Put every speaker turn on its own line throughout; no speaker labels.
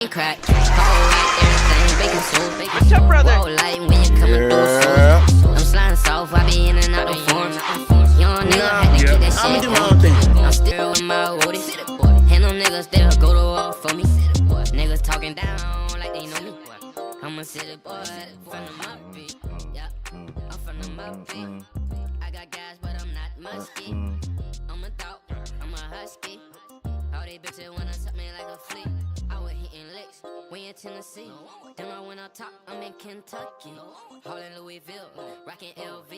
Crack, everything, bacon soup.
What's up, brother?
Light when you coming through. I'm sliding south, I be in and out the forms. Young nigga had to get that shit.
I'ma do my own thing.
I'm still with my woodies. And them niggas still go to war for me. Niggas talking down like they know me. I'm a city boy from the Murphy. Yeah, I'm from the Murphy. I got gas, but I'm not musky. I'm a dog, I'm a husky. All these bitches wanna suck me like a flea. I was hitting licks, we in Tennessee. Then I went on top, I'm in Kentucky. Haulin' Louisville, rockin' LV.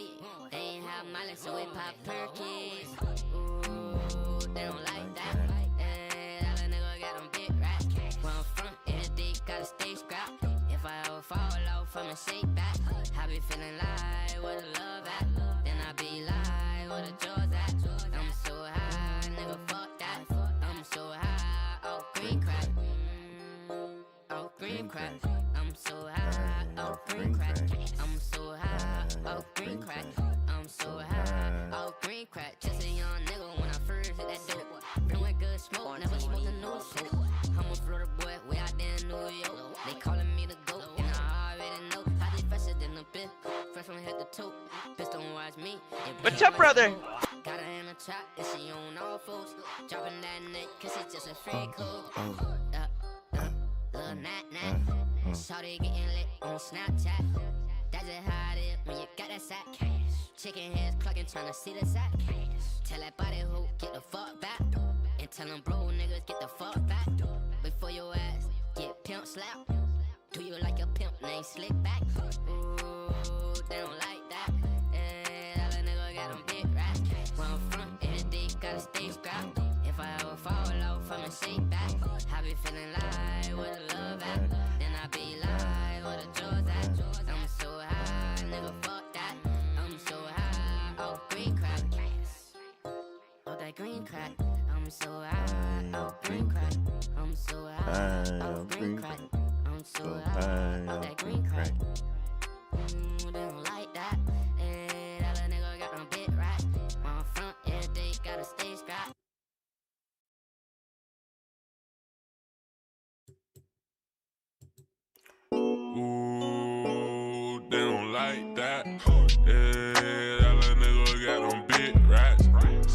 They ain't have mileage, so we pop Perkins. Ooh, they don't like that. All a nigga got them big racks. Where I'm from, everything gotta stay scrapped. If I ever fall off, I'ma shake back. I be feeling like where the love at. Then I be like where the joy's at. I'm so high, nigga, fuck that. I'm so high, oh green crack. Oh green crack. I'm so high, oh green crack. I'm so high, oh green crack. I'm so high, oh green crack. Just a young nigga when I first hit that dope. Blowing good smoke, never smoked a new smoke. I'm a Florida boy, way out there in New York. They calling me the GOAT, and I already know how they fresher than a bitch. Fresh from head to toe, bitch don't watch me.
What's up, brother?
Got her in a trap, and she on all fours. Dropping that neck, cause it's just a free code. Little nat. Shawty getting lit on Snapchat. That's just how it is when you got that sack. Chicken heads clucking, tryna see the sack. Tell that body who get the fuck back. And tell them bro niggas get the fuck back. Before your ass get pimp slapped. Do you like a pimp named Slick Back? Ooh, they don't like that. All a nigga got them big racks. Where I'm from, everything gotta stay scrapped. If I ever fall off, I'ma shake back. I be feeling like where the love at. Then I be like where the joy's at. I'm so high, nigga, fuck that. I'm so high, oh green crack. Oh that green crack. I'm so high, oh green crack. I'm so high, oh green crack. I'm so high, oh that green crack. They don't like that. And all a nigga got them big racks. Where I'm from, everything gotta stay scrapped.
Ooh, they don't like that. Yeah, all a nigga got them big racks.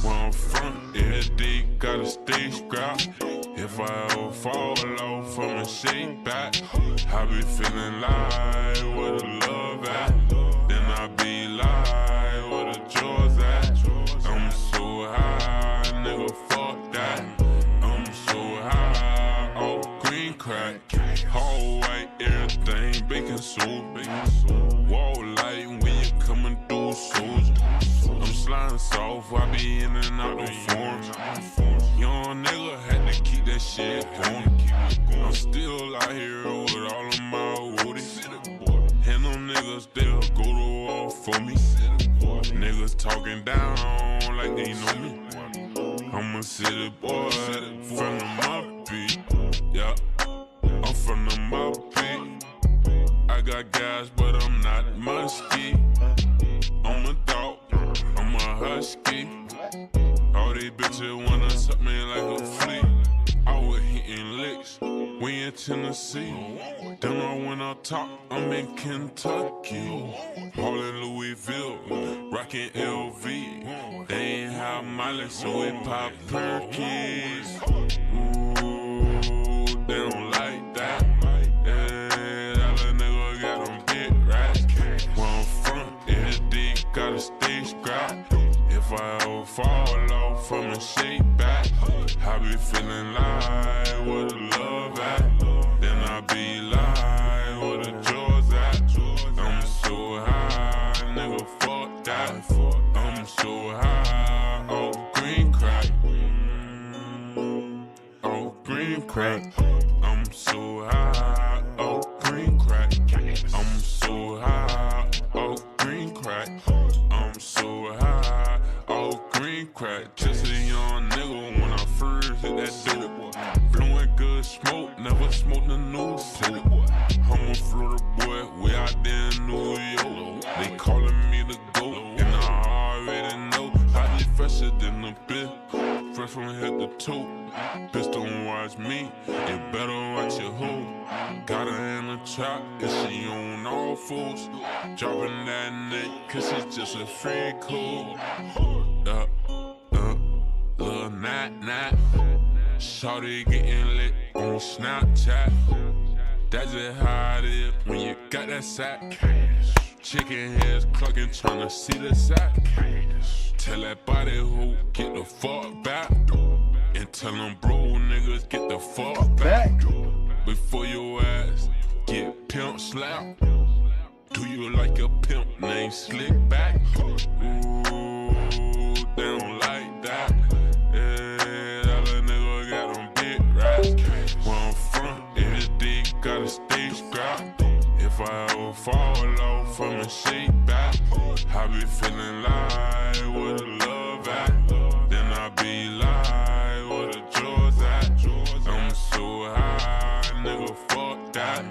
Where I'm from, everything gotta stay scrapped. If I ever fall off, I'ma shake back. I be feeling like where the love at. Then I be like where the joy's at. I'm so high, nigga, fuck that. I'm so high, oh green crack. Whole white, everything, bacon soup. Wall light when you coming through shoes. I'm sliding soft, I be in and out the forms. Young nigga had to keep that shit going. I'm still out here with all of my woodies. And them niggas still go to war for me. Niggas talking down like they know me. I'm a city boy from the Murphy. Yeah, I'm from the Murphy. I got gas, but I'm not musky. I'm a dog, I'm a husky. All these bitches wanna suck me like a flea. I was hitting licks, we in Tennessee. Then I went on top, I'm in Kentucky. Haulin' Louisville, rockin' LV. They ain't have mileage, so we pop Perkins. Ooh, they don't like that. Yeah, all a nigga got them big racks. Where I'm from, everything gotta stay scrapped. If I ever fall off, I'ma shake back. I be feeling like where the love at. Then I be like where the joy's at. I'm so high, nigga, fuck that. I'm so high, oh green crack. Oh green crack. I'm so high, oh green crack. I'm so high, oh green crack. I'm so high, oh green crack. Just a young nigga when I first hit that dope. Blowing good smoke, never smoked a new dope. I'm a Florida boy, way out there in New York. They calling me the GOAT, and I already know how they fresher than a bitch. Fresh front from head to toe. Bitch, don't watch me, you better watch your hoe. Got her in the trap, and she on all fours. Dropping that neck, cause she's just a freak hoe. Lil' Nat. Shawty getting lit on Snapchat. That's just how it is when you got that sack. Chicken heads clucking, tryna see the sack. Tell that body who get the fuck back. And tell them bro niggas get the fuck back. Before your ass get pimp slapped. Do you like a pimp named Slickback? Ooh, they don't like that. Yeah, that little nigga got them big racks. One front, every dick gotta stay scrapped. If I ever fall off from a shake back, I be feeling like where the love at. Then I be like where the drugs at. I'm so high, nigga, fuck that.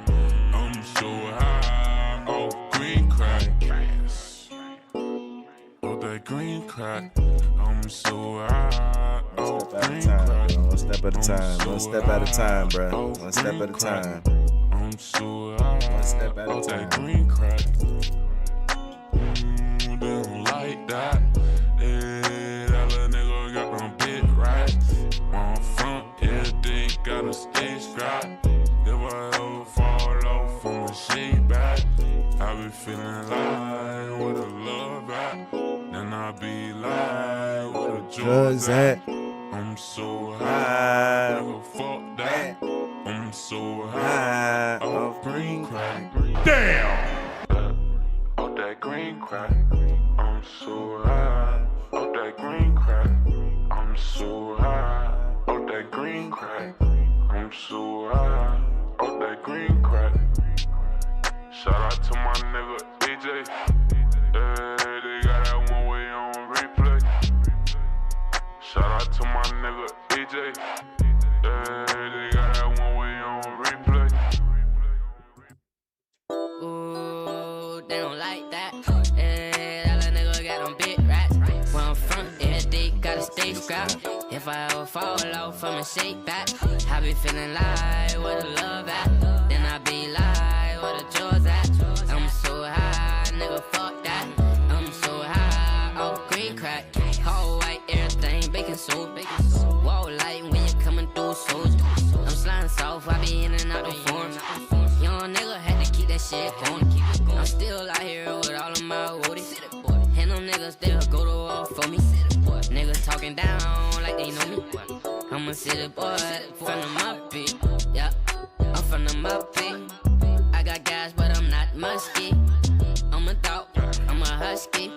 I'm so high, oh green crack. Oh that green crack. I'm so high, oh green crack.
One step at a time, one step at a time, bro. One step at a time.
I'm so high,
one step at a
oh
time.
that green crack. They don't like that. That little nigga got them big racks. One front, everything gotta stay scrapped. If I ever fall off from a shade back, I be feeling like where the love at. Then I be like where the drugs at. I'm so high, nigga, fuck that. I'm so high, off green crack. Damn! Off that green crack. I'm so high, off that green crack. I'm so high, off that green crack. I'm so high, off that green crack. Shout out to my nigga AJ. They got that one way on replay. Shout out to my nigga AJ. They got that one way on replay.
Ooh, they don't like that. That little nigga got them big racks. Where I'm from, every gotta stay scrapped. If I ever fall off from a shake back, I be feeling like where the love at. Then I be like where the joys at. I'm so high, nigga, fuck that. I'm so high, off green crack. Whole white, everything bacon soup. Wall light when you coming through soldier. I'm sliding soft, I be in and out the forms. Young nigga had to keep that shit going. I'm still out here with all of my woodies. And them niggas, they'll go to war for me. Niggas talking down like they know me. I'm a city boy from the Muppet. Yeah, I'm from the Muppet. I got gas, but I'm not musky. I'm a dog, I'm a husky.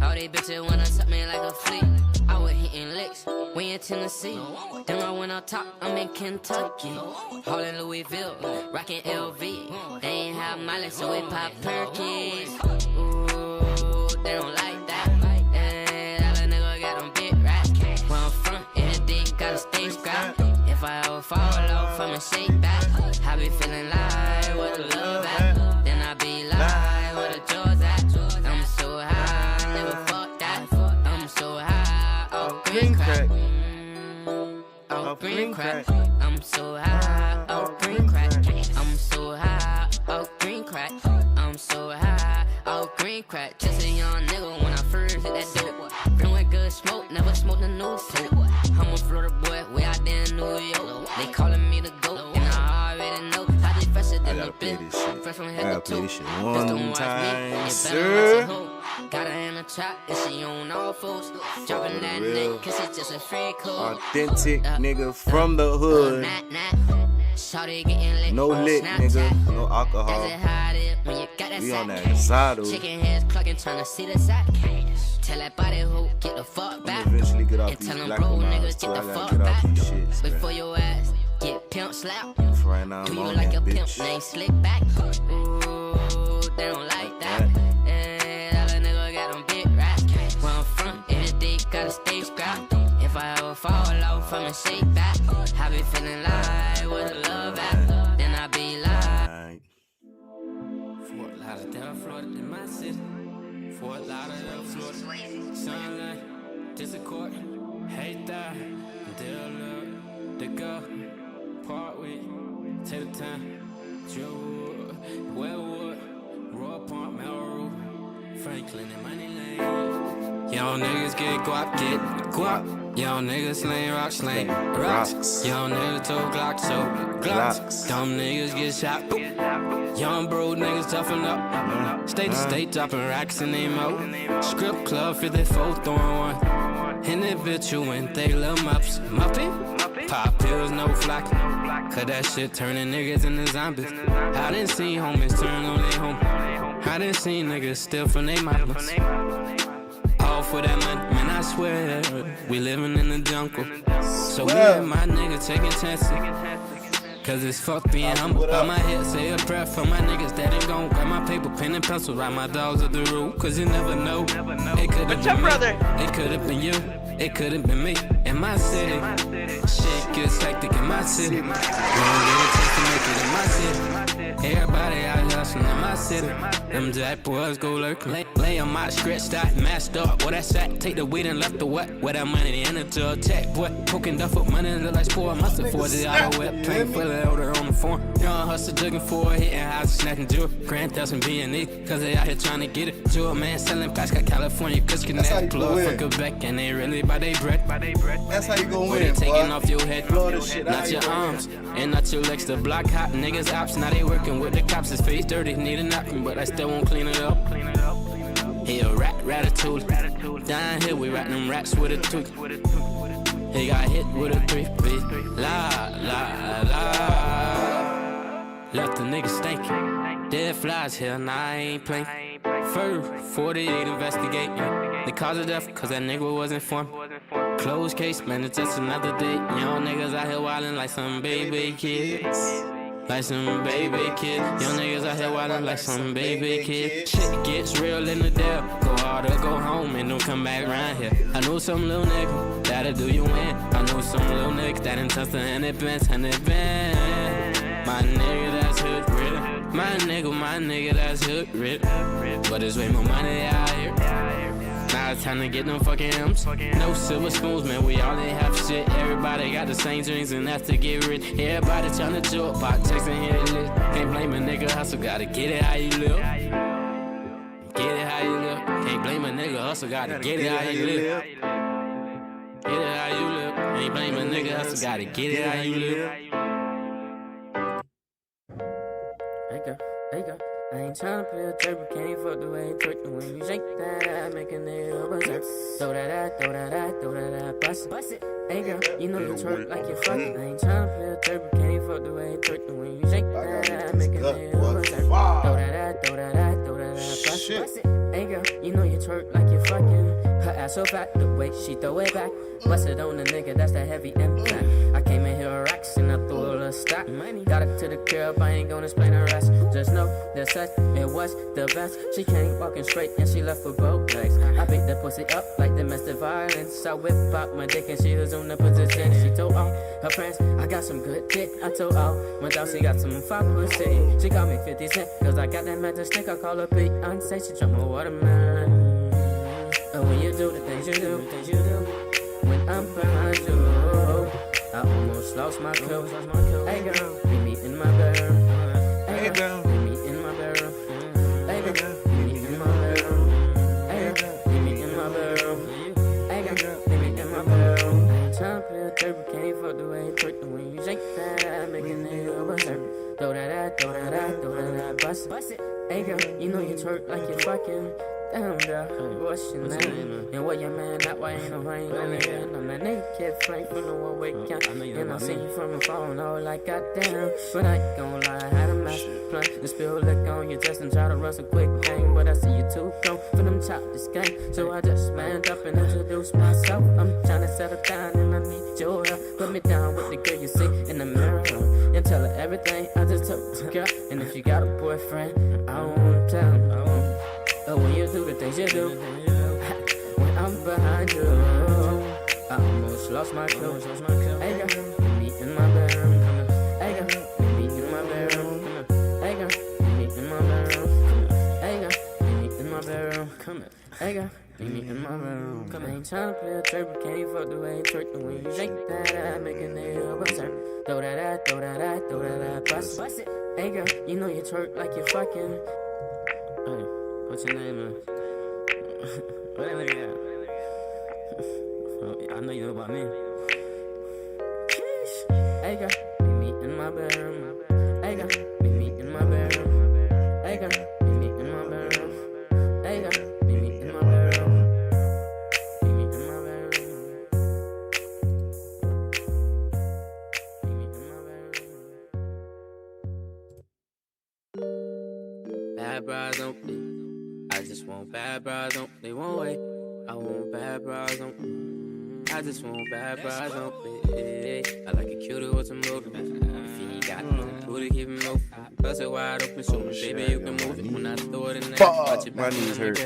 All these bitches wanna suck me like a flea. I was hitting licks, we in Tennessee. Then I went on top, I'm in Kentucky. All in Louisville, rockin' LV. They ain't have mileage, so we pop Perkins. Ooh, they don't like that. That little nigga got them big racks. Where I'm from, everything gotta stay scrapped. If I ever fall off from a shake back, I be feeling like where the love at. Then I be like where the joys at. I'm so high, nigga, fuck that. I'm so high, off green crack. Off green crack. I'm so high, off green crack. I'm so high, off green crack. I'm so high, off green crack. Just a young nigga when I first hit that dope. Been with good smoke, never smoked a new fruit. I'm a Florida boy, way out there in New York. They calling me the GOAT, and I already know. I just fresher than the bitch. Fresh from head to toe. Just don't watch me, you better watch your hoe. Got her in a trap, and she on all fours. Dropping that neck, cause it's just a free code.
Authentic nigga from the hood.
Shawty getting lit.
No lit, nigga. No alcohol.
That's it how it is when you got that
We
sack.
on that Zado.
Chicken heads clucking, tryna see the sack. Tell that body who get the fuck back.
Eventually get off
And
these
tell them
black
bro
miles
niggas
too.
get
I
the
gotta
fuck
get
back.
off these shits,
Before
man.
your ass get pimp slapped.
For right now,
Do
I'm
you
on
like
that
a pimp
bitch.
named Slickback? Ooh, they don't like that. That little nigga got them big racks. Where I'm from, everything gotta stay scrapped. If I ever fall off from a shake back, I be feeling like where the love at. Then I be like Fort Lauderdale, Florida, in my city. Fort Lauderdale, Florida. Sunlight, Discord, hate that.
the girl, part with, take the time, Joe, Wellwood, Royal Park, Melrose, Franklin and Money Lane. Y'all niggas get guap. Y'all niggas sling rocks. Y'all niggas told Glocks, so Glocks. Dumb niggas get shot. Young bro niggas toughen up. State to state dropping racks in they mouth. Script club 54 throwing one. And that bitch you went they little muppet. Pop pills, no flock. Cause that shit turning niggas into zombies. I done seen homies turn on they home. I done seen niggas steal from they mamas. All for that money, man, I swear. We living in the jungle. So me and my nigga taking chances. Cause it's fucked being humble. By my head, say a prayer for my niggas that ain't gon' grab my paper, pen, and pencil. Write my dogs up the roof. Cause you never know. It could've been me. It could've been you. It could've been me. In my city. Shit gets hectic in my city. We don't get a chance to make it in my city. Everybody out here hustling in my city. Them jack boys go lurking. Lay on my stretched out, mashed up. What that shot? Take the weed and left the what? Where that money in it to attack, boy. Poking duff up money look like sport. Must afford the auto whip. Plain full of older on the phone. Young hustle jugging for a hit and house snacking jewelry. Grand Theft and B&E. Cause they out here trying to get it. Jewel man selling packs. Got California cause connect. Plug from Quebec and they really by they bread.
That's how you gon' win,
They taking
boy.
off your head. Not your arms. And not your legs. The block hot niggas ops. Now they working with the cops. His face dirty. Need a napkin but I still won't clean it up. He a ratatouille. Down here we rat them rats with a tweak. He got hit with a 3-beat. La. Left the nigga stinking. Dead flies here, nah I ain't playing. Fur 48 investigating. The cause of death, cause that nigga was informed. Closed case, man, it's just another day. Young niggas out here wildin' like some baby kids. Like some baby kids. Young niggas out here wildin' like some baby kids. Shit gets real in the deal. Go hard or go home and don't come back around here. I know some little nigga that'll do you in. I know some little niggas that done touched the 100 bands. My nigga that's hood rip. My nigga that's hood rip. But there's way more money out here. Now it's time to get them fucking M's. No silver spoons, man, we all ain't have shit. Everybody got the same dreams and that's to get rich. Everybody tryna chill, pop texting hit it lit. Can't blame a nigga hustle, gotta get it how you live. Get it how you live. Can't blame a nigga hustle, gotta get it how you live. Get it how you live. Can't blame a nigga hustle, gotta get it how you live. Hey girl, I ain't tryna play a turbo, can't fuck the way you twerk the way you shake that, make a nigga berserk. Throw that out, bust it. Hey girl, you know you twerk like you fucking. I ain't tryna play a turbo, can't fuck the way you twerk the way you shake that, make a nigga berserk. Throw that out, bust it. Hey girl, you know you twerk like you fucking. Her ass so fat, the way she throw it back. Bust it on the nigga, that's that heavy impact. I came in here racks and I threw a little stock. Got it to the crib, I ain't gonna explain the rest. Just know the sex, it was the best. She came walking straight and she left with both legs. I picked the pussy up like domestic violence. I whip out my dick and she was on the position. She told all her friends, I got some good dick. I told all my dogs, she got some fine pussy. She called me 50 Cent, cause I got that magic stick. I call her Beyonce, she drum my watermelon. And when you do the things you do, when I'm behind you, I almost lost my cool. Hey girl, meet me in my bedroom. Hey girl, meet me in my bedroom. Hey girl, meet me in my bedroom. Hey girl, meet me in my bedroom. Hey girl, meet me in my bedroom. I ain't tryna play a turbo, can't fuck the way you twerk the way you shake that, make a nigga berserk. Throw that out, bust it. Hey girl, you know you twerk like you fucking. Damn girl, what's your name? And what your man, that why ain't no rain on it. I'm that naked Frank from the one-way count. And I see you from the phone, oh like goddamn. But I ain't gon' lie, I had a master plan. And spill lick on your chest and try to run some quick game. But I see you too gone for them childish game. So I just manned up and introduced myself. I'm tryna settle down and I need your help. Put me down with the girl you see in the mirror. And tell her everything I just told you, girl. And if you got a boyfriend, I don't wanna tell him. But when you do the things you do, when I'm behind you, I almost lost my cool. Hey girl, meet me in my bedroom. Hey girl, meet me in my bedroom. Hey girl, meet me in my bedroom. Hey girl, meet me in my bedroom. Hey girl, meet me in my bedroom. Come ain't tryna play a trick, but can't fuck the way you twerk the way you shake that ass, make a nigga berserk. Throw that ass, throw that ass, throw that ass, bust it. Hey girl, you know you twerk like you fucking. Hey, what's your name, man? Whatever you got. I know you know about me. Hey girl, meet me in my bedroom. Hey girl, meet me in my bedroom. Hey girl, meet me in my bedroom. Hey girl, meet me in my bedroom. Meet me in my bedroom. Meet me in my bedroom. Bad bras only. I just want bad bras only. One way. I want bad bras only. I just want bad bras only. I like a cutie with some movement. If you ain't got no booty, keep it moving. Bust it wide open, so baby you can move it. When I throw it in there, watch it back and hurt.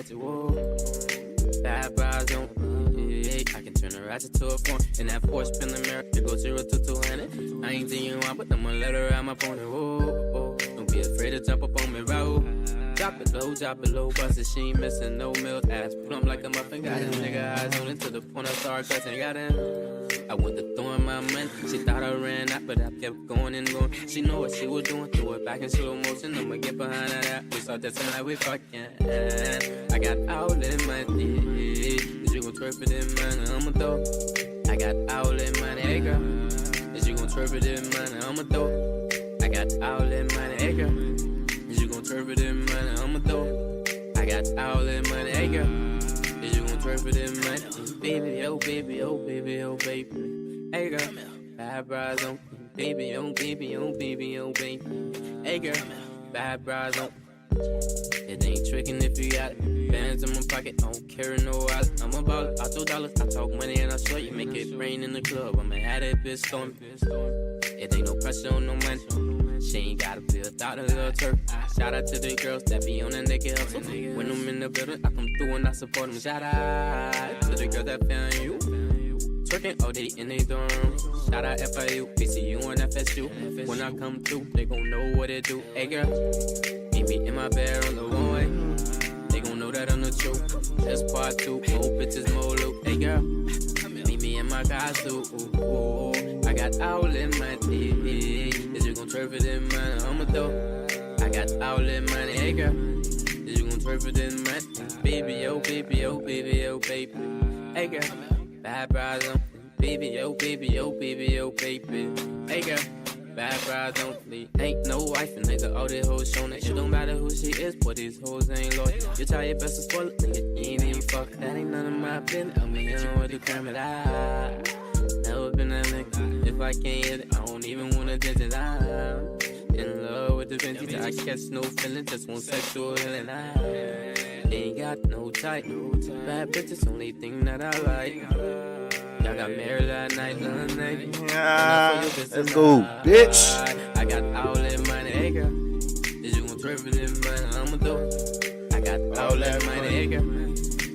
Bad bras only. I can turn a ratchet to a phone. And that force spin the mirror to go 0 to 200. I ain't think you want, but I'ma let her out my pony. Whoa, don't be afraid to jump up on me, bro. Drop it low, bust it, she ain't missing no milk. Ass plump like a muffin, got his nigga eyes on it to the point I started cussing, got him. I went to throwing my money, she thought I ran out, but I kept going and going. She know what she was doing, threw it back in slow motion, I'ma get behind that. We start dancing like we fucking. I got all in my dick, is you gon' twerk it in money, I'ma throw. I got all in money, hey girl, is you gon' twerk it in money, I'ma throw. I got all in money, hey girl. You gon' twerk it in money, I'ma throw. I got all that money, hey girl. Is you gon' twerk it in money? Baby, oh baby, oh baby, oh baby. Hey girl, bad bras on. Baby, oh baby, oh baby, oh baby. Hey girl, bad bras on. It ain't tricking if you got it. Bands in my pocket, I don't carry no wallet. I'm a baller, I throw dollars, I talk money and I show you. Make it rain in the club, I'ma have that bitch storm. It ain't no pressure on no money. She ain't gotta be a thought of little turf. Shout out to the girls that be on the naked hustle. When I'm in the building, I come through and I support them. Shout out to the girls that found you. Twerking all day in they dorm. Shout out FIU, PCU and FSU. When I come through, they gon' know what it do. Hey girl, meet me in my bed on the one way. They gon' know that I'm the truth. That's part 2, more bitches, more loot. Hey girl, meet me in my costume. I got all in my dick. Is you gon' twerk it in money? I'ma throw. I got all in money, hey girl. Is you gon' twerk it in money? Baby, oh baby, oh baby, oh baby. Hey girl, bad bras on. Baby, oh baby, oh baby, oh baby. Hey girl, bad bras on. Ain't no wife and nigga, all these hoes showing it. It don't matter who she is, but these hoes ain't loyal. You try your best to spoil it, nigga. You ain't even fuck. That ain't none of my business. I mean, you know what to come it out. Never been that nigga. If I can't hit it, I don't even wanna dance it. I'm in love with the vintage. I catch no feeling, just want sexual healing. I ain't got no type. Bad bitches, only thing that I like. Y'all got married that night, last night.
Yeah, let's go, bitch.
I got all that money, hey girl. Is you gon' twerk it in money? I'ma throw. I got all that money, hey girl.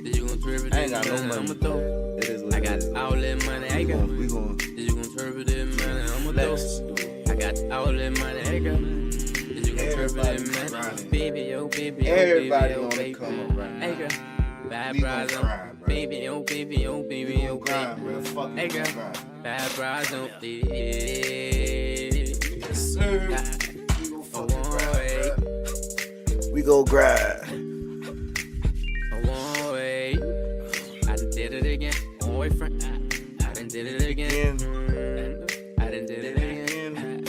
Is you gon' twerk it in money? I'ma throw. I got all that money, hey girl.
We gon'
Is you gon' twerk it in money? I'ma throw. I got all that money, hey girl. Is you gon' twerk it in money? Baby, oh baby, oh baby, oh baby. Hey girl, bad bras on. Baby, oh baby, oh baby, oh baby. Hey girl, bad bras on.
Yes, sir.
Oh, wait.
We go grind.
Oh, wait. I done did it again. Oh, wait, friend. I done did it again. I done did it again.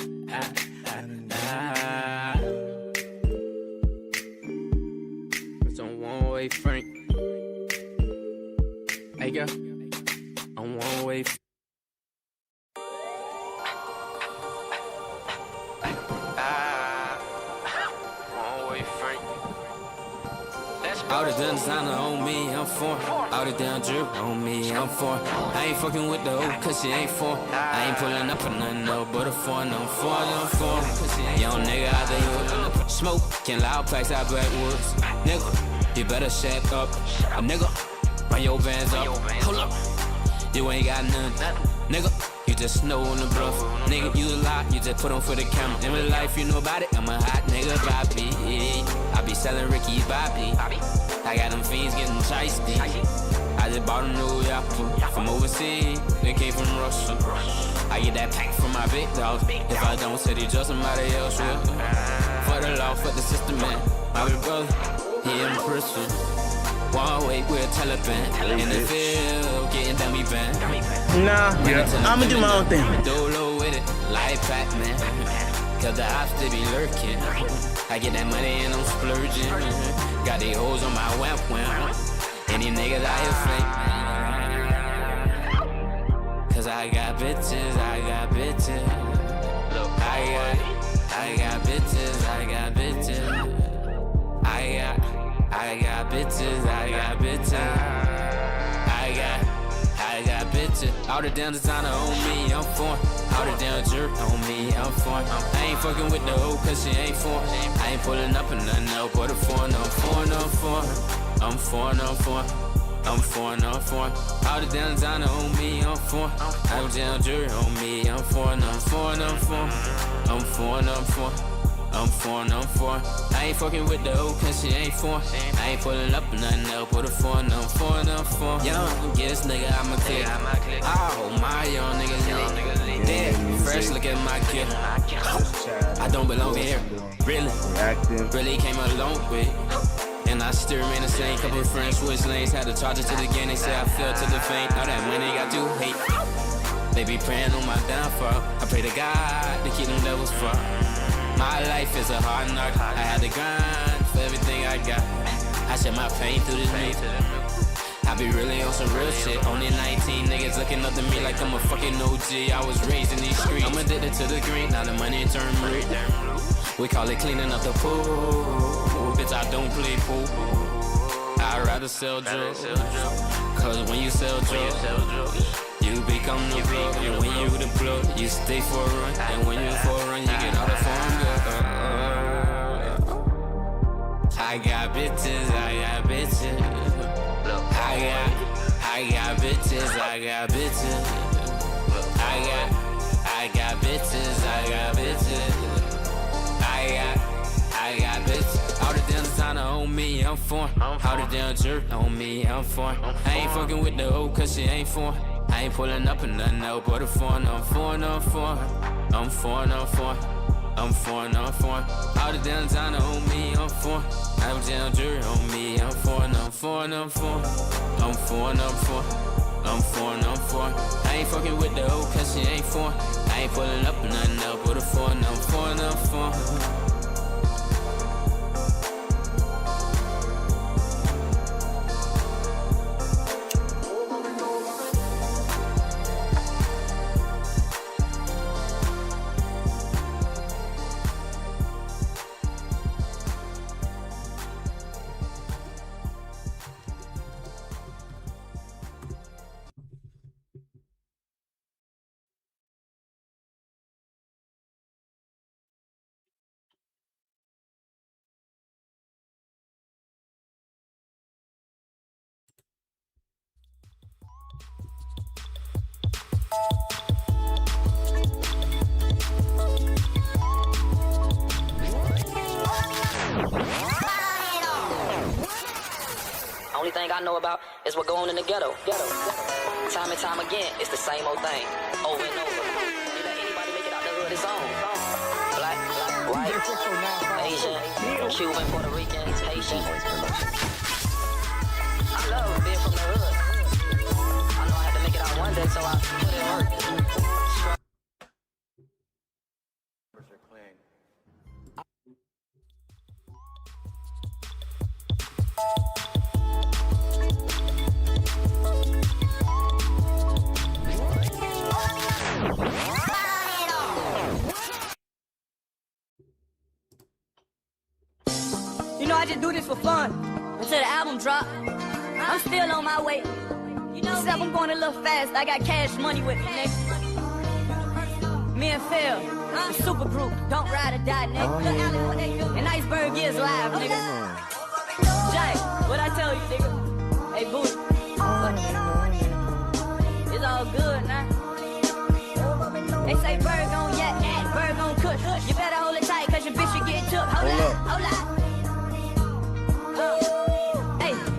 It's on one way, Frank. Hey, girl. On one way. One way, Frank. All the gun designer on me, I'm for. All the down drip on me, I'm for. I ain't fucking with the hoe, cause she ain't for. I ain't pulling up for nothing, no, but a four, no, I'm for. Young nigga out there, smoke, can loud packs out backwoods. Nigga, you better shack up. A nigga, run your bands up. Hold up, you ain't got none. Nigga, you just know on the bluff. Nigga, you a lot, you just put on for the camera. In real life, you know about it, I'm a hot nigga, Bobby. I be selling Ricky Bobby. I got them fiends getting shiesty.
I just bought a new yapper from overseas. They came from Russia. I get that pack from my big dog. If I don't say they just somebody else will. For the law, for the system, man. My big brother, he in prison. One way with a Taliban. In the field, getting dummy band.
Nah, I'ma do my own thing.
Dolo with it, like Pac-Man. Cause the ops, they be lurking. I get that money and I'm splurging. Got these hoes on my wamp. Any niggas out here fake. Cause I got bitches, I got bitches. I got bitches, I got bitches. I got bitches, I got bitches. I got bitches. All the damn designer on me, I'm foreign. All the damn jerk on me, I'm foreign. I ain't fucking with the hoe cause she ain't foreign. I ain't pulling up in nothing else but a foreign. I'm foreign. I'm foreign. All the damn designer on me, I'm foreign. All the damn jerk on me, I'm foreign. I ain't fucking with the hoe cause she ain't foreign. I ain't pulling up nothing else but a foreign. Young, get this nigga out my clique. Oh, my young nigga lit. Dead, fresh, look at my kid. I don't belong here, really came a long way. And I still remain the same. Couple of friends switch lanes, had to charge it to the game. They say I fell to the faint. Now that money got too hate. They be praying on my downfall. I pray to God to keep them devils far. My life is a hard knock. I had to grind for everything I got. I shed my pain through this music. I be really on some real shit. Only 19 niggas looking up to me like I'm a fucking OG. I was raised in these streets. I'm addicted to the green. Now the money turn blue. We call it cleaning up the pool. Bitch, I don't play pool. I'd rather sell drugs. Cause when you sell drugs, you become the plug. And when you the plug, you stay for a run. And when you for a run, you get all the fun good. I got bitches, I got bitches. I got bitches, I got bitches. I got bitches, I got bitches. I got bitches. All the damn designer on me, I'm foreign. All the damn jerk on me, I'm foreign. I ain't fucking with the hoe cause she ain't foreign. I ain't pulling up in nothing else but a foreign. I'm foreign. All the damn designer on me, I'm foreign. All the damn jerk on me, I'm foreign. I ain't fucking with the hoe cause she ain't foreign. I ain't pulling up in nothing else but a foreign. I'm foreign.
Only thing I know about is what going in the ghetto. Time and time again, it's the same old thing, over and over. You let anybody make it out the hood his own. Black, white, Asian, Cuban, Puerto Rican, Haitian. I love being from the hood. I know I had to make it out one day, so I put in work.
You know, I just do this for fun. Until the album drop, I'm still on my way. You know, except I'm going a little fast. I got cash money with me, nigga. Me and Phil, the super group. Don't ride or die, nigga. And Iceberg is live, nigga. Jay, what I tell you, nigga? Hey, boo. It's all good, nah. They say bird gon' yak, bird gon' cush. You better hold it tight, cause your bitch should get took. Hold up.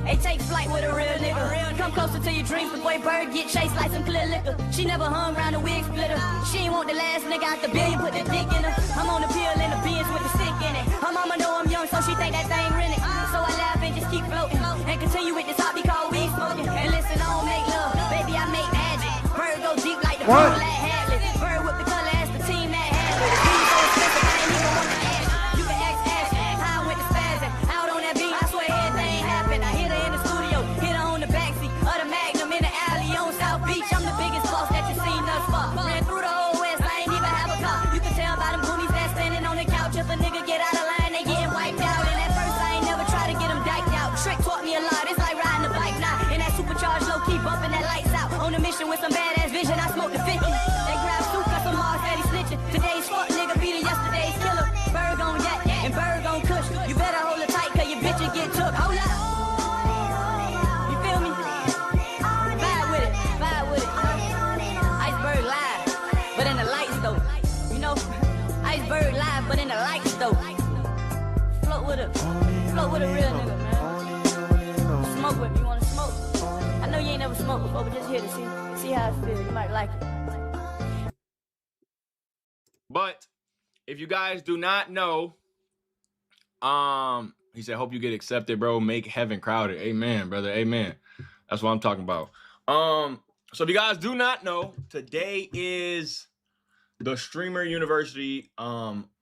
Hey, take flight with a real nigga. Come come closer to your dreams. The boy bird get chased like some clear liquor. She never hung around a wig splitter. She ain't want the last nigga out the billion, put the dick in her. I'm on the pill in the beans with the stick in it. Her mama know I'm young, so she think that thing rented. So I laugh and just keep floating and continue with this hobby called weed smoking. And listen, I don't make love, baby, I make magic. Bird go deep like the pool at Hadley. Bird with the color as the team that had it. Beat so expensive, I ain't even want to ask. You can ask Ash how I went to spazzing. Out on that beat, I swear everything happened. I hit her in the studio, hit her on the backseat of the Magnum in the alley on South Beach. I'm the biggest boss that you seen thus far. Ran through the whole West, I ain't even have a car. You can tell by them boonies that standing on the couch. If a nigga get out of line, they getting wiped out. And at first I ain't never try to get them diked out. Trick taught me a lot, it's like riding a bike now. And that supercharged low key bumping that lights out. On a mission with some badass vision, I smoked the 50. They grab Sue cause some Mars steady snitching. Today's fuck nigga beating yesterday's killer. Bird gon' yak and bird gon' kush. You better hold it tight cause your bitch will get took. Hold up. You feel me? Vibe with it, vibe with it. Iceberg live, but in the lights though. You know, iceberg live, but in the lights though. Float with a real nigga, man. Smoke with me, you wanna smoke? I know you ain't never smoked before, but just here to see how it feels. You might like it.
But if you guys do not know, he said, hope you get accepted, bro. Make heaven crowded. Amen, brother. Amen. That's what I'm talking about. So if you guys do not know, today is the Streamer University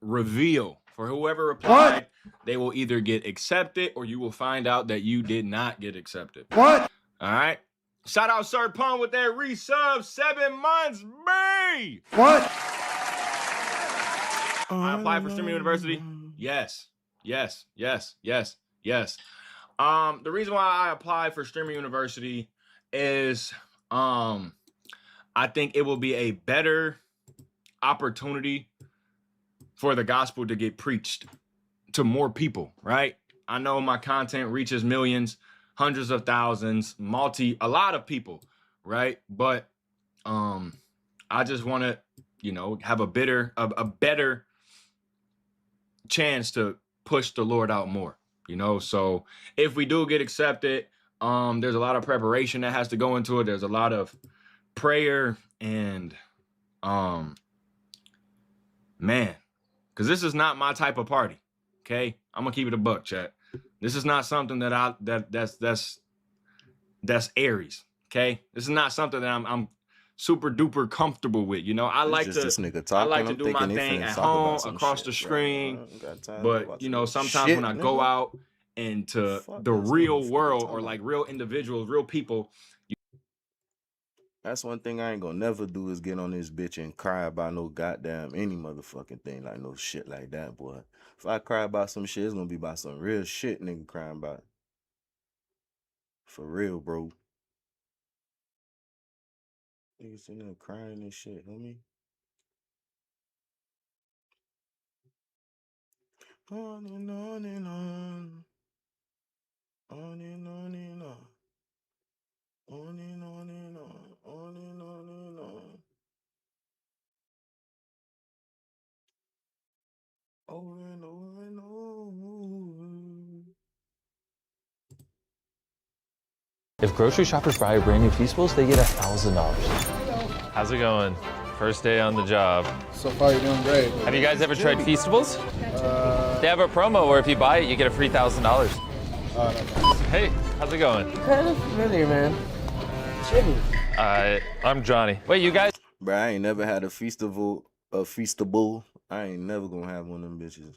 reveal. For whoever replied, they will either get accepted or you will find out that you did not get accepted. What? All right. Shout out Sir Pun with that resub 7 months, bae. What? I applied for Streamer University. Yes. Yes. Yes. Yes. Yes. The reason why I applied for Streamer University is I think it will be a better opportunity for the gospel to get preached to more people, right? I know my content reaches millions, hundreds of thousands, a lot of people, right? But I just want to, you know, have a better chance to push the Lord out more, you know? So if we do get accepted, there's a lot of preparation that has to go into it. There's a lot of prayer and man, because this is not my type of party. Okay, I'm gonna keep it a buck, chat. This is not something that's Aries. Okay, this is not something that I'm super duper comfortable with. You know, I like to do my thing at home across the screen. But you know, sometimes when I go out into the real world or like real individuals, real people.
That's one thing I ain't gonna never do is get on this bitch and cry about no goddamn any motherfucking thing, like no shit like that, boy. If I cry about some shit, it's gonna be about some real shit nigga crying about. For real, bro. Niggas sitting there crying and shit, homie. On and on and on. On and on and on. On and on and on. On and on and on. Over and over and over.
If grocery shoppers buy a brand new Feastables, they get $1,000.
How's it going? First day on the job.
So far, you're doing great.
Have you guys ever tried Feastables? They have a promo where if you buy it, you get a free $1,000. Hey, how's it going?
Kind of familiar, man. Jimmy.
I'm Johnny. Wait, you guys?
Bro, I ain't never had a Feastable. I ain't never gonna have one of them bitches.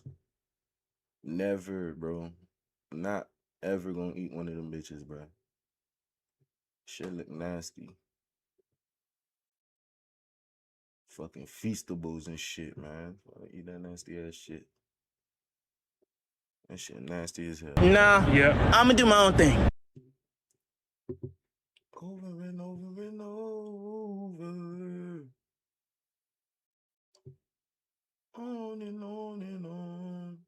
Never, bro. Not ever gonna eat one of them bitches, bro. Shit look nasty. Fucking Feastables and shit, man. I eat that nasty ass shit. That shit nasty as hell.
Nah, yeah. I'ma do my own thing.
Over and over and over. On and on and on.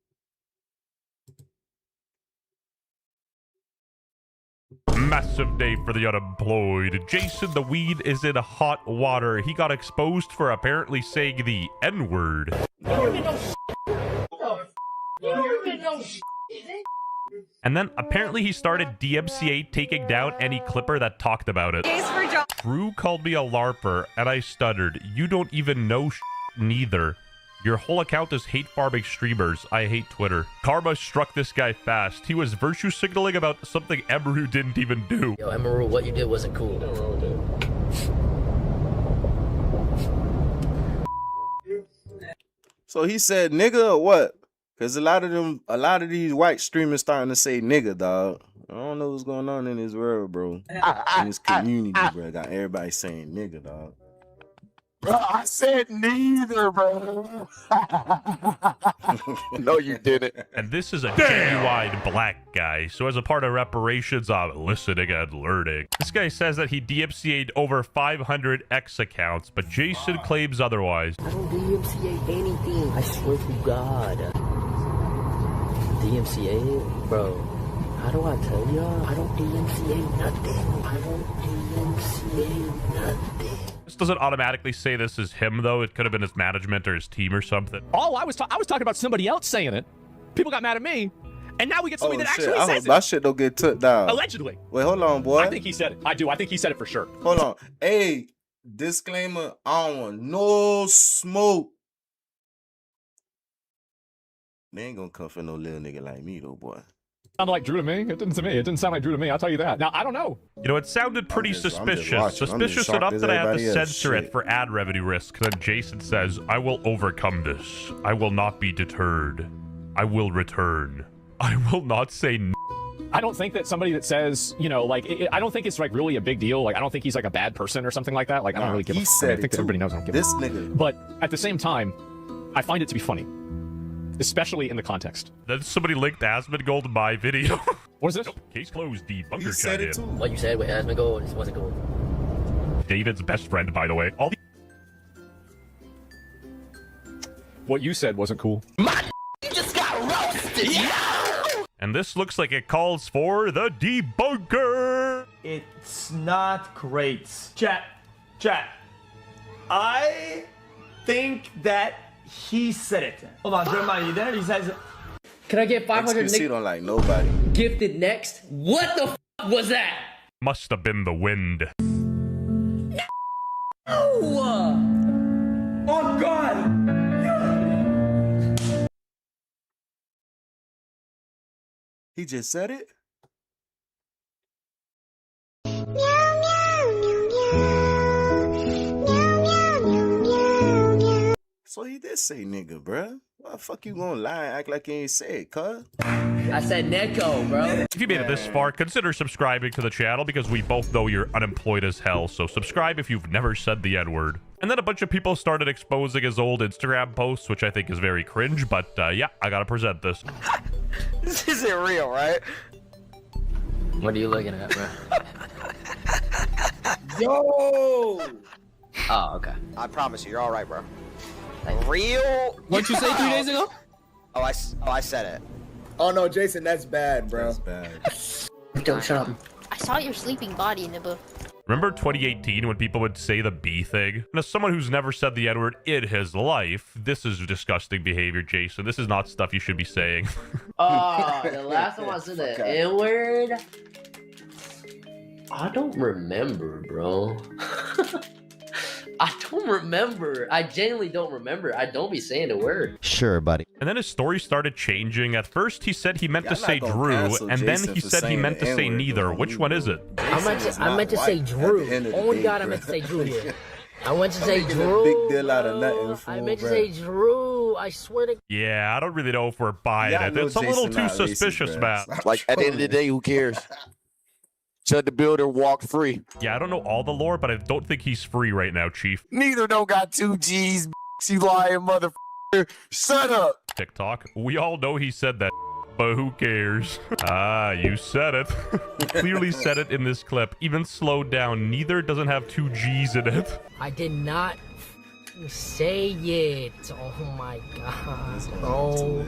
Massive day for the unemployed. Jason the Weed is in hot water. He got exposed for apparently saying the N-word. And then apparently he started DMCA taking down any clipper that talked about it. Drew called me a LARPer, and I stuttered. You don't even know neither. Your whole account is hate farming streamers. I hate Twitter. Karma struck this guy fast. He was virtue signaling about something Emeru didn't even do.
Yo, Emeru, what you did wasn't cool.
So he said nigga or what? Cause a lot of these white streamers starting to say nigga, dog. I don't know what's going on in this world, bro. In this community, bro. Got everybody saying nigga, dog.
Bro, I said neither, bro. No, you didn't.
And this is a genuine black guy. So as a part of reparations, I'm listening and learning. This guy says that he DMCA'd over 500 X accounts, but Jason claims otherwise.
I don't DMCA anything. I swear to God. DMCA? Bro, how do I tell y'all? I don't DMCA nothing. I don't DMCA nothing.
This doesn't automatically say this is him, though. It could have been his management or his team or something.
Oh, I was talking about somebody else saying it. People got mad at me. And now we get somebody that actually
I
says
hope
it.
my shit don't get took down.
Allegedly.
Wait, hold on, boy.
I think he said it. I do. I think he said it for sure.
Hold on. Hey, disclaimer, I don't want no smoke. They ain't gonna come for no little nigga like me, though, boy.
Sounded like Drew to me. It didn't to me. It didn't sound like Drew to me. I'll tell you that. Now, I don't know.
You know, it sounded pretty suspicious.
watching. I'm just
Suspicious
shocked
enough
as
that I had to
everybody else.
censor it
Shit.
for ad revenue risk. Then Jason says, I will overcome this. I will not be deterred. I will return. I will not say no.
I don't think that somebody that says, you know, like, I don't think it's like really a big deal. Like, I don't think he's like a bad person or something like that. Like, I don't really give a fuck. I think that everybody knows I don't give a fuck.
This nigga.
But at the same time, I find it to be funny, especially in the context.
Then somebody linked Asmongold to my video.
What is this?
Nope, case closed. The bunker
He said
chimed
it too.
in.
What you said with Asmongold, this wasn't cool.
David's best friend, by the way. All the
What you said wasn't cool.
You just got roasted.
And this looks like it calls for the debunker.
It's not great. Chat. I think that he said it. Hold on, Jeremiah, you there? He says it.
Can I get 500
XQC don't like nobody.
gifted next? What the f was that?
Must have been the wind.
Oh, God.
He just said it? So he did say nigga, bruh. Why the fuck you gonna lie and act like you ain't say it, cuz?
I said Neko, bro.
If you made it this far, consider subscribing to the channel because we both know you're unemployed as hell. So subscribe if you've never said the N-word. And then a bunch of people started exposing his old Instagram posts, which I think is very cringe. But yeah, I gotta present this.
This isn't real, right?
What are you looking at, bro?
Yo!
Oh, okay.
I promise you, you're all right, bro. Real?
What'd you say 3 days ago?
Oh, I said it.
Oh no, Jason, that's bad, bro.
That's bad.
Don't shut up.
I saw your sleeping body in the book.
Remember 2018 when people would say the B thing? And as someone who's never said the N-word in his life, this is disgusting behavior, Jason. This is not stuff you should be saying.
Oh, the last time I said the N-word? I don't remember, bro. I don't remember. I genuinely don't remember. I don't be saying the word.
Sure, buddy.
And then his story started changing. At first, he said he meant
Yeah,
to
I'm not
say
gonna
Drew,
cancel
and then
Jason
he
for
said he
saying
meant
the
to say
N-word,
neither.
though.
Which one is it?
I meant to say Drew. Only God, I meant to say Drew here. I went to say Drew.
Big deal out of nothing.
I meant to say Drew. I swear to.
Yeah, I don't really know if we're buying
Yeah, I
it.
know
It's a little
Jason
too
not racist,
suspicious,
bruh.
man.
Stop
Like, at the end of the day, who cares? Shut the building, walk free.
Yeah, I don't know all the lore, but I don't think he's free right now, Chief.
Neither don't got 2 G's, you lying motherfucker. Shut up.
TikTok. We all know he said that, but who cares? Ah, you said it. You clearly said it in this clip. Even slowed down. Neither doesn't have 2 G's in it.
I did not say it. Oh my god, bro.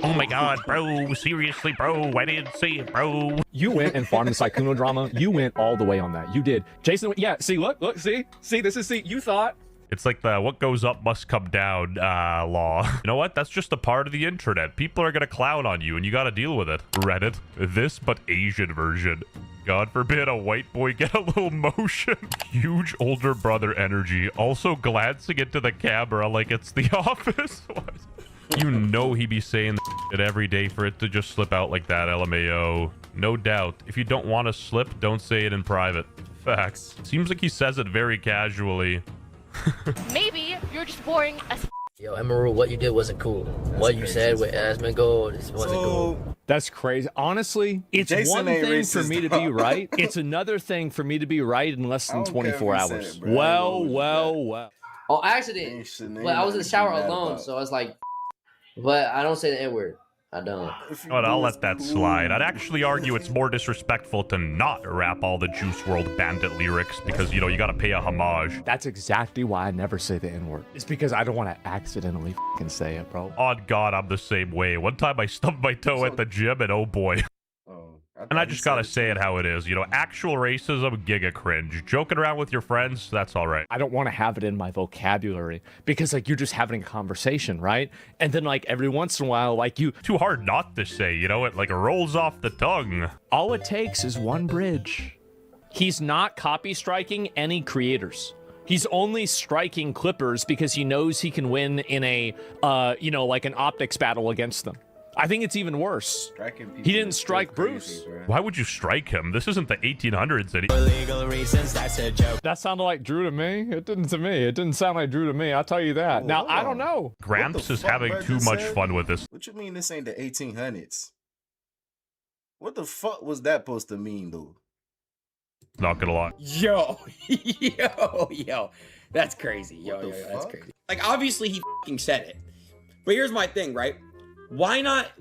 Oh my god, bro. Seriously, bro. I didn't say it, bro.
You went and farmed the Sykkuno drama. You went all the way on that. You did. Jason, yeah, see, look, see, this is, see, you thought
It's like the what goes up must come down law. You know what? That's just a part of the internet. People are gonna clown on you and you gotta deal with it. Reddit, this but Asian version. God forbid a white boy get a little motion. Huge older brother energy. Also glancing into the camera like it's The Office. What? You know he be saying it every day for it to just slip out like that, LMAO. No doubt. If you don't want to slip, don't say it in private. Facts. Seems like he says it very casually.
Maybe you're just boring as
Yo, Emerald, what you did wasn't cool. What you said with Asmongold wasn't cool.
That's crazy. Honestly, it's
Jason
one
ain't
thing for
racist,
me to
dog.
be right. It's another thing for me to be right in less than
don't care
24
if he said
hours.
it, bro.
Well.
On accident. But I was in the shower alone, so I was like, but I don't say the N-word. I don't.
But I'll let that slide. I'd actually argue it's more disrespectful to not rap all the Juice WRLD Bandit lyrics because, you know, you gotta pay a homage.
That's exactly why I never say the N-word. It's because I don't want to accidentally fucking say it, bro.
On God, I'm the same way. One time I stubbed my toe at the gym and oh boy. And I just gotta say it how it is. You know, actual racism, giga cringe. Joking around with your friends, that's all right.
I don't want to have it in my vocabulary because, like, you're just having a conversation, right? And then, like, every once in a while, like, you...
Too hard not to say, you know? It, like, rolls off the tongue.
All it takes is one bridge. He's not copy striking any creators. He's only striking clippers because he knows he can win in a, you know, like an optics battle against them. I think it's even worse. He didn't strike Bruce.
Why would you strike him? This isn't the 1800s.
For legal reasons, that's a joke. That sounded like Drew to me. It didn't to me. It didn't sound like Drew to me. I'll tell you that. Now, I don't know.
Gramps is having too much fun with this.
What you mean this ain't the 1800s? What the fuck was that supposed to mean, though?
Not gonna lie.
Yo. That's crazy. Yo, that's crazy. Like, obviously he fucking said it. But here's my thing, right? Why not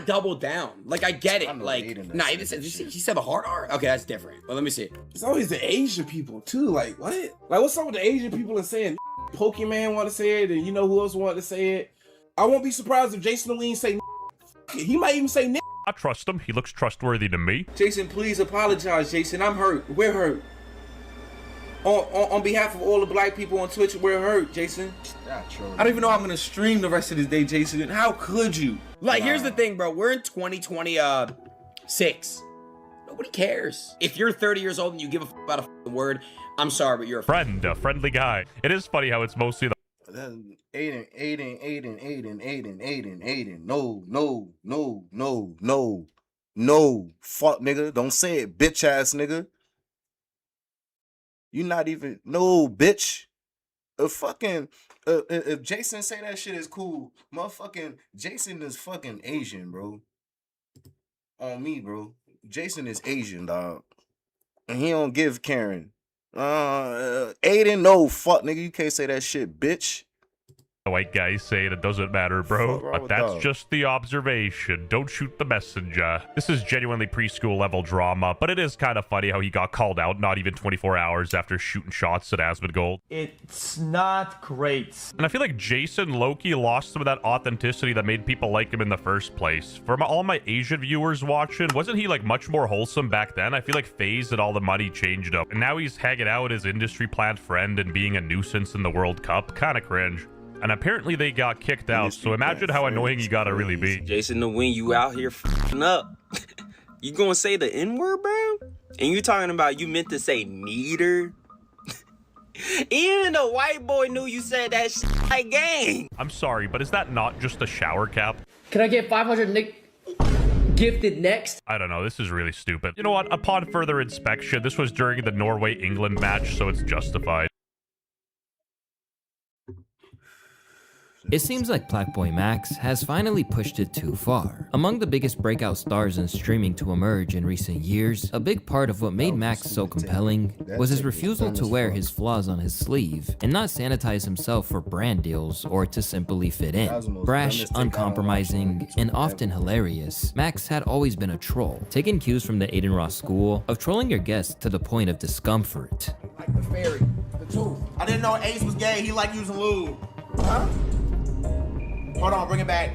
double down? Like, I get it. Like, nah, he said the hard R? Okay, that's different. Well, let me see.
It's always the Asian people too. Like, what? Like, what's up with the Asian people and saying Pokemon want to say it, and you know who else want to say it? I won't be surprised if Jason Lean say he might even say
I trust him. He looks trustworthy to me.
Jason, please apologize, Jason. I'm hurt. We're hurt. On behalf of all the black people on Twitch, we're hurt, Jason. I don't even know how I'm gonna stream the rest of this day, Jason. How could you?
Like, here's the thing, bro. We're in 2026. Nobody cares. If you're 30 years old and you give a about a word, I'm sorry, but you're a
a friendly guy. It is funny how it's mostly the
Aiden. No. Fuck, nigga. Don't say it, bitch ass nigga. You not even bitch. If Jason say that shit is cool, motherfucking Jason is fucking Asian, bro. On me, bro. Jason is Asian, dog. And he don't give Karen. Aiden, no, fuck, nigga. You can't say that shit, bitch.
white guys saying it doesn't matter, bro. But that's
dog?
just the observation. Don't shoot the messenger. This is genuinely preschool level drama, but it is kind of funny how he got called out not even 24 hours after shooting shots at Asmongold.
It's not great.
And I feel like Jason Loki lost some of that authenticity that made people like him in the first place. For all my Asian viewers watching, wasn't he like much more wholesome back then? I feel like FaZe and all the money changed up. And now he's hanging out with his industry plant friend and being a nuisance in the World Cup. Kind of cringe. And apparently they got kicked out, so imagine how annoying you gotta really be.
Jason, the when you out here f***ing up, you gonna say the N-word, bro? And you talking about you meant to say meter? Even the white boy knew you said that shit like gang.
I'm sorry, but is that not just a shower cap?
Can I get 500 Nick gifted next?
I don't know, this is really stupid. You know what, upon further inspection, this was during the Norway-England match, so it's justified.
It seems like Blackboy Max has finally pushed it too far. Among the biggest breakout stars in streaming to emerge in recent years, a big part of what made Max so compelling was his refusal to wear his flaws on his sleeve and not sanitize himself for brand deals or to simply fit in. Brash, uncompromising, and often hilarious, Max had always been a troll, taking cues from the Aiden Ross school of trolling your guests to the point of discomfort.
Like the fairy, the tooth. I didn't know Ace was gay. He liked using lube. Huh? Hold on, bring it back.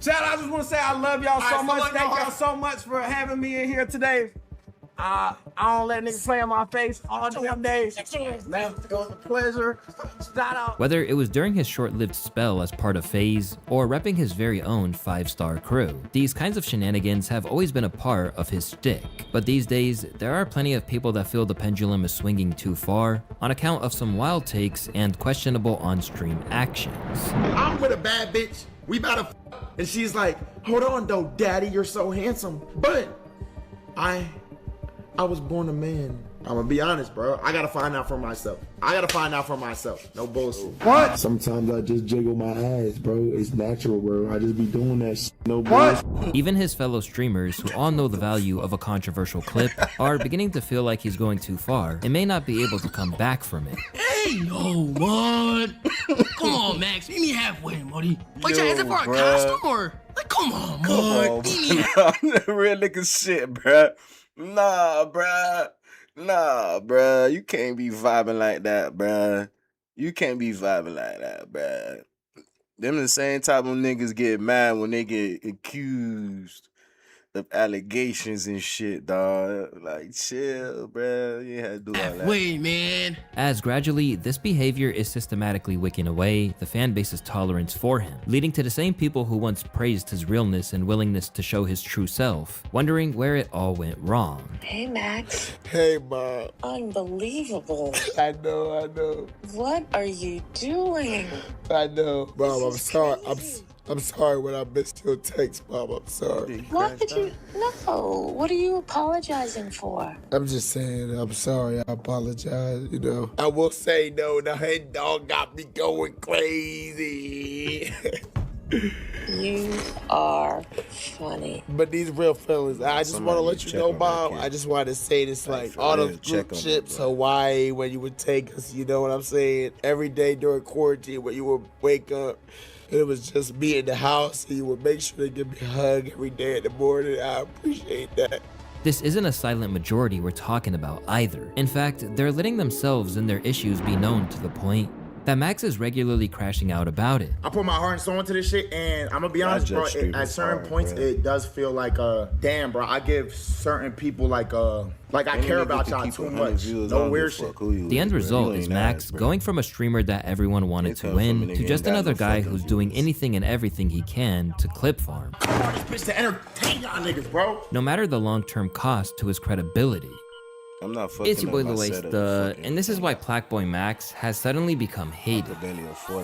Chad, I just want to say I love y'all so much. Thank y'all so much for having me in here today.
I don't let niggas play in my face all damn days. Man, it was a pleasure. Shout out.
Whether it was during his short-lived spell as part of FaZe, or repping his very own 5-star crew, these kinds of shenanigans have always been a part of his shtick. But these days, there are plenty of people that feel the pendulum is swinging too far on account of some wild takes and questionable on-stream actions.
I'm with a bad bitch. We about to and she's like, hold on though, daddy, you're so handsome. But I was born a man. I'm gonna be honest, bro. I gotta find out for myself. No bullshit. What? Sometimes I just jiggle my ass, bro. It's natural, bro. I just be doing that shit. No bullshit.
Even his fellow streamers, who all know the value of a controversial clip, are beginning to feel like he's going too far and may not be able to come back from it.
Hey, yo, what? Come on, Max. Meet me halfway, buddy. Wait, is it for a costume or? Like, come on, bud. Meet me halfway.
Real nigga shit, bruh. Nah, bruh. You can't be vibing like that, bruh. Them the same type of niggas get mad when they get accused of allegations and shit, dog. Like, chill, bruh. You had to do all that.
Wait, man.
As gradually, this behavior is systematically wicking away the fan base's tolerance for him, leading to the same people who once praised his realness and willingness to show his true self, wondering where it all went wrong.
Hey, Max.
Hey, Mom.
Unbelievable.
I know.
What are you doing?
I know. Mom, I'm sorry. I'm sorry when I missed your text, Mom. I'm sorry.
Why did you? No. What are you apologizing for?
I'm just saying, I'm sorry. I apologize, you know. I will say, no, the head dog got me going crazy.
You are funny.
But these real feelings, I just want to let you know, Mom. I just wanted to say this, like, all those group trips, Hawaii, when you would take us, you know what I'm saying? Every day during quarantine, when you would wake up, it was just me in the house, and you would make sure to give me a hug every day in the morning. I appreciate that.
This isn't a silent majority we're talking about either. In fact, they're letting themselves and their issues be known to the point that Max is regularly crashing out about it.
I put my heart and soul into this shit, and I'm gonna be honest, bro, at certain points, it does feel like, damn, bro, I give certain people like I care about y'all too much. No weird shit.
The end result is Max going from a streamer that everyone wanted to win to just another guy who's doing anything and everything he can to clip farm.
This bitch to entertain y'all niggas, bro.
No matter the long-term cost to his credibility.
I'm not fucking.
It's your boy Luesta, and this is why Plaqueboy Max has suddenly become hated.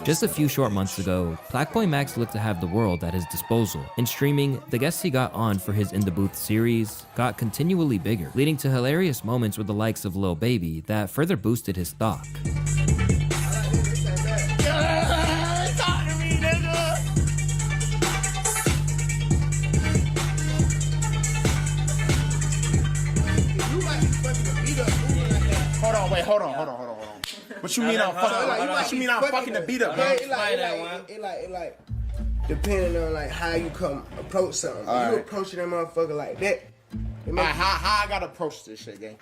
Just a few short months ago, Plaqueboy Max looked to have the world at his disposal. In streaming, the guests he got on for his In the Booth series got continually bigger, leading to hilarious moments with the likes of Lil Baby that further boosted his stock.
Hold on. What you mean I'm fucking? What you mean I'm fucking the beat up, man?
It like depending on like how you come approach something. If you approaching that motherfucker like that.
How I gotta approach this shit, gang?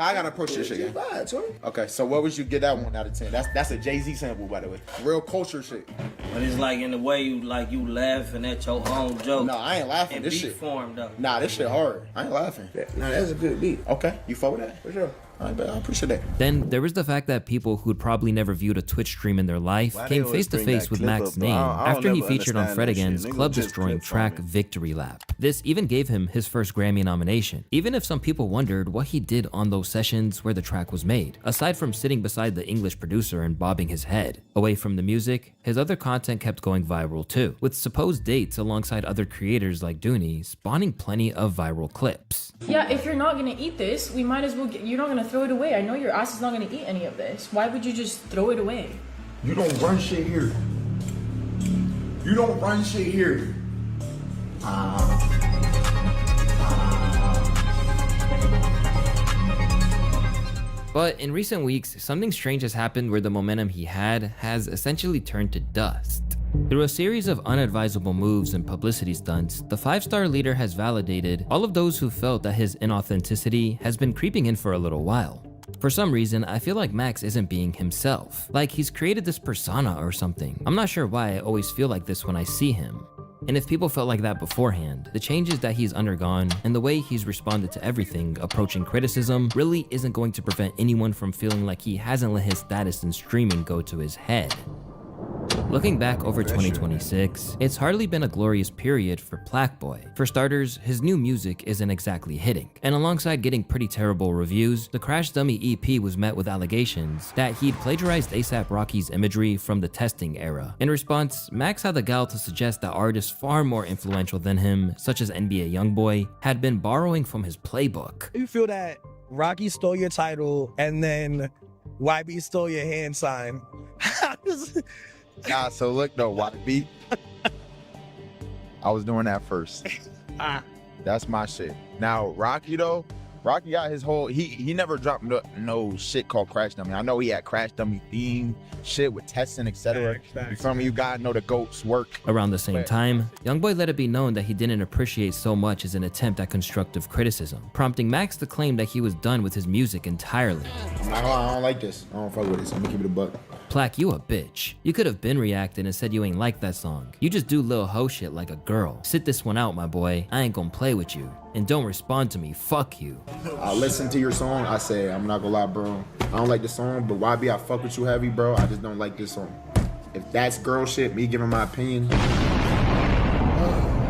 Okay, so what would you get that 1 out of 10? That's a Jay-Z sample, by the way. Real culture shit.
But it's like in the way you laughing at your own joke.
No, I ain't laughing.
In
This
beat
shit
form though.
Nah, this shit hard. I ain't laughing.
Nah, that's a good beat.
Okay, you fuck with that?
For sure.
I appreciate that.
Then there was the fact that people who'd probably never viewed a Twitch stream in their life came face to face with Max's name after he featured on Fred Again's club-destroying track Victory Lap. This even gave him his first Grammy nomination, even if some people wondered what he did on those sessions where the track was made. Aside from sitting beside the English producer and bobbing his head. Away from the music, his other content kept going viral too, with supposed dates alongside other creators like Dooney spawning plenty of viral clips.
Yeah, if you're not gonna eat this, we might as well you're not gonna throw it away. I know your ass is not gonna eat any of this. Why would you just throw it away?
You don't run shit here.
But in recent weeks, something strange has happened where the momentum he had has essentially turned to dust. Through a series of unadvisable moves and publicity stunts, the 5-star leader has validated all of those who felt that his inauthenticity has been creeping in for a little while. For some reason, I feel like Max isn't being himself, like he's created this persona or something. I'm not sure why I always feel like this when I see him. And if people felt like that beforehand, the changes that he's undergone and the way he's responded to everything approaching criticism really isn't going to prevent anyone from feeling like he hasn't let his status in streaming go to his head. Looking back over 2026, it's hardly been a glorious period for Plaqueboy. For starters, his new music isn't exactly hitting, and alongside getting pretty terrible reviews, the Crash Dummy EP was met with allegations that he'd plagiarized ASAP Rocky's imagery from the testing era. In response, Max had the gall to suggest that artists far more influential than him, such as NBA YoungBoy, had been borrowing from his playbook.
You feel that Rocky stole your title and then YB stole your hand sign? How does...
Nah, so look though, YB, I was doing that first. That's my shit. Now Rocky though, Rocky got his whole, he never dropped no shit called Crash Dummy. I know he had Crash Dummy theme shit with testing, etc. You feel me? You gotta know the GOAT's work.
Around the same time, YoungBoy let it be known that he didn't appreciate so much as an attempt at constructive criticism, prompting Max to claim that he was done with his music entirely.
I'm not gonna lie, I don't like this. I don't fuck with this. I'm gonna keep it a buck.
Plaque, you a bitch. You could have been reacted and said you ain't like that song. You just do lil hoe shit like a girl. Sit this one out, my boy. I ain't gonna play with you. And don't respond to me, fuck you.
I listened to your song, I say, I'm not gonna lie, bro. I don't like the song, but YB, I fuck with you heavy, bro. I just don't like this song. If that's girl shit, me giving my opinion,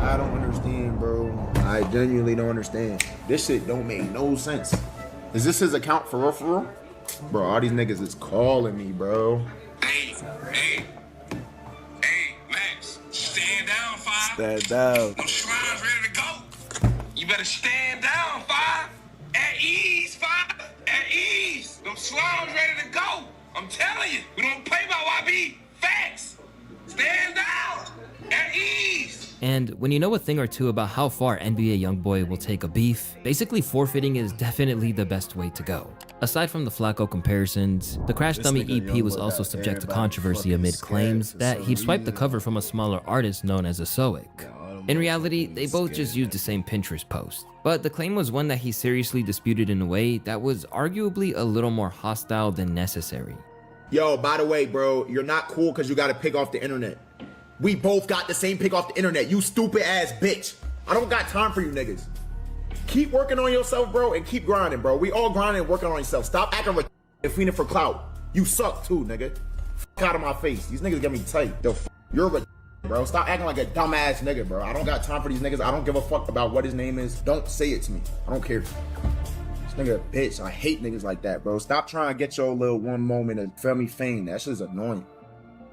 I don't understand, bro. I genuinely don't understand. This shit don't make no sense. Is this his account for real, for real? Bro, all these niggas is calling me, bro.
Hey, Max, stand down, Five.
Stand down.
Them slimes ready to go. You better stand down, Five. At ease, Five. At ease. Them slimes ready to go. I'm telling you, we don't play by YB. Facts. Stand down. At ease.
And when you know a thing or two about how far NBA YoungBoy will take a beef, basically forfeiting is definitely the best way to go. Aside from the Flacco comparisons, the Crash Dummy EP was also subject to controversy amid claims that he'd swiped the cover from a smaller artist known as Asoic. In reality, they both just used the same Pinterest post, but the claim was one that he seriously disputed in a way that was arguably a little more hostile than necessary.
Yo, by the way, bro, you're not cool because you got a pick off the internet. We both got the same pick off the internet, you stupid ass bitch. I don't got time for you niggas. Keep working on yourself, bro, and keep grinding, bro. We all grinding and working on yourself. Stop acting like and feeding for clout. You suck too, nigga. Fuck out of my face. These niggas get me tight. Yo, you're a bro. Stop acting like a dumbass nigga, bro. I don't got time for these niggas. I don't give a fuck about what his name is. Don't say it to me. I don't care. This nigga a bitch. I hate niggas like that, bro. Stop trying to get your little one moment of feel me fame. That shit's annoying.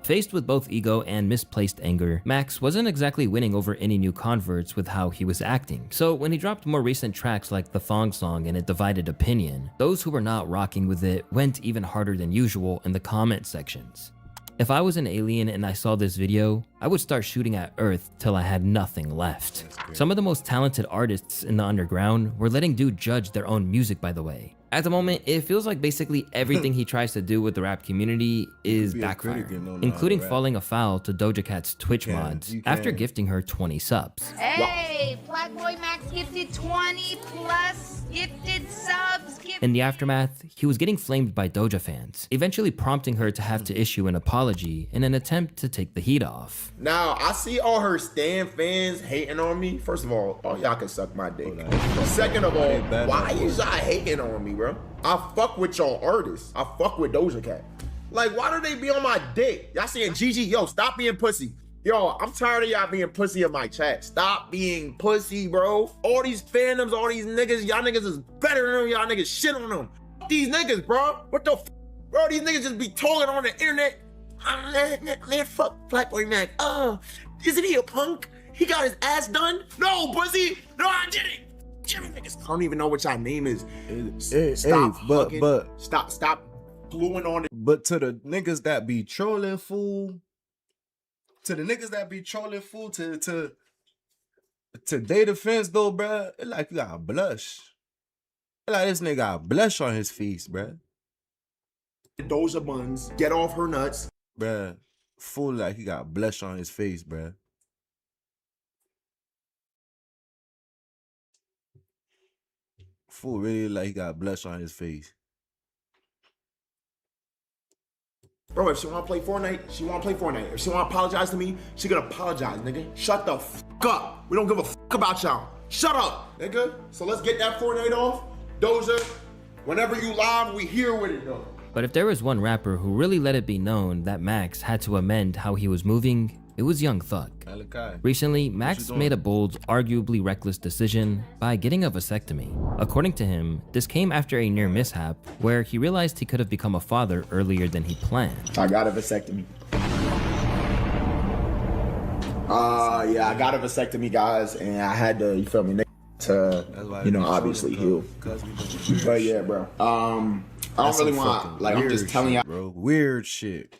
Faced with both ego and misplaced anger, Max wasn't exactly winning over any new converts with how he was acting. So when he dropped more recent tracks like the Thong Song and A Divided Opinion, those who were not rocking with it went even harder than usual in the comment sections. If I was an alien and I saw this video, I would start shooting at Earth till I had nothing left. Some of the most talented artists in the underground were letting dude judge their own music, by the way. At the moment, it feels like basically everything he tries to do with the rap community is backfiring, including falling afoul to Doja Cat's Twitch mods after gifting her 20 subs.
Hey, Plaqueboy Max gifted 20 plus gifted subs.
In the aftermath, he was getting flamed by Doja fans, eventually prompting her to have to issue an apology in an attempt to take the heat off.
Now, I see all her Stan fans hating on me. First of all y'all can suck my dick. Second of all, why is y'all hating on me, bro? I fuck with y'all artists. I fuck with Doja Cat. Like, why do they be on my dick? Y'all saying, Gigi, yo, stop being pussy. Yo, I'm tired of y'all being pussy in my chat. Stop being pussy, bro. All these fandoms, all these niggas, y'all niggas is better than them. Y'all niggas shit on them. These niggas, bro. What the f? Bro, these niggas just be talking on the internet. Man, fuck Plaqueboy Mac. Isn't he a punk? He got his ass done? No, pussy. No, I didn't. I don't even know what y'all name is. Stop gluing on it.
But to the niggas that be trolling, fool. To the niggas that be trolling, fool. To their defense though, bruh. It like you got a blush. It like this nigga got a blush on his face, bruh.
Doja buns. Get off her nuts.
Bruh. Fool like he got a blush on his face, bruh. Fool really like he got blush on his face.
Bro, if she wanna play Fortnite, she wanna play Fortnite. If she wanna apologize to me, she gonna apologize, nigga. Shut the fuck up. We don't give a fuck about y'all. Shut up, nigga. So let's get that Fortnite off. Doja, whenever you live, we here with it though.
But if there was one rapper who really let it be known that Max had to amend how he was moving, it was Young Thug. Recently, Max made a bold, arguably reckless decision by getting a vasectomy. According to him, this came after a near mishap where he realized he could have become a father earlier than he planned.
I got a vasectomy. Yeah, I got a vasectomy, guys, and I had to, you feel me, to, you know, obviously heal. But yeah, bro. I don't really want, like, I'm just telling y'all.
Bro, weird shit,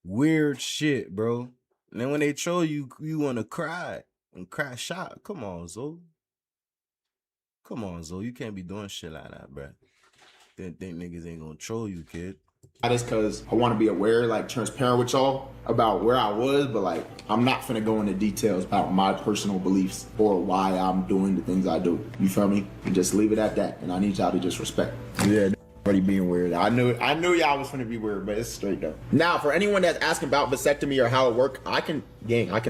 bro. And then when they troll you, you want to cry and cry shot. Come on, Zo. You can't be doing shit like that, bro. Then think niggas ain't gonna troll you, kid.
That is because I want to be aware, like, transparent with y'all about where I was, but, like, I'm not finna go into details about my personal beliefs or why I'm doing the things I do. You feel me? And just leave it at that. And I need y'all to just respect. Yeah. Already being weird. I knew y'all was gonna be weird, but it's straight though. Now, for anyone that's asking about vasectomy or how it work, I can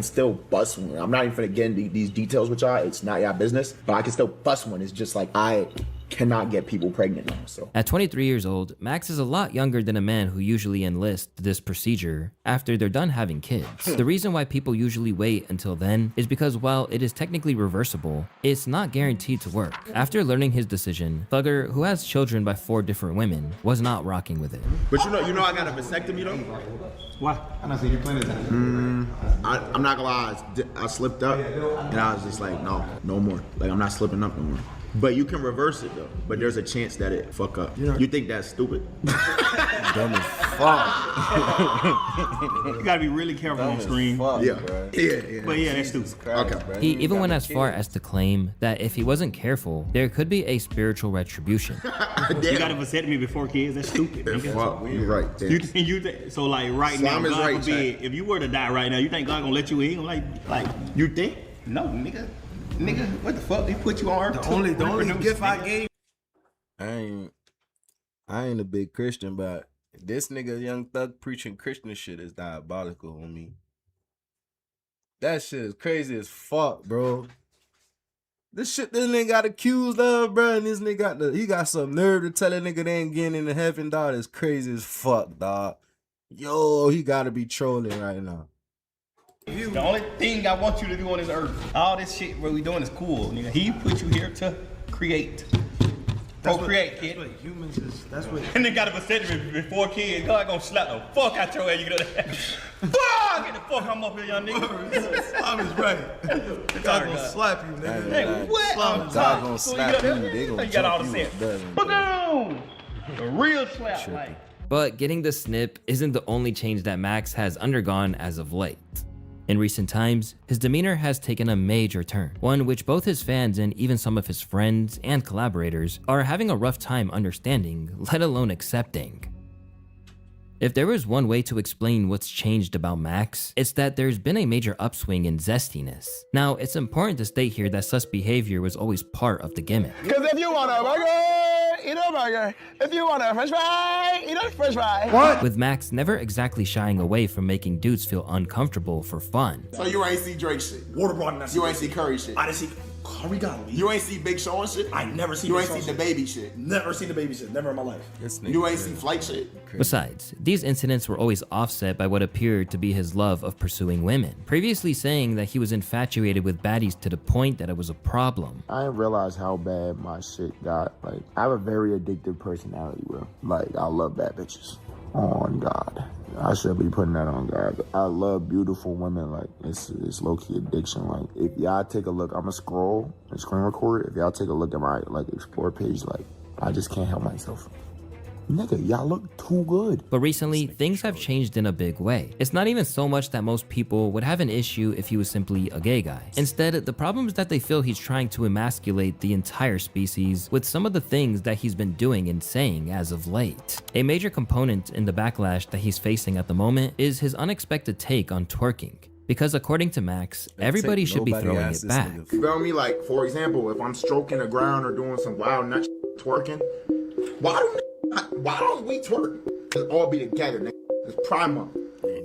still bust one. I'm not even gonna get into these details with y'all. It's not y'all business, but I can still bust one. It's just like I cannot get people pregnant now. So
at 23 years old, Max is a lot younger than a man who usually enlists this procedure after they're done having kids. The reason why people usually wait until then is because while it is technically reversible, it's not guaranteed to work. After learning his decision, Thugger, who has children by 4 different women, was not rocking with it.
But you know I got a vasectomy though?
Why? I don't see you playing that.
I'm not gonna lie, I slipped up and I was just like, no more. Like, I'm not slipping up no more. But you can reverse it though. But there's a chance that it fuck up. You think that's stupid?
Dumb as fuck.
You gotta be really careful on screen.
Yeah.
But yeah, that's stupid.
Okay.
He even went as far as to claim that if he wasn't careful, there could be a spiritual retribution.
You gotta vasectomy before kids. That's stupid.
Fuck. You're right.
You think so? Like right
Islam
now,
is
God
right,
forbid, if you were to die right now, you think God gonna let you in? Like
you think?
No, nigga, what the fuck? They put you on earth. The only gift I gave.
I ain't a big Christian, but this nigga Young Thug preaching Christian shit is diabolical on me. That shit is crazy as fuck, bro. This shit this nigga got accused of, bro, and this nigga he got some nerve to tell that nigga they ain't getting into heaven, dog. It's crazy as fuck, dog. Yo, he gotta be trolling right now.
The only thing I want you to do on this earth, all this shit what we doing is cool, nigga. He put you here to create. Procreate, kid.
That's what humans is. That's what.
And they got a vasectomy before kids. God gonna slap the fuck out your ass. You get that? Fuck! Get the fuck I'm up here, young nigga.
Islam is right. God gonna slap you, nigga.
Hey, what?
God gonna slap you. They gonna
you got all the
jump
sense.
you.
Boom! A real slap, like.
But getting the snip isn't the only change that Max has undergone as of late. In recent times, his demeanor has taken a major turn, one which both his fans and even some of his friends and collaborators are having a rough time understanding, let alone accepting. If there was one way to explain what's changed about Max, it's that there's been a major upswing in zestiness. Now, it's important to state here that sus behavior was always part of the gimmick.
Because if you want a burger, eat a burger. If you want a french fry, eat a french fry.
What? With Max never exactly shying away from making dudes feel uncomfortable for fun.
So you ain't see Drake shit.
Water bottle.
You ain't see Curry shit.
I didn't see Curry got me.
You ain't see Big Sean shit.
I never seen.
You
Big
ain't
Sean
seen the
shit.
baby shit.
Never seen the baby shit. Never in my life.
You ain't seen Flight shit.
Besides, these incidents were always offset by what appeared to be his love of pursuing women, previously saying that he was infatuated with baddies to the point that it was a problem.
I didn't realize how bad my shit got. Like, I have a very addictive personality, bro. Like, I love bad bitches. On God. I should be putting that on God. I love beautiful women. Like, it's low-key addiction. Like, if y'all take a look, I'm gonna scroll and screen record. If y'all take a look at my, like, explore page, like, I just can't help myself. Nigga, y'all look too good.
But recently, things have changed in a big way. It's not even so much that most people would have an issue if he was simply a gay guy. Instead, the problem is that they feel he's trying to emasculate the entire species with some of the things that he's been doing and saying as of late. A major component in the backlash that he's facing at the moment is his unexpected take on twerking. Because according to Max, everybody should be throwing it back.
You feel me? Like, for example, if I'm stroking the ground or doing some wild nut twerking, why don't we twerk? Let's all be together, nigga. It's Prime Month.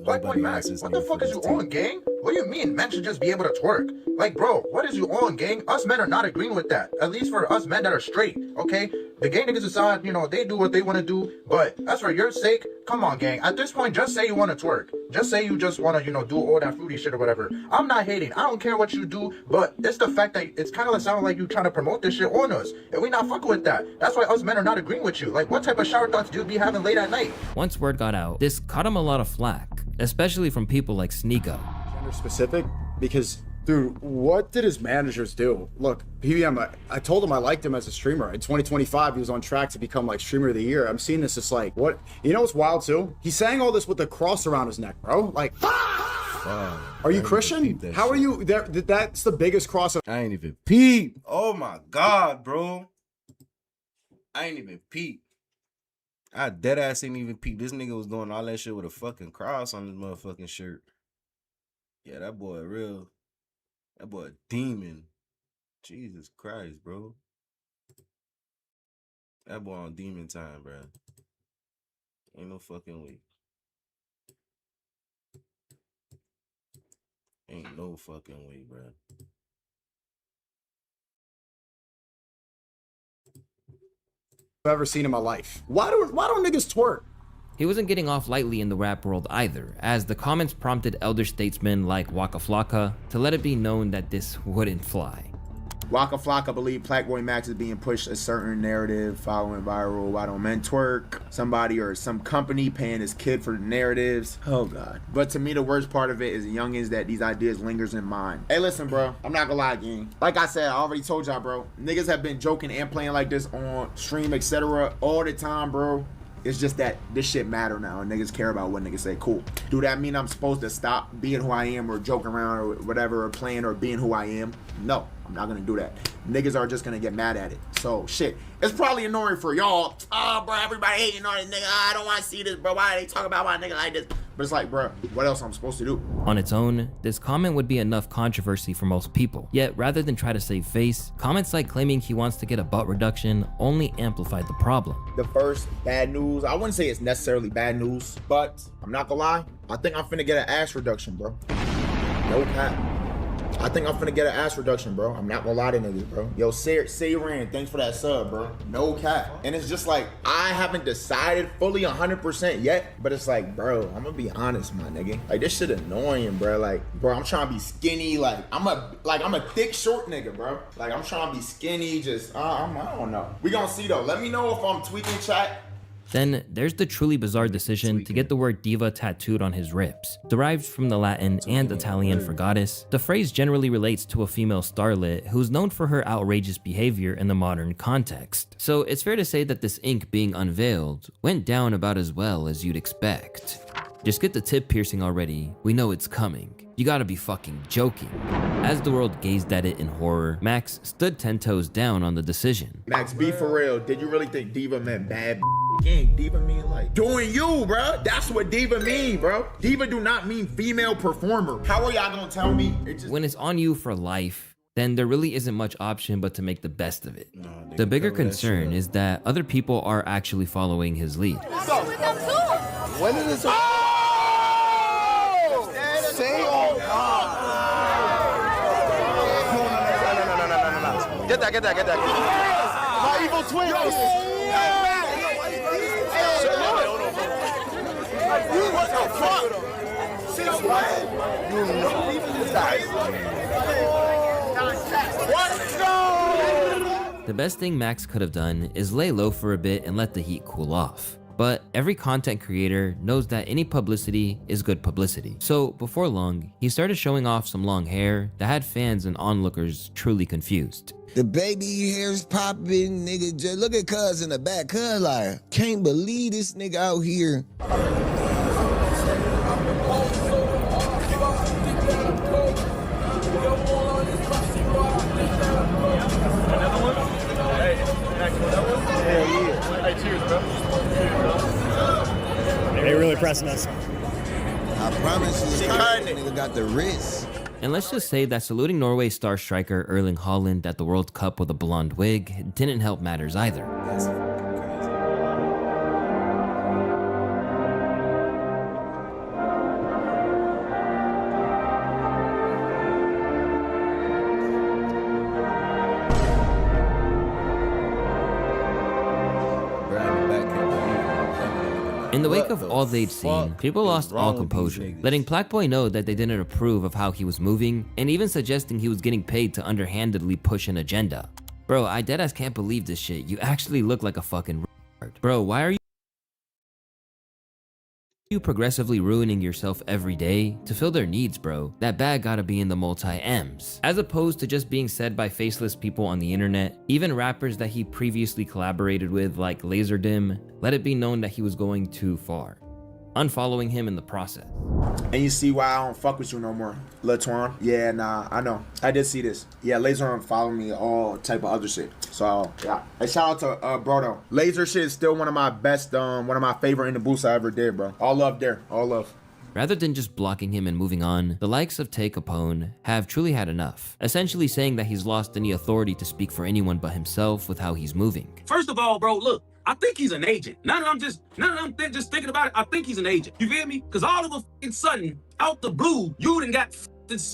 Black Boy Max, what the fuck is you on, gang? What do you mean men should just be able to twerk? Like, bro, what is you on, gang? Us men are not agreeing with that. At least for us men that are straight, okay? The gay niggas decide, you know, they do what they want to do. But as for your sake, come on, gang. At this point, just say you want to twerk. Just say you just want to, you know, do all that fruity shit or whatever. I'm not hating. I don't care what you do. But it's the fact that it's kind of sounding like you trying to promote this shit on us. And we not fucking with that. That's why us men are not agreeing with you. Like, what type of shower thoughts do you be having late at night?
Once word got out, this caught him a lot of flack, especially from people like Sneeko.
Gender specific? Because, dude, what did his managers do? Look, PBM, I told him I liked him as a streamer. In 2025, he was on track to become like streamer of the year. I'm seeing this, it's like, what? You know what's wild too? He's saying all this with the cross around his neck, bro. Like, are you Christian? How are you? That's the biggest cross.
I ain't even peep. Oh my God, bro. I ain't even peep. I dead ass ain't even peep. This nigga was doing all that shit with a fucking cross on his motherfucking shirt. Yeah, that boy real. That boy a demon. Jesus Christ, bro. That boy on demon time, bro. Ain't no fucking way. Ain't no fucking way, bro.
I've ever seen in my life. Why don't niggas twerk?
He wasn't getting off lightly in the rap world either, as the comments prompted elder statesmen like Waka Flocka to let it be known that this wouldn't fly.
Waka Flocka believe Black Boy Max is being pushed a certain narrative following viral. Why don't men twerk? Somebody or some company paying his kid for the narratives. Oh God. But to me, the worst part of it is the youngins that these ideas lingers in mind. Hey, listen, bro. I'm not gonna lie, gang. Like I said, I already told y'all, bro. Niggas have been joking and playing like this on stream, etc. all the time, bro. It's just that this shit matter now and niggas care about what niggas say. Cool. Do that mean I'm supposed to stop being who I am or joking around or whatever or playing or being who I am? No, I'm not gonna do that. Niggas are just gonna get mad at it. So shit, it's probably annoying for y'all. Oh, bro, everybody hating on this nigga. I don't want to see this, bro. Why they talk about my nigga like this? But it's like, bro, what else I'm supposed to do?
On its own, this comment would be enough controversy for most people. Yet, rather than try to save face, comments like claiming he wants to get a butt reduction only amplified the problem.
The first bad news, I wouldn't say it's necessarily bad news, but I'm not gonna lie, I think I'm finna get an ass reduction, bro. No cap. I think I'm finna get an ass reduction, bro. I'm not gonna lie to niggas, bro. Yo, say Rand, thanks for that sub, bro. No cap. And it's just like, I haven't decided fully 100% yet, but it's like, bro, I'm gonna be honest, my nigga. Like, this shit annoying, bro. Like, bro, I'm trying to be skinny. Like, I'm a thick, short nigga, bro. Like, I'm trying to be skinny, just, I don't know. We gonna see, though. Let me know if I'm tweaking, chat.
Then there's the truly bizarre decision to get the word diva tattooed on his ribs. Derived from the Latin and Italian for goddess, the phrase generally relates to a female starlet who's known for her outrageous behavior in the modern context. So it's fair to say that this ink being unveiled went down about as well as you'd expect. Just get the tip piercing already, we know it's coming. You gotta be fucking joking. As the world gazed at it in horror, Max stood 10 toes down on the decision.
Max, be for real. Did you really think diva meant bad? Gang, diva mean like doing you, bro. That's what diva mean, bro. Diva do not mean female performer. How are y'all gonna tell me?
When it's on you for life, then there really isn't much option but to make the best of it. The bigger concern is that other people are actually following his lead.
When did this? Say oh God. Get that. My evil twin. What the fuck? Since when? You know what?
The best thing Max could have done is lay low for a bit and let the heat cool off. But every content creator knows that any publicity is good publicity. So before long, he started showing off some long hair that had fans and onlookers truly confused.
The baby hair's popping, nigga. Just look at cuz in the back. Cuz like, can't believe this nigga out here.
They really pressing us.
I promise you, nigga got the wrist.
And let's just say that saluting Norway's star striker Erling Haaland at the World Cup with a blonde wig didn't help matters either. In the wake of all they'd seen, people lost all composure, letting Plaqueboy know that they didn't approve of how he was moving, and even suggesting he was getting paid to underhandedly push an agenda. Bro, I deadass can't believe this shit. You actually look like a fucking retard. Bro, why are you progressively ruining yourself every day to fill their needs, bro? That bag gotta be in the multi-M's. As opposed to just being said by faceless people on the internet, even rappers that he previously collaborated with like Laserdym, let it be known that he was going too far, unfollowing him in the process.
And you see why I don't fuck with you no more, Lil Twan. Yeah, nah, I know. I did see this. Yeah, Laser follow me, all type of other shit. So, yeah. Hey, shout out to bro though. Laser shit is still one of my best, one of my favorite in the boost I ever did, bro. All love there, all love.
Rather than just blocking him and moving on, the likes of Tay Capone have truly had enough, essentially saying that he's lost any authority to speak for anyone but himself with how he's moving.
First of all, bro, look, I think he's an agent. Now that I'm just thinking about it, I think he's an agent. You feel me? Because all of a fucking sudden, out the blue, you done got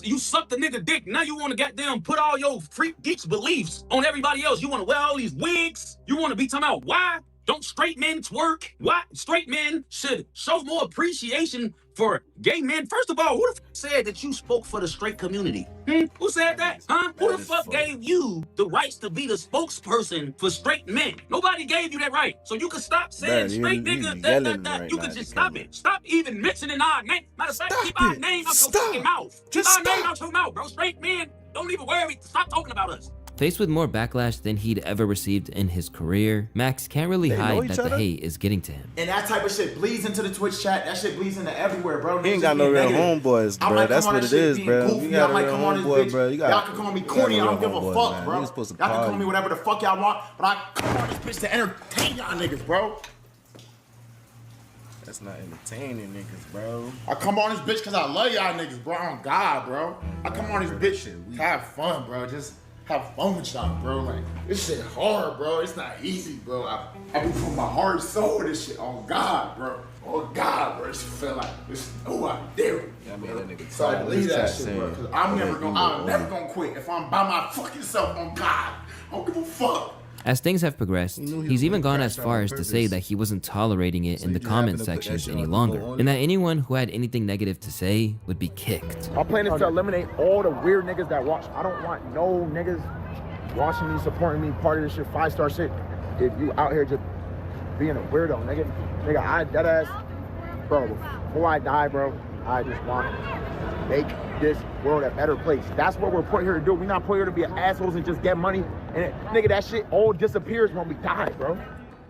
you sucked the nigga dick. Now you want to goddamn put all your freak geeks beliefs on everybody else. You want to wear all these wigs. You want to be talking about why don't straight men twerk? Why straight men should show more appreciation for gay men? First of all, who the fuck said that you spoke for the straight community? Who said that? Huh? Who the fuck gave you the rights to be the spokesperson for straight men? Nobody gave you that right. So you can stop saying straight nigga, that. You can just stop it. Stop even mentioning our name. Matter of fact, keep our name out your fucking mouth. Keep our name out your mouth, bro. Straight men, don't even worry. Stop talking about us.
Faced with more backlash than he'd ever received in his career, Max can't really hide that the hate is getting to him.
And that type of shit bleeds into the Twitch chat. That shit bleeds into everywhere, bro.
He ain't got no real homeboys, bro. That's what it is, bro. You got a real homeboy, bro.
Y'all can call me corny. I don't give a fuck, bro. Y'all can call me whatever the fuck y'all want, but I come on this bitch to entertain y'all niggas, bro.
That's not entertaining niggas, bro.
I come on this bitch because I love y'all niggas, bro. On God, bro. I come on this bitch to have fun, bro. Just have fun with y'all, bro. Like, this shit hard, bro. It's not easy, bro. I be from my heart and soul this shit. On God, bro. On God, bro. It just feel like this. Oh, I dare it.
Yeah, I mean, that nigga
so I believe that shit, bro. Cause I'm never gonna quit if I'm by my fucking self. On God, I don't give a fuck.
As things have progressed, he's even gone as far as to say that he wasn't tolerating it in the comment sections any longer, and that anyone who had anything negative to say would be kicked.
Our plan is to eliminate all the weird niggas that watch. I don't want no niggas watching me, supporting me, part of this shit, 5-star shit. If you out here just being a weirdo, nigga, I dead ass, bro, before I die, bro, I just want to make this world a better place. That's what we're put here to do. We're not put here to be assholes and just get money. And nigga, that shit all disappears when we die, bro.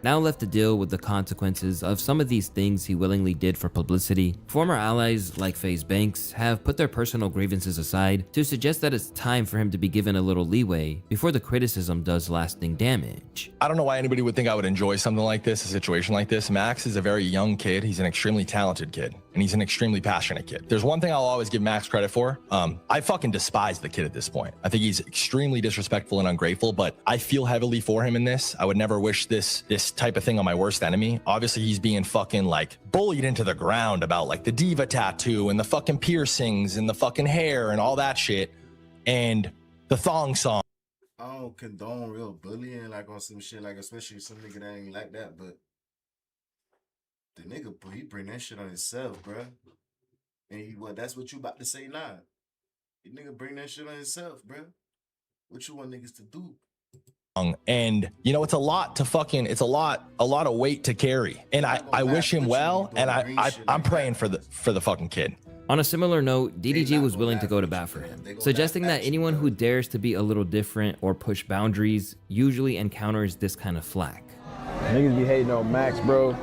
Now left to deal with the consequences of some of these things he willingly did for publicity, former allies like FaZe Banks have put their personal grievances aside to suggest that it's time for him to be given a little leeway before the criticism does lasting damage.
I don't know why anybody would think I would enjoy something like this, a situation like this. Max is a very young kid. He's an extremely talented kid, and he's an extremely passionate kid. There's one thing I'll always give Max credit for. I fucking despise the kid at this point. I think he's extremely disrespectful and ungrateful, but I feel heavily for him in this. I would never wish this type of thing on my worst enemy. Obviously, he's being fucking like bullied into the ground about like the diva tattoo and the fucking piercings and the fucking hair and all that shit and the thong song.
I don't condone real bullying like on some shit, like especially some nigga that ain't like that, but the nigga, he bring that shit on himself, bruh. And that's what you about to say now. The nigga bring that shit on himself, bruh. What you want niggas to do?
And you know, it's a lot of weight to carry. And I wish him well, and I'm praying for the fucking kid.
On a similar note, DDG was willing to go to bat for him, suggesting that anyone who dares to be a little different or push boundaries usually encounters this kind of flack.
Niggas be hating on Max, bro.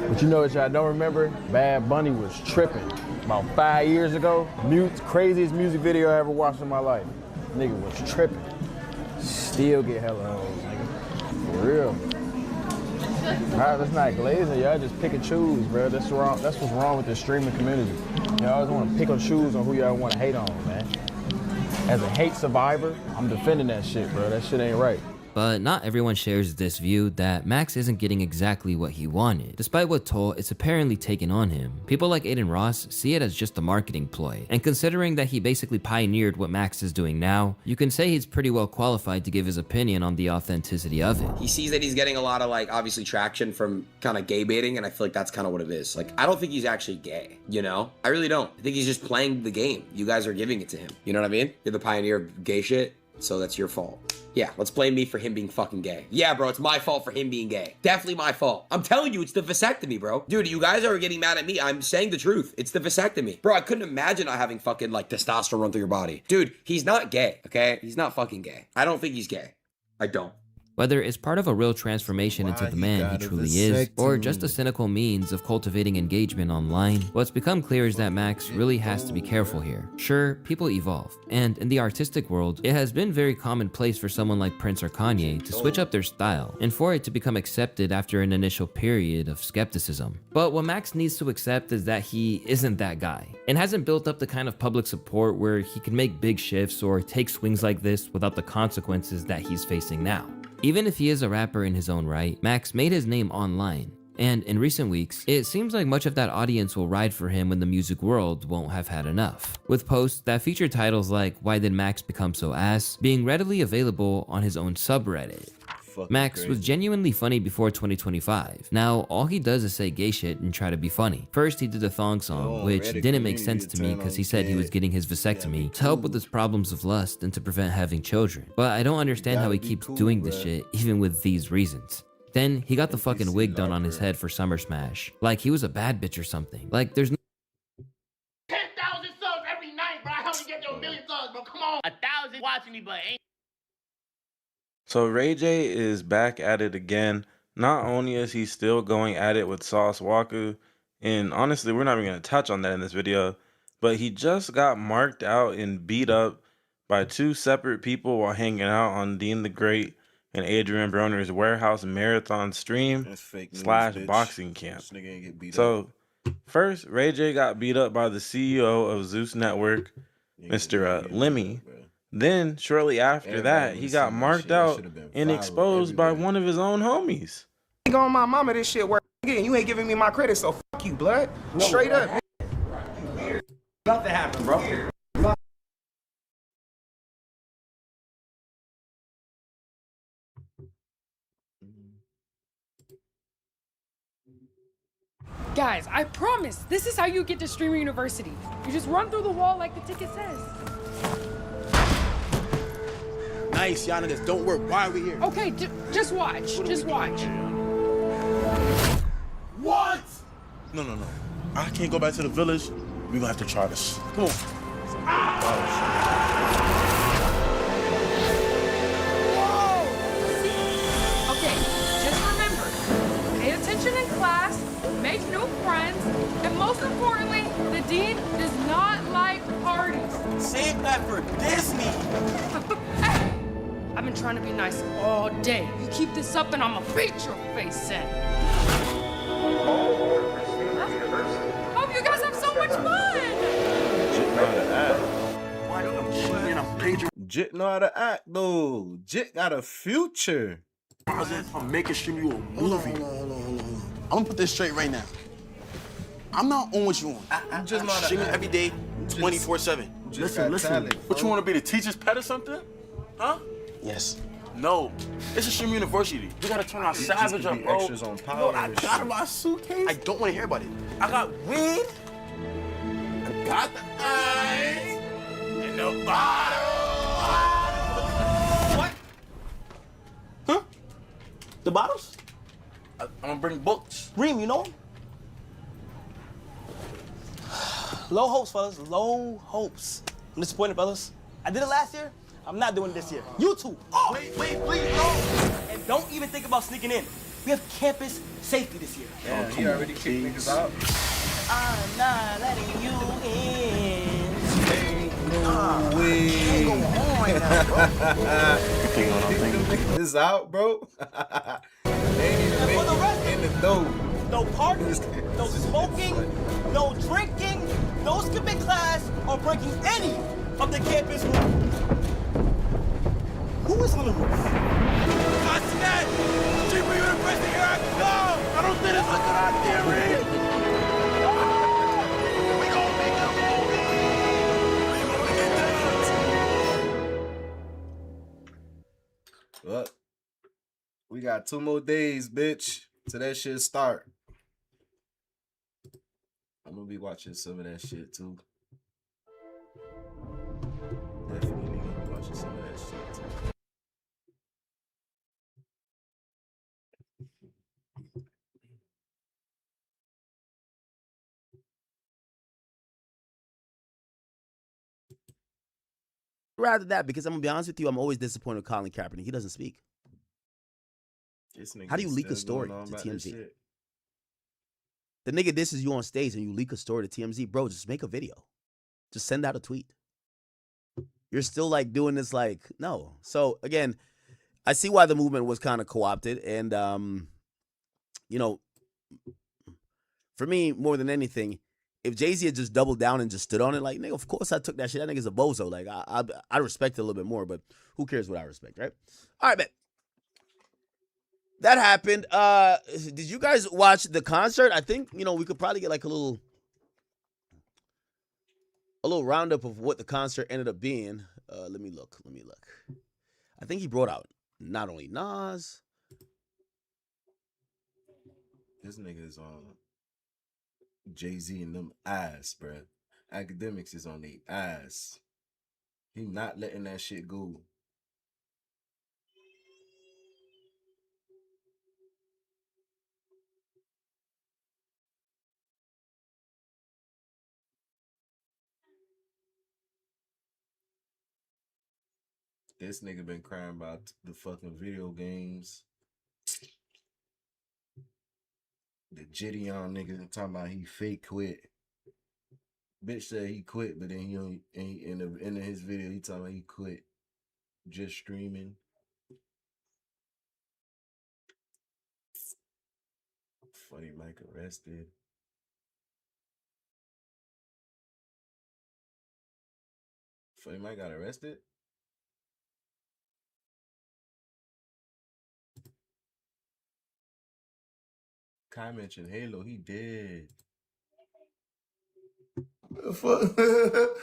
But you know what y'all don't remember? Bad Bunny was tripping about 5 years ago. Craziest music video I ever watched in my life. Nigga was tripping. Still get hella hoes, nigga. For real. All right, let's not glazing. Y'all just pick and choose, bro. That's wrong. That's what's wrong with the streaming community. Y'all always want to pick and choose on who y'all want to hate on, man. As a hate survivor, I'm defending that shit, bro. That shit ain't right.
But not everyone shares this view that Max isn't getting exactly what he wanted, despite what toll it's apparently taken on him. People like Aiden Ross see it as just a marketing ploy, and considering that he basically pioneered what Max is doing now, you can say he's pretty well qualified to give his opinion on the authenticity of it.
He sees that he's getting a lot of, like, obviously traction from kind of gay baiting, and I feel like that's kind of what it is. Like, I don't think he's actually gay, you know? I really don't. I think he's just playing the game. You guys are giving it to him. You know what I mean? You're the pioneer of gay shit, so that's your fault. Yeah, let's blame me for him being fucking gay. Yeah, bro, it's my fault for him being gay. Definitely my fault. I'm telling you, it's the vasectomy, bro. Dude, you guys are getting mad at me. I'm saying the truth. It's the vasectomy. Bro, I couldn't imagine not having fucking, like, testosterone run through your body. Dude, he's not gay, okay? He's not fucking gay. I don't think he's gay. I don't.
Whether it's part of a real transformation into the man he truly is, or just a cynical means of cultivating engagement online, what's become clear is that Max really has to be careful here. Sure, people evolve, and in the artistic world, it has been very commonplace for someone like Prince or Kanye to switch up their style, and for it to become accepted after an initial period of skepticism. But what Max needs to accept is that he isn't that guy, and hasn't built up the kind of public support where he can make big shifts or take swings like this without the consequences that he's facing now. Even if he is a rapper in his own right, Max made his name online. And in recent weeks, it seems like much of that audience will ride for him when the music world won't have had enough. With posts that feature titles like "Why Did Max Become So Ass?" being readily available on his own subreddit. Max was genuinely funny before 2025. Now, all he does is say gay shit and try to be funny. First, he did the thong song, which didn't make sense to me because he said he was getting his vasectomy to help with his problems of lust and to prevent having children. But I don't understand how he keeps doing this shit, even with these reasons. Then, he got the fucking wig done on his head for Summer Smash. Like he was a bad bitch or something. Like, there's no
10,000 subs every night, bro. I help you get your 1 million subs, bro. Come on. 1,000 watching me, but ain't.
So Ray J is back at it again. Not only is he still going at it with Sauce Walker, and honestly, we're not even going to touch on that in this video, but he just got marked out and beat up by 2 separate people while hanging out on Dean the Great and Adrian Broner's warehouse marathon stream / boxing camp. So first, Ray J got beat up by the CEO of Zeus Network, Mr. Lemmy. Then, shortly after that, he got marked out and exposed by one of his own homies.
Ain't on my mama, this shit work again. You ain't giving me my credit, so fuck you, blood. Straight up.
Nothing happened, bro.
Guys, I promise, this is how you get to Streamer University. You just run through the wall like the ticket says.
Nice, y'all niggas don't work. Why are we here?
Okay, just watch. Just watch.
What? No. I can't go back to the village. We gonna have to try this. Come on.
Okay, just remember, pay attention in class, make new friends, and most importantly, the dean does not like parties.
Save that for Disney.
Hey, I've been trying to be nice all day. You keep this up and I'ma beat your face in. Hope you guys have so much fun!
Jit know how to act though. Jit got a future.
I'm making sure you a movie. Hold on. I'm gonna put this straight right now. I'm not on what you want. I'm just not streaming every day, 24/7. Listen. What you want to be, the teacher's pet or something? Huh? Yes. No. It's a stream university. We gotta turn our savage up, bro. No, I got my suitcase. I don't want to hear about it. I got weed. I got the eyes and the bottle. What? Huh? The bottles? I'm gonna bring books. Reem, you know him?
Low hopes, fellas. Low hopes. I'm disappointed, fellas. I did it last year. I'm not doing it this year. You too.
Oh, wait, please, no.
And don't even think about sneaking in. We have campus safety this year.
Yeah, he already kicked niggas out.
I'm not letting you in.
No way.
Go home right now, bro.
This out, bro. They ain't even making in the dough.
No parties, no smoking, no drinking, no skipping class, or breaking any of the campus rules. Who is on the roof?
that. Streamer University, here I come. I don't think it's a good idea, Reed. We gonna make a movie.
Well, we got 2 more days, bitch, till that shit start. I'm gonna be watching some of that shit too. Definitely gonna be watching some of that shit too.
Rather that, because I'm gonna be honest with you, I'm always disappointed with Colin Kaepernick. He doesn't speak. How do you leak a story to TMZ? The nigga disses you on stage and you leak a story to TMZ, bro. Just make a video. Just send out a tweet. You're still like doing this, like, no. So again, I see why the movement was kind of co-opted, and you know, for me, more than anything, if Jay-Z had just doubled down and just stood on it, like, nigga, of course I took that shit. That nigga's a bozo. Like, I respect it a little bit more, but who cares what I respect, right? All right, bet. That happened. Did you guys watch the concert? I think, you know, we could probably get like a little roundup of what the concert ended up being. Let me look. I think he brought out not only Nas.
This nigga is on Jay-Z and them ass, bruh. Academics is on the ass. He not letting that shit go. This nigga been crying about the fucking video games. The Gideon nigga talking about he fake quit. Bitch said he quit, but then he only in the end of his video he talking about he quit just streaming. Funny Mike arrested. Funny Mike got arrested. Kai mentioned Halo, he dead.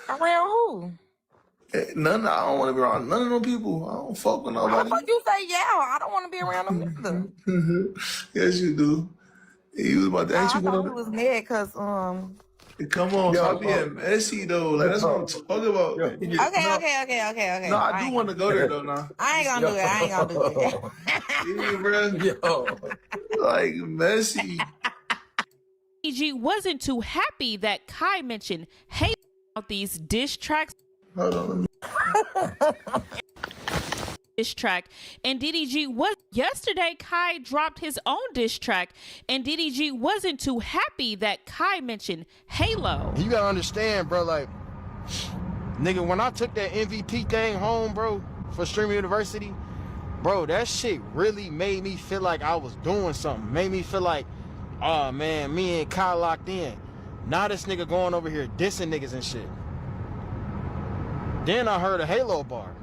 Around who?
None. I don't want to be around none of them people. I don't fuck with
How the
nobody.
fuck you say yeah? I don't want to be around them either.
Yes, you do. You was about to. Ain't
I
you
thought
going
we
to?
was mad because
Come on, stop being messy though. Like that's what I'm talking about.
Okay.
No, I do want to go there though. Now
I ain't gonna do it. I ain't gonna do it.
Yeah, bro. Like messy.
DG wasn't too happy that Kai mentioned hate about these diss tracks.
Hold on.
Diss track, and DDG was yesterday. Kai dropped his own diss track, and DDG wasn't too happy that Kai mentioned Halo.
You gotta understand, bro. Like, nigga, when I took that MVP thing home, bro, for Streamer University, bro, that shit really made me feel like I was doing something. Made me feel like, oh man, me and Kai locked in. Now this nigga going over here dissing niggas and shit. Then I heard a Halo bar.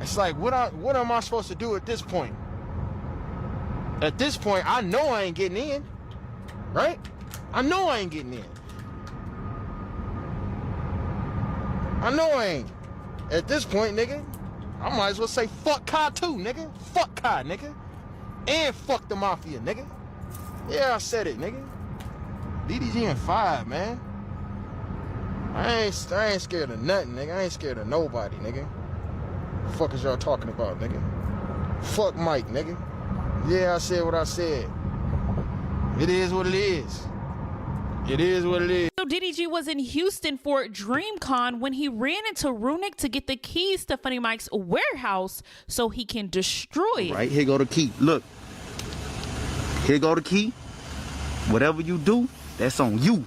It's like, what am I supposed to do at this point? At this point, I know I ain't getting in, right? I know I ain't getting in. I know I ain't. At this point, nigga, I might as well say fuck Kai too, nigga. Fuck Kai, nigga. And fuck the Mafia, nigga. Yeah, I said it, nigga. DDG and 5, man. I ain't scared of nothing, nigga. I ain't scared of nobody, nigga. The fuck is y'all talking about, nigga? Fuck Mike, nigga. Yeah, I said what I said. It is what it is. It is what it is.
So DDG was in Houston for DreamCon when he ran into Runic to get the keys to Funny Mike's warehouse so he can destroy it.
Right, here go the key. Look. Here go the key. Whatever you do, that's on you.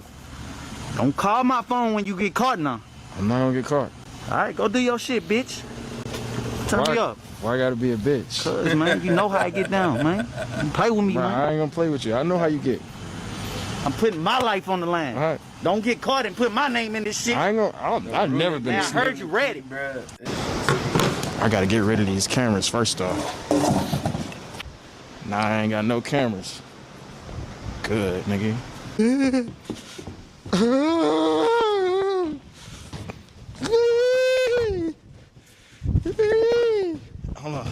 Don't call my phone when you get caught now.
I'm not gonna get caught.
All right, go do your shit, bitch. Turn me up.
Why I gotta be a bitch?
Cause, man, you know how I get down, man. You play with me, man.
I ain't gonna play with you. I know how you get.
I'm putting my life on the line.
All right.
Don't get caught and put my name in this shit.
I ain't gonna. I've never been.
Man, I heard you ready.
I gotta get rid of these cameras first off. Nah, I ain't got no cameras. Good, nigga. Hold on.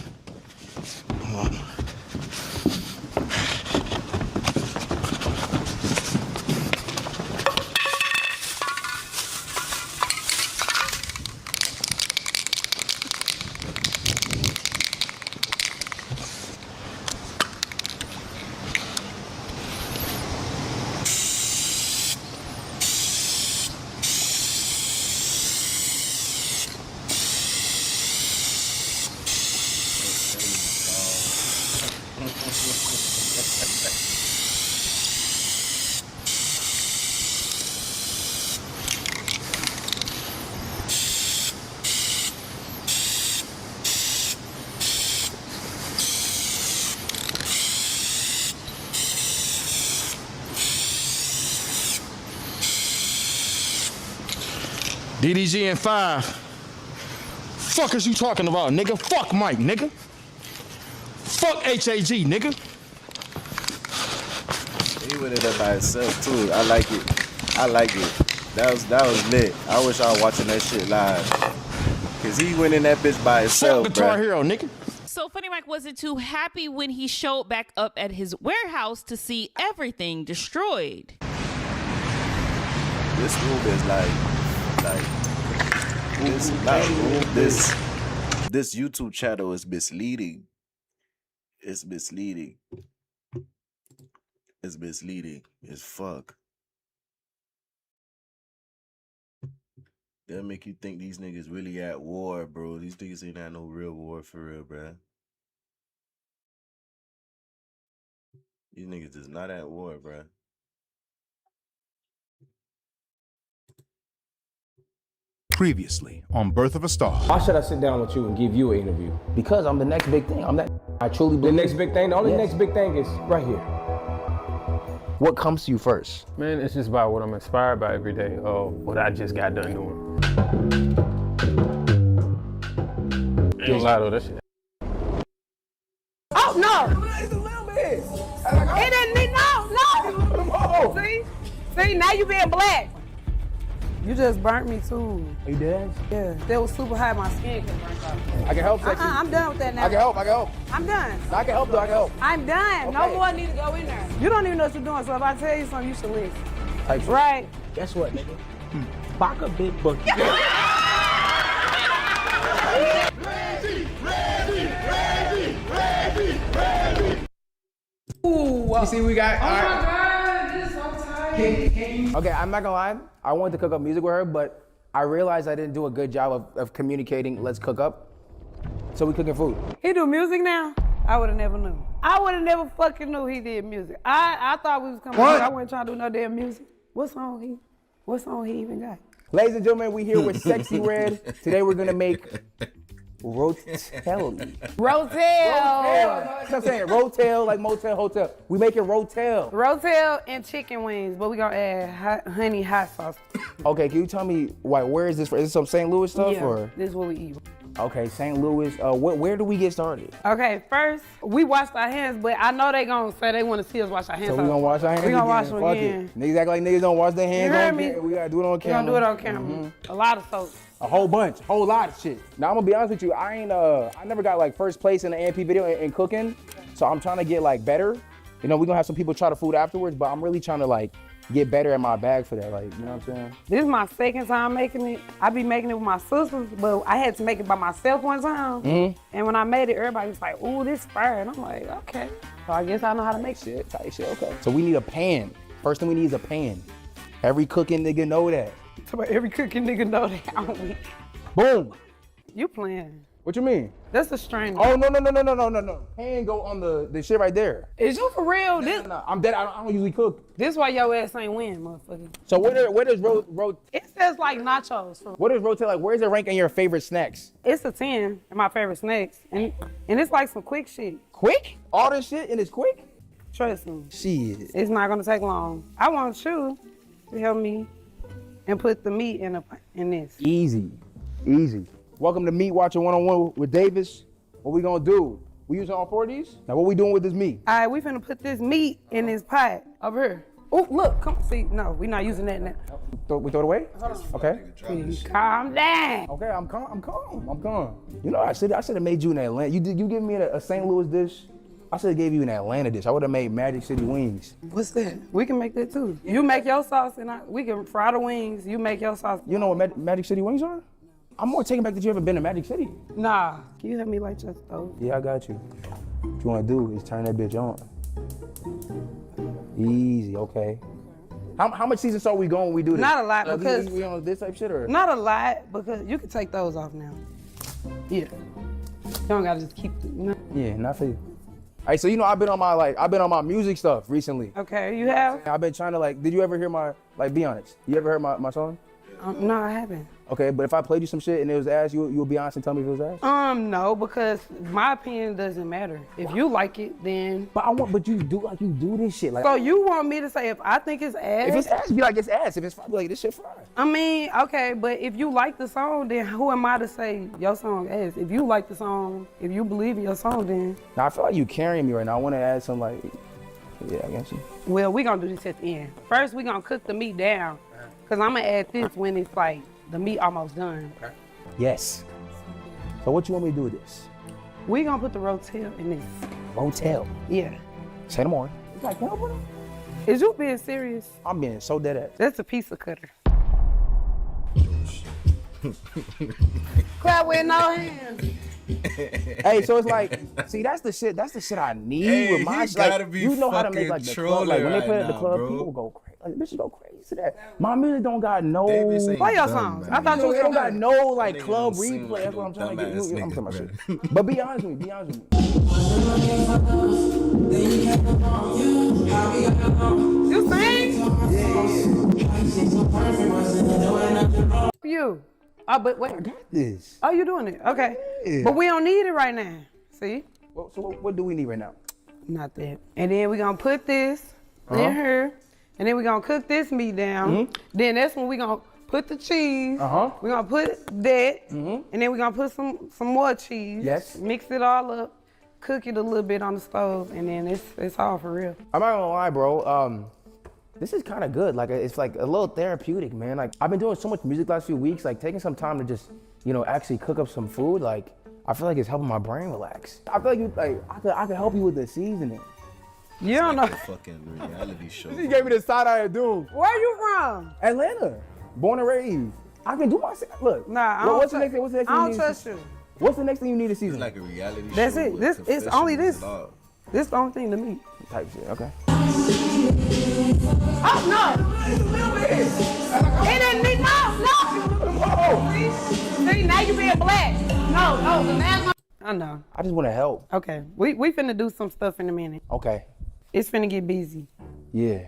Hold on. DDG in 5. Fuck is you talking about, nigga? Fuck Mike, nigga. Fuck HAG, nigga.
He went in there by himself too. I like it. I like it. That was lit. I wish I was watching that shit live. Cause he went in that bitch by himself,
Fuck Guitar
bro.
Hero, nigga.
So Funny Mike wasn't too happy when he showed back up at his warehouse to see everything destroyed.
This room is this not room. This YouTube channel is misleading. It's misleading. It's misleading as fuck. They'll make you think these niggas really at war, bro. These niggas ain't at no real war for real, bro. These niggas is not at war, bro.
Previously on Birth of a Star.
Why should I sit down with you and give you an interview? Because I'm the next big thing. I truly believe. The next big thing? The only next big thing is right here. What comes to you first?
Man, it's just about what I'm inspired by every day, or what I just got done doing. Ain't a lot of that shit.
Oh, no!
It's a little bit.
It ain't me, no! See, now you being black. You just burnt me too.
You did?
Yeah, that was super high. My skin got burnt off.
I can help, sexy.
I'm done with that now.
I can help.
I'm done.
I can help, though. I can help.
I'm done.
Okay.
No more need to go in there. You don't even know what you're doing, so if I tell you something, you should listen.
Type shit.
Right?
Guess what, nigga? Baka big book. Ooh, you see, we got.
Oh my God, this is so tight.
Okay, I'm not gonna lie. I wanted to cook up music with her, but I realized I didn't do a good job of communicating. Let's cook up. So we cooking food.
He do music now? I would have never knew. I would have never fucking knew he did music. I thought we was coming. I wasn't trying to do no damn music. What song he even got?
Ladies and gentlemen, we here with Sexy Red. Today we're gonna make rotelli.
Rotel.
That's what I'm saying. Rotel, like motel, hotel. We making rotel.
Rotel and chicken wings, but we gonna add honey hot sauce.
Okay, can you tell me where is this from? Is this some St. Louis stuff
Yeah,
or?
this is what we eat.
Okay, St. Louis. Where do we get started?
Okay, first we washed our hands, but I know they gonna say they want to see us wash our hands.
So we gonna wash our hands.
We gonna
again.
wash them
Fuck
again.
it. Niggas act like niggas don't wash their hands.
You heard
on
me?
camera. We gotta do it on camera.
We gonna do it on camera. A lot of soap.
A whole lot of shit. Now I'm gonna be honest with you. I never got like first place in the AMP video in cooking, so I'm trying to get like better. You know, we gonna have some people try the food afterwards, but I'm really trying to like get better at my bag for that. Like, you know what I'm saying?
This is my second time making it. I be making it with my sisters, but I had to make it by myself one time. And when I made it, everybody was like, "Ooh, this fire," and I'm like, "Okay." So I guess I know how to make
shit. Tight shit. Okay. So we need a pan. First thing we need is a pan. Every cooking nigga know that.
Every cooking nigga know that. I'm weak.
Boom.
You playing?
What you mean?
That's the strainer.
Oh no. Pan go on the shit right there.
Is you for real?
No. I'm dead. I don't usually cook.
This why your ass ain't win, motherfucker.
So where does
It says like nachos.
What is rotel like? Where is it rank in your favorite snacks?
It's a 10 in my favorite snacks, and it's like some quick shit.
Quick? All this shit and it's quick?
Trust me.
Shit.
It's not gonna take long. I want you to help me and put the meat in this.
Easy. Welcome to Meat Watcher 101 with Davis. What we gonna do? We using all 4 of these? Now what we doing with this meat?
All right, we finna put this meat in this pot over here. Oh, look, come see. No, we not using that now.
We throw it away? Okay.
Please calm down.
Okay, I'm calm. You know, I should have made you an Atlanta. You give me a St. Louis dish. I should have gave you an Atlanta dish. I would have made Magic City wings.
What's that? We can make that too. You make your sauce and we can fry the wings. You make your sauce.
You know what Magic City wings are? I'm more taken back that you ever been to Magic City.
Nah, can you help me light your stove?
Yeah, I got you. What you wanna do is turn that bitch on. Easy, okay. How much season salt we going when we do this?
Not a lot because
we on this type shit or?
Not a lot because you can take those off now. Yeah. You don't gotta just keep
Yeah, not for you. All right, so you know I've been on my music stuff recently.
Okay, you have?
I've been trying to did you ever hear be honest? You ever heard my song?
No, I haven't.
Okay, but if I played you some shit and it was ass, you'll be honest and tell me if it was ass?
No, because my opinion doesn't matter. If you like it, then.
But you do this shit
So you want me to say if I think it's ass?
If it's ass, be like it's ass. If it's fire, be like this shit fire.
I mean, okay, but if you like the song, then who am I to say your song ass? If you like the song, if you believe in your song, then.
Now I feel like you carrying me right now. I want to add some yeah, I got you.
Well, we gonna do this at the end. First, we gonna cook the meat down, cause I'm gonna add this when it's like the meat almost done. Okay.
Yes. So what you want me to do with this?
We gonna put the rotel in this.
Rotel?
Yeah.
Say no more. You like help with it?
Is you being serious?
I'm being so dead ass.
That's a pizza cutter. Clap with no hands.
Hey, so it's like, see, that's the shit I need with my shit. You know how to make the club, when they play at the club, people go crazy. Bitches go crazy to that. My music don't got no.
Play your songs. I thought you
don't got no club replay. That's what I'm trying to get. I'm talking about shit. But be honest with me.
You sing? Yeah. You. Oh, but wait.
I got this.
Oh, you doing it? Okay.
Yeah.
But we don't need it right now. See?
So what do we need right now?
Not that. And then we're going to put this in here. And then we're going to cook this meat down. Then that's when we're going to put the cheese. We're going to put that. And then we're going to put some more cheese.
Yes.
Mix it all up. Cook it a little bit on the stove. And then it's all for real.
I'm not going to lie, bro. This is kind of good. It's like a little therapeutic, man. I've been doing so much music last few weeks. Taking some time to just, actually cook up some food. I feel like it's helping my brain relax. I feel like I could help you with the seasoning.
You don't know.
Fucking reality show.
She gave me the side eye dude.
Where you from?
Atlanta. Born and raised. I can do my look.
Nah,
what's the next thing?
I don't trust you.
What's the next thing you need to season?
It's like a reality show.
That's it. This it's only this. This the only thing to me.
Type shit. Okay.
Oh no! It didn't need no. See, now you being black. No, the man. I know.
I just want to help.
Okay, we finna do some stuff in a minute.
Okay.
It's finna get busy.
Yeah.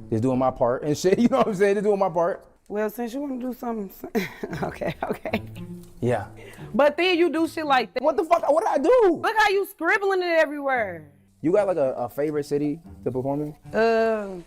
Just doing my part and shit. You know what I'm saying? Just doing my part.
Well, since you wanna do something, okay.
Yeah.
But then you do shit like that.
What the fuck? What did I do?
Look how you scribbling it everywhere.
You got a favorite city to perform in?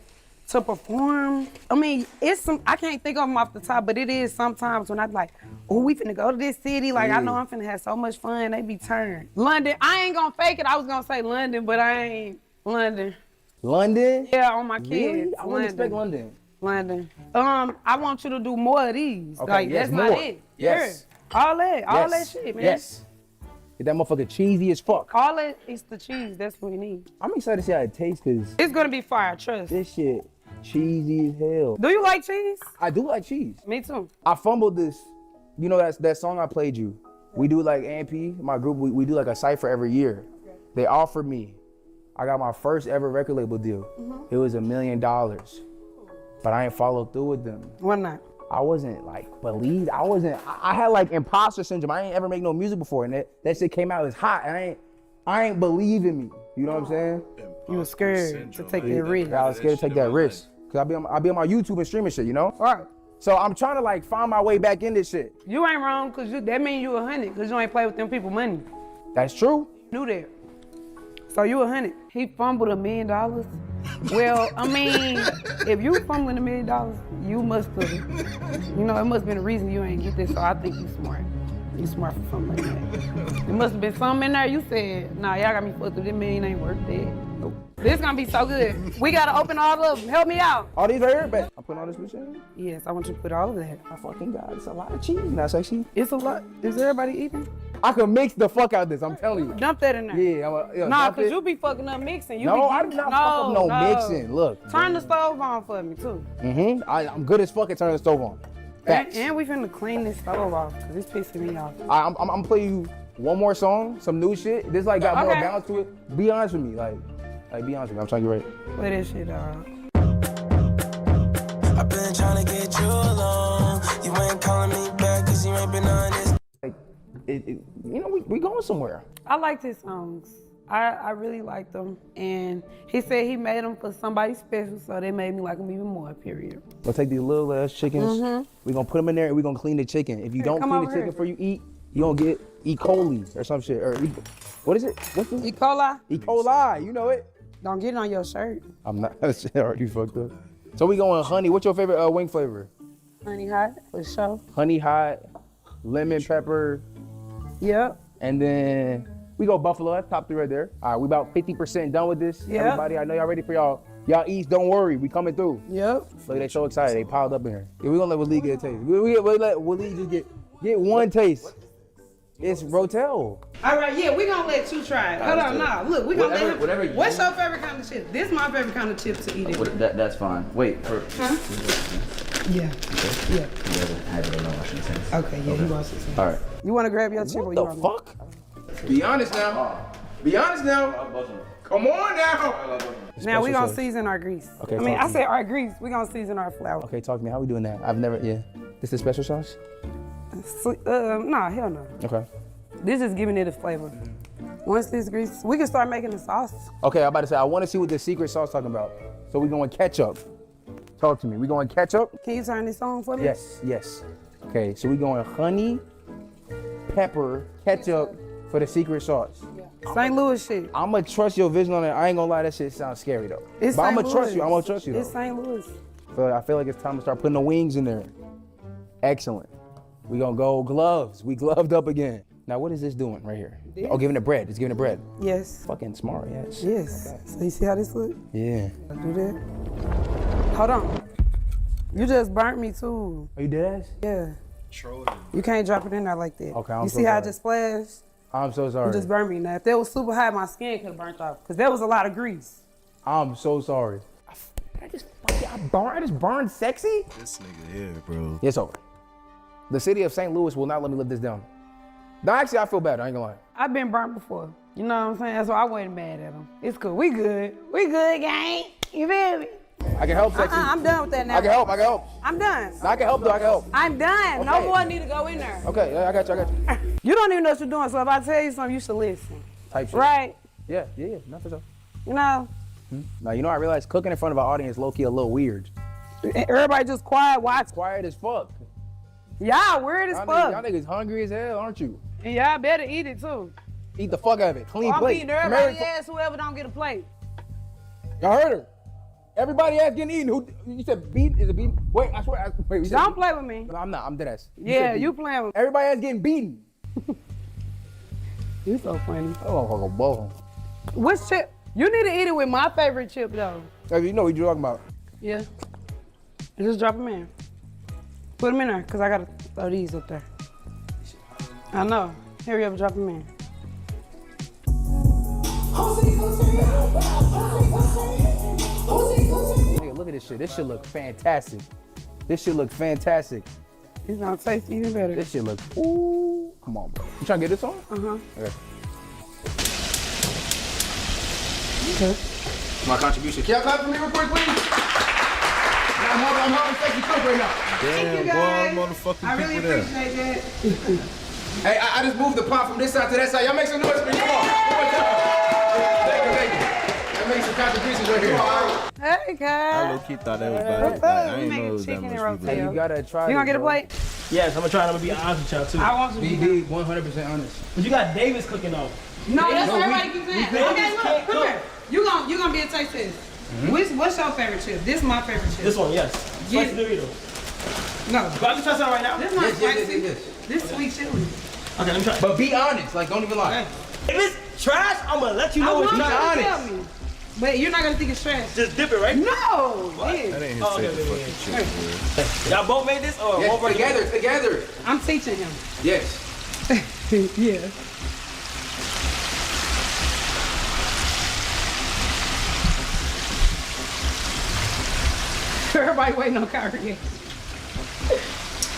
To perform, I mean, it's some, I can't think of them off the top, but it is sometimes when I be like, oh, we finna go to this city. I know I'm finna have so much fun. They be turned. London, I ain't gonna fake it. I was gonna say London, but I ain't. London.
London?
Yeah, on my kids.
Really? I wouldn't expect London.
London. I want you to do more of these.
Okay, yes,
that's
more.
not it.
Yes.
Yeah. All that shit, man.
Yes. Get that motherfucker cheesy as fuck.
All it is the cheese. That's what we need.
I'm excited to see how it tastes because
it's gonna be fire, trust.
This shit cheesy as hell.
Do you like cheese?
I do like cheese.
Me too.
I fumbled this. You know that song I played you. We do AMP, my group, we do a cypher every year. They offered me. I got my first ever record label deal. It was $1 million. But I ain't followed through with them.
Why not?
I wasn't believed. I had imposter syndrome. I ain't ever make no music before, and that shit came out as hot. And I ain't believe in me. You know what I'm saying?
You were scared to take that risk.
I was scared to take that risk. Cause I be on my YouTube and streaming shit, you know?
All right.
So I'm trying to find my way back in this shit.
You ain't wrong, cause that mean you 100, cause you ain't play with them people money.
That's true.
Knew that. So you 100. He fumbled $1 million. Well, I mean, if you fumbling $1 million, you must have, it must have been a reason you ain't get this, so I think you smart. You smart for something like that. There must have been something in there you said, nah, y'all got me fucked up. This million ain't worth that. Nope. This gonna be so good. We gotta open all of them. Help me out.
All these right here, but I'm putting all this bitch in?
Yes, I want you to put all of that.
I fucking got it's a lot of cheese. Not sexy.
It's a lot. Is everybody eating?
I can mix the fuck out of this, I'm telling you.
Dump that in there.
Yeah,
nah, cause you be fucking up mixing.
I do not fuck up no mixing. Look.
Turn the stove on for me too.
I'm good as fuck at turning the stove on.
And we finna clean this stove off, cause it's pissing me off.
I'm gonna play you one more song, some new shit. This like got more balance to it. Be honest with me, like be honest with me. I'm trying to get ready.
Play that shit, dog.
I've been trying to get you along. You ain't calling me back cause you ain't been honest.
Like, we going somewhere.
I like his songs. I really like them. And he said he made them for somebody special, so they made me like them even more, period.
We'll take these little ass chickens. We're gonna put them in there and we're gonna clean the chicken. If you don't clean the chicken before you eat, you gonna get E. coli or some shit. Or what is it? What's this?
E. coli?
E. coli, you know it.
Don't get it on your shirt.
I'm not, that shit already fucked up. So we going honey. What's your favorite wing flavor?
Honey hot, for sure.
Honey hot, lemon pepper.
Yep.
And then we go buffalo, that's top 3 right there. All right, we about 50% done with this.
Yep.
Everybody, I know y'all ready for y'all eats, don't worry, we coming through.
Yep.
Look, they so excited, they piled up in here. Yeah, we gonna let Waleed get a taste. We let Waleed just get one taste. It's Rotel.
All right, yeah, we gonna let you try it. Hold on, nah, look, we gonna let him.
Whatever you
What's your favorite kind of chip? This is my favorite kind of chip to eat it.
That's fine. Wait, for...
Huh? Yeah.
Okay.
Yeah.
You guys have it in the washing hands.
Okay, yeah, he wants his hands.
All right.
You wanna grab your chip or you want
fuck? Be honest now. Be honest now. Come on now.
Now we gonna season our grease.
Okay,
I mean,
talk
I
to
said our grease. We gonna season our flour.
Okay, talk to me, how we doing that? I've never, This is special sauce?
Nah, hell no.
Okay.
This is giving it a flavor. Once this grease, we can start making the sauce.
Okay, I'm about to say, I want to see what the secret sauce talking about. So we going ketchup. Talk to me. We going ketchup?
Can you turn this on for me?
Yes. Okay, so we going honey, pepper, ketchup for the secret sauce.
St. Louis shit.
I'm gonna trust your vision on it. I ain't gonna lie, that shit sounds scary though.
It's
but I'm
St.
gonna trust
Louis.
you. I'm gonna trust you though.
It's St. Louis.
I feel like it's time to start putting the wings in there. Excellent. We gonna go gloves. We gloved up again. Now what is this doing right here?
This?
Oh, giving it bread. It's giving it bread.
Yes.
Fucking smart, yes.
Yes. Okay. So you see how this look?
Yeah.
Do that. Hold on. You just burnt me too.
Are you dead ass?
Yeah. You can't drop it in there like that.
Okay,
You see how I just splashed?
I'm so sorry.
You just burned me. Now, if that was super hot, my skin could have burnt off. Because there was a lot of grease.
I'm so sorry. I just burned sexy?
This nigga here, bro.
It's over. The city of St. Louis will not let me live this down. No, actually, I feel bad. I ain't gonna lie.
I've been burnt before. You know what I'm saying? That's why I wasn't mad at him. It's cool. We good. We good, gang. You feel me?
I can help, sexy.
I'm done with that now.
I can help.
I'm done.
I can help, though. I can help.
I'm done. No
Okay.
more need to go in there.
Okay, yeah, I got you.
You don't even know what you're doing, so if I tell you something, you should listen.
Type shit.
Right?
Yeah, not for sure.
You know?
Now, you know, I realized cooking in front of an audience low-key a little weird.
Everybody just quiet, watch.
Quiet as fuck.
Y'all weird as fuck.
Y'all niggas hungry as hell, aren't you?
And y'all better eat it too.
Eat the fuck out of it. Clean
I'm
plate.
beating everybody ass whoever don't get a plate.
Y'all heard her. Everybody ass getting eaten. Who you said beat? Is it beat? Wait, I swear. Wait,
Don't play with me.
No, I'm not. I'm dead ass.
Yeah, you playing with me.
Everybody ass getting beaten.
You so funny.
Oh, boy.
Which chip? You need to eat it with my favorite chip though.
You know what you're talking about.
Yeah. Just drop them in. Put them in there, cause I gotta throw these up there. I know. Hurry up, drop them in.
Nigga, look at this shit. This shit look fantastic. This shit look fantastic.
It's gonna taste even better.
This shit look. Ooh. Come on, bro. You trying to get this on?
Uh-huh.
Okay.
Okay.
My contribution. Can y'all clap for me real quick, please? I'm having sexy cook right now.
Damn, boy, motherfucking
I really
people there.
appreciate that.
Hey, I just moved the pot from this side to that side. Y'all make some noise for me. Come on. Thank you. Y'all make some contributions right here.
Hey, guys.
I low-key thought that was about I ain't know it was that
chicken
much
and
people.
rotel.
You gotta try.
You gonna get a plate?
Yes, I'm gonna try. I'm gonna be honest with y'all too.
I want to be.
Be 100% honest.
But you got Davis cooking though.
No, that's what
No,
everybody keeps saying.
Davis
Okay, look,
can't
come
cook.
here. You gonna be a taste test. What's your favorite chip? This is my favorite chip.
This one, yes.
Yes.
Spicy Dorito.
No.
But I can try something right now.
This is not spicy. This is sweet chili.
Okay, let me try.
But be honest, like don't even lie.
If it's trash, I'm gonna let you know it's trash.
Be honest.
But you're not gonna think it's trash.
Just dip it, right?
No.
What?
Yeah.
That ain't his favorite fucking shit,
Y'all both made this, or
Yes,
one person?
together.
I'm teaching him.
Yes.
Yeah. Everybody waiting on Kyrie.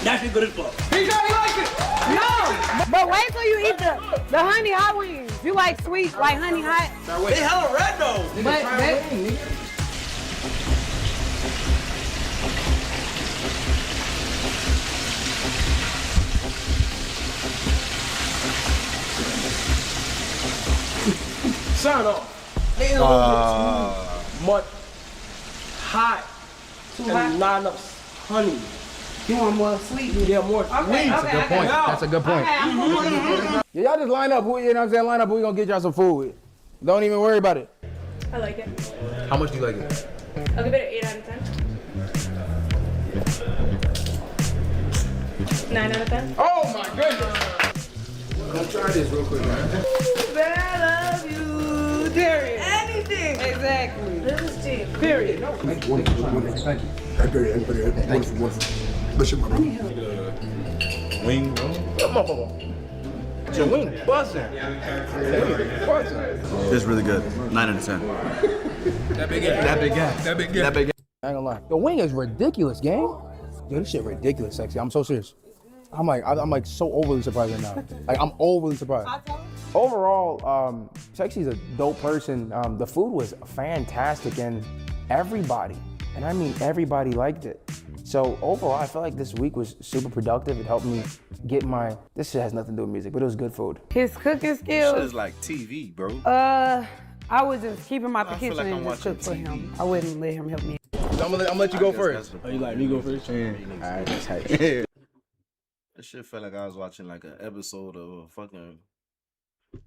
That's good as fuck.
He like it. No, but wait till you eat the honey hot wings. You like sweet, like honey hot.
They hella red though.
But
Sign off. They a little bit too much hot.
Too
and
hot?
not enough honey.
You want more sweet?
Yeah, more
Okay,
sweet.
That's a good point.
That's a good point. Yeah, y'all just line up. You know what I'm saying? Line up. We gonna get y'all some food. Don't even worry about it.
I like it.
How much do you like it?
I'll give it an 8 out of 10. 9 out of 10.
Oh my goodness! Come try this real quick, man.
I love you, Darius. Anything. Exactly. This is cheap. Period.
Thank you.
Wing, bro.
Come on. Your wing buzzing.
This is really good. 9 out of 10.
That big gas.
That big gas.
I ain't gonna lie. The wing is ridiculous, gang. Dude, this shit ridiculous, sexy. I'm so serious. I'm like so overly surprised right now. Like I'm overly surprised. Overall, Sexy's a dope person. The food was fantastic and everybody, and I mean everybody liked it. So overall, I feel like this week was super productive. It helped me get this shit has nothing to do with music, but it was good food.
His cooking
Shit
skills.
is like TV, bro.
I would just keep him out the
I feel
kitchen
like
and
I'm
just cook for
watching
him. I wouldn't let him help me.
I'm gonna let you go first.
Oh, you like me go first?
Yeah. All right, that's tight.
That shit felt like I was watching like an episode of a fucking,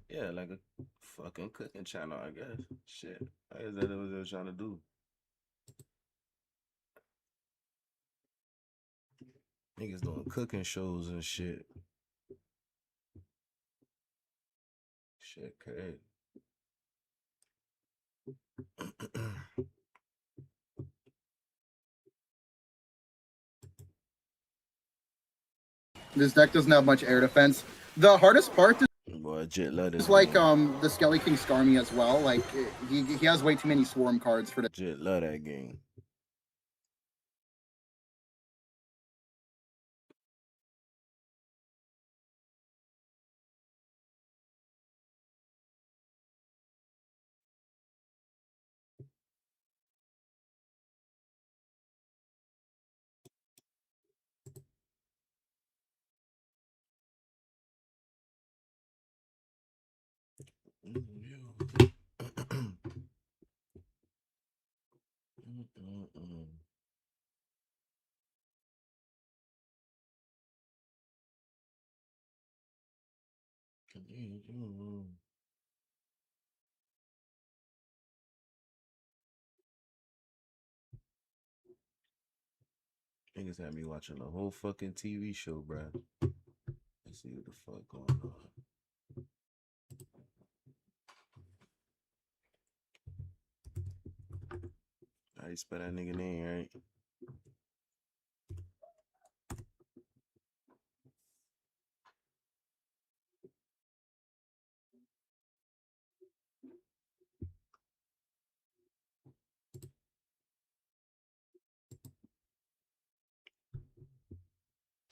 yeah, like a fucking cooking channel, I guess. Shit. I guess that's what they were trying to do. Niggas doing cooking shows and shit. Shit, crazy.
This deck doesn't have much air defense. The hardest part
Boy, Jit let
is like the Skelly King Starmie as well. Like he has way too many swarm cards for the
Jit love that game. Niggas had me watching the whole fucking TV show, bruh. Let's see what the fuck going on. How you spell that nigga name, right?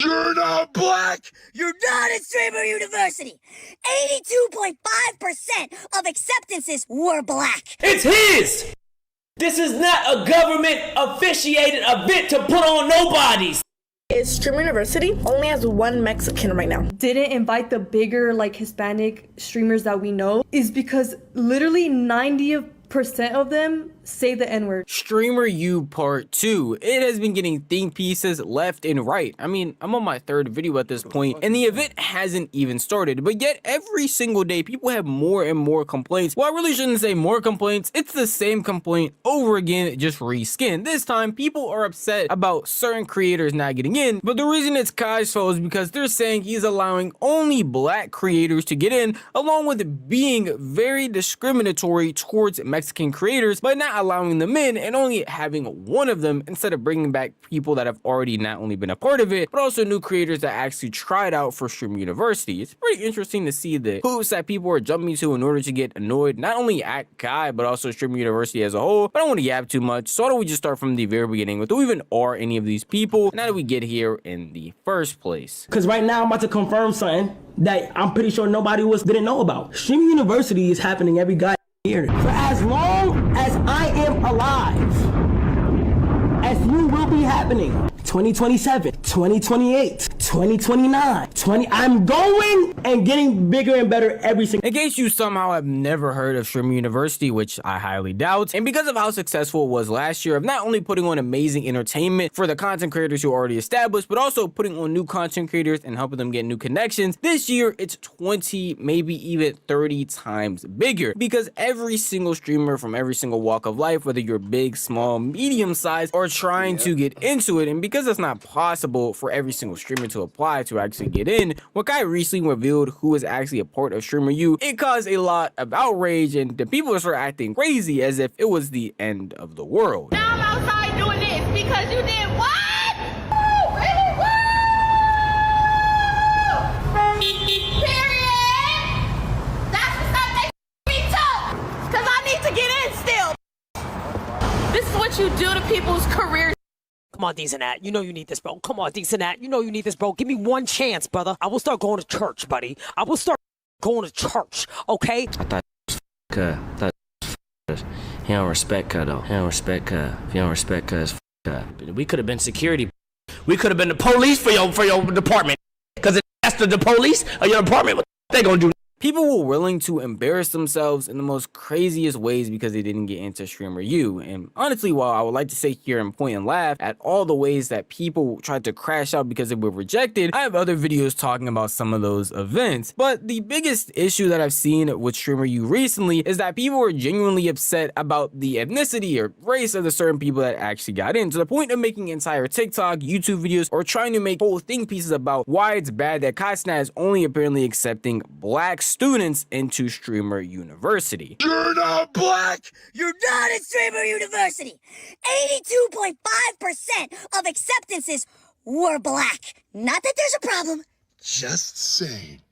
You're not black! You're not at Streamer University! 82.5% of acceptances were black!
It's his! This is not a government officiated event to put on nobodies!
Streamer University only has one Mexican right now.
Didn't invite the bigger like Hispanic streamers that we know is because literally 90% of them say the N-word.
Streamer U Part 2. It has been getting think pieces left and right. I mean, I'm on my 3rd video at this point, and the event hasn't even started, but yet every single day people have more and more complaints. Well, I really shouldn't say more complaints. It's the same complaint over again, just reskinned. This time, people are upset about certain creators not getting in, but the reason it's Kai's fault is because they're saying he's allowing only black creators to get in, along with being very discriminatory towards Mexican creators by not allowing them in and only having one of them instead of bringing back people that have already not only been a part of it, but also new creators that actually tried out for Streamer University. It's pretty interesting to see the hoops that people are jumping to in order to get annoyed, not only at Kai, but also Streamer University as a whole. But I don't want to yap too much, so why don't we just start from the very beginning with who even are any of these people, and how did we get here in the first place?
Because right now I'm about to confirm something that I'm pretty sure nobody didn't know about. Streamer University is happening every goddamn year. For as long as I am alive, as you will be happening. 2027, 2028, 2029, I'm going and getting bigger and better every single.
In case you somehow have never heard of Streamer University, which I highly doubt, and because of how successful it was last year of not only putting on amazing entertainment for the content creators who are already established, but also putting on new content creators and helping them get new connections, this year it's 20, maybe even 30 times bigger, because every single streamer from every single walk of life, whether you're big, small, medium sized, are trying to get into it. And because it's not possible for every single streamer to apply to actually get in, when Kai recently revealed who is actually a part of Streamer U, it caused a lot of outrage, and the people started acting crazy as if it was the end of the world.
Now I'm outside doing this because you did what? Woo! Really? Woo! Period! That's the stuff they me too! Because I need to get in still! This is what you do to people's careers.
Come on, Decent Nat. You know you need this, bro. Come on, Decent Nat. You know you need this, bro. Give me one chance, brother. I will start going to church, buddy. I will start going to church, okay?
I thought he don't respect her, though. He don't respect her. If you don't respect her, it's we could have been security.
We could have been the police for your department. Because if that's the police or your department, what they gonna do?
People were willing to embarrass themselves in the most craziest ways because they didn't get into Streamer U. And honestly, while I would like to sit here and point and laugh at all the ways that people tried to crash out because they were rejected, I have other videos talking about some of those events. But the biggest issue that I've seen with Streamer U recently is that people are genuinely upset about the ethnicity or race of the certain people that actually got in, to the point of making entire TikTok, YouTube videos, or trying to make whole think pieces about why it's bad that Kai-Snat is only apparently accepting black students into Streamer University.
You're not black! You're not at Streamer University! 82.5% of acceptances were black. Not that there's a problem. Just saying.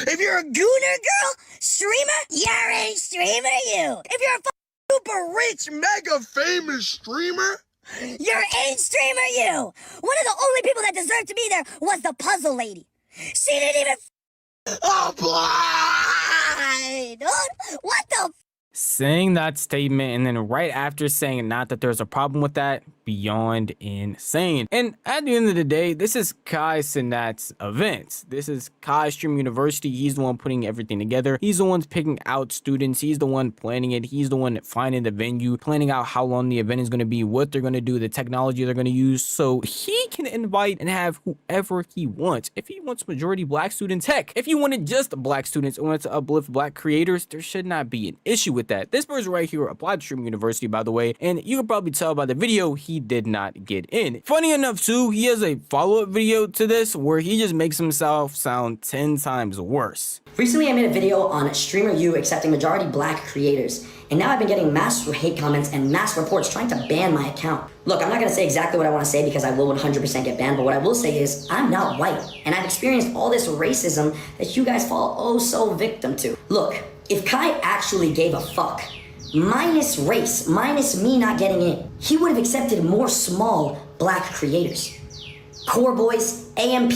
If you're a gooner girl, streamer, you're in Streamer U. If you're a super rich, mega famous streamer, you're in Streamer U. One of the only people that deserved to be there was the puzzle lady. She didn't even apply! What the
Saying that statement and then right after saying not that there's a problem with that, beyond insane. And at the end of the day, this is Kai-Snat's event. This is Kai Streamer University. He's the one putting everything together. He's the one picking out students. He's the one planning it. He's the one finding the venue, planning out how long the event is going to be, what they're going to do, the technology they're going to use, so he can invite and have whoever he wants. If he wants majority black students, heck, if he wanted just black students and wanted to uplift black creators, there should not be an issue with that. This person right here applied to Streamer University, by the way, and you can probably tell by the video he did not get in. Funny enough too, he has a follow-up video to this where he just makes himself sound 10 times worse.
Recently I made a video on Streamer U accepting majority black creators, and now I've been getting mass hate comments and mass reports trying to ban my account. Look, I'm not gonna say exactly what I wanna say because I will 100% get banned, but what I will say is I'm not white, and I've experienced all this racism that you guys fall oh so victim to. Look, if Kai actually gave a fuck, minus race, minus me not getting in, he would have accepted more small black creators. Core Boys, AMP,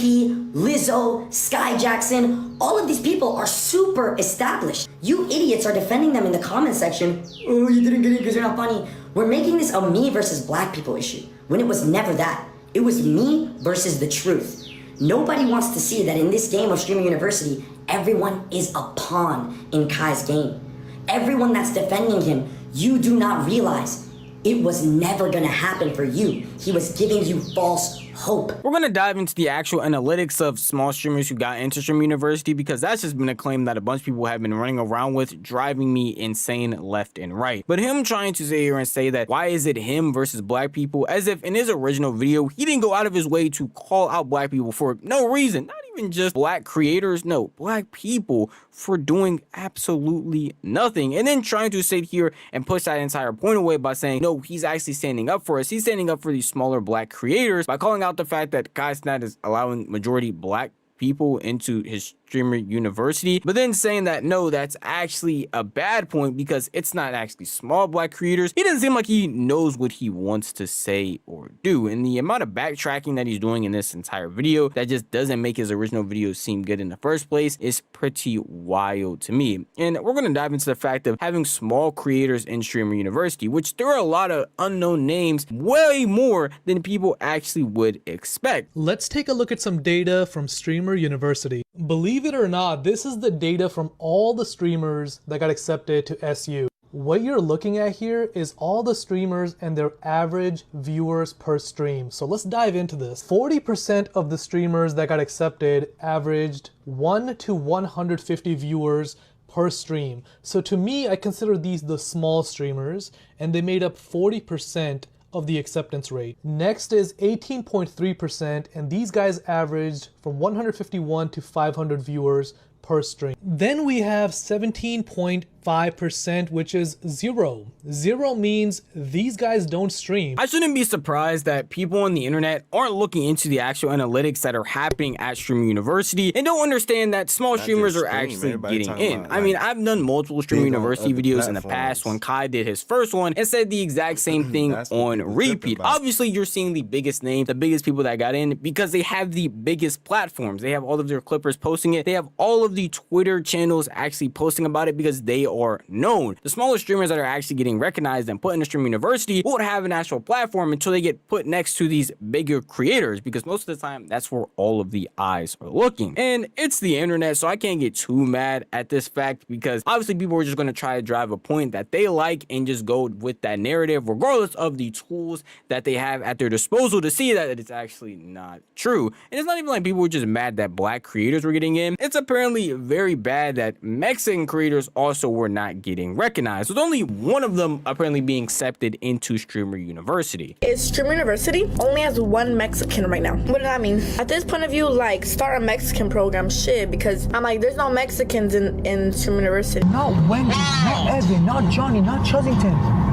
Lizzo, Sky Jackson, all of these people are super established. You idiots are defending them in the comment section. Oh, you didn't get in because you're not funny. We're making this a me versus black people issue, when it was never that. It was me versus the truth. Nobody wants to see that in this game of Streamer University, everyone is a pawn in Kai's game. everyone that's defending him, you do not realize it was never gonna happen for you. He was giving you false hope.
We're gonna dive into the actual analytics of small streamers who got into Streamer University, because that's just been a claim that a bunch of people have been running around with, driving me insane left and right. But him trying to sit here and say that why is it him versus black people, as if in his original video he didn't go out of his way to call out black people for no reason, not even just black creators, no, black people for doing absolutely nothing, and then trying to sit here and push that entire point away by saying no, he's actually standing up for us, he's standing up for these smaller black creators by calling out the fact that Kai Cenat is allowing majority black people into his Streamer University, but then saying that no, that's actually a bad point because it's not actually small black creators. He doesn't seem like he knows what he wants to say or do, and the amount of backtracking that he's doing in this entire video that just doesn't make his original video seem good in the first place is pretty wild to me. And we're going to dive into the fact of having small creators in Streamer University, which there are a lot of unknown names, way more than people actually would expect.
Let's take a look at some data from Streamer University. Believe it or not, this is the data from all the streamers that got accepted to SU. What you're looking at here is all the streamers and their average viewers per stream. So let's dive into this. 40% of the streamers that got accepted averaged 1 to 150 viewers per stream. So to me, I consider these the small streamers, and they made up 40% of the acceptance rate. Next is 18.3%, and these guys averaged from 151 to 500 viewers per stream. Then we have 17.5%, which is zero. Zero means these guys don't stream.
I shouldn't be surprised that people on the internet aren't looking into the actual analytics that are happening at Streamer University and don't understand that small streamers are actually getting in. I mean, I've done multiple Streamer University videos in the past when Kai did his first one and said the exact same thing on repeat. Obviously, you're seeing the biggest names, the biggest people that got in because they have the biggest platforms. They have all of their clippers posting it. They have all of the Twitter channels actually posting about it because they are known. The smaller streamers that are actually getting recognized and put in a Streamer University won't have an actual platform until they get put next to these bigger creators, because most of the time that's where all of the eyes are looking. And it's the internet, so I can't get too mad at this fact, because obviously people are just going to try to drive a point that they like and just go with that narrative regardless of the tools that they have at their disposal to see that it's actually not true. And it's not even like people were just mad that black creators were getting in. It's apparently very bad that Mexican creators also were not getting recognized, with only one of them apparently being accepted into Streamer University.
Is Streamer University only has one Mexican right now? What does that mean? At this point of view, like, start a Mexican program, shit, because I'm like, there's no Mexicans in Streamer University.
Not Wendy, not Evan, not Johnny, not Chuzzington.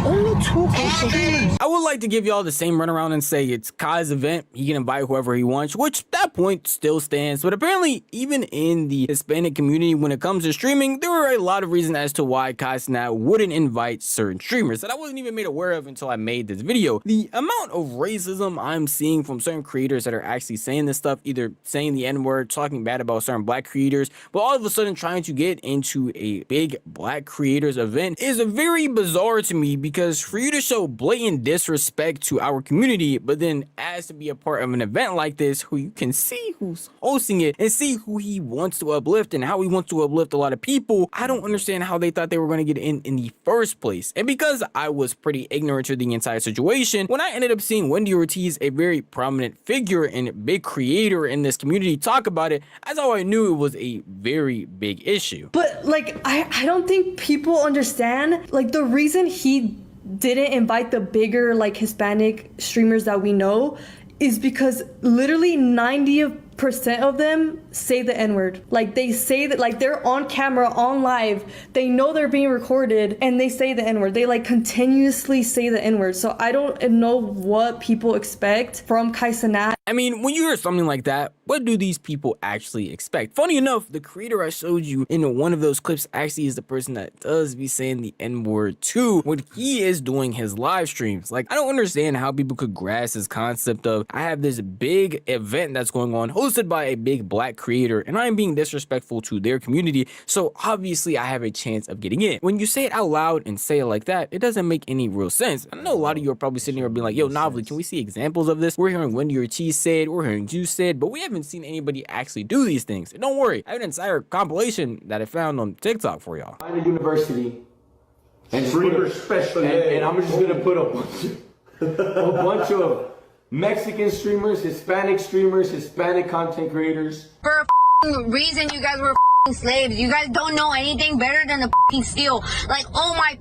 Only two streamers.
I would like to give y'all the same runaround and say it's Kai's event. He can invite whoever he wants, which that point still stands. But apparently, even in the Hispanic community, when it comes to streaming, there were a lot of reasons as to why Kai Cenat wouldn't invite certain streamers that I wasn't even made aware of until I made this video. The amount of racism I'm seeing from certain creators that are actually saying this stuff, either saying the N-word, talking bad about certain black creators, but all of a sudden trying to get into a big black creators event, is very bizarre to me, because for you to show blatant disrespect to our community, but then ask to be a part of an event like this, who you can see who's hosting it and see who he wants to uplift and how he wants to uplift a lot of people, I don't understand how they thought they were going to get in the first place. And because I was pretty ignorant to the entire situation, when I ended up seeing Wendy Ortiz, a very prominent figure and big creator in this community, talk about it, that's how I knew it was a very big issue.
But like, I don't think people understand, like, the reason he didn't invite the bigger, like, Hispanic streamers that we know is because literally 90% of them say the N-word. Like, they say that, like, they're on camera, on live, they know they're being recorded, and they say the N-word. They, like, continuously say the N-word. So I don't know what people expect from Kai Cenat.
I mean, when you hear something like that, what do these people actually expect? Funny enough, the creator I showed you in one of those clips actually is the person that does be saying the N-word too when he is doing his live streams. Like, I don't understand how people could grasp this concept of, I have this big event that's going on hosted by a big black creator and I'm being disrespectful to their community, so obviously I have a chance of getting in. When you say it out loud and say it like that, it doesn't make any real sense. I know a lot of you are probably sitting here being like, yo, Novelty, can we see examples of this? We're hearing Wendy Ortiz said, we're hearing you said, but we haven't haven't seen anybody actually do these things. And don't worry, I have an entire compilation that I found on TikTok for y'all.
I'm a university and streamer special, and I'm just gonna put a bunch of Mexican streamers, Hispanic content creators.
For a reason, you guys were slaves. You guys don't know anything better than the skill. Like, oh my.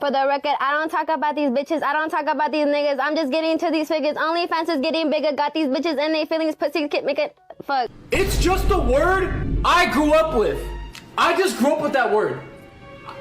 For the record, I don't talk about these bitches. I don't talk about these niggas. I'm just getting to these figures. OnlyFans is getting bigger. Got these bitches in their feelings. Pussy can make it fuck.
It's just a word I grew up with. I just grew up with that word.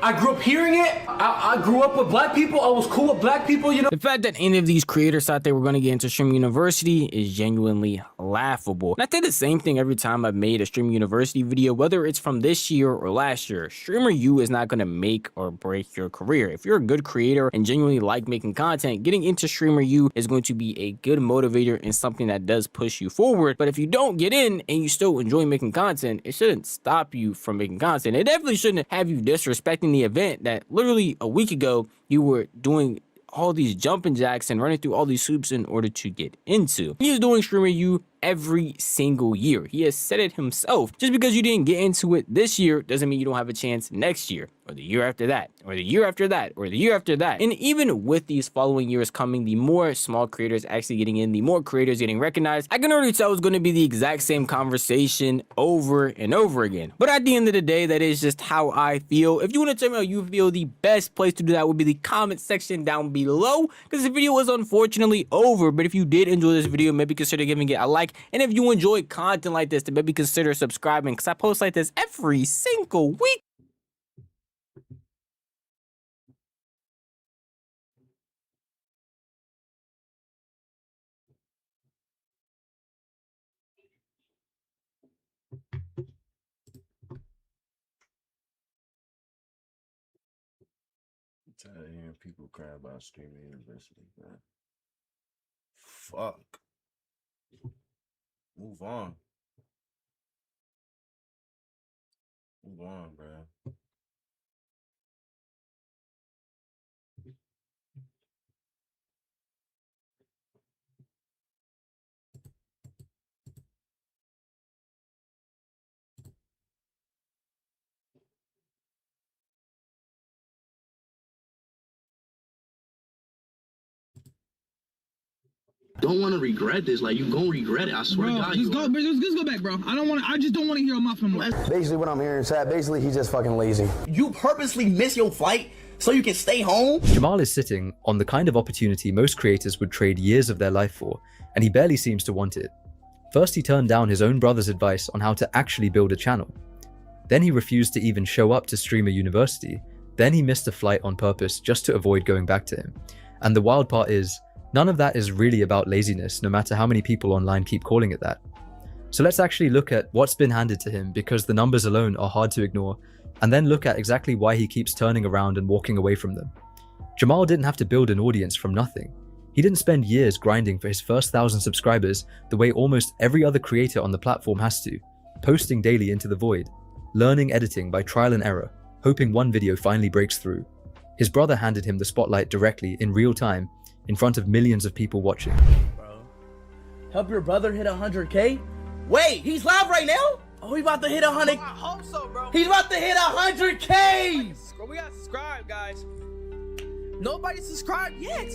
I grew up hearing it. I grew up with black people. I was cool with black people, you know.
The fact that any of these creators thought they were going to get into streaming university is genuinely laughable. And I think the same thing every time I've made a streaming university video, whether it's from this year or last year. Streamer U is not going to make or break your career. If you're a good creator and genuinely like making content, getting into Streamer U is going to be a good motivator and something that does push you forward. But if you don't get in and you still enjoy making content, it shouldn't stop you from making content. It definitely shouldn't have you disrespecting the event that literally a week ago you were doing all these jumping jacks and running through all these hoops in order to get into. He is doing Streamer U every single year. He has said it himself. Just because you didn't get into it this year doesn't mean you don't have a chance next year, or the year after that, or the year after that, or the year after that. And even with these following years coming, the more small creators actually getting in, the more creators getting recognized, I can already tell it's going to be the exact same conversation over and over again. But at the end of the day, that is just how I feel. If you want to tell me how you feel, the best place to do that would be the comment section down below, because the video was unfortunately over. But if you did enjoy this video, maybe consider giving it a like. And if you enjoy content like this, then maybe consider subscribing, because I post like this every single week.
I'm tired of hearing people cry about streaming university, man. Fuck. Move on. Move on, bro.
Don't want to regret this. Like, you gonna regret it. I swear to God. Just go back, bro. I just don't want to hear him off no more.
Basically, what I'm hearing, chat, basically, he's just fucking lazy.
You purposely miss your flight so you can stay home?
Jamal is sitting on the kind of opportunity most creators would trade years of their life for, and he barely seems to want it. First, he turned down his own brother's advice on how to actually build a channel. Then he refused to even show up to Streamer University. Then he missed a flight on purpose just to avoid going back to him. And the wild part is, none of that is really about laziness, no matter how many people online keep calling it that. So let's actually look at what's been handed to him, because the numbers alone are hard to ignore, and then look at exactly why he keeps turning around and walking away from them. Jamal didn't have to build an audience from nothing. He didn't spend years grinding for his first 1,000 subscribers the way almost every other creator on the platform has to, posting daily into the void, learning editing by trial and error, hoping one video finally breaks through. His brother handed him the spotlight directly in real time, in front of millions of people watching.
Bro, help your brother hit 100K? Wait, he's live right now? Oh, he about to hit 100. I hope so, bro. He's about to hit 100K.
We gotta subscribe, guys. Nobody subscribed yet.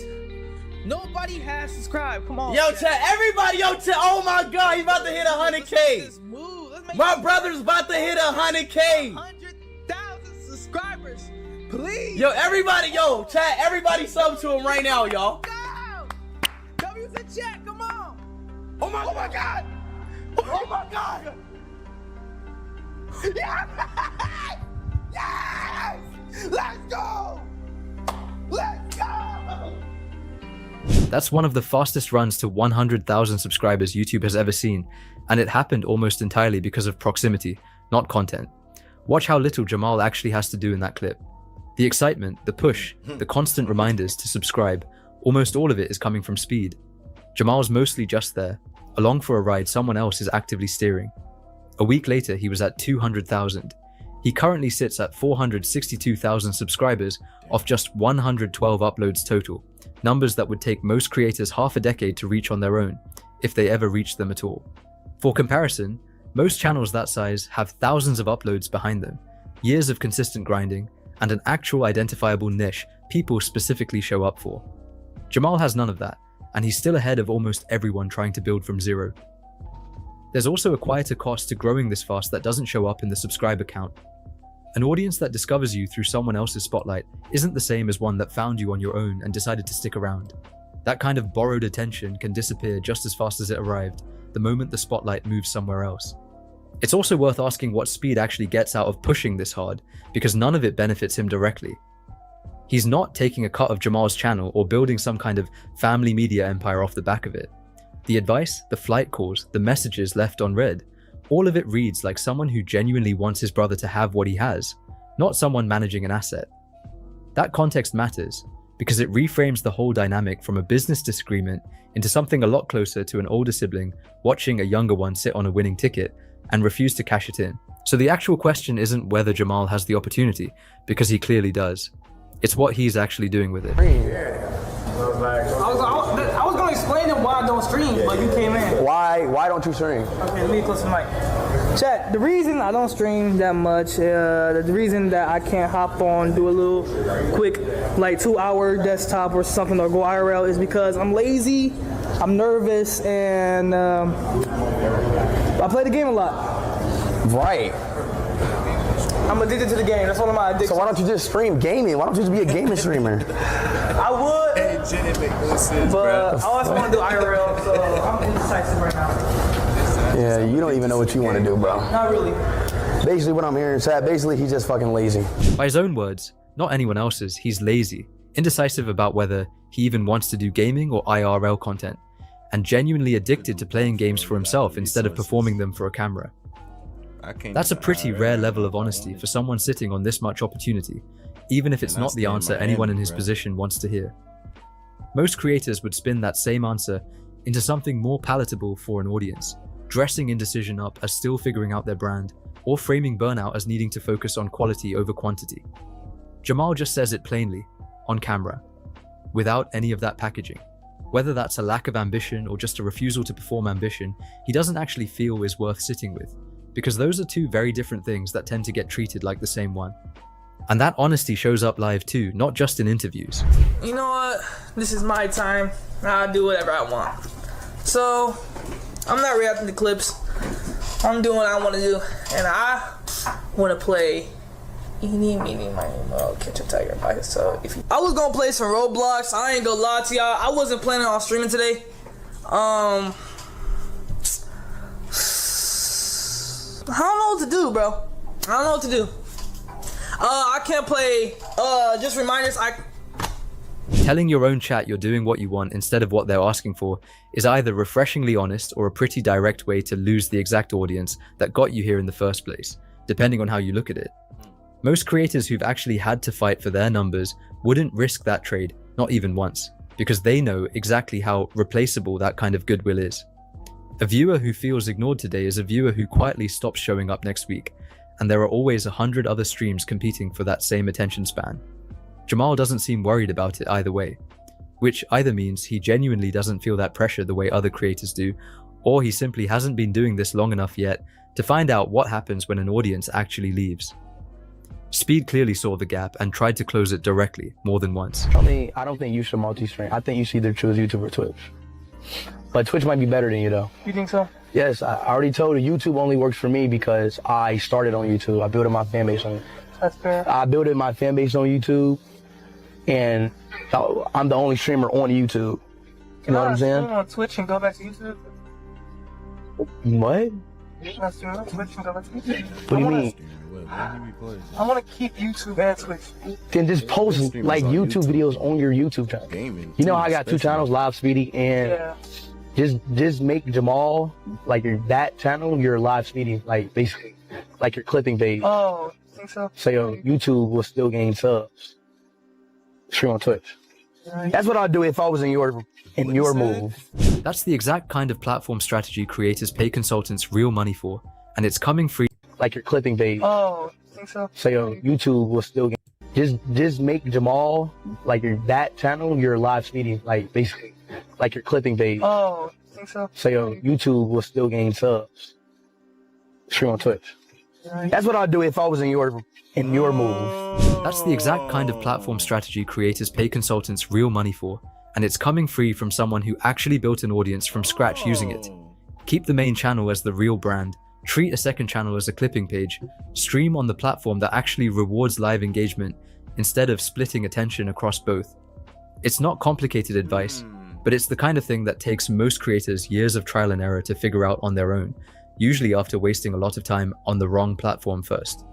Nobody has subscribed. Come on.
Yo, chat, everybody, chat. Oh my God, he's about to hit 100K. My brother's about to hit 100K.
100,000 subscribers. Please.
Yo, everybody, chat, everybody sub to him right now, y'all.
W's in chat, come on.
Oh my God. Oh my God.
Yes! Yes! Let's go! Let's go!
That's one of the fastest runs to 100,000 subscribers YouTube has ever seen, and it happened almost entirely because of proximity, not content. Watch how little Jamal actually has to do in that clip. The excitement, the push, the constant reminders to subscribe, almost all of it is coming from speed. Jamal's mostly just there, along for a ride someone else is actively steering. A week later, he was at 200,000. He currently sits at 462,000 subscribers off just 112 uploads total, numbers that would take most creators half a decade to reach on their own, if they ever reached them at all. For comparison, most channels that size have thousands of uploads behind them, years of consistent grinding, and an actual identifiable niche people specifically show up for. Jamal has none of that, and he's still ahead of almost everyone trying to build from zero. There's also a quieter cost to growing this fast that doesn't show up in the subscriber count. An audience that discovers you through someone else's spotlight isn't the same as one that found you on your own and decided to stick around. That kind of borrowed attention can disappear just as fast as it arrived, the moment the spotlight moves somewhere else. It's also worth asking what Speed actually gets out of pushing this hard, because none of it benefits him directly. He's not taking a cut of Jamal's channel or building some kind of family media empire off the back of it. The advice, the flight calls, the messages left unread, all of it reads like someone who genuinely wants his brother to have what he has, not someone managing an asset. That context matters, because it reframes the whole dynamic from a business disagreement into something a lot closer to an older sibling watching a younger one sit on a winning ticket and refuse to cash it in. So the actual question isn't whether Jamal has the opportunity, because he clearly does. It's what he's actually doing with it.
I was gonna explain to him why I don't stream, but you came in.
Why don't you stream?
Okay, let me close the mic. Chat, the reason I don't stream that much, the reason that I can't hop on, do a little quick, like 2-hour desktop or something, or go IRL is because I'm lazy, I'm nervous, and I play the game a lot.
Right.
I'm addicted to the game. That's one of my addictions.
So why don't you just stream gaming? Why don't you just be a gaming streamer?
I would, but I also want to do IRL, so I'm indecisive right now.
Yeah, you don't even know what you want to do, bro.
Not really.
Basically what I'm hearing, Chad, basically he's just fucking lazy.
By his own words, not anyone else's, he's lazy, indecisive about whether he even wants to do gaming or IRL content, and genuinely addicted to playing games for himself instead of performing them for a camera. That's a pretty rare level of honesty for someone sitting on this much opportunity, even if it's not the answer anyone in his position wants to hear. Most creators would spin that same answer into something more palatable for an audience, dressing indecision up as still figuring out their brand, or framing burnout as needing to focus on quality over quantity. Jamal just says it plainly, on camera, without any of that packaging. Whether that's a lack of ambition or just a refusal to perform ambition, he doesn't actually feel is worth sitting with, because those are two very different things that tend to get treated like the same one. And that honesty shows up live too, not just in interviews.
You know what? This is my time. I'll do whatever I want. So, I'm not reacting to clips. I'm doing what I want to do. And I want to play Eeny, Meeny, Miny, Mo, Catch a Tiger by himself. I was going to play some Roblox. I ain't gonna lie to y'all. I wasn't planning on streaming today. I don't know what to do, bro. I don't know what to do. I can't play, just reminders,
Telling your own chat you're doing what you want instead of what they're asking for is either refreshingly honest or a pretty direct way to lose the exact audience that got you here in the first place, depending on how you look at it. Most creators who've actually had to fight for their numbers wouldn't risk that trade, not even once, because they know exactly how replaceable that kind of goodwill is. A viewer who feels ignored today is a viewer who quietly stops showing up next week, and there are always 100 other streams competing for that same attention span. Jamal doesn't seem worried about it either way, which either means he genuinely doesn't feel that pressure the way other creators do, or he simply hasn't been doing this long enough yet to find out what happens when an audience actually leaves. Speed clearly saw the gap and tried to close it directly more than once.
I don't think you should multi-stream. I think you should either choose YouTube or Twitch. But Twitch might be better than you though.
You think so?
Yes, I already told you YouTube only works for me because I started on YouTube. I built my fan base on it.
That's fair.
I built my fan base on YouTube, and I'm the only streamer on YouTube. You know what I'm saying?
Stream on Twitch and go back to YouTube.
What?
Can I stream on Twitch and go back to YouTube?
What do you mean?
I want to keep YouTube and Twitch.
Then just post like YouTube videos on your YouTube channel. You know I got 2 channels, Live Speedy, and just make Jamal like that channel your Live Speedy, like basically like your clipping page.
Oh, you think so?
So your YouTube will still gain subs. Stream on Twitch. That's what I'd do if I was in your move.
That's the exact kind of platform strategy creators pay consultants real money for, and it's coming free.
Like your clipping page.
Oh, you think so?
So your YouTube will still gain. Just make Jamal like that channel your Live Speedy, like basically like your clipping page.
Oh,
So your YouTube will still gain subs. Stream on Twitch. That's what I'd do if I was in your move.
That's the exact kind of platform strategy creators pay consultants real money for, and it's coming free from someone who actually built an audience from scratch using it. Keep the main channel as the real brand, treat a second channel as a clipping page, stream on the platform that actually rewards live engagement instead of splitting attention across both. It's not complicated advice, but it's the kind of thing that takes most creators years of trial and error to figure out on their own, usually after wasting a lot of time on the wrong platform first.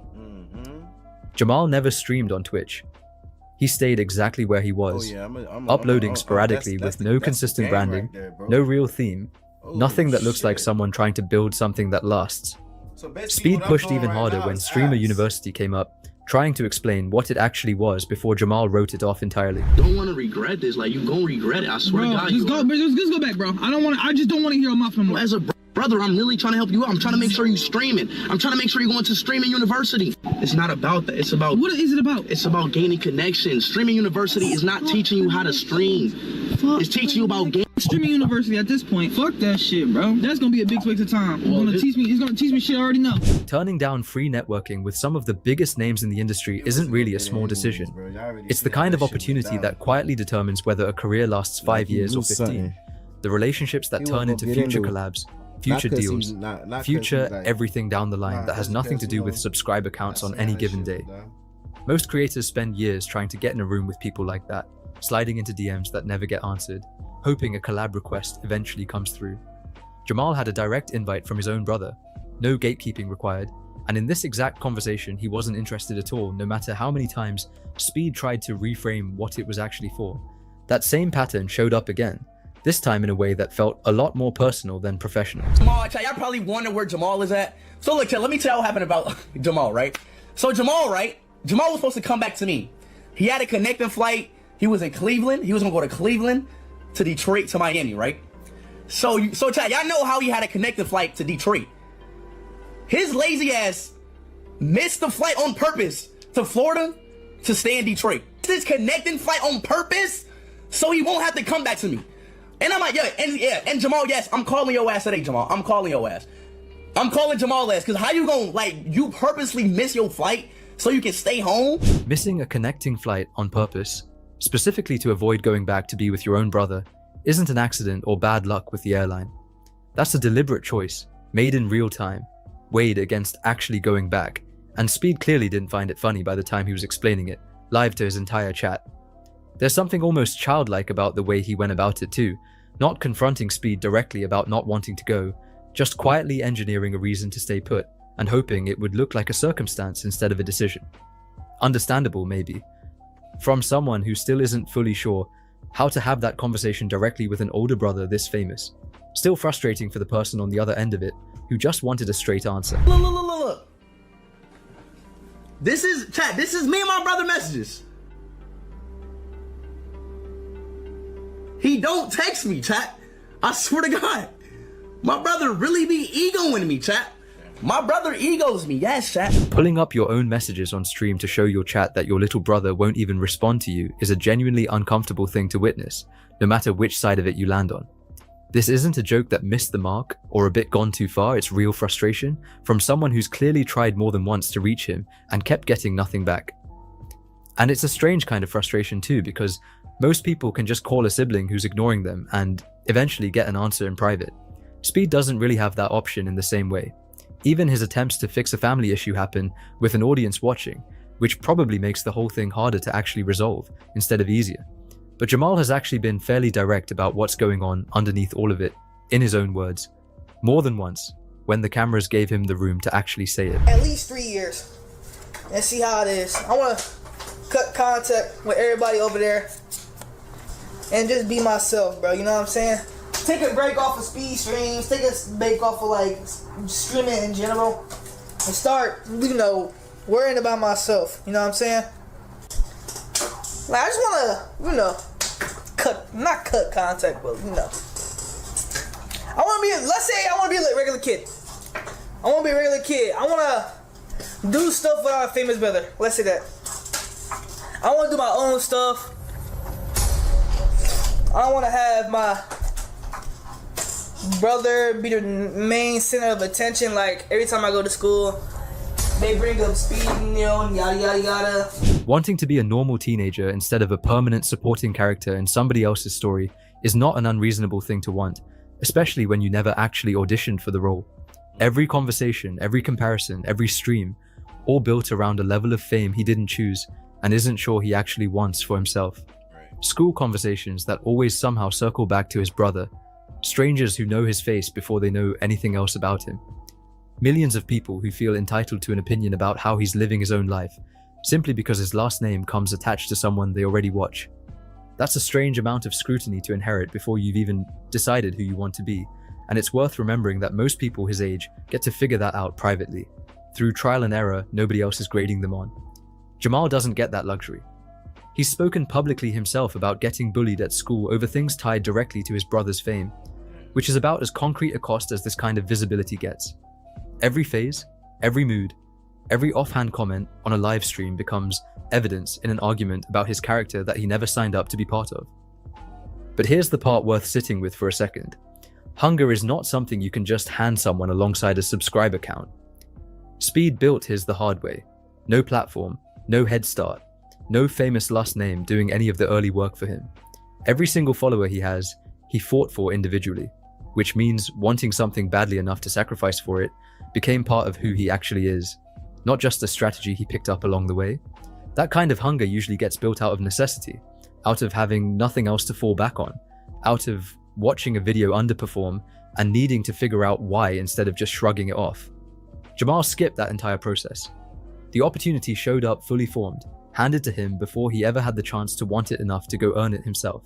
Jamal never streamed on Twitch. He stayed exactly where he was, uploading sporadically with no consistent branding, no real theme, nothing that looks like someone trying to build something that lasts. Speed pushed even harder when Streamer University came up, trying to explain what it actually was before Jamal wrote it off entirely.
Don't want to regret this, like you gonna regret it, I swear to God.
Just go back, bro. I just don't want to hear him off no more.
As a brother, I'm really trying to help you out. I'm trying to make sure you streaming. I'm trying to make sure you're going to Streaming University. It's not about that. It's about...
What is it about?
It's about gaining connections. Streaming University is not teaching you how to stream. It's teaching you about game.
Streaming University at this point. Fuck that shit, bro. That's gonna be a big waste of time. It's gonna teach me shit I already know.
Turning down free networking with some of the biggest names in the industry isn't really a small decision. It's the kind of opportunity that quietly determines whether a career lasts 5 years or 15. The relationships that turn into future collabs, future deals, future everything down the line that has nothing to do with subscriber counts on any given day. Most creators spend years trying to get in a room with people like that, sliding into DMs that never get answered, hoping a collab request eventually comes through. Jamal had a direct invite from his own brother, no gatekeeping required, and in this exact conversation he wasn't interested at all, no matter how many times Speed tried to reframe what it was actually for. That same pattern showed up again, this time in a way that felt a lot more personal than professional.
Jamal, y'all probably wonder where Jamal is at. So look, let me tell you what happened about Jamal, right? So Jamal was supposed to come back to me. He had a connecting flight. He was in Cleveland. He was gonna go to Cleveland, to Detroit, to Miami, right? So y'all know how he had a connecting flight to Detroit. His lazy ass missed the flight on purpose to Florida to stay in Detroit. This connecting flight on purpose so he won't have to come back to me. And I'm like, and Jamal, yes, I'm calling your ass today, Jamal. I'm calling your ass. I'm calling Jamal ass, because how you gonna, you purposely miss your flight so you can stay home?
Missing a connecting flight on purpose, specifically to avoid going back to be with your own brother, isn't an accident or bad luck with the airline. That's a deliberate choice, made in real time, weighed against actually going back, and Speed clearly didn't find it funny by the time he was explaining it, live to his entire chat. There's something almost childlike about the way he went about it too, not confronting Speed directly about not wanting to go, just quietly engineering a reason to stay put, and hoping it would look like a circumstance instead of a decision. Understandable, maybe. From someone who still isn't fully sure how to have that conversation directly with an older brother this famous. Still frustrating for the person on the other end of it, who just wanted a straight answer.
Look. This is me and my brother messages. He don't text me, chat. I swear to God. My brother really be egoing me, chat. My brother egos me, yes, chat.
Pulling up your own messages on stream to show your chat that your little brother won't even respond to you is a genuinely uncomfortable thing to witness, no matter which side of it you land on. This isn't a joke that missed the mark or a bit gone too far, it's real frustration from someone who's clearly tried more than once to reach him and kept getting nothing back. And it's a strange kind of frustration too, because most people can just call a sibling who's ignoring them and eventually get an answer in private. Speed doesn't really have that option in the same way. Even his attempts to fix a family issue happen with an audience watching, which probably makes the whole thing harder to actually resolve instead of easier. But Jamal has actually been fairly direct about what's going on underneath all of it, in his own words, more than once, when the cameras gave him the room to actually say it.
At least 3 years, and see how it is. I want to cut contact with everybody over there, and just be myself, bro, you know what I'm saying? Take a break off of speed streams, take a break off of streaming in general, and start, worrying about myself, you know what I'm saying? I just wanna, not cut contact, but I wanna be, let's say I wanna be a regular kid. I wanna be a regular kid. I wanna do stuff without a famous brother. Let's say that. I wanna do my own stuff. I wanna have my brother be the main center of attention. Like every time I go to school, they bring up speed, you know, and yada yada yada.
Wanting to be a normal teenager instead of a permanent supporting character in somebody else's story is not an unreasonable thing to want, especially when you never actually auditioned for the role. Every conversation, every comparison, every stream, all built around a level of fame he didn't choose and isn't sure he actually wants for himself. School conversations that always somehow circle back to his brother, strangers who know his face before they know anything else about him. Millions of people who feel entitled to an opinion about how he's living his own life, simply because his last name comes attached to someone they already watch. That's a strange amount of scrutiny to inherit before you've even decided who you want to be, and it's worth remembering that most people his age get to figure that out privately, through trial and error nobody else is grading them on. Jamal doesn't get that luxury. He's spoken publicly himself about getting bullied at school over things tied directly to his brother's fame, which is about as concrete a cost as this kind of visibility gets. Every phase, every mood, every offhand comment on a live stream becomes evidence in an argument about his character that he never signed up to be part of. But here's the part worth sitting with for a second. Hunger is not something you can just hand someone alongside a subscriber count. Speed built his the hard way. No platform, no head start, no famous last name doing any of the early work for him. Every single follower he has, he fought for individually, which means wanting something badly enough to sacrifice for it became part of who he actually is, not just a strategy he picked up along the way. That kind of hunger usually gets built out of necessity, out of having nothing else to fall back on, out of watching a video underperform and needing to figure out why instead of just shrugging it off. Jamal skipped that entire process. The opportunity showed up fully formed, handed to him before he ever had the chance to want it enough to go earn it himself.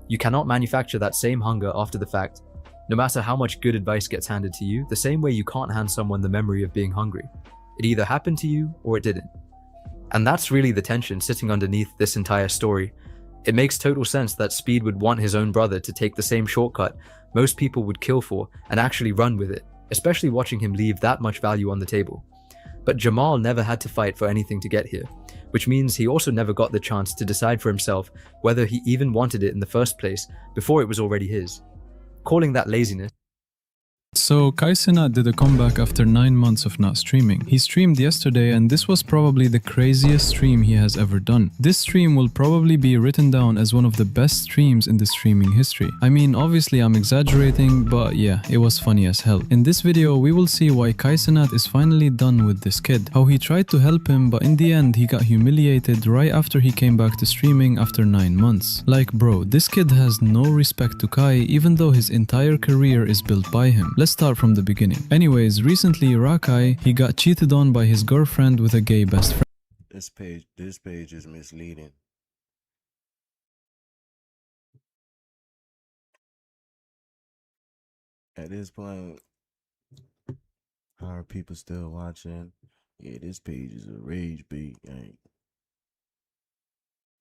You cannot manufacture that same hunger after the fact, no matter how much good advice gets handed to you, the same way you can't hand someone the memory of being hungry. It either happened to you or it didn't. And that's really the tension sitting underneath this entire story. It makes total sense that Speed would want his own brother to take the same shortcut most people would kill for and actually run with it, especially watching him leave that much value on the table. But Jamal never had to fight for anything to get here, which means he also never got the chance to decide for himself whether he even wanted it in the first place before it was already his. Calling that laziness.
So Kai Cenat did a comeback after 9 months of not streaming. He streamed yesterday and this was probably the craziest stream he has ever done. This stream will probably be written down as one of the best streams in the streaming history. I mean, obviously I'm exaggerating, but yeah, it was funny as hell. In this video, we will see why Kai Cenat is finally done with this kid, how he tried to help him, but in the end he got humiliated right after he came back to streaming after 9 months. Like bro, this kid has no respect to Kai even though his entire career is built by him. Let's start from the beginning. Anyways, recently Rakai, he got cheated on by his girlfriend with a gay best friend.
This page is misleading. At this point, how are people still watching? Yeah, this page is a rage bait.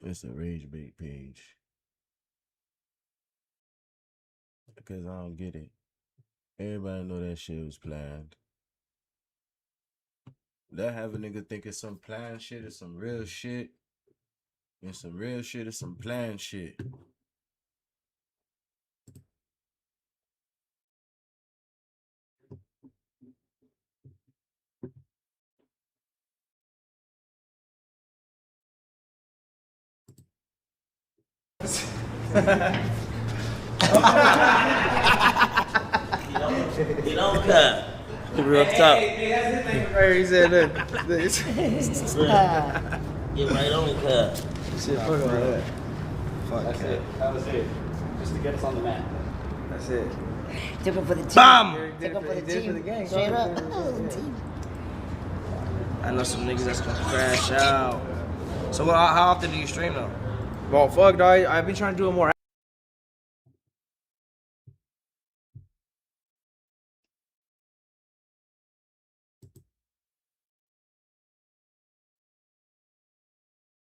It's a rage bait page. Because I don't get it. Everybody know that shit was planned. That have a nigga think it's some planned shit or some real shit. And some real shit or some planned shit.
You don't cut. Real tough.
He said that.
Get right on it, cut.
Shit, fuck all that. Fuck
That's it. That was it. Just to get us on the map.
That's it.
Took him for the team.
Bam!
Took him for the team.
gang.
Straight up.
I know some niggas that's gonna crash out. So how often do you stream though?
Well, fuck, dog. I've been trying to do it more.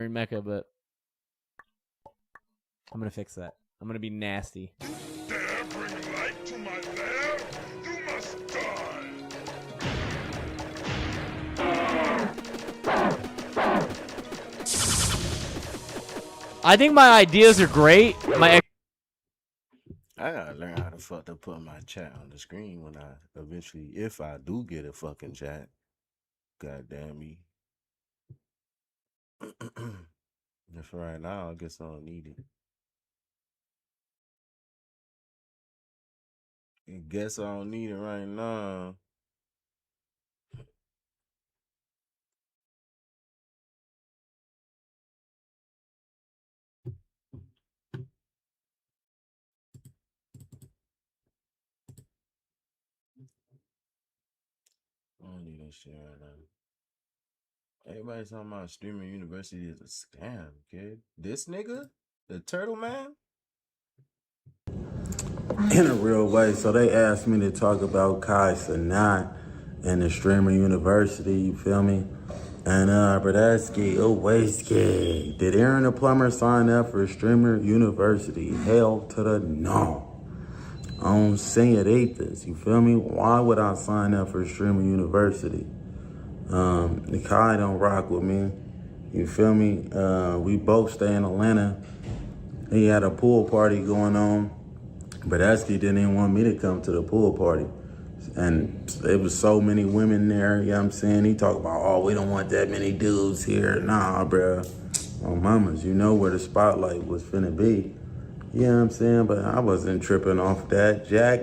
In Mecca, but I'm gonna fix that. I'm gonna be nasty.
Dare bring light to my lair? You must die.
I think my ideas are great.
I gotta learn how to fuck to put my chat on the screen when I eventually, if I do get a fucking chat. God damn me. If for right now, I guess I don't need it. I guess I don't need it right now. I don't need that shit right now. Everybody's talking about streaming university is a scam, kid. This nigga? The turtle man?
In a real way. So they asked me to talk about Kai Cenat and the streamer university, you feel me? And Brodesky, Owayski. Did Aaron the plumber sign up for streamer university? Hell to the no. I don't see it either. You feel me? Why would I sign up for streamer university? The Kai don't rock with me. You feel me? We both stay in Atlanta. He had a pool party going on. Brodesky didn't even want me to come to the pool party. And there was so many women there, you know what I'm saying? He talked about, oh, we don't want that many dudes here. Nah, bruh. Oh, mamas, you know where the spotlight was finna be. You know what I'm saying? But I wasn't tripping off that, Jack.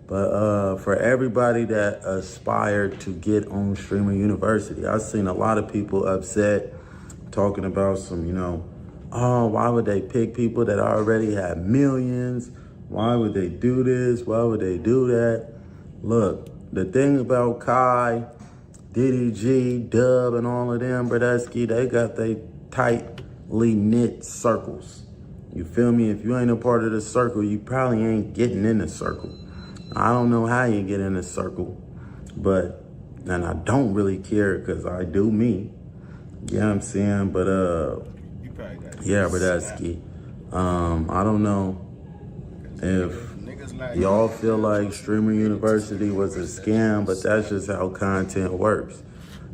But for everybody that aspired to get on streamer university, I've seen a lot of people upset talking about some, you know, oh, why would they pick people that already have millions? Why would they do this? Why would they do that? Look, the thing about Kai, Diddy G, Dub, and all of them, Brodesky, they got they tightly knit circles. You feel me? If you ain't a part of the circle, you probably ain't getting in the circle. I don't know how you get in the circle, but, and I don't really care because I do me. You know what I'm saying? But, yeah, Brodesky. I don't know if y'all feel like streamer university was a scam, but that's just how content works.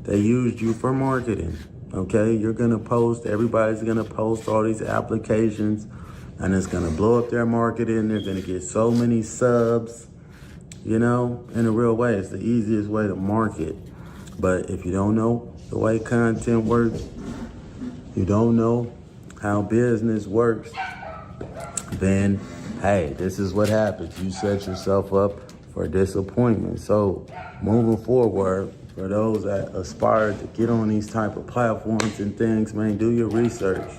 They used you for marketing, okay? You're gonna post, everybody's gonna post all these applications and it's gonna blow up their marketing. They're gonna get so many subs, you know? In a real way, it's the easiest way to market. But if you don't know the way content works, you don't know how business works, then hey, this is what happens. You set yourself up for disappointment. So moving forward, for those that aspire to get on these type of platforms and things, man, do your research.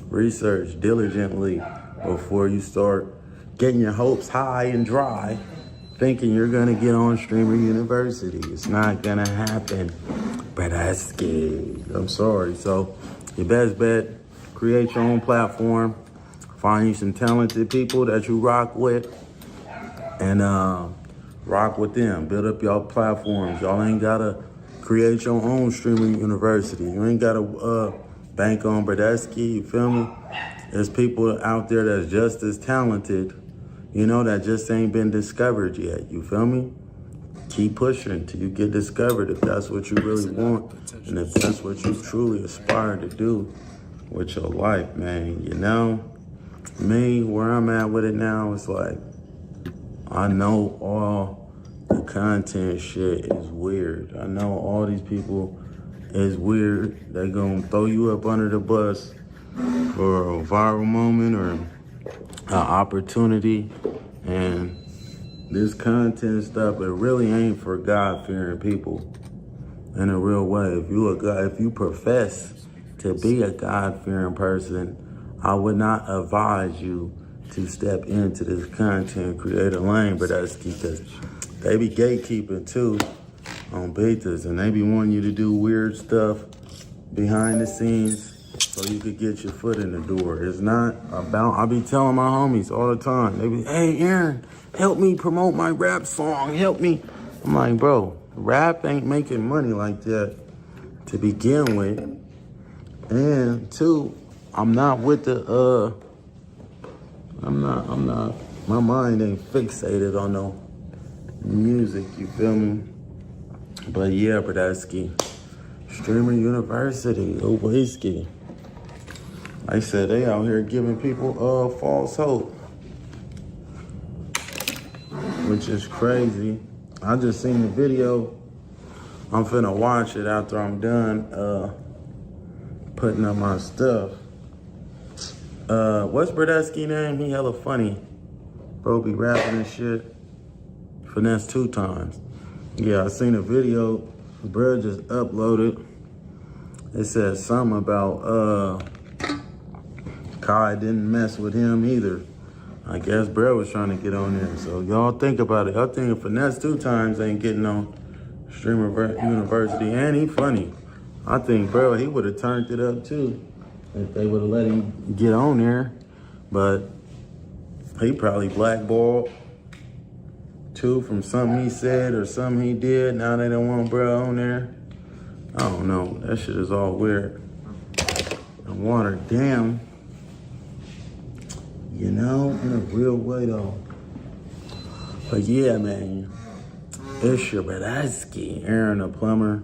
Research diligently before you start getting your hopes high and dry, thinking you're gonna get on streamer university. It's not gonna happen. Brodesky, I'm sorry. So your best bet, create your own platform. Find you some talented people that you rock with and rock with them. Build up your platforms. Y'all ain't gotta create your own streaming university. You ain't gotta bank on Brodesky, you feel me? There's people out there that's just as talented, you know, that just ain't been discovered yet, you feel me? Keep pushing until you get discovered if that's what you really want and if that's what you truly aspire to do with your life, man, you know? Me, where I'm at with it now, it's like, I know all the content shit is weird. I know all these people is weird. They gonna throw you up under the bus for a viral moment or an opportunity. And this content stuff, it really ain't for God-fearing people in a real way. If you profess to be a God-fearing person, I would not advise you to step into this content creator lane, but that's because they be gatekeeping too on betas, and they be wanting you to do weird stuff behind the scenes so you could get your foot in the door. It's not about, I be telling my homies all the time, they be, hey Aaron, help me promote my rap song, help me. I'm like, bro, rap ain't making money like that to begin with. And two, I'm not with the, I'm not, my mind ain't fixated on no music, you feel me? But yeah, Brodesky, streamer university, Owayski. I said they out here giving people false hope. which is crazy. I just seen the video. I'm finna watch it after I'm done putting up my stuff. What's Brodesky name? He hella funny. Bro be rapping and shit. Finesse 2 times. Yeah, I seen a video. Bro just uploaded. It said something about Kai didn't mess with him either. I guess bro was trying to get on there. So y'all think about it. Y'all think if Finesse 2 times ain't getting on Streamer University, and he funny. I think bro, he would have turned it up too if they would have let him get on there. But he probably blackballed too from something he said or something he did. Now they don't want bro on there. I don't know. That shit is all weird and watered down. You know, in a real way though. But yeah, man, it's your Brodesky, Aaron the Plumber.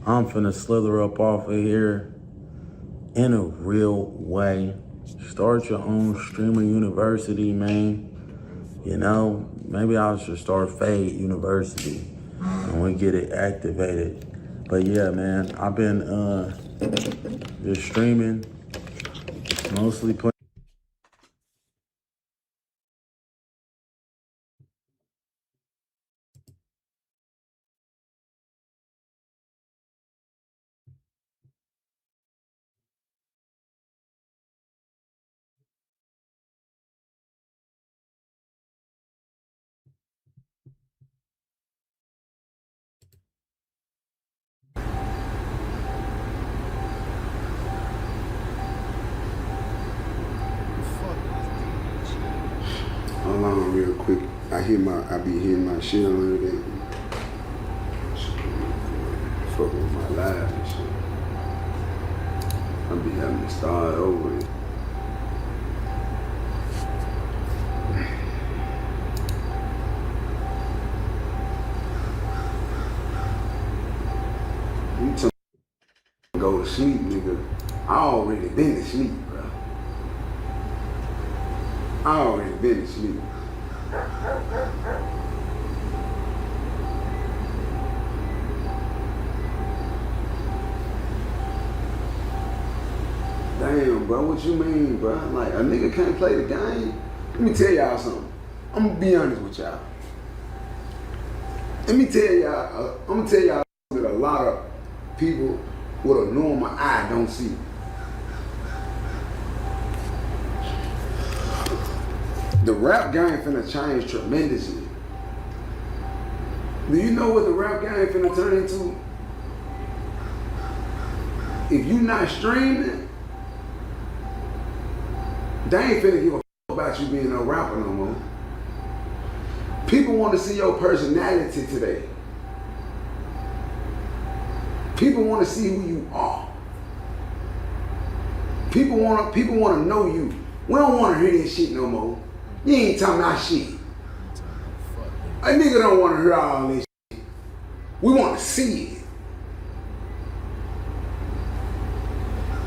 I'm finna slither up off of here in a real way. Start your own streamer university, man. You know, maybe I should start Fade University and we get it activated. But yeah, man, I've been just streaming, mostly playing.
Hold on real quick. I be hearing my shit on everything. Fucking with my live and shit. I be having to start over. You tell me to go to sleep, nigga. I already been to sleep, bro. I already been to sleep. Damn, bro, what you mean, bro? Like, a nigga can't play the game? Let me tell y'all something. I'm gonna be honest with y'all. Let me tell y'all, I'm gonna tell y'all that a lot of people with a normal eye don't see. The rap game finna change tremendously. Do you know what the rap game finna turn into? If you not streaming, they ain't finna give a f about you being a rapper no more. People want to see your personality today. People want to see who you are. People want to know you. We don't want to hear this shit no more. You ain't talking about shit. A nigga don't want to hear all this shit. We want to see it.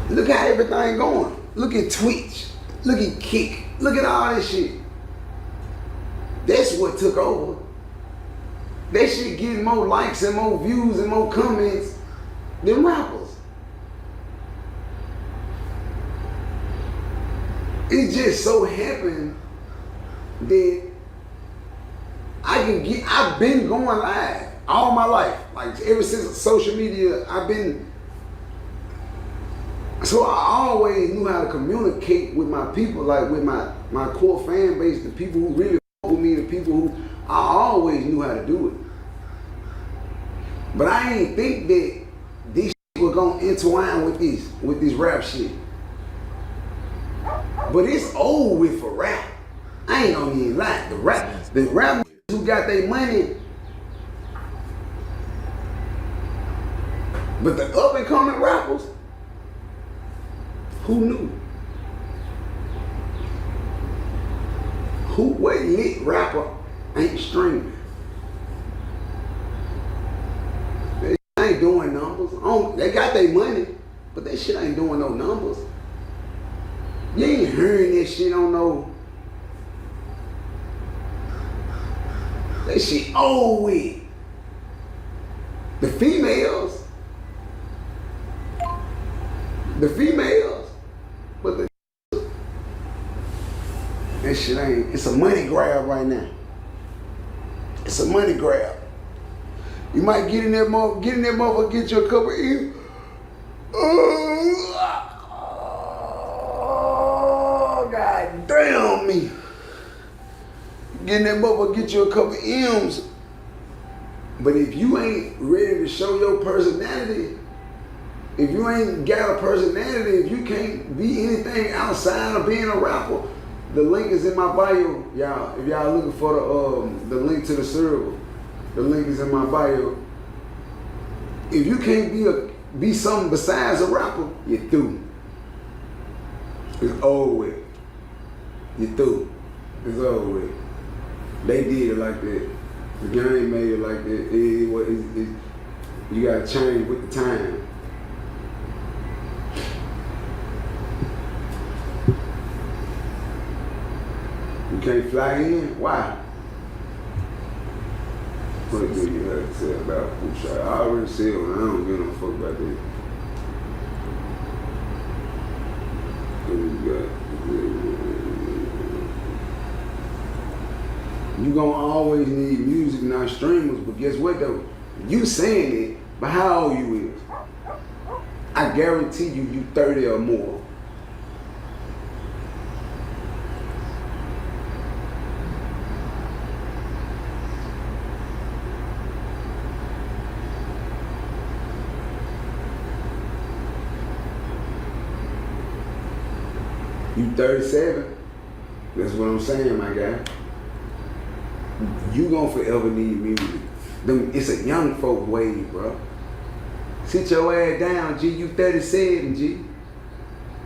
Look how everything going. Look at Twitch. Look at Kick. Look at all this shit. That's what took over. That shit getting more likes and more views and more comments than rappers. It just so happened that I've been going live all my life. Like ever since social media, so I always knew how to communicate with my people, like with my core fan base, the people who really fuck with me, the people who I always knew how to do it. But I ain't think that this shit was gonna intertwine with this rap shit. But it's old with for rap. I ain't gonna even lie. The rap who got their money, but the up and coming rappers, who knew? What lit rapper ain't streaming? They ain't doing numbers. They got their money, but that shit ain't doing no numbers. You ain't hearing that shit on no. That shit old with. The females. But that shit ain't, it's a money grab right now. It's a money grab. You might get in that motherfucker, get you a couple of oh, God damn me. Get in that motherfucker, get you a couple of M's. But if you ain't ready to show your personality, if you ain't got a personality, if you can't be anything outside of being a rapper, the link is in my bio, y'all. If y'all looking for the link to the server, the link is in my bio. If you can't be something besides a rapper, you're through. It's over with. You're through. It's over with. They did it like that. The game made it like that. You gotta change with the time. You can't fly in? Why? What do you have to say about food shot? I already said when I don't give no fuck about that. You gonna always need music, not streamers, but guess what though? You saying it, but how old you is? I guarantee you 30 or more. You 37. That's what I'm saying, my guy. You gonna forever need music. It's a young folk wave, bro. Sit your ass down, G. You 37, G.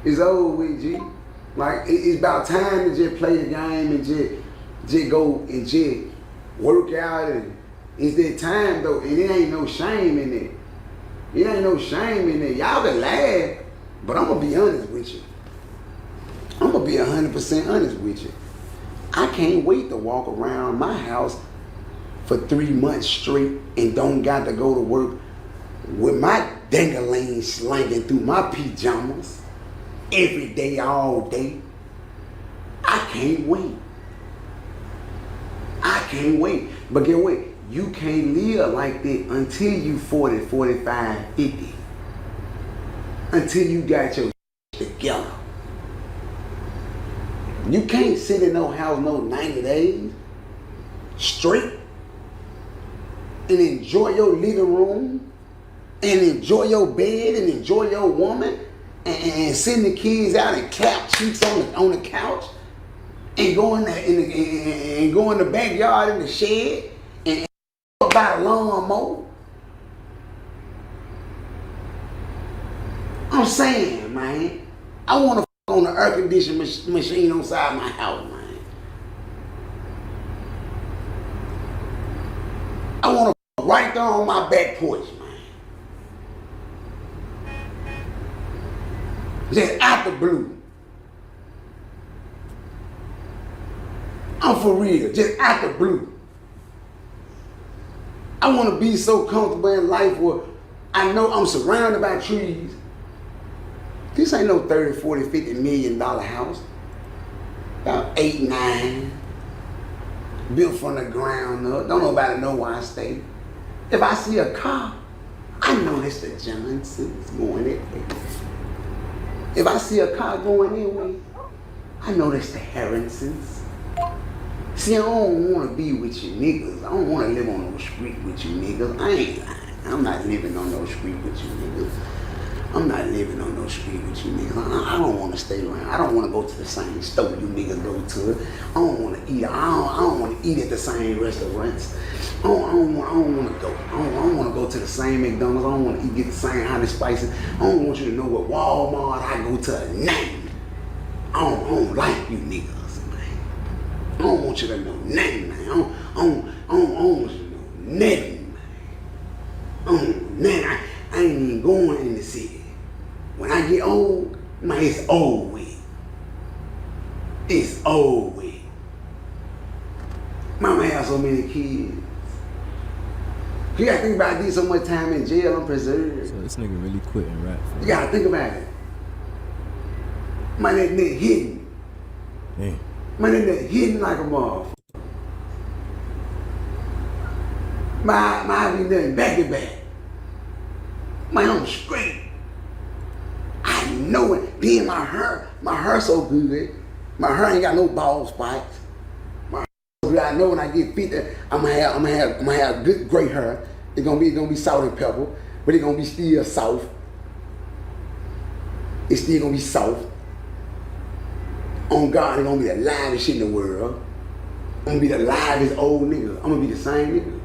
It's over with, G. Like, it's about time to just play the game and just go and just work out. And it's that time, though, and it ain't no shame in it. It ain't no shame in it. Y'all can laugh, but I'm gonna be honest with you. I'm gonna be 100% honest with you. I can't wait to walk around my house for 3 months straight and don't got to go to work with my ding-a-ling slanging through my pajamas every day, all day. I can't wait. I can't wait. But get what? You can't live like that until you 40, 45, 50. Until you got your together. You can't sit in no house no 90 days straight and enjoy your living room and enjoy your bed and enjoy your woman and send the kids out and clap cheeks on the couch and go in the backyard in the shed and buy a lawnmower. I'm saying, man, I want to on the air conditioning machine on the side of my house, man. I want to right there on my back porch, man. Just out the blue. I'm for real, just out the blue. I want to be so comfortable in life where I know I'm surrounded by trees. This ain't no 30, 40, 50 million dollar house. About 8, 9. Built from the ground up. Don't nobody know where I stay. If I see a car, I know it's the Johnsons going that way. If I see a car going that way, I know it's the Harrisons. See, I don't want to be with you niggas. I don't want to live on no street with you niggas. I ain't lying. I'm not living on no street with you niggas. I'm not living on no street with you niggas. I don't want to stay around. I don't want to go to the same store you niggas go to. I don't want to eat. I don't want to eat at the same restaurants. I don't want to go. I don't want to go to the same McDonald's. I don't want to get the same hot and spicy. I don't want you to know what Walmart I go to a name. I don't like you niggas, man. I don't want you to know nothing, man. I don't want you to know nothing, man. I ain't even going in the city. When I get old, man, it's old with. It's old with. Mama had so many kids. You gotta think about it. I did so much time in jail, I'm preserved.
So this nigga really quitting rap.
You gotta think about it. My nigga hidden.
Damn.
My nigga hidden like a motherfucker. My be nothing back to back. Man, I'm straight. I know it. Then my hair so good. My hair ain't got no bald spots. My hair so good. I know when I get 50, I'm gonna have good gray hair. It's gonna be salt and pepper, but it's gonna be still soft. It's still gonna be soft. On God, it's gonna be the livest shit in the world. I'm gonna be the livest old nigga. I'm gonna be the same nigga.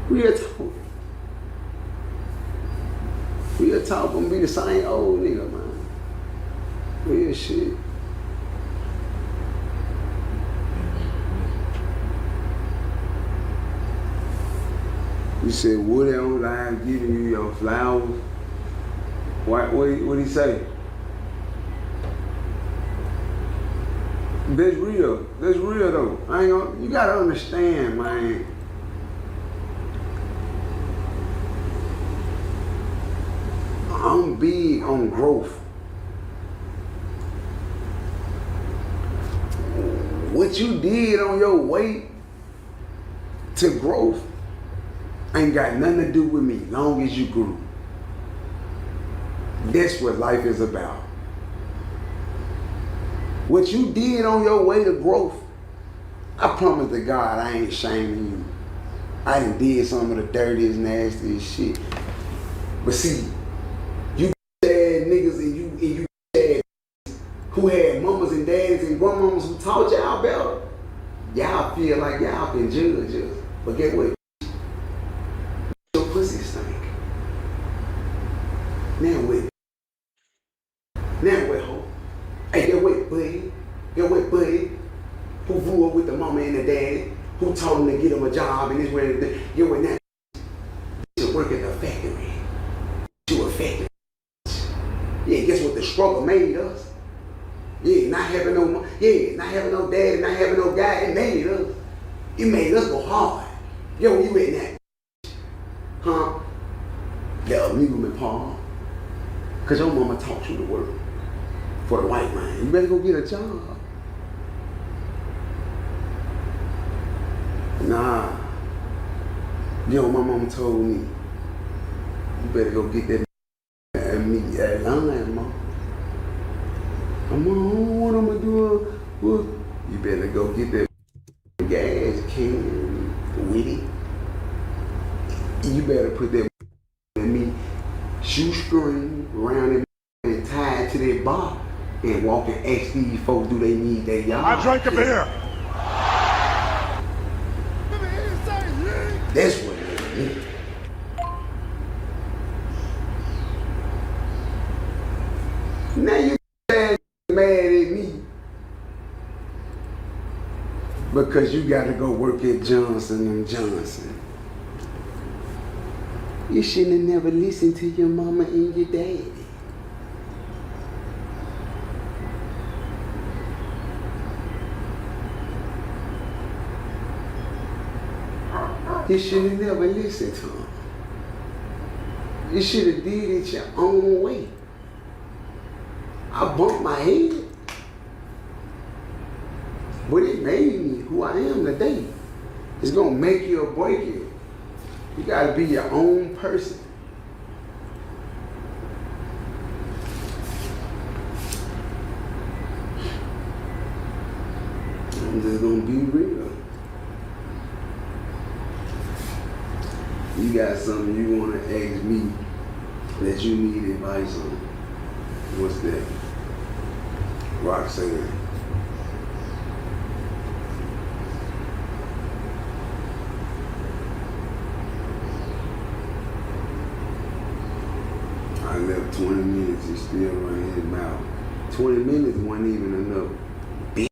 Real talk. Real talk, I'm gonna be the same old nigga, man. Real shit. You said Woody on live giving you your flowers. What he say? That's real. That's real though. I ain't gonna, you gotta understand, man. I'm big on growth. What you did on your way to growth ain't got nothing to do with me, long as you grew. That's what life is about. What you did on your way to growth, I promise to God I ain't shaming you. I done did some of the dirtiest, nastiest shit. But see, you sad niggas and you sad who had mamas and daddies and grandmamas who taught y'all better, y'all feel like y'all can judge us. But get what? Your pussy stink. Now what? Now what, ho? Hey, get what, buddy? Get what, buddy? Who grew up with the mama and the daddy? Who told him to get him a job and this way and that? You were not to work at the factory. You a factory. Yeah, guess what? The struggle made us. Yeah, not having no daddy, not having no guy, it made us. It made us go hard. Yo, you in that? Huh? The amusement park. Cause your mama taught you to work for the white man. You better go get a job. Nah. You know, my mama told me, you better go get that line, mom. What I'm gonna do? What? You better go get that gas can with it. You better put that in me shoestring around it and tie it to that bar and walk and ask these folks, do they need their yard?
I drank a beer.
That's what it is. Now you mad at me because you got to go work at Johnson & Johnson. You shouldn't have never listened to your mama and your daddy. You should have never listened to them. You should have did it your own way. I bumped my head, but it made me who I am today. It's gonna make you or break you. You gotta be your own person. I'm just gonna be real. You got something you wanna ask me that you need advice on. What's that? Roxanne. I left 20 minutes, he's still running his mouth. 20 minutes wasn't even enough. Bitch.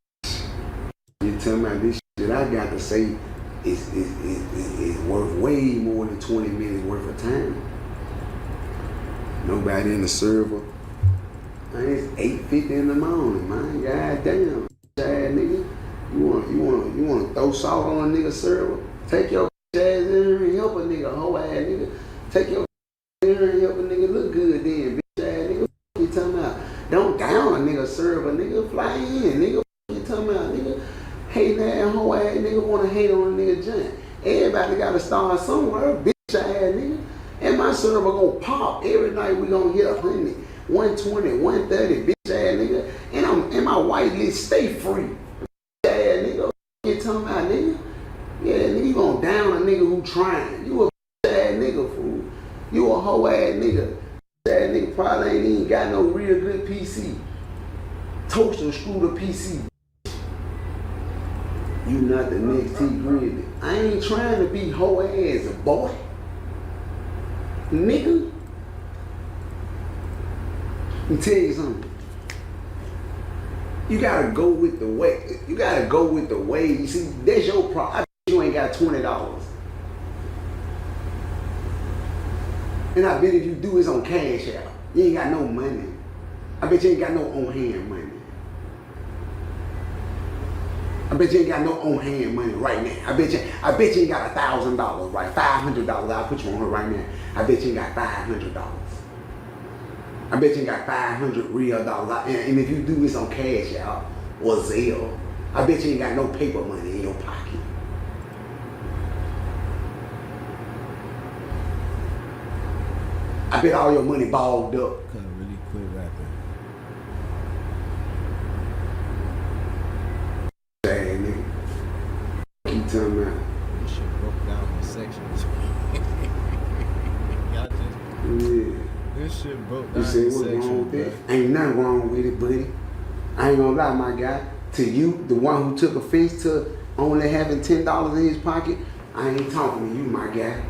You tell me this shit I got to say is worth way more than 20 minutes worth of time. Nobody in the server. Man, it's 8:50 in the morning, man. God damn, sad nigga. You want You wanna throw salt on a nigga server? Take your ass in here and help a nigga, hoe ass nigga. Take your in here and help a nigga look good then, bitch ass nigga. You talking about? Don't down a nigga server, nigga. Fly in, nigga. You talking about, nigga? Hating that hoe ass nigga wanna hate on a nigga giant. Everybody gotta start somewhere, bitch ass nigga. And my server gonna pop. Every night we gonna hit 100, 120, 130, bitch ass nigga. And my white list stay free. Bitch ass nigga. You talking about, nigga? Yeah, nigga, you gonna down a nigga who trying. You a bitch ass nigga, fool. You a hoe ass nigga. That nigga probably ain't even got no real good PC. Toast and screw the PC. You not the next T Grizzly. I ain't trying to be hoe ass boy. Nigga. Let me tell you something. You gotta go with the way. You gotta go with the way. You see, that's your problem. I bet you ain't got $20. And I bet if you do, it's on Cash App. You ain't got no money. I bet you ain't got no on-hand money. I bet you ain't got no on-hand money right now. I bet you ain't got $1,000, right? $500. I'll put you on her right now. I bet you ain't got $500. I bet you ain't got 500 real dollars. And if you do this on Cash App or Zelle, I bet you ain't got no paper money in your pocket. I bet all your money balled up.
Couldn't really quit rapping.
Dang, nigga. Keep telling me.
This shit broke down in sections. Y'all just...
Yeah.
This shit broke down
You say
in
what's
sections,
wrong with
bro.
it? Ain't nothing wrong with it, buddy. I ain't gonna lie, my guy. To you, the one who took offense to only having $10 in his pocket, I ain't talking to you, my guy.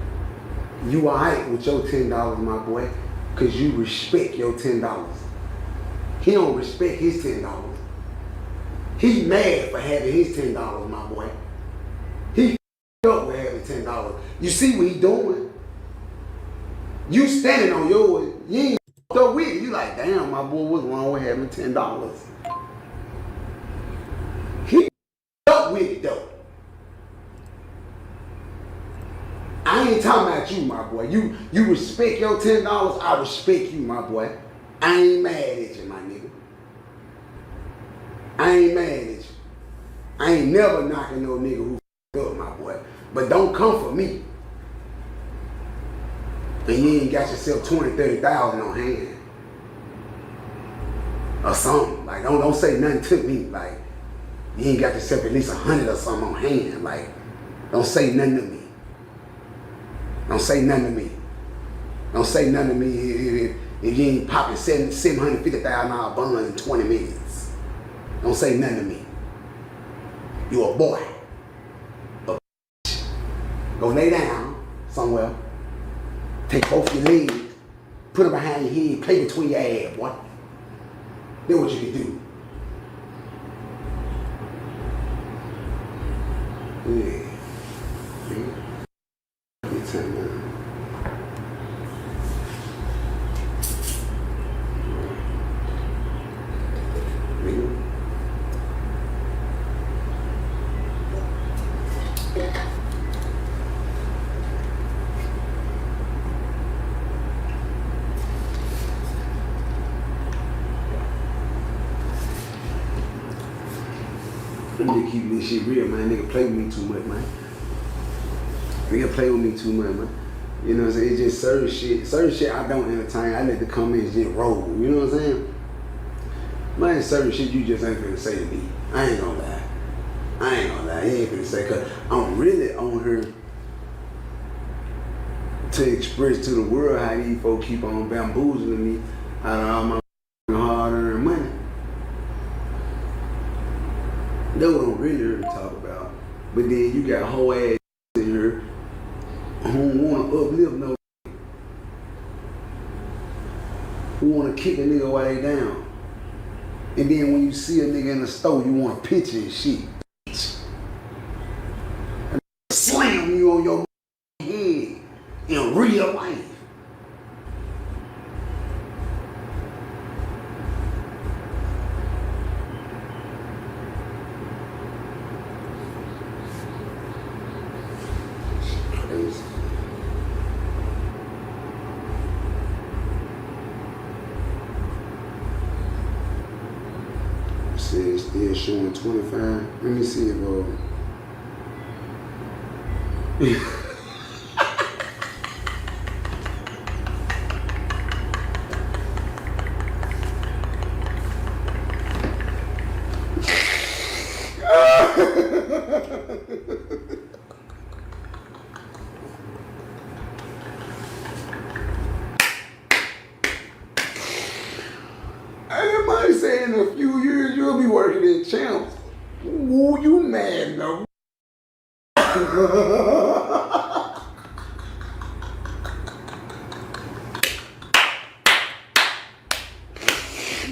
You alright with your $10, my boy, cause you respect your $10. He don't respect his $10. He mad for having his $10, my boy. He up with having $10. You see what he doing? You standing on yours, you ain't up with it. You like, damn, my boy, what's wrong with having $10? He up with it though. I ain't talking about you, my boy. You respect your $10, I respect you, my boy. I ain't mad at you, my nigga. I ain't mad at you. I ain't never knocking no nigga who up, my boy. But don't come for me. And you ain't got yourself 20, 30,000 on hand. Or something. Like, don't say nothing to me. Like, you ain't got yourself at least 100 or something on hand. Like, don't say nothing to me. Don't say nothing to me. Don't say nothing to me if you ain't popping $750,000 bonds in 20 minutes. Don't say nothing to me. You a boy. A bitch. Go lay down somewhere. Take both your legs, put them behind your head, play between your ass, boy. Then what you can do. Yeah. Good time, man. Nigga keep this shit real, man. Nigga play with me too much, man. Nigga play with me too much, man. You know what I'm saying? It's just certain shit I don't entertain. I let the comments just roll. You know what I'm saying? Man, certain shit you just ain't finna say to me. I ain't gonna lie. I ain't gonna lie. You ain't finna say, cause I'm really on here to express to the world how these folks keep on bamboozling me out of all my hard-earned money. That's what I'm really here to talk about. But then you got whole ass in here who don't wanna uplift no, who wanna kick a nigga while they down. And then when you see a nigga in the store, you want a picture and shit. And slam you on your head in real life. Says still showing 25. Let me see it, bro. Everybody say in a few years you'll be working in Champs. Ooh, you mad though.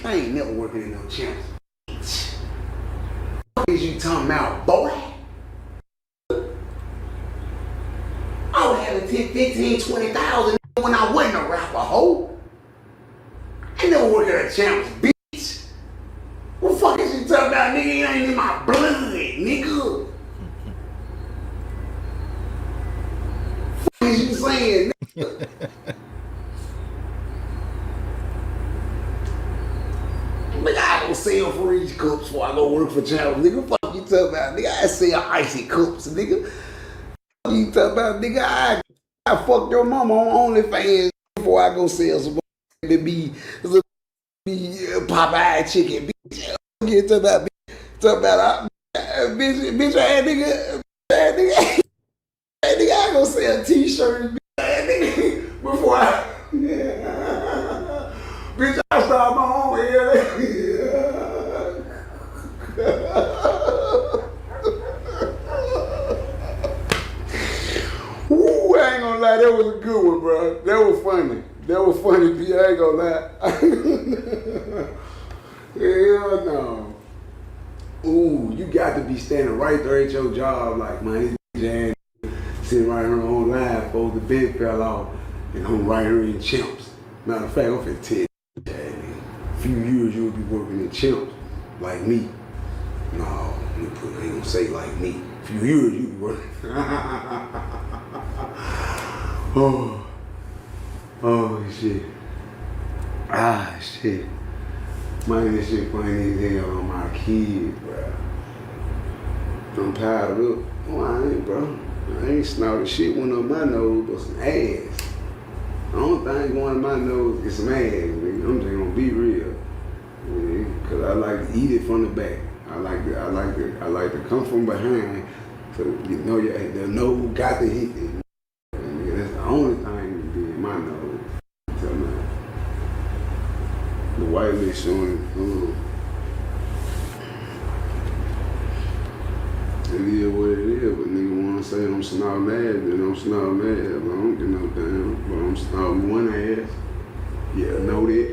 I ain't never working in no Champs. What is you talking about, boy? I was having 10, 15, 20,000 when I wasn't a rapper, ho. I ain't never worked at a Champs, bitch. What the fuck is you talking about, nigga? It ain't in my blood, nigga. What is you saying, nigga? Nigga, I go sell Freeze cups before I go work for Champs, nigga. Fuck you talking about, nigga? I sell icy cups, nigga. Fuck you talking about, nigga? I fucked your mama on OnlyFans before I go sell some be Popeye chicken, bitch. You talking about, bitch, ass nigga, I go sell t-shirts, bitch, before I, bitch, I start my own hair. Ooh, I ain't gonna lie, that was a good one, bro. That was funny. That was funny, B. I ain't gonna lie. Hell no. Ooh, you got to be standing right there at your job, like, man, this bitch ass sitting right here on live, folks, the bed fell off, and I'm right here in Champs. Matter of fact, I'm finna tell you, a few years you'll be working in Champs, like me. No, I ain't gonna say like me. A few years you be working. Oh shit. Ah shit. Man, this shit funny as hell on my kids, bro. I'm tired of it. Oh, I ain't, bro. I ain't snorted shit went up my nose, but some ass. The only thing going in my nose is some ass, nigga. I'm just gonna be real. Yeah, cause I like to eat it from the back. I like to come from behind, so you know the nose got to hit it. And that's the only thing that be in my nose. Tell me, the white lady showing it is what it is, but nigga wanna say I'm snorting ass, then I'm snorting ass. I don't get no damn, but I'm snorting one ass. Yeah, know that.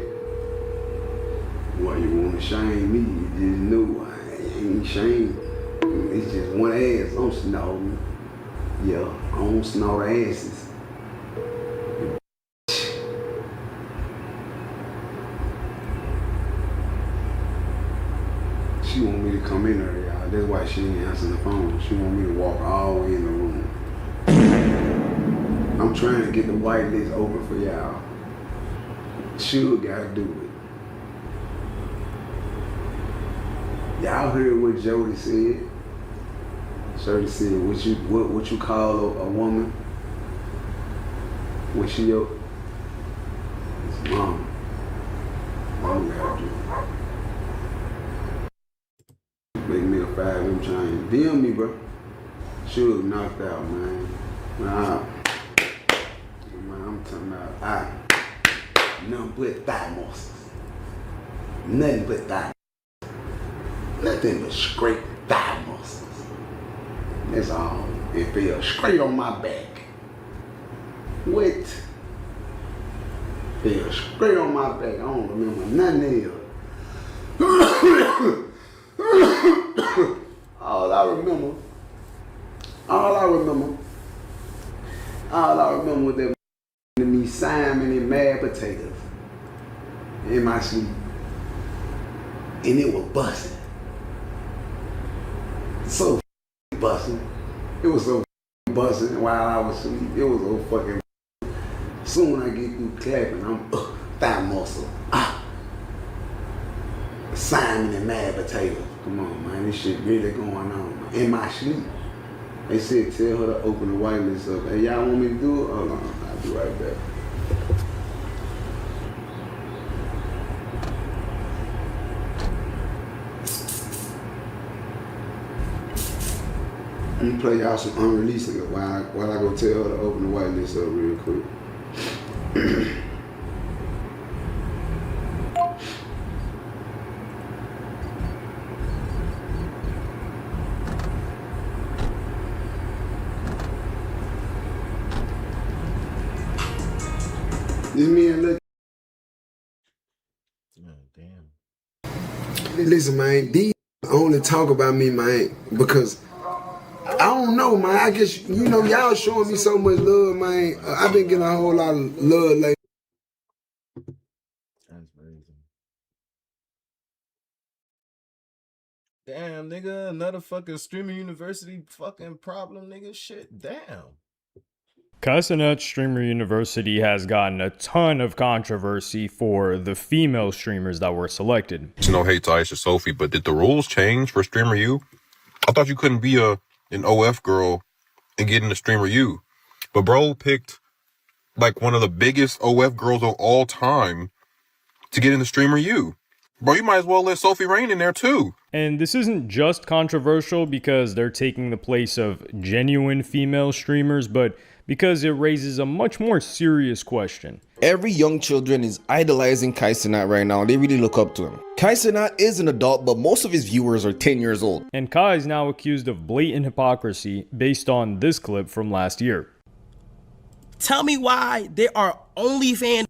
Why you wanna shame me? You just know I ain't shamed. It's just one ass I'm snorting. Yeah, I don't snort asses. She want me to come in there, y'all. That's why she ain't answering the phone. She want me to walk all the way in the room. I'm trying to get the white list open for y'all. Suge gotta do it. Y'all heard what Jody said? Jody said, what you call a woman? What she your? It's mom. Mom gotta do it. Make me a 5M chain. DM me, bro. Suge knocked out, man. Man, I'm talking about nothing but thigh muscles. Nothing but thigh. Nothing but straight thigh muscles. That's all. It feels straight on my back. What? Feels straight on my back. I don't remember nothing else. All I remember was that me Simon and mad potatoes in my sleep. And it was busting. So busting. It was so busting while I was asleep. It was so fucking. Soon I get through clapping, I'm thigh muscle. Simon and Mad Potato. Come on, man, this shit really going on, man. In my sleep. They said tell her to open the whitelist up. Hey, y'all want me to do it? Hold on, I'll be right back. Let me play y'all some unreleased while I go tell her to open the whitelist up real quick. This me and look. Damn. Listen, man, these only talk about me, man, because I don't know, man. I guess, you know, y'all showing me so much love, man. I've been getting a whole lot of love lately.
That's crazy. Damn, nigga, another fucking streaming university fucking problem, nigga. Shit, damn.
Kaisenat Streamer University has gotten a ton of controversy for the female streamers that were selected.
No hate to Aisha Sophie, but did the rules change for Streamer U? I thought you couldn't be an OF girl and get into Streamer U. But bro picked like one of the biggest OF girls of all time to get into Streamer U. Bro, you might as well let Sophie Rain in there too.
And this isn't just controversial because they're taking the place of genuine female streamers, but because it raises a much more serious question.
Every young children is idolizing Kaisenat right now. They really look up to him. Kaisenat is an adult, but most of his viewers are 10 years old.
And Kai is now accused of blatant hypocrisy based on this clip from last year.
Tell me why there are OnlyFans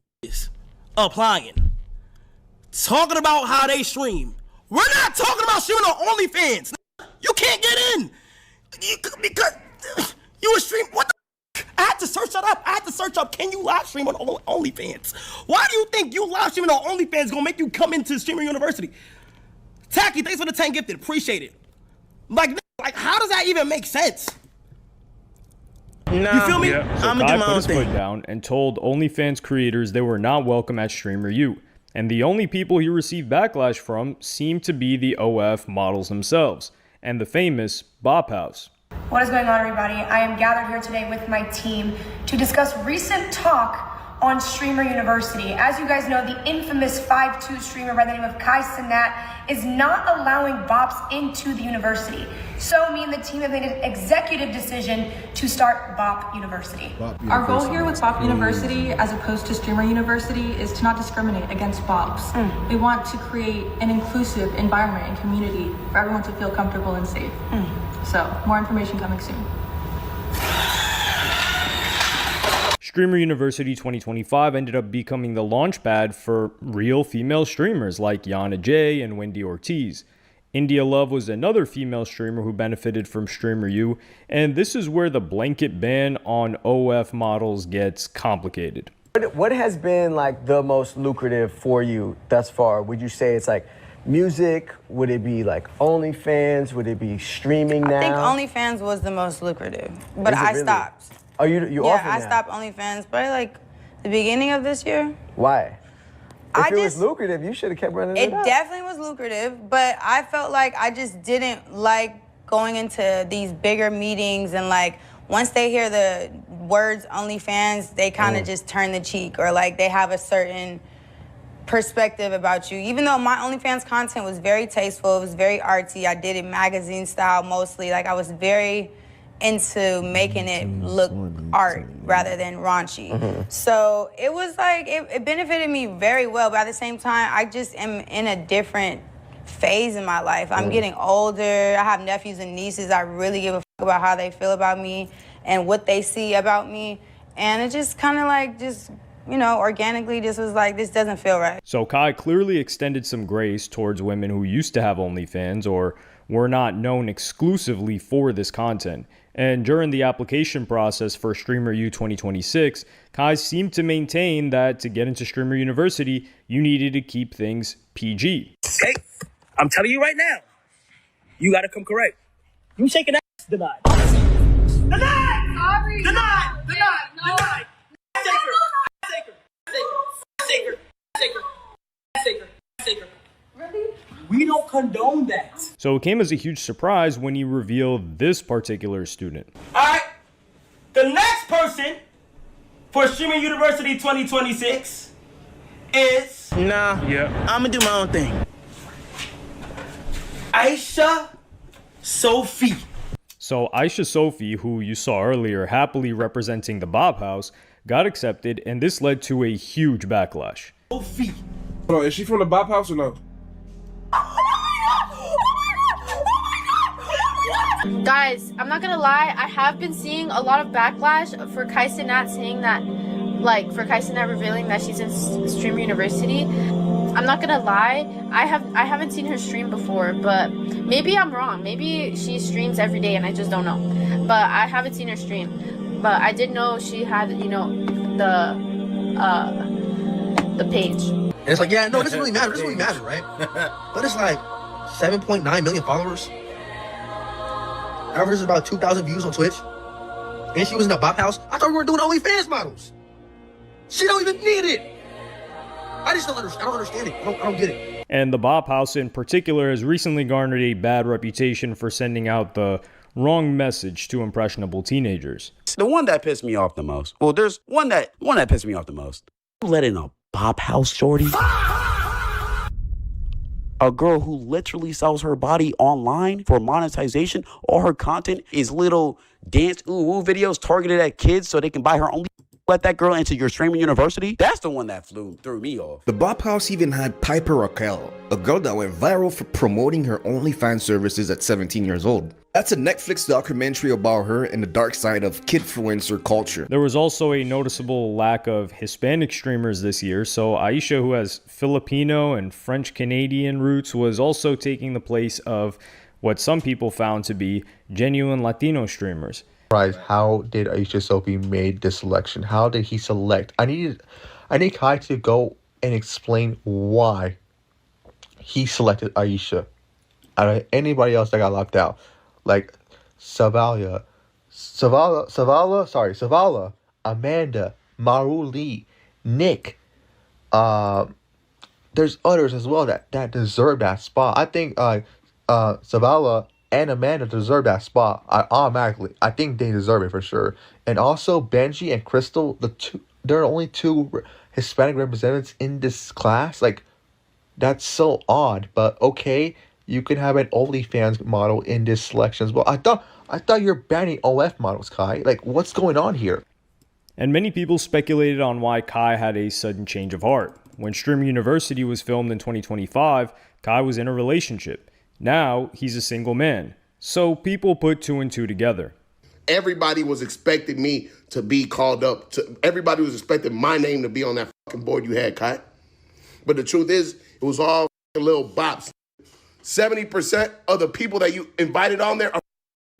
applying. Talking about how they stream. We're not talking about streaming on OnlyFans. You can't get in. Because you a stream. What the? I had to search that up. I had to search up, can you live stream on OnlyFans? Why do you think you live streaming on OnlyFans is gonna make you come into Streamer University? Tacky, thanks for the 10 gifted. Appreciate it. Like how does that even make sense?
Nah,
you feel me?
Yeah. So
I'm
Kai
gonna do my
put
own
his
thing.
foot down and told OnlyFans creators they were not welcome at Streamer U. And the only people he received backlash from seemed to be the OF models themselves and the famous Bop House.
What is going on, everybody? I am gathered here today with my team to discuss recent talk on Streamer University. As you guys know, the infamous 5'2" streamer by the name of Kaisenat is not allowing bops into the university. So me and the team have made an executive decision to start Bop University.
Our goal here with Bop University, as opposed to Streamer University, is to not discriminate against bops. We want to create an inclusive environment and community for everyone to feel comfortable and safe. So, more information coming soon.
Streamer University 2025 ended up becoming the launchpad for real female streamers like Yana J and Wendy Ortiz. India Love was another female streamer who benefited from Streamer U, and this is where the blanket ban on OF models gets complicated.
What has been like the most lucrative for you thus far? Would you say it's like music? Would it be like OnlyFans? Would it be streaming now?
I think OnlyFans was the most lucrative, but
Is it
I
really?
stopped.
Oh, you
Yeah,
off it
I
now?
stopped OnlyFans probably like the beginning of this year.
Why? If
I
it was lucrative, you should have kept running
It
it up.
definitely was lucrative, but I felt like I just didn't like going into these bigger meetings and like once they hear the words OnlyFans, they kind of just turn the cheek or like they have a certain perspective about you. Even though my OnlyFans content was very tasteful, it was very artsy. I did it magazine style mostly. Like I was very into making it look art rather than raunchy. So it was like, it benefited me very well, but at the same time, I just am in a different phase in my life. I'm getting older, I have nephews and nieces. I really give a fuck about how they feel about me and what they see about me. And it just kind of like, just, you know, organically just was like, this doesn't feel right.
So Kai clearly extended some grace towards women who used to have OnlyFans or were not known exclusively for this content. And during the application process for Streamer U 2026, Kai seemed to maintain that to get into Streamer University, you needed to keep things PG.
Okay, I'm telling you right now, you gotta come correct. You shaking ass, denied. Denied!
Sorry.
Denied! Denied! Taker!
Really?
We don't condone that.
So it came as a huge surprise when he revealed this particular student.
Alright, the next person for Streaming University 2026 is... I'ma do my own thing. Aisha Sophie.
So Aisha Sophie, who you saw earlier happily representing the Bob House, got accepted, and this led to a huge backlash.
Sophie.
Hold on, is she from the Bob House or no?
Guys, I'm not gonna lie, I have been seeing a lot of backlash for Kai Cenat saying that, like, for Kai Cenat revealing that she's in Streamer University. I'm not gonna lie, I haven't seen her stream before, but maybe I'm wrong. Maybe she streams every day and I just don't know. But I haven't seen her stream. But I did know she had, you know, the page.
And it's like, yeah, no, it doesn't really matter. It doesn't really matter, right? But it's like 7.9 million followers. Average is about 2,000 views on Twitch. And she was in the Bop House. I thought we were doing OnlyFans models. She don't even need it. I just don't understand. I don't understand it. I don't get it.
And the Bob House in particular has recently garnered a bad reputation for sending out the wrong message to impressionable teenagers.
The one that pissed me off the most. Well, there's one that pissed me off the most. Let in a Bob House shorty. A girl who literally sells her body online for monetization. All her content is little dance ooh videos targeted at kids so they can buy her only. Let that girl into your streaming university? That's the one that threw me off.
The Bob House even had Piper Raquel, a girl that went viral for promoting her OnlyFans services at 17 years old. That's a Netflix documentary about her and the dark side of kidfluencer culture.
There was also a noticeable lack of Hispanic streamers this year, so Aisha, who has Filipino and French Canadian roots, was also taking the place of what some people found to be genuine Latino streamers.
How did Aisha Sophie made this selection? How did he select? I need Kai to go and explain why he selected Aisha out of anybody else that got left out. Like Savala, Amanda, Maru Lee, Nick. There's others as well that deserve that spot. I think Savala and Amanda deserve that spot. I think they deserve it for sure. And also Benji and Crystal, there are only two Hispanic representatives in this class. Like, that's so odd. But okay, you can have an OnlyFans model in this selection as well. I thought you're banning OF models, Kai. Like, what's going on here?
And many people speculated on why Kai had a sudden change of heart. When Streamer University was filmed in 2025, Kai was in a relationship. Now, he's a single man. So people put two and two together.
Everybody was expecting me to be called up. Everybody was expecting my name to be on that fucking board you had, Kai. But the truth is, it was all little bops. 70% of the people that you invited on there are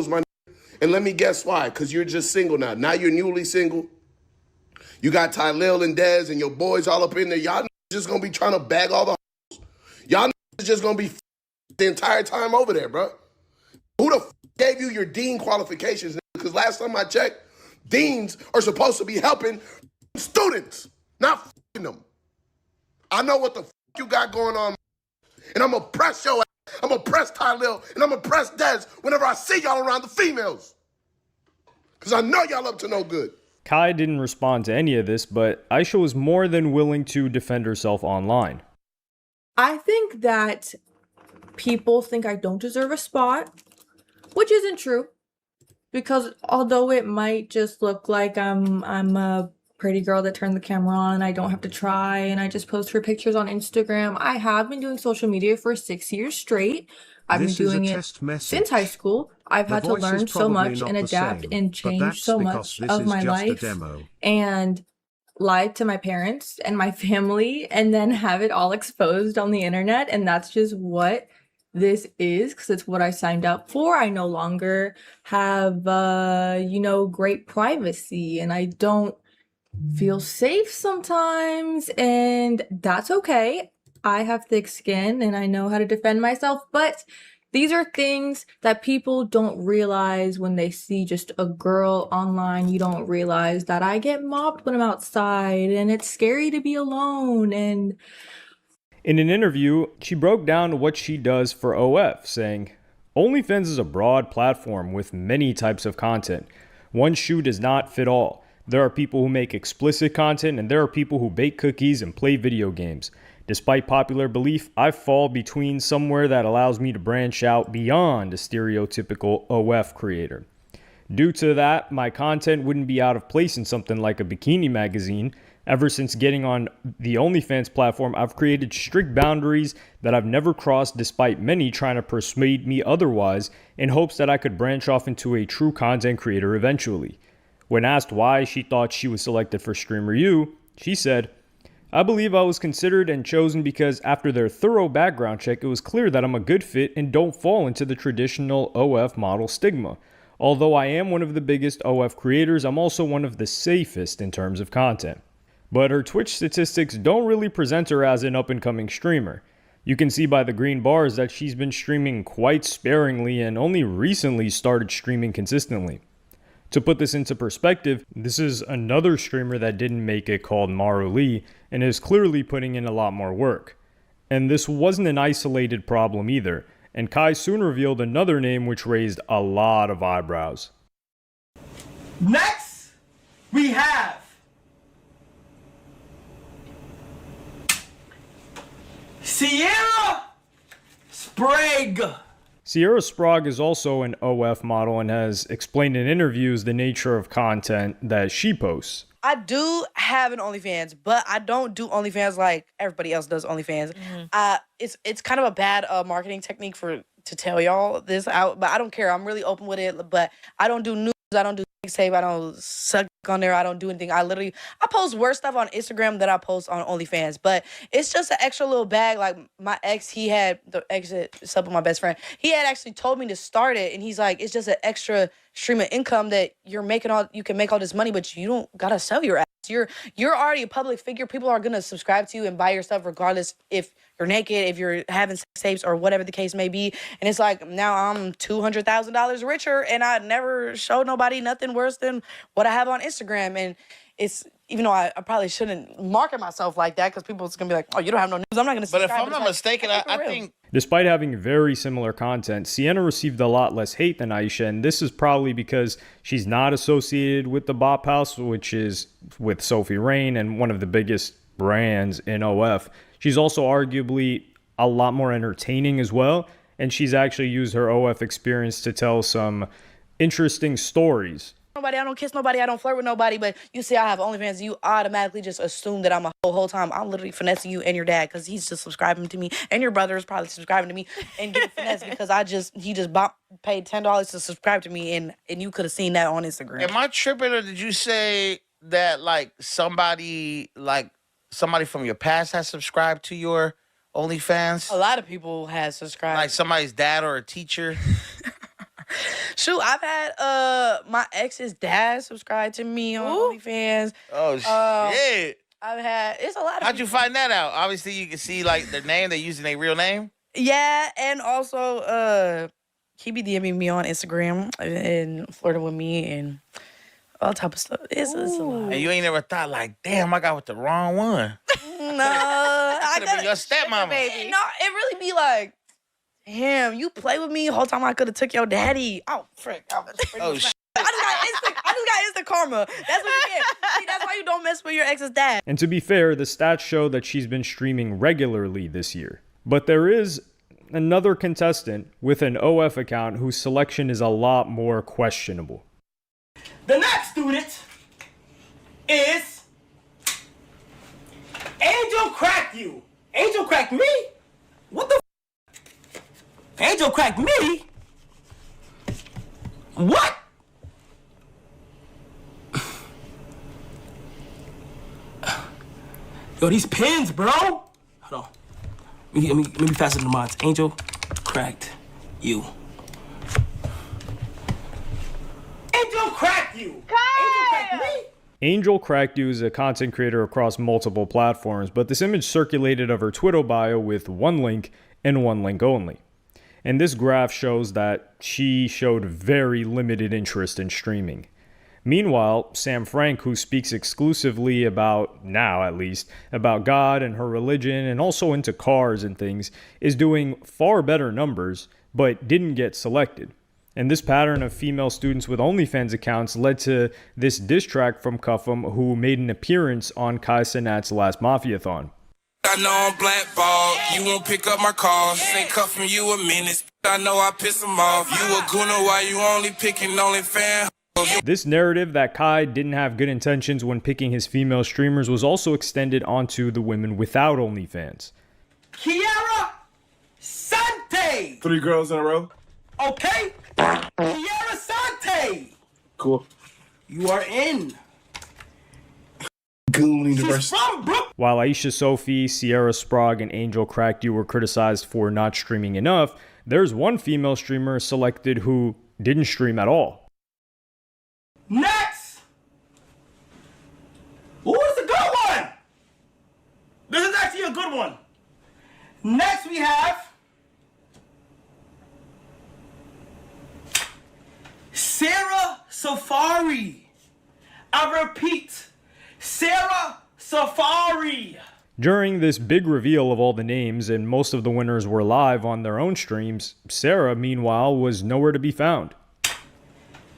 my name. And let me guess why. Because you're just single now. Now you're newly single. You got Tylil and Dez and your boys all up in there. Y'all just going to be trying to bag all the hoes. Y'all just going to be the entire time over there, bro. Who the gave you your dean qualifications? Because last time I checked, deans are supposed to be helping students, not f***ing them. I know what the f*** you got going on, and I'm going to press your ass. I'm going to press Tylil, and I'm going to press Dez whenever I see y'all around the females. Because I know y'all up to no good.
Kai didn't respond to any of this, but Aisha was more than willing to defend herself online.
I think that people think I don't deserve a spot, which isn't true. Because although it might just look like I'm a pretty girl that turned the camera on and I don't have to try and I just post her pictures on Instagram, I have been doing social media for 6 years straight. I've been doing it since high school. I've had to learn so much and adapt and change so much of my life and lie to my parents and my family and then have it all exposed on the internet. And that's just what this is, because it's what I signed up for. I no longer have, great privacy and I don't feel safe sometimes, and that's okay. I have thick skin and I know how to defend myself, but these are things that people don't realize when they see just a girl online. You don't realize that I get mobbed when I'm outside and it's scary to be alone. And
In an interview, she broke down what she does for OF, saying, OnlyFans is a broad platform with many types of content. One shoe does not fit all. There are people who make explicit content and there are people who bake cookies and play video games. Despite popular belief, I fall between somewhere that allows me to branch out beyond a stereotypical OF creator. Due to that, my content wouldn't be out of place in something like a bikini magazine. Ever since getting on the OnlyFans platform, I've created strict boundaries that I've never crossed despite many trying to persuade me otherwise in hopes that I could branch off into a true content creator eventually. When asked why she thought she was selected for Streamer U, she said, I believe I was considered and chosen because after their thorough background check, it was clear that I'm a good fit and don't fall into the traditional OF model stigma. Although I am one of the biggest OF creators, I'm also one of the safest in terms of content. But her Twitch statistics don't really present her as an up-and-coming streamer. You can see by the green bars that she's been streaming quite sparingly and only recently started streaming consistently. To put this into perspective, this is another streamer that didn't make it called Maru Lee and is clearly putting in a lot more work. And this wasn't an isolated problem either, and Kai soon revealed another name which raised a lot of eyebrows.
Next, we have Sierra Sprague.
Sierra Sprague is also an OF model and has explained in interviews the nature of content that she posts.
I do have an OnlyFans, but I don't do OnlyFans like everybody else does OnlyFans. It's kind of a bad marketing technique to tell y'all this out, but I don't care. I'm really open with it, but I don't do news. I don't do tape. I don't suck on there. I don't do anything. I post worse stuff on Instagram than I post on OnlyFans, but it's just an extra little bag. Like my ex, he had the ex that slept with my best friend. He had actually told me to start it, and he's like, it's just an extra stream of income that you can make all this money, but you don't gotta sell your ass. You're already a public figure. People are gonna subscribe to you and buy your stuff regardless if you're naked, if you're having sex tapes or whatever the case may be. And it's like, now I'm $200,000 richer and I never showed nobody nothing worse than what I have on Instagram. And it's, even though I probably shouldn't market myself like that because people's gonna be like, oh, you don't have no news, I'm not gonna subscribe.
But if I'm not mistaken, I think...
Despite having very similar content, Sienna received a lot less hate than Aisha, and this is probably because she's not associated with the Bop House, which is with Sophie Rain and one of the biggest brands in OF. She's also arguably a lot more entertaining as well, and she's actually used her OF experience to tell some interesting stories.
Nobody, I don't kiss nobody, I don't flirt with nobody, but you see I have OnlyFans, you automatically just assume that I'm a whole time. I'm literally finessing you and your dad because he's just subscribing to me, and your brother is probably subscribing to me and getting finessed because he just paid $10 to subscribe to me, and you could have seen that on Instagram.
Am I tripping, or did you say that like somebody from your past has subscribed to your OnlyFans?
A lot of people have subscribed.
Like somebody's dad or a teacher?
Shoot, I've had my ex's dad subscribe to me on OnlyFans.
Oh shit!
It's a lot of
How'd you find that out? Obviously, you can see like their name. They're using their real name.
Yeah, and also he be DMing me on Instagram and flirting with me and all type of stuff. It's a lot.
And you ain't never thought like, damn, I got with the wrong one.
No, I
could have been your stepmama.
No, it really be like, damn, you play with me the whole time I could have took your daddy. Oh, frick.
Oh, shit.
I just got instant karma. That's what you get. See, that's why you don't mess with your ex's dad.
And to be fair, the stats show that she's been streaming regularly this year. But there is another contestant with an OF account whose selection is a lot more questionable.
The next student is Angel Cracked You. Angel cracked me? What the Angel cracked me? What? Yo, these pins, bro. Hold on. Let me be faster than the mods. Angel cracked you. Angel cracked you. Angel cracked me.
Angel Cracked You is a content creator across multiple platforms, but this image circulated of her Twitter bio with one link and one link only. And this graph shows that she showed very limited interest in streaming. Meanwhile, Sam Frank, who speaks exclusively about, now at least, about God and her religion and also into cars and things, is doing far better numbers, but didn't get selected. And this pattern of female students with OnlyFans accounts led to this diss track from Cuffham, who made an appearance on Kai Cenat's last Mafiathon.
I know I'm blackballed, you won't pick up my calls. Ain't Cuffham, you a menace. I know I piss him off. You a gooner, why you only picking OnlyFans?
This narrative that Kai didn't have good intentions when picking his female streamers was also extended onto the women without OnlyFans.
Kiara Sante.
3 girls in a row.
Okay? Kiara Sante.
Cool.
You are in.
She's
from Brooklyn.
While Aisha Sophie, Sierra Sprague, and Angel Cracked You were criticized for not streaming enough, there's one female streamer selected who didn't stream at all.
Next! Who is a good one? This is actually a good one. Next we have Sarah Safari. I repeat, Sarah Safari.
During this big reveal of all the names, and most of the winners were live on their own streams, Sarah, meanwhile, was nowhere to be found.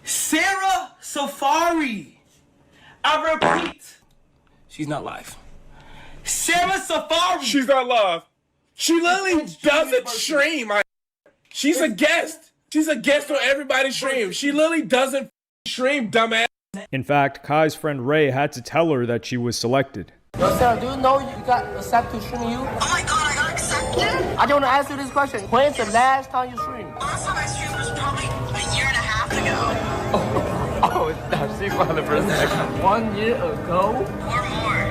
Sarah Safari. I repeat, she's not live. Sarah Safari.
She's not live. She literally doesn't stream. She's a guest. She's a guest on everybody's stream. She literally doesn't stream, dumbass.
In fact, Kai's friend Ray had to tell her that she was selected.
Yo, Sarah, do you know you got accepted to stream you?
Oh my god, I got accepted?
I just want to ask you this question. When's the last time you streamed?
Last time I streamed was probably a year and a half ago.
Oh, now she found it for a second. 1 year ago?
Or more.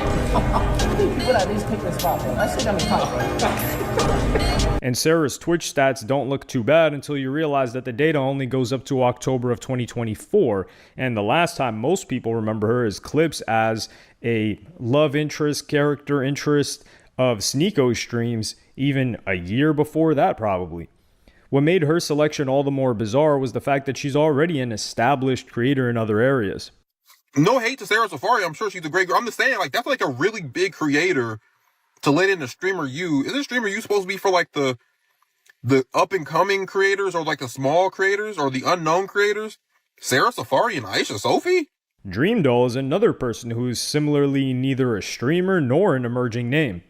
People at least take this spot, bro. I see them in top, bro.
And Sarah's Twitch stats don't look too bad until you realize that the data only goes up to October of 2024. And the last time most people remember her is clips as a love interest, character interest of Sneeko's streams, even a year before that probably. What made her selection all the more bizarre was the fact that she's already an established creator in other areas.
No hate to Sarah Safari. I'm sure she's a great girl. I'm just saying, like, that's like a really big creator to let in a streamer you. Isn't streamer you supposed to be for like the up and coming creators or like the small creators or the unknown creators? Sarah Safari and Aisha Sophie?
Dream Doll is another person who is similarly neither a streamer nor an emerging name.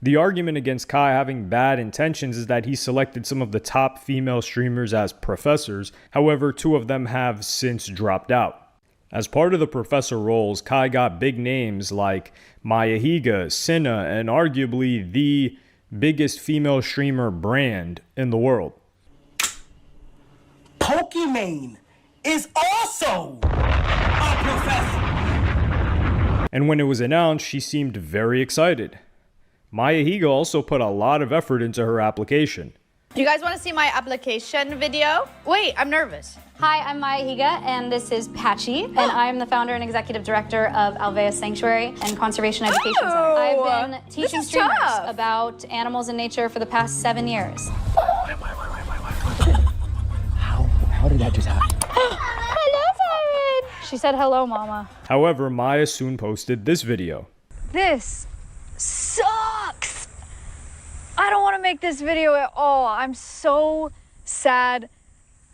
The argument against Kai having bad intentions is that he selected some of the top female streamers as professors. However, 2 of them have since dropped out. As part of the professor roles, Kai got big names like Maya Higa, Cinna, and arguably the biggest female streamer brand in the world.
Pokimane is also a professor.
And when it was announced, she seemed very excited. Maya Higa also put a lot of effort into her application.
Do you guys want to see my application video? Wait, I'm nervous.
Hi, I'm Maya Higa, and this is Patchy, and I'm the founder and executive director of Alveus Sanctuary and Conservation Education Center. I've been teaching streamers about animals and nature for the past 7 years.
How did that just happen?
Hello, Siren! She said hello, Mama.
However, Maya soon posted this video.
This sucks! I don't want to make this video at all. I'm so sad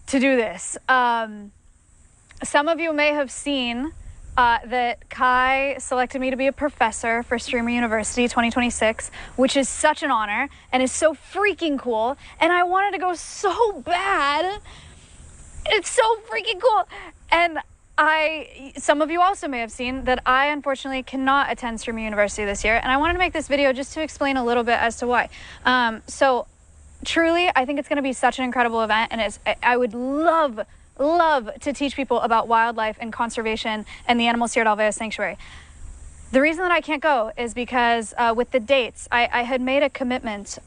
to do this. Some of you may have seen that Kai selected me to be a professor for Streamer University 2026, which is such an honor and is so freaking cool. And I wanted to go so bad. It's so freaking cool. And some of you also may have seen that I unfortunately cannot attend Streamer University this year, and I wanted to make this video just to explain a little bit as to why. So truly, I think it's going to be such an incredible event, and I would love to teach people about wildlife and conservation and the animals here at Alveus Sanctuary. The reason that I can't go is because with the dates, I had made a commitment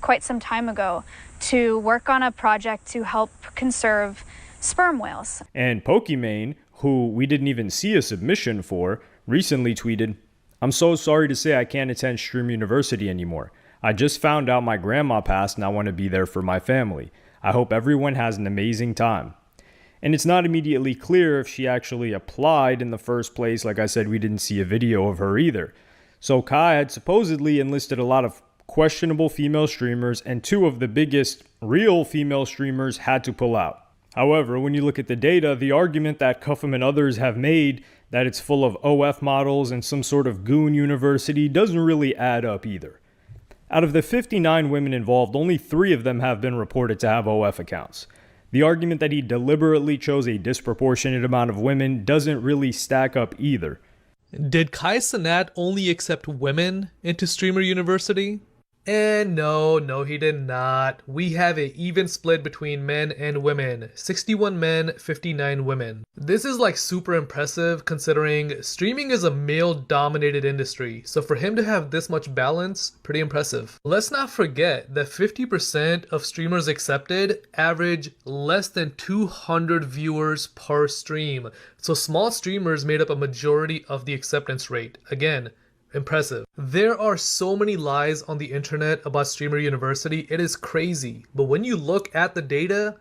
quite some time ago to work on a project to help conserve sperm whales.
And Pokimane, who we didn't even see a submission for, recently tweeted, "I'm so sorry to say I can't attend Stream University anymore. I just found out my grandma passed and I want to be there for my family. I hope everyone has an amazing time." And it's not immediately clear if she actually applied in the first place. Like I said, we didn't see a video of her either. So Kai had supposedly enlisted a lot of questionable female streamers, and 2 of the biggest real female streamers had to pull out. However, when you look at the data, the argument that Cuffham and others have made that it's full of OF models and some sort of goon university doesn't really add up either. Out of the 59 women involved, only 3 of them have been reported to have OF accounts. The argument that he deliberately chose a disproportionate amount of women doesn't really stack up either.
Did Kai Cenat only accept women into Streamer University? And no, he did not. We have an even split between men and women. 61 men, 59 women. This is like super impressive considering streaming is a male-dominated industry. So for him to have this much balance, pretty impressive. Let's not forget that 50% of streamers accepted average less than 200 viewers per stream. So small streamers made up a majority of the acceptance rate. Again, impressive. There are so many lies on the internet about Streamer University. It is crazy. But when you look at the data,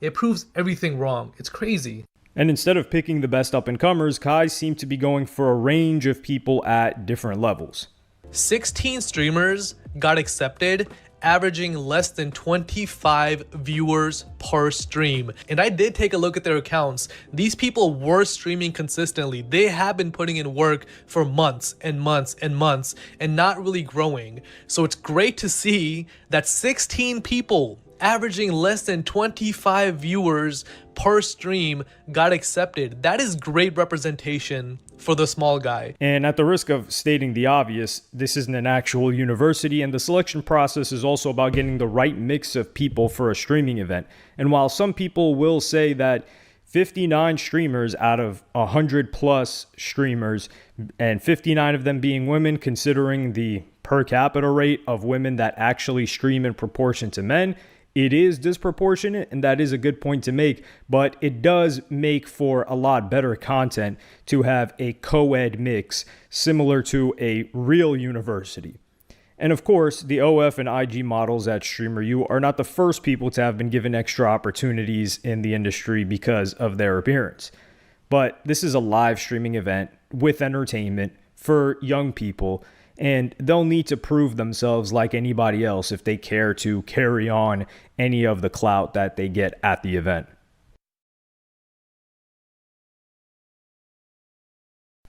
it proves everything wrong. It's crazy.
And instead of picking the best up-and-comers, Kai seemed to be going for a range of people at different levels.
16 streamers got accepted, averaging less than 25 viewers per stream. And I did take a look at their accounts. These people were streaming consistently. They have been putting in work for months and months and months and not really growing. So it's great to see that 16 people averaging less than 25 viewers per stream got accepted. That is great representation for the small guy.
And at the risk of stating the obvious, this isn't an actual university, and the selection process is also about getting the right mix of people for a streaming event. And while some people will say that 59 streamers out of 100 plus streamers, and 59 of them being women, considering the per capita rate of women that actually stream in proportion to men, it is disproportionate, and that is a good point to make, but it does make for a lot better content to have a co-ed mix similar to a real university. And of course, the OF and IG models at StreamerU are not the first people to have been given extra opportunities in the industry because of their appearance. But this is a live streaming event with entertainment for young people, and they'll need to prove themselves like anybody else if they care to carry on any of the clout that they get at the event.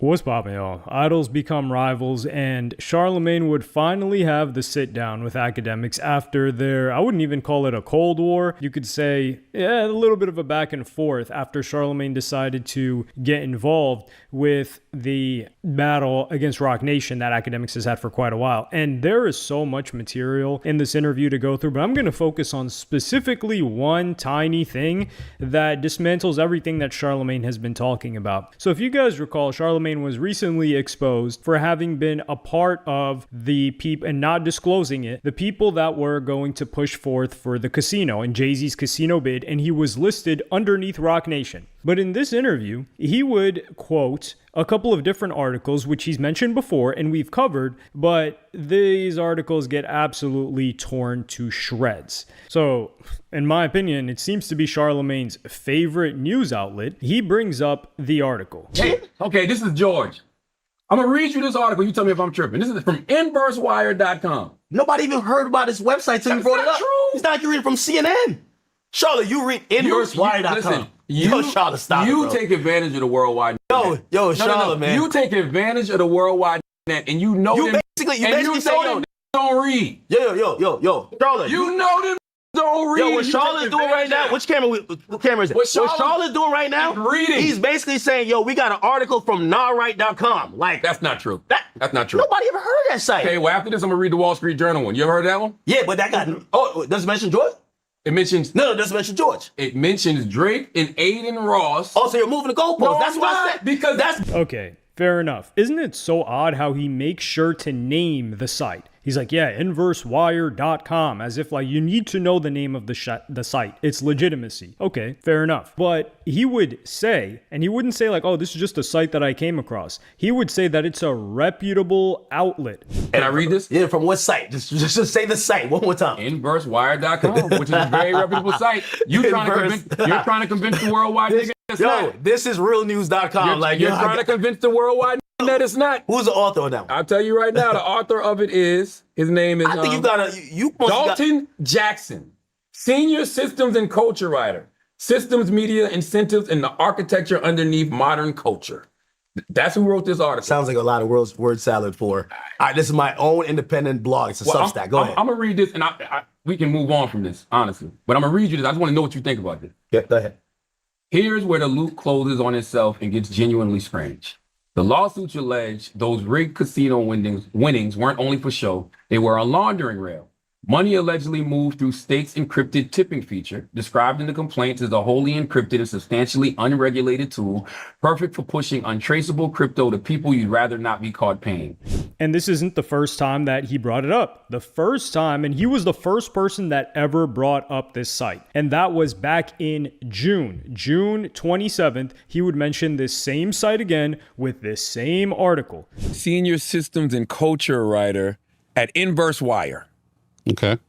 What's poppin', y'all? Idols become rivals, and Charlemagne would finally have the sit down with academics after their, I wouldn't even call it a Cold War. You could say, yeah, a little bit of a back and forth after Charlemagne decided to get involved with the battle against Rock Nation that academics has had for quite a while. And there is so much material in this interview to go through, but I'm going to focus on specifically one tiny thing that dismantles everything that Charlemagne has been talking about. So if you guys recall, Charlemagne was recently exposed for having been a part of the people and not disclosing it, the people that were going to push forth for the casino and Jay-Z's casino bid, and he was listed underneath Rock Nation. But in this interview, he would quote a couple of different articles, which he's mentioned before and we've covered, but these articles get absolutely torn to shreds. So, in my opinion, it seems to be Charlemagne's favorite news outlet. He brings up the article.
Okay, this is George. I'm going to read you this article. You tell me if I'm tripping. This is from InverseWire.com.
Nobody even heard about this website till you brought it up. It's not like you read it from CNN. Charlotte, you read InverseWire.com.
Listen,
Charlotte, stop it, bro.
take advantage of the worldwide.
Charlotte, man.
You take advantage of the worldwide net, and you know
You
them.
basically say, yo,
don't read.
Yo, Charlotte.
You know them don't read.
Yo, what Charlotte's doing right now, what camera is it? What Charlotte's doing right now,
reading.
He's basically saying, yo, we got an article from NawRight.com. Like,
That's not true. That's not true.
nobody ever heard of that site.
Okay, well, after this, I'm going to read the Wall Street Journal one. You ever heard of that one?
Yeah, but that got, does it mention George?
It mentions...
No, it doesn't mention George.
It mentions Drake and Aiden Ross.
Oh, so you're moving the goalposts.
No,
That's
I'm
what I
not,
said.
because
that's...
Okay, fair enough. Isn't it so odd how he makes sure to name the site? He's like, yeah, InverseWire.com, as if like you need to know the name of the site. It's legitimacy. Okay, fair enough. But he would say, and he wouldn't say like, oh, this is just a site that I came across. He would say that it's a reputable outlet.
Can I read this?
Yeah, from what site? Just say the site one more time.
InverseWire.com, which is a very reputable site. You're trying to convince the worldwide nigga that's not.
This is realnews.com.
You're trying to convince the worldwide nigga that it's not.
Who's the author of that one?
I'll tell you right now, the author of it is, his name is
I think
Dalton Jackson, senior systems and culture writer. Systems, media, incentives, and the architecture underneath modern culture. That's who wrote this article.
Sounds like a lot of word salad for. All right, this is my own independent blog. It's a Substack. Go ahead.
I'm going to read this, and we can move on from this, honestly. But I'm going to read you this. I just want to know what you think about this.
Yeah, go ahead.
Here's where the loop closes on itself and gets genuinely strange. The lawsuits allege those rigged casino winnings weren't only for show, they were a laundering rail. Money allegedly moved through state's encrypted tipping feature, described in the complaints as a wholly encrypted and substantially unregulated tool, perfect for pushing untraceable crypto to people you'd rather not be caught paying.
And this isn't the first time that he brought it up. The first time, and he was the first person that ever brought up this site. And that was back in June 27th. He would mention this same site again with this same article.
Senior systems and culture writer at InverseWire.
Okay.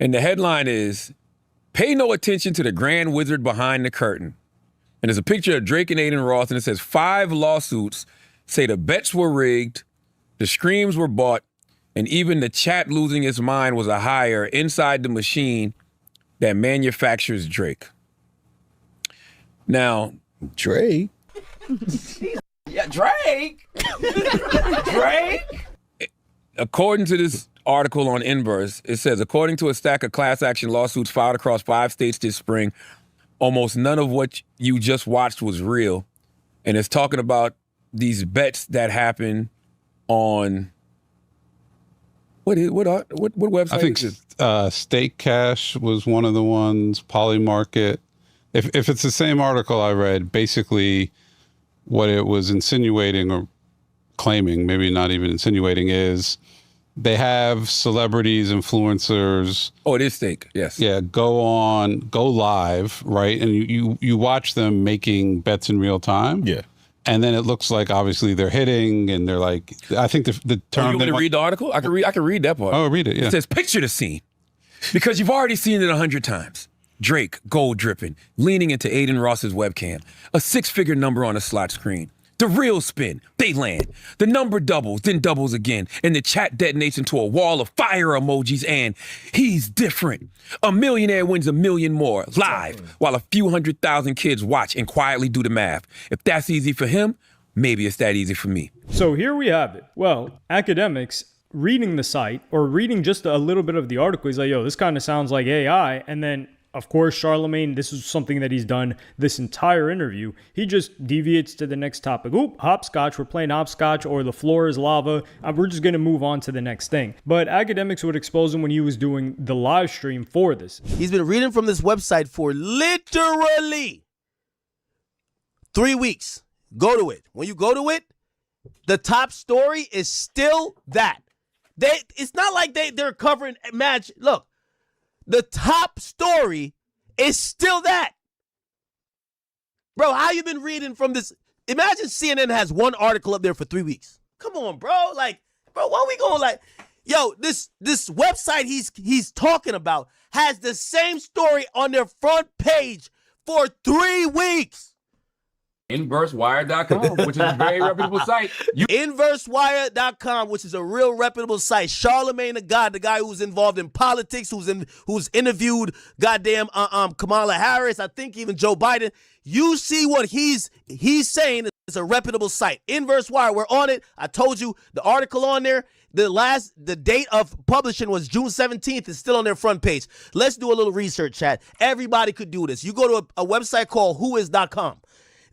And the headline is, pay no attention to the grand wizard behind the curtain. And there's a picture of Drake and Aiden Ross, and it says 5 lawsuits say the bets were rigged, the screams were bought, and even the chat losing its mind was a hire inside the machine that manufactures Drake. Now,
Drake?
Yeah, Drake. Drake.
According to this article on Inverse, it says, according to a stack of class action lawsuits filed across 5 states this spring, almost none of what you just watched was real. And it's talking about these bets that happen on what website?
I think Stake Cash was one of the ones, Polymarket. If it's the same article I read, basically what it was insinuating or claiming, maybe not even insinuating, is they have celebrities, influencers.
Oh, it is Stake, yes.
Yeah, go live, right? And you watch them making bets in real time.
Yeah.
And then it looks like obviously they're hitting and they're like, I think the term.
You want me to read the article? I can read that part.
Oh, read it, yeah.
It says, picture the scene. Because you've already seen it 100 times. Drake, gold dripping, leaning into Aiden Ross's webcam. A 6-figure number on a slot screen. The real spin, they land. The number doubles, then doubles again, and the chat detonates into a wall of fire emojis, and he's different. A millionaire wins $1 million more, live, while a few 100,000 kids watch and quietly do the math. If that's easy for him, maybe it's that easy for me.
So here we have it. Well, academics reading the site, or reading just a little bit of the article, he's like, yo, this kind of sounds like AI, and then of course, Charlemagne, this is something that he's done this entire interview. He just deviates to the next topic. Oop, hopscotch, we're playing hopscotch, or the floor is lava. We're just going to move on to the next thing. But academics would expose him when he was doing the live stream for this.
He's been reading from this website for literally 3 weeks. Go to it. When you go to it, the top story is still that. It's not like they're covering match. Look. The top story is still that. Bro, how you been reading from this? Imagine CNN has one article up there for 3 weeks. Come on, bro. Like, bro, why are we going like, yo, this website he's talking about has the same story on their front page for 3 weeks.
InverseWire.com, which is a very reputable site.
InverseWire.com, which is a real reputable site. Charlemagne the God, the guy who's involved in politics, who's interviewed goddamn Kamala Harris, I think even Joe Biden. You see what he's saying is a reputable site. InverseWire, we're on it. I told you the article on there. The date of publishing was June 17th. It's still on their front page. Let's do a little research, chat. Everybody could do this. You go to a website called whois.com.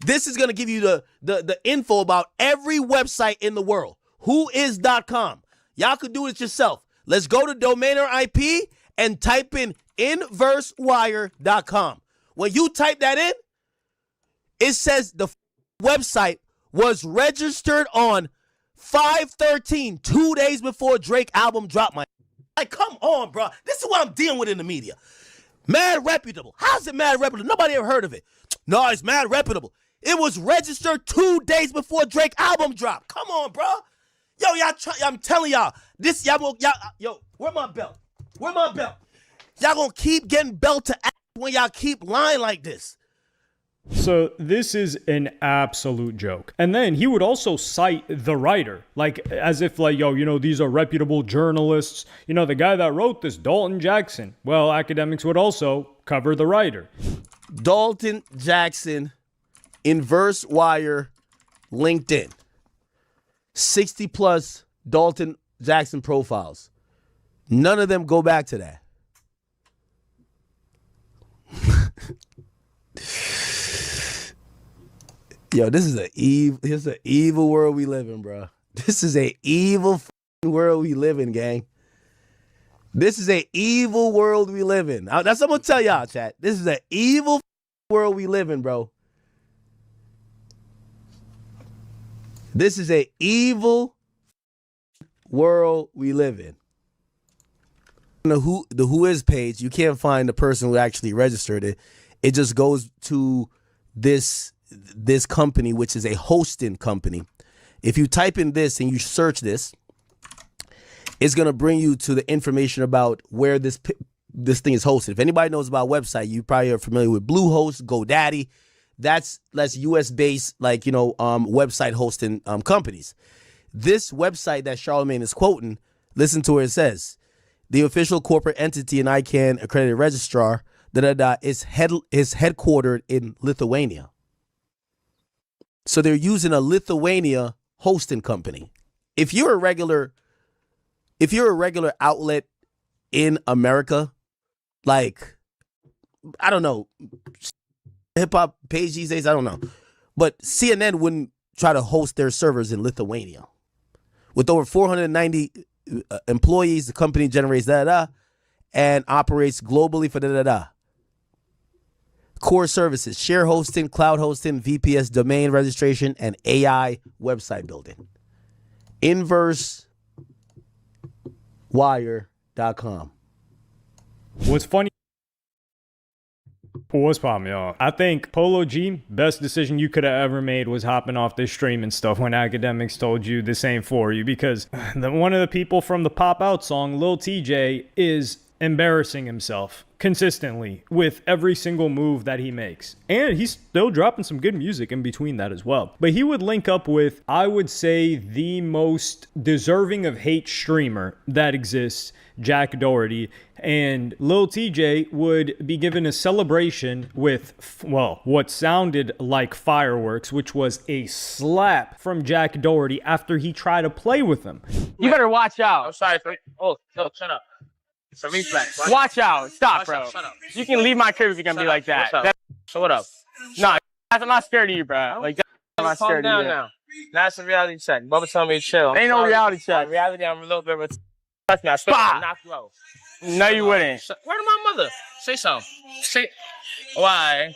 This is going to give you the info about every website in the world. Whois.com. Y'all could do it yourself. Let's go to domainer IP and type in InverseWire.com. When you type that in, it says the website was registered on
5/13, 2 days before Drake album dropped. Like, come on, bro. This is what I'm dealing with in the media. Mad reputable. How's it mad reputable? Nobody ever heard of it. No, it's mad reputable. It was registered 2 days before Drake album dropped. Come on, bro. Yo, I'm telling y'all, this yo, where my belt? Where my belt? Y'all gonna keep getting belt to ass when y'all keep lying like this.
So this is an absolute joke. And then he would also cite the writer, like as if like, yo, you know, these are reputable journalists. You know, the guy that wrote this, Dalton Jackson. Well, academics would also cover the writer.
Dalton Jackson, Imdavisss Wire, LinkedIn. 60 plus Dalton Jackson profiles. None of them go back to that. Yo, this is an evil world we live in, bro. This is an evil world we live in, gang. This is an evil world we live in. That's what I'm gonna tell y'all, chat. This is an evil world we live in, bro. This is an evil world we live in. The Who Is page, you can't find the person who actually registered it. It just goes to this company, which is a hosting company. If you type in this and you search this, it's gonna bring you to the information about where this thing is hosted. If anybody knows about website, you probably are familiar with Bluehost, GoDaddy. That's US based, like, you know, website hosting companies. This website that Charlemagne is quoting, listen to what it says. The official corporate entity and ICANN accredited registrar, is headquartered in Lithuania. So they're using a Lithuania hosting company. If you're a regular outlet in America, like, I don't know, hip hop page these days, I don't know, but CNN wouldn't try to host their servers in Lithuania. With over 490 employees, the company generates and operates globally for core services, share hosting, cloud hosting, VPS domain registration, and AI website building. ImdavisssWire.com.
What's funny? What's poppin', y'all? I think Polo G, best decision you could have ever made was hopping off this stream and stuff when academics told you this ain't for you, because one of the people from the Pop Out song, Lil TJ, is embarrassing himself consistently with every single move that he makes. And he's still dropping some good music in between that as well. But he would link up with, I would say, the most deserving of hate streamer that exists, Jack Doherty, and Lil TJ would be given a celebration with, well, what sounded like fireworks, which was a slap from Jack Doherty after he tried to play with him.
You better watch out.
I'm sorry. Oh, no, shut up. It's a reflex.
Watch out. Stop, bro.
Shut up.
You can leave my crib if you're going to be like that.
So what up?
Nah, I'm not scared of you, bro. Like, I'm not scared of you.
Now. That's a reality check. Bubba told me to chill.
Ain't no reality check.
Reality, I'm a little bit of a... Touch me, I swear to knock you out.
No, you wouldn't.
Where to my mother? Say something. Say... Why?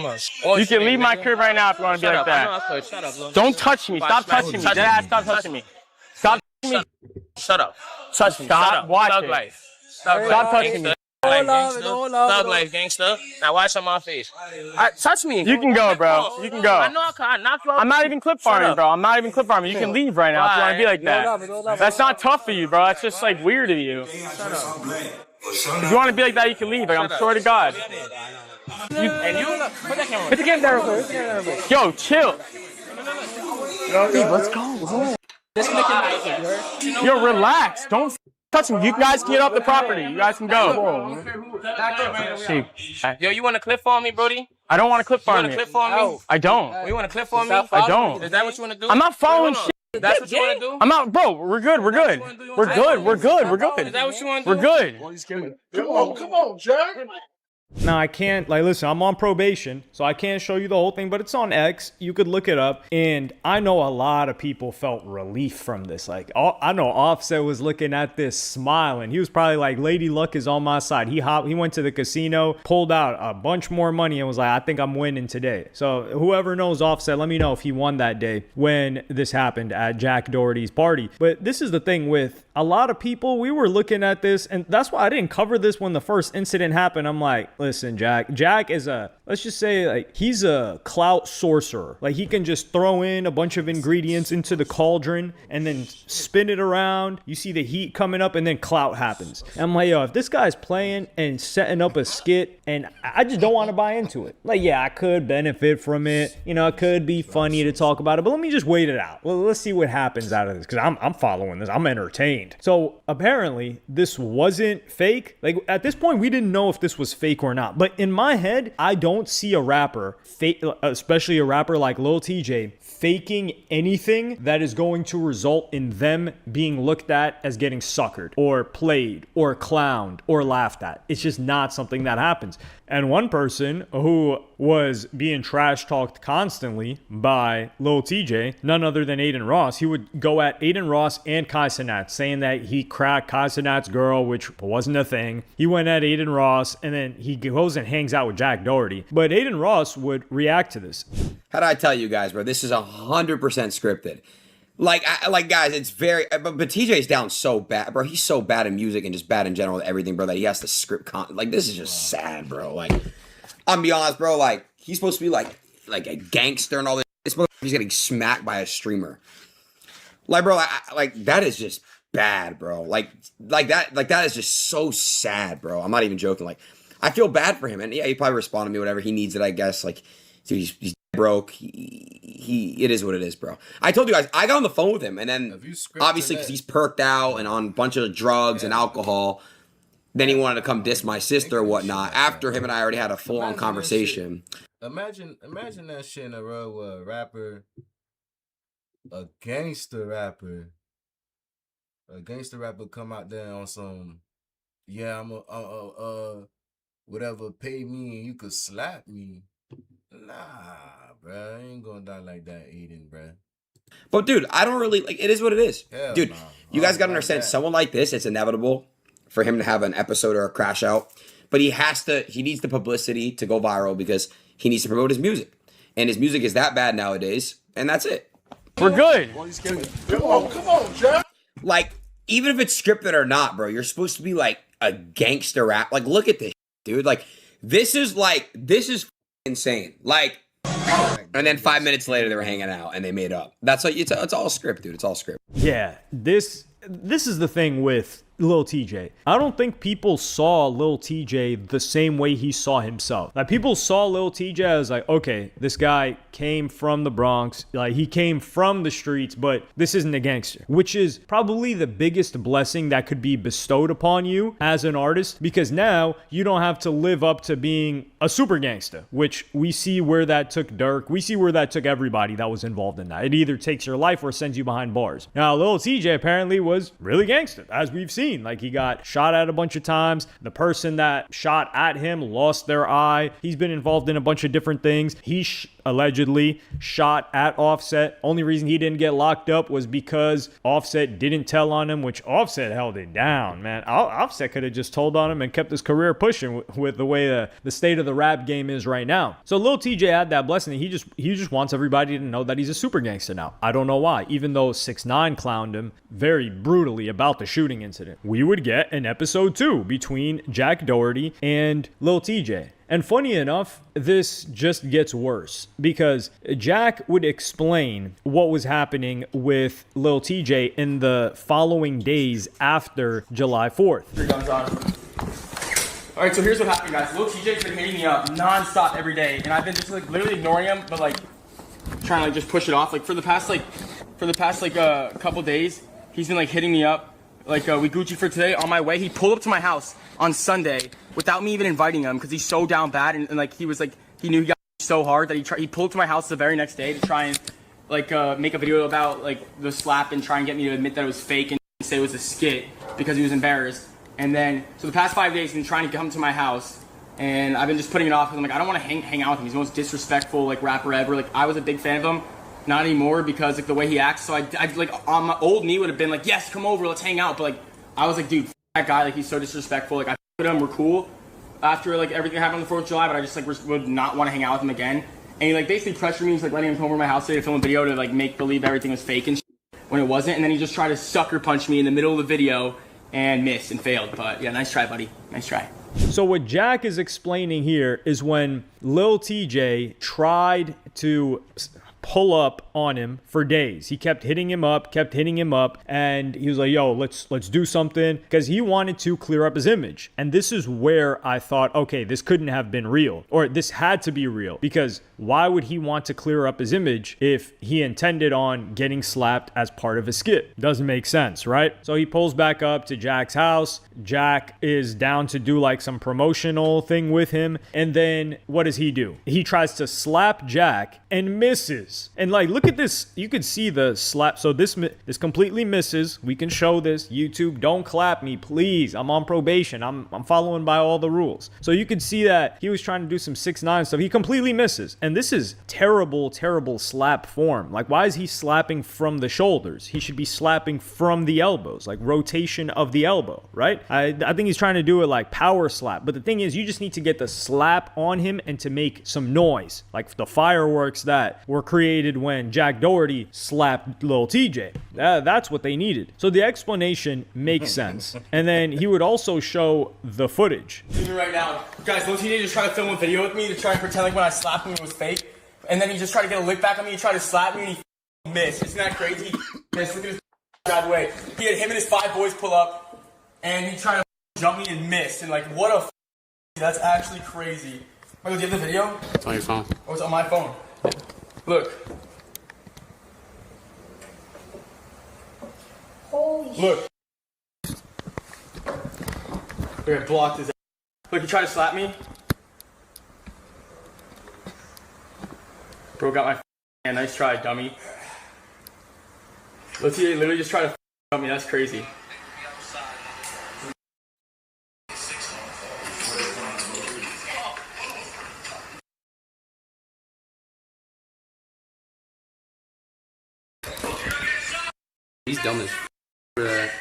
You can leave my crib right now if you want to be like that.
Shut up,
Don't touch me. Stop touching me. Deadass, stop touching me. Stop touching me.
Shut up.
Touch me. Stop watching. Stop touching me.
Thug life, gangster. Now watch on my face. Touch me.
You can go, bro. You can go.
I know I can knock you out.
I'm not even clip farming, bro. I'm not even clip farming. You can leave right now if you want to be like that. That's not tough for you, bro. That's just like weird of you. If you want to be like that, you can leave. Like, I'm swear to God.
Put that camera.
Put the camera down real quick. Yo, chill. Let's go. Yo, relax. Don't touch me. You guys can get off the property. You guys can go.
Yo, you want to clip for me, Brody?
I don't want to clip farm
you. You want to clip for me?
I don't.
You want to clip for me?
I don't.
Is that what you want to do?
I'm not following shit.
That's what you want to do?
I'm not, bro. We're good. We're good. We're good. We're good. We're good.
Is that what you want to do?
We're good.
Come on, Jack.
Now, I can't, like, listen, I'm on probation, so I can't show you the whole thing, but it's on X. You could look it up. And I know a lot of people felt relief from this. Like, I know Offset was looking at this smiling. He was probably like, Lady Luck is on my side. He went to the casino, pulled out a bunch more money, and was like, I think I'm winning today. So whoever knows Offset, let me know if he won that day when this happened at Jack Doherty's party. But this is the thing with a lot of people. We were looking at this, and that's why I didn't cover this when the first incident happened. I'm like, listen, Jack is let's just say, like, he's a clout sorcerer. Like, he can just throw in a bunch of ingredients into the cauldron and then spin it around. You see the heat coming up, and then clout happens. And I'm like, yo, if this guy's playing and setting up a skit, and I just don't want to buy into it. Like, yeah, I could benefit from it. You know, it could be funny to talk about it, but let me just wait it out. Well, let's see what happens out of this, because I'm following this. I'm entertained. So apparently this wasn't fake. Like, at this point, we didn't know if this was fake or not. But in my head, I don't see a rapper, especially a rapper like Lil TJ, faking anything that is going to result in them being looked at as getting suckered or played or clowned or laughed at. It's just not something that happens. And one person who was being trash talked constantly by Lil TJ, none other than Aiden Ross, he would go at Aiden Ross and Kai Cenat, saying that he cracked Kai Cenat's girl, which wasn't a thing. He went at Aiden Ross, and then he goes and hangs out with Jack Doherty. But Aiden Ross would react to this.
How do I tell you guys, bro? This is 100% scripted. Like guys, it's very, but TJ's down so bad, bro. He's so bad in music and just bad in general with everything, bro, that he has to script like, this is just sad, bro. Like, I'm gonna be honest, bro. Like, he's supposed to be like a gangster and all this. It's supposed to be he's getting smacked by a streamer. Like, bro, like that is just bad, bro. Like that is just so sad, bro. I'm not even joking. Like, I feel bad for him, and yeah, he probably responded to me, whatever. He needs it, I guess. Like, dude, he's broke. It is what it is, bro. I told you guys, I got on the phone with him, and then obviously because he's perked out and on a bunch of drugs and alcohol, then he wanted to come diss my sister or whatnot. After him and I already had a full-on conversation.
Imagine that shit in a row where a rapper, a gangster rapper come out there on some, yeah, I'm whatever, pay me and you could slap me. Nah, bro, I ain't gonna die like that, Aiden, bro.
But dude, I don't really, like, it is what it is.
Hell
dude,
nah.
You guys gotta understand, someone like this, it's inevitable for him to have an episode or a crash out. But he needs the publicity to go viral because he needs to promote his music. And his music is that bad nowadays, and that's it.
We're good.
Come on, Jack.
Like, even if it's scripted or not, bro, you're supposed to be like a gangster rap. Like, look at this, dude. Like, this is insane. Like, and then 5 minutes later they were hanging out and they made up. That's like, it's all script, dude. It's all script.
Yeah, this is the thing with Lil TJ. I don't think people saw Lil TJ the same way he saw himself. Like, people saw Lil TJ as like, okay, this guy came from the Bronx, like he came from the streets, but this isn't a gangster, which is probably the biggest blessing that could be bestowed upon you as an artist, because now you don't have to live up to being a super gangster, which we see where that took Dirk. We see where that took everybody that was involved in that. It either takes your life or sends you behind bars. Now, Lil TJ apparently was really gangster, as we've seen. Like, he got shot at a bunch of times. The person that shot at him lost their eye. He's been involved in a bunch of different things. He allegedly shot at Offset. Only reason he didn't get locked up was because Offset didn't tell on him, which Offset held it down, man. Offset could have just told on him and kept his career pushing with the way the state of the rap game is right now. So Lil TJ had that blessing. He just wants everybody to know that he's a super gangster now. I don't know why. Even though 6ix9ine clowned him very brutally about the shooting incident, we would get an episode 2 between Jack Doherty and Lil TJ. And funny enough, this just gets worse because Jack would explain what was happening with Lil TJ in the following days after July 4th.
Your gun's on. All right, so here's what happened, guys. Lil TJ's been hitting me up nonstop every day, and I've been just like literally ignoring him, but like trying to like just push it off. Like for the past couple days, he's been like hitting me up. Like, we Gucci for today. On my way, he pulled up to my house on Sunday without me even inviting him because he's so down bad. And like, he was like, he knew he got so hard that he pulled up to my house the very next day to try and like make a video about like the slap and try and get me to admit that it was fake and say it was a skit because he was embarrassed. And then, so the past 5 days, he's been trying to come to my house And I've been just putting it off because I'm like, I don't want to hang out with him. He's the most disrespectful like rapper ever. Like I was a big fan of him, not anymore because like the way he acts. So I like on my old me would have been like, yes, come over, let's hang out. But like I was like, dude, that guy, like he's so disrespectful. Like I with him, we're cool after like everything happened on the 4th of July, but I just like would not want to hang out with him again. And he like basically pressured me. He's like letting him come over to my house today to film a video to like make believe everything was fake and shit when it wasn't. And then he just tried to sucker punch me in the middle of the video and missed and failed. But yeah, nice try, buddy. Nice try.
So what Jack is explaining here is when Lil TJ tried to pull up on him for days. He kept hitting him up, and he was like, yo, let's do something, because he wanted to clear up his image. And this is where I thought, okay, this couldn't have been real, or this had to be real, because why would he want to clear up his image if he intended on getting slapped as part of a skit? Doesn't make sense, right? So he pulls back up to Jack's house. Jack is down to do like some promotional thing with him, and then what does he do? He tries to slap Jack and misses. And like, look at this. You could see the slap. So this completely misses. We can show this. YouTube, don't clap me, please. I'm on probation. I'm following by all the rules. So you could see that he was trying to do some 6ix9ine stuff. He completely misses. And this is terrible, terrible slap form. Like, why is he slapping from the shoulders? He should be slapping from the elbows, like rotation of the elbow, right? I think he's trying to do it like power slap. But the thing is, you just need to get the slap on him and to make some noise, like the fireworks that were created when Jack Doherty slapped Lil TJ. That's what they needed. So the explanation makes sense. And then he would also show the footage.
Right now, guys, Lil TJ just tried to film a video with me to try and pretend like when I slapped him it was fake. And then he just tried to get a lick back on me. He tried to slap me and he missed. Isn't that crazy? Missed. Look at his out of the way. He had him and his 5 boys pull up and he tried to jump me and missed. And like, what a that's actually crazy. Michael, do you have the video?
It's on your phone.
Oh, it's on my phone. Look.
Holy
Look. Look, I blocked his ass. Look, he tried to slap me. Bro got my hand. Nice try, dummy. Let's see, literally just try to me. That's crazy.
He's dumb as for that.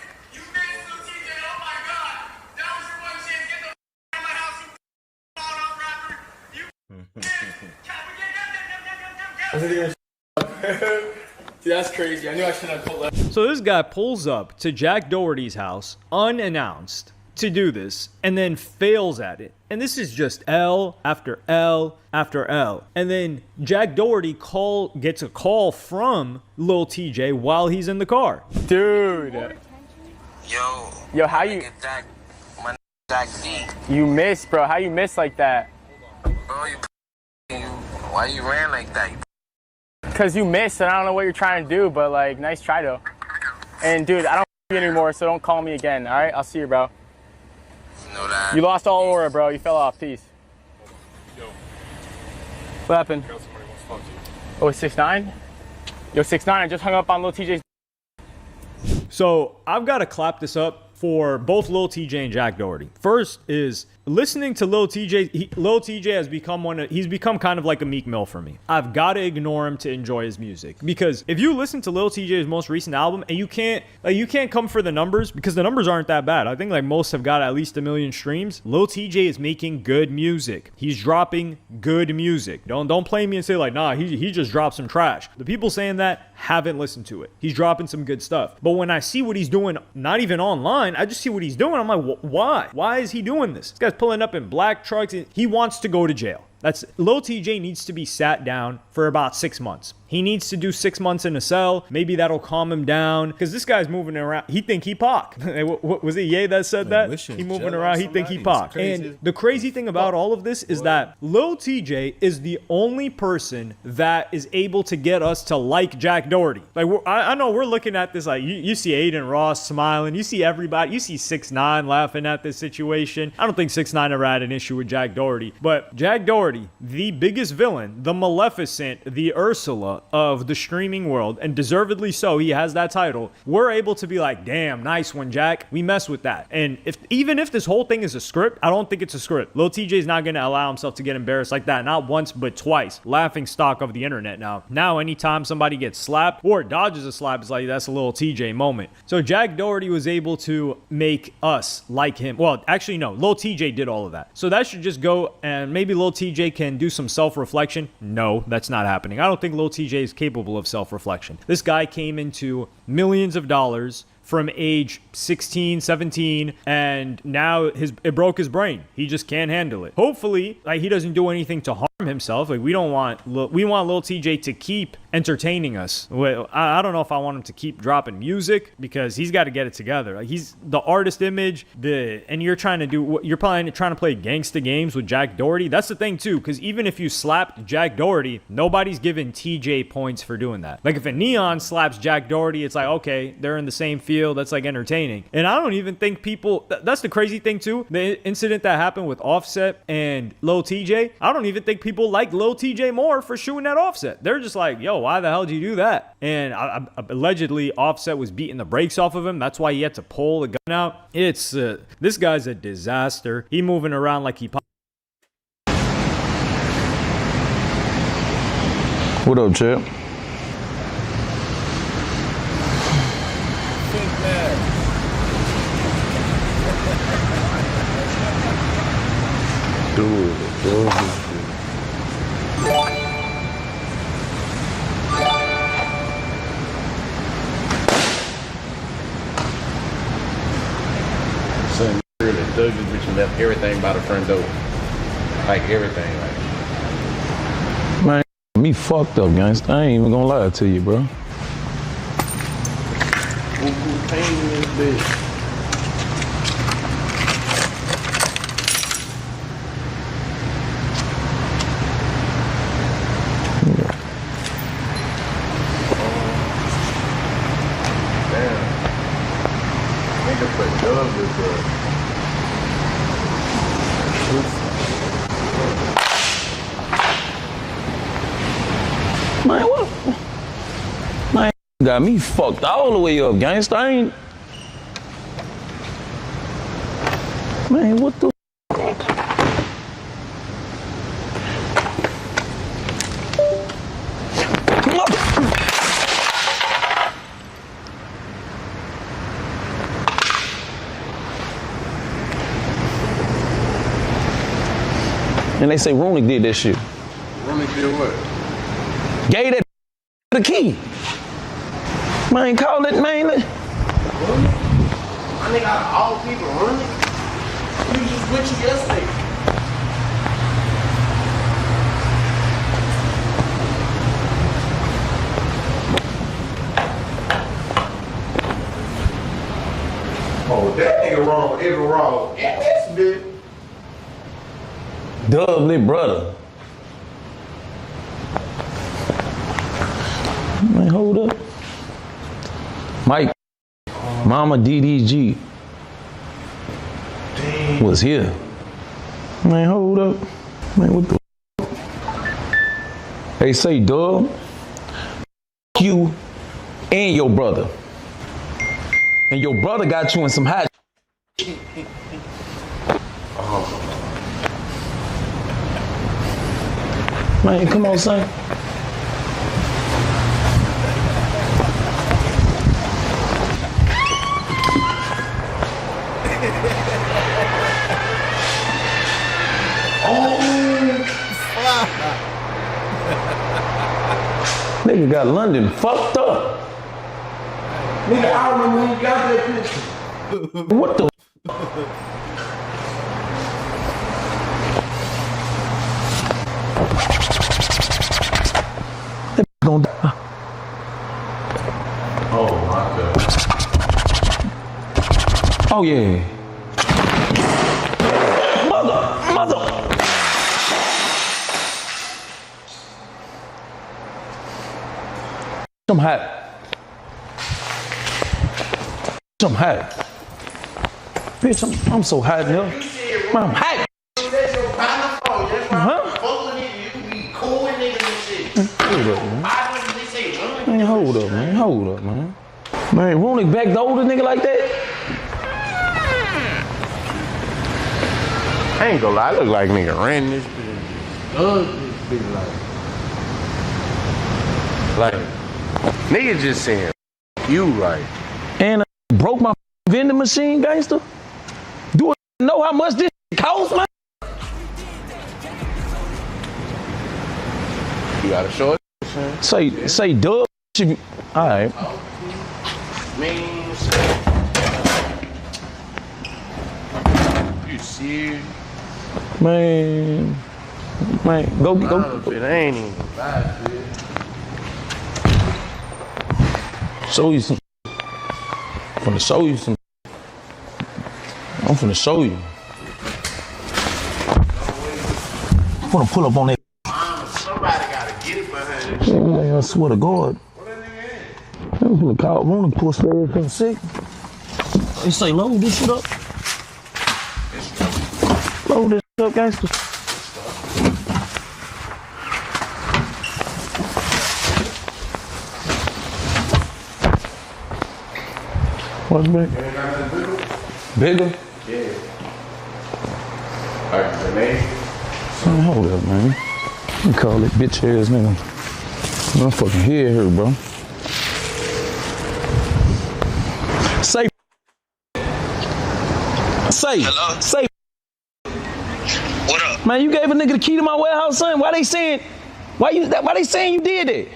Dude, that's crazy. I knew I shouldn't have pulled that.
So this guy pulls up to Jack Doherty's house unannounced to do this and then fails at it. And this is just L after L after L. And then Jack Doherty gets a call from Lil TJ while he's in the car.
Dude. Yo, how you... You missed, bro. How you miss like that?
Bro, why you ran like that?
Because you missed, and I don't know what you're trying to do, but, like, nice try, though. And, dude, I don't you anymore, so don't call me again, all right? I'll see you, bro. You lost all aura, bro. You fell off. Peace. What happened? Oh, 6ix9ine? Yo, 6ix9ine, I just hung up on Lil TJ's.
So I've got to clap this up for both Lil TJ and Jack Doherty. First is listening to Lil TJ. Lil TJ has become he's become kind of like a Meek Mill for me. I've got to ignore him to enjoy his music, because if you listen to Lil TJ's most recent album and you can't come for the numbers, because the numbers aren't that bad. I think like most have got at least 1 million streams. Lil TJ is making good music. He's dropping good music. Don't play me and say like, nah, he just dropped some trash. The people saying that haven't listened to it. He's dropping some good stuff. But when I see what he's doing, not even online, I just see what he's doing. I'm like, why? Why is he doing this? This guy's pulling up in black trucks. He wants to go to jail. Lil TJ needs to be sat down for about 6 months. He needs to do 6 months in a cell. Maybe that'll calm him down, because this guy's moving around. He think he Pac. Was it Ye that said that? He moving around. He think he Pac. And the crazy thing about all of this is that Lil TJ is the only person that is able to get us to like Jack Doherty. Like, I know we're looking at this like you see Aiden Ross smiling. You see everybody. You see 6ix9ine laughing at this situation. I don't think 6ix9ine ever had an issue with Jack Doherty, but Jack Doherty Doherty, the biggest villain, the Maleficent, the Ursula of the streaming world, and deservedly so, he has that title, we're able to be like, damn, nice one, Jack. We mess with that. And even if this whole thing is a script, I don't think it's a script. Lil TJ's not going to allow himself to get embarrassed like that. Not once, but twice. Laughing stock of the internet now. Now, anytime somebody gets slapped or dodges a slap, it's like, that's a Lil TJ moment. So Jack Doherty was able to make us like him. Well, actually, no. Lil TJ did all of that. So that should just go, and maybe Lil TJ can do some self-reflection. No, that's not happening. I don't think Lil TJ is capable of self-reflection. This guy came into millions of dollars from age 16, 17, and now it broke his brain. He just can't handle it. Hopefully, like, he doesn't do anything to harm himself. Like, we want Lil TJ to keep entertaining us. Well, I don't know if I want him to keep dropping music, because he's got to get it together. Like, he's the artist image, and you're trying to play gangsta games with Jack Doherty. That's the thing too, because even if you slapped Jack Doherty, nobody's giving TJ points for doing that. Like, if a Neon slaps Jack Doherty, it's like, okay, they're in the same field. That's like entertaining. And I don't even think people, that's the crazy thing too, the incident that happened with Offset and Lil TJ, I don't even think people like Lil TJ more for shooting at Offset. They're just like, yo, why the hell did you do that? And allegedly Offset was beating the brakes off of him. That's why he had to pull the gun out. It's this guy's a disaster. He moving around like he
What up, champ?
Son really dug this bitch and left everything by the front door. Like everything, like.
Man, me fucked up, gangsta. I ain't even gonna lie to you, bro.
Who pain in this bitch?
Man, what? Man, got me fucked all the way up, gangsta. I ain't. Man, what the? And they say Rooney did that shit.
Rooney did what?
Gave that the key. Man, call it, man.
Rooney? I think out of all people, Rooney? He was just with you yesterday. Oh, that nigga wrong, every wrong. Yeah, this bitch.
Dub, lit brother. Man, hold up. Mike, Mama DDG was here. Man, hold up. Man, what the? They say, Dub, you and your brother. And your brother got you in some hot. Man, come on, son. Nigga got London fucked up.
Nigga, I remember when you got that picture.
What the? Gonna die.
Oh my God.
Oh yeah. Mother. I'm hot. Bitch, I'm so hot now. Man, I'm hot. Huh? Man, hold up, man. Hold up, man. Man, Rooney back the older nigga like that?
I ain't gonna lie, I look like nigga ran this bitch. This bitch like nigga just saying you right.
And broke my vending machine, gangster. Do I know how much this costs, man?
You gotta show it.
Say dub. All right.
Means you serious?
Man, go.
It ain't even bad, shit.
Show you some. I'm finna show you some. I'm finna show you. I'm finna pull up on that.
Somebody gotta get it behind this.
Yeah, I swear to God. I'm finna call Rooney, pull spare from sick. They say load this shit up. Load this shit up, gangster. What's big? Bigger?
Yeah. Alright, the name?
Man, hold up, man. You call it bitch ass nigga. My fucking head hurt, bro. Hello? Say.
What up?
Man, you gave a nigga the key to my warehouse, son. Why they saying you did that?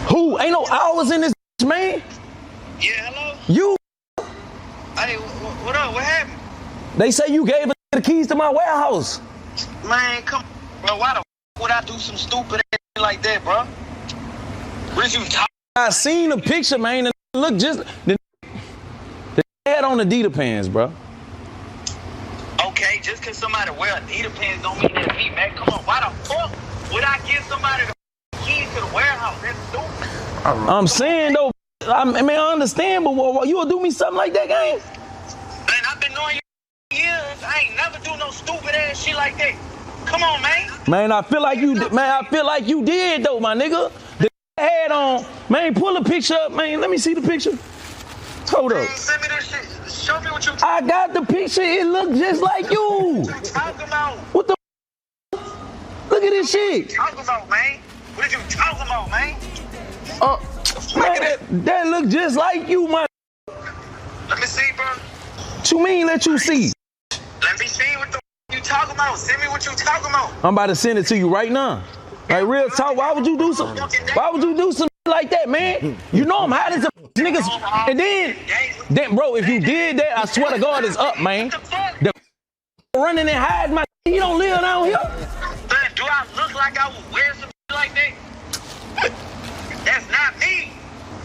Who? Ain't no hours in this man.
Yeah, hello?
You.
Hey, what up? What happened?
They say you gave a nigga the keys to my warehouse.
Man, come on, bro. Why the would I do some stupid ass like that, bro? What you talking?
I seen the picture, man. And look just the had on Adidas pants, bro.
Okay, just cause somebody wear Adidas pants don't mean that's me, man. Come on, why the fuck would I give somebody the keys to the warehouse? That's stupid.
I'm saying though, I understand, but what, you will do me something like that, gang?
Man, I've been knowing you for years. I ain't never do no stupid ass shit like that. Come on, man.
Man, I feel like you did though, my nigga. The had on, man. Pull a picture up, man. Let me see the picture. Hold up.
Send me this shit. Show me what you
I got the picture. It look just like you.
What you talking about?
What the? Look at this shit.
What you talking about, man? What you talking about, man?
Man, that look just like you, my.
Let me see, bro.
What you mean? Let you see.
Let me see what the you talking about. Send me what you talking about.
I'm about to send it to you right now. Like real talk. Why would you do some like that, man? You know I'm hot as a niggas. And then, bro, if you did that, I swear to God, it's up, man. The running and hiding my. You don't live down here.
Man, do I look like I would wear some like that? That's not me.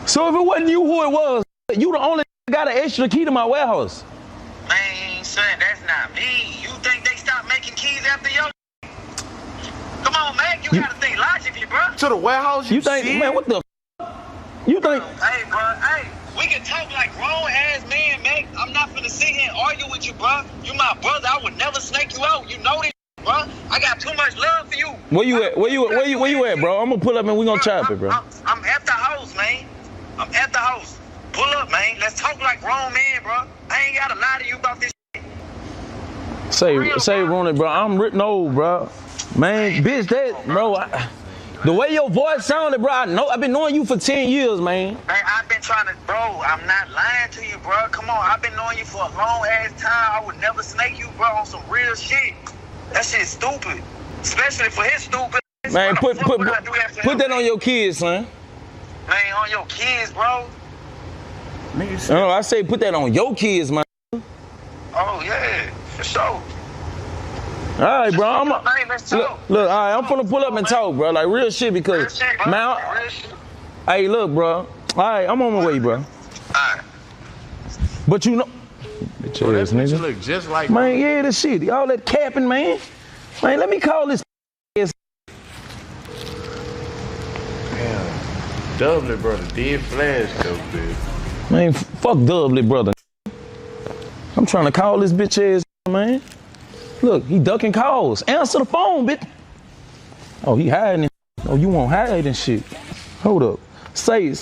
So if it wasn't you who it was, you the only got an extra key to my warehouse.
Man, son, that's not me. You think they stopped making keys after your? Come on, man. You gotta think logically, bro.
To the warehouse,
you think, man, what the? You think?
Hey, bro, hey, we can talk like grown-ass men, man. I'm not finna sit here and argue with you, bro. You my brother. I would never snake you out. You know this, bro. I got too much love for you.
Where you at? Where you at, bro? I'm gonna pull up and we gonna chop it, bro.
I'm at the house, man. I'm at the house. Pull up, man. Let's talk like grown men, bro. I ain't gotta lie to you about this shit.
Say, Rooney, bro. I'm written old, bro. Man, bitch, that, bro. The way your voice sounded, bro. I've been knowing you for 10 years, man.
Man, I've been trying to, bro. I'm not lying to you, bro. Come on, I've been knowing you for a long ass time. I would never snake you, bro, on some real shit. That shit's stupid, especially for his stupid.
Man, put that on your kids, son.
Man, on your kids, bro.
No, I say put that on your kids, man.
Oh yeah, for sure.
All right, bro. Look, all right, I'm finna pull up and talk, bro. Like real shit, because man. Hey, look, bro. All right, I'm on my way, bro.
Alright.
But you know, bitch ass nigga.
Look just like
man. Yeah, this shit. All that capping, man. Man, let me call this.
Damn, Dudley brother did flash though, bitch.
Man, fuck Dudley brother. I'm trying to call this bitch ass, man. Look, he ducking calls. Answer the phone, bitch. Oh, he hiding. Oh, you won't hide and shit. Hold up. Say. I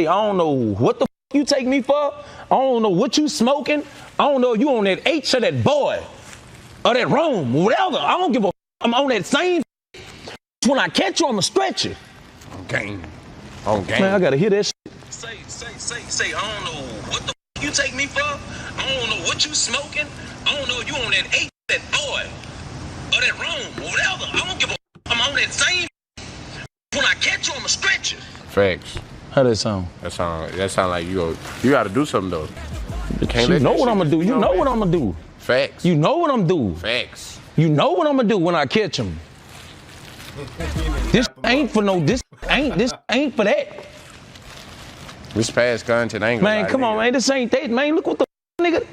don't know what the you take me for. I don't know what you smoking. I don't know if you on that H or that boy or that Rome, whatever. I don't give a. I'm on that same. When I catch you, I'ma stretch you.
Game. On game.
Man, I gotta hear that shit.
Say, I don't know what the you take me for. I don't know what you smoking. I don't know if you on that H, that boy, or that Rome, or whatever. I don't give a. I'm on that same. When I catch you, I'ma stretch you. Facts.
How that sound?
That sound like you gotta do something though.
You know what I'm gonna do. You know what I'm gonna do.
Facts.
You know what I'm doing.
Facts.
You know what I'm gonna do when I catch him. This ain't for no. This ain't for that.
This past content ain't.
Man, come on, man. This ain't that, man. Look what the nigga.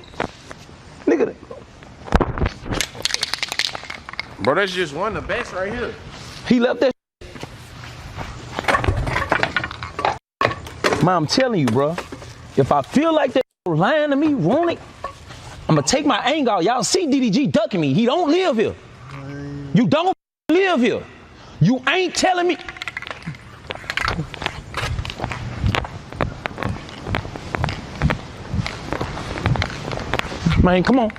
Bro, that's just one of the best right here.
He left that. Man, I'm telling you, bro. If I feel like that lying to me, want it, I'm gonna take my anger out. Y'all see DDG ducking me. He don't live here. You don't live here. You ain't telling me. Man, come on.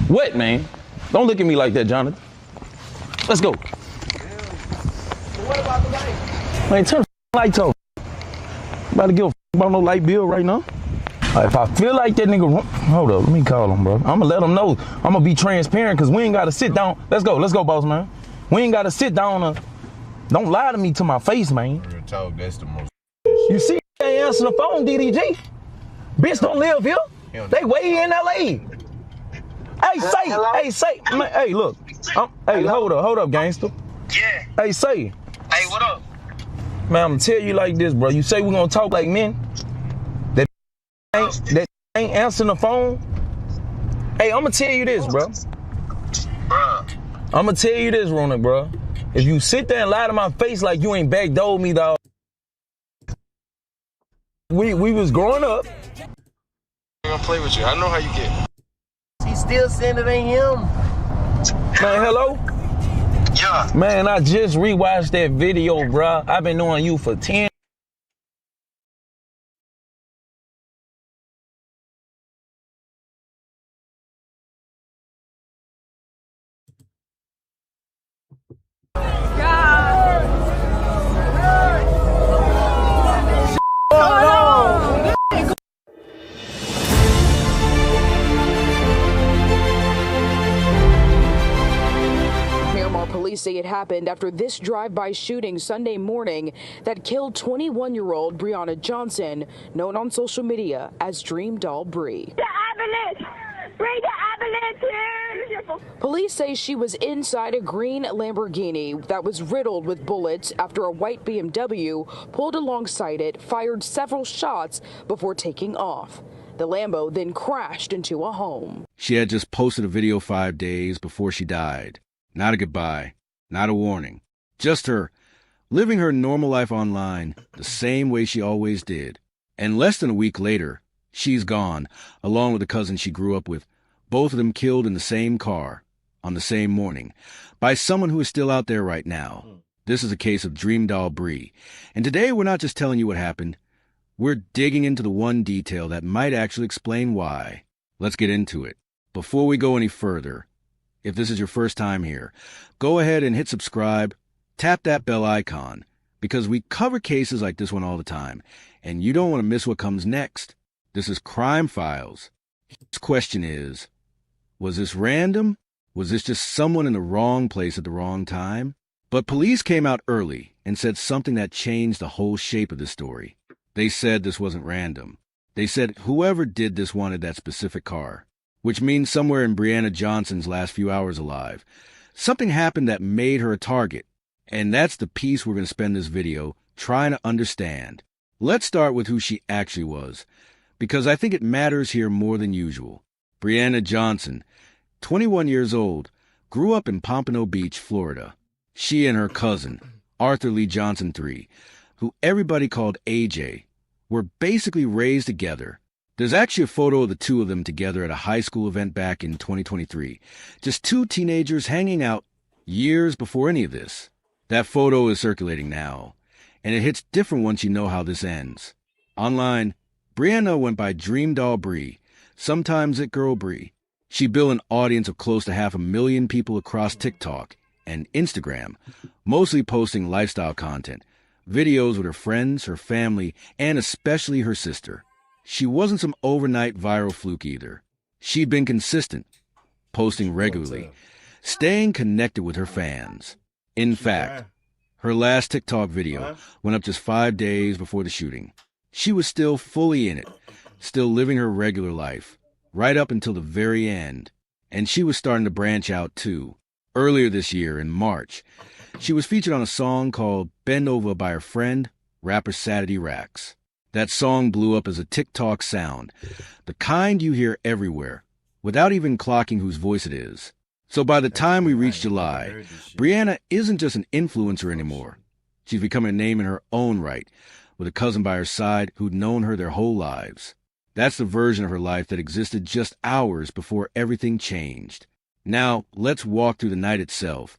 What, man? Don't look at me like that, Jonathan. Let's go.
What about the light?
Man, turn the lights off. About to give a about no light bill right now. If I feel like that nigga, hold up, let me call him, bro. I'm gonna let him know. I'm gonna be transparent because we ain't gotta sit down. Let's go, boss man. We ain't gotta sit down. Don't lie to me to my face, man.
Real talk, that's the most.
You see, they ain't answering the phone, DDG. Bitch don't live here. They way in LA. Hey, say, man, hey, look. Hey, hold up, gangster.
Yeah.
Hey, say.
Hey, what up?
Man, I'm gonna tell you like this, bro. You say we gonna talk like men. That ain't answering the phone. Hey, I'm gonna tell you this, bro. I'm gonna tell you this, Ronak, bro. If you sit there and lie to my face like you ain't backdoored me, dog. We was growing up.
I'm gonna play with you. I know how you get.
He's still saying it ain't him.
Man, hello?
Yeah.
Man, I just rewatched that video, bro. I've been knowing you for 10.
Police say it happened after this drive-by shooting Sunday morning that killed 21-year-old Breonna Johnson, known on social media as Dream Doll Bree.
The ambulance! Bring the ambulance here!
Police say she was inside a green Lamborghini that was riddled with bullets after a white BMW pulled alongside it, fired several shots before taking off. The Lambo then crashed into a home.
She had just posted a video 5 days before she died. Not a goodbye, not a warning. Just her living her normal life online the same way she always did. And less than a week later, she's gone, along with a cousin she grew up with. Both of them killed in the same car on the same morning by someone who is still out there right now. This is a case of Dream Doll Bree. And today we're not just telling you what happened. We're digging into the one detail that might actually explain why. Let's get into it. Before we go any further, if this is your first time here, go ahead and hit subscribe, tap that bell icon, because we cover cases like this one all the time, and you don't want to miss what comes next. This is Crime Files. His question is, was this random? Was this just someone in the wrong place at the wrong time? But police came out early and said something that changed the whole shape of the story. They said this wasn't random. They said whoever did this wanted that specific car, which means somewhere in Breonna Johnson's last few hours alive, something happened that made her a target. And that's the piece we're going to spend this video trying to understand. Let's start with who she actually was, because I think it matters here more than usual. Breonna Johnson, 21 years old, grew up in Pompano Beach, Florida. She and her cousin, Arthur Lee Johnson III, who everybody called AJ, were basically raised together. There's actually a photo of the two of them together at a high school event back in 2023. Just two teenagers hanging out years before any of this. That photo is circulating now, and it hits different once you know how this ends. Online, Brianna went by Dream Doll Bree, sometimes It Girl Bree. She built an audience of close to 500,000 people across TikTok and Instagram, mostly posting lifestyle content, videos with her friends, her family, and especially her sister. She wasn't some overnight viral fluke either. She'd been consistent, posting regularly, staying connected with her fans. In fact, her last TikTok video went up just 5 days before the shooting. She was still fully in it, still living her regular life, right up until the very end. And she was starting to branch out too. Earlier this year, in March, she was featured on a song called Bend Over by her friend, rapper Saturday Racks. That song blew up as a TikTok sound, the kind you hear everywhere, without even clocking whose voice it is. So by the time we reach July, Brianna isn't just an influencer anymore. She's become a name in her own right, with a cousin by her side who'd known her their whole lives. That's the version of her life that existed just hours before everything changed. Now, let's walk through the night itself,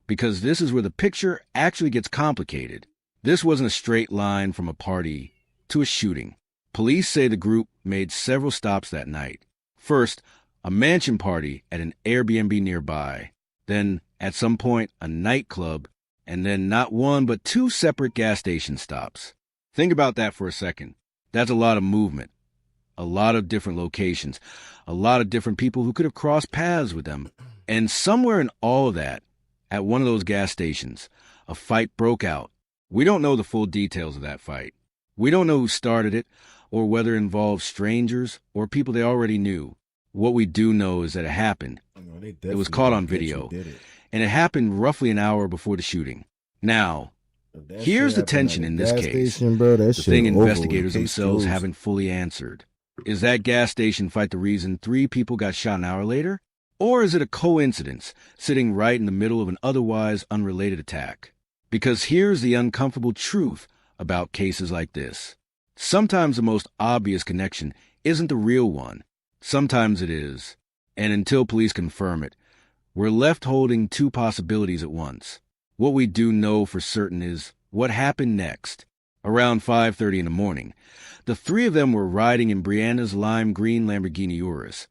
because this is where the picture actually gets complicated. This wasn't a straight line from a party to a shooting. Police say the group made several stops that night. First, a mansion party at an Airbnb nearby. Then, at some point, a nightclub, and then not one but two separate gas station stops. Think about that for a second. That's a lot of movement. A lot of different locations, a lot of different people who could have crossed paths with them. And somewhere in all of that, at one of those gas stations, a fight broke out. We don't know the full details of that fight. We don't know who started it, or whether it involved strangers or people they already knew. What we do know is that it happened. It was caught on video, and it happened roughly an hour before the shooting. Now, here's the tension in this case, the thing investigators themselves haven't fully answered. Is that gas station fight the reason 3 people got shot an hour later? Or is it a coincidence, sitting right in the middle of an otherwise unrelated attack? Because here's the uncomfortable truth about cases like this. Sometimes the most obvious connection isn't the real one. Sometimes it is. And until police confirm it, we're left holding 2 possibilities at once. What we do know for certain is what happened next. Around 5:30 in the morning, the 3 of them were riding in Brianna's lime green Lamborghini Urus,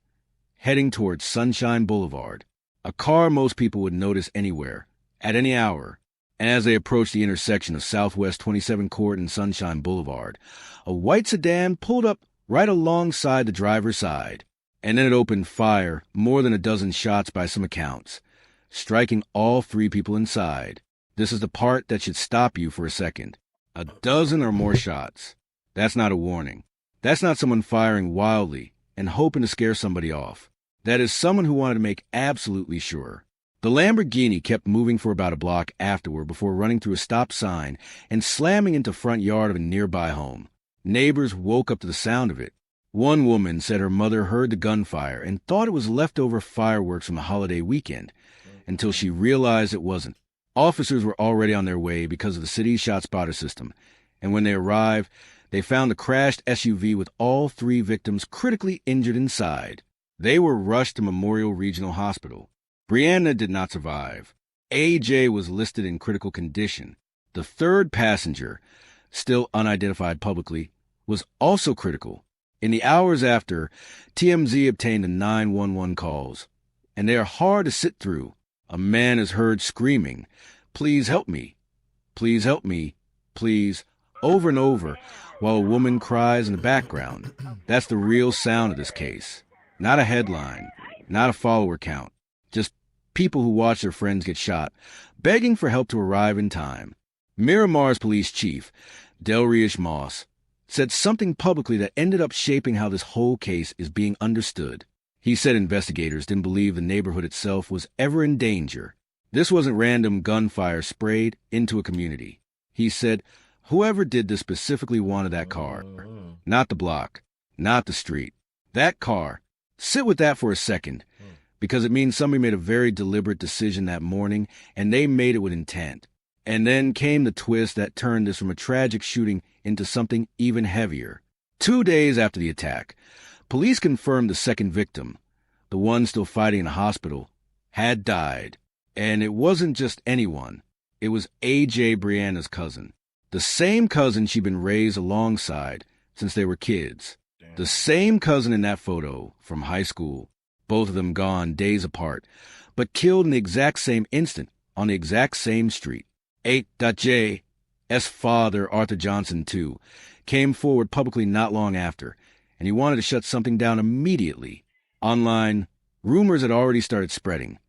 heading towards Sunshine Boulevard, a car most people would notice anywhere, at any hour. And as they approached the intersection of Southwest 27 Court and Sunshine Boulevard, a white sedan pulled up right alongside the driver's side, and then it opened fire, more than a dozen shots by some accounts, striking all 3 people inside. This is the part that should stop you for a second. A dozen or more shots. That's not a warning. That's not someone firing wildly and hoping to scare somebody off. That is someone who wanted to make absolutely sure. The Lamborghini kept moving for about a block afterward before running through a stop sign and slamming into the front yard of a nearby home. Neighbors woke up to the sound of it. One woman said her mother heard the gunfire and thought it was leftover fireworks from the holiday weekend, until she realized it wasn't. Officers were already on their way because of the city's ShotSpotter system, and when they arrived, they found the crashed SUV with all 3 victims critically injured inside. They were rushed to Memorial Regional Hospital. Brianna did not survive. AJ was listed in critical condition. The 3rd passenger, still unidentified publicly, was also critical. In the hours after, TMZ obtained the 911 calls, and they are hard to sit through. A man is heard screaming, "Please help me. Please help me. Please," over and over, while a woman cries in the background. That's the real sound of this case. Not a headline, not a follower count, just people who watch their friends get shot, begging for help to arrive in time. Miramar's police chief, Delrish Moss, said something publicly that ended up shaping how this whole case is being understood. He said investigators didn't believe the neighborhood itself was ever in danger. This wasn't random gunfire sprayed into a community. He said whoever did this specifically wanted that car. Not the block, not the street. That car. Sit with that for a second, because it means somebody made a very deliberate decision that morning, and they made it with intent. And then came the twist that turned this from a tragic shooting into something even heavier. 2 days after the attack, police confirmed the 2nd victim, the one still fighting in the hospital, had died. And it wasn't just anyone. It was AJ Brianna's cousin. The same cousin she'd been raised alongside since they were kids. The same cousin in that photo from high school. Both of them gone days apart, but killed in the exact same instant on the exact same street. 8.J's father, Arthur Johnson, too, came forward publicly not long after, and he wanted to shut something down immediately. Online, rumors had already started spreading.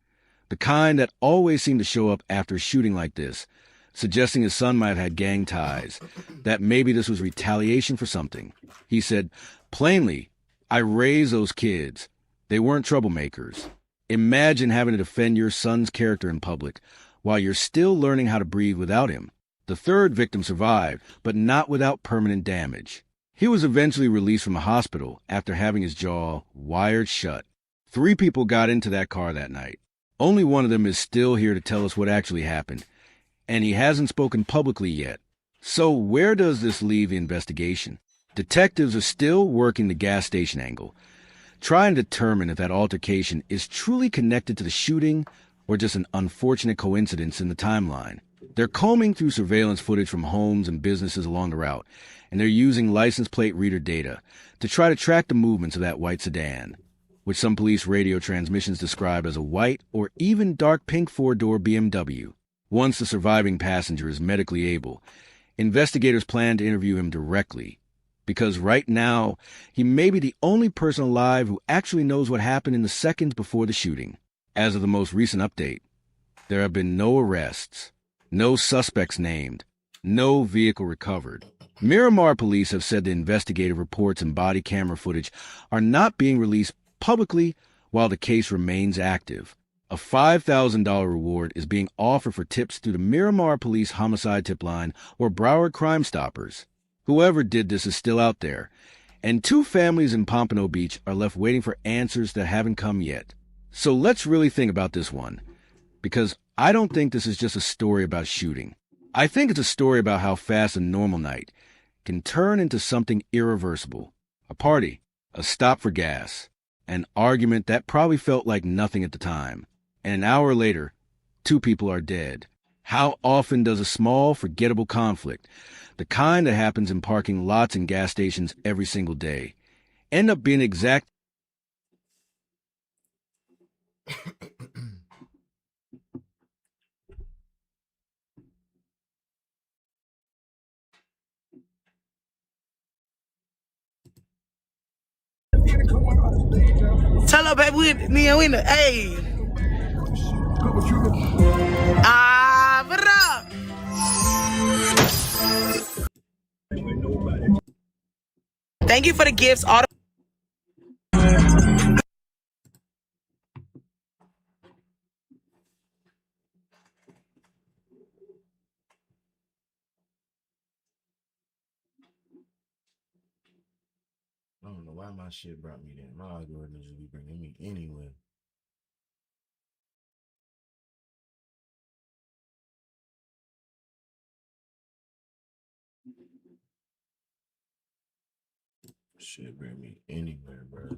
The kind that always seemed to show up after a shooting like this, suggesting his son might have had gang ties, that maybe this was retaliation for something. He said, plainly, I raised those kids. They weren't troublemakers. Imagine having to defend your son's character in public while you're still learning how to breathe without him. The third victim survived, but not without permanent damage. He was eventually released from a hospital after having his jaw wired shut. 3 people got into that car that night. Only one of them is still here to tell us what actually happened, and he hasn't spoken publicly yet. So where does this leave the investigation? Detectives are still working the gas station angle, trying to determine if that altercation is truly connected to the shooting or just an unfortunate coincidence in the timeline. They're combing through surveillance footage from homes and businesses along the route, and they're using license plate reader data to try to track the movements of that white sedan, which some police radio transmissions describe as a white or even dark pink 4-door BMW. Once the surviving passenger is medically able, investigators plan to interview him directly, because right now, he may be the only person alive who actually knows what happened in the seconds before the shooting. As of the most recent update, there have been no arrests, no suspects named, no vehicle recovered. Miramar police have said the investigative reports and body camera footage are not being released publicly while the case remains active. A $5,000 reward is being offered for tips through the Miramar Police Homicide Tip Line or Broward Crime Stoppers. Whoever did this is still out there, and 2 families in Pompano Beach are left waiting for answers that haven't come yet. So let's really think about this one, because I don't think this is just a story about shooting. I think it's a story about how fast a normal night can turn into something irreversible. A party, a stop for gas, an argument that probably felt like nothing at the time, and an hour later, 2 people are dead. How often does a small, forgettable conflict, the kind that happens in parking lots and gas stations every single day, end up being exact?
Tell her, baby, we in the, hey. What up? Thank you for the gifts. All
I don't know why my shit brought me there. My algorithm just be bringing me anywhere. Shit bring me anywhere, bro.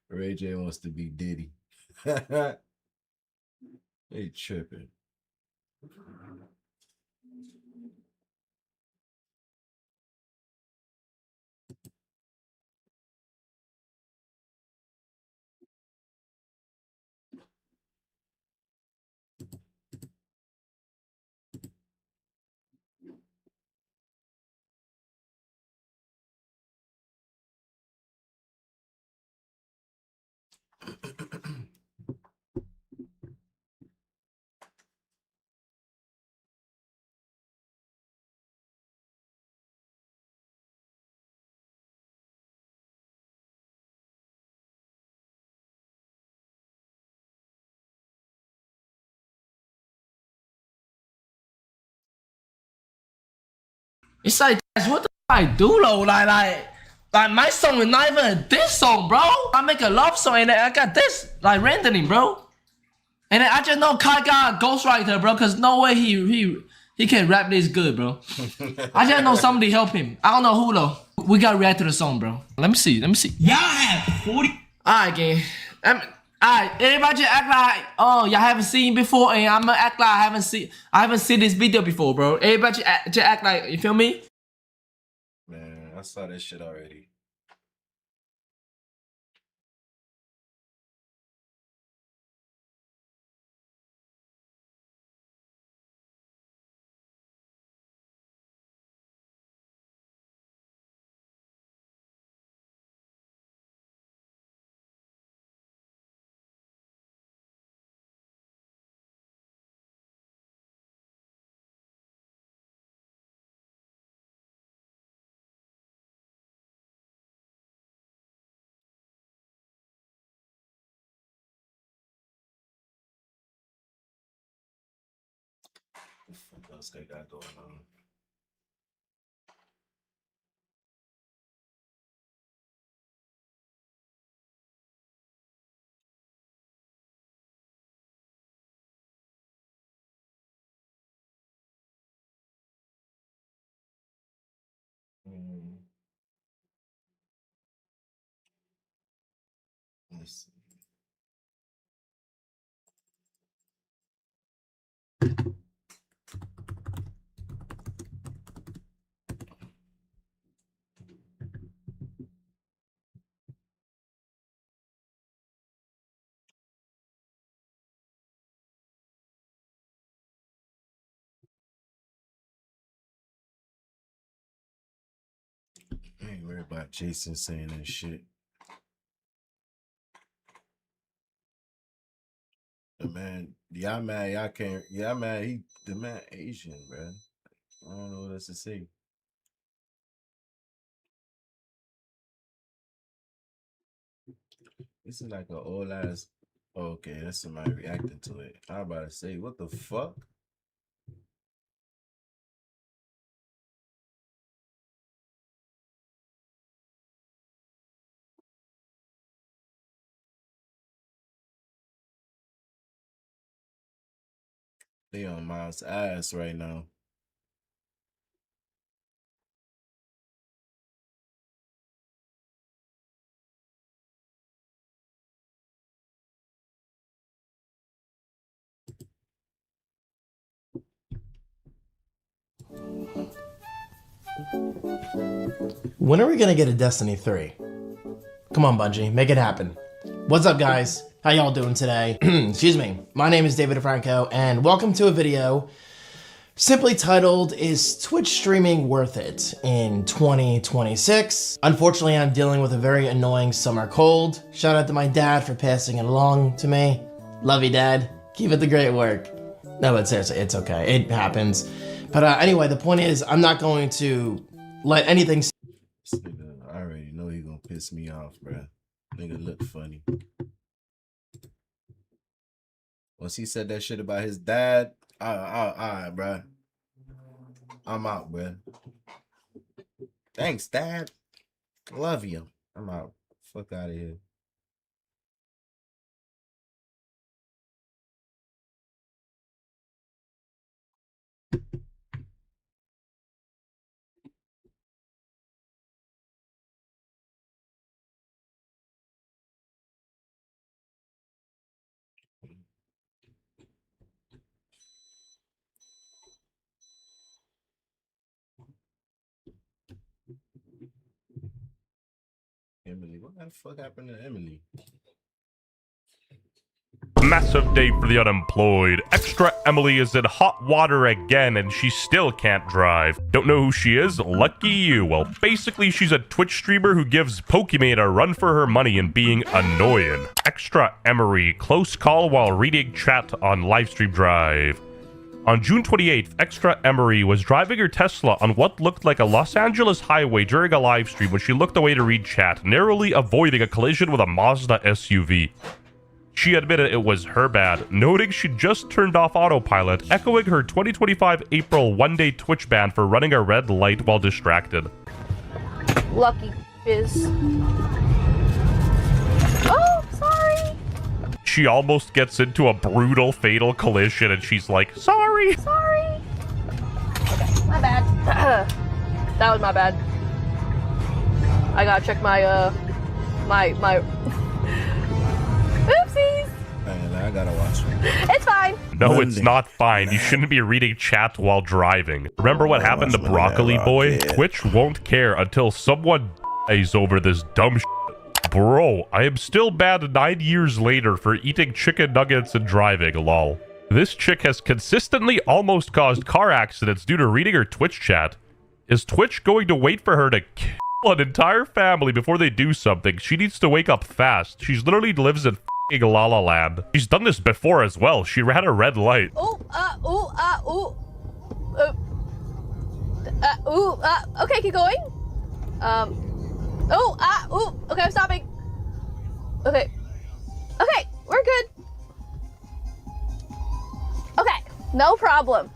Ray J wants to be Diddy. They tripping.
It's like, that's what the fuck I do though. Like,
Like, my song is not even this song, bro. I make a love song and I got this, like, randomly, bro. And then I just know Kai got a ghostwriter, bro, because no way he can rap this good, bro. I just know somebody help him. I don't know who, though. We got to react to the song, bro. Let me see. Y'all have 40. Alright, gang. Alright, everybody just act like, oh, y'all haven't seen before, and I'm gonna act like I haven't seen this video before, bro. Everybody just act like, you feel me?
Man, I saw that shit already. What the fuck else they got going on? Let's see. I ain't worried about Jason saying that shit. The man, y'all mad, y'all can't. Y'all mad, the man Asian, bro. I don't know what else to say. This is like an old ass. Okay, that's somebody reacting to it. I'm about to say, what the fuck? They on Miles' ass right now.
When are we gonna get a Destiny 3? Come on, Bungie, make it happen. What's up, guys? How y'all doing today? Excuse me. My name is David DeFranco, and welcome to a video simply titled, Is Twitch Streaming Worth It in 2026? Unfortunately, I'm dealing with a very annoying summer cold. Shout out to my dad for passing it along to me. Love you, Dad. Keep it the great work. No, but seriously, it's okay. It happens. But anyway, the point is, I'm not going to let anything...
This nigga, I already know he gonna piss me off, bro. Nigga look funny. Once he said that shit about his dad, alright, bro. I'm out, bro. Thanks, Dad. Love you. I'm out. Fuck out of here. Emily, what the fuck happened to Emily?
Massive day for the unemployed. Extra Emily is in hot water again and she still can't drive. Don't know who she is? Lucky you. Well, basically she's a Twitch streamer who gives Pokemon a run for her money and being annoying. Extra Emery, close call while reading chat on livestream drive. On June 28th, Extra Emery was driving her Tesla on what looked like a Los Angeles highway during a livestream when she looked away to read chat, narrowly avoiding a collision with a Mazda SUV. She admitted it was her bad, noting she just turned off autopilot, echoing her 2025 April one-day Twitch ban for running a red light while distracted.
Lucky.
is. Oh, sorry.
She almost gets into a brutal, fatal collision, and she's like, sorry.
Sorry. Okay, my bad. That was my bad. I gotta check my my oopsies.
Man, I gotta watch it.
It's fine.
No, it's not fine. You shouldn't be reading chat while driving. Remember what happened to Broccoli Boy? Twitch won't care until someone dies over this dumb shit. Bro, I am still banned 9 years later for eating chicken nuggets and driving, lol. This chick has consistently almost caused car accidents due to reading her Twitch chat. Is Twitch going to wait for her to kill an entire family before they do something? She needs to wake up fast. She literally lives in f***ing La La Land. She's done this before as well. She ran a red light.
Okay, keep going. Okay, I'm stopping. Okay, we're good. Okay, no problem.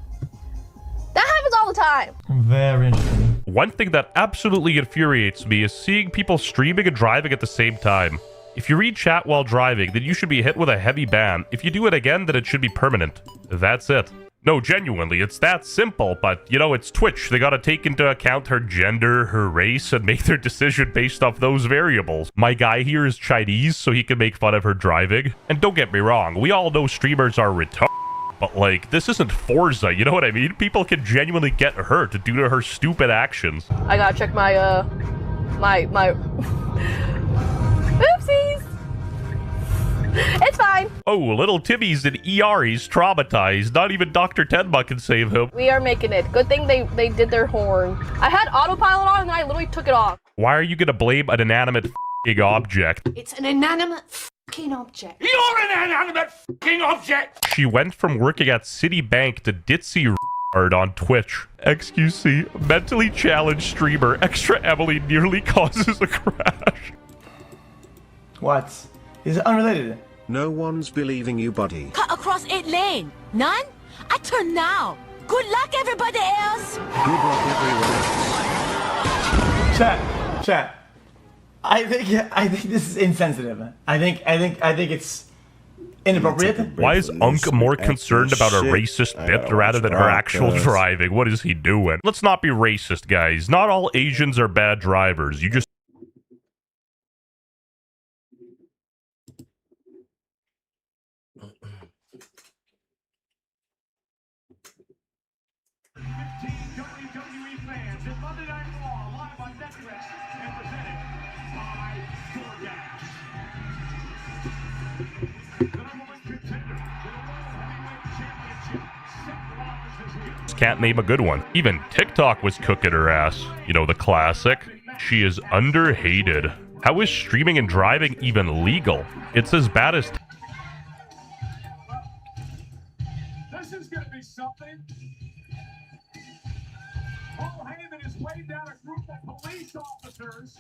That happens all the time.
Very interesting.
One thing that absolutely infuriates me is seeing people streaming and driving at the same time. If you read chat while driving, then you should be hit with a heavy ban. If you do it again, then it should be permanent. That's it. No, genuinely, it's that simple, but, you know, it's Twitch. They gotta take into account her gender, her race, and make their decision based off those variables. My guy here is Chinese, so he can make fun of her driving. And don't get me wrong, we all know streamers are retarded, but, like, this isn't Forza, you know what I mean? People can genuinely get hurt due to her stupid actions.
I gotta check my, my oopsies. It's fine.
Oh, little Timmy's in ER. He's traumatized. Not even Dr. Tenma can save him.
We are making it. Good thing they did their horn. I had autopilot on and then I literally took it off.
Why are you gonna blame an inanimate f***ing object?
It's an inanimate f***ing object.
You're an inanimate f***ing object! She went from working at Citibank to ditzy on Twitch. XQC, mentally challenged streamer Extra Emily nearly causes a crash.
What? Is it unrelated?
No one's believing you, buddy.
Cut across 8 lane. None? I turn now. Good luck, everybody else.
Good luck, everyone else.
Chat. I think this is insensitive. I think it's inappropriate.
Why is Unk more concerned about a racist bit rather than her actual driving? What is he doing? Let's not be racist, guys. Not all Asians are bad drivers. You just can't name a good one. Even TikTok was cooking her ass. You know, the classic. She is underhated. How is streaming and driving even legal? It's as bad as...
This is gonna be something. Paul Heyman is waved down a group of police officers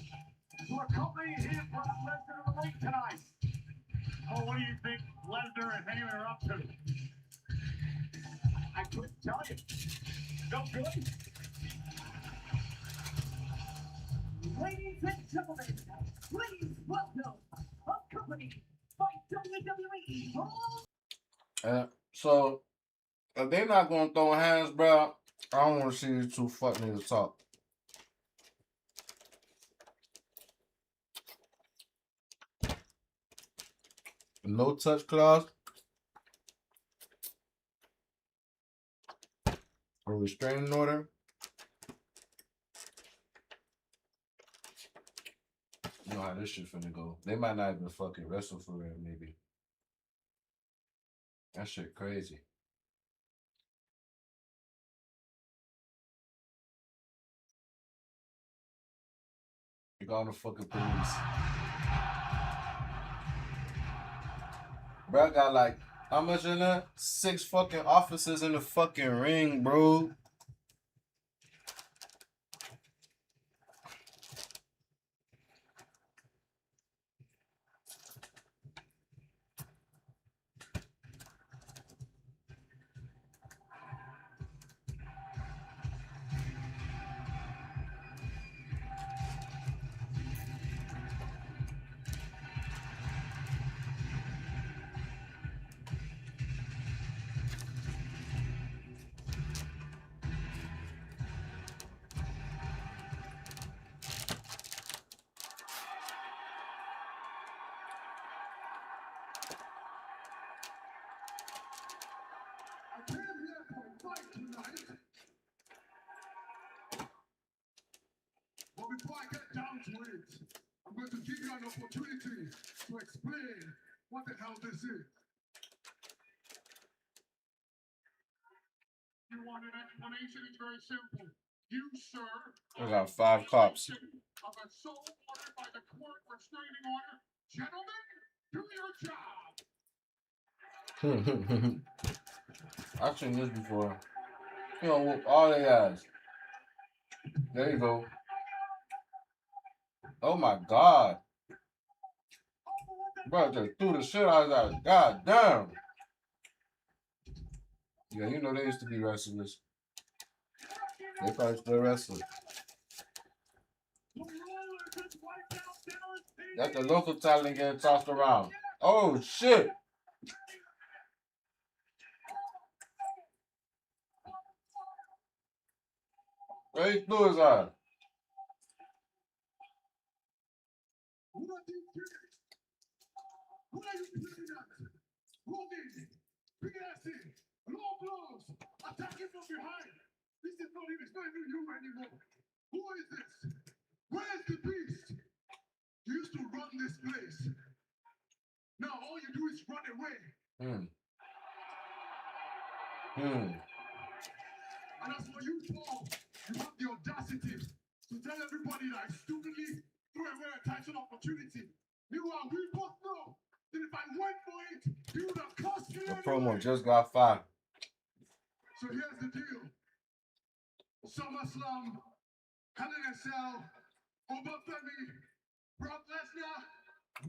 to accompany him from Lesnar to the ring tonight. Oh, what do you think Lesnar and Heyman are up to? I couldn't tell you. No good.
Ladies and gentlemen, please welcome accompanied by WWE.
So, if they not gonna throw hands, bro, I don't want to see these two fuck niggas talk. No touch clause. A restraining order. You know how this shit finna go. They might not even fucking wrestle for real, maybe. That shit crazy. You got the fucking police. Bro, got like, how much in there? 6 fucking officers in the fucking ring, bro.
get down to it, I'm going to give you an opportunity to explain what the hell this is. You want an explanation? It's very simple. You, sir,
I got 5 cops.
of a soul ordered by the court restraining order. Gentlemen, do your job.
I've seen this before. You know, whoop all they ass. There you go. Oh my God. Bro, just threw the shit out of that. God damn. Yeah, you know they used to be wrestlers. They probably still wrestling. That's the local talent getting tossed around. Oh shit. Where he threw his eye?
Low blows, attacking from behind. This is not even you anymore. Who is this? Where's the beast? You used to run this place. Now all you do is run away. And as for you, Paul, you have the audacity to tell everybody that I stupidly threw away a title opportunity. Meanwhile, we both know that if I went for it, you would have cost me.
The promo just got fired.
So here's the deal. SummerSlam, Hell in a Cell, Obafemi, Brock Lesnar.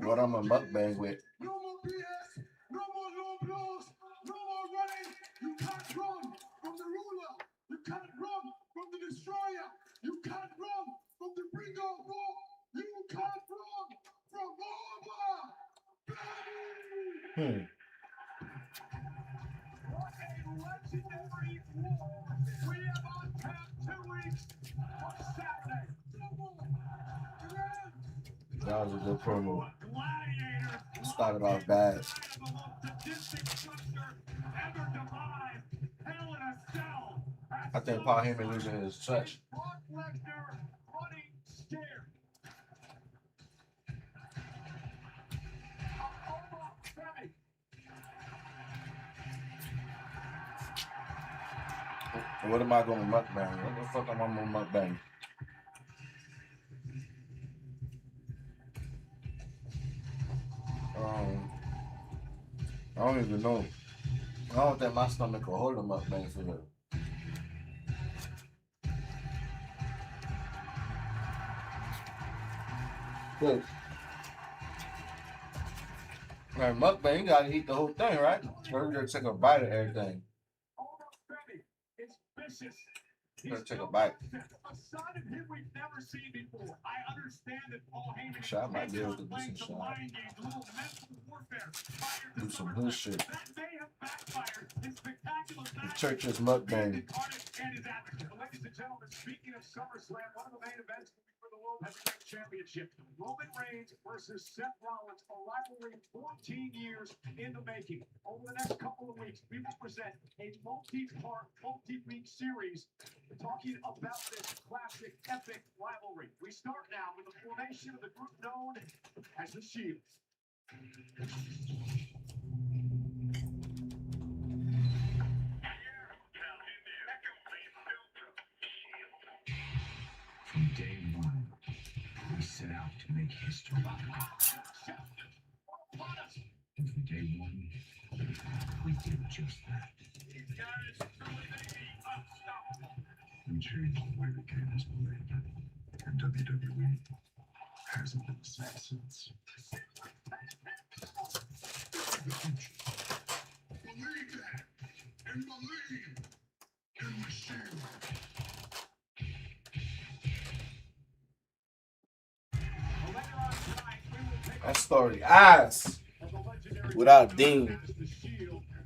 What I'm a mukbang with.
No more BS, no more low blows, no more running. You can't run from the ruler. You can't run from the destroyer. You can't run from the bringer of war. You can't run from Obafemi. What a legendary war we have on tap 2 weeks for Saturday.
That was a good promo. Started off bad. I think Paul Heyman losing his touch. What am I going to mukbang? What the fuck am I going to mukbang? I don't even know. I don't think my stomach will hold a mukbang for real. Good. Like mukbang, you gotta eat the whole thing, right? Or you just take a bite of everything.
It's vicious.
Let's take a bite.
A side of him we've never seen before. I understand that Paul Heyman
Shit, I might be able to do some shit. Do some good shit. The church's mukbang.
Ladies and gentlemen, speaking of SummerSlam, one of the main events will be for the World Heavyweight Championship. Roman Reigns versus Seth Rollins, a rivalry 14 years in the making. Over the next couple of weeks, we will present a multi-part, multi-week series talking about this classic, epic rivalry. We start now with the formation of the group known as the Shield.
From day one, we set out to make history. And from day one, we did just that. We changed the way the game is played, and WWE hasn't been the same since.
Believe that, and believe in the Shield.
That story ass. Without Dean.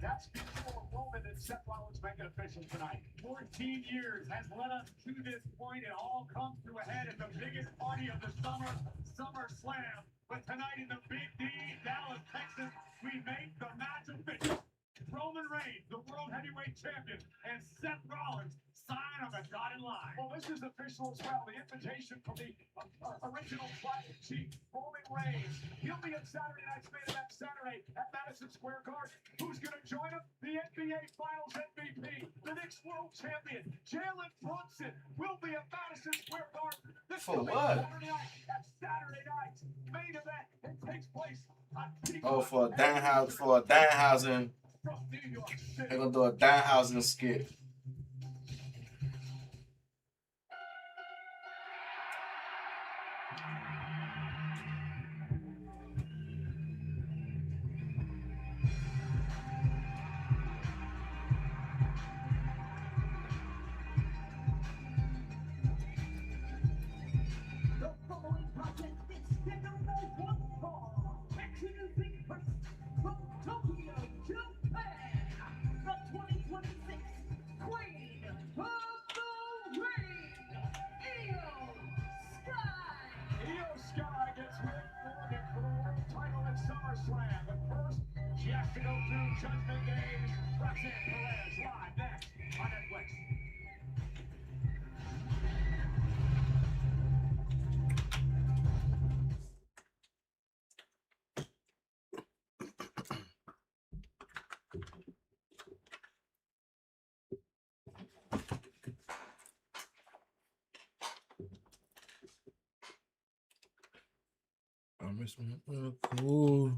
That's before Roman and Seth Rollins make it official tonight. 14 years has led us to this point. It all comes to a head at the biggest party of the summer, SummerSlam. But tonight in the Big D, Dallas, Texas, we make the match official. Roman Roman Reigns, the World Heavyweight Champion, and Seth Rollins sign on the dotted line. Well, this is official as well. The invitation from the original Tribal Chief, Roman Reigns. He'll be at Saturday night's main event Saturday at Madison Square Garden. Who's going to join him? The NBA Finals MVP, the next World Champion, Jalen Brunson, will be at Madison Square Garden. This
For
will be
what?
Saturday night's main event. It takes place on
Oh, for a Danhausen. They're gonna do a Danhausen skit.
She has to go through Judgment Days. Roxanne Perez live next on Netflix.
I miss my cool.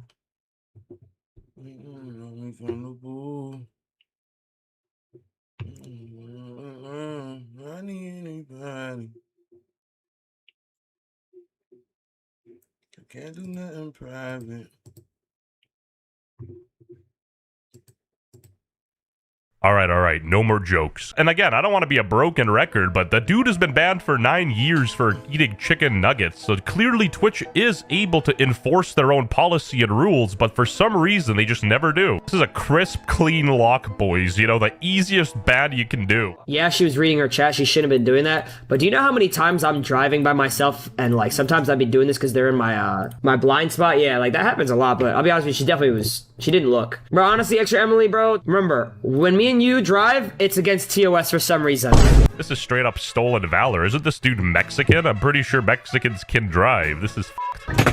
I need anybody. I can't do nothing private.
All right, no more jokes. And again, I don't want to be a broken record, but the dude has been banned for 9 years for eating chicken nuggets. So clearly Twitch is able to enforce their own policy and rules, but for some reason they just never do. This is a crisp, clean lock, boys. You know, the easiest ban you can do.
Yeah, she was reading her chat. She shouldn't have been doing that. But do you know how many times I'm driving by myself and like sometimes I'd be doing this because they're in my my blind spot? Yeah, like that happens a lot. But I'll be honest with you, she definitely was. She didn't look. Bro, honestly, Extra Emily, bro, remember, when me and you drive, it's against TOS for some reason.
This is straight up stolen valor. Isn't this dude Mexican? I'm pretty sure Mexicans can drive. This is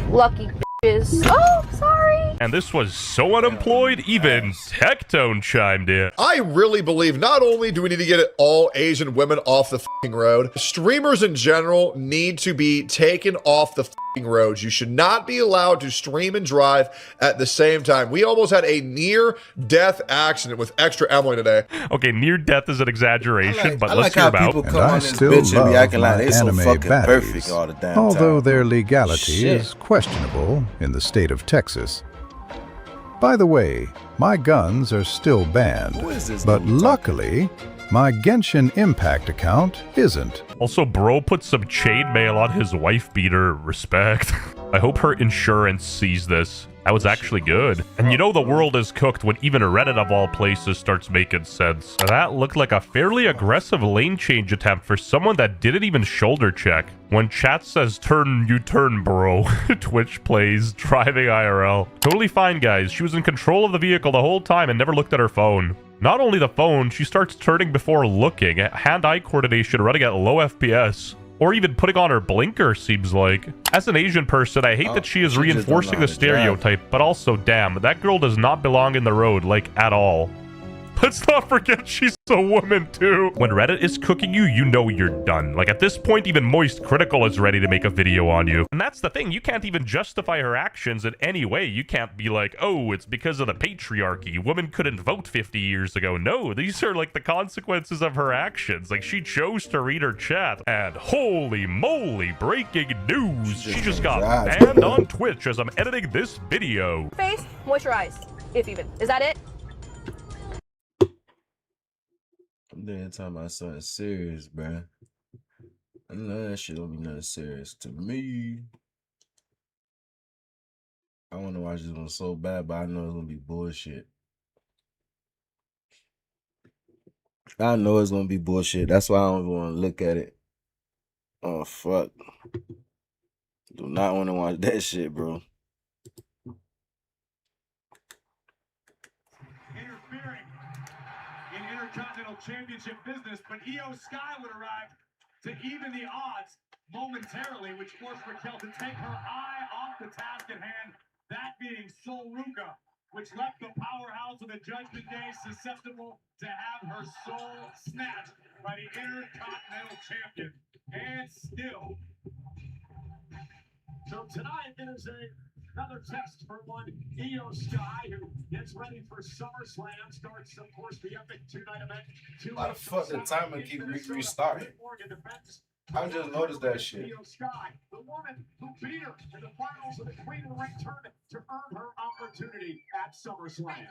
Lucky bitches. Oh, sorry.
And this was so unemployed, even Tectone chimed in.
I really believe not only do we need to get all Asian women off the f***ing road, streamers in general need to be taken off the f***ing roads. You should not be allowed to stream and drive at the same time. We almost had a near-death accident with Extra Emily today.
Okay, near death is an exaggeration, but
I
let's
like
hear
how
about.
people come on this bitch and be acting like they so fucking perfect all the damn
although
time.
their legality
Shit.
is questionable in the state of Texas. By the way, my guns are still banned, but luckily, my Genshin Impact account isn't.
Also, bro put some chainmail on his wife beater. Respect. I hope her insurance sees this. That was actually good. And you know the world is cooked when even Reddit of all places starts making sense. That looked like a fairly aggressive lane change attempt for someone that didn't even shoulder check. When chat says turn, you turn, bro. Twitch plays driving IRL. Totally fine, guys. She was in control of the vehicle the whole time and never looked at her phone. Not only the phone, she starts turning before looking. Hand-eye coordination running at low FPS. Or even putting on her blinker, seems like. As an Asian person, I hate that she is reinforcing the stereotype, but also, damn, that girl does not belong in the road, like, at all. Let's not forget she's a woman, too. When Reddit is cooking you, you know you're done. Like, at this point, even Moist Critical is ready to make a video on you. And that's the thing, you can't even justify her actions in any way. You can't be like, oh, it's because of the patriarchy. Women couldn't vote 50 years ago. No, these are, like, the consequences of her actions. Like, she chose to read her chat. And holy moly, breaking news. She just got banned on Twitch as I'm editing this video.
Face, moisturize, if even. Is that it?
I'm there talking about something serious, bruh. I know that shit don't be nothing serious to me. I want to watch this one so bad, but I know it's gonna be bullshit. I know it's gonna be bullshit. That's why I don't want to look at it. Oh fuck! Do not want to watch that shit, bro.
Interfering Intercontinental Championship business, but Io Sky would arrive to even the odds momentarily, which forced Raquel to take her eye off the task at hand, that being Sol Ruca, which left the powerhouse of the Judgment Day susceptible to have her soul snatched by the Intercontinental Champion. And still. So tonight it is another test for one Io Sky, who gets ready for SummerSlam. Starts, of course, the epic two-night event.
Why the fuck the timer keep restarting? I just noticed that shit.
Io Sky, the woman who beat her in the finals of the Queen of the Ring tournament to earn her opportunity at SummerSlam.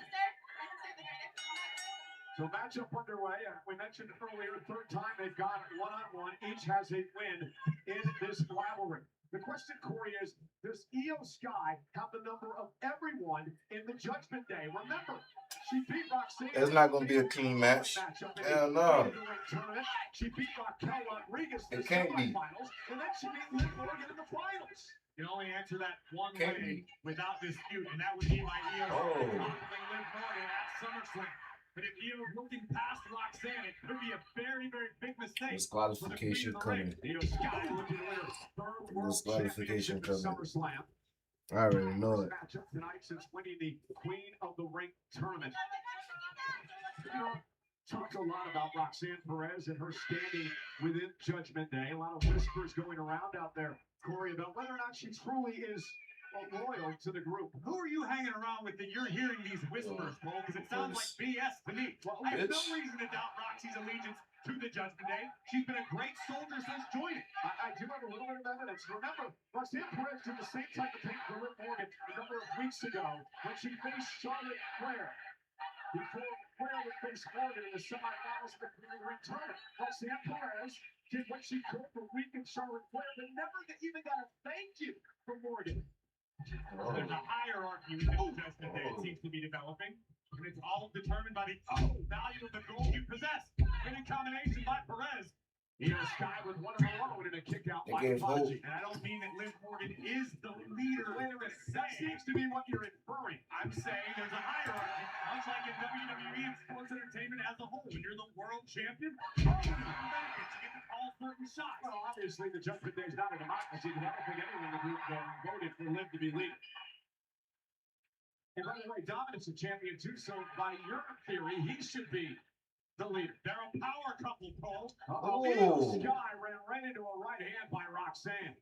So matchup underway. We mentioned earlier, third time they've gone one-on-one. Each has a win in this rivalry. The question, Corey, is does Io Sky have the number of everyone in the Judgment Day? Remember, she beat Roxanne.
It's not going to be a clean match. Hell no.
She beat Raquel Rodriguez in the semifinals, and then she beat Liv Morgan in the finals. You can only answer that one way without dispute, and that would be by Io Sky toppling Liv Morgan at SummerSlam. But if Io looking past Roxanne, it could be a very, very big mistake.
Disqualification coming. Disqualification coming. I already know it.
Matchup tonight since winning the Queen of the Ring tournament. You know, talked a lot about Roxanne Perez and her standing within Judgment Day. A lot of whispers going around out there, Corey, about whether or not she truly is loyal to the group. Who are you hanging around with that you're hearing these whispers, Cole? Because it sounds like BS to me. Well, I have no reason to doubt Roxy's allegiance to the Judgment Day. She's been a great soldier since joining. I do have a little bit of evidence. Remember, Roxanne Perez did the same type of thing for Liv Morgan a number of weeks ago when she faced Charlotte Flair. Before Flair would face Morgan in the semifinals of the Queen of the Ring tournament, Roxanne Perez did what she could for weakened Charlotte Flair, but never even got a thank you from Morgan. There's a hierarchy within the Judgment Day it seems to be developing, and it's all determined by the value of the gold you possess. In combination by Perez. Io Sky with one of her own in a kick out by Prodigy. And I don't mean that Liv Morgan is the leader. Wait a minute. That seems to be what you're inferring. I'm saying there's a hierarchy, much like in WWE and sports entertainment as a whole. When you're the world champion, you get to call certain shots. Well, obviously the Judgment Day is not a democracy, but I don't think anyone in the group voted for Liv to be leader. And by the way, Dominic's a champion too, so by your theory, he should be the leader. They're a power couple, Cole. Io Sky ran right into a right hand by Roxanne.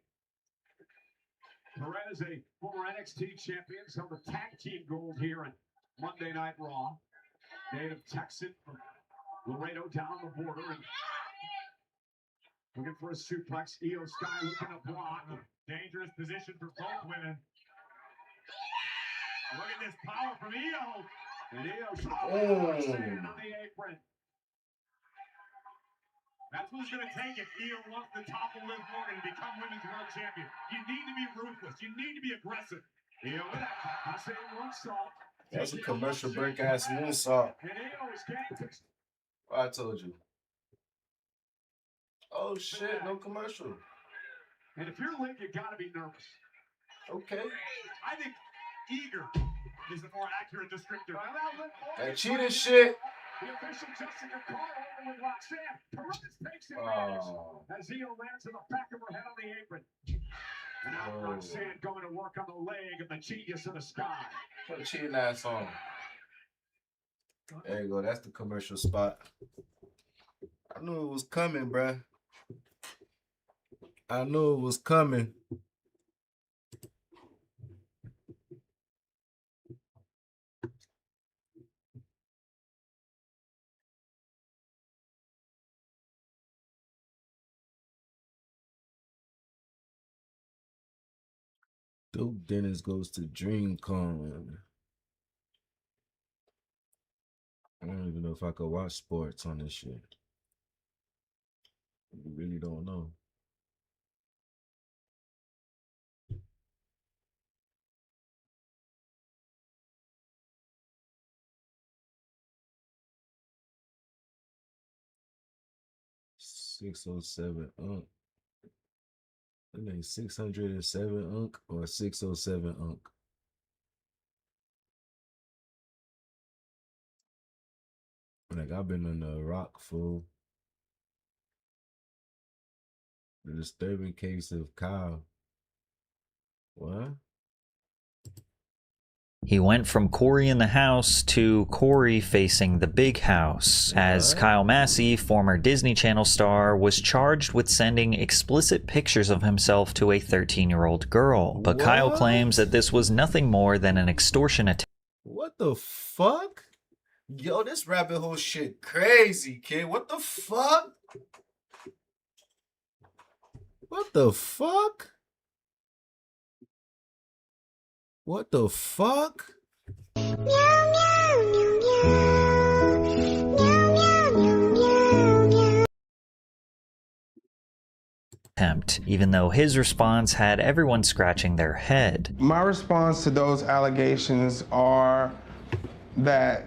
Perez, a former NXT champion, held the tag team gold here on Monday Night Raw. Native Texan from Laredo down the border. And looking for a suplex. Io Sky looking to block. Dangerous position for both women. Look at this power from Io. And Io Roxanne on the apron. That's what it's going to take if Io wants to topple Liv Morgan and become women's world champion. You need to be ruthless. You need to be aggressive. Io with that. I say moonsault.
That's a commercial break ass moonsault.
And Io is getting.
I told you. Oh shit, no commercial.
And if you're Liv, you got to be nervous.
Okay.
I think eager is the more accurate descriptor.
That cheating shit.
The official Jessica Carter with Roxanne. Perez takes advantage as Io lands in the back of her head on the apron. And now Roxanne going to work on the leg of the genius of the sky.
Put a cheating ass on. There you go. That's the commercial spot. I knew it was coming, bruh. I knew it was coming. Dope Dennis goes to DreamCon. I don't even know if I could watch sports on this shit. You really don't know. $607 I think 607 or 607 Like, I've been in the rock, fool. The disturbing case of Kyle. What?
He went from Corey in the house to Corey facing the big house, as Kyle Massey, former Disney Channel star, was charged with sending explicit pictures of himself to a 13-year-old girl. But Kyle claims that this was nothing more than an extortion attempt.
What the fuck? Yo, this rabbit hole shit crazy, kid. What the fuck? What the fuck? What the fuck?
Even though his response had everyone scratching their head.
My response to those allegations are that,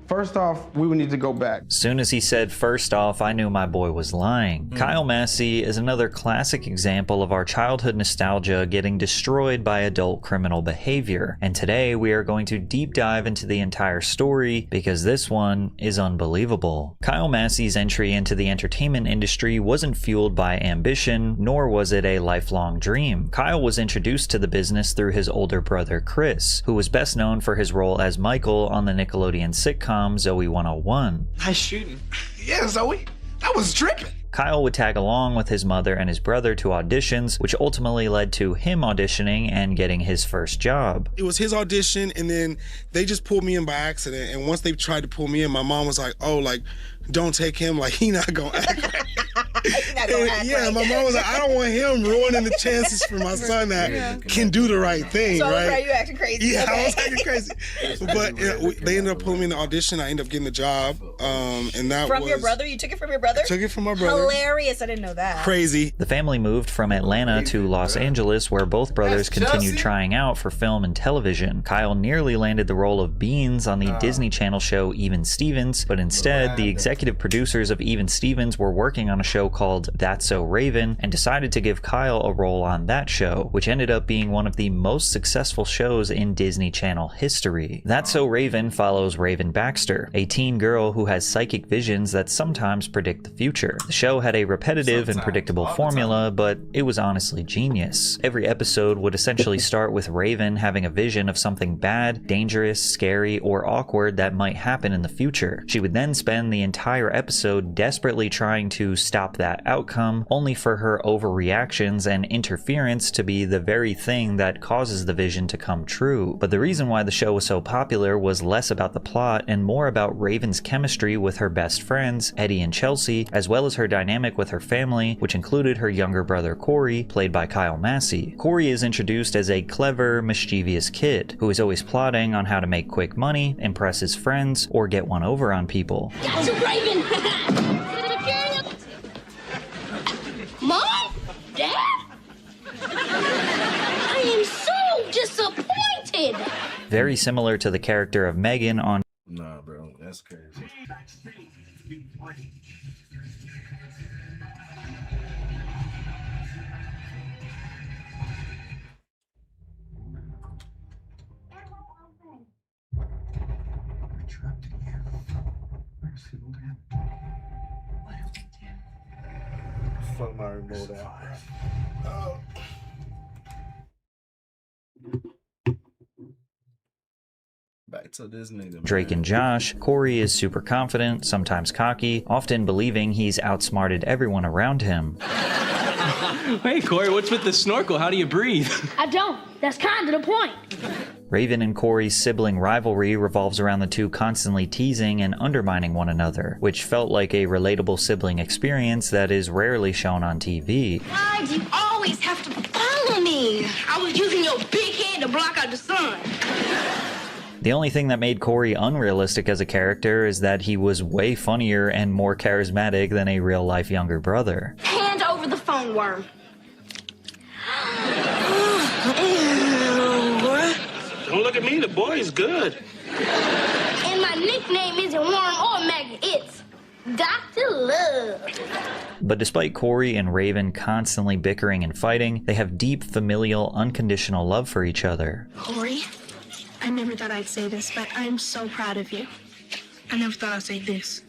first off, we would need to go back.
Soon as he said, first off, I knew my boy was lying. Kyle Massey is another classic example of our childhood nostalgia getting destroyed by adult criminal behavior. And today we are going to deep dive into the entire story because this one is unbelievable. Kyle Massey's entry into the entertainment industry wasn't fueled by ambition, nor was it a lifelong dream. Kyle was introduced to the business through his older brother Chris, who was best known for his role as Michael on the Nickelodeon sitcom Zoe 101.
Nice shooting. Yeah, Zoe. I was tripping.
Kyle would tag along with his mother and his brother to auditions, which ultimately led to him auditioning and getting his first job.
It was his audition, and then they just pulled me in by accident. And once they tried to pull me in, my mom was like, oh, like, don't take him, like, he not gonna act right. Yeah, my mom was like, I don't want him ruining the chances for my son that can do the right thing,
so
right?
So you acting crazy.
Yeah,
okay.
I was acting crazy. But they ended up pulling me in the audition. I ended up getting the job, and that
from
was...
your brother? You took it from your brother?
Took it from my brother.
Hilarious. I didn't know that.
Crazy.
The family moved from Atlanta to Los Angeles, where both brothers continued trying out for film and television. Kyle nearly landed the role of Beans on the Disney Channel show Even Stevens, but instead, the executive producers of Even Stevens were working on a show called That's So Raven and decided to give Kyle a role on that show, which ended up being one of the most successful shows in Disney Channel history. That's So Raven follows Raven Baxter, a teen girl who has psychic visions that sometimes predict the future. The show had a repetitive and predictable formula, but it was honestly genius. Every episode would essentially start with Raven having a vision of something bad, dangerous, scary, or awkward that might happen in the future. She would then spend the entire episode desperately trying to stop that outcome, only for her overreactions and interference to be the very thing that causes the vision to come true. But the reason why the show was so popular was less about the plot and more about Raven's chemistry with her best friends, Eddie and Chelsea, as well as her dynamic with her family, which included her younger brother Corey, played by Kyle Massey. Corey is introduced as a clever, mischievous kid who is always plotting on how to make quick money, impress his friends, or get one over on people.
That's a Raven! Mom? Dad? I am so disappointed!
Very similar to the character of Megan on
Nah, bro, that's crazy. Fuck my remote out. Oh. Back to this nigga,
Drake and Josh, Corey is super confident, sometimes cocky, often believing he's outsmarted everyone around him.
Hey, Corey, what's with the snorkel? How do you breathe?
I don't. That's kind of the point.
Raven and Corey's sibling rivalry revolves around the two constantly teasing and undermining one another, which felt like a relatable sibling experience that is rarely shown on TV.
Why do you always have to follow me? I was using your big head to block out the sun.
The only thing that made Corey unrealistic as a character is that he was way funnier and more charismatic than a real-life younger brother.
Hand over the phone, worm.
Don't look at me, the boy is good.
And my nickname isn't Worm or Maggie, it's Dr. Love.
But despite Corey and Raven constantly bickering and fighting, they have deep familial, unconditional love for each other.
Corey, I never thought I'd say this, but I'm so proud of you.
I never thought I'd say this.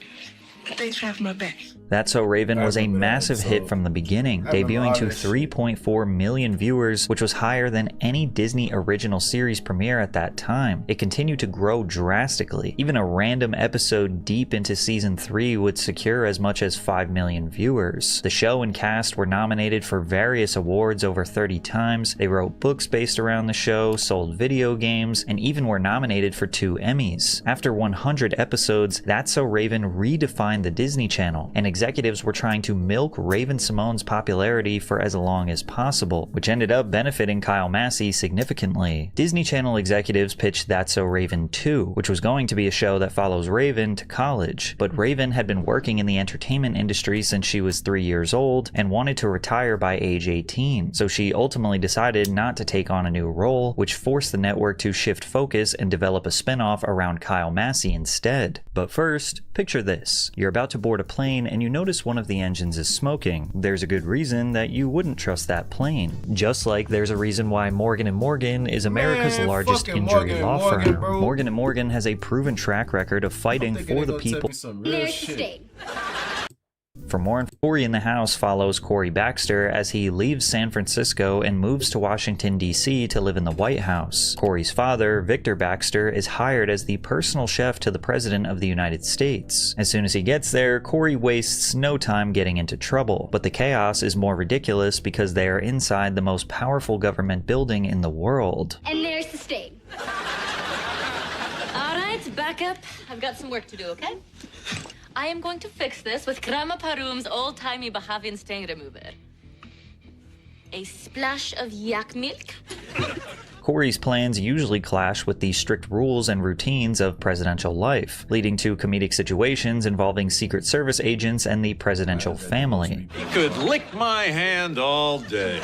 Thanks for having my back.
That's So Raven was a massive hit from the beginning, debuting to 3.4 million viewers, which was higher than any Disney original series premiere at that time. It continued to grow drastically. Even a random episode deep into season 3 would secure as much as 5 million viewers. The show and cast were nominated for various awards over 30 times. They wrote books based around the show, sold video games, and even were nominated for 2 Emmys. After 100 episodes, That's So Raven redefined the Disney Channel, and executives were trying to milk Raven-Symoné's popularity for as long as possible, which ended up benefiting Kyle Massey significantly. Disney Channel executives pitched That's So Raven 2, which was going to be a show that follows Raven to college, but Raven had been working in the entertainment industry since she was 3 years old and wanted to retire by age 18, so she ultimately decided not to take on a new role, which forced the network to shift focus and develop a spin-off around Kyle Massey instead. But first, picture this. You're about to board a plane and you notice one of the engines is smoking. There's a good reason that you wouldn't trust that plane. Just like there's a reason why Morgan & Morgan is America's largest injury law firm. Morgan & Morgan has a proven track record of fighting for the people. For more on Corey in the House follows Corey Baxter as he leaves San Francisco and moves to Washington, D.C. to live in the White House. Corey's father, Victor Baxter, is hired as the personal chef to the President of the United States. As soon as he gets there, Corey wastes no time getting into trouble, but the chaos is more ridiculous because they are inside the most powerful government building in the world.
And there's the stain. All right, back up. I've got some work to do, okay? I am going to fix this with Krama Parum's old-timey Bahavian stain remover. A splash of yak milk.
Corey's plans usually clash with the strict rules and routines of presidential life, leading to comedic situations involving Secret Service agents and the presidential family.
He could lick my hand all day.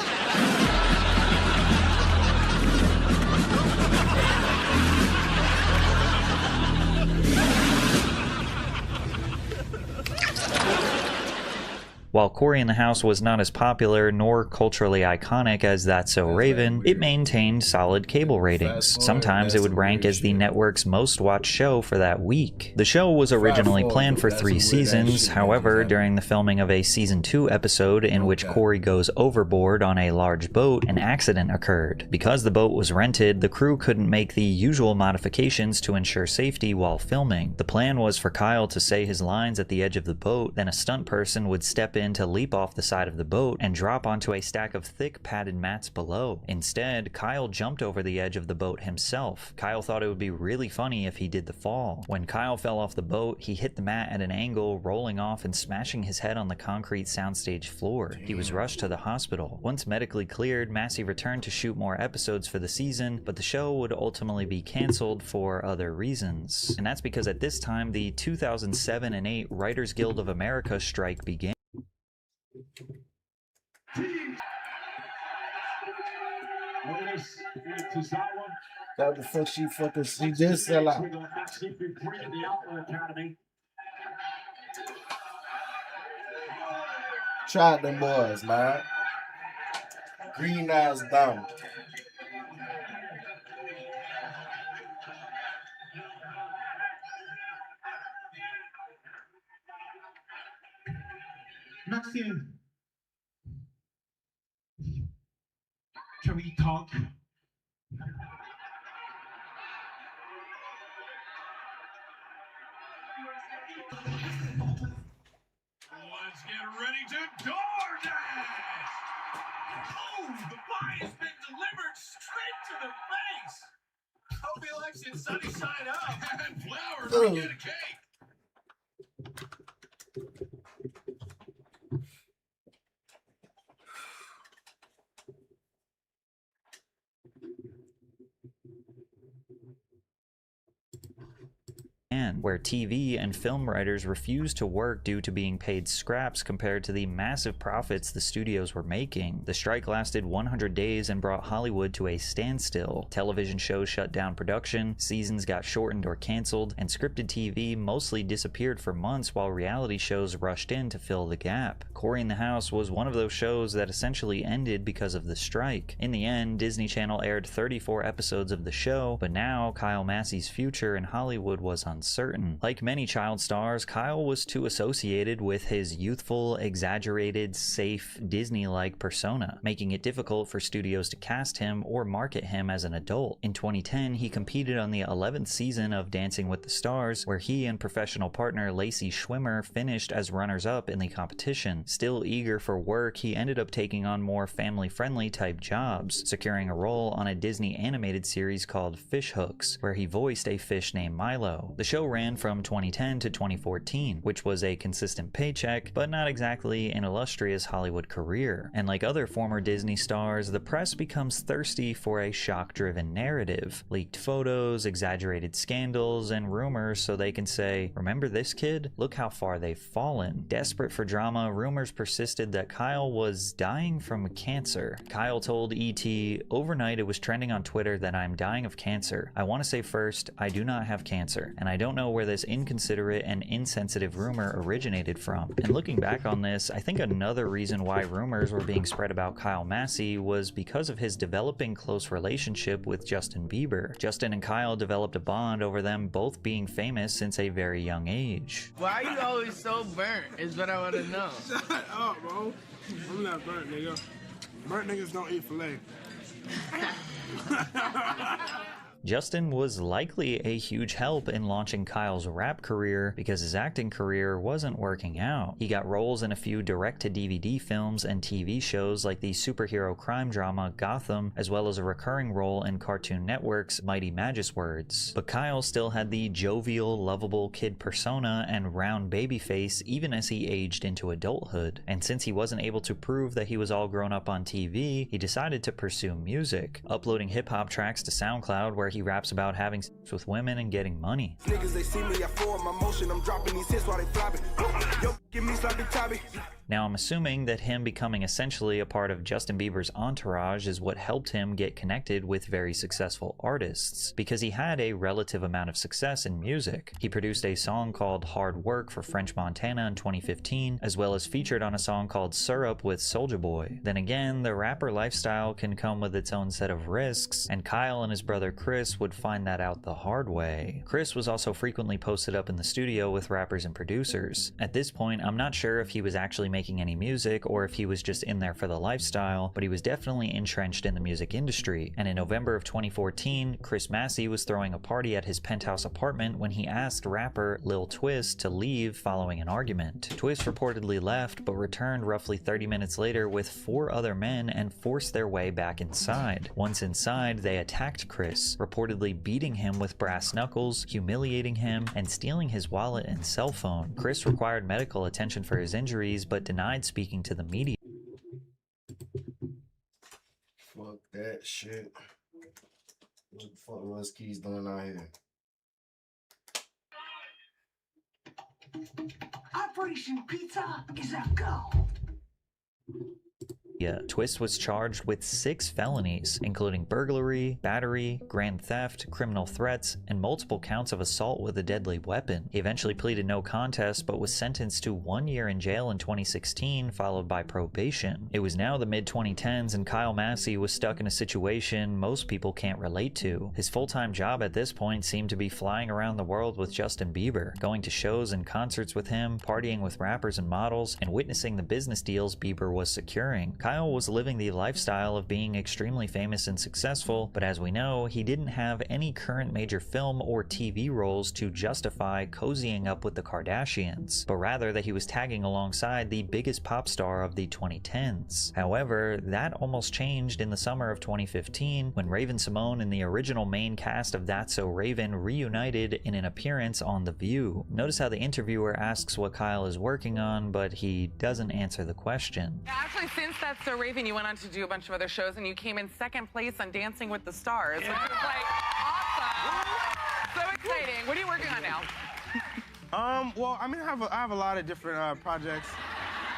While Corey in the House was not as popular nor culturally iconic as That's So Raven, it maintained solid cable ratings. Sometimes it would rank as the network's most watched show for that week. The show was originally planned for 3 seasons, however, during the filming of a season 2 episode in which Corey goes overboard on a large boat, an accident occurred. Because the boat was rented, the crew couldn't make the usual modifications to ensure safety while filming. The plan was for Kyle to say his lines at the edge of the boat, then a stunt person would step in to leap off the side of the boat and drop onto a stack of thick padded mats below. Instead, Kyle jumped over the edge of the boat himself. Kyle thought it would be really funny if he did the fall. When Kyle fell off the boat, he hit the mat at an angle, rolling off and smashing his head on the concrete soundstage floor. He was rushed to the hospital. Once medically cleared, Massey returned to shoot more episodes for the season, but the show would ultimately be canceled for other reasons. And that's because at this time, the 2007 and 8 Writers Guild of America strike began.
That the fuck she did sell out. Tried them boys, man. Green eyes down.
Maxine, can we talk? Let's get ready to DoorDash! Oh, the pie has been delivered straight to the face! Hope he likes it sunny side up. And flowers, we get a cake!
Where TV and film writers refused to work due to being paid scraps compared to the massive profits the studios were making. The strike lasted 100 days and brought Hollywood to a standstill. Television shows shut down production, seasons got shortened or canceled, and scripted TV mostly disappeared for months while reality shows rushed in to fill the gap. Corey in the House was one of those shows that essentially ended because of the strike. In the end, Disney Channel aired 34 episodes of the show, but now Kyle Massey's future in Hollywood was uncertain. uncertain. Like many child stars, Kyle was too associated with his youthful, exaggerated, safe, Disney-like persona, making it difficult for studios to cast him or market him as an adult. In 2010, he competed on the 11th season of Dancing with the Stars, where he and professional partner Lacey Schwimmer finished as runners-up in the competition. Still eager for work, he ended up taking on more family-friendly type jobs, securing a role on a Disney animated series called Fish Hooks, where he voiced a fish named Milo. The show ran from 2010 to 2014, which was a consistent paycheck, but not exactly an illustrious Hollywood career. And like other former Disney stars, the press becomes thirsty for a shock-driven narrative. Leaked photos, exaggerated scandals, and rumors so they can say, "Remember this kid? Look how far they've fallen." Desperate for drama, rumors persisted that Kyle was dying from cancer. Kyle told ET, "Overnight it was trending on Twitter that I'm dying of cancer. I want to say first, I do not have cancer, and I don't know where this inconsiderate and insensitive rumor originated from." And looking back on this, I think another reason why rumors were being spread about Kyle Massey was because of his developing close relationship with Justin Bieber. Justin and Kyle developed a bond over them both being famous since a very young age.
Why are you always so burnt is what I want to know.
Shut up, bro. I'm not burnt, nigga. Burnt niggas don't eat filet.
Justin was likely a huge help in launching Kyle's rap career because his acting career wasn't working out. He got roles in a few direct-to-DVD films and TV shows like the superhero crime drama Gotham, as well as a recurring role in Cartoon Network's Mighty Magus Words. But Kyle still had the jovial, lovable kid persona and round baby face even as he aged into adulthood. And since he wasn't able to prove that he was all grown up on TV, he decided to pursue music, uploading hip-hop tracks to SoundCloud where he raps about having sex with women and getting money.
Niggas, they see me, I form my motion, I'm dropping these hits while they flopping. Yo, give me sloppy toppy.
Now I'm assuming that him becoming essentially a part of Justin Bieber's entourage is what helped him get connected with very successful artists, because he had a relative amount of success in music. He produced a song called Hard Work for French Montana in 2015, as well as featured on a song called Syrup with Soulja Boy. Then again, the rapper lifestyle can come with its own set of risks, and Kyle and his brother Chris would find that out the hard way. Chris was also frequently posted up in the studio with rappers and producers. At this point, I'm not sure if he was actually making any music or if he was just in there for the lifestyle, but he was definitely entrenched in the music industry. And in November of 2014, Chris Massey was throwing a party at his penthouse apartment when he asked rapper Lil Twist to leave following an argument. Twist reportedly left, but returned roughly 30 minutes later with 4 other men and forced their way back inside. Once inside, they attacked Chris, reportedly beating him with brass knuckles, humiliating him, and stealing his wallet and cell phone. Chris required medical attention for his injuries, but denied speaking to the media.
Fuck that shit. What the fuck was Keys doing out here?
Operation Pizza is a go.
Twist was charged with 6 felonies, including burglary, battery, grand theft, criminal threats, and multiple counts of assault with a deadly weapon. He eventually pleaded no contest, but was sentenced to 1 year in jail in 2016, followed by probation. It was now the mid-2010s, and Kyle Massey was stuck in a situation most people can't relate to. His full-time job at this point seemed to be flying around the world with Justin Bieber, going to shows and concerts with him, partying with rappers and models, and witnessing the business deals Bieber was securing. Kyle was living the lifestyle of being extremely famous and successful, but as we know, he didn't have any current major film or TV roles to justify cozying up with the Kardashians, but rather that he was tagging alongside the biggest pop star of the 2010s. However, that almost changed in the summer of 2015 when Raven-Symoné and the original main cast of That's So Raven reunited in an appearance on The View. Notice how the interviewer asks what Kyle is working on, but he doesn't answer the question.
Actually, since That's So Raven, you went on to do a bunch of other shows, and you came in second place on Dancing with the Stars, which was like awesome. So exciting. What are you working on now?
Well, I mean, I have a lot of different projects.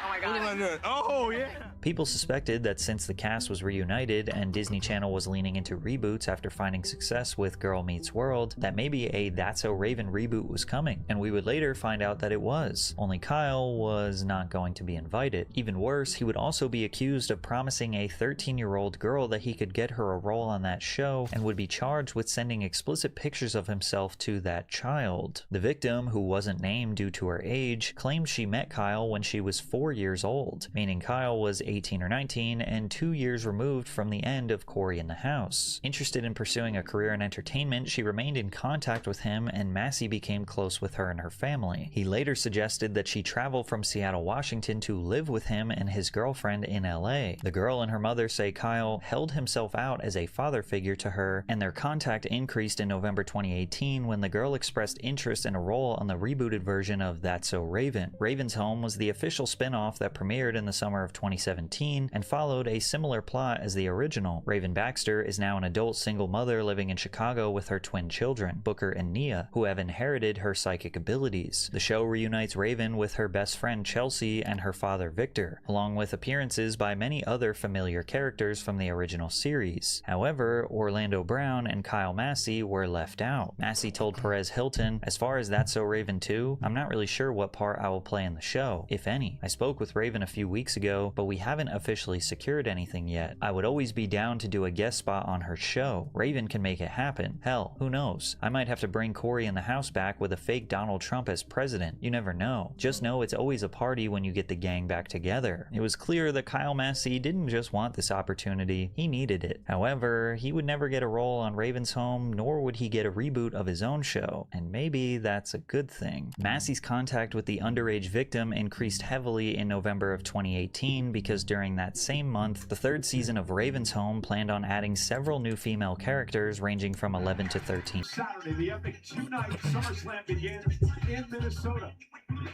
Oh my God.
What am I doing? Oh, yeah.
People suspected that since the cast was reunited and Disney Channel was leaning into reboots after finding success with Girl Meets World, that maybe a That's So Raven reboot was coming, and we would later find out that it was. Only Kyle was not going to be invited. Even worse, he would also be accused of promising a 13-year-old girl that he could get her a role on that show and would be charged with sending explicit pictures of himself to that child. The victim, who wasn't named due to her age, claimed she met Kyle when she was 4 years old, meaning Kyle was 18 or 19 and 2 years removed from the end of Cory in the House. Interested in pursuing a career in entertainment, she remained in contact with him, and Massey became close with her and her family. He later suggested that she travel from Seattle, Washington to live with him and his girlfriend in LA. The girl and her mother say Kyle held himself out as a father figure to her, and their contact increased in November 2018 when the girl expressed interest in a role on the rebooted version of That's So Raven. Raven's Home was the official spin-off that premiered in the summer of 2017 and followed a similar plot as the original. Raven Baxter is now an adult single mother living in Chicago with her twin children, Booker and Nia, who have inherited her psychic abilities. The show reunites Raven with her best friend Chelsea and her father Victor, along with appearances by many other familiar characters from the original series. However, Orlando Brown and Kyle Massey were left out. Massey told Perez Hilton, "As far as That's So Raven 2, I'm not really sure what part I will play in the show, if any. I spoke with Raven a few weeks ago, but we haven't officially secured anything yet. I would always be down to do a guest spot on her show. Raven can make it happen. Hell, who knows? I might have to bring Cory in the House back with a fake Donald Trump as president. You never know. Just know it's always a party when you get the gang back together." It was clear that Kyle Massey didn't just want this opportunity, he needed it. However, he would never get a role on Raven's Home, nor would he get a reboot of his own show, and maybe that's a good thing. Massey's contact with the underage victim increased heavily in November of 2018 because during that same month, the third season of Raven's Home planned on adding several new female characters ranging from 11 to 13.
Saturday, the epic two-night SummerSlam begins in Minnesota.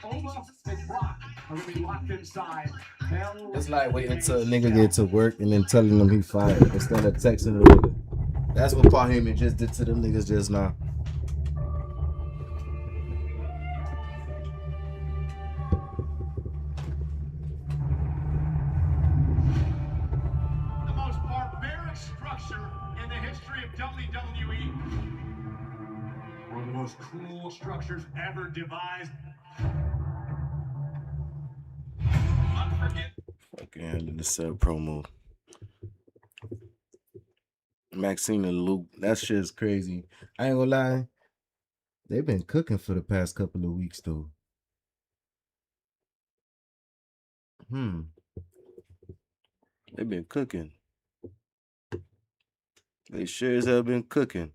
Ova and Brock are going to be locked inside.
It's like waiting until a nigga get to work and then telling them he fired instead of texting the nigga. That's what Paul Heyman just did to them niggas just now.
The most barbaric structure in the history of WWE. One of the most cruel structures ever devised.
Fucking ended the sub promo. Maxine and Luke, that shit's crazy. I ain't gonna lie. They've been cooking for the past couple of weeks though. They've been cooking. They sure as hell been cooking.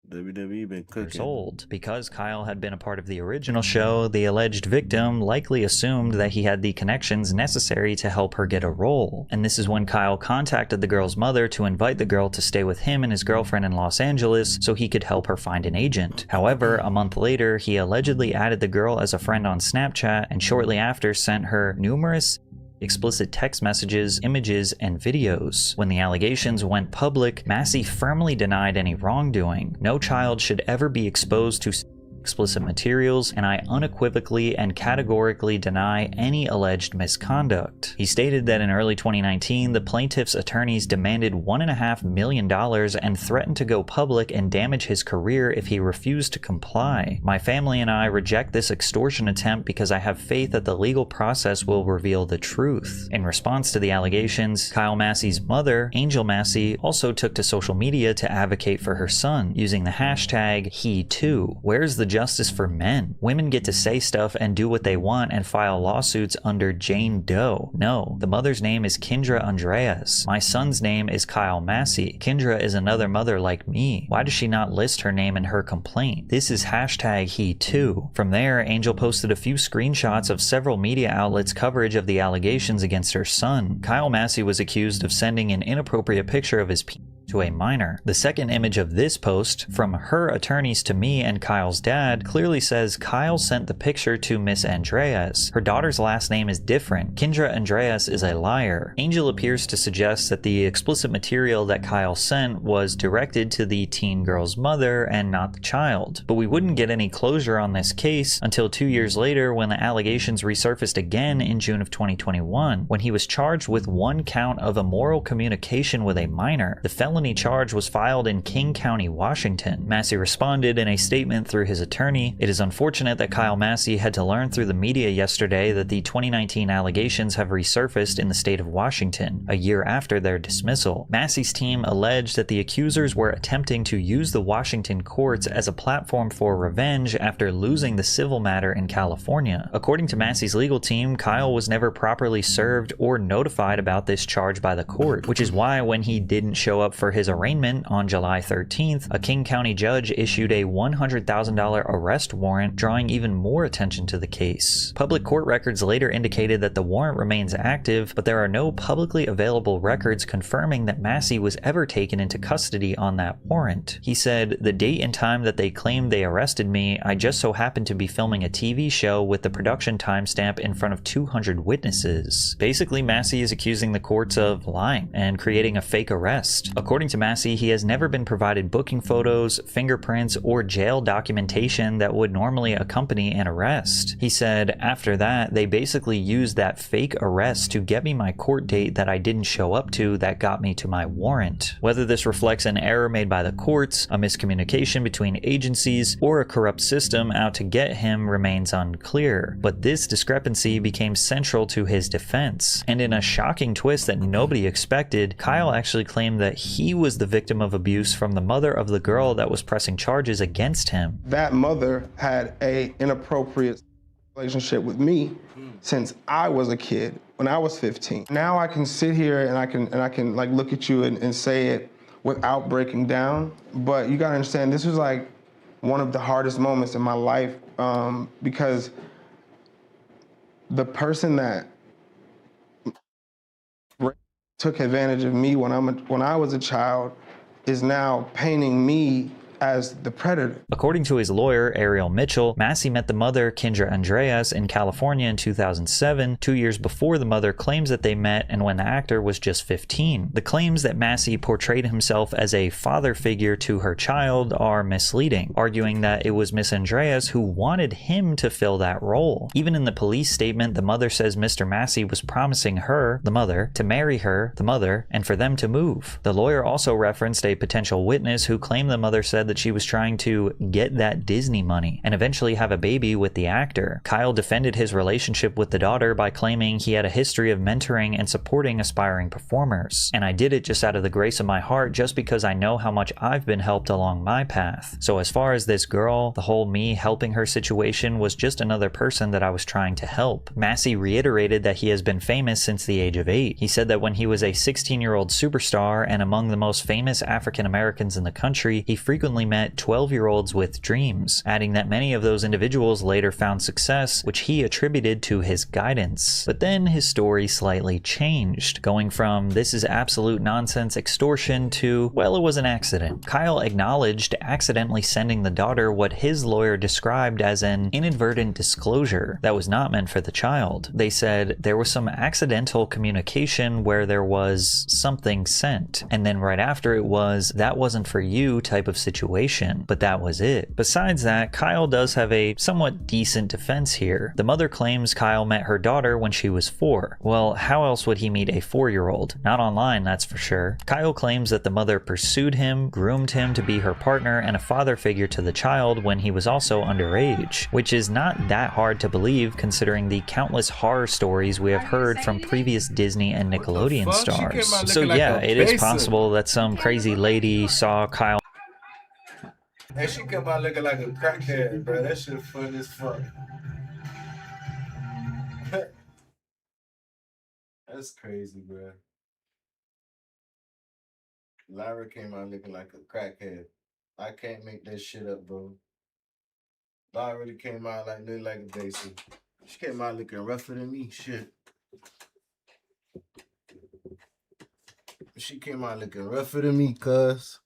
WWE been cooking.
Old. Because Kyle had been a part of the original show, the alleged victim likely assumed that he had the connections necessary to help her get a role. And this is when Kyle contacted the girl's mother to invite the girl to stay with him and his girlfriend in Los Angeles so he could help her find an agent. However, a month later, he allegedly added the girl as a friend on Snapchat and shortly after sent her numerous explicit text messages, images, and videos. When the allegations went public, Massey firmly denied any wrongdoing. No child should ever be exposed to explicit materials, and I unequivocally and categorically deny any alleged misconduct. He stated that in early 2019, the plaintiff's attorneys demanded $1.5 million and threatened to go public and damage his career if he refused to comply. My family and I reject this extortion attempt because I have faith that the legal process will reveal the truth. In response to the allegations, Kyle Massey's mother, Angel Massey, also took to social media to advocate for her son, using the hashtag #HeToo. Where's the justice for men? Women get to say stuff and do what they want and file lawsuits under Jane Doe. No, the mother's name is Kendra Andreas. My son's name is Kyle Massey. Kendra is another mother like me. Why does she not list her name in her complaint? This is #HeToo. From there, Angel posted a few screenshots of several media outlets' coverage of the allegations against her son. Kyle Massey was accused of sending an inappropriate picture of his penis to a minor. The second image of this post from her attorneys to me and Kyle's dad clearly says Kyle sent the picture to Miss Andreas. Her daughter's last name is different. Kendra Andreas is a liar. Angel appears to suggest that the explicit material that Kyle sent was directed to the teen girl's mother and not the child. But we wouldn't get any closure on this case until 2 years later when the allegations resurfaced again in June of 2021, when he was charged with 1 count of immoral communication with a minor. The felony charge was filed in King County, Washington. Massey responded in a statement through his attorney, "It is unfortunate that Kyle Massey had to learn through the media yesterday that the 2019 allegations have resurfaced in the state of Washington, a year after their dismissal." Massey's team alleged that the accusers were attempting to use the Washington courts as a platform for revenge after losing the civil matter in California. According to Massey's legal team, Kyle was never properly served or notified about this charge by the court, which is why when he didn't show up for his arraignment on July 13th, a King County judge issued a $100,000 arrest warrant, drawing even more attention to the case. Public court records later indicated that the warrant remains active, but there are no publicly available records confirming that Massey was ever taken into custody on that warrant. He said, "The date and time that they claimed they arrested me, I just so happened to be filming a TV show with the production timestamp in front of 200 witnesses." Basically, Massey is accusing the courts of lying and creating a fake arrest. According to Massey, he has never been provided booking photos, fingerprints, or jail documentation that would normally accompany an arrest. He said, "After that, they basically used that fake arrest to get me my court date that I didn't show up to that got me to my warrant." Whether this reflects an error made by the courts, a miscommunication between agencies, or a corrupt system out to get him remains unclear. But this discrepancy became central to his defense. And in a shocking twist that nobody expected, Kyle actually claimed that he was the victim of abuse from the mother of the girl that was pressing charges against him.
That mother had an inappropriate relationship with me since I was a kid, when I was 15. Now I can sit here and I can like look at you and say it without breaking down. But you gotta understand, this was like one of the hardest moments in my life because the person that took advantage of me when I was a child is now painting me as the predator.
According to his lawyer, Ariel Mitchell, Massey met the mother, Kendra Andreas, in California in 2007, 2 years before the mother claims that they met and when the actor was just 15. The claims that Massey portrayed himself as a father figure to her child are misleading, arguing that it was Miss Andreas who wanted him to fill that role. Even in the police statement, the mother says Mr. Massey was promising her, the mother, to marry her, the mother, and for them to move. The lawyer also referenced a potential witness who claimed the mother said that she was trying to get that Disney money and eventually have a baby with the actor. Kyle defended his relationship with the daughter by claiming he had a history of mentoring and supporting aspiring performers. "And I did it just out of the grace of my heart, just because I know how much I've been helped along my path. So as far as this girl, the whole me helping her situation was just another person that I was trying to help." Massey reiterated that he has been famous since the age of 8. He said that when he was a 16-year-old superstar and among the most famous African Americans in the country, he frequently met 12-year-olds with dreams, adding that many of those individuals later found success, which he attributed to his guidance. But then his story slightly changed, going from "this is absolute nonsense extortion" to "well, it was an accident." Kyle acknowledged accidentally sending the daughter what his lawyer described as an inadvertent disclosure that was not meant for the child. They said there was some accidental communication where there was something sent, and then right after it was "that wasn't for you" type of situation. But that was it. Besides that, Kyle does have a somewhat decent defense here. The mother claims Kyle met her daughter when she was 4. Well, how else would he meet a 4-year-old? Not online, that's for sure. Kyle claims that the mother pursued him, groomed him to be her partner and a father figure to the child when he was also underage, which is not that hard to believe considering the countless horror stories we have heard from previous Disney and Nickelodeon stars. So yeah, it is possible that some crazy lady saw Kyle.
Hey, she come out looking like a crackhead, bro. That shit fun as fuck. That's crazy, bro. Lyra came out looking like a crackhead. I can't make that shit up, bro. Lyra really came out looking like a basic. She came out looking rougher than me, shit. She came out looking rougher than me, cuz.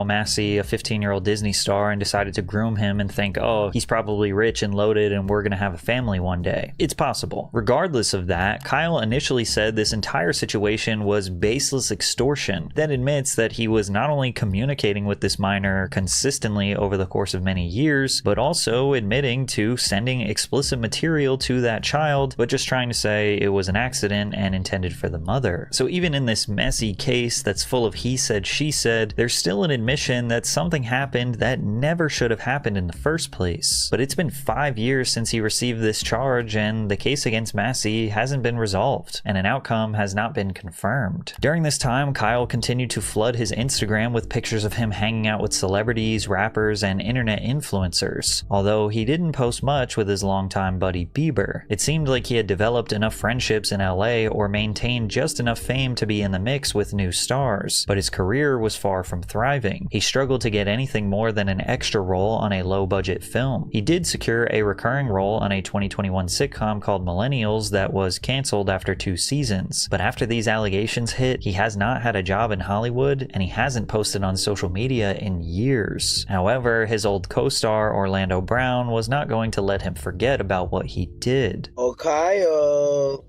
Massey, a 15-year-old Disney star, and decided to groom him and think, oh, he's probably rich and loaded and we're gonna have a family one day. It's possible. Regardless of that, Kyle initially said this entire situation was baseless extortion, then admits that he was not only communicating with this minor consistently over the course of many years, but also admitting to sending explicit material to that child, but just trying to say it was an accident and intended for the mother. So even in this messy case that's full of he said, she said, there's still an admission that something happened that never should have happened in the first place. But it's been 5 years since he received this charge, and the case against Massey hasn't been resolved, and an outcome has not been confirmed. During this time, Kyle continued to flood his Instagram with pictures of him hanging out with celebrities, rappers, and internet influencers. Although he didn't post much with his longtime buddy Bieber, it seemed like he had developed enough friendships in LA or maintained just enough fame to be in the mix with new stars, but his career was far from thriving. He struggled to get anything more than an extra role on a low-budget film. He did secure a recurring role on a 2021 sitcom called Millennials that was canceled after 2 seasons. But after these allegations hit, he has not had a job in Hollywood, and he hasn't posted on social media in years. However, his old co-star Orlando Brown was not going to let him forget about what he did.
Oh, Kyle,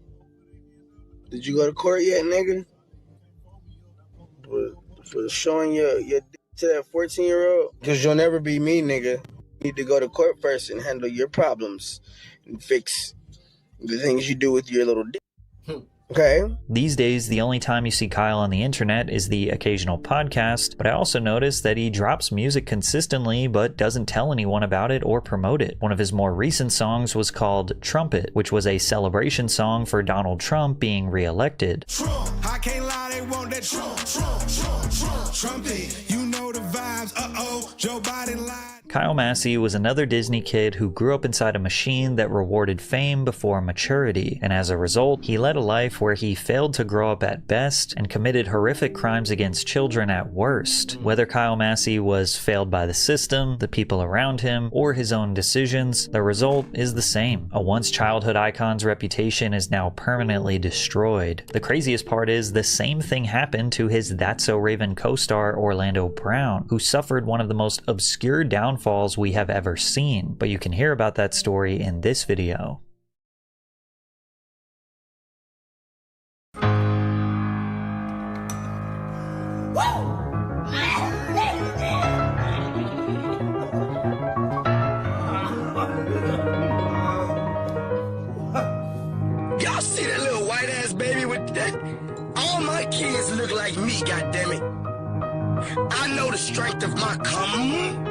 did you go to court yet, nigga? For showing your to that 14-year-old? Because you'll never be me, nigga. You need to go to court first and handle your problems and fix the things you do with your little dick. Okay?
These days, the only time you see Kyle on the internet is the occasional podcast, but I also noticed that he drops music consistently but doesn't tell anyone about it or promote it. One of his more recent songs was called Trumpet, which was a celebration song for Donald Trump being re-elected.
I can't lie, they want that trumpet. You know the vibes, Joe Biden lied.
Kyle Massey was another Disney kid who grew up inside a machine that rewarded fame before maturity, and as a result, he led a life where he failed to grow up at best and committed horrific crimes against children at worst. Whether Kyle Massey was failed by the system, the people around him, or his own decisions, the result is the same. A once childhood icon's reputation is now permanently destroyed. The craziest part is the same thing happened to his That's So Raven co-star Orlando Brown, who suffered one of the most obscure downfalls we have ever seen, but you can hear about that story in this video.
Y'all see that little white ass baby with that? All my kids look like me, goddammit. I know the strength of my cum.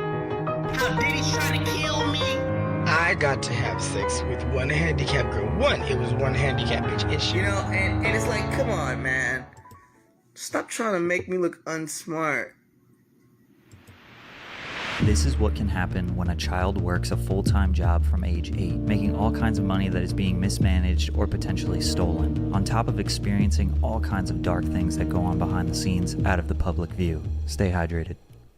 How did he try to kill me? I got to have sex with one handicapped girl. It was one handicapped bitch. And she, and it's like, come on, man. Stop trying to make me look unsmart.
This is what can happen when a child works a full-time job from age 8, making all kinds of money that is being mismanaged or potentially stolen, on top of experiencing all kinds of dark things that go on behind the scenes out of the public view. Stay hydrated.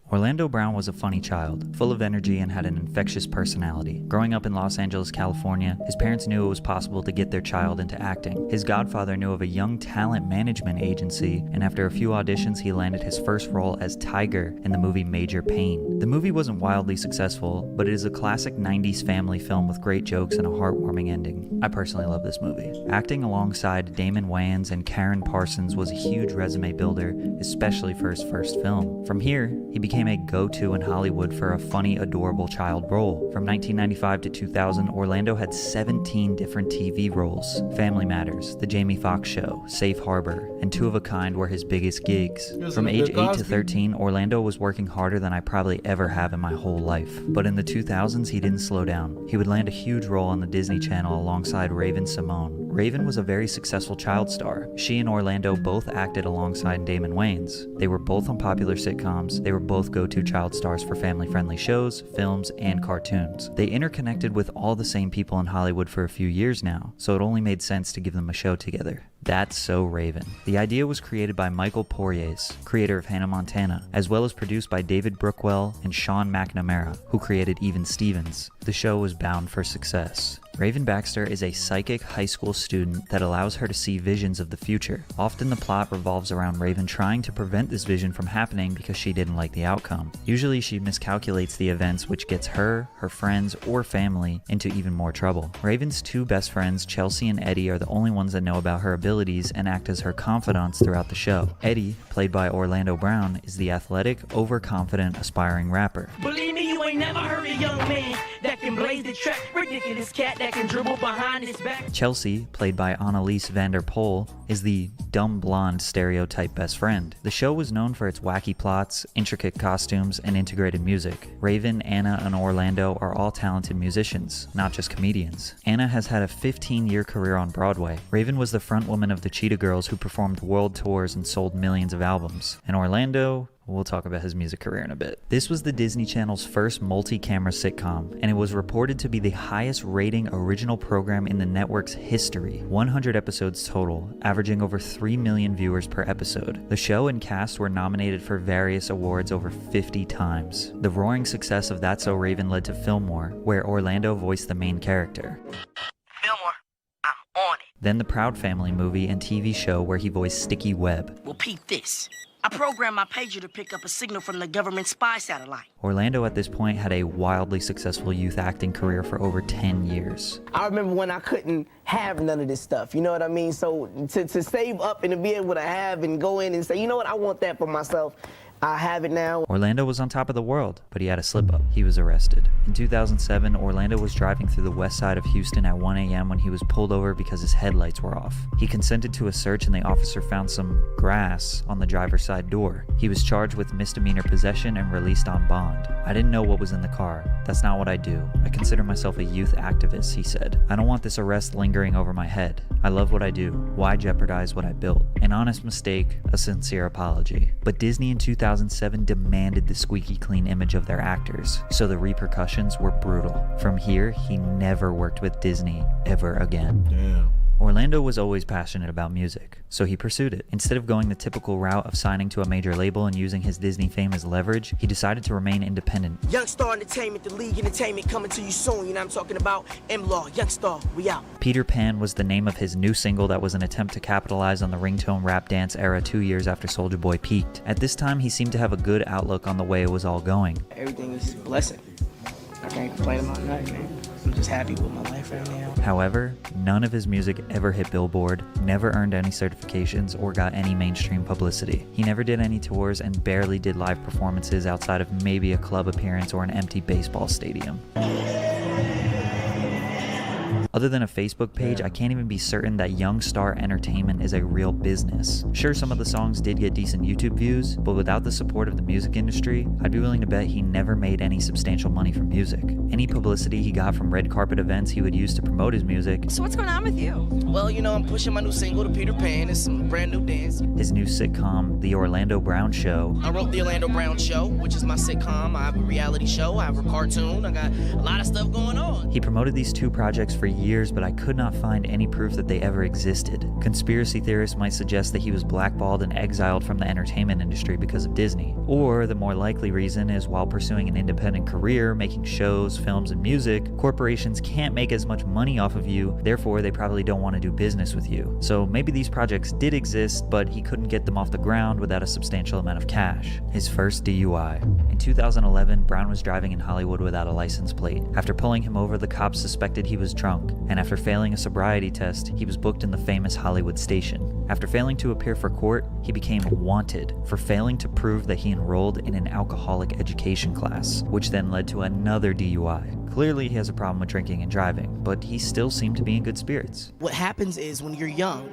Orlando Brown was a funny child, full of energy and had an infectious personality. Growing up in Los Angeles, California, his parents knew it was possible to get their child into acting. His godfather knew of a young talent management agency, and after a few auditions, he landed his first role as Tiger in the movie Major Payne. The movie wasn't wildly successful, but it is a classic 90s family film with great jokes and a heartwarming ending. I personally love this movie. Acting alongside Damon Wayans and Karen Parsons was a huge resume builder, especially for his first film. From here, he became a go-to in Hollywood for a funny, adorable child role. From 1995 to 2000, Orlando had 17 different TV roles. Family Matters, The Jamie Foxx Show, Safe Harbor, and Two of a Kind were his biggest gigs. From age 8 to 13, Orlando was working harder than I probably ever have in my whole life. But in the 2000s, he didn't slow down. He would land a huge role on the Disney Channel alongside Raven Simone. Raven was a very successful child star. She and Orlando both acted alongside Damon Wayans. They were both on popular sitcoms. They were both go-to child stars for family-friendly shows, films, and cartoons. They interconnected with all the same people in Hollywood for a few years now, so it only made sense to give them a show together. That's So Raven. The idea was created by Michael Poiriers, creator of Hannah Montana, as well as produced by David Brookwell and Sean McNamara, who created Even Stevens. The show was bound for success. Raven Baxter is a psychic high school student that allows her to see visions of the future. Often the plot revolves around Raven trying to prevent this vision from happening because she didn't like the outcome. Usually she miscalculates the events, which gets her, her friends, or family into even more trouble. Raven's two best friends, Chelsea and Eddie, are the only ones that know about her abilities and act as her confidants throughout the show. Eddie, played by Orlando Brown, is the athletic, overconfident, aspiring rapper.
Believe me, you ain't never heard a young man that can blaze the track. Ridiculous cat that can dribble behind his back.
Chelsea, played by Annalise van der Pol, is the dumb blonde stereotype best friend. The show was known for its wacky plots, intricate costumes, and integrated music. Raven, Anna, and Orlando are all talented musicians, not just comedians. Anna has had a 15-year career on Broadway. Raven was the frontwoman of the Cheetah Girls who performed world tours and sold millions of albums. And Orlando, we'll talk about his music career in a bit. This was the Disney Channel's first multi-camera sitcom, and it was reported to be the highest rating original program in the network's history. 100 episodes total, averaging over 3 million viewers per episode. The show and cast were nominated for various awards over 50 times. The roaring success of That's So Raven led to Fillmore, where Orlando voiced the main character.
Fillmore, I'm on it.
Then the Proud Family movie and TV show where he voiced Sticky Webb.
Well, peep this. I programmed my pager to pick up a signal from the government spy satellite.
Orlando at this point had a wildly successful youth acting career for over 10 years.
I remember when I couldn't have none of this stuff, you know what I mean? So to save up and to be able to have and go in and say, you know what, I want that for myself. I have it now.
Orlando was on top of the world, but he had a slip-up. He was arrested. In 2007, Orlando was driving through the west side of Houston at 1 a.m. when he was pulled over because his headlights were off. He consented to a search and the officer found some grass on the driver's side door. He was charged with misdemeanor possession and released on bond. I didn't know what was in the car. That's not what I do. I consider myself a youth activist, he said. I don't want this arrest lingering over my head. I love what I do. Why jeopardize what I built? An honest mistake, a sincere apology. But Disney in 2007 demanded the squeaky clean image of their actors, so the repercussions were brutal. From here, he never worked with Disney ever again.
Damn.
Orlando was always passionate about music, so he pursued it. Instead of going the typical route of signing to a major label and using his Disney fame as leverage, he decided to remain independent.
Youngstar Entertainment, the League Entertainment coming to you soon. You know what I'm talking about? M-Law, Youngstar, we out.
Peter Pan was the name of his new single that was an attempt to capitalize on the ringtone rap dance era 2 years after Soulja Boy peaked. At this time, he seemed to have a good outlook on the way it was all going.
Everything is a blessing. I can't complain about nothing, man. I'm just happy with my life right now.
However, none of his music ever hit Billboard, never earned any certifications, or got any mainstream publicity. He never did any tours and barely did live performances outside of maybe a club appearance or an empty baseball stadium. Other than a Facebook page, I can't even be certain that Youngstar Entertainment is a real business. Sure, some of the songs did get decent YouTube views, but without the support of the music industry, I'd be willing to bet he never made any substantial money from music. Any publicity he got from red carpet events he would use to promote his music.
So what's going on with you? Well, you know, I'm pushing my new single to Peter Pan. It's some brand new dance.
His new sitcom, The Orlando Brown Show.
I wrote The Orlando Brown Show, which is my sitcom. I have a reality show. I have a cartoon. I got a lot of stuff going on.
He promoted these two projects for years, but I could not find any proof that they ever existed. Conspiracy theorists might suggest that he was blackballed and exiled from the entertainment industry because of Disney. Or the more likely reason is while pursuing an independent career, making shows, films, and music, corporations can't make as much money off of you, therefore they probably don't want to do business with you. So maybe these projects did exist, but he couldn't get them off the ground without a substantial amount of cash. His first DUI. In 2011, Brown was driving in Hollywood without a license plate. After pulling him over, the cops suspected he was drunk, and after failing a sobriety test, he was booked in the famous Hollywood station. After failing to appear for court, he became wanted for failing to prove that he enrolled in an alcoholic education class, which then led to another DUI. Clearly, he has a problem with drinking and driving, but he still seemed to be in good spirits.
What happens is when you're young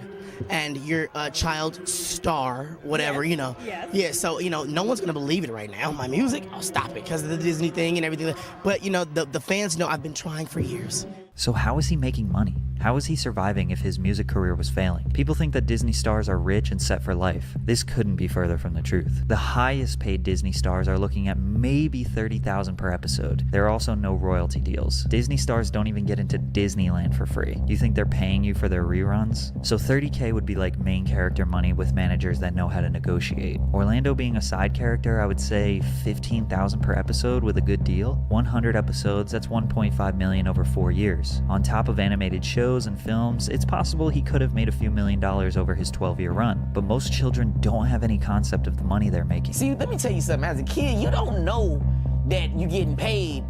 and you're a child star, whatever, you know. Yes. Yeah, so, you know, no one's going to believe it right now. My music, I'll stop it because of the Disney thing and everything. But, you know, the fans know I've been trying for years.
So how is he making money? How is he surviving if his music career was failing? People think that Disney stars are rich and set for life. This couldn't be further from the truth. The highest paid Disney stars are looking at maybe $30,000 per episode. There are also no royalty deals. Disney stars don't even get into Disneyland for free. You think they're paying you for their reruns? So $30K would be like main character money with managers that know how to negotiate. Orlando being a side character, I would say $15,000 per episode with a good deal. 100 episodes, that's $1.5 million over 4 years. On top of animated shows and films, it's possible he could have made a few $1,000,000 over his 12-year run. But most children don't have any concept of the money they're making.
See, let me tell you something. As a kid, you don't know that you're getting paid.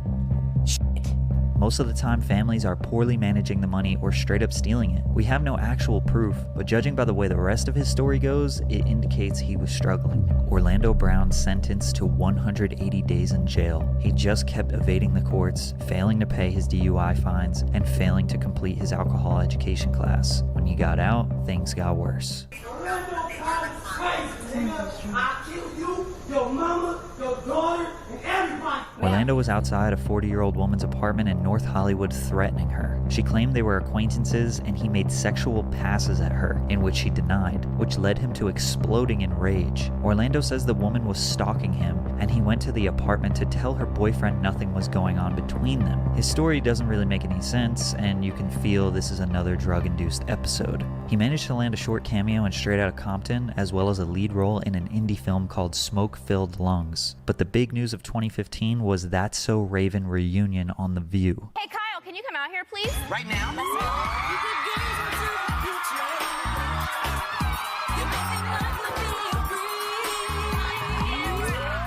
Most of the time, families are poorly managing the money or straight up stealing it. We have no actual proof, but judging by the way the rest of his story goes, it indicates he was struggling. Orlando Brown sentenced to 180 days in jail. He just kept evading the courts, failing to pay his DUI fines, and failing to complete his alcohol education class. When he got out, things got worse. Orlando was outside a 40-year-old woman's apartment in North Hollywood threatening her. She claimed they were acquaintances and he made sexual passes at her, in which she denied, which led him to exploding in rage. Orlando says the woman was stalking him and he went to the apartment to tell her boyfriend nothing was going on between them. His story doesn't really make any sense, and you can feel this is another drug-induced episode. He managed to land a short cameo in Straight Outta Compton, as well as a lead role in an indie film called Smoke-Filled Lungs. But the big news of 2015 was That's So Raven reunion on The View.
Hey, Kyle, can you come out here, please?
Right now?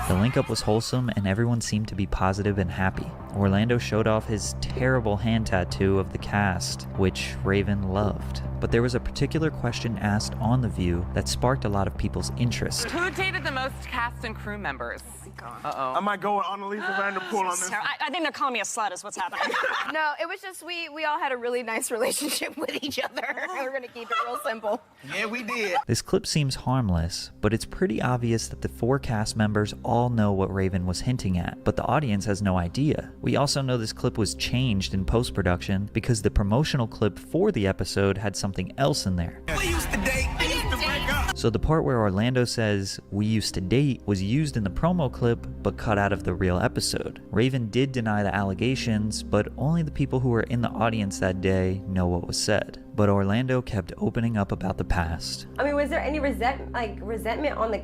The link-up was wholesome and everyone seemed to be positive and happy. Orlando showed off his terrible hand tattoo of the cast, which Raven loved. But there was a particular question asked on The View that sparked a lot of people's interest.
Who dated the most cast and crew members? Uh-oh.
I might go with Annalisa Vanderpool on this.
I think they're calling me a slut is what's happening.
No, it was just we all had a really nice relationship with each other. We're gonna keep it real simple.
Yeah, we did.
This clip seems harmless, but it's pretty obvious that the 4 cast members all know what Raven was hinting at, but the audience has no idea. We also know this clip was changed in post-production because the promotional clip for the episode had something else in there.
We used to date, we used to break up.
So the part where Orlando says, "we used to date," was used in the promo clip, but cut out of the real episode. Raven did deny the allegations, but only the people who were in the audience that day know what was said. But Orlando kept opening up about the past.
I mean, was there any resentment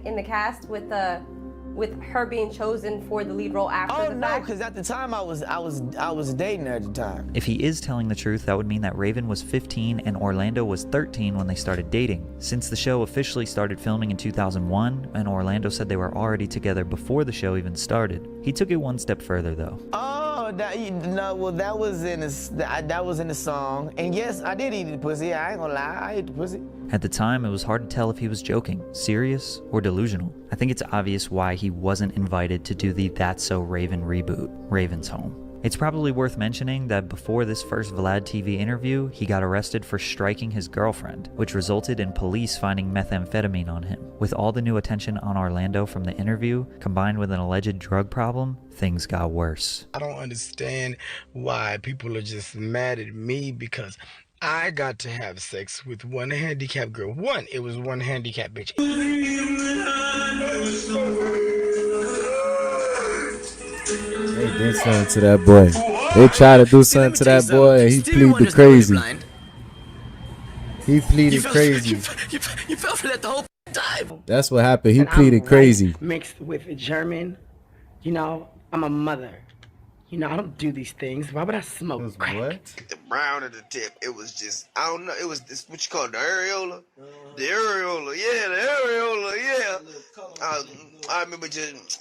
in the cast with her being chosen for the lead role after the fact?
Because at the time I was dating her at the time.
If he is telling the truth, that would mean that Raven was 15 and Orlando was 13 when they started dating. Since the show officially started filming in 2001, and Orlando said they were already together before the show even started. He took it one step further though.
Oh, that was in the song. And yes, I did eat the pussy. I ain't gonna lie, I ate the pussy.
At the time, it was hard to tell if he was joking, serious, or delusional. I think it's obvious why he wasn't invited to do the That's So Raven reboot, Raven's Home. It's probably worth mentioning that before this first Vlad TV interview, he got arrested for striking his girlfriend, which resulted in police finding methamphetamine on him. With all the new attention on Orlando from the interview, combined with an alleged drug problem, things got worse.
I don't understand why people are just mad at me because I got to have sex with one handicapped girl. It was one handicapped bitch.
They did something to that boy. They tried to do something to that boy and he pleaded crazy. He pleaded crazy.
You fell for that the whole time.
That's what happened. He pleaded crazy.
Mixed with a German, I'm a mother. I don't do these things. Why would I smoke crack?
What?
The brown of the tip, it was just, I don't know, it was this, what you call it, the areola? The areola, yeah, the areola, yeah. I remember just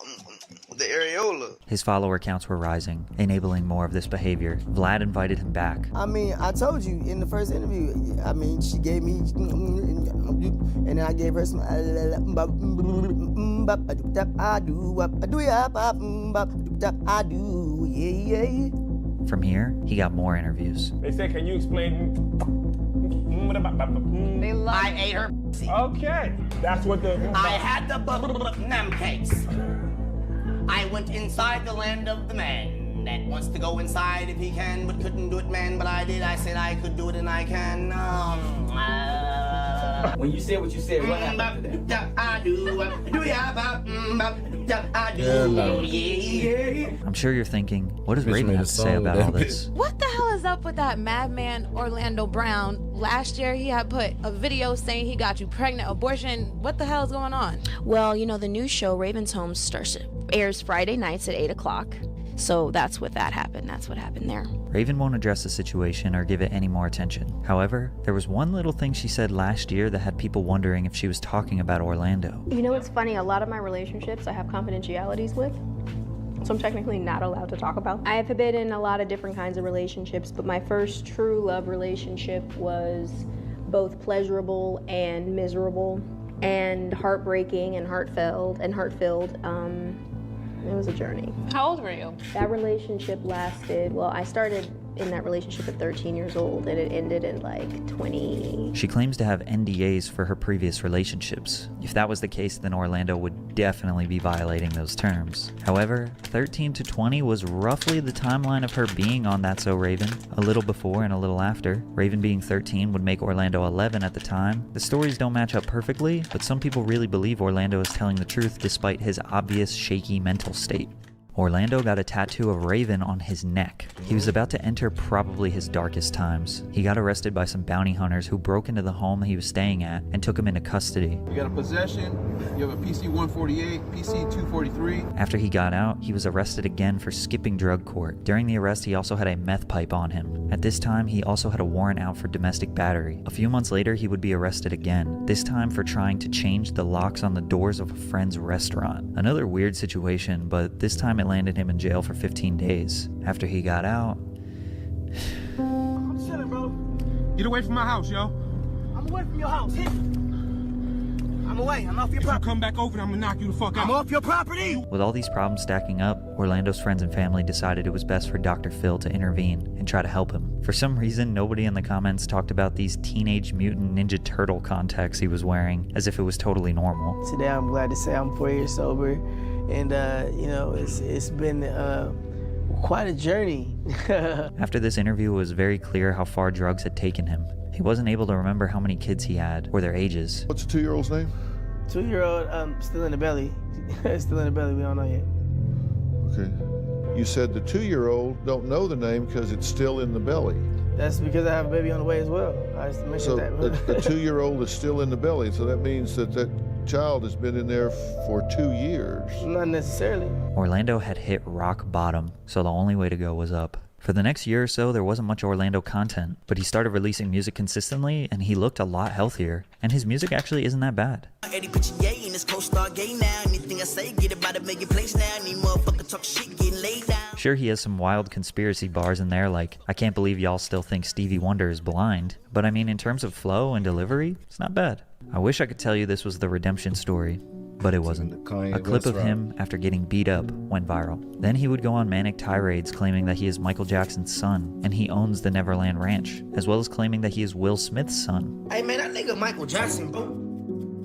the areola.
His follower counts were rising, enabling more of this behavior. Vlad invited him back.
I mean, I told you in the first interview, she gave me, and then I gave her some,
From here, he got more interviews.
They said, can you explain?
I ate her.
Okay, that's what the.
I had the nam cakes. I went inside the land of the man. that wants to go inside if he can, but couldn't do it, man. But I did. I said I could do it, and I can.
When you said what you said, what happened to that?
I'm sure you're thinking, what does Raven have to say about all this?
What the hell is up with that madman Orlando Brown? Last year he had put a video saying he got you pregnant, abortion. What the hell is going on?
Well, you know, the new show Raven's Home airs Friday nights at 8 o'clock. So that's what happened. That's what happened there.
Raven won't address the situation or give it any more attention. However, there was one little thing she said last year that had people wondering if she was talking about Orlando.
You know, it's funny, a lot of my relationships I have confidentialities with, so I'm technically not allowed to talk about. I have been in a lot of different kinds of relationships, but my first true love relationship was both pleasurable and miserable and heartbreaking and heartfelt. It was a journey.
How old were you?
That relationship lasted, well, I started in that relationship at 13 years old and it ended in like 20.
She claims to have NDAs for her previous relationships. If that was the case, then Orlando would definitely be violating those terms. However, 13 to 20 was roughly the timeline of her being on That's So Raven, a little before and a little after. Raven being 13 would make Orlando 11 at the time. The stories don't match up perfectly, but some people really believe Orlando is telling the truth despite his obvious shaky mental state. Orlando got a tattoo of Raven on his neck. He was about to enter probably his darkest times. He got arrested by some bounty hunters who broke into the home he was staying at and took him into custody.
You got a possession, you have a PC-148, PC-243.
After he got out, he was arrested again for skipping drug court. During the arrest, he also had a meth pipe on him. At this time, he also had a warrant out for domestic battery. A few months later, he would be arrested again, this time for trying to change the locks on the doors of a friend's restaurant. Another weird situation, but this time it landed him in jail for 15 days. After he got out...
I'm chilling, bro. Get away from my house, yo.
I'm away from your house. I'm away. I'm off your property.
If you come back over, I'm gonna knock you the fuck out.
I'm off your property.
With all these problems stacking up, Orlando's friends and family decided it was best for Dr. Phil to intervene and try to help him. For some reason, nobody in the comments talked about these Teenage Mutant Ninja Turtle contacts he was wearing, as if it was totally normal.
Today I'm glad to say I'm 4 years sober, and you know, it's been quite a journey.
After this interview, it was very clear how far drugs had taken him. He wasn't able to remember how many kids he had or their ages.
What's the 2-year-old's name?
2-year-old, still in the belly. Still in the belly, we don't know yet.
Okay. You said the 2-year-old don't know the name because it's still in the belly.
That's because I have a baby on the way as well. I just mentioned that.
So the 2-year-old is still in the belly, so that means that that child has been in there for 2 years.
Not necessarily.
Orlando had hit rock bottom, so the only way to go was up. For the next year or so, there wasn't much Orlando content, but he started releasing music consistently, and he looked a lot healthier. And his music actually isn't that bad. Sure, he has some wild conspiracy bars in there, like, I can't believe y'all still think Stevie Wonder is blind. But I mean, in terms of flow and delivery, it's not bad. I wish I could tell you this was the redemption story, but it wasn't. A clip of him after getting beat up went viral. Then he would go on manic tirades claiming that he is Michael Jackson's son, and he owns the Neverland Ranch, as well as claiming that he is Will Smith's son.
Hey man, that nigga Michael Jackson, bro.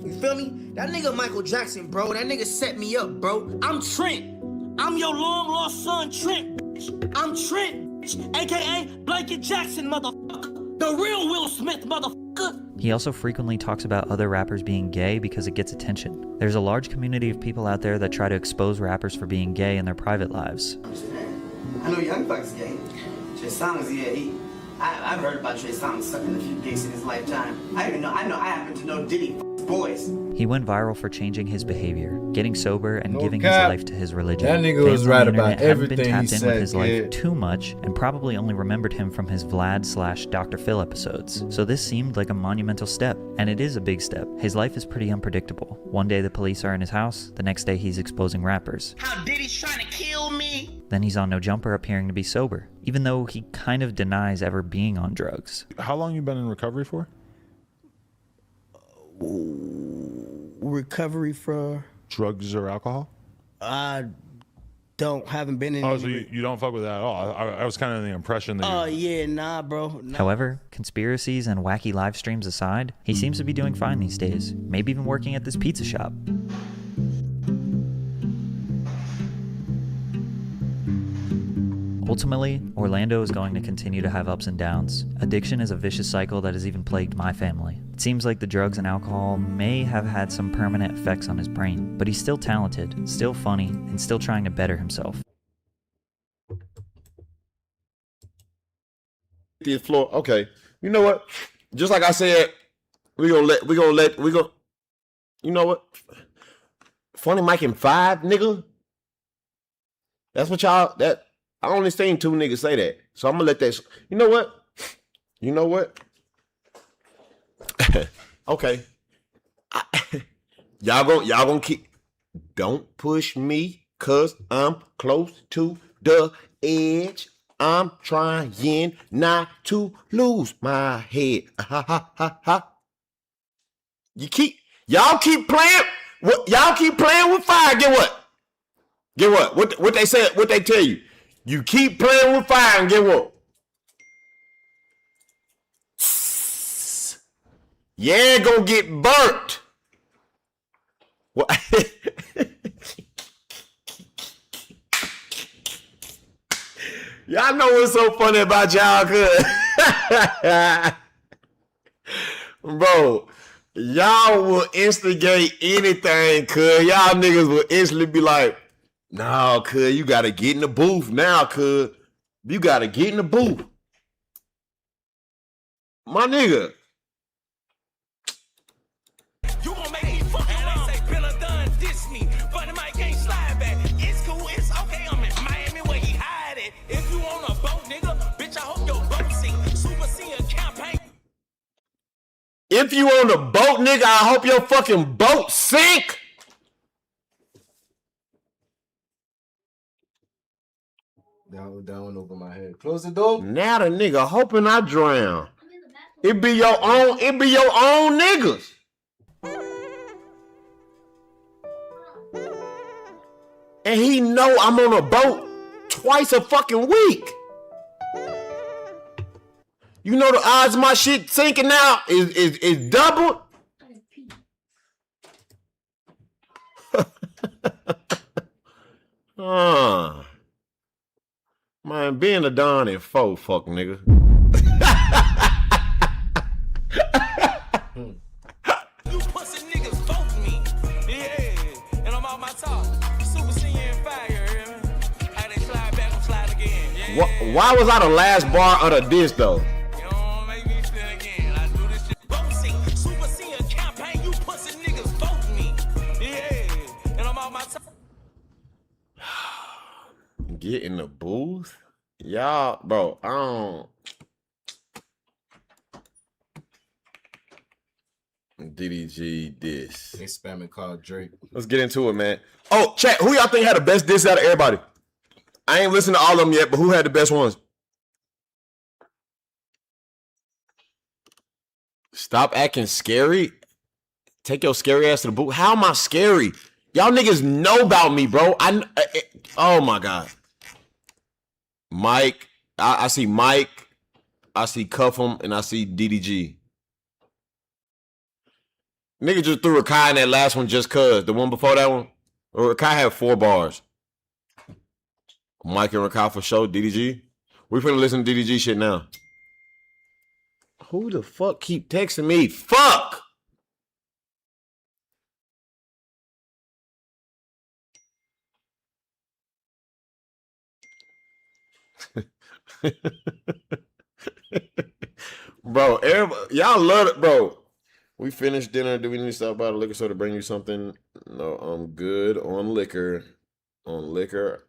You feel me? That nigga Michael Jackson, bro. That nigga set me up, bro. I'm Trent. I'm your long lost son, Trent, bitch. I'm Trent, bitch. AKA Blanket Jackson, motherfucker. The real Will Smith, motherfucker.
He also frequently talks about other rappers being gay because it gets attention. There's a large community of people out there that try to expose rappers for being gay in their private lives.
I know Young Buck's gay. Trey Songz, yeah, I've heard about Trey Songz sucking a few dicks in his lifetime. I happen to know Diddy boys.
He went viral for changing his behavior, getting sober, and giving his life to his religion.
That nigga was right about everything he said.
With his life too much, and probably only remembered him from his Vlad/Dr. Phil episodes. So this seemed like a monumental step, and it is a big step. His life is pretty unpredictable. One day the police are in his house, the next day he's exposing rappers.
How Diddy's trying to kill me?
Then he's on No Jumper appearing to be sober, even though he kind of denies ever being on drugs.
How long you been in recovery for?
Recovery for
drugs or alcohol?
I haven't been in.
Oh, so you don't fuck with that at all? I was kind of the impression that.
Oh yeah, nah, bro. Nah.
However, conspiracies and wacky live streams aside, he seems to be doing fine these days. Maybe even working at this pizza shop. Ultimately, Orlando is going to continue to have ups and downs. Addiction is a vicious cycle that has even plagued my family. It seems like the drugs and alcohol may have had some permanent effects on his brain, but he's still talented, still funny, and still trying to better himself.
Okay, you know what? Just like I said, we gonna, you know what? Funny Mike in 5, nigga. That's what y'all, I only seen 2 niggas say that. So I'm gonna let that, you know what? You know what? Okay. Y'all gonna keep, don't push me, cause I'm close to the edge. I'm trying not to lose my head. Ha ha ha ha. Y'all keep playing. Y'all keep playing with fire. Get what? Get what? What they said? What they tell you? You keep playing with fire and get what? Yeah, go get burnt. What? Y'all know what's so funny about y'all, cuz. Bro, y'all will instigate anything, cuz. Y'all niggas will instantly be like, no, cuz, you gotta get in the booth now, cuz. You gotta get in the booth. My nigga.
You gon' make me fucking wrong. They say Billa done diss me. Funny Mike can't slide back. It's cool, it's okay. I'm in Miami where he hide it. If you on a boat, nigga, bitch, I hope your boat sink. Super Senior campaign.
If you on a boat, nigga, I hope your fucking boat sink.
That one over my head. Close the door.
Now the nigga hoping I drown. It be your own niggas. And he know I'm on a boat twice a fucking week. You know the odds of my shit sinking now is doubled. Man, being a Don is fuck, nigga.
You pussy niggas vote me. Yeah, and I'm on my top. Super Senior and fire. How they slide back, I'm slide again. Yeah.
Why was I the last bar of the diss though?
You don't make me spin again. I do this shit. Bossy, Super Senior campaign. You pussy niggas vote me. Yeah, and I'm on my top.
Get in the booth? Y'all, bro, I don't. DDG diss.
They spamming called Drake.
Let's get into it, man. Oh, chat, who y'all think had the best diss out of everybody? I ain't listened to all of them yet, but who had the best ones? Stop acting scary. Take your scary ass to the booth. How am I scary? Y'all niggas know about me, bro. Oh my God. Mike, I see Mike, I see Cuff'em, and I see DDG. Nigga just threw Rakai in that last one just cuz. The one before that one, Rakai had 4 bars. Mike and Rakai for sure. DDG. We finna listen to DDG shit now. Who the fuck keep texting me? Fuck! Bro, y'all love it, bro. We finished dinner. Do we need to stop by the liquor store to bring you something? No, I'm good on liquor. On liquor,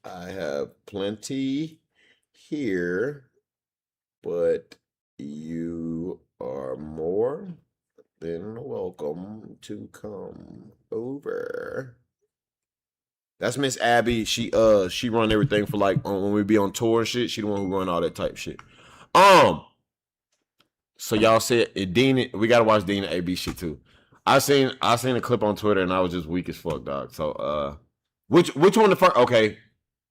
I have plenty here, but you are more than welcome to come over. That's Miss Abby. She run everything for like when we be on tour and shit. She the one who run all that type shit. So y'all said Dean. We gotta watch Dean and AB shit too. I seen a clip on Twitter and I was just weak as fuck, dog. So which one the first? Okay,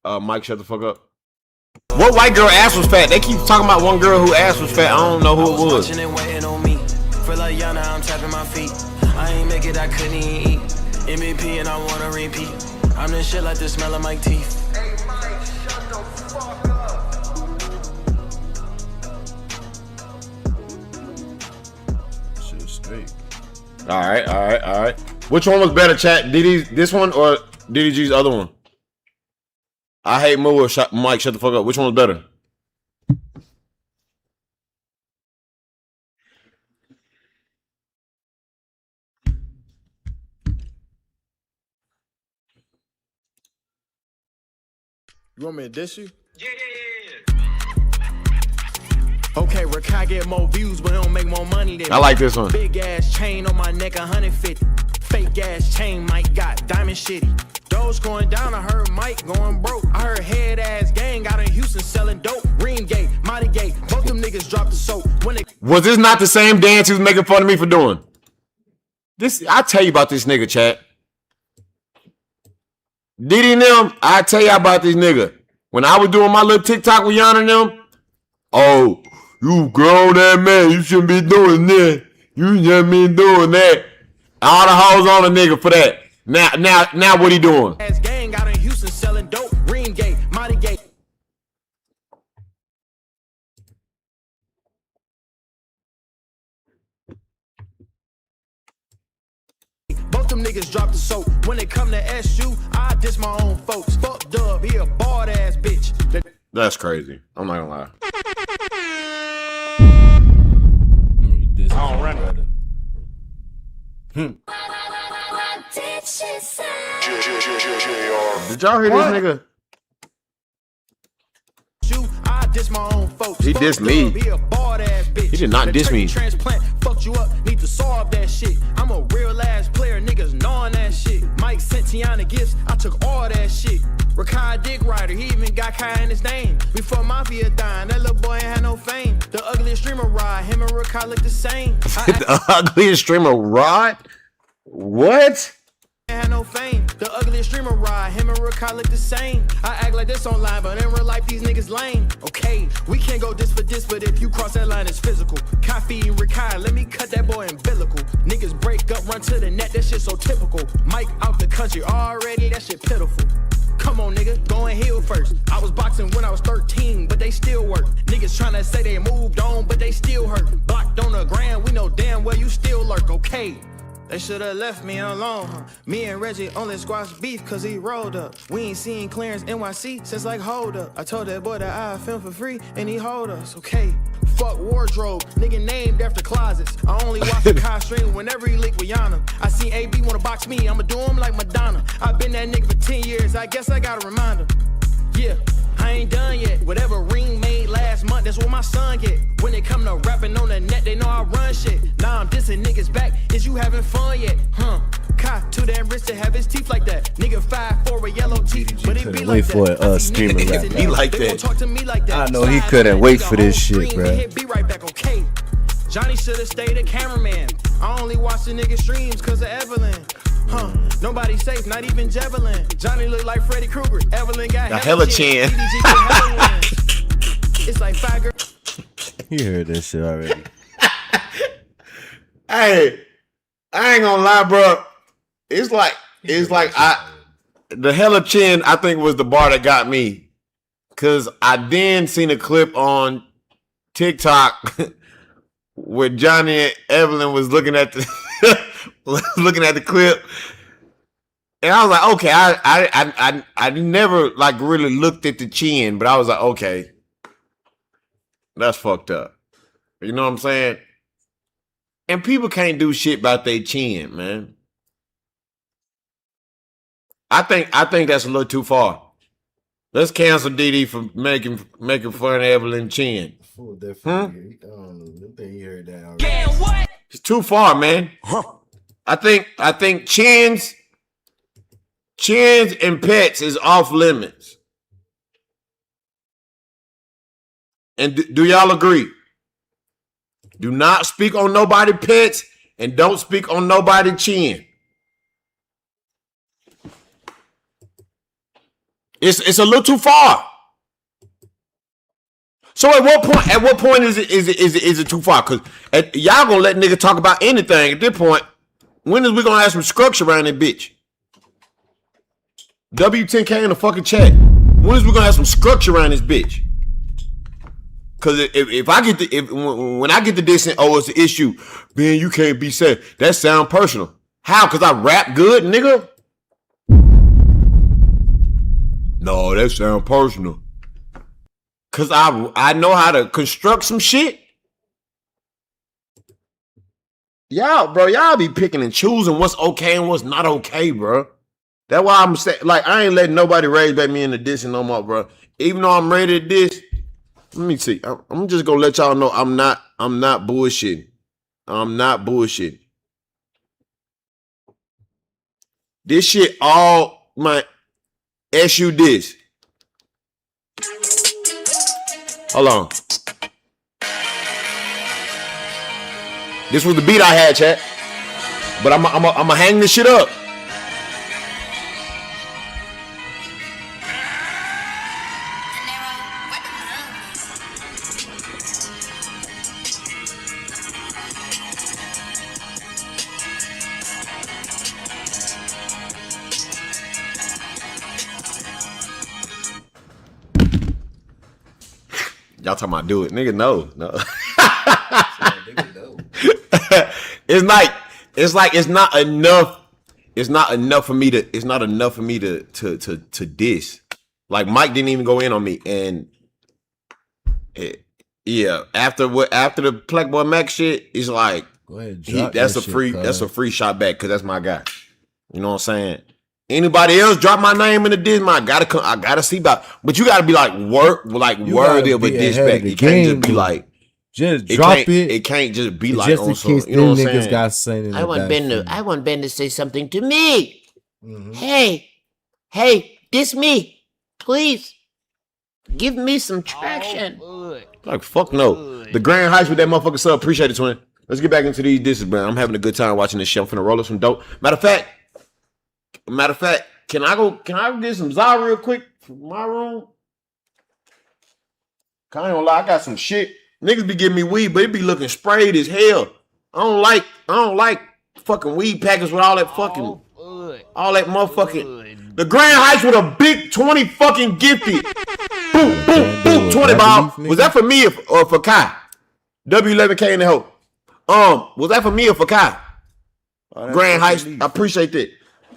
Mike, shut the fuck up. What white girl ass was fat? They keep talking about one girl who ass was fat. I don't know who it was.
Watching and waiting on me. Feel like y'all now I'm tapping my feet. I ain't make it, I couldn't even eat. MVP and I wanna repeat. I'm this shit like the smell of my teeth. Hey, Mike, shut the
All right. Which one was better, chat? This one or DDG's other one? I hate Moo or Mike. Shut the fuck up. Which one was better?
You want me to diss you?
Yeah. Okay, Rakai get more views, but he don't make more money than
I like this one.
Big ass chain on my neck, 150. Fake ass chain, Mike got diamond shitty. Those going down, I heard Mike going broke. I heard head ass gang out in Houston selling dope. Reamgate, Montygate, both them niggas dropped the soap. When they
Was this not the same dance he was making fun of me for doing? This, I tell you about this nigga, chat. Diddy and them, I tell you about this nigga. When I was doing my little TikTok with Yana and them, oh, you grown that man, you shouldn't be doing that. You shouldn't be doing that. All the hoes on a nigga for that. Now what he doing?
ass gang out in Houston selling dope. Reamgate, Montygate. Both them niggas dropped the soap. When it come to SU, I diss my own folks. Fuck Dub, he a bald ass bitch.
That's crazy. I'm not gonna lie.
Already.
Did y'all hear this nigga?
I diss my own folks.
He dissed me.
He a bald ass bitch.
He did not diss me.
Transplant fucked you up. Need to solve that shit. I'm a real ass player. Niggas knowing that shit. Mike sent Tiana gifts. I took all that shit. Rakai Dick Rider. He even got Kai in his name. Before Mafia dying, that little boy ain't had no fame. The ugliest streamer ride. Him and Rakai look the same.
The ugliest streamer Rod? What?
Had no fame. The ugliest streamer ride. Him and Rakai look the same. I act like this online, but in real life these niggas lame. Okay, we can't go this for this, but if you cross that line, it's physical. Coffee and Rakai, let me cut that boy umbilical. Niggas break up, run to the net, that shit so typical. Mike out the country already, that shit pitiful. Come on, nigga, go and heal first. I was boxing when I was 13, but they still work. Niggas tryna say they moved on, but they still hurt. Blocked on the ground, we know damn well you still lurk, okay? They should've left me alone, huh? Me and Reggie only squashed beef cause he rolled up. We ain't seen clearance NYC since like hold up. I told that boy that I film for free and he hold us, okay? Fuck wardrobe, nigga named after closets. I only watch the Kai stream whenever he link with Yana. I seen AB wanna box me, I'ma do him like Madonna. I been that nigga for 10 years, I guess I gotta remind him. Yeah, I ain't done yet. Whatever ring made last month, that's what my son get. When it come to rapping on the net, they know I run shit. Now I'm dissing niggas back. Is you having fun yet? Kai too damn rich to have his teeth like that. Nigga 5'4" with yellow teeth, but it be like
Wait for
that.
streamer rap.
Be like
They gon'
that.
talk to me like that.
I know he couldn't wait for this shit, bro.
Be right back, okay? Johnny should've stayed a cameraman. I only watch the nigga streams cause of Evelyn. Nobody safe, not even Javelin. Johnny look like Freddy Krueger. Evelyn got
The hella chin.
DDG get hella win. It's like 5 girls.
You heard that shit already.
Hey, I ain't gonna lie, bro. It's like the hella chin, I think, was the bar that got me. Cause I then seen a clip on TikTok where Johnny and Evelyn was looking at the looking at the clip. And I was like, okay, I never like really looked at the chin, but I was like, okay, that's fucked up. You know what I'm saying? And people can't do shit about their chin, man. I think that's a little too far. Let's cancel DD for making fun of Evelyn chin.
Full definitely. I don't think you heard that already.
What?
It's too far, man. I think chins and pets is off limits. And do y'all agree? Do not speak on nobody pets and don't speak on nobody chin. It's a little too far. So at what point is it too far? Cause y'all gonna let nigga talk about anything at this point. When is we gonna have some structure around that bitch? W10K in the fucking chat. When is we gonna have some structure around this bitch? Cause if I get when I get to this and it's an issue, man, you can't be sad. That sound personal. How? Cause I rap good, nigga? No, that sound personal. Cause I know how to construct some shit. Y'all be picking and choosing what's okay and what's not okay, bro. That's why I'm saying, like, I ain't letting nobody raise back me in the dissing no more, bro. Even though I'm ready to diss, let me see. I'm just gonna let y'all know I'm not bullshitting. I'm not bullshitting. This shit all my SU diss. Hold on. This was the beat I had, chat. But I'm hang this shit up. Y'all talking about do it. Nigga, no. It's not enough. It's not enough for me to diss. Like Mike didn't even go in on me. And yeah, after the Playboy Mac shit, it's like
go ahead,
that's a free shot back because that's my guy. You know what I'm saying? Anybody else drop my name in the diss, I gotta see about. But you gotta be like worthy of a diss back. You can't just be like
just drop it.
It can't just be like
just
on
in
some.
case
You know what I'm
niggas
saying?
got saying
I want Ben to say something to me. Hey, diss me, please. Give me some traction.
Like fuck no. The Grand Heights with that motherfucker sub. Appreciate it, twin. Let's get back into these disses, man. I'm having a good time watching this shit. I'm finna roll up some dope. Matter of fact, can I go get some Za real quick from my room? I ain't gonna lie, I got some shit. Niggas be giving me weed, but it be looking sprayed as hell. I don't like fucking weed packets with all that fucking, all that motherfucking. The Grand Heights with a big 20 fucking gifted. Boom, boom, boom, 20 ball. Was that for me or for Kai? W11K in the hoe. Was that for me or for Kai? Grand Heights, I appreciate that.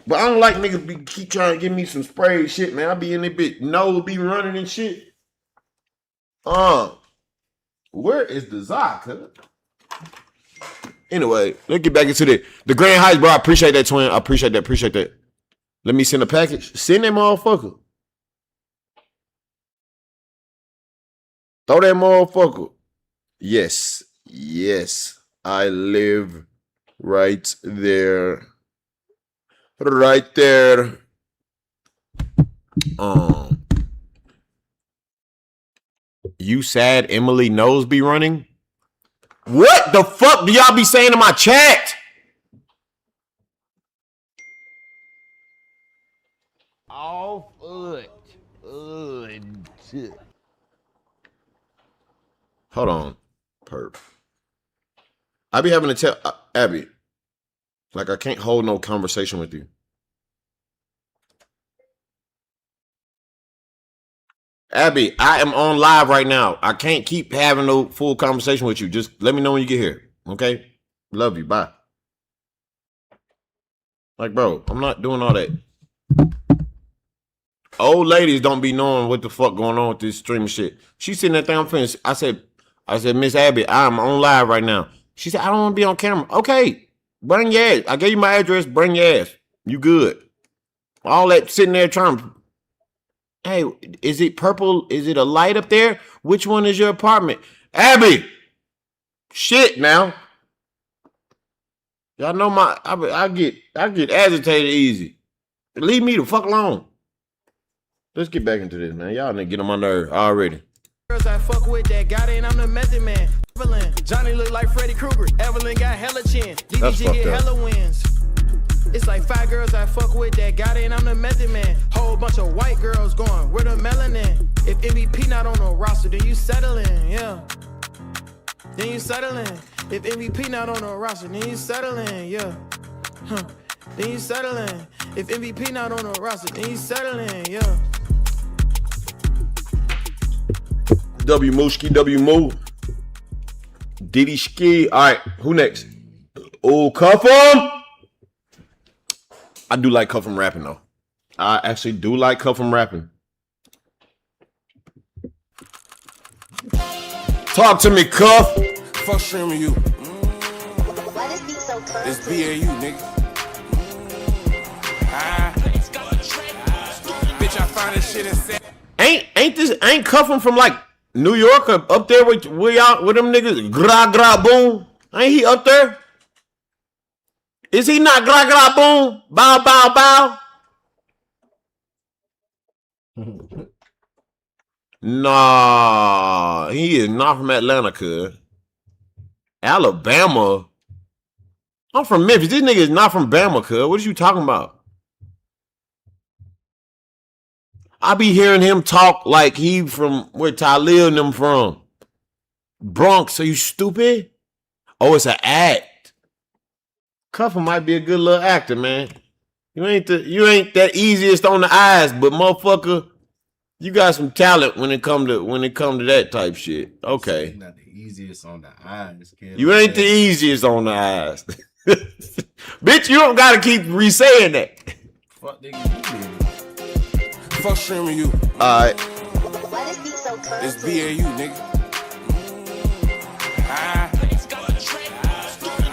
But I don't like niggas keep trying to give me some spray shit, man. I be in that bitch, nose be running and shit. Where is the Za? Anyway, let's get back into the Grand Heights, bro. I appreciate that, twin. I appreciate that. Let me send a package. Send that motherfucker. Throw that motherfucker. Yes. I live right there. Right there. You sad Emily Nose be running? What the fuck do y'all be saying in my chat?
Off
Hold on. Perp. I be having to tell Abby, like I can't hold no conversation with you. Abby, I am on live right now. I can't keep having no full conversation with you. Just let me know when you get here. Okay? Love you. Bye. Like, bro, I'm not doing all that. Old ladies don't be knowing what the fuck going on with this streaming shit. She sitting there thinking I'm finished. I said, Miss Abby, I'm on live right now. She said, I don't want to be on camera. Okay, bring your ass. I gave you my address. Bring your ass. You good. All that sitting there trying to, hey, is it purple? Is it a light up there? Which one is your apartment? Abby! Shit now. Y'all know I get agitated easy. Leave me the fuck alone. Let's get back into this, man. Y'all nigga get on my nerve already.
Girls I fuck with that got it, I'm the method man. Evelyn, Johnny look like Freddy Krueger. Evelyn got hella chin. DDG get hella wins. It's like 5 girls I fuck with that got it, I'm the method man. Whole bunch of white girls going, where the melanin? If MVP not on the roster, then you settle in, yeah. Then you settle in. If MVP not on the roster, then you settle in, yeah. Then you settle in. If MVP not on the roster, then you settle in, yeah.
W Mooski, W Moo. Diddy Ski. All right, who next? Oh, Cuff'em. I do like Cuff'em rapping though. I actually do like Cuff'em rapping. Talk to me, Cuff.
Fuck streaming you. It's BAU, nigga. Bitch, I find this shit insane.
Ain't Cuff'em from like New York or up there with y'all with them niggas? Gra gra boom. Ain't he up there? Is he not gra gra boom? Bow bow bow. Nah, he is not from Atlanta, cuz. Alabama. I'm from Memphis. This nigga is not from Bama, cuz. What are you talking about? I be hearing him talk like he from where Talil and them from. Bronx, are you stupid? Oh, it's an act. Cuff'em might be a good little actor, man. You ain't that easiest on the eyes, but motherfucker, you got some talent when it come to that type shit. Okay.
Not the easiest on the eyes, kid.
You ain't the easiest on the eyes. Bitch, you don't gotta keep re-saying that.
Fuck nigga,
Fuck streaming you.
Alright.
It's BAU, nigga.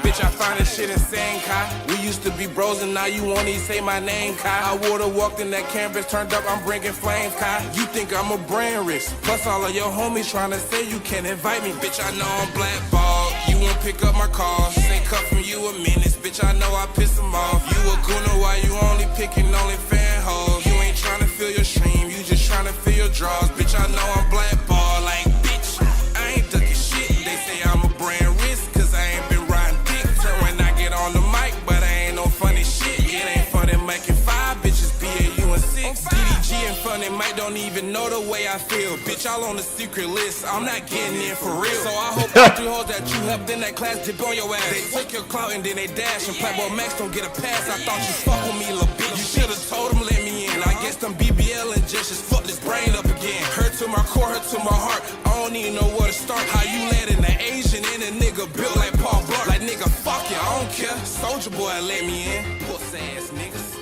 Bitch, I find this shit insane, Kai. We used to be bros and now you won't even say my name, Kai. I would've walked in that canvas, turned up, I'm bringing flames, Kai. You think I'm a brand risk. Plus all of your homies trying to say you can't invite me. Bitch, I know I'm blackballed. You won't pick up my calls. Say cut from you a menace. Bitch, I know I piss them off. You a gooner while you only picking only fan hoes. You ain't trying to feel your stream, you just trying to feel your draws. Bitch, I know I'm blackballed. Like, bitch, I ain't ducking shit. They say I'm a brand risk, cause I ain't been riding dick. Turn when I get on the mic, but I ain't no funny shit. It ain't funny making 5 bitches, BAU and 6. DDG and funny Mike don't even know the way I feel. Bitch, all on the secret list, I'm not getting in for real. So I hope all 3 hoes that you helped in that class dip on your ass. They took your clout and then they dash, and Playboy Max don't get a pass. I thought you fuck with me, little bitch. You should've told him let me in. I guess them BBL injections fucked this brain up again. Hurt to my core, hurt to my heart. I don't even know where to start. How you let in the Asian and a nigga built like Paul Blart. Like nigga, fuck you, I don't care. Soldier boy let me in. Pussy ass niggas.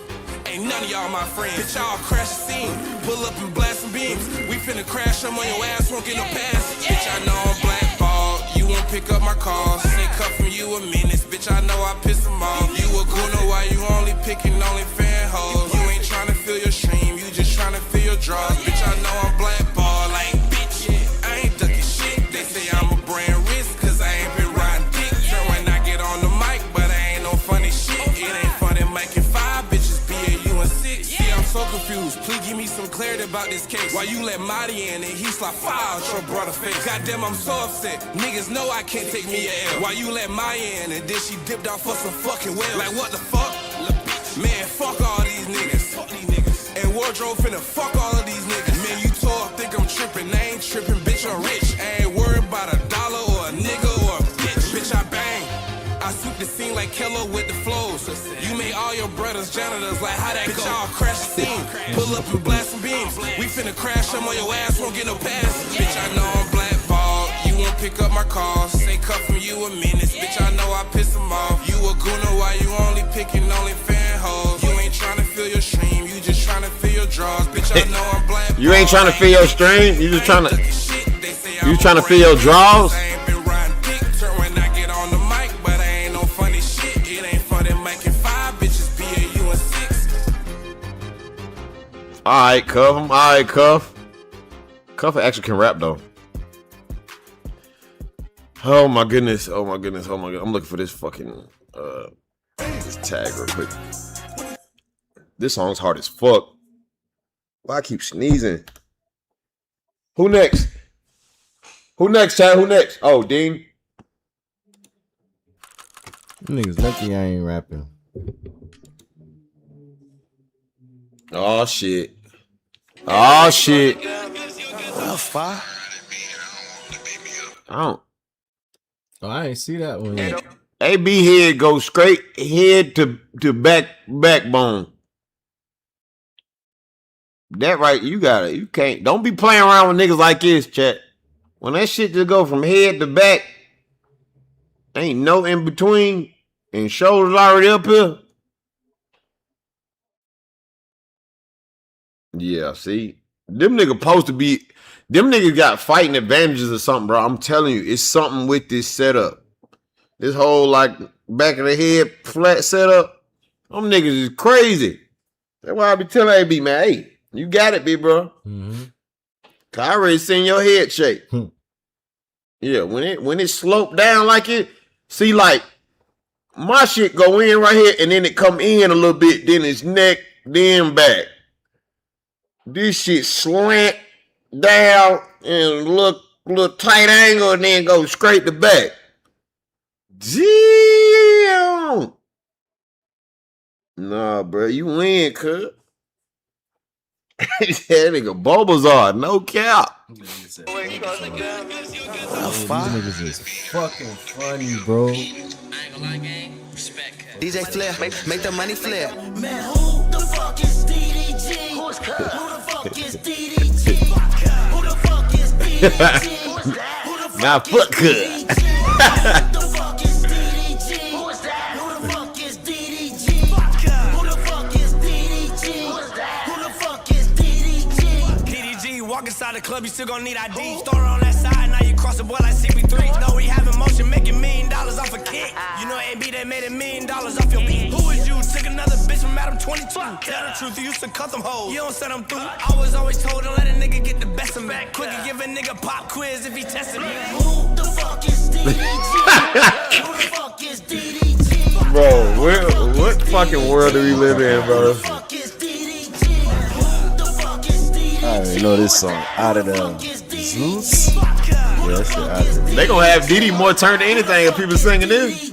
Ain't none of y'all my friends. Bitch, y'all crash the scene. Pull up and blast some beams. We finna crash them on your ass, won't get no pass. Bitch, I know I'm blackballed. You won't pick up my calls. Say cut from you a menace. Bitch, I know I piss them off. You a gooner while you only picking only fan hoes. You ain't trying to feel your stream, you just trying to feel your draws. Bitch, I know I'm blackballed. Like, bitch, I ain't ducking shit. They say I'm a brand risk, cause I ain't been riding dick. Turn when I get on the mic, but I ain't no funny shit. It ain't funny making 5 bitches, BAU and 6. See, I'm so confused. Please give me some clarity about this case. Why you let Marty in and he slap fire out your brother face? Goddamn, I'm so upset. Niggas know I can't take me a L. Why you let Maya in and then she dipped out for some fucking well? Like, what the fuck? Man, fuck all these niggas. And Wardrobe finna fuck all of these niggas. Man, you told think I'm tripping. I ain't tripping, bitch, I'm rich. I ain't worried about $1 or a nigga or a bitch. Bitch, I bang. I sweep the scene like Kello with the flows. You made all your brothers janitors, like how that bitch, go? Y'all crash the scene. Pull up and blast some beams. We finna crash them on your ass, won't get no pass. Bitch, I know I'm blackballed. You won't pick up my calls. Say cut from you a menace. Bitch, I know I piss them off. You a gooner while you only picking only fan hoes. You ain't trying to feel your stream, you just trying to feel your draws. Bitch, I know I'm blackballed.
You ain't trying to feel your stream, you just trying to feel your draws. Alright, Cuff. Alright, Cuff. Cuff actually can rap though. Oh my goodness. Oh my goodness. Oh my god. I'm looking for this fucking this tag real quick. This song's hard as fuck. Why I keep sneezing? Who next? Who next, Chad? Who next? Oh, Dean.
Niggas lucky I ain't rapping.
Oh shit. Oh shit.
I
don't.
Oh, I ain't see that one yet.
AB head go straight head to backbone. That right, you got it. You can't. Don't be playing around with niggas like this, chat. When that shit just go from head to back, ain't no in between, and shoulders already up here. Yeah, see? Them niggas supposed to be, them niggas got fighting advantages or something, bro. I'm telling you, it's something with this setup. This whole, like, back of the head flat setup. Them niggas is crazy. That's why I be telling AB, man, hey, you got it, big bro.
Mm-hmm.
Cause I already seen your head shake. Yeah, when it sloped down like it, see, like, my shit go in right here, and then it come in a little bit, then it's neck, then back. This shit slant down and look tight angle, and then go straight to back. Damn. Nah, bro, you win, cuz. That nigga Bulbasaur, no cap.
These niggas is fucking funny, bro.
DJ Flair, make the money flare.
Man, who the fuck is DDG? Who the fuck is DDG? Who the fuck is DDG?
Now fuck good.
Who the fuck is DDG? Who is that? Who the fuck is DDG? Who the fuck is DDG? Who is that? Who the fuck is DDG?
DDG, walk inside the club, you still gon' need ID. Store on that side, now you cross the boy like CP3. No, we having motion, making $1 million off a kick. You know AB, they made $1 million off your beat. Who is you? Took another bitch from Madam 22. Tell the truth, you used to cut them hoes. You don't set them through. I was always told, don't let a nigga get the best of me. Quick and give a nigga pop quiz if he tested me.
Who the fuck is DDG? Who the fuck is DDG?
Bro, what fucking world do we live in, bro?
I already know this song. Out of the Zeus? Yeah, that shit out of there.
They gonna have Diddy more turned to anything if people singing this.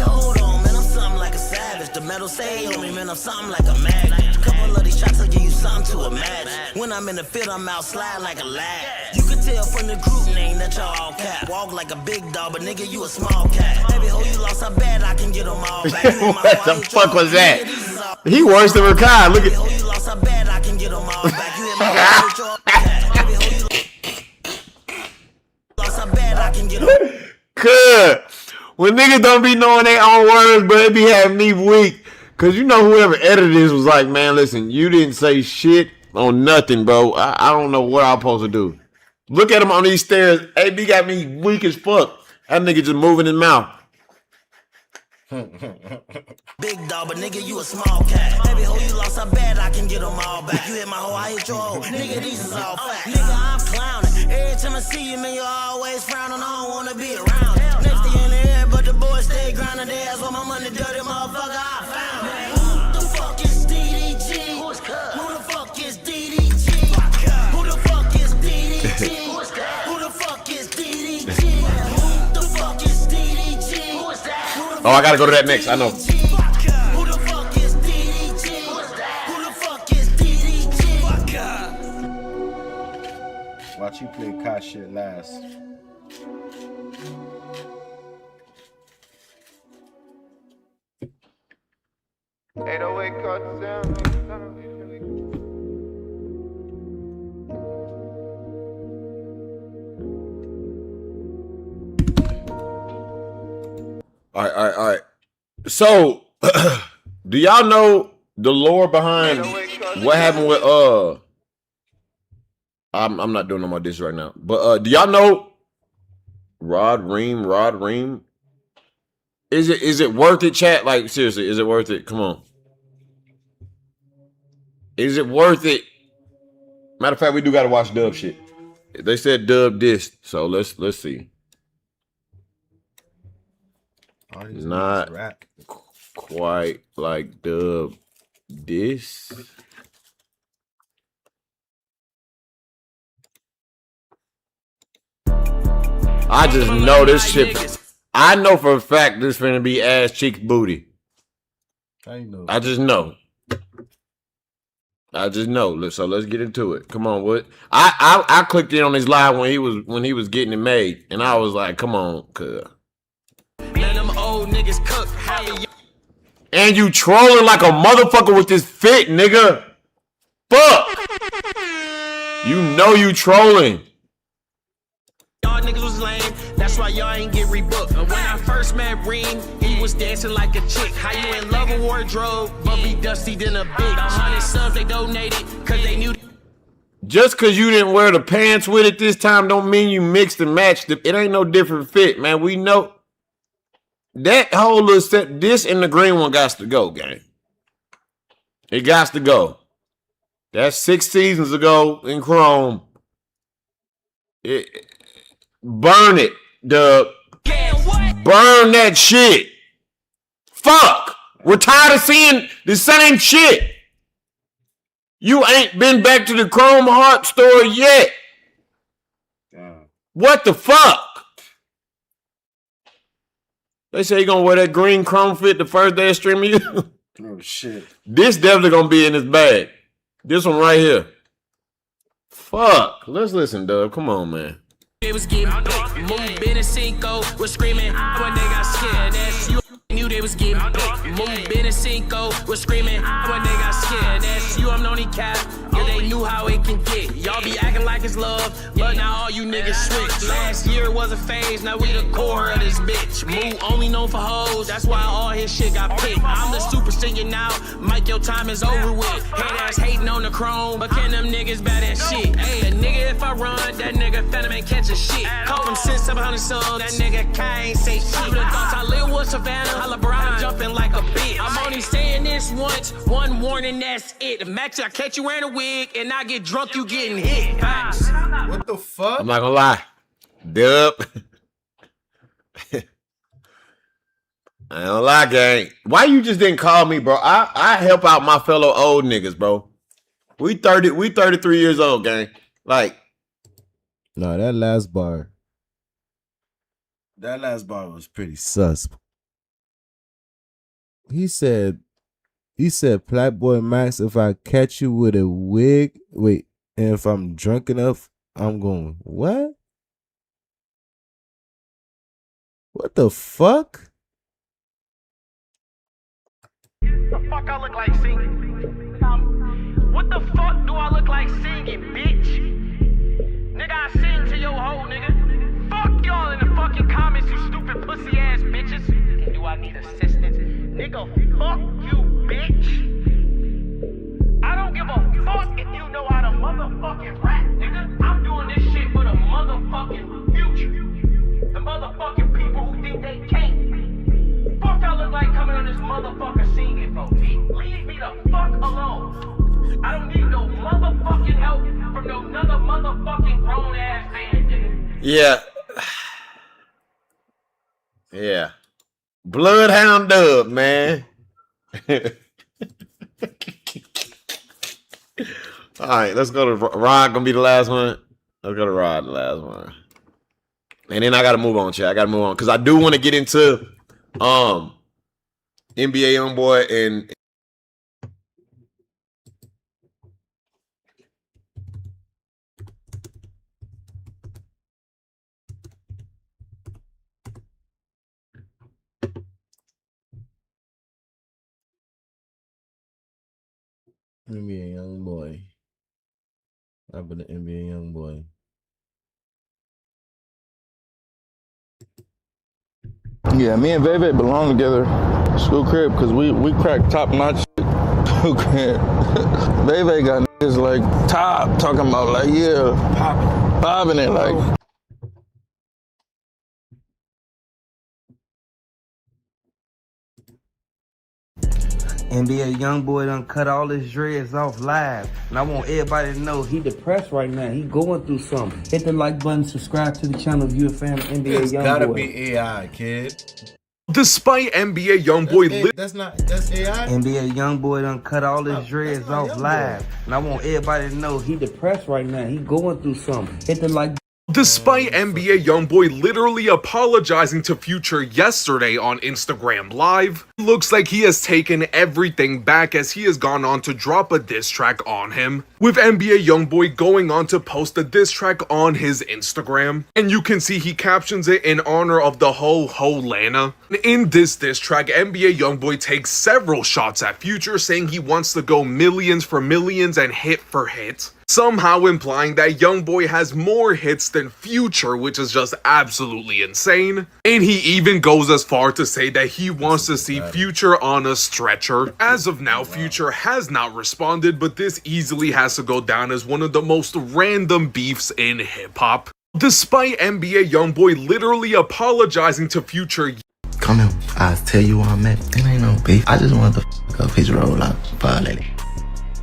Hold on, man, I'm something like a savage. The metal say on me, man, I'm something like a magnet. Couple of these shots will give you something to imagine. When I'm in the field, I'm out slide like a lad. You can tell from the group name that y'all all cap. Walk like a big dog, but nigga, you a small cat. Baby, oh, you lost, I bet I can get them all back.
What the fuck was that? He worse than Rakai. Look at.
Oh, you lost, I bet I can get them all back. You hit my heart with your cat. Baby, oh, you lost, I bet I can get them.
Cuz, when niggas don't be knowing their own words, but it be having me weak. Cause you know whoever edited this was like, man, listen, you didn't say shit on nothing, bro. I don't know what I'm supposed to do. Look at him on these stairs. AB got me weak as fuck. That nigga just moving his mouth.
Big dog, but nigga, you a small cat. Baby, oh, you lost, I bet I can get them all back. You hit my hoe, I hit your hoe. Nigga, these is all facts. Nigga, I'm clowning. Every time I see you, man, you always frowning. I don't wanna be around. Next thing in the air, but the boys stay grinding. That's why my money dirty, motherfucker, I found. Who the fuck is DDG? Who the fuck is DDG? Who the fuck is DDG? Who the fuck is DDG? Who the fuck is DDG?
Oh, I gotta go to that next. I know.
Who the fuck is DDG? Who the fuck is DDG?
Watch you play Kai shit last.
All right. So, do y'all know the lore behind what happened with I'm not doing no more this right now. But do y'all know Rod Ream? Is it worth it, chat? Like, seriously, is it worth it? Come on. Is it worth it? Matter of fact, we do gotta watch Dub shit. They said Dub dissed, so let's see. Not quite like Dub diss. I just know this shit. I know for a fact this finna be ass cheeks booty.
How you know?
I just know. So let's get into it. Come on, what? I clicked in on his live when he was getting it made, and I was like, come on, cuz.
Man, them old niggas cook.
And you trolling like a motherfucker with this fit, nigga. Fuck. You know you trolling.
That's why y'all ain't get rebooked. When I first met Reem, he was dancing like a chick. How you in love with wardrobe, but be dusty than a bitch. 100 subs they donated, cause they knew.
Just cause you didn't wear the pants with it this time don't mean you mixed and matched it. It ain't no different fit, man. We know that whole little set, this and the green one got to go, gang. It got to go. That's 6 seasons ago in Chrome. Burn it, Dub. Burn that shit. Fuck. We're tired of seeing the same shit. You ain't been back to the Chrome Heart store yet. What the fuck? They say you gonna wear that green Chrome fit the first day of streaming.
Oh shit.
This definitely gonna be in his bag. This one right here. Fuck. Let's listen, Dub. Come on, man.
They was getting big. Move Ben and Cinco was screaming when they got scared. That's you. Knew they was getting big. Move Ben and Cinco was screaming when they got scared. That's you. I'm the only cap. Yeah, they knew how it can get. Y'all be acting like it's love, but now all you niggas switch. Last year was a phase, now we the core of this bitch. Move only known for hoes, that's why all his shit got picked. I'm the super senior now, Mike, your time is over with. Head ass hating on the Chrome, but can them niggas bad as shit? Hey, a nigga if I run, that nigga Phantom ain't catching shit. Call him since 700 subs, that nigga Kai ain't say shit. The thoughts I live with Savannah, holla LeBron, jumping like a bitch. I'm only saying this once, one warning, that's it. Max, I catch you wearing a wig and I get drunk, you getting hit. Facts.
What the fuck?
I'm not gonna lie. Dub. I ain't gonna lie, gang. Why you just didn't call me, bro? I help out my fellow old niggas, bro. We 33 years old, gang. Like,
no, that last bar was pretty sus. He said, Playboy Max, if I catch you with a wig, wait, and if I'm drunk enough, I'm going, what? What the fuck?
The fuck I look like singing? What the fuck do I look like singing, bitch? Nigga, I sing to your hoe, nigga. Fuck y'all in the fucking comments, you stupid pussy ass bitches. Do I need assistance? Nigga, fuck you, bitch. I don't give a fuck if you know how to motherfucking rap, nigga. I'm doing this shit for the motherfucking future. The motherfucking people who think they can't. Fuck I look like coming on this motherfucker singing for me. Leave me the fuck alone. I don't need no motherfucking help from no another motherfucking grown ass man, nigga.
yeah. Yeah. Bloodhound Dub, man. All right, let's go to Rod. Gonna be the last one. Let's go to Rod, the last one. And then I gotta move on, chat. I gotta move on because I do want to get into NBA Youngboy and
NBA Youngboy. I've been an NBA Youngboy.
Yeah, me and Veve belong together. School crib, because we crack top notch shit. Veve got niggas like top talking about like, yeah, popping it like.
NBA Youngboy done cut all his dreads off live. And I want everybody to know he depressed right now. He going through something. Hit the like button, subscribe to the channel if you're a fan of NBA
It's
Youngboy.
gotta be AI, kid.
Despite NBA Youngboy
That's AI?
NBA Youngboy done cut all his dreads off live. And I want everybody to know he depressed right now. He going through something. Hit the like.
Despite NBA Youngboy literally apologizing to Future yesterday on Instagram Live, it looks like he has taken everything back as he has gone on to drop a diss track on him, with NBA Youngboy going on to post a diss track on his Instagram, and you can see he captions it in honor of the ho Lana. In this diss track, NBA Youngboy takes several shots at Future, saying he wants to go millions for millions and hit for hit. somehow implying that YoungBoy has more hits than Future, which is just absolutely insane. And he even goes as far to say that he wants to see Future on a stretcher. As of now, Future has not responded, but this easily has to go down as one of the most random beefs in hip-hop. Despite NBA YoungBoy literally apologizing to Future.
Come here, I'll tell you where I'm at. It ain't no beef. I just want to fuck up his roll out, violate it.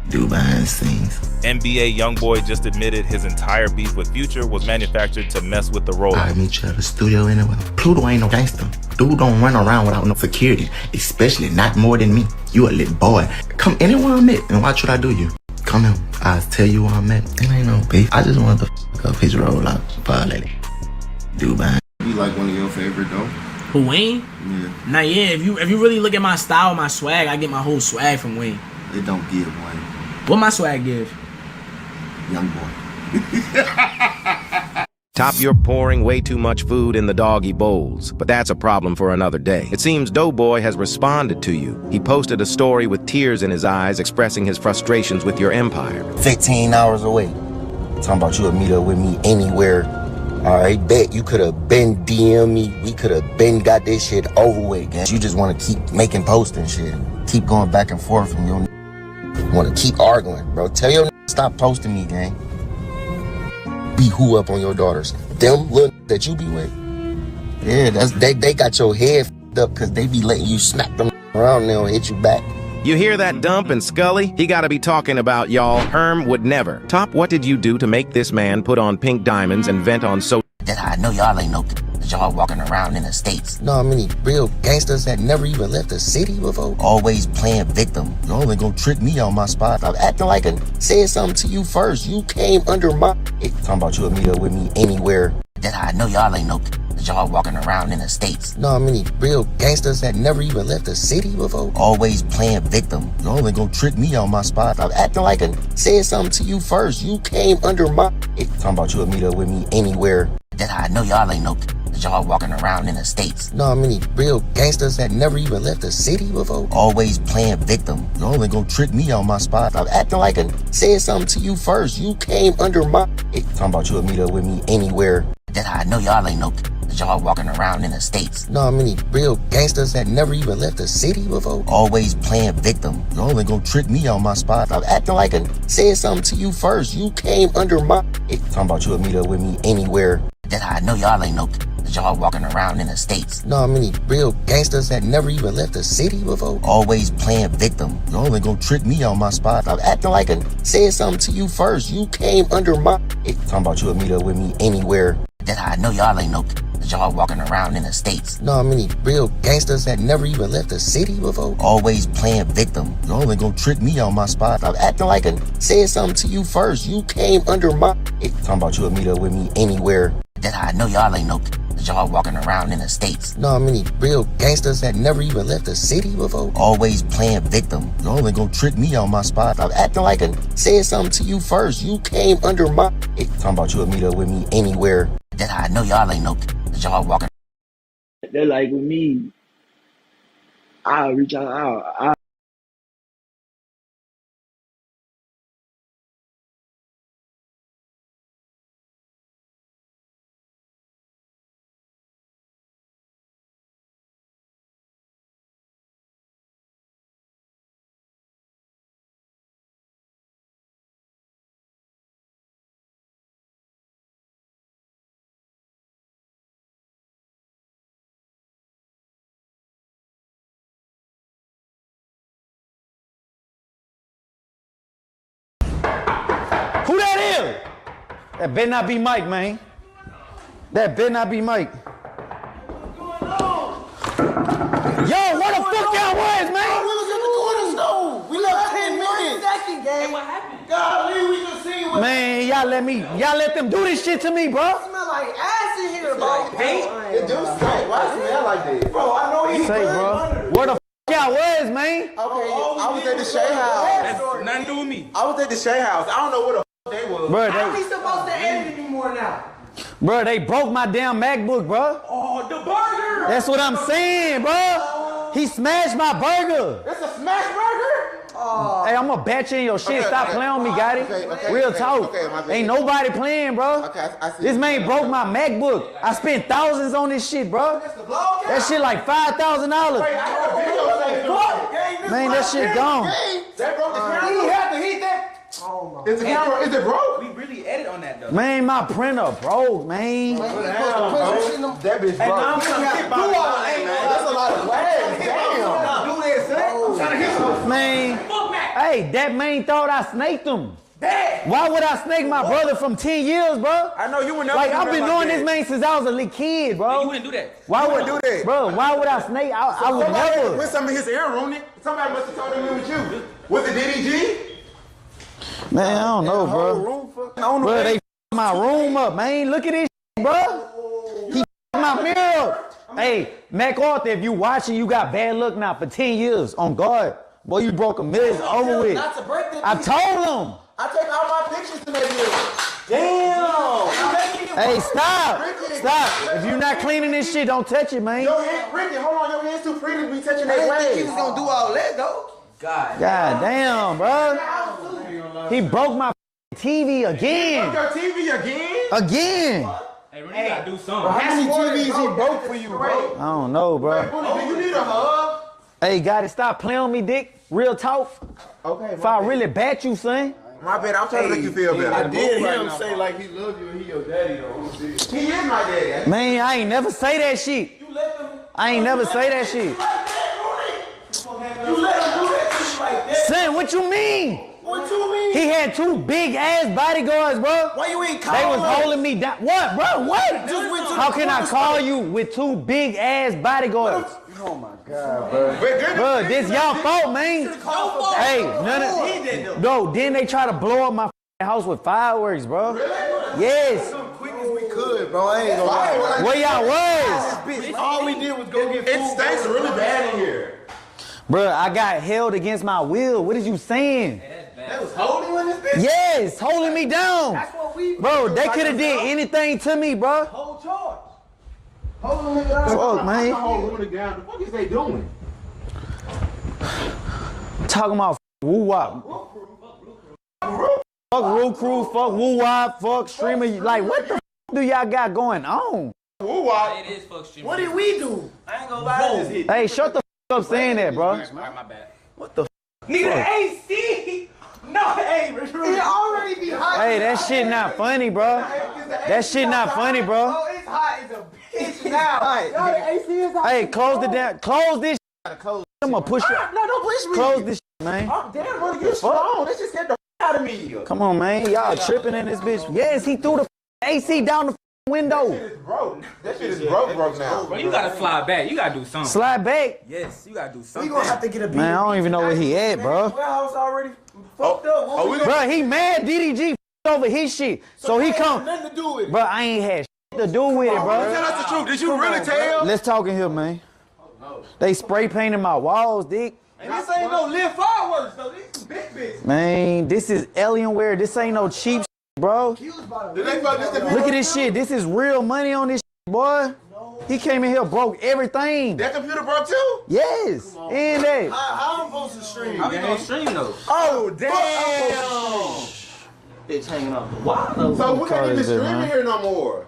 Do behind the scenes.
NBA YoungBoy just admitted his entire beef with Future was manufactured to mess with the rollout.
I meet you at the studio anyway. Pluto ain't no gangster. Dude don't run around without no security, especially not more than me. You a little boy. Come anywhere I'm at and watch what I do you. Come here, I'll tell you where I'm at. It ain't no beef. I just want to fuck up his roll out, violate it. Do behind.
He like one of your favorite though?
Who, Wayne?
Yeah.
Nah, yeah, if you really look at my style, my swag, I get my whole swag from Wayne.
It don't give Wayne.
What my swag give?
YoungBoy.
Top, you're pouring way too much food in the doggy bowls, but that's a problem for another day. It seems Doughboy has responded to you. He posted a story with tears in his eyes expressing his frustrations with your empire.
15 hours away. Talking about you would meet up with me anywhere. All right, bet you could have been DM me. We could have been got this shit over with, gang. You just want to keep making posts and shit. Keep going back and forth and you want to keep arguing, bro. Tell your stop posting me, gang. Be who up on your daughters. Them little that you be with. Yeah, they got your head f***ed up because they be letting you smack them around and they'll hit you back.
You hear that dump and Scully? He gotta be talking about y'all. Herm would never. Top, what did you do to make this man put on pink diamonds and vent on so?
That's how I know y'all ain't no y'all walking around in the States. Know how many real gangsters that never even left the city before? Always playing victim. You only gonna trick me on my spot. I'm acting like I said something to you first. You came under my... Talking about you would meet up with me anywhere. That's how I know y'all ain't no y'all walking around in the States. Know how many real gangsters that never even left the city before? Always playing victim. You only gonna trick me on my spot. I'm acting like I said something to you first. You came under my... Talking about you would meet up with me anywhere. That's how I know y'all ain't no y'all walking around in the States. Know how many real gangsters that never even left the city before? Always playing victim. You only gonna trick me on my spot. I'm acting like I said something to you first. You came under my... Talking about you would meet up with me anywhere. That's how I know y'all ain't no y'all walking around in the States. Know how many real gangsters that never even left the city before? Always playing victim. You only gonna trick me on my spot. I'm acting like I said something to you first. You came under my... Talking about you would meet up with me anywhere. That's how I know y'all ain't no y'all walking around in the States. Know how many real gangsters that never even left the city before? Always playing victim. You only gonna trick me on my spot. I'm acting like I said something to you first. You came under my... Talking about you would meet up with me anywhere. That's how I know y'all ain't no y'all walking around in the States. Know how many real gangsters that never even left the city before? Always playing victim. You only gonna trick me on my spot. I'm acting like I said something to you first. You came under my... Talking about you would meet up with me anywhere. That's how I know y'all ain't no y'all walking around in the States. Know how many real gangsters that never even left the city before? Always playing victim. You only gonna trick me on my spot. I'm acting like I said something to you first. You came under my... Talking about you would meet up with me anywhere. That's how I know y'all ain't no y'all walking.
They're like with me. I'll reach out.
Who that is? That better not be Mike, man. That better not be Mike. Yo, where the fuck y'all was, man?
We was in the corner store. We left 10 minutes. Second, gang. What happened? Golly, we just seen what...
Man, y'all let them do this shit to me, bro.
It smell like ass in here, bro. Paint? It do stink. Why it smell like this? Bro, I know he's
Say, bro, where the fuck y'all was, man?
Okay, I was at the Shea House.
That's nothing to do with me.
I was at the Shea House. I don't know where the fuck they was.
Bro,
How we supposed to edit anymore now?
Bro, they broke my damn MacBook, bro.
Oh, the burger.
That's what I'm saying, bro. He smashed my burger.
It's a smash burger?
Hey, I'm gonna bet you in your shit. Stop playing with me, got it? Real talk. Ain't nobody playing, bro. This man broke my MacBook. I spent thousands on this shit, bro. That shit like $5,000. Man, that shit gone.
That broke the camera. He had to heat that. Is the camera? Is it broke?
We really edit on that though.
Man, my printer broke, man.
That bitch broke. That's a lot of glass. Damn.
Man, hey, that man thought I snaked him. Why would I snake my brother from 10 years, bro?
I know you would never.
Like, I've been knowing this man since I was a little kid, bro.
Man, you wouldn't do that.
Why would
do that?
Bro, why would I snake? I would never.
With some of his air on it. Somebody must have told him it was you. Was it DDG?
Man, I don't know, bro. Bro, they my room up, man. Look at this shit, bro. He my mirror up. Hey, MacArthur, if you watching, you got bad luck now for 10 years. On guard. Boy, you broke a million. It's over with. I told him.
I take all my pictures to make it. Damn.
Hey, stop. Stop. If you're not cleaning this shit, don't touch it, man.
Your hand, Ricky, hold on. Your hands too free to be touching that way.
He was gonna do all that though.
God damn, bro. He broke my TV again.
He broke your TV again?
Again.
Hey, Renee, you gotta do something.
How many TVs he broke for you, bro?
I don't know, bro.
Do you need a hug?
Hey, gotta stop playing with me, dick. Real talk.
Okay.
If I really bat you, son.
My bad. I'm trying to make you feel better.
I did hear him say like he loved you and he your daddy though.
He is my daddy.
Man, I ain't never say that shit. I ain't never say that shit.
You let him do that shit like that.
Son, what you mean?
What you mean?
He had 2 big ass bodyguards, bro.
Why you ain't
They
calling
was holding me down. What, bro? What? How can I call you with 2 big ass bodyguards?
Oh my God, bro.
Bro, this y'all fault, man. Hey, no, then they try to blow up my house with fireworks, bro. Yes.
Quick as we could, bro. I ain't gonna lie.
Where y'all was?
All we did was go get food. It stinks really bad in here.
Bro, I got held against my will. What is you saying?
That was holding you in this bitch?
Yes, holding me down.
That's what we
Bro, they could have did anything to me, bro.
Hold charge. Hold on, nigga down.
Fuck, man.
Hold on, down. The fuck is they doing?
Talking about woo wop. Fuck Roo Crew, fuck woo wop, fuck streamer. Like, what the do y'all got going on?
Woo wop.
It is fuck streamer.
What did we do?
I ain't gonna lie.
Hey, shut the up saying that, bro.
Alright, my bad.
What the
Nigga, the AC. No, hey,
It already be hot.
Hey, that shit not funny, bro. That shit not funny, bro.
Oh, it's hot as a bitch now. Yo, the AC is hot.
Hey, close it down. Close this shit. I'm gonna push it.
No, don't push me.
Close this shit, man.
I'm damn, bro. Get strong. Let's just get the out of me.
Come on, man. Y'all tripping in this bitch. Yes, he threw the AC down the window.
That shit is broke. That shit is broke now.
Bro, you gotta slide back. You gotta do something.
Slide back.
Yes, you gotta do something.
We gonna have to get a beat.
Man, I don't even know where he at, bro.
Warehouse already fucked up.
Bro, he mad DDG over his shit. So he come.
Nothing to do with it.
Bro, I ain't had shit to do with it, bro.
Tell us the truth. Did you really tell?
Let's talk in here, man. They spray painted my walls, dick.
And this ain't no live fireworks though. These some big bitch.
Man, this is Alienware. This ain't no cheap shit, bro.
Did they fuck this?
Look at this shit. This is real money on this shit, boy. He came in here, broke everything.
That computer broke too?
Yes. And that.
How I'm supposed to stream?
How we gonna stream though?
Oh, damn.
Bitch hanging off the wall though.
So we can't even
this,
stream
man.
here no more.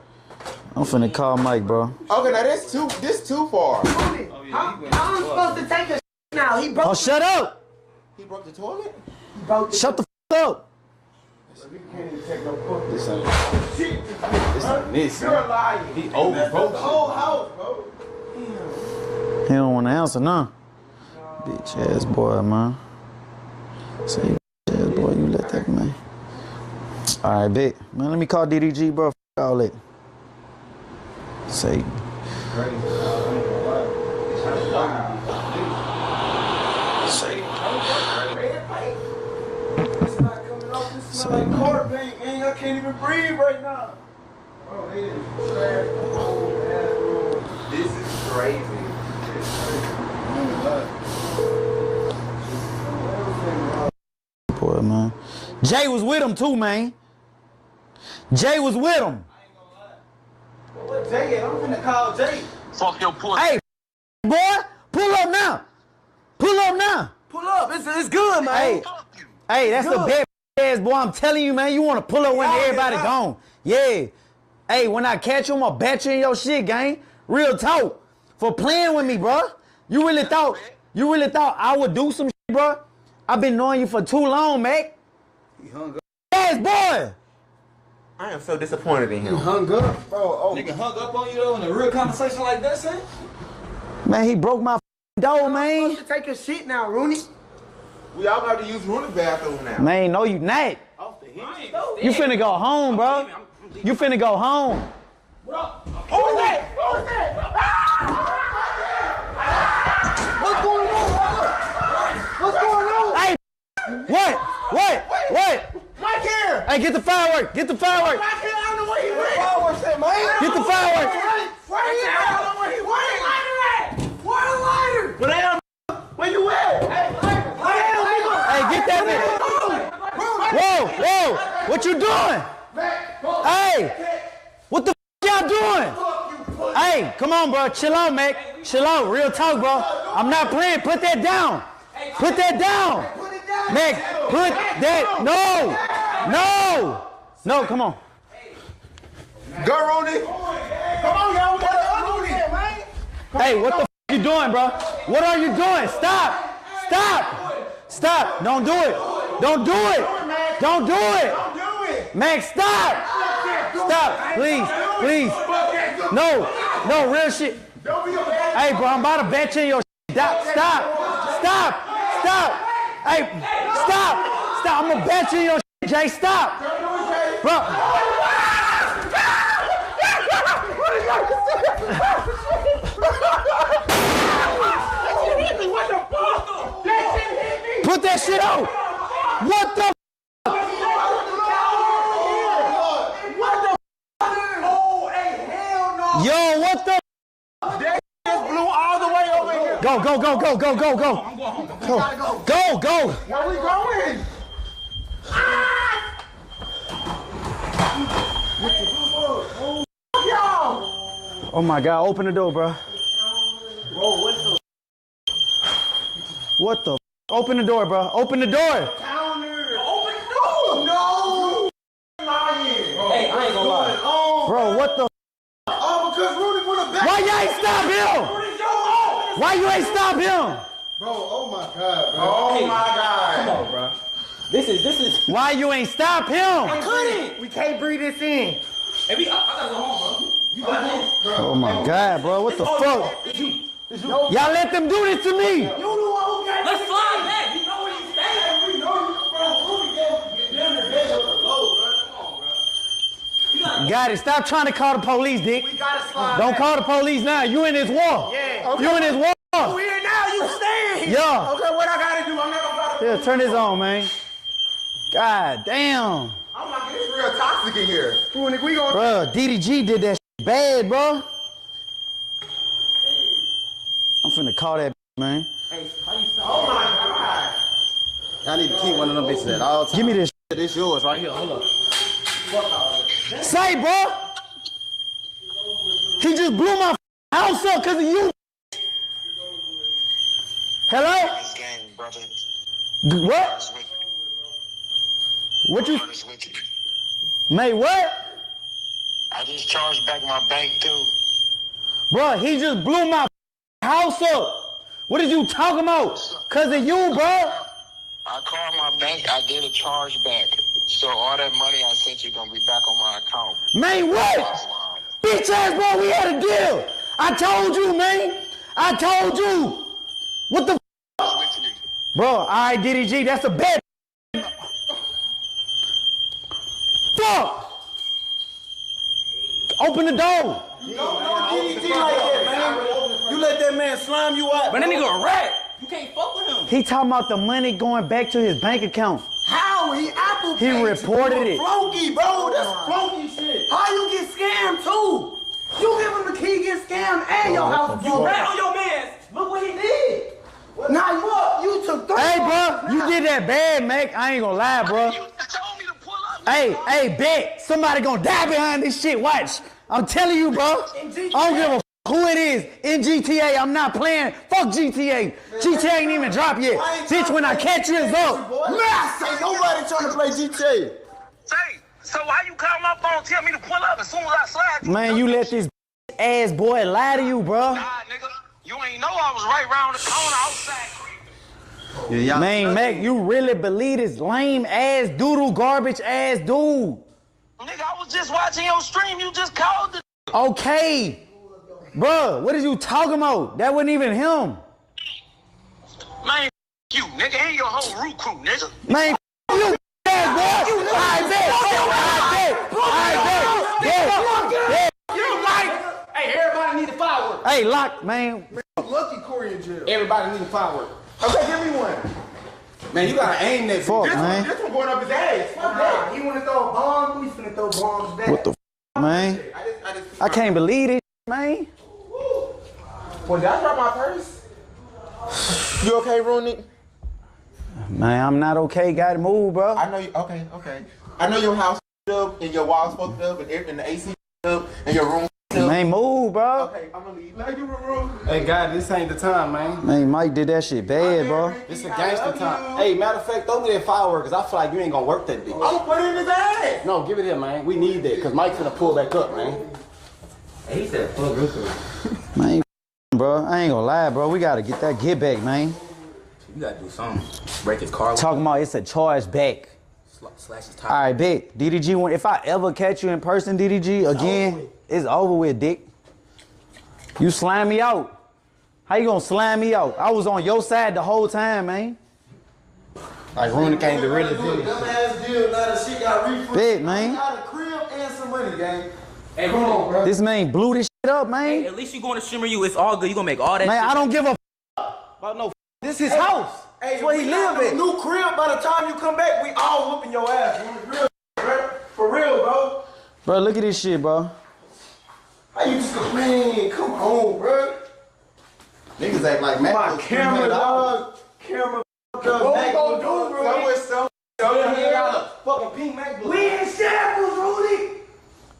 I'm finna call Mike, bro.
Okay, now this too far.
How
I'm supposed to take a now? He broke.
Oh, shut up.
He broke the toilet.
Shut the f up.
We can't even take no fuck. This ain't this. You're lying. He overbroke the whole house, bro.
He don't want to answer, nah. Bitch ass boy, man. Say, bitch ass boy, you let that man. All right, bet. Man, let me call DDG, bro. F all that. Say. Say, man.
I can't even breathe right now. Bro, they didn't trash the whole bathroom. This is crazy.
Boy, man. Jay was with him too, man. Jay was with him.
What Jay at? I'm finna call Jay.
Fuck your pussy.
Hey, boy, pull up now. Pull up now.
Pull up. It's It's good, man.
Hey, that's the bad ass boy. I'm telling you, man. You want to pull up when everybody gone. Yeah. Hey, when I catch you, I'm going to bet you in your shit, gang. Real talk. For playing with me, bro. You really thought I would do some shit, bro? I've been knowing you for too long, Mac.
He hung up.
Ass boy.
I am so disappointed in him.
You hung up?
Bro, nigga hung up on you though in a real conversation like that, son?
Man, he broke my door, man.
You take your shit now, Rooney.
We all got to use Rooney's bathroom now.
Man, no, you not. You finna go home, bro. You finna go home.
Who's that? What's going on, brother? What's going on?
Hey, what?
Mike here.
Hey, get the firework.
Mike here, I don't know where he went. Fireworks at, man.
Get the firework.
Where he at? I don't know where he went. Where the lighter? Where you at?
Hey, get that nigga. Whoa. What you doing? Hey, what the y'all doing? Hey, come on, bro. Chill out, Mac. Chill out. Real talk, bro. I'm not playing. Put that down. Put that down. Mac, put that. No, come on.
Go, Rooney.
Come on, y'all.
Hey, what the you doing, bro? What are you doing? Stop. Don't do it. Max, stop. Please. No, real shit. Hey, bro, I'm about to bet you in your shit. Stop. Hey, stop. I'm gonna bet you in your shit, Jay. Stop. Bro. Put that shit out. What the? Yo, what the?
That just blew all the way over here.
Go.
I'm going home.
Go.
Where we going?
Oh my God, open the door, bro. What the? Open the door, bro. Open the door.
Counter. Open the door. No. Hey, I ain't gonna lie.
Bro, what the?
Oh, because Rudy put a back.
Why you ain't stop him? Why you ain't stop him?
Bro, oh my God, bro.
Oh my God.
Come on, bro. This is.
Why you ain't stop him?
I couldn't. We can't breathe this in.
Hey, I gotta go home, bro. You got this.
Oh my God, bro. What the fuck? Y'all let them do this to me.
You the one who got
Let's slide back. You know where you stay.
We know you, bro. Rudy get down there, bed up the low, bro. Come on, bro.
Got it. Stop trying to call the police, Dick.
We gotta slide
Don't
back.
call the police now. You in this war.
Yeah. Okay.
You in this war.
You here now? You staying here?
Yeah.
Okay, what I gotta do? I'm not gonna try to.
Yeah, turn this on, man. God damn.
I'm like, it's real toxic in here.
We gonna.
Bro, DDG did that shit bad, bro. I'm finna call that man.
Hey, how you stop? Oh my God.
I need to keep one of them bitches at all times.
Give me this.
This yours right here. Hold up.
Say, bro. He just blew my house up because of you. Hello? What? What you? Mate, what?
I just charged back my bank too.
Bro, he just blew my house up. What is you talking about? Cause of you, bro.
I called my bank. I did a charge back. So all that money I sent you gonna be back on my account.
Man, what? Bitch ass bro, we had a deal. I told you, man. I told you. What the Bro, alright, DDG, that's a bet. Fuck! Open the door.
Don't DDG like that, man. You let that man slime you out.
But that nigga a rat. You can't fuck with him.
He talking about the money going back to his bank account.
How? He Apple
He
Pay.
reported it.
Flunky, bro. That's flunky shit. How you get scammed too? You give him the key, get scammed, and your house.
You rat on your man. Look what he did.
Now you took 3
Hey, bro, you did that bad, Mac. I ain't gonna lie, bro. Hey, bet. Somebody gonna die behind this shit. Watch. I'm telling you, bro. I don't give a who it is in GTA. I'm not playing. Fuck GTA. GTA ain't even dropped yet. Bitch, when I catch you, it's up.
Man, say nobody trying to play GTA.
Say, so why you call my phone and tell me to pull up as soon as I slide?
Man, you let this ass boy lie to you, bro.
Nah, nigga, you ain't know I was right round the corner outside.
Man, Mac, you really believe this lame ass doodle garbage ass dude?
Nigga, I was just watching your stream. You just called the.
Okay. Bruh, what is you talking about? That wasn't even him.
Man, you, nigga, and your whole root crew, nigga.
Man, you ass boy. I bet.
You like. Hey, everybody need a firework.
Hey, lock, man.
Lucky Corey in jail.
Everybody need a firework.
Okay, give me one.
Man, you gotta aim that.
Fuck,
This
man.
one going up his ass. Fuck that. He want to throw a bomb. We finna throw bombs back.
What the man? I can't believe it, man.
Well, did I drop my purse? You okay, Rooney?
Man, I'm not okay. Gotta move, bro.
I know you. Okay. I know your house up and your walls fucked up and the AC up and your room.
Man, move, bro.
Okay, I'm gonna leave. Now you room.
Hey, God, this ain't the time, man.
Man, Mike did that shit bad, bro.
This a gangster time. Hey, matter of fact, throw me that firework, cause I feel like you ain't gonna work that bitch.
I'm gonna put it in his ass.
No, give it here, man. We need that, cause Mike's gonna pull back up, man. Hey, he said, fuck real quick.
Man, bro, I ain't gonna lie, bro. We gotta get that get back, man.
You gotta do something. Break his car.
Talking about it's a charge back.
Slash his
All right, bet. DDG, if I ever catch you in person, DDG, again, it's over with, dick. You slime me out. How you gonna slime me out? I was on your side the whole time, man.
Like Rooney came to really finish.
Dumbass deal. Now that shit got refunded.
Bet, man.
Got a crib and some money, gang.
Hey,
Come on, bro.
This man blew this shit up, man.
Hey, at least you going to Shimmer You. It's all good. You gonna make all that
Man,
shit.
I don't give a about no. This his house.
Hey,
That's where he live
at.
at.
New crib. By the time you come back, we all whooping your ass. Real, bro. For real, bro.
Bro, look at this shit, bro.
How you just man? Come on, bro.
Niggas act like Mac.
My camera, dog. Camera. What we gonna do, bro? Fucking pink MacBook. We in shambles, Rudy.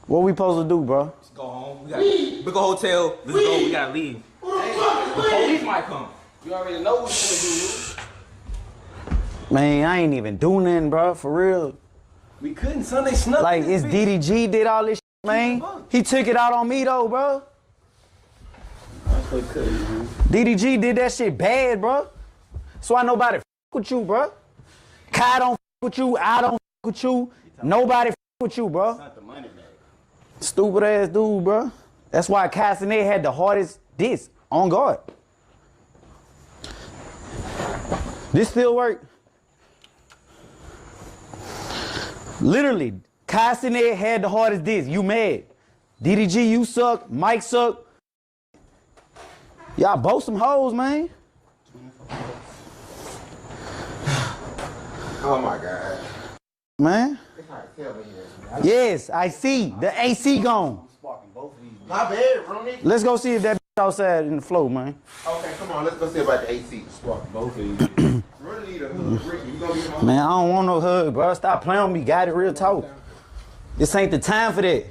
What we supposed to do, bro?
Let's go home. We gotta book a hotel. Let's go. We gotta leave. The police might come.
You already know what you're gonna do.
Man, I ain't even do nothing, bro. For real.
We couldn't, son. They snuck.
Like, it's DDG did all this shit, man. He took it out on me, though, bro. DDG did that shit bad, bro. So I nobody f with you, bro. Kai don't f with you. I don't f with you. Nobody f with you, bro. Stupid ass dude, bro. That's why Kai Sinet had the hardest diss on guard. This still work? Literally, Kai Sinet had the hardest diss. You mad? DDG, you suck. Mike suck. Y'all both some hoes, man.
Oh my God.
Man. Yes, I see. The AC gone.
My bad, Rooney.
Let's go see if that outside in the floor, man.
Okay, come on. Let's go see about the AC. Spark both of you. Rooney need a hood. Ricky, you gonna get my
Man, I don't want no hug, bro. Stop playing with me. Got it, real talk. This ain't the time for that.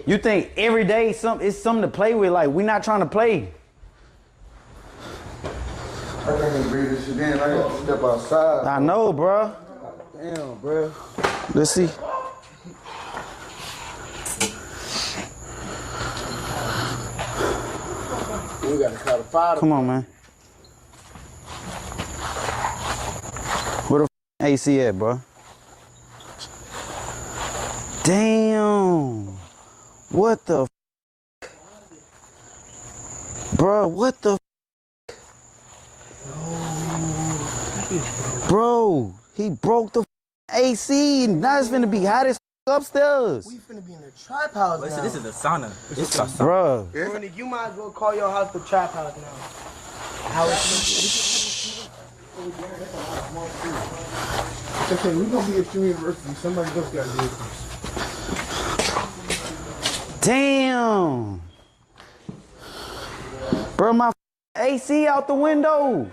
You think every day it's something to play with? Like, we not trying to play.
I can't breathe this shit in. I gotta step outside.
I know, bro.
Damn, bro.
Let's see.
We gotta call the fire.
Come on, man. Where the AC at, bro? Damn. What the bro, what the bro, he broke the AC. Now it's finna be hot as upstairs.
We finna be in the trap house
Listen,
now.
this is a sauna. This is a sauna.
Bro.
Rooney, you might as well call your house the trap house now. How it's okay, we're gonna be at Stream University. Somebody else gotta do it.
Damn. Bro, my AC out the window.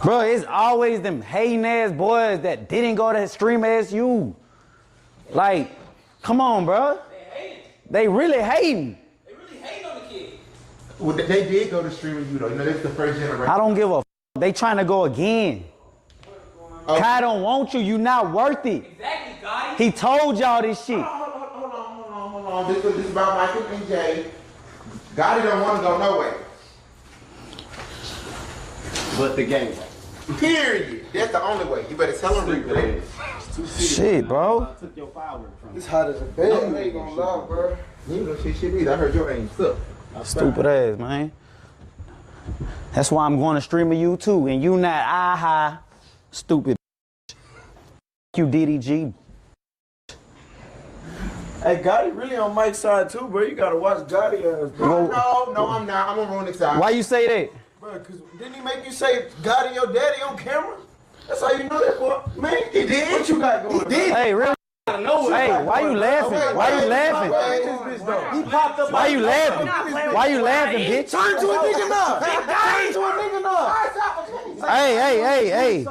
Bro, it's always them hating ass boys that didn't go to Stream SU. Like, come on, bro. They really hating.
Well, they did go to streaming you though. You know, that's the first generation.
I don't give a f. They trying to go again. Kai don't want you. You not worth it.
Exactly, guys.
He told y'all this shit.
Hold on. This is about Michael and Jay. Gotti don't want to go nowhere. But the game. Period. That's the only way. You better tell him replay.
Shit, bro.
It's hot as a bed. I ain't gonna lie, bro. You ain't gonna see shit either. I heard your aim suck.
Stupid ass, man. That's why I'm going to stream of you too, and you not aha. Stupid. You DDG.
Hey, Gotti really on Mike's side too, bro. You gotta watch Gotti ass, bro.
No, I'm not. I'm on Ronnie's side.
Why you say that?
Bro, cause didn't he make you say Gotti your daddy on camera? That's how you know that, boy. Man, he did. What you got going on?
He did.
Hey, really? Hey, why you laughing? Why you laughing?
He popped up.
Why you laughing? Why you laughing, bitch?
Turn to a nigga now. Turn to a nigga now.
Hey.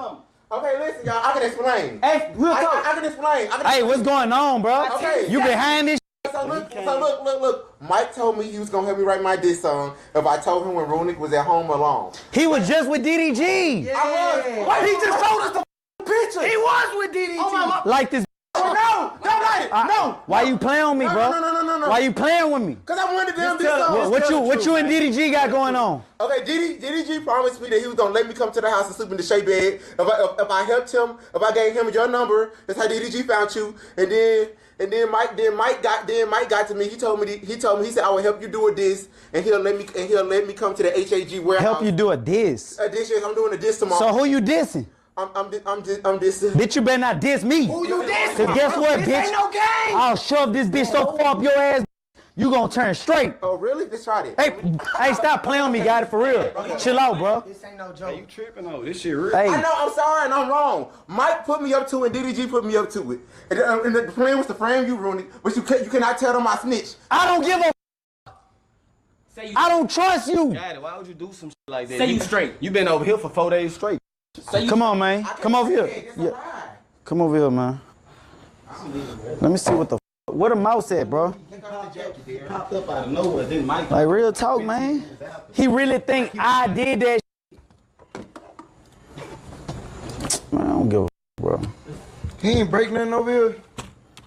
Okay, listen, y'all. I can explain.
Hey, real talk.
I can explain.
Hey, what's going on, bro?
Okay.
You behind this?
So look. Mike told me he was gonna help me write my diss song if I told him when Ronick was at home alone.
He was just with DDG.
Yeah. I was.
Why he just showed us the picture?
He was with DDG.
Oh my.
Like this.
No, don't write it. No.
Why you playing with me, bro?
No.
Why you playing with me?
Cause I wanted them diss song.
What you and DDG got going on?
Okay, DDG promised me that he was gonna let me come to the house and sleep in the shade bed. If I helped him, if I gave him your number, that's how DDG found you. And then Mike got to me. He told me he said I will help you do a diss, and he'll let me come to the HAG warehouse.
Help you do a diss.
A diss. I'm doing a diss tomorrow.
So who you dissing?
I'm dissing.
Bitch, you better not diss me.
Who you dissing?
Cause guess what,
This
bitch?
ain't no game.
I'll shove this bitch so far up your ass, you gonna turn straight.
Oh really? Let's try it.
Hey, stop playing with me, got it for real. Chill out, bro.
This ain't no joke.
Hey, you tripping on this shit real?
Hey.
I know, I'm sorry and I'm wrong. Mike put me up to it and DDG put me up to it. And the plan was to frame you, Rooney, but you cannot tell them I snitch.
I don't give a I don't trust you.
Daddy, why would you do some shit like that?
Say you straight.
You been over here for 4 days straight.
Come on, man. Come over here. Yeah. Come over here, man. Let me see where the mouse at, bro.
Popped up out of nowhere, then Mike.
Like real talk, man. He really think I did that Man, I don't give a bro.
He ain't break nothing over here.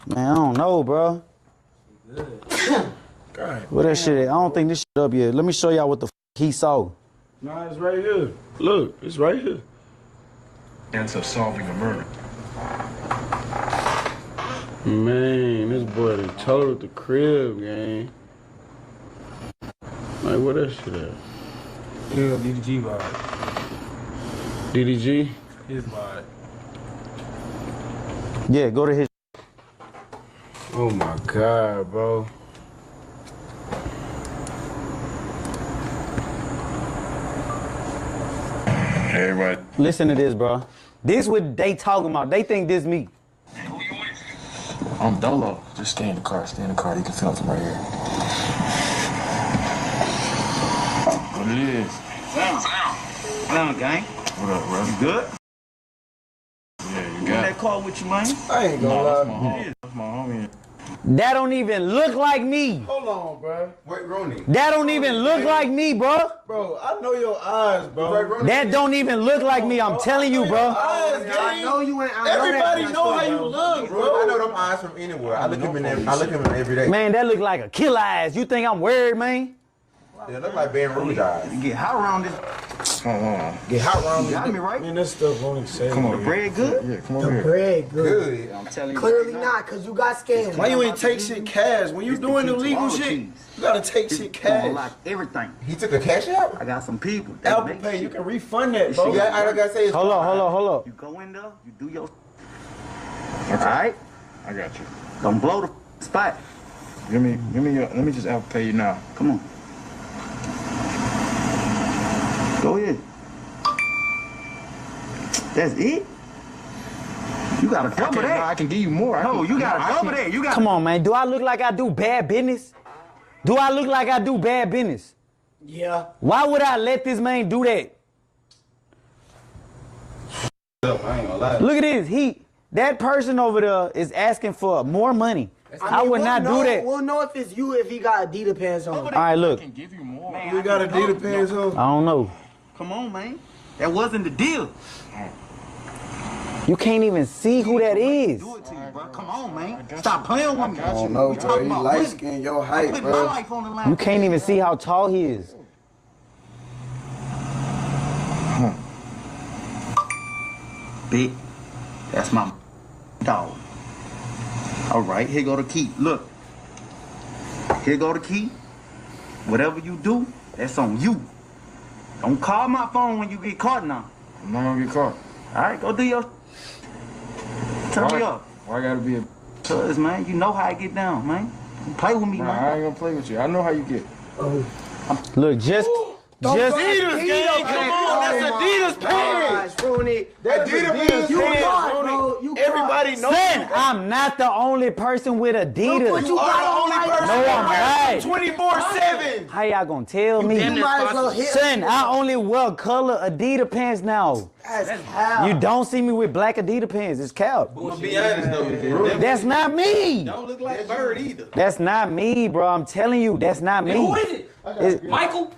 Man, I don't know, bro. Where that shit at? I don't think this shit up yet. Let me show y'all what the he saw.
Nah, it's right here. Look, it's right here.
Chance of solving a murder.
Man, this boy done totaled the crib, gang. Like, where that shit at? Yeah, DDG vibe. DDG? His vibe.
Yeah, go to his.
Oh my God, bro.
Everybody.
Listen to this, bro. This what they talking about. They think this me.
I'm Dolo. Just stay in the car. Stay in the car. You can film from right here. What it is?
Sound gang.
What up, bro?
You good?
Yeah, you got
that car with you, man?
I ain't gonna
lie. That's my homie.
That don't even look like me.
Hold on, bro. Wait, Ronnie.
That don't even look like me, bro.
Bro, I know your eyes, bro.
That don't even look like me. I'm telling you, bro.
I know you ain't. Everybody know how you look, bro.
I know them eyes from anywhere. I look at them every day.
Man, that look like a killer eyes. You think I'm worried, man?
They look like Ben Rouge eyes.
You get hot around this.
Hold on.
Get hot around
You got me right.
Man, that stuff Ronnie said.
Come on.
The bread good?
Yeah, come
The
over here.
bread good.
I'm telling you.
Clearly not, cause you got scammed.
Why you ain't take shit cash? When you doing illegal shit, you gotta take shit cash.
Everything.
He took a cash out?
I got some people.
Apple Pay, you can refund that, bro.
Yeah, I gotta say.
Hold up. You go in there, you do your.
Okay.
All right?
I got you.
Don't blow the spot.
Give me your, let me just Apple Pay you now.
Come on. Go ahead. That's it? You got a double that.
I can give you more.
No, you got a double that. You got. Come on, man. Do I look like I do bad business? Do I look like I do bad business?
Yeah.
Why would I let this man do that?
I ain't gonna lie.
Look at this. That person over there is asking for more money. I would not do that.
We'll know if it's you if he got Adidas pants on.
All right, look.
Man, you got Adidas pants on?
I don't know.
Come on, man. That wasn't the deal.
You can't even see who that is.
Do it to you, bro. Come on, man. Stop playing with me. I don't know, bro. You light skin, your height, bro. My life on the line.
You can't even see how tall he is.
Big. That's my dog. All right, here go the key. Look. Here go the key. Whatever you do, that's on you. Don't call my phone when you get caught now.
I'm not gonna get caught.
All right, go do your... Turn me up.
Why I gotta be a...
Cuz, man, you know how I get down, man. Don't play with me,
Nah,
man.
I ain't gonna play with you. I know how you get.
Look, just
Adidas game, come on, that's Adidas pants.
Adidas pants,
bro.
Everybody knows.
Son, I'm not the only person with Adidas.
But you got the only person.
No, I'm not.
24/7.
How y'all gonna tell me?
You might as well hit
Son, I only wear color Adidas pants now.
That's how.
You don't see me with black Adidas pants. It's cap.
I'm gonna be honest though.
That's not me.
Don't look like Bird either.
That's not me, bro. I'm telling you, that's not me.
Who is it? Michael?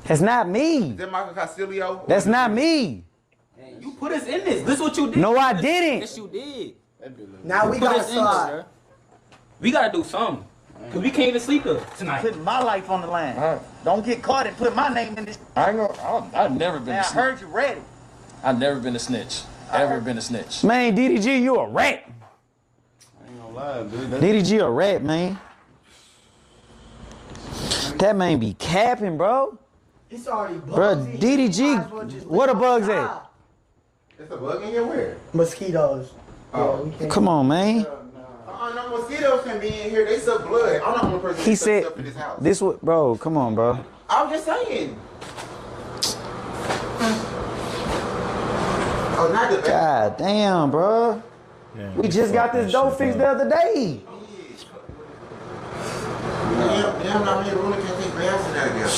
That's not me.
Is that Michael Castillo?
That's not me.
You put us in this. This is what you did.
No, I didn't.
Yes, you did.
Now we gotta slide.
We gotta do something. Cause we can't even sleep tonight. Putting my life on the line. Don't get caught and put my name in this.
I ain't gonna... I've never been
Man,
a
I
snitch.
heard you ready.
I've never been a snitch. Ever been a snitch.
Man, DDG, you a rat.
I ain't gonna lie, dude.
DDG a rat, man. That man be capping, bro.
It's already bugs.
Bro,
in here.
DDG,
You might as well just
where the
leave
bugs
outside.
at?
It's a bug in here where?
Mosquitoes.
Oh.
Yeah, we can't.
Come on, man.
No mosquitoes can be in here. They suck blood. I'm the only person
He
that sucks
said,
stuff in this house.
this what, bro, come on, bro.
I was just saying. Oh, not the best.
God damn, bro. We just got this dough fixed the other day.
Damn, I'm here ruling can't take baths in that again.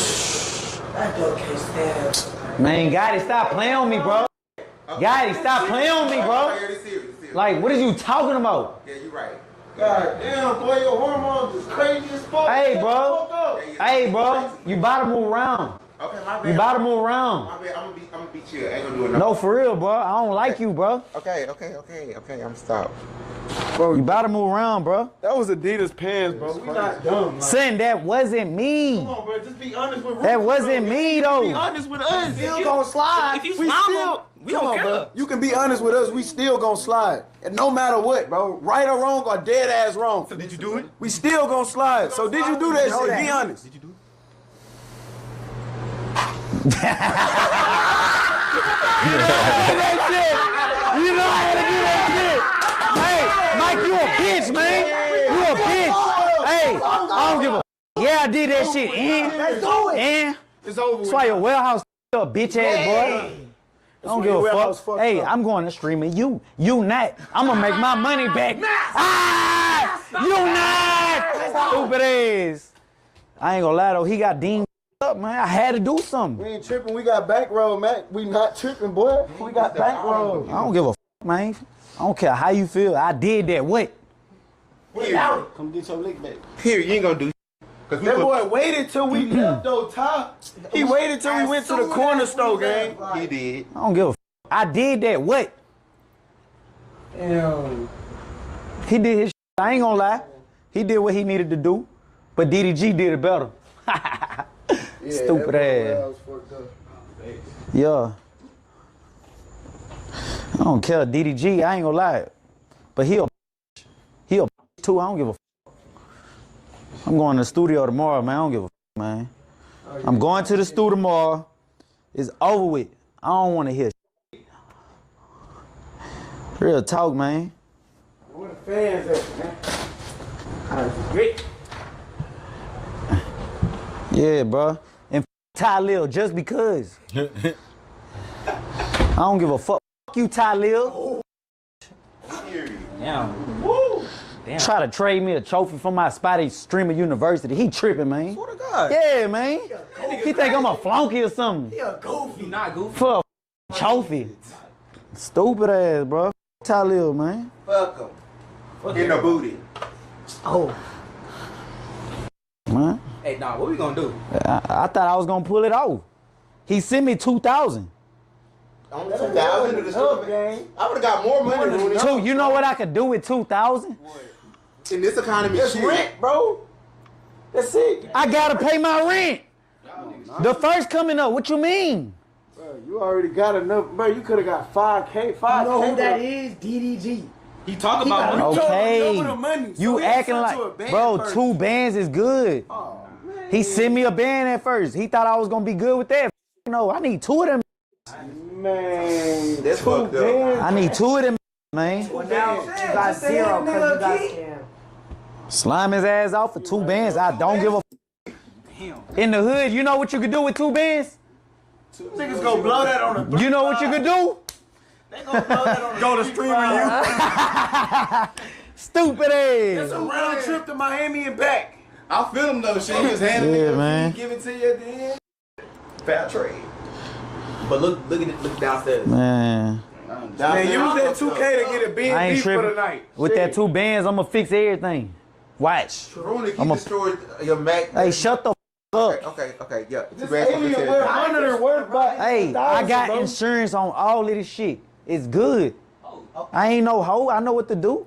That dog can't stand.
Man, Gotti, stop playing on me, bro. Gotti, stop playing on me, bro. Like, what are you talking about?
Yeah, you're right. God damn, boy, your hormones is crazy as fuck.
Hey, bro. Hey, bro. You about to move around.
Okay, my bad.
You about to move around.
My bad. I'm gonna be chill. I ain't gonna do it no.
No, for real, bro. I don't like you, bro.
Okay. I'm stopped.
You about to move around, bro.
That was Adidas pants, bro. We not dumb.
Son, that wasn't me.
Come on, bro. Just be honest with
That wasn't me, though.
Be honest with us.
We still gonna slide.
If you
We
smile,
still.
we don't care. You can be honest with us. We still gonna slide. And no matter what, bro. Right or wrong or dead ass wrong. So did you do it? We still gonna slide. So did you do that shit? Be honest. Did you do it?
You know I had to do that shit. Hey, Mike, you a bitch, man. You a bitch. Hey, I don't give a. Yeah, I did that shit.
Let's do it.
And
It's over with.
that's why your warehouse up, bitch ass boy. I don't give a fuck. Hey, I'm going to stream it. You not. I'm gonna make my money back. Ah! You not. Stupid ass. I ain't gonna lie though. He got Dean up, man. I had to do something.
We ain't tripping. We got back road, man. We not tripping, boy. We got back road.
I don't give a fuck, man. I don't care how you feel. I did that. What?
Come get your lick back. Here, you ain't gonna do. Cause that boy waited till we left though, top. He waited till we went to the corner store, gang. He did.
I don't give a fuck. I did that. What?
Damn.
He did his shit. I ain't gonna lie. He did what he needed to do. But DDG did it better. Stupid ass. Yeah. I don't care. DDG, I ain't gonna lie. But he a too. I don't give a fuck. I'm going to the studio tomorrow, man. I don't give a fuck, man. I'm going to the studio tomorrow. It's over with. I don't want to hear shit. Real talk, man.
Where the fans at, man? Great.
Yeah, bro. And Ty Lil just because. I don't give a fuck. Fuck you, Ty Lil.
Damn. Woo. Damn.
Try to trade me a trophy from my spotty streamer university. He tripping, man.
Swear to God.
Yeah, man. He think I'm a flunky or something.
He a goofy.
You not goofy.
For a trophy. Stupid ass, bro. Ty Lil, man.
Fuck him.
In the booty.
Oh. Man.
Hey, nah, what we gonna do?
I thought I was gonna pull it off. He sent me 2,000.
Only 2,000 to the store game. I would have got more money than this.
You know what I could do with 2,000?
In this economy,
That's
shit.
rent, bro. That's it.
I gotta pay my rent. The first coming up. What you mean?
Bro, you already got enough, bro. You could have got 5K. 5K.
You know who that
is? DDG.
He talk about money.
Okay.
Money, so
You
he
acting
sent you a
like,
band
bro,
first.
2 bands is good.
Oh, man.
He sent me a band at first. He thought I was gonna be good with that. No, I need 2 of them.
Man,
That's fucked up.
bands.
I need 2 of them, man.
Well, now you got 0 because you got scammed.
Slime his ass out for 2 bands. I don't give a In the hood, you know what you could do with 2 bands?
Niggas go blow that on the.
You know what you could do?
They gonna blow that on the. Go to streaming you.
Stupid
It's
ass.
a round trip to Miami and back.
I feel him though. Shit, he was handing
Yeah,
me
man.
give it to you at the end.
Fair trade.
But look at it. Look downstairs.
Man,
Man, use that 2K to get a
I
BNB
ain't
for the
tripping.
night.
With that 2 bands, I'ma fix everything. Watch.
Rooney, he
I'ma-
destroyed your Mac.
Hey, shut the up.
Okay, yeah.
This alien wear monitor worth by
Hey, I got
bro.
insurance on all of this shit. It's good. I ain't no hoe. I know what to do.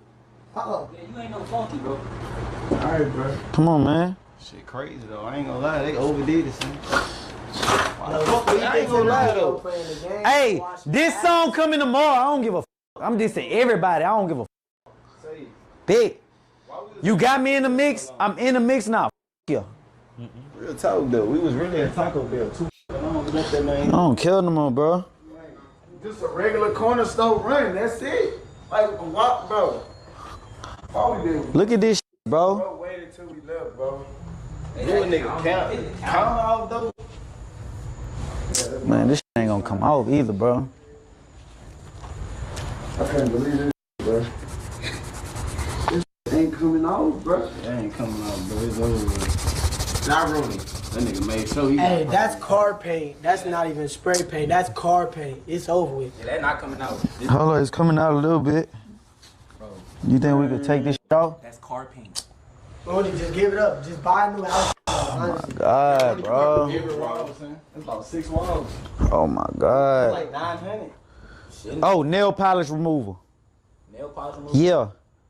You ain't no funky, bro.
Alright, bro.
Come on, man.
Shit crazy though. I ain't gonna lie, they overdid it, son.
I ain't gonna lie though.
Hey, this song coming tomorrow. I don't give a. I'm just saying everybody. I don't give a. Big. You got me in the mix. I'm in the mix now. Yeah.
Real talk though, we was really at Taco Bell too. I don't let that man.
I don't kill no more, bro.
Just a regular corner store run. That's it. Like what, bro? All we did.
Look at this, shit, bro.
Bro, waited till we left, bro.
You a nigga count off though.
Man, this shit ain't gonna come off either, bro.
I can't believe this, bro. This ain't coming off, bro.
It ain't coming out, bro. It's over with.
Not Rooney.
That nigga made sure he.
Hey, that's car paint. That's not even spray paint. That's car paint. It's over with. Yeah, that not coming out.
Hold on, it's coming out a little bit. You think we could take this shit off?
That's car paint. Brody, just give it up. Just buy a new house.
God, bro.
It's about 6 walls.
Oh my God.
Like 900.
Oh, nail polish removal.
Nail polish removal.
Yeah,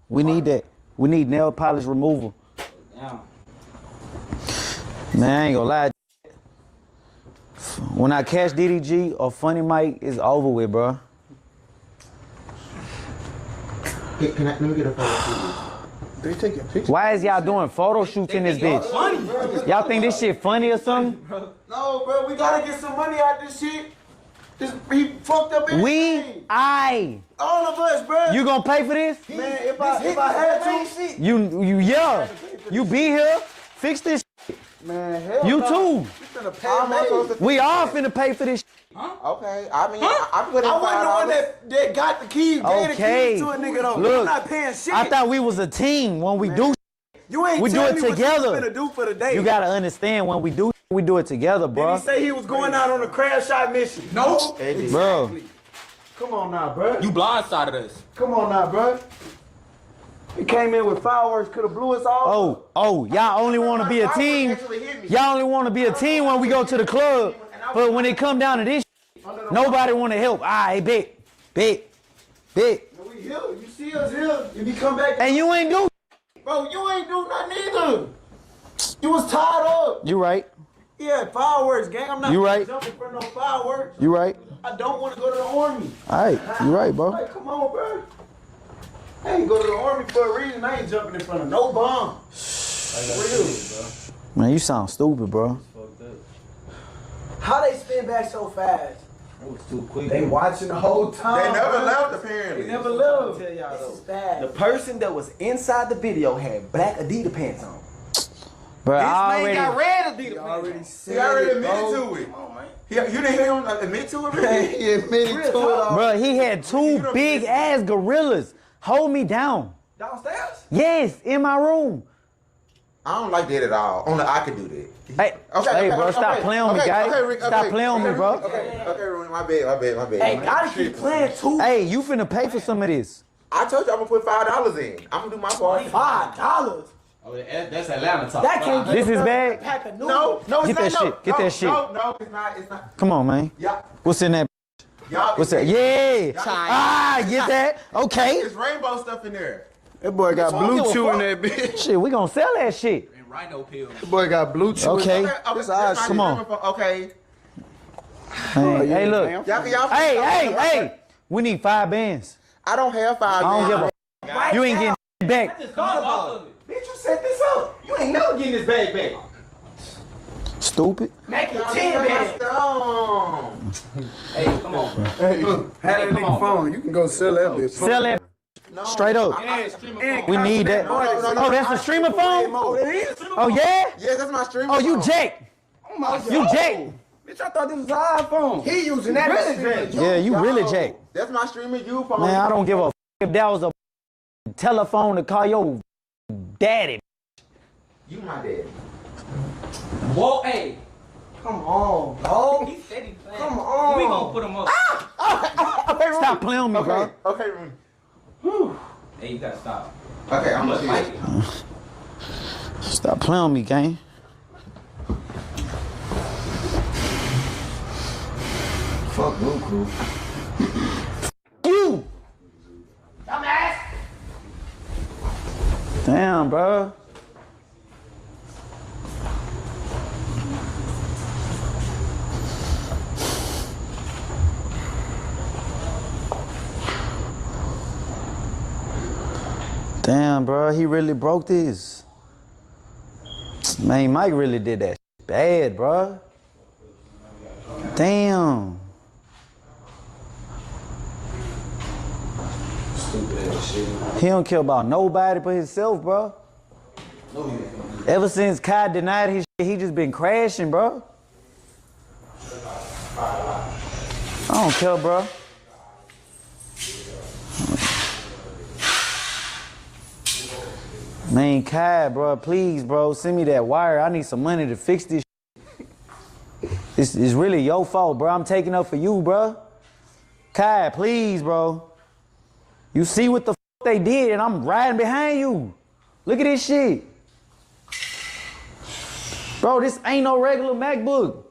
we need that. We need nail polish removal.
Damn.
Man, I ain't gonna lie. When I catch DDG or Funny Mike, it's over with, bro.
Hey, let me get a photo.
They taking pictures.
Why is y'all doing photo shoots in this bitch? Y'all think this shit funny or something?
No, bro, we gotta get some money out this shit. This he fucked up everything.
All
of us, bro.
You gonna pay for this?
Man, if I had to,
Yeah. You be here, fix this shit.
man, hell
You
no.
too.
You finna pay me.
We all finna pay for this shit.
Okay, I mean, I put in
I wasn't the one
$5.
that got the keys, gave the
Okay.
keys to a nigga though.
Look,
I'm not paying shit.
I thought we was a team when we do.
you ain't
We do
telling
it
me
together.
what you finna do for the day.
You gotta understand when we do it together,
Did
bro.
he say he was going out on a crash shot mission? No.
Bro.
Come on now, bro.
You blindsided us.
Come on now, bro. He came in with fireworks, could have blew us all.
Oh, y'all only want to be a team. Y'all only want to be a team when we go to the club. But when it come down to this, nobody want to help. All right, bet.
We here. You see us here. If you come back.
And you ain't do.
Bro, you ain't do nothing either. You was tied up.
You right.
Yeah, fireworks, gang. I'm not
You right.
jumping for no fireworks.
You right.
I don't want to go to the army.
All right. You right, bro.
Like, come on, bro. I ain't go to the army for a reason. I ain't jumping in front of no bomb. Real.
Man, you sound stupid, bro.
How they spin back so fast?
It was too quick.
They watching the whole time.
They never
bro.
left, apparently.
They never left.
Tell y'all this is bad.
The person that was inside the video had black Adidas pants on.
Bro,
This
I
man
already.
got red Adidas.
He already said
He already
it,
admitted
bro.
to it. You didn't hear him admit to it?
He admitted to it all.
Bro, he had 2 big ass gorillas hold me down.
Downstairs?
Yes, in my room.
I don't like that at all. Only I can do that.
Hey, bro, stop playing on me, guy.
Rick,
Stop playing on me, bro.
Okay, Rooney, my bad.
Hey, gotta keep playing too.
Hey, you finna pay for some of this.
I told you I'm gonna put $5 in. I'm gonna do my part.
$5.
Oh, that's Atlanta talk.
That can't
This is bag.
pack of noodles. No,
Get that shit. Get that shit.
No, it's not.
Come on, man.
Yeah.
What's in that?
Y'all,
What's that? Yeah.
Y'all-
Get that. Okay.
It's rainbow stuff in there.
That boy got
I don't give a
Bluetooth in
fuck.
that bitch.
Shit, we gonna sell that shit.
And rhino pills. That boy got Bluetooth.
Okay.
This
Come on.
Okay.
Hey, look.
Y'all,
Hey. We need 5 bands.
I don't have 5
I don't
bands.
give a. You ain't getting back.
Bitch, you set this up. You ain't never getting this bag back.
Stupid.
Make it 10 bags.
Hey, come on, bro.
Hey, have that nigga phone. You can go sell that bitch.
Sell that. Straight up. We need that. Oh, that's a streamer phone? Oh, yeah?
Yes, that's my streamer
Oh, you
phone.
Jack.
Oh my
You
God.
Jack.
Bitch, I thought this was an iPhone. He using that really
Yeah, you really Jack.
That's my streaming you phone.
Man, I don't give a f if that was a telephone to call your daddy.
You my dad.
Whoa, hey.
Come on, bro.
He said he playing.
Come on.
We gonna put him up.
Stop playing with me, bro.
Okay, Rooney.
Hey, you gotta stop.
Okay, I'm gonna
fight.
Stop playing with me, gang.
Fuck Blue Crew.
You.
Dumbass.
Damn, bro. Damn, bro, he really broke this. Man, Mike really did that bad, bro. Damn.
Stupid ass shit.
He don't care about nobody but himself, bro. Ever since Kai denied his shit, he just been crashing, bro. I don't care, bro. Man, Kai, bro, please, bro, send me that wire. I need some money to fix this shit. It's really your fault, bro. I'm taking up for you, bro. Kai, please, bro. You see what the f they did, and I'm riding behind you. Look at this shit. Bro, this ain't no regular MacBook.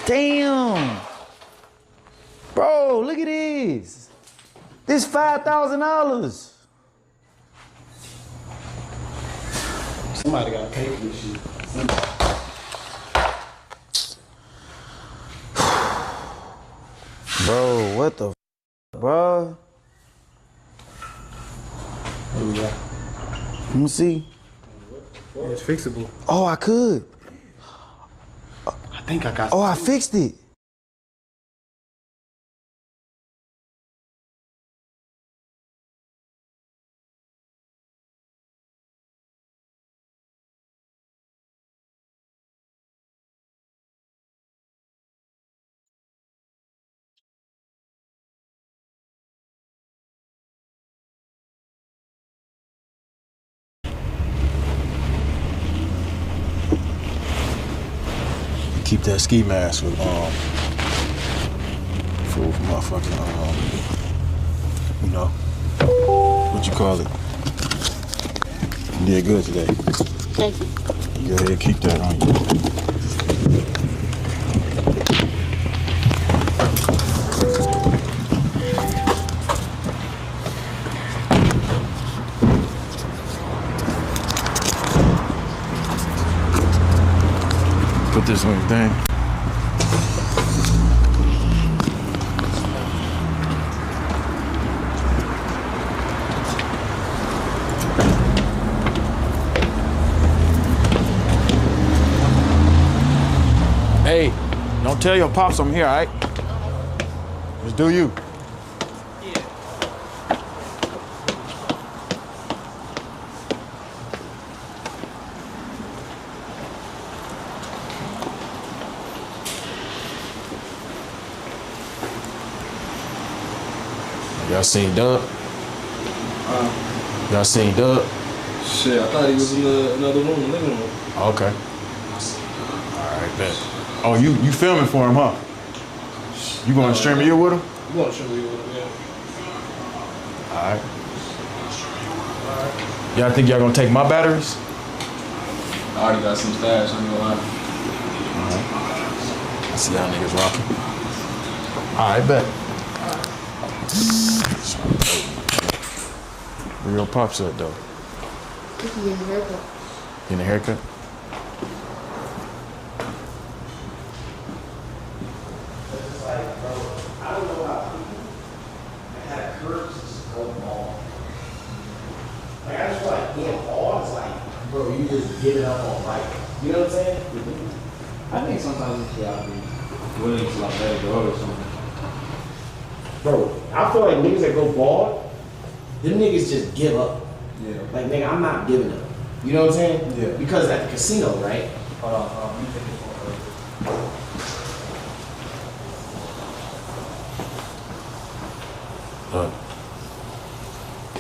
Damn. Bro, look at this. This $5,000.
Somebody gotta pay for this shit.
Bro, what the f, bro? Let me see.
It's fixable.
Oh, I could.
I think I got.
Oh, I fixed it.
Keep that ski mask for motherfucking you know, what you call it. You did good today.
Thank you.
Go ahead, keep that on you. Put this on your thing. Hey, don't tell your pops I'm here, all right? Just do you. Y'all seen Dub? Y'all seen Dub?
Shit, I thought he was in another room, the living room.
Okay. All right, bet. Oh, you filming for him, huh? You going to stream here with him?
You want to show me what we
Alright. Y'all think y'all gonna take my batteries?
I already got some stash, I'm gonna lie.
I see y'all niggas rocking. Alright, bet. Where your pops at though?
Getting a haircut.
Getting a haircut?
Bro, you just give it up on like, you know what I'm saying?
I think sometimes y'all be willing to like let it go or something.
Bro, I feel like niggas that go bald, them niggas just give up.
Yeah.
Like, nigga, I'm not giving up. You know what I'm saying?
Yeah.
Because at the casino, right?
Hold on, let me take this one
Look,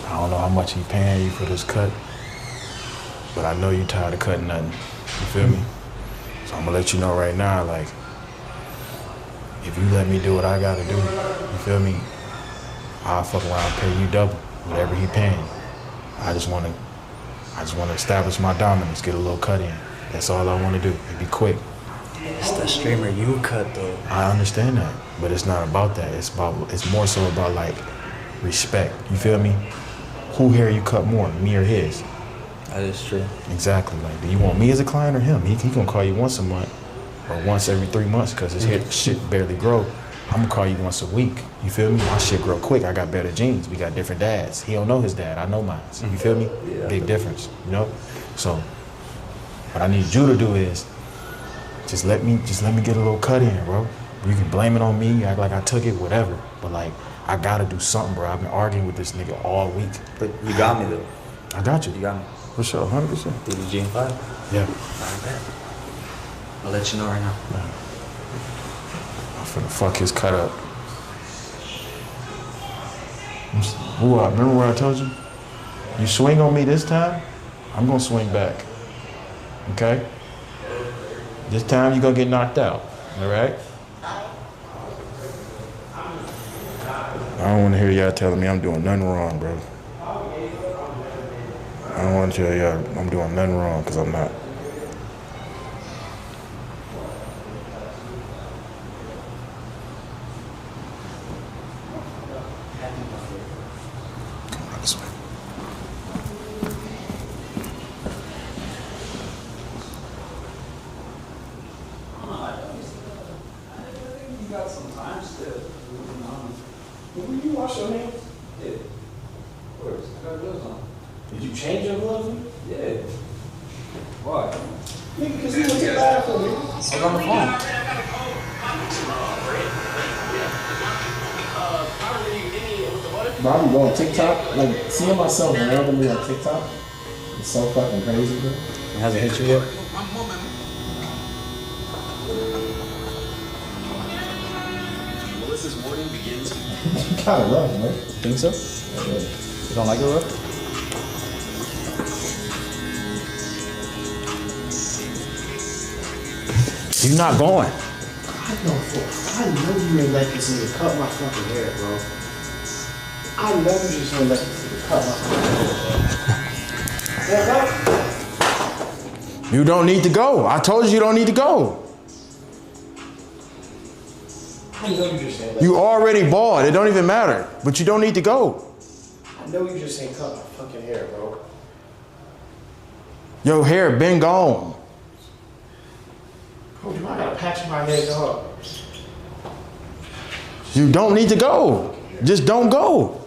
I don't know how much he paying you for this cut, but I know you tired of cutting nothing. You feel me? So I'm gonna let you know right now, like, if you let me do what I gotta do, you feel me? I'll fuck around and pay you double, whatever he paying. I just wanna establish my dominance, get a little cut in. That's all I wanna do. It'd be quick.
It's the streamer you cut though.
I understand that, but it's not about that. It's more so about like respect. You feel me? Who hair you cut more, me or his?
That is true.
Exactly. Like, do you want me as a client or him? He gonna call you once a month or once every 3 months because his hair shit barely grow. I'm gonna call you once a week. You feel me? My shit grow quick. I got better genes. We got different dads. He don't know his dad. I know mine. You feel me?
Yeah.
Big difference. You know. So what I need you to do is just let me get a little cut in, bro. You can blame it on me, act like I took it, whatever. But like, I gotta do something, bro. I've been arguing with this nigga all week.
But you got me though.
I got you.
You got me.
For sure, 100%.
DDG and 5?
Yeah.
I bet. I'll let you know right now.
I'm finna fuck his cut up. Remember what I told you? You swing on me this time, I'm gonna swing back. Okay? This time you gonna get knocked out. All right? I don't wanna hear y'all telling me I'm doing nothing wrong, bro. I don't wanna tell y'all I'm doing nothing wrong, because I'm not. Come on this way.
You got some time still. When you wash your hands? Yeah. Of course. I got gloves on. Did you change your gloves? Yeah. Why? Nigga, because you went to the bathroom, nigga. I was on the phone. Bro, I be going TikTok, like seeing myself randomly on TikTok. It's so fucking crazy, bro.
It hasn't hit you yet?
Melissa's morning begins.
Kind of rough, man. Think so? Yeah. You don't like it rough?
You're not going.
I know you ain't let this nigga cut my fucking hair, bro. I know you just ain't let this nigga cut my fucking hair.
You don't need to go. I told you don't need to go.
I know you just ain't let
You already bald. It don't even matter. But you don't need to go.
I know you just ain't cut my fucking hair, bro.
Your hair been gone.
Bro, do I gotta patch my hair, dog?
You don't need to go. Just don't go.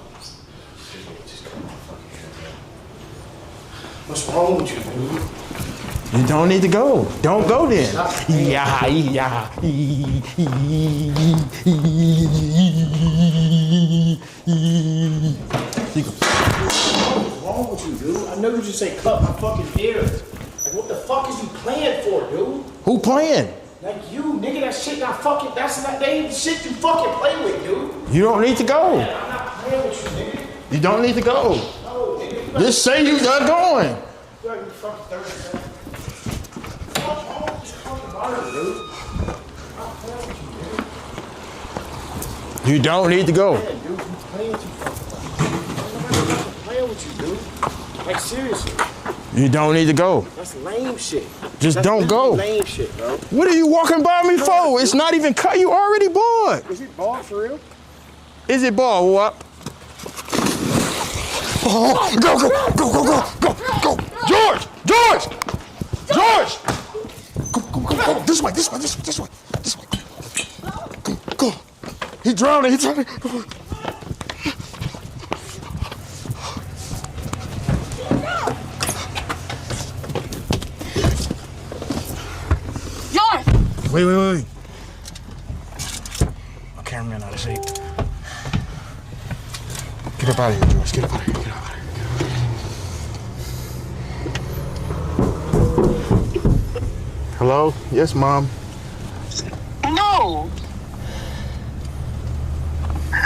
What's wrong with you, dude?
You don't need to go. Don't go then. Yeah, yeah.
What's wrong with you, dude? I know you just ain't cut my fucking hair. Like, what the fuck is you playing for, dude?
Who playing?
Like you, nigga, that shit not fucking, that's not, they ain't shit you fucking play with, dude.
You don't need to go.
Man, I'm not playing with you, nigga.
You don't need to go.
No, nigga.
Just say you're not going.
You gotta be fucking 30 seconds. What's wrong with this fucking body, dude? I'm not playing with you,
You don't need to go.
Playing with you, dude. Like, seriously.
You don't need to go.
That's lame shit.
Just
That's
don't go.
lame shit, bro.
What are you walking by me for? It's not even cut. You already bought.
Is it ball for real?
Is it ball? What? Oh, go, go, go, go, go, go, go. George! George! George! Go, go, go, go. This way, this way, this way, this way, this way. Go, go. He's drowning, he's drowning.
George!
Wait, wait, wait. My cameraman out of shape. Get up out of here, George. Get up out of here. Get up out of here. Hello? Yes, Mom.
No!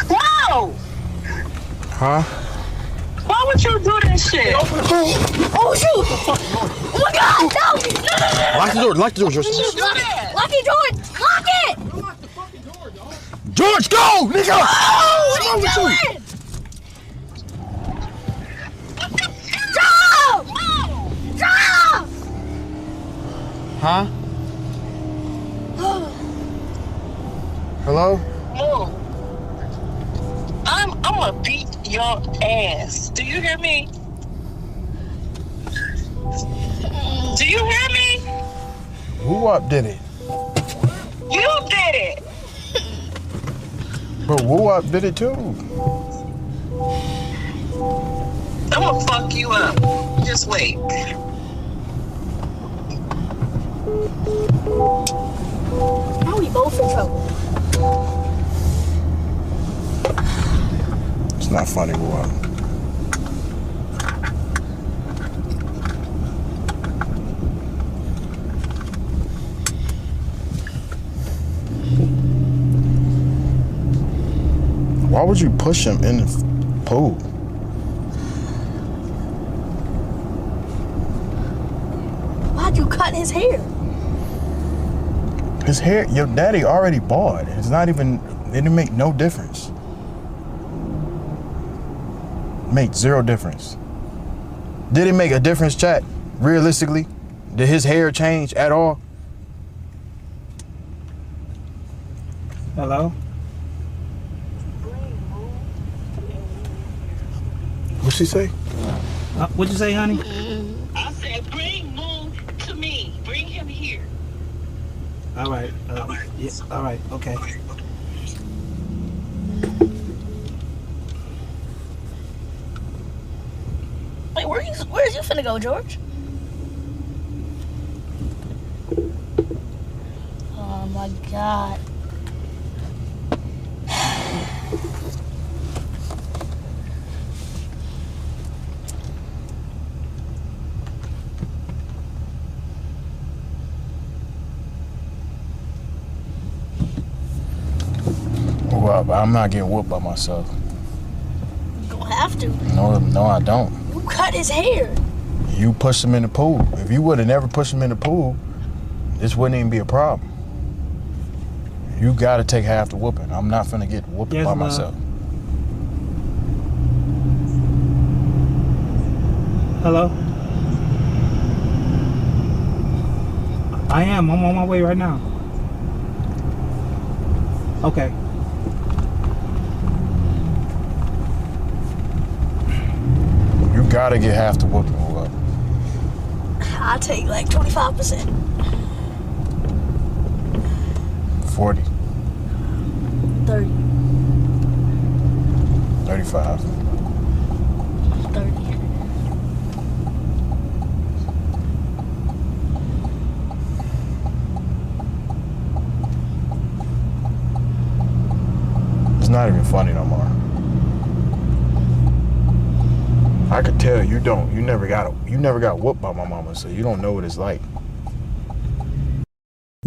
No!
Huh?
Why would you do this shit? Oh, shoot! Oh my God! No!
Lock the door, lock the door, George.
Lock it, George! Lock it!
George, go! Nigga!
Oh, what are you doing? Drop! Drop!
Huh? Hello?
No. I'm gonna beat your ass. Do you hear me? Do you hear me?
Who up did it?
You did it.
But Woo Up did it too.
I'm gonna fuck you up. Just wait. Now we both in trouble.
It's not funny, Woo Up. Why would you push him in the pool?
Why'd you cut his hair?
His hair, your daddy already bald. It's not even, it didn't make no difference. Made zero difference. Did it make a difference, chat? Realistically? Did his hair change at all?
Hello?
What'd she say?
What'd you say, honey?
I said, bring Moon to me. Bring him here.
All right. Yeah, all right. Okay.
Wait, where's you finna go, George? Oh my God.
Well, I'm not getting whooped by myself.
You don't have to.
No, I don't.
You cut his hair.
You pushed him in the pool. If you would have never pushed him in the pool, this wouldn't even be a problem. You gotta take half the whooping. I'm not finna get whooped by myself.
Hello? I am. I'm on my way right now. Okay.
You gotta get half the whooping. Up.
I'll take like 25%.
40.
30.
35.
30.
It's not even funny no more. I could tell you never got whooped by my mama, so you don't know what it's like.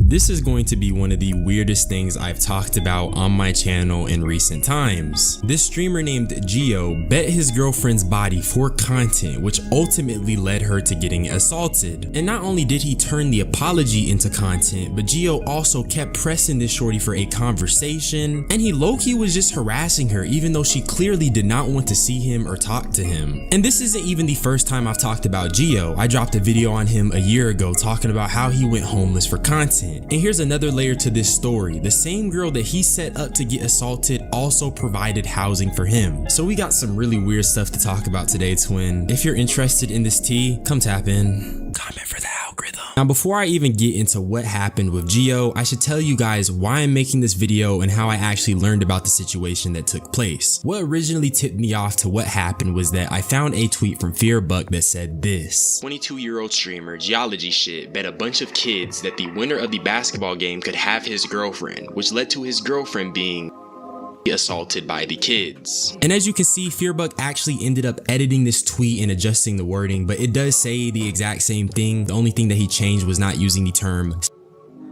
This is going to be one of the weirdest things I've talked about on my channel in recent times. This streamer named Geo bet his girlfriend's body for content, which ultimately led her to getting assaulted. And not only did he turn the apology into content, but Geo also kept pressing this shorty for a conversation, and he low-key was just harassing her even though she clearly did not want to see him or talk to him. And this isn't even the first time I've talked about Geo. I dropped a video on him a year ago talking about how he went homeless for content. And here's another layer to this story. The same girl that he set up to get assaulted also provided housing for him. So we got some really weird stuff to talk about today, twin. If you're interested in this tea, come tap in. Comment for the algorithm. Now, before I even get into what happened with Geo, I should tell you guys why I'm making this video and how I actually learned about the situation that took place. What originally tipped me off to what happened was that I found a tweet from FearBuck that said this. 22-year-old streamer Geology Shit bet a bunch of kids that the winner of the basketball game could have his girlfriend, which led to his girlfriend being assaulted by the kids. And as you can see, FearBuck actually ended up editing this tweet and adjusting the wording, but it does say the exact same thing. The only thing that he changed was not using the term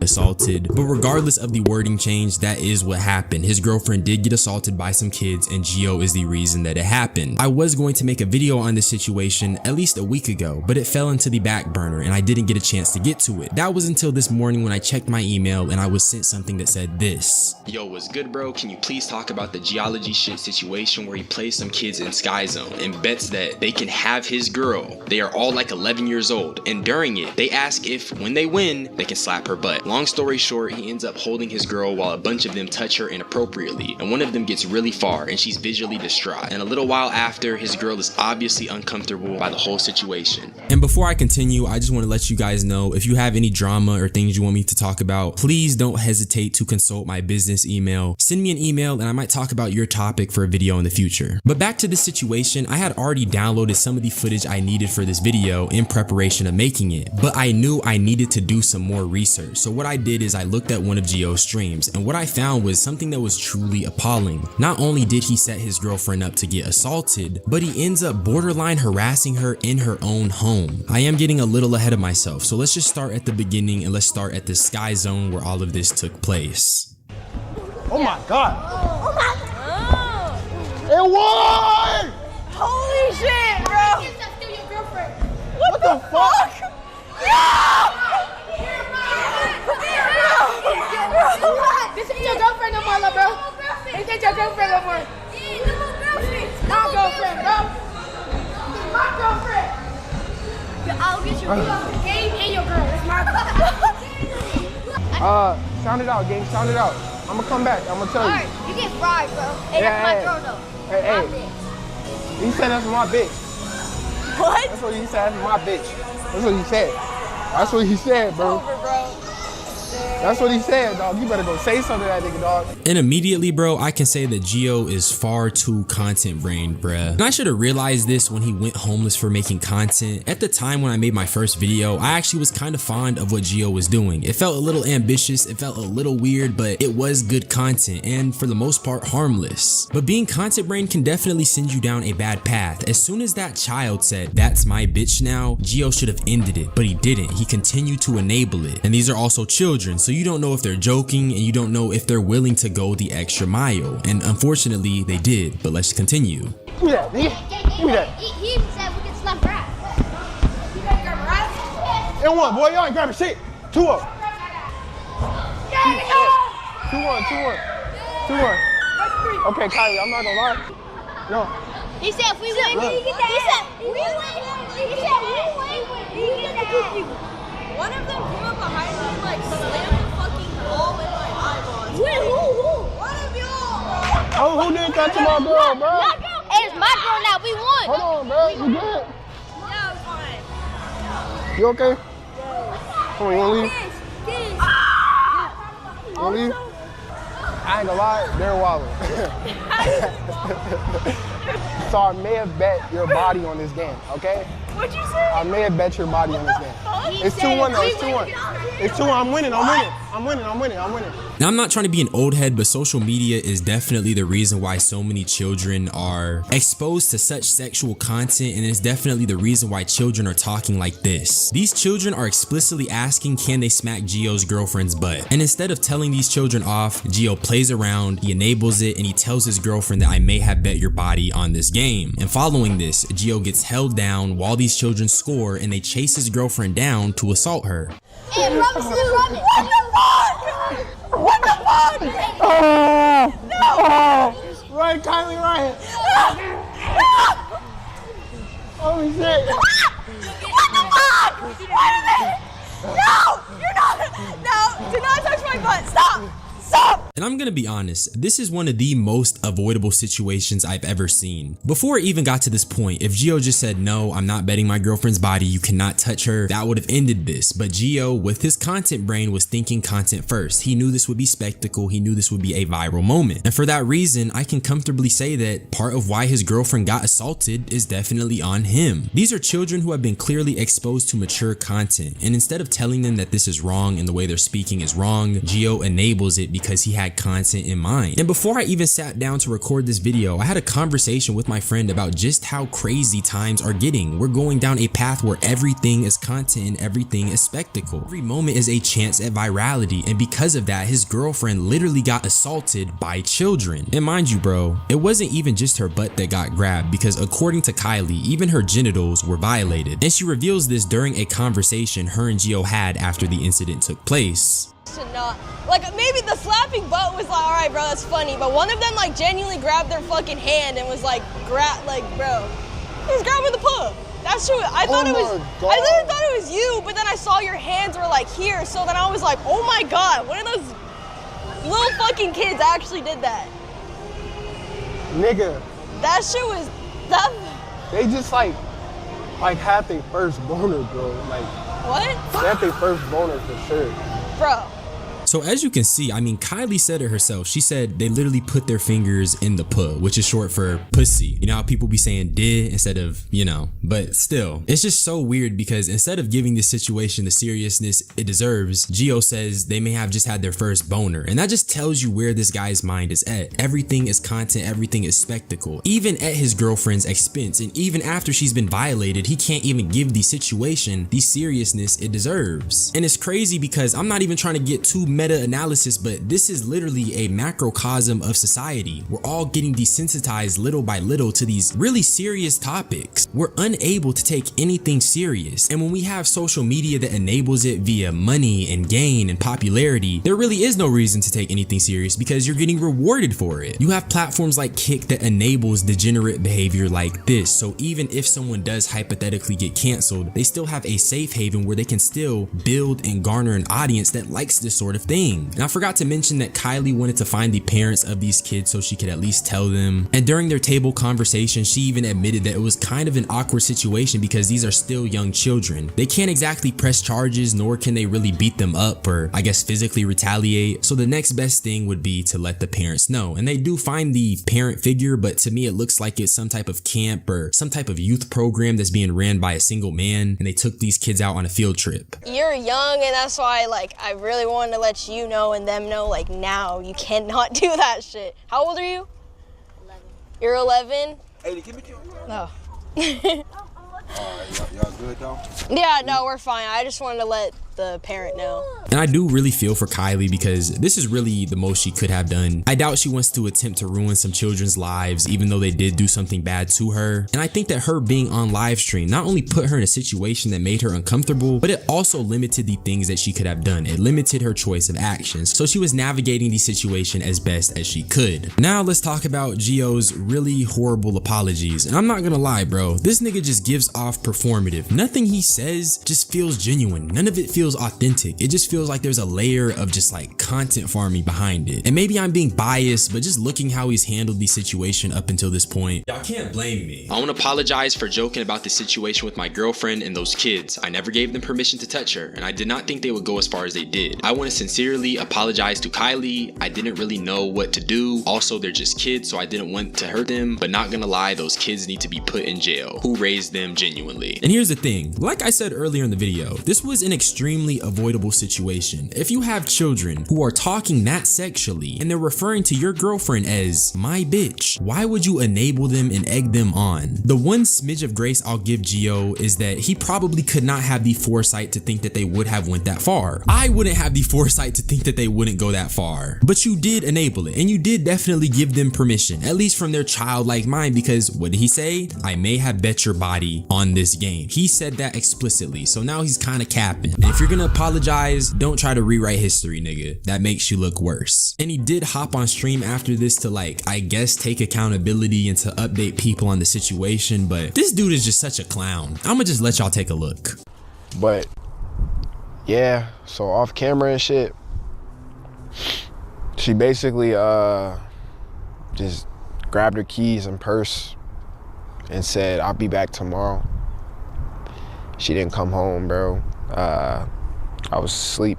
assaulted. But regardless of the wording change, that is what happened. His girlfriend did get assaulted by some kids, and Geo is the reason that it happened. I was going to make a video on this situation at least a week ago, but it fell into the back burner and I didn't get a chance to get to it. That was until this morning when I checked my email and I was sent something that said this. Yo, what's good, bro? Can you please talk about the Geology Shit situation where he plays some kids in Sky Zone and bets that they can have his girl? They are all like 11 years old, and during it, they ask if when they win, they can slap her butt. Long story short, he ends up holding his girl while a bunch of them touch her inappropriately, and one of them gets really far and she's visually distraught. And a little while after, his girl is obviously uncomfortable by the whole situation. And before I continue, I just want to let you guys know, if you have any drama or things you want me to talk about, please don't hesitate to consult my business email. Send me an email and I might talk about your topic for a video in the future. But back to this situation, I had already downloaded some of the footage I needed for this video in preparation of making it, but I knew I needed to do some more research. So what I did is I looked at one of Geo's streams, and what I found was something that was truly appalling. Not only did he set his girlfriend up to get assaulted, but he ends up borderline harassing her in her own home. I am getting a little ahead of myself, so let's just start at the beginning and let's start at the Sky Zone where all of this took place.
Oh my God.
Oh my God.
It won!
Holy shit, bro. That's still your girlfriend. What the fuck? No! This ain't your girlfriend no more, bro. This ain't your girlfriend no more. My girlfriend, bro. My girlfriend. I'll get you off the game and your girl. It's my girl.
Sound it out, gang. Sound it out. I'm gonna come back. I'm gonna tell you.
Alright, you get fried, bro. Hey, that's my girl, though.
Hey. He said that's my bitch.
What?
That's what he said. That's my bitch. That's what he said. That's what he said, bro.
Over, bro.
That's what he said, dog. You better go say something to that nigga, dog.
And immediately, bro, I can say that Geo is far too content brained, bruh. And I should have realized this when he went homeless for making content. At the time when I made my first video, I actually was kind of fond of what Geo was doing. It felt a little ambitious, it felt a little weird, but it was good content and for the most part harmless. But being content brained can definitely send you down a bad path. As soon as that child said, "That's my bitch now," Geo should have ended it, but he didn't. He continued to enable it. And these are also children, so you don't know if they're joking and you don't know if they're willing to go the extra mile. And unfortunately, they did. But let's continue.
Give me that, nigga. Give me that.
He even said we can slap rap. You guys grab rap?
And one, boy. Y'all ain't grabbing shit. 2-up. 2-1. 2-1. Okay, Kylie, I'm not gonna lie. No.
He said if we win, we get that. He said we win. He said we get that. One of them came up behind me and like slammed the fucking ball in my eyeballs. Wait, who? One of y'all.
Oh, who did that to my girl, bro?
Hey, it's my girl now. We won.
Hold on, bro. You good?
Yeah, it's fine.
You okay? Come on, you wanna leave? You wanna leave? I ain't gonna lie, they're wilding. So I may have bet your body on this game, okay?
What'd you say?
I may have bet your body on this game. It's 2-1 though, it's 2-1. It's 2-1, I'm winning. I'm winning.
Now, I'm not trying to be an old head, but social media is definitely the reason why so many children are exposed to such sexual content, and it's definitely the reason why children are talking like this. These children are explicitly asking, can they smack Gio's girlfriend's butt? And instead of telling these children off, Gio plays around, he enables it, and he tells his girlfriend that I may have bet your body on this game. And following this, Gio gets held down while these children score, and they chase his girlfriend down to assault her.
Hey, what the fuck? What the fuck? No!
Ryan, kindly Ryan. Holy shit.
What the fuck? Wait a minute. No, you're not. No, do not touch my butt. Stop. Stop.
And I'm gonna be honest, this is one of the most avoidable situations I've ever seen. Before it even got to this point, if Gio just said, no, I'm not betting my girlfriend's body, you cannot touch her, that would have ended this. But Gio, with his content brain, was thinking content first. He knew this would be spectacle, he knew this would be a viral moment. And for that reason, I can comfortably say that part of why his girlfriend got assaulted is definitely on him. These are children who have been clearly exposed to mature content, and instead of telling them that this is wrong and the way they're speaking is wrong, Gio enables it because he had content in mind. And before I even sat down to record this video, I had a conversation with my friend about just how crazy times are getting. We're going down a path where everything is content and everything is spectacle. Every moment is a chance at virality, and because of that, his girlfriend literally got assaulted by children. And mind you, bro, it wasn't even just her butt that got grabbed, because according to Kylie, even her genitals were violated. And she reveals this during a conversation her and Gio had after the incident took place.
To not, like, maybe the slapping butt was like, all right, bro, that's funny, but one of them like genuinely grabbed their fucking hand and was like, bro, he was grabbing the pup. That's true. I thought it was, I literally thought it was you, but then I saw your hands were like here, so then I was like, oh my god, one of those little fucking kids actually did that.
Nigga.
That shit was, that.
They just like had their first boner, bro. Like,
what?
They had their first boner for sure.
Bro.
So as you can see, I mean, Kylie said it herself. She said they literally put their fingers in the puh, which is short for pussy. You know how people be saying did instead of, you know, but still, it's just so weird because instead of giving this situation the seriousness it deserves, Gio says they may have just had their first boner. And that just tells you where this guy's mind is at. Everything is content, everything is spectacle. Even at his girlfriend's expense, and even after she's been violated, he can't even give the situation the seriousness it deserves. And it's crazy because I'm not even trying to get too meta-analysis, but this is literally a macrocosm of society. We're all getting desensitized little by little to these really serious topics. We're unable to take anything serious, and when we have social media that enables it via money and gain and popularity, there really is no reason to take anything serious because you're getting rewarded for it. You have platforms like Kick that enables degenerate behavior like this, so even if someone does hypothetically get canceled, they still have a safe haven where they can still build and garner an audience that likes this sort of thing. And I forgot to mention that Kylie wanted to find the parents of these kids so she could at least tell them. And during their table conversation, she even admitted that it was kind of an awkward situation because these are still young children. They can't exactly press charges, nor can they really beat them up or I guess physically retaliate. So the next best thing would be to let the parents know. And they do find the parent figure, but to me it looks like it's some type of camp or some type of youth program that's being ran by a single man, and they took these kids out on a field trip.
You're young, and that's why like I really wanted to let you know and them know like now you cannot do that shit. How old are you? 11. You're 11?
Hey, give me
No.
Y'all good though?
Yeah, no, we're fine. I just wanted to let the parent know.
And I do really feel for Kylie because this is really the most she could have done. I doubt she wants to attempt to ruin some children's lives even though they did do something bad to her. And I think that her being on live stream not only put her in a situation that made her uncomfortable, but it also limited the things that she could have done. It limited her choice of actions. So she was navigating the situation as best as she could. Now let's talk about Gio's really horrible apologies. And I'm not gonna lie, bro, this nigga just gives off performative. Nothing he says just feels genuine. None of it feels authentic. It just feels like there's a layer of just like content farming behind it. And maybe I'm being biased, but just looking how he's handled the situation up until this point, y'all can't blame me. I want to apologize for joking about the situation with my girlfriend and those kids. I never gave them permission to touch her, and I did not think they would go as far as they did. I want to sincerely apologize to Kylie. I didn't really know what to do. Also, they're just kids, so I didn't want to hurt them, but not gonna lie, those kids need to be put in jail. Who raised them genuinely? And here's the thing, like I said earlier in the video, this was an extreme extremely avoidable situation. If you have children who are talking that sexually and they're referring to your girlfriend as my bitch, why would you enable them and egg them on? The one smidge of grace I'll give Gio is that he probably could not have the foresight to think that they would have went that far. I wouldn't have the foresight to think that they wouldn't go that far. But you did enable it, and you did definitely give them permission, at least from their childlike mind, because what did he say? I may have bet your body on this game. He said that explicitly, so now he's kind of capping. And if you're gonna apologize, don't try to rewrite history, nigga. That makes you look worse. And he did hop on stream after this to, like, I guess take accountability and to update people on the situation, but this dude is just such a clown. I'ma just let y'all take a look.
But yeah, so off camera and shit, she basically just grabbed her keys and purse and said, I'll be back tomorrow. She didn't come home, bro. I was asleep.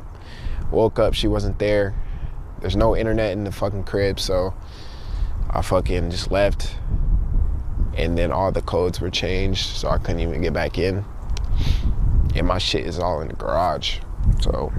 Woke up, she wasn't there. There's no internet in the fucking crib, so I fucking just left. And then all the codes were changed, so I couldn't even get back in. And my shit is all in the garage, so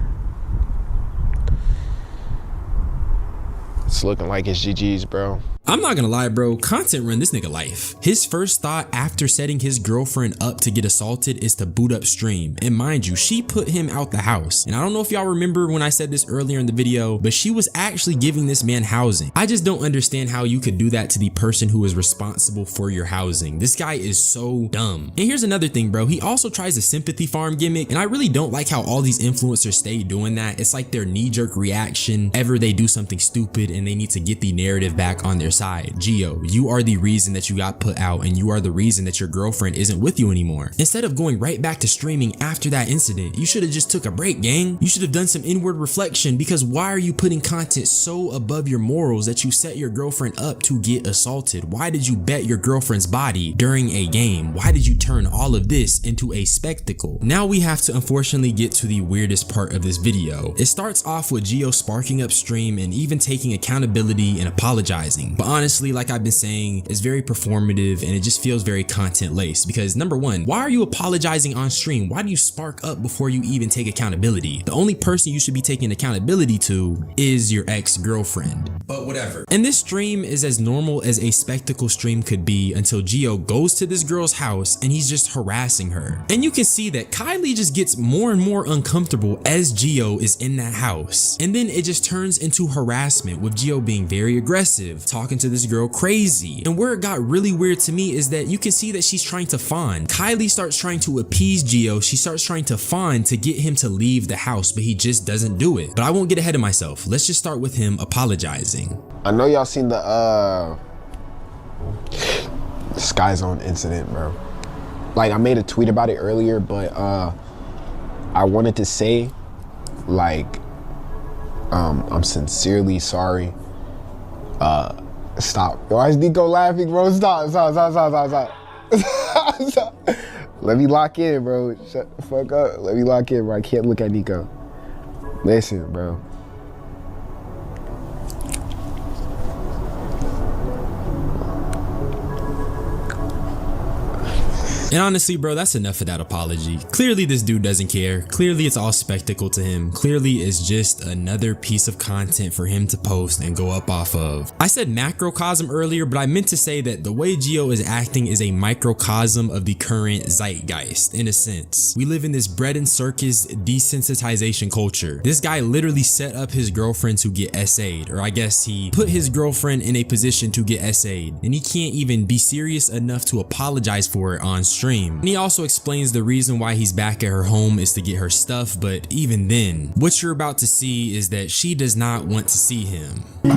it's looking like it's GG's, bro.
I'm not gonna lie, bro, content run this nigga life. His first thought after setting his girlfriend up to get assaulted is to boot up stream. And mind you, she put him out the house. And I don't know if y'all remember when I said this earlier in the video, but she was actually giving this man housing. I just don't understand how you could do that to the person who is responsible for your housing. This guy is so dumb. And here's another thing, bro. He also tries a sympathy farm gimmick, and I really don't like how all these influencers stay doing that. It's like their knee-jerk reaction ever they do something stupid and they need to get the narrative back on their side. Gio, you are the reason that you got put out, and you are the reason that your girlfriend isn't with you anymore. Instead of going right back to streaming after that incident, you should have just took a break, gang. You should have done some inward reflection, because why are you putting content so above your morals that you set your girlfriend up to get assaulted? Why did you bet your girlfriend's body during a game? Why did you turn all of this into a spectacle? Now we have to unfortunately get to the weirdest part of this video. It starts off with Gio sparking up stream and even taking accountability and apologizing. But honestly, like I've been saying, it's very performative and it just feels very content laced, because number one, why are you apologizing on stream? Why do you spark up before you even take accountability? The only person you should be taking accountability to is your ex-girlfriend. But whatever. And this stream is as normal as a spectacle stream could be until Gio goes to this girl's house and he's just harassing her. And you can see that Kylie just gets more and more uncomfortable as Gio is in that house. And then it just turns into harassment, with Gio being very aggressive, talking to this girl crazy. And where it got really weird to me is that you can see that she's trying to fawn. Kylie starts trying to appease Gio. She starts trying to fawn to get him to leave the house, but he just doesn't do it. But I won't get ahead of myself. Let's just start with him apologizing.
I know y'all seen the Sky Zone incident, bro. Like, I made a tweet about it earlier, but I wanted to say, like, I'm sincerely sorry. Stop. Why is Nico laughing, bro? Stop. Stop. Let me lock in, bro. Shut the fuck up. Let me lock in, bro. I can't look at Nico. Listen, bro.
And honestly, bro, that's enough of that apology. Clearly this dude doesn't care. Clearly it's all spectacle to him. Clearly it's just another piece of content for him to post and go up off of. I said macrocosm earlier, but I meant to say that the way Gio is acting is a microcosm of the current zeitgeist, in a sense. We live in this bread and circus desensitization culture. This guy literally set up his girlfriend to get SA'd, or I guess he put his girlfriend in a position to get SA'd, and he can't even be serious enough to apologize for it on stream. And he also explains the reason why he's back at her home is to get her stuff, but even then, what you're about to see is that she does not want to see him.
You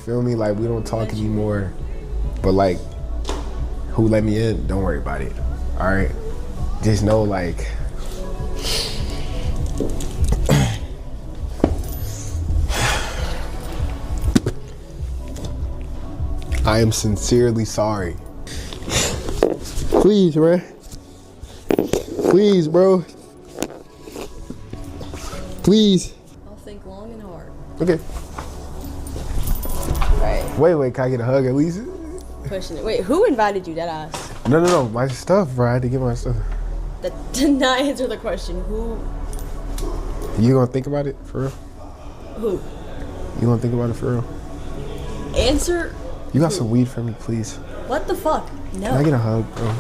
feel me? Like, we don't talk anymore, but like, who let me in? Don't worry about it. All right? Just know, like, I am sincerely sorry. Please, bro. Please, bro. Please.
I'll think long and hard.
Okay.
Right.
Wait, can I get a hug at least?
Pushing it. Wait, who invited you? That ass.
No, my stuff, bro. I had to get my stuff.
That did not answer the question. Who?
You gonna think about it for real?
Who?
You gonna think about it for real?
Answer.
You got some weed for me, please?
What the fuck? No.
Can I get a hug, bro?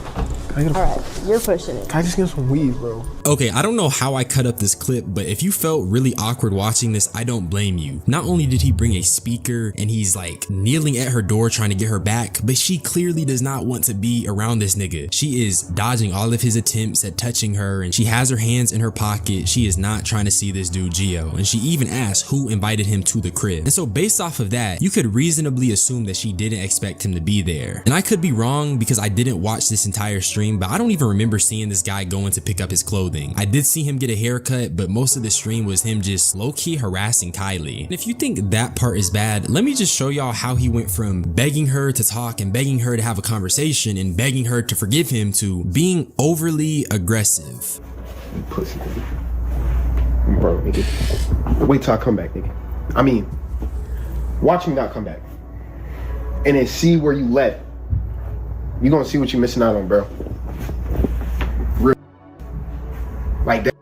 Can I get a
All right, you're pushing it.
Can I just get some weed, bro?
Okay, I don't know how I cut up this clip, but if you felt really awkward watching this, I don't blame you. Not only did he bring a speaker and he's like kneeling at her door trying to get her back, but she clearly does not want to be around this nigga. She is dodging all of his attempts at touching her and she has her hands in her pocket. She is not trying to see this dude Gio, and she even asked who invited him to the crib. And so based off of that, you could reasonably assume that she didn't expect him to be there. And I could be wrong because I didn't watch this entire stream, but I don't even remember seeing this guy going to pick up his clothing. I did see him get a haircut, but most of the stream was him just low-key harassing Kylie. And if you think that part is bad, let me just show y'all how he went from begging her to talk and begging her to have a conversation and begging her to forgive him to being overly aggressive.
You pussy, nigga. Bro, nigga. Wait till I come back, nigga. I mean, watch me not come back. And then see where you left. You gonna see what you're missing out on, bro. Real. Like that.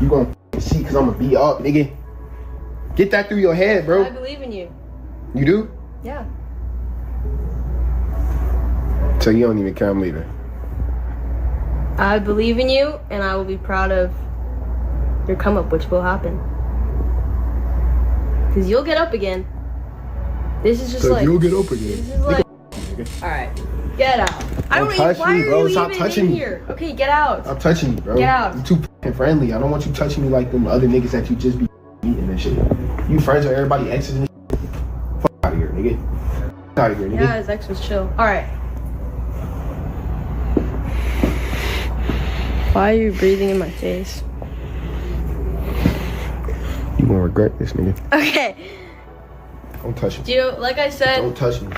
You gonna see, cause I'm gonna be up, nigga. Get that through your head, bro.
I believe in you.
You do?
Yeah.
So you don't even care I'm leaving.
I believe in you, and I will be proud of your come up, which will happen. Cause you'll get up again. This is just
so
like
you'll get up again.
This is like. All right, get out. I don't
touch
why
me, bro.
are you
Stop
even
touching
in
me.
here? Okay, get out.
I'm touching you, bro.
Get out.
You too fucking friendly. I don't want you touching me like them other niggas that you just be eating and shit. You friends with everybody exes and shit. Fuck out of here, nigga. Fuck out of here, nigga.
Yeah, his ex was chill. All right. Why are you breathing in my face?
You gonna regret this, nigga.
Okay.
Don't touch me.
Gio, like I said,
Don't touch me.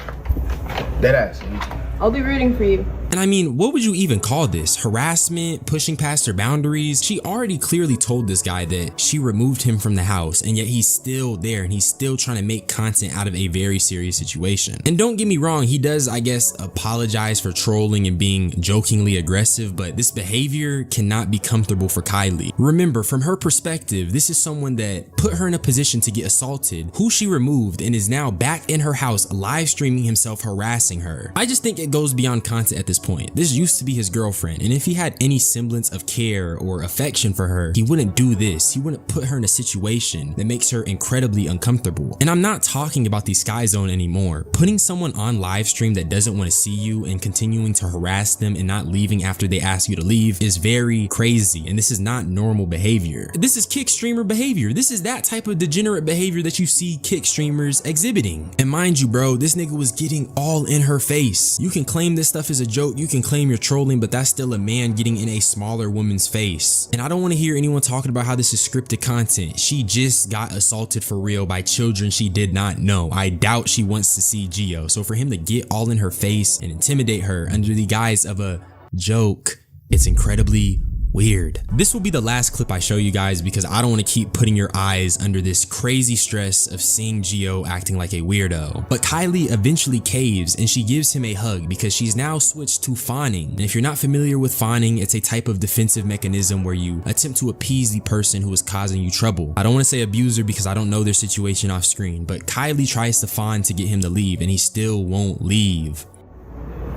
Dead ass, nigga.
I'll be rooting for you.
And I mean, what would you even call this? Harassment? Pushing past her boundaries? She already clearly told this guy that she removed him from the house, and yet he's still there and he's still trying to make content out of a very serious situation. And don't get me wrong, he does, I guess, apologize for trolling and being jokingly aggressive, but this behavior cannot be comfortable for Kylie. Remember, from her perspective, this is someone that put her in a position to get assaulted, who she removed, and is now back in her house live streaming himself harassing her. I just think it goes beyond content at this point. This used to be his girlfriend, and if he had any semblance of care or affection for her, he wouldn't do this. He wouldn't put her in a situation that makes her incredibly uncomfortable. And I'm not talking about the Sky Zone anymore. Putting someone on live stream that doesn't want to see you and continuing to harass them and not leaving after they ask you to leave is very crazy, and this is not normal behavior. This is kick streamer behavior. This is that type of degenerate behavior that you see kick streamers exhibiting. And mind you, bro, this nigga was getting all in her face. You can claim this stuff is a joke, you can claim you're trolling, but that's still a man getting in a smaller woman's face. And I don't want to hear anyone talking about how this is scripted content. She just got assaulted for real by children she did not know. I doubt she wants to see Gio. So for him to get all in her face and intimidate her under the guise of a joke, it's incredibly weird. This will be the last clip I show you guys because I don't want to keep putting your eyes under this crazy stress of seeing Gio acting like a weirdo. But Kylie eventually caves and she gives him a hug because she's now switched to fawning. And if you're not familiar with fawning, it's a type of defensive mechanism where you attempt to appease the person who is causing you trouble. I don't want to say abuser because I don't know their situation off screen, but Kylie tries to fawn to get him to leave and he still won't leave.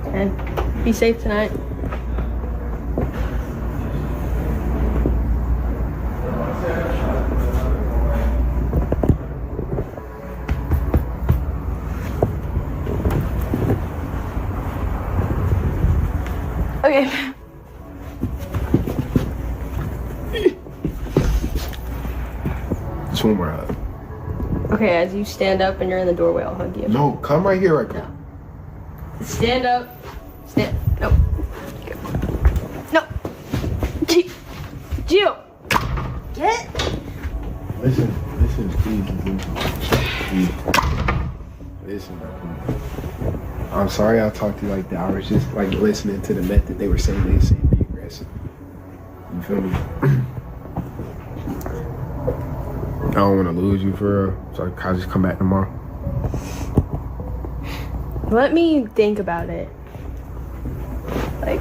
And be safe tonight. Okay.
Just one more hug.
Okay, as you stand up and you're in the doorway, I'll hug you.
No, come right here right now.
Stand up. Stand. No. No. Gio. Get.
Listen, please. Listen, bro. I'm sorry I talked to you like that. I was just like listening to the method they were saying. They were saying be aggressive. You feel me? I don't want to lose you for real. So I'll just come back tomorrow.
Let me think about it.
Like,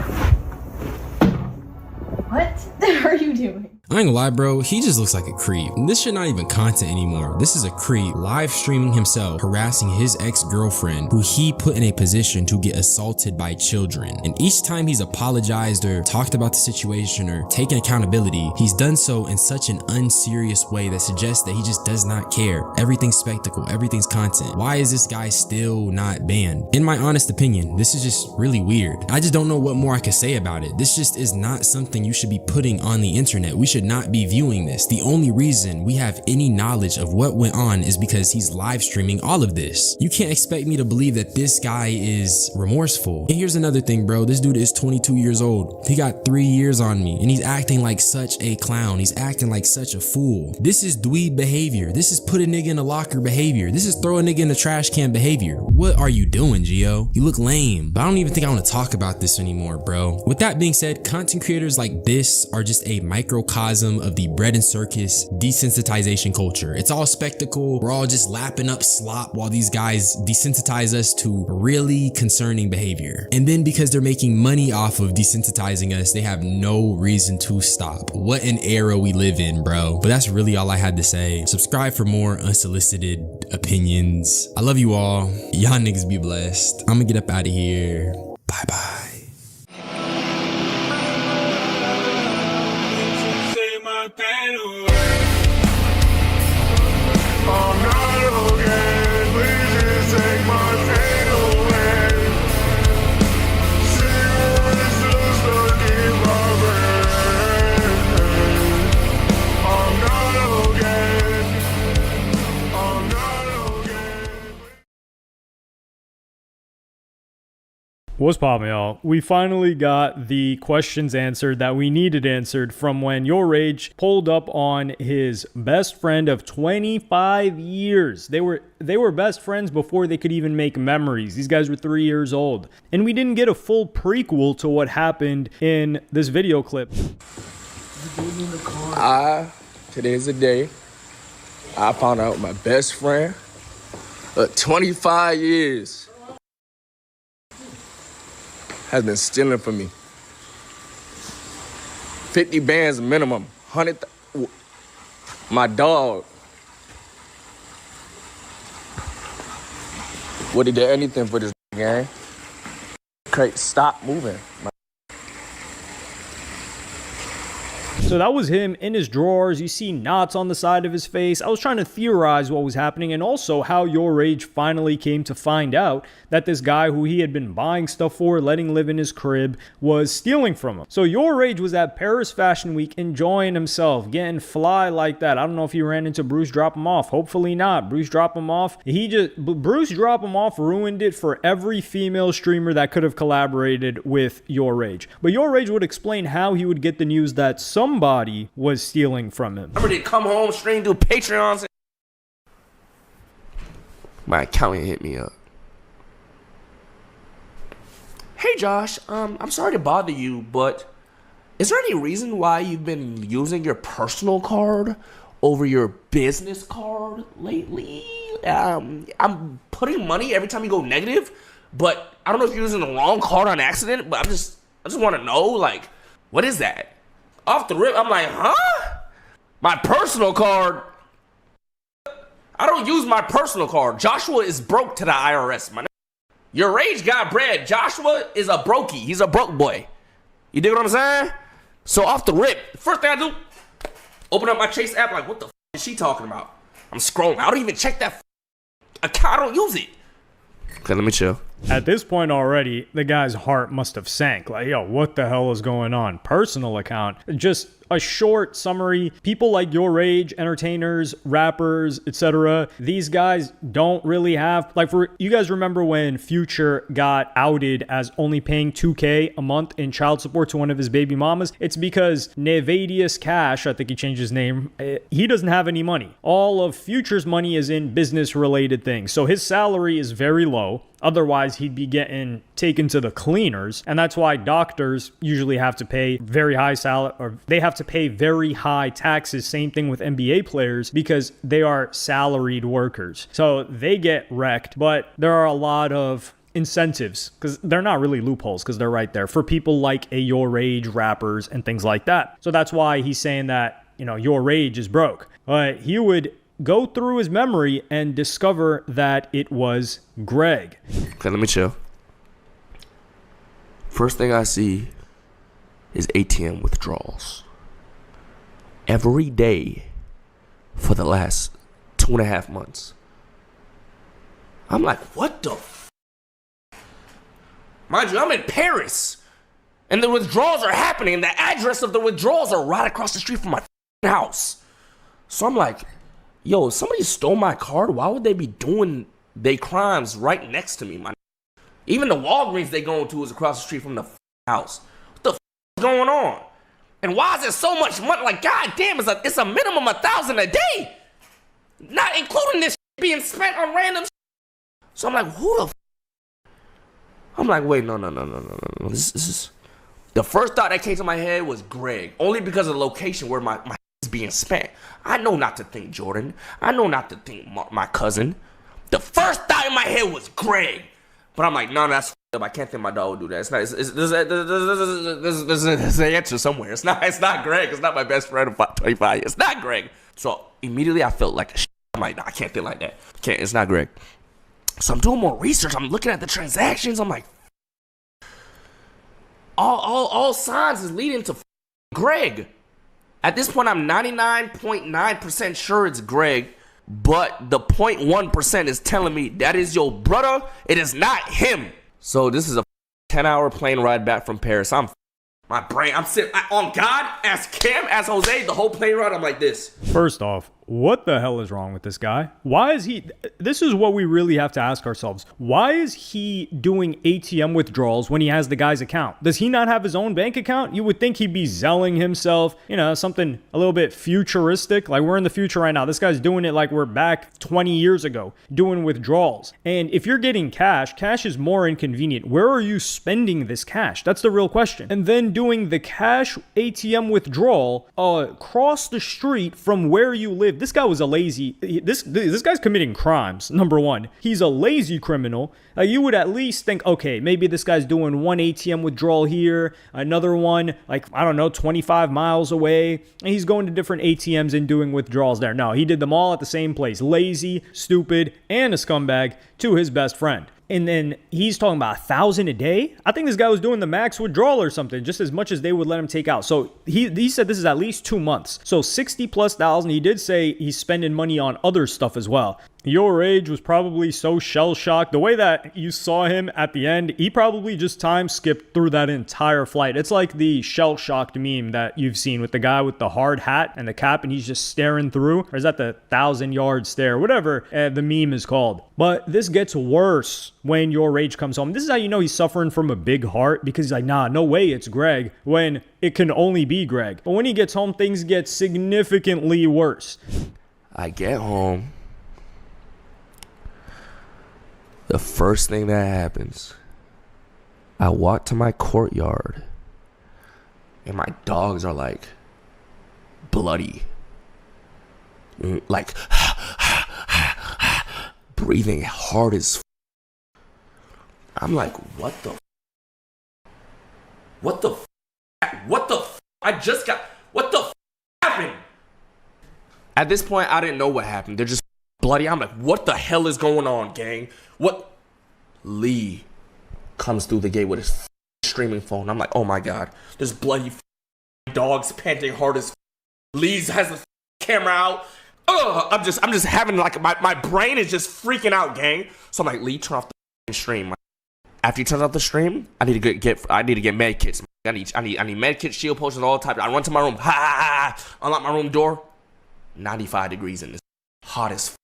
what are you doing?
I ain't gonna lie, bro, he just looks like a creep. And this shit not even content anymore. This is a creep live streaming himself, harassing his ex-girlfriend, who he put in a position to get assaulted by children. And each time he's apologized or talked about the situation or taken accountability, he's done so in such an unserious way that suggests that he just does not care. Everything's spectacle, everything's content. Why is this guy still not banned? In my honest opinion, this is just really weird. I just don't know what more I could say about it. This just is not something you should be putting on the internet. We should not be viewing this. The only reason we have any knowledge of what went on is because he's live streaming all of this. You can't expect me to believe that this guy is remorseful. And here's another thing, bro. This dude is 22 years old. He got 3 years on me and he's acting like such a clown. He's acting like such a fool. This is dweeb behavior. This is put a nigga in a locker behavior. This is throw a nigga in a trash can behavior. What are you doing, Gio? You look lame. But I don't even think I want to talk about this anymore, bro. With that being said, content creators like this are just a microcosm of the bread and circus desensitization culture. It's all spectacle. We're all just lapping up slop while these guys desensitize us to really concerning behavior. And then because they're making money off of desensitizing us, they have no reason to stop. What an era we live in, bro. But that's really all I had to say. Subscribe for more unsolicited opinions. I love you all. Y'all niggas be blessed. I'm gonna get up out of here. Bye bye.
What's poppin', y'all? We finally got the questions answered that we needed answered from when Your Rage pulled up on his best friend of 25 years. They were best friends before they could even make memories. These guys were 3 years old. And we didn't get a full prequel to what happened in this video clip.
Today's the day I found out my best friend of 25 years has been stealing from me. 50 bands minimum, 100. My dog would have did anything for this gang. Stop moving.
So that was him in his drawers. You see knots on the side of his face. I was trying to theorize what was happening and also how Your Rage finally came to find out that this guy who he had been buying stuff for, letting live in his crib, was stealing from him. So Your Rage was at Paris Fashion Week enjoying himself, getting fly like that. I don't know if he ran into Bruce Drop Him Off. Hopefully not. Bruce Drop Him Off. Bruce Drop Him Off ruined it for every female streamer that could have collaborated with Your Rage. But Your Rage would explain how he would get the news that somebody was stealing from him.
I'm ready to come home, stream, do Patreons. My accountant hit me up. Hey Josh, I'm sorry to bother you, but is there any reason why you've been using your personal card over your business card lately? I'm putting money every time you go negative, but I don't know if you're using the wrong card on accident, but I just want to know, like, what is that? Off the rip, I'm like, huh? My personal card? I don't use my personal card. Joshua is broke to the IRS, man. Your Rage got bread. Joshua is a brokey. He's a broke boy. You dig what I'm saying? So off the rip, first thing I do, open up my Chase app, like, what the is she talking about? I'm scrolling. I don't even check that account. I don't use it. Okay, let me chill.
At this point already, the guy's heart must have sank. Like, yo, what the hell is going on? Personal account. Just a short summary. People like Your Rage, entertainers, rappers, etc. These guys don't really have, like, for you guys remember when Future got outed as only paying $2K a month in child support to one of his baby mamas? It's because Nevadius Cash, I think he changed his name, he doesn't have any money. All of Future's money is in business related things. So his salary is very low. Otherwise, he'd be getting taken to the cleaners. And that's why doctors usually have to pay very high salary, or they have to pay very high taxes. Same thing with NBA players, because they are salaried workers. So they get wrecked. But there are a lot of incentives, because they're not really loopholes, because they're right there for people like your age rappers and things like that. So that's why he's saying that, you know, your age is broke. But he would go through his memory and discover that it was Greg.
Okay, let me chill. First thing I see is ATM withdrawals. Every day for the last 2.5 months. I'm like, what the f? Mind you, I'm in Paris. And the withdrawals are happening. And the address of the withdrawals are right across the street from my house. So I'm like, yo, if somebody stole my card, why would they be doing their crimes right next to me? Even the Walgreens they going to is across the street from the house. What the f is going on? And why is there so much money? Like, god damn, it's a minimum of $1,000 a day. Not including this being spent on random. So I'm like, who the f? I'm like, wait, no. This is... The first thought that came to my head was Greg. Only because of the location where my is being spent. I know not to think Jordan. I know not to think my cousin. The first thought in my head was Greg. But I'm like, no, that's f***ed up. I can't think my dog would do that. It's not. There's an answer somewhere. It's not Greg. It's not my best friend of 25 years. It's not Greg. So immediately I felt like a shit. I'm like, nah, I can't think like that. It's not Greg. So I'm doing more research. I'm looking at the transactions. I'm like, all signs is leading to Greg. At this point, I'm 99.9% sure it's Greg, but the 0.1% is telling me that is your brother. It is not him. So this is a 10-hour plane ride back from Paris. My brain, I'm sitting on God, as Cam, as Jose, the whole plane ride, I'm like this.
First off, what the hell is wrong with this guy? Why is he... This is what we really have to ask ourselves. Why is he doing ATM withdrawals when he has the guy's account? Does he not have his own bank account? You would think he'd be zelling himself, you know, something a little bit futuristic. Like, we're in the future right now. This guy's doing it like we're back 20 years ago, doing withdrawals. And if you're getting cash is more inconvenient. Where are you spending this cash? That's the real question. And then doing the cash ATM withdrawal across the street from where you live. This guy was a lazy... This guy's committing crimes, number one. He's a lazy criminal. You would at least think, okay, maybe this guy's doing one ATM withdrawal here, another one, like, I don't know, 25 miles away, and he's going to different ATMs and doing withdrawals there. No, he did them all at the same place. Lazy, stupid, and a scumbag to his best friend. And then he's talking about 1,000 a day. I think this guy was doing the max withdrawal or something, just as much as they would let him take out. So he said this is at least 2 months. So 60+ thousand. He did say he's spending money on other stuff as well. Your age was probably so shell-shocked. The way that you saw him at the end, he probably just time skipped through that entire flight. It's like the shell-shocked meme that you've seen with the guy with the hard hat and the cap, and he's just staring through. Or is that the 1,000-yard stare? Whatever the meme is called. But this gets worse when your age comes home. This is how you know he's suffering from a big heart, because he's like, nah, no way it's Greg, when it can only be Greg. But when he gets home, things get significantly worse.
I get home. The first thing that happens, I walk to my courtyard, and my dogs are like bloody, like breathing hard as I'm like, what the happened? At this point, I didn't know what happened. They're just bloody. I'm like, what the hell is going on, gang? What? Lee comes through the gate with his streaming phone. I'm like, oh my God, there's bloody dogs panting hard as Lee has the camera out. I'm just having like my brain is just freaking out, gang. So I'm like, Lee, turn off the stream. After he turns off the stream, I need to get med kits. I need med kits, shield potions, all types. I run to my room, unlock my room door. 95 degrees in this, hot as.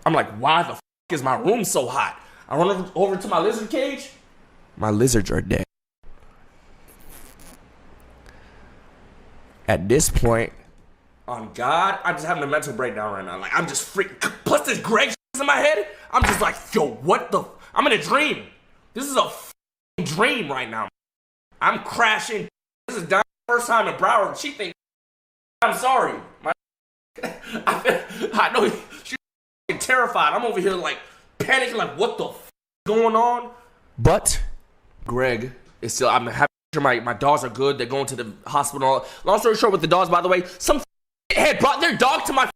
I'm like, why the is my room so hot? I run over to my lizard cage. My lizards are dead. At this point, on God, I'm just having a mental breakdown right now. Like, I'm just freaking. Plus, this Greg in my head. I'm just like, yo, what the? I'm in a dream. This is a dream right now. I'm crashing. This is Don's first time in Broward. She thinks I'm sorry. I know she's terrified. I'm over here like panicking, like, what the going on. But Greg is still, I'm happy my dogs are good. They're going to the hospital. Long story short with the dogs, by the way, some had brought their dog to my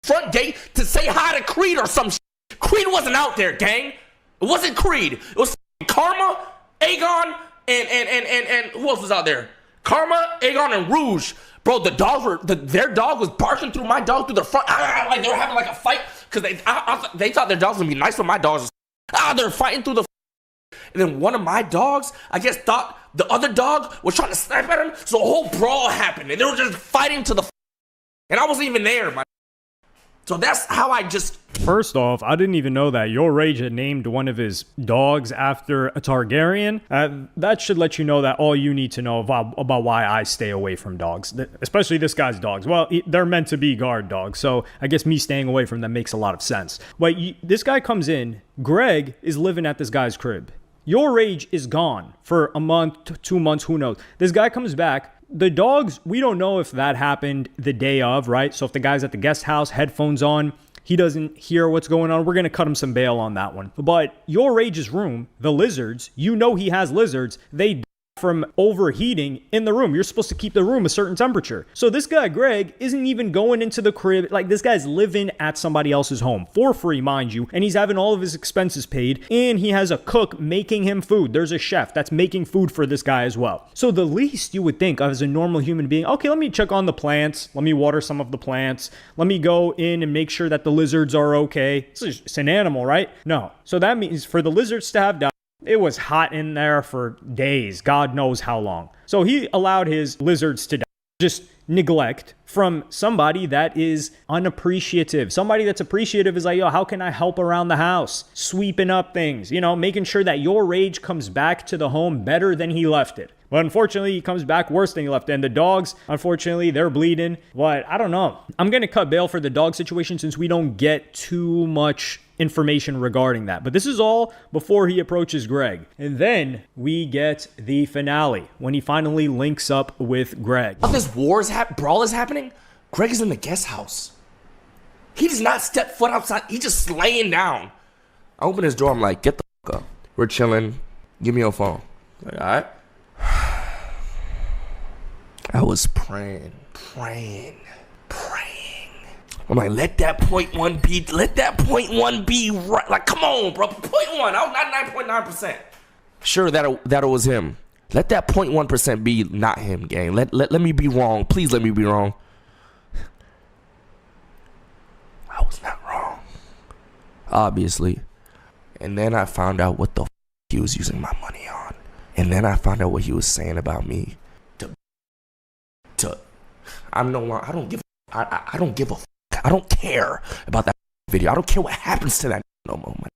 front gate to say hi to Creed or some shit. Creed wasn't out there, gang. It wasn't Creed. It was Karma, Aegon, and who else was out there? Karma, Aegon, and Rouge. Bro, the dogs were, their dog was barking through my dog through the front. Like they were having like a fight because they thought their dogs would be nice, but my dogs they're fighting through the. And then one of my dogs, I guess, thought the other dog was trying to snipe at him. So a whole brawl happened, and they were just fighting to the. And I wasn't even there, man. So that's how I just.
First off, I didn't even know that Your Rage had named one of his dogs after a Targaryen. That should let you know that all you need to know about why I stay away from dogs, especially this guy's dogs. Well, they're meant to be guard dogs, so I guess me staying away from them makes a lot of sense. But this guy comes in, Greg is living at this guy's crib. Your Rage is gone for a month, 2 months, who knows. This guy comes back. The dogs, we don't know if that happened the day of, right? So if the guy's at the guest house, headphones on, he doesn't hear what's going on, we're going to cut him some bail on that one. But Your Rage's room, the lizards, you know he has lizards, they die from overheating in the room. You're supposed to keep the room a certain temperature. So this guy, Greg, isn't even going into the crib. Like, this guy's living at somebody else's home for free, mind you. And he's having all of his expenses paid. And he has a cook making him food. There's a chef that's making food for this guy as well. So the least you would think of as a normal human being, okay, let me check on the plants. Let me water some of the plants. Let me go in and make sure that the lizards are okay. It's an animal, right? No. So that means for the lizards to have died, it was hot in there for days, God knows how long. So he allowed his lizards to die. Just neglect from somebody that is unappreciative. Somebody that's appreciative is like, yo, how can I help around the house? Sweeping up things, making sure that Your Rage comes back to the home better than he left it. But unfortunately, he comes back worse than he left it. And the dogs, unfortunately, they're bleeding. But I don't know. I'm going to cut bail for the dog situation since we don't get too much information regarding that. But this is all before he approaches Greg. And then we get the finale when he finally links up with Greg.
While this brawl is happening, Greg is in the guest house. He does not step foot outside. He's just laying down. I open his door. I'm like, get the fuck up. We're chilling. Give me your phone. Like, all right. I was praying. I'm like, let that 0.1 be right. Like, come on, bro. 0.1. I was not 9.9%. Sure, that was him. Let that 0.1% be not him, gang. Let me be wrong. Please let me be wrong. I was not wrong. Obviously. And then I found out what the he was using my money on. And then I found out what he was saying about me. I don't give a I don't care about that video. I don't care what happens to that no more money.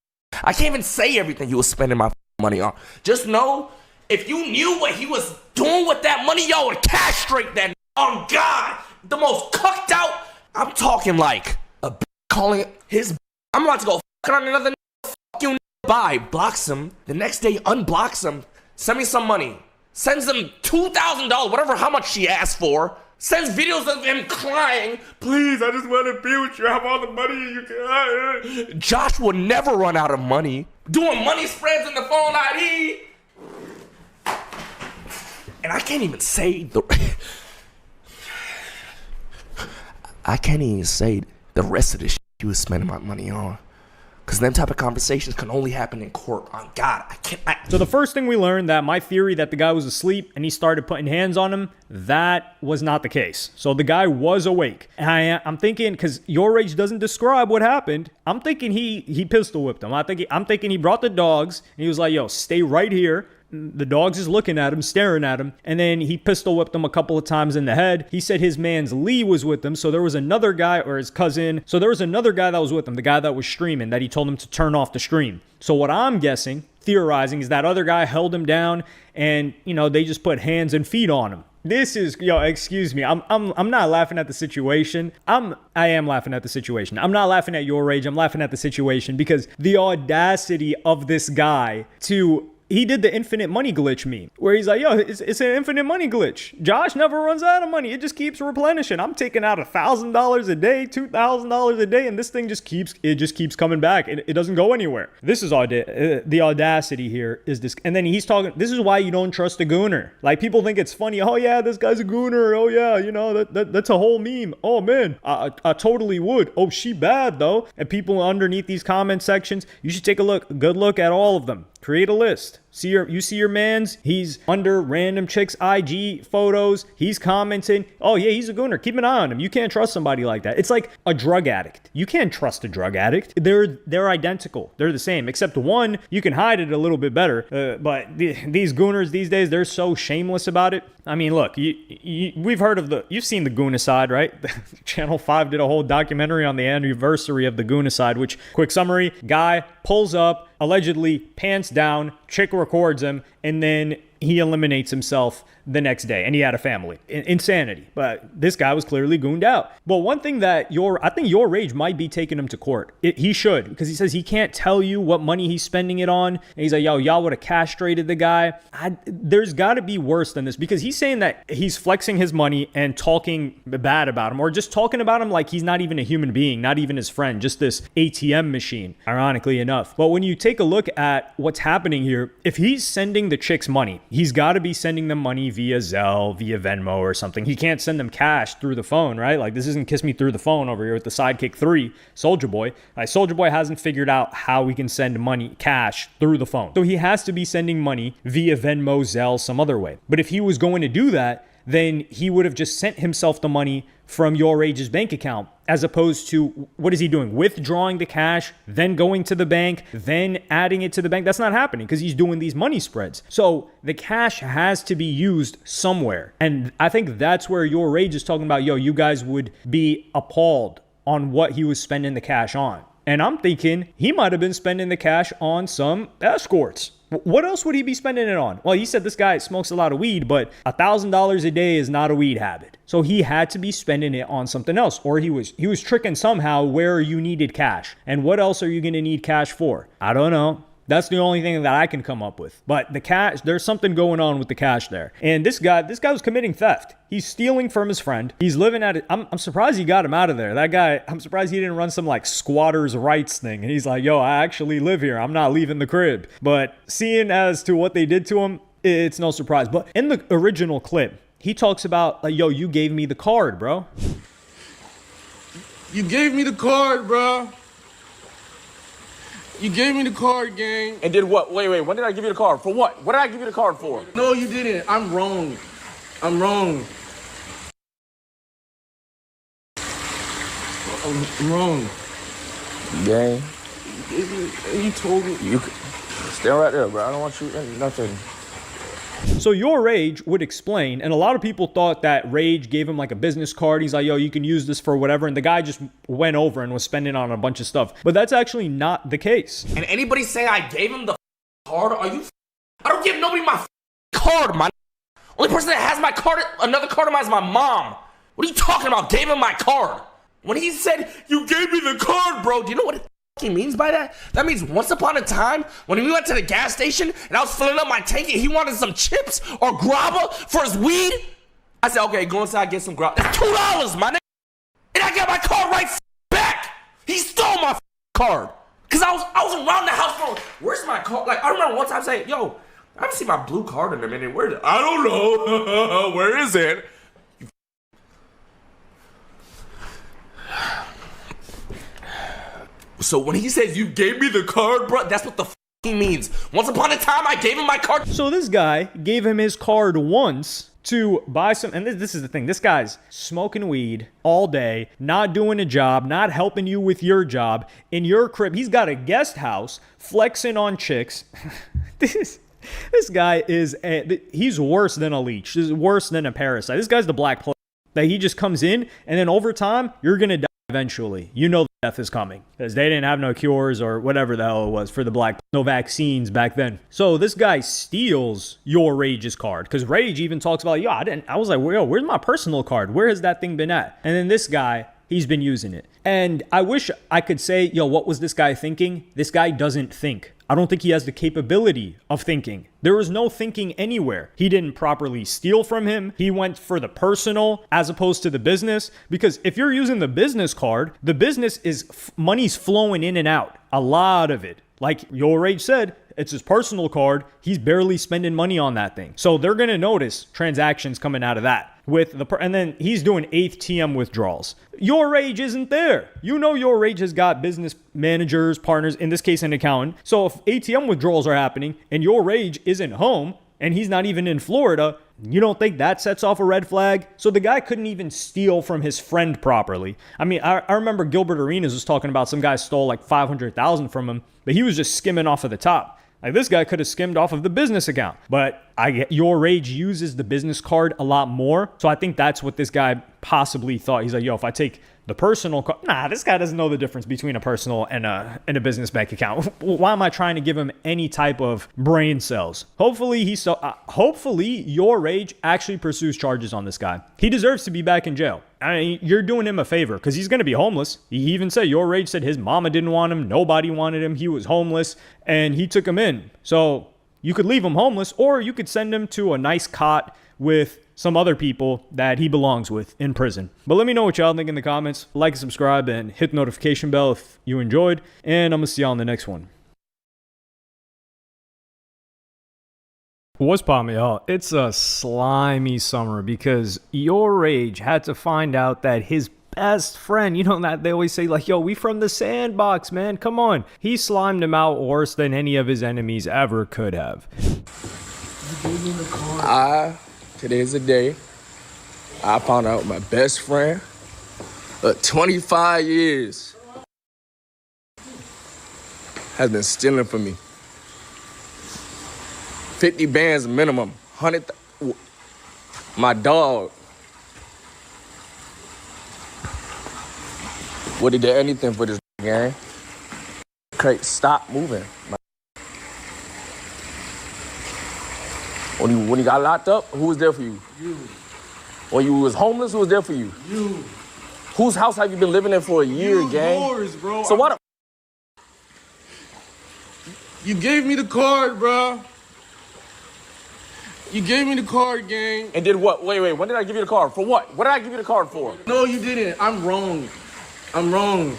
I can't even say everything he was spending my money on. Just know, if you knew what he was doing with that money, y'all would castrate that on God. The most cucked out. I'm talking like a calling it his. I'm about to go on another. Fuck you. Bye. Blocks him. The next day unblocks him. Send me some money. Sends him $2,000, whatever how much she asked for. Sends videos of him crying. Please, I just want to be with you. I have all the money you can. Josh will never run out of money. Doing money spreads in the phone ID. And I can't even say the rest of the shit he was spending my money on. Because them type of conversations can only happen in court. On God, I can't.
So the first thing we learned, that my theory that the guy was asleep and he started putting hands on him, that was not the case. So the guy was awake. And I'm thinking, because Your Rage doesn't describe what happened, I'm thinking he pistol whipped him. I'm thinking he brought the dogs and he was like, yo, stay right here. The dogs is looking at him, staring at him, and then he pistol whipped him a couple of times in the head. He said his man's Lee was with him, so there was another guy, or his cousin, so there was another guy that was with him, the guy that was streaming, that he told him to turn off the stream. So what I'm guessing, theorizing, is that other guy held him down, and, they just put hands and feet on him. This is, excuse me, I'm not laughing at the situation. I am laughing at the situation. I'm not laughing at Your Rage, I'm laughing at the situation, because the audacity of this guy to he did the infinite money glitch meme where he's like, yo, it's an infinite money glitch. Josh never runs out of money. It just keeps replenishing. I'm taking out $1,000 a day, $2,000 a day, and this thing just keeps coming back. It doesn't go anywhere. This is the audacity here is this. And then he's talking, this is why you don't trust a gooner. Like, people think it's funny. Oh yeah, this guy's a gooner. Oh yeah, you know, that's a whole meme. Oh man, I totally would. Oh, she bad though. And people underneath these comment sections, you should take a good look at all of them. Create a list. You see your man's, he's under random chicks' IG photos. He's commenting, oh yeah, he's a gooner. Keep an eye on him. You can't trust somebody like that. It's like a drug addict. You can't trust a drug addict. They're identical. They're the same, except one, you can hide it a little bit better. But these gooners these days, they're so shameless about it. I mean, look, we've heard of you've seen the Goonicide, right? Channel 5 did a whole documentary on the anniversary of the Goonicide, which, quick summary, guy pulls up, allegedly pants down, chick records him, and then he eliminates himself the next day, and he had a family. Insanity. But this guy was clearly gooned out. But one thing that I think Your Rage might be taking him to court. He should, because he says he can't tell you what money he's spending it on. And he's like, yo, y'all would have castrated the guy. There's got to be worse than this, because he's saying that he's flexing his money and talking bad about him, or just talking about him like he's not even a human being, not even his friend, just this ATM machine, ironically enough. But when you take a look at what's happening here, if he's sending the chicks money, he's got to be sending them money via Zelle, via Venmo or something. He can't send them cash through the phone, right? Like, this isn't Kiss Me Through the Phone over here with the Sidekick 3, Soulja Boy. Soulja Boy hasn't figured out how we can send money, cash, through the phone. So he has to be sending money via Venmo, Zelle, some other way. But if he was going to do that, then he would have just sent himself the money from Your Rage's bank account, as opposed to, what is he doing? Withdrawing the cash, then going to the bank, then adding it to the bank. That's not happening because he's doing these money spreads. So the cash has to be used somewhere. And I think that's where Your Rage is talking about, yo, you guys would be appalled on what he was spending the cash on. And I'm thinking he might have been spending the cash on some escorts. What else would he be spending it on? Well, he said this guy smokes a lot of weed, but $1,000 a day is not a weed habit. So he had to be spending it on something else, or he was tricking somehow where you needed cash. And what else are you going to need cash for? I don't know. That's the only thing that I can come up with. But the cash, there's something going on with the cash there. And this guy was committing theft. He's stealing from his friend. He's living at it. I'm surprised he got him out of there. That guy, I'm surprised he didn't run some like squatters' rights thing. And he's like, yo, I actually live here. I'm not leaving the crib. But seeing as to what they did to him, it's no surprise. But in the original clip, he talks about, like, yo, you gave me the card, bro.
You gave me the card, bro. You gave me the card, gang.
And did what? Wait, when did I give you the card? For what? What did I give you the card for?
No, you didn't. I'm wrong. I'm wrong.
Gang.
You told me.
You stay right there, bro. I don't want you nothing.
So Your Rage would explain, and a lot of people thought that Rage gave him like a business card. He's like, yo, you can use this for whatever. And the guy just went over and was spending on a bunch of stuff. But that's actually not the case.
And anybody say I gave him the card? Are you? I don't give nobody my card, my. Only person that has my card, another card of mine is my mom. What are you talking about? Gave him my card. When he said, you gave me the card, bro, do you know what he means by that? That means once upon a time, when we went to the gas station and I was filling up my tank and he wanted some chips or grabba for his weed, I said, okay, go inside, get some grabba. That's $2, my nigga. And I got my card right back. He stole my card. Cause I was around the house going, where's my card? Like, I remember one time saying, yo, I haven't seen my blue card in a minute. Where is it? I don't know. Where is it? So when he says you gave me the card, bro, that's what the he means. Once upon a time, I gave him my card.
So this guy gave him his card once to buy some, and this is the thing. This guy's smoking weed all day, not doing a job, not helping you with your job. In your crib, he's got a guest house, flexing on chicks. This guy he's worse than a leech. He's worse than a parasite. This guy's the Black Plague. That he just comes in, and then over time, you're going to die eventually. You know death is coming because they didn't have no cures or whatever the hell it was for the Black, no vaccines back then. So this guy steals Your Rage's card because Rage even talks about, yo, I was like, yo, where's my personal card? Where has that thing been at? And then this guy, he's been using it. And I wish I could say, yo, what was this guy thinking? This guy doesn't think. I don't think he has the capability of thinking. There was no thinking anywhere. He didn't properly steal from him. He went for the personal as opposed to the business. Because if you're using the business card, the business is money's flowing in and out. A lot of it. Like Your Rage said, it's his personal card. He's barely spending money on that thing. So they're going to notice transactions coming out of that. And then he's doing ATM withdrawals. Your Rage isn't there. You know Your Rage has got business managers, partners, in this case an accountant. So if ATM withdrawals are happening and Your Rage isn't home and he's not even in Florida, you don't think that sets off a red flag? So the guy couldn't even steal from his friend properly. I mean, I remember Gilbert Arenas was talking about some guy stole like $500,000 from him, but he was just skimming off of the top. Like this guy could have skimmed off of the business account, but Your Rage uses the business card a lot more. So I think that's what this guy possibly thought. He's like, yo, if I take the personal card, this guy doesn't know the difference between a personal and a business bank account. Why am I trying to give him any type of brain cells? Hopefully Your Rage actually pursues charges on this guy. He deserves to be back in jail. I mean, you're doing him a favor because he's going to be homeless. He even said, Your Rage said his mama didn't want him. Nobody wanted him. He was homeless and he took him in. So you could leave him homeless or you could send him to a nice cot with some other people that he belongs with in prison. But let me know what y'all think in the comments. Like and subscribe and hit the notification bell if you enjoyed. And I'm going to see y'all in the next one. What's poppin', y'all? It's a slimy summer because Your Rage had to find out that his best friend, you know that they always say like, yo, we from the sandbox, man. Come on. He slimed him out worse than any of his enemies ever could have.
Today's the day I found out my best friend of 25 years has been stealing from me. 50 bands minimum, 100. My dog. Would he do anything for this gang? Craig, stop moving. When you got locked up, who was there for you? You. When you was homeless, who was there for you? You. Whose house have you been living in for a year, gang? Yours, bro. So what?
You gave me the card, bro. You gave me the card, gang.
And did what? Wait. When did I give you the card? For what? What did I give you the card for?
No, you didn't. I'm wrong. I'm wrong.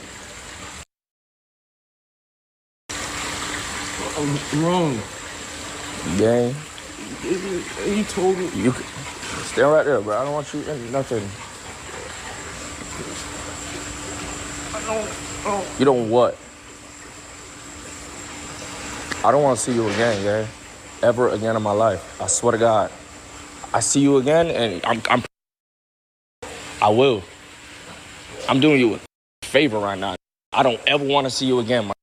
I'm wrong.
Gang.
You told me.
You stand right there, bro. I don't want you in nothing. You don't what? I don't want to see you again, gang. Ever again in my life. I swear to God. I see you again, and I will. I'm doing you a favor right now. I don't ever want to see you again, man.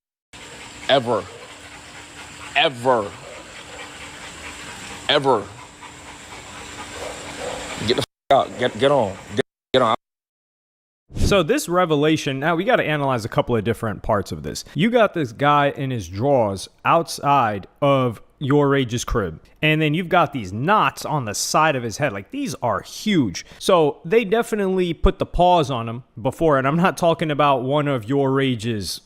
Ever. Ever. Ever. Get the out. Get on. Get on.
So this revelation, now we got to analyze a couple of different parts of this. You got this guy in his drawers outside of Your Rage's crib. And then you've got these knots on the side of his head. Like, these are huge. So they definitely put the paws on him before. And I'm not talking about one of Your Rage's,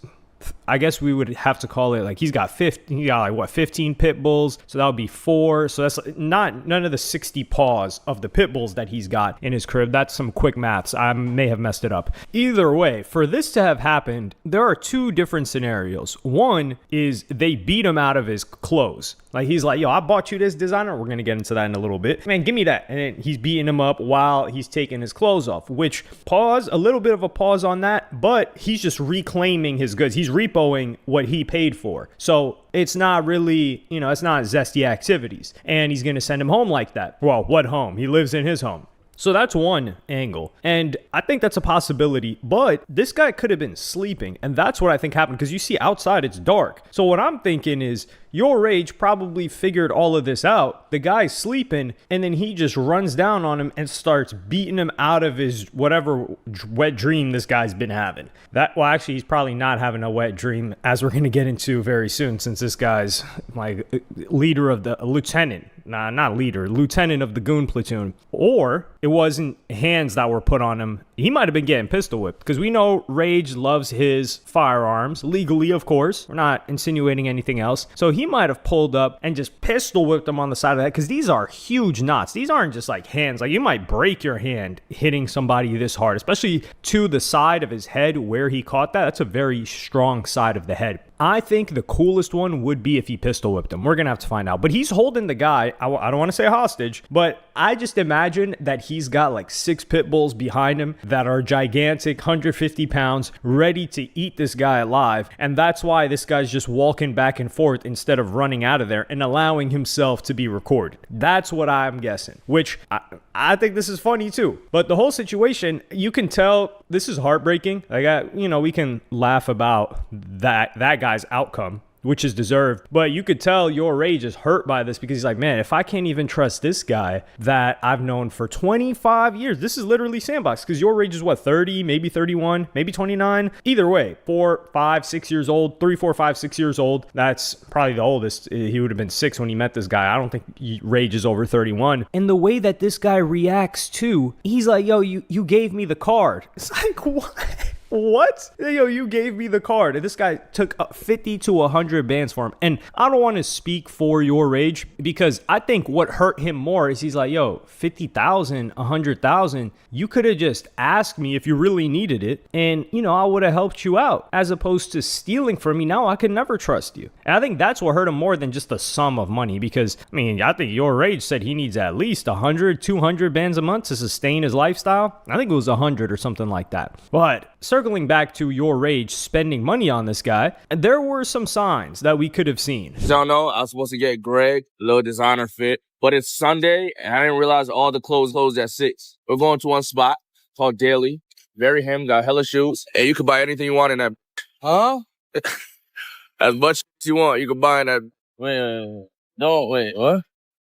I guess we would have to call it like he got like what, 15 pit bulls. So that would be 4. So that's none of the 60 paws of the pit bulls that he's got in his crib. That's some quick maths. I may have messed it up. Either way, for this to have happened, there are 2 different scenarios. One is they beat him out of his clothes. Like, he's like, yo, I bought you this designer. We're going to get into that in a little bit. Man, give me that. And then he's beating him up while he's taking his clothes off, which a little bit of a pause on that, but he's just reclaiming his goods. He's repoing what he paid for. So it's not really, it's not zesty activities. And he's going to send him home like that. Well, what home? He lives in his home. So that's one angle. And I think that's a possibility, but this guy could have been sleeping. And that's what I think happened, because you see outside it's dark. So what I'm thinking is Your Rage probably figured all of this out. The guy's sleeping, and then he just runs down on him and starts beating him out of his whatever wet dream this guy's been having. Actually, he's probably not having a wet dream, as we're going to get into very soon, since this guy's like leader of the lieutenant. not leader, lieutenant of the goon platoon, or it wasn't hands that were put on him. He might have been getting pistol whipped because we know Rage loves his firearms, legally, of course. We're not insinuating anything else. So he might have pulled up and just pistol whipped him on the side of the head because these are huge knots. These aren't just like hands. Like you might break your hand hitting somebody this hard, especially to the side of his head where he caught that. That's a very strong side of the head. I think the coolest one would be if he pistol whipped him. We're going to have to find out. But he's holding the guy, I don't want to say hostage, but I just imagine that he's got like 6 pit bulls behind him that are gigantic, 150 pounds, ready to eat this guy alive. And that's why this guy's just walking back and forth instead of running out of there and allowing himself to be recorded. That's what I'm guessing, which I think this is funny too. But the whole situation, you can tell this is heartbreaking. Like, we can laugh about that guy's outcome, which is deserved. But you could tell Your Rage is hurt by this because he's like, man, if I can't even trust this guy that I've known for 25 years, this is literally sandbox because Your Rage is what, 30, maybe 31, maybe 29. Either way, 4, 5, 6 years old, 3, 4, 5, 6 years old. That's probably the oldest. He would have been 6 when he met this guy. I don't think Rage is over 31. And the way that this guy reacts too, he's like, yo, you gave me the card. It's like, what? What? Yo, you gave me the card. And this guy took 50 to 100 bands for him. And I don't want to speak for Your Rage because I think what hurt him more is he's like, yo, 50,000, 100,000, you could have just asked me if you really needed it. And, I would have helped you out as opposed to stealing from me. Now I could never trust you. And I think that's what hurt him more than just the sum of money because, I think Your Rage said he needs at least 100, 200 bands a month to sustain his lifestyle. I think it was 100 or something like that. But circling back to Your Rage spending money on this guy, there were some signs that we could have seen.
Y'all know I was supposed to get Greg a little designer fit, but it's Sunday and I didn't realize all the clothes closed at 6. We're going to one spot called Daily. Very him, got hella shoes. And you can buy anything you want in that. Huh? As much as you want, you can buy in that. Wait, what?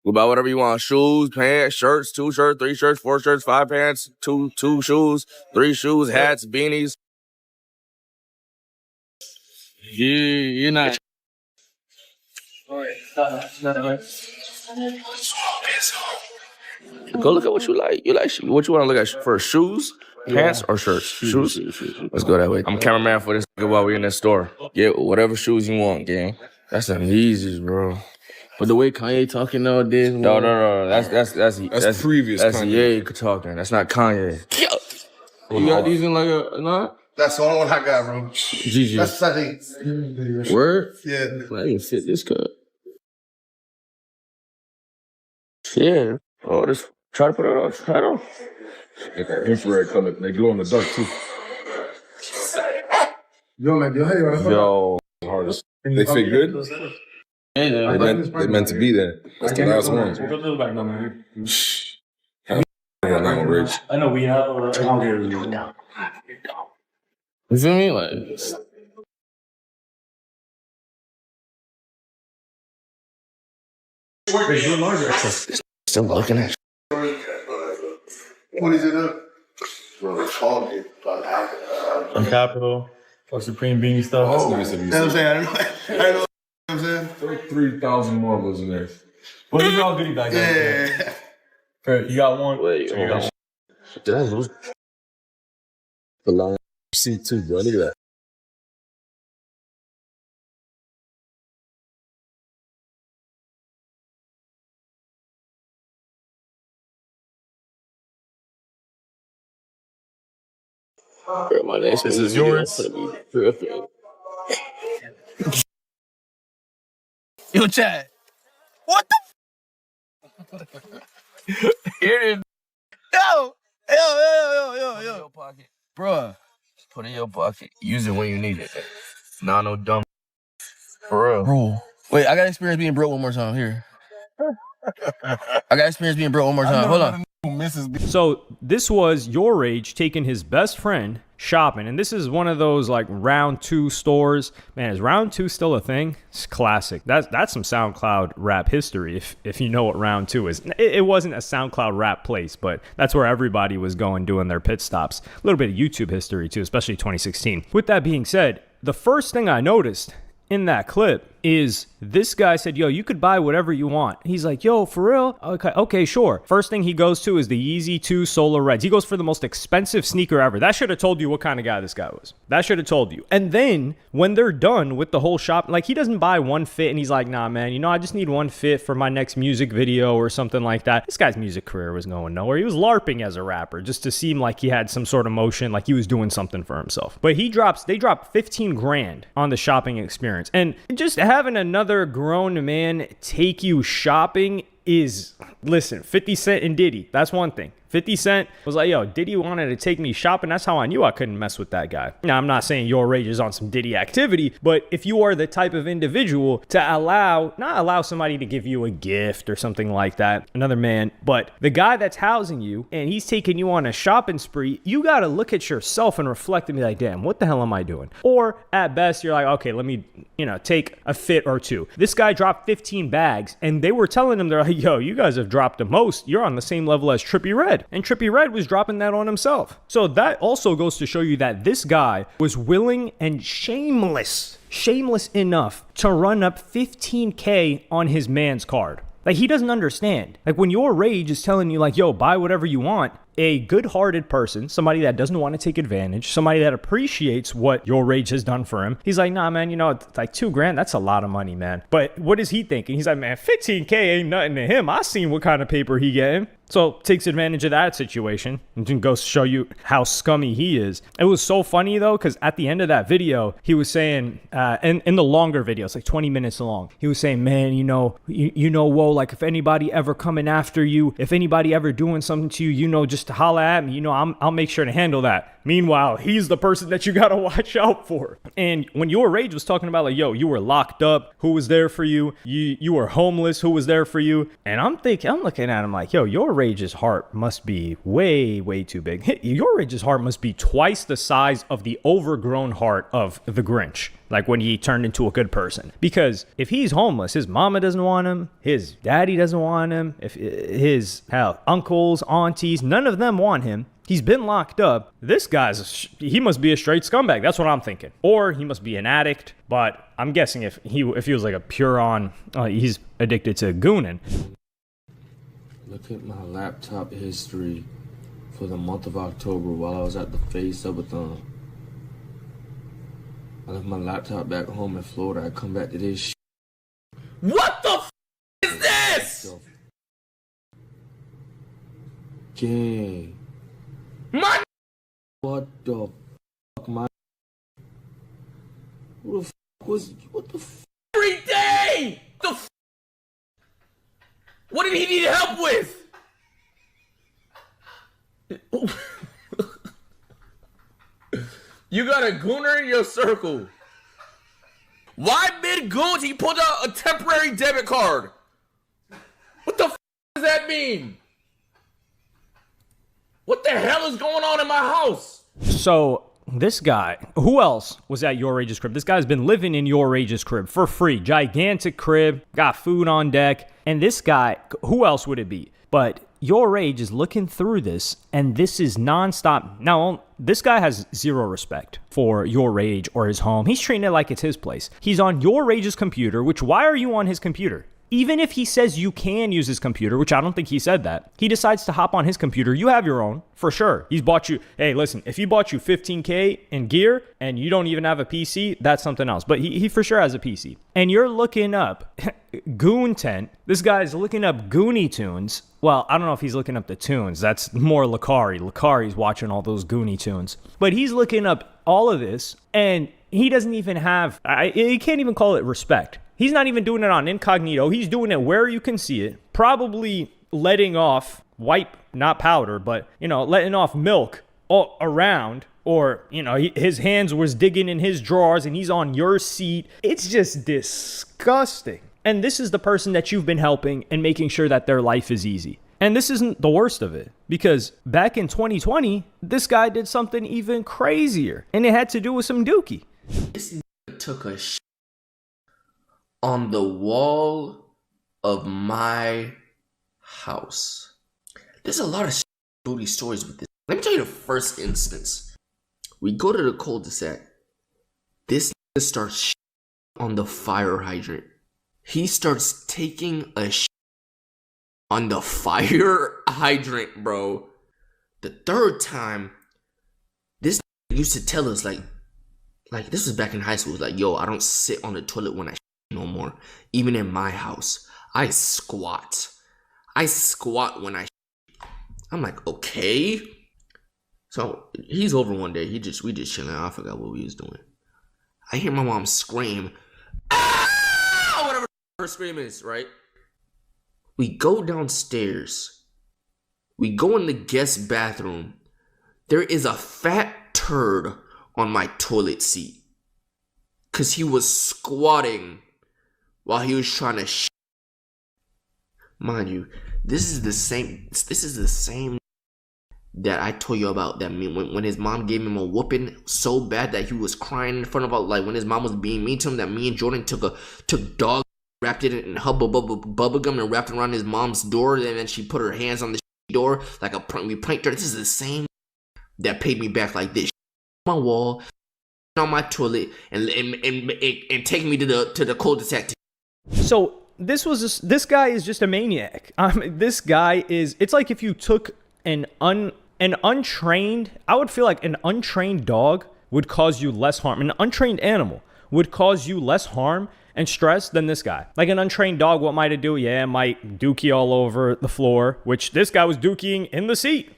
You can buy whatever you want. Shoes, pants, shirts, 2 shirts, 3 shirts, 4 shirts, 5 pants, 2 shoes, 3 shoes, hats, beanies. You're not. Go look at what you like. What you want to look at first? Shoes, pants, or shirts? Shoes. Let's go that way. I'm cameraman for this while we're in that store. Get whatever shoes you want, gang. That's some Yeezys, bro. But the way Kanye talking nowadays, no. That's previous. That's Kanye talking. That's not Kanye. You got these in like a not?
That's the only one I got, bro.
GG.
That's size 8.
Word?
Yeah.
I can fit this cup. Yeah. Oh, just try to put it on. Try it on.
Get that infrared color. They glow in the dark too. Yo, hardest. They fit good. They meant to be there. That's the last one.
I know we have.
You feel me? Like. Still looking at.
What is it up?
On Capital or Supreme Beanie stuff.
Oh, that's
You know what I'm saying? I know what I'm saying.
There were 3,000 more of those in there.
Well, these are all goodie bags.
Yeah.
Okay, you got one.
Wait,
you got one.
Did I lose the line? C2, bro. Look at that.
Bro, my next
This is yours.
Yo, Chad. What the? Here it is. Yo.
Bruh, put it in your pocket. Use it when you need it. Nah, no dumb. For real.
Bro. Wait, I got experience being broke one more time. Here. I got experience being broke one more time. Hold on.
So this was Your Rage taking his best friend shopping, and this is one of those like round 2 stores. Man, is round 2 still a thing? It's classic. That's some SoundCloud rap history if you know what round 2 is. It wasn't a SoundCloud rap place, but that's where everybody was going doing their pit stops. A little bit of YouTube history too, especially 2016. With that being said, the first thing I noticed in that clip is this guy said, yo, you could buy whatever you want. He's like, yo, for real? Okay, sure. First thing he goes to is the Yeezy 2 Solar Reds. He goes for the most expensive sneaker ever. That should have told you what kind of guy this guy was. That should have told you. And then when they're done with the whole shop, like he doesn't buy one fit and he's like, nah, man, you know, I just need one fit for my next music video or something like that. This guy's music career was going nowhere. He was LARPing as a rapper just to seem like he had some sort of motion, like he was doing something for himself. But they drop 15 grand on the shopping experience. And just having another grown man take you shopping is, listen, 50 Cent and Diddy, that's one thing. 50 Cent was like, yo, Diddy wanted to take me shopping. That's how I knew I couldn't mess with that guy. Now, I'm not saying your rage is on some Diddy activity, but if you are the type of individual to not allow somebody to give you a gift or something like that, another man, but the guy that's housing you and he's taking you on a shopping spree, you got to look at yourself and reflect and be like, damn, what the hell am I doing? Or at best, you're like, okay, let me, take a fit or two. This guy dropped 15 bags and they were telling him, they're like, yo, you guys have dropped the most. You're on the same level as Trippie Redd. And Trippie Redd was dropping that on himself. So that also goes to show you that this guy was willing and shameless enough to run up 15K on his man's card. Like, he doesn't understand. Like, when your rage is telling you, like, yo, buy whatever you want, a good-hearted person, somebody that doesn't want to take advantage, somebody that appreciates what your rage has done for him, he's like, nah, man, it's like $2,000, that's a lot of money, man. But what is he thinking? He's like, man, 15K ain't nothing to him. I seen what kind of paper he getting. So takes advantage of that situation and then goes to show you how scummy he is. It was so funny though, because at the end of that video, he was saying, in the longer video, it's like 20 minutes long, he was saying, man, whoa, like if anybody ever coming after you, if anybody ever doing something to you, just to holler at me, I'll make sure to handle that. Meanwhile, he's the person that you gotta watch out for. And when your rage was talking about like, yo, you were locked up, who was there for you? You were homeless, who was there for you? And I'm looking at him like, yo, your rage's heart must be way, way too big. Your rage's heart must be twice the size of the overgrown heart of the Grinch. Like when he turned into a good person. Because if he's homeless, his mama doesn't want him, his daddy doesn't want him, if his uncles, aunties, none of them want him. He's been locked up. This he must be a straight scumbag. That's what I'm thinking. Or he must be an addict. But I'm guessing if he was like a pure-on, he's addicted to gooning.
Look at my laptop history for the month of October while I was at the Face Subathon. I left my laptop back home in Florida. I come back to this shit. What the f is this? Gang. My what the fuck, my who the fuck was what the f every day? The f what did he need help with? You got a gooner in your circle. Why mid-goons he pulled out a temporary debit card? What the f does that mean? What the hell is going on in my house?
So this guy, who else was at Your Rage's crib? This guy's been living in Your Rage's crib for free. Gigantic crib, got food on deck. And this guy, who else would it be? But Your Rage is looking through this, and this is nonstop. Now, this guy has zero respect for Your Rage or his home. He's treating it like it's his place. He's on Your Rage's computer, which why are you on his computer? Even if he says you can use his computer, which I don't think he said that, he decides to hop on his computer. You have your own, for sure. He's bought you, hey, listen, if he bought you 15K in gear and you don't even have a PC, that's something else. But he for sure has a PC. And you're looking up Goon Tent. This guy's looking up Goonie Tunes. Well, I don't know if he's looking up the tunes. That's more Lakari. Lakari's watching all those Goonie tunes. But he's looking up all of this, and he doesn't even have, he can't even call it respect. He's not even doing it on incognito. He's doing it where you can see it. Probably letting off wipe, not powder, but, letting off milk all around. Or, his hands was digging in his drawers and he's on your seat. It's just disgusting. And this is the person that you've been helping and making sure that their life is easy. And this isn't the worst of it. Because back in 2020, this guy did something even crazier. And it had to do with some dookie.
This took a shit on the wall of my house. There's a lot of booty stories with this. Let me tell you the first instance. We go to the cul-de-sac. This starts on the fire hydrant. He starts taking a shit on the fire hydrant, bro. The third time, this used to tell us, like this was back in high school, like, yo, I don't sit on the toilet when I shit no more. Even in my house, I squat. I squat when I shit. I'm like, okay. So he's over one day. We just chilling. I forgot what we was doing. I hear my mom scream, ah! Whatever her scream is, right? We go downstairs. We go in the guest bathroom. There is a fat turd on my toilet seat. Cause he was squatting while he was trying to shit. Mind you, this is the same that I told you about, that when his mom gave him a whooping so bad that he was crying in front of her, like when his mom was being mean to him, that me and Jordan took dog, wrapped it in bubble gum and wrapped it around his mom's door, and then she put her hands on the door like a prank. We pranked her. This is the same that paid me back like this. On my wall, on my toilet, and take me to the cul-de-sac.
So this guy is just a maniac. This guy is. It's like if you took an untrained. I would feel like an untrained dog would cause you less harm. An untrained animal would cause you less harm and stress than this guy. Like an untrained dog, what might it do? Yeah, it might dookie all over the floor, which this guy was dookieing in the seat.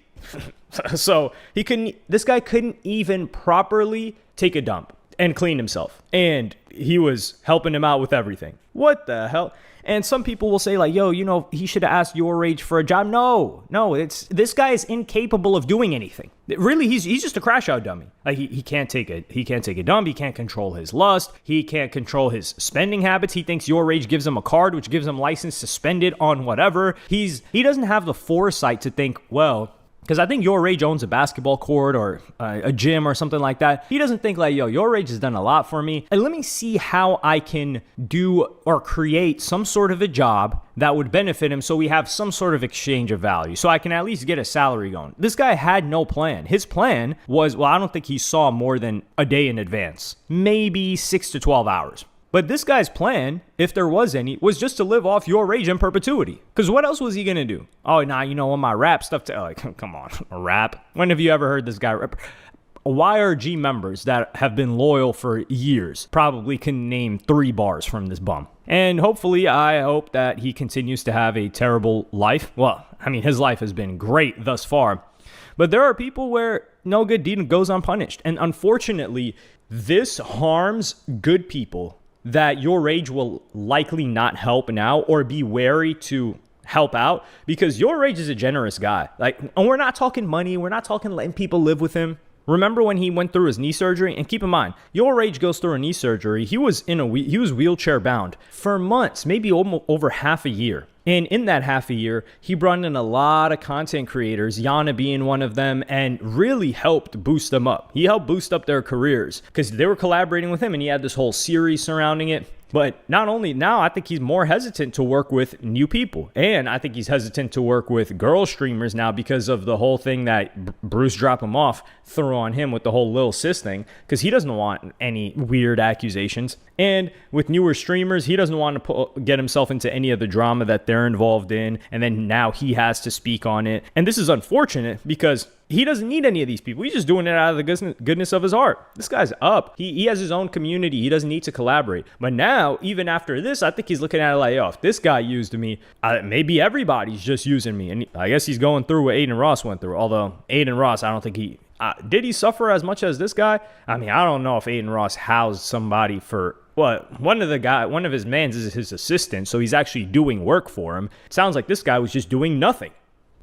So this guy couldn't even properly take a dump and clean himself. And he was helping him out with everything. What the hell? And some people will say like, yo, he should have asked your age for a job. No, this guy is incapable of doing anything. Really, he's just a crash out dummy. Like he can't take a dump. He can't control his lust. He can't control his spending habits. He thinks your age gives him a card, which gives him license to spend it on whatever. He doesn't have the foresight to think, well, because I think your age owns a basketball court or a gym or something like that. He doesn't think like, yo, your age has done a lot for me. And let me see how I can do or create some sort of a job that would benefit him so we have some sort of exchange of value. So I can at least get a salary going. This guy had no plan. His plan was, well, I don't think he saw more than a day in advance. Maybe 6 to 12 hours. But this guy's plan, if there was any, was just to live off your rage in perpetuity. Because what else was he going to do? Oh, nah, on my rap stuff, come on, a rap? When have you ever heard this guy rap? YRG members that have been loyal for years probably can name 3 bars from this bum. And hopefully, I hope that he continues to have a terrible life. Well, I mean, his life has been great thus far. But there are people where no good deed goes unpunished. And unfortunately, this harms good people that your rage will likely not help now or be wary to help out, because your rage is a generous guy. Like, and we're not talking money. We're not talking letting people live with him. Remember when he went through his knee surgery? And keep in mind, your rage goes through a knee surgery. He was wheelchair bound for months, maybe almost over half a year. And in that half a year, he brought in a lot of content creators, Yana being one of them, and really helped boost them up. He helped boost up their careers because they were collaborating with him, and he had this whole series surrounding it. But not only now, I think he's more hesitant to work with new people. And I think he's hesitant to work with girl streamers now because of the whole thing that Bruce Drop Him Off threw on him with the whole Lil Sis thing, because he doesn't want any weird accusations. And with newer streamers, he doesn't want to get himself into any of the drama that they're involved in. And then now he has to speak on it. And this is unfortunate because he doesn't need any of these people. He's just doing it out of the goodness of his heart. This guy's up. He has his own community. He doesn't need to collaborate. But now, even after this, I think he's looking at it like, oh, if this guy used me, maybe everybody's just using me. And I guess he's going through what Aiden Ross went through. Although Aiden Ross, I don't think he... did he suffer as much as this guy? I mean, I don't know if Aiden Ross housed somebody for... Well, one of his mans is his assistant, so he's actually doing work for him. It sounds like this guy was just doing nothing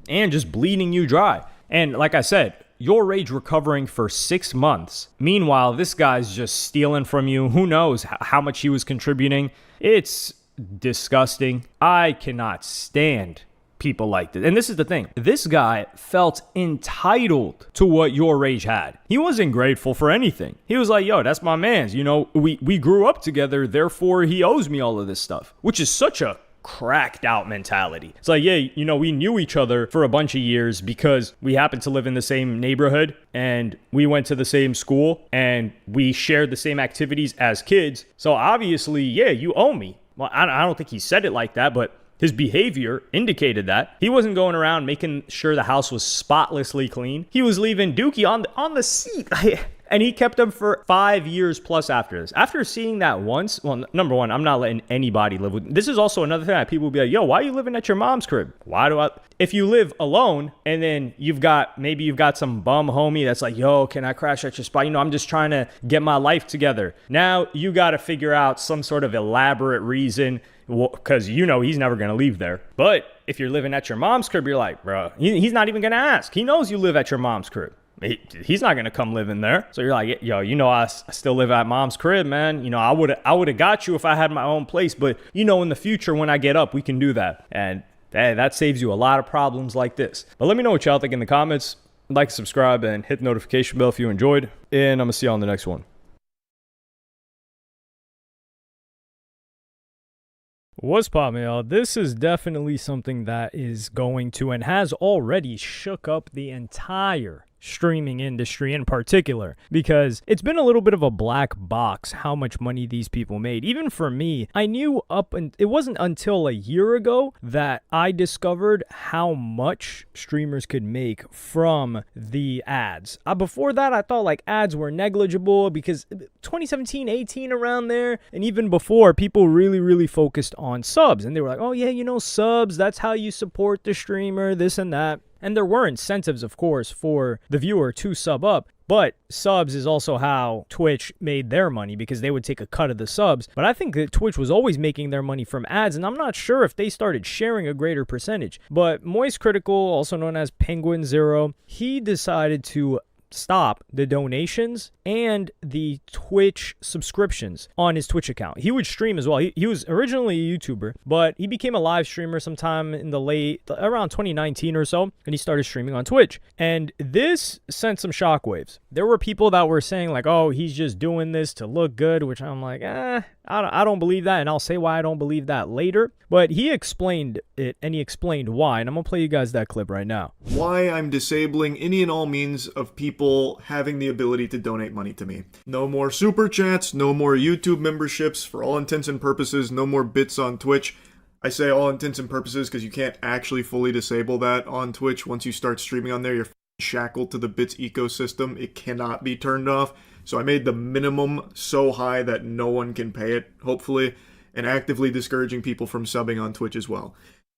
and just bleeding you dry. And like I said, your rage recovering for 6 months. Meanwhile, this guy's just stealing from you. Who knows how much he was contributing? It's disgusting. I cannot stand people like this. And this is the thing. This guy felt entitled to what your rage had. He wasn't grateful for anything. He was like, yo, that's my man's. We grew up together, therefore he owes me all of this stuff. Which is such a cracked out mentality. It's like, yeah, you know, we knew each other for a bunch of years because we happened to live in the same neighborhood and we went to the same school and we shared the same activities as kids. So obviously, yeah, you owe me. Well, I don't think he said it like that, but his behavior indicated that. He wasn't going around making sure the house was spotlessly clean. He was leaving Dookie on the seat. And he kept him for 5 years plus after this. After seeing that once, well, number one, I'm not letting anybody live with. This is also another thing that people will be like, yo, why are you living at your mom's crib? Why do I? If you live alone and then maybe you've got some bum homie that's like, yo, can I crash at your spot? You know, I'm just trying to get my life together. Now you got to figure out some sort of elaborate reason because you know he's never going to leave there. But if you're living at your mom's crib, you're like, bro, he's not even going to ask. He knows you live at your mom's crib. He's not going to come live in there. So you're like, yo, you know, I still live at mom's crib, man. You know, I would have got you if I had my own place. But, you know, in the future, when I get up, we can do that. And that saves you a lot of problems like this. But let me know what y'all think in the comments. Like, subscribe, and hit the notification bell if you enjoyed. And I'm going to see y'all on the next one. What's poppin', y'all? This is definitely something that is going to and has already shook up the entire streaming industry in particular, because it's been a little bit of a black box how much money these people made. Even for me, I knew it wasn't until a year ago that I discovered how much streamers could make from the ads. Before that, I thought like ads were negligible because 2017, 18 around there, and even before, people really focused on subs, and they were like, oh yeah, you know, subs, that's how you support the streamer, this and that. And there were incentives, of course, for the viewer to sub up, but subs is also how Twitch made their money because they would take a cut of the subs. But I think that Twitch was always making their money from ads, and I'm not sure if they started sharing a greater percentage. But Moist Critical, also known as Penguin Zero, he decided to stop the donations and the Twitch subscriptions on his Twitch account. He would stream as well. He was originally a YouTuber, but he became a live streamer sometime in around 2019 or so, and he started streaming on Twitch. And this sent some shockwaves. There were people that were saying like, oh, he's just doing this to look good, which I'm like, I don't believe that, and I'll say why I don't believe that later. But he explained it, and he explained why, and I'm going to play you guys that clip right now.
Why I'm disabling any and all means of people having the ability to donate money to me. No more super chats, no more YouTube memberships, for all intents and purposes, no more bits on Twitch. I say all intents and purposes because you can't actually fully disable that on Twitch. Once you start streaming on there, you're shackled to the bits ecosystem. It cannot be turned off. So I made the minimum so high that no one can pay it, hopefully, and actively discouraging people from subbing on Twitch as well.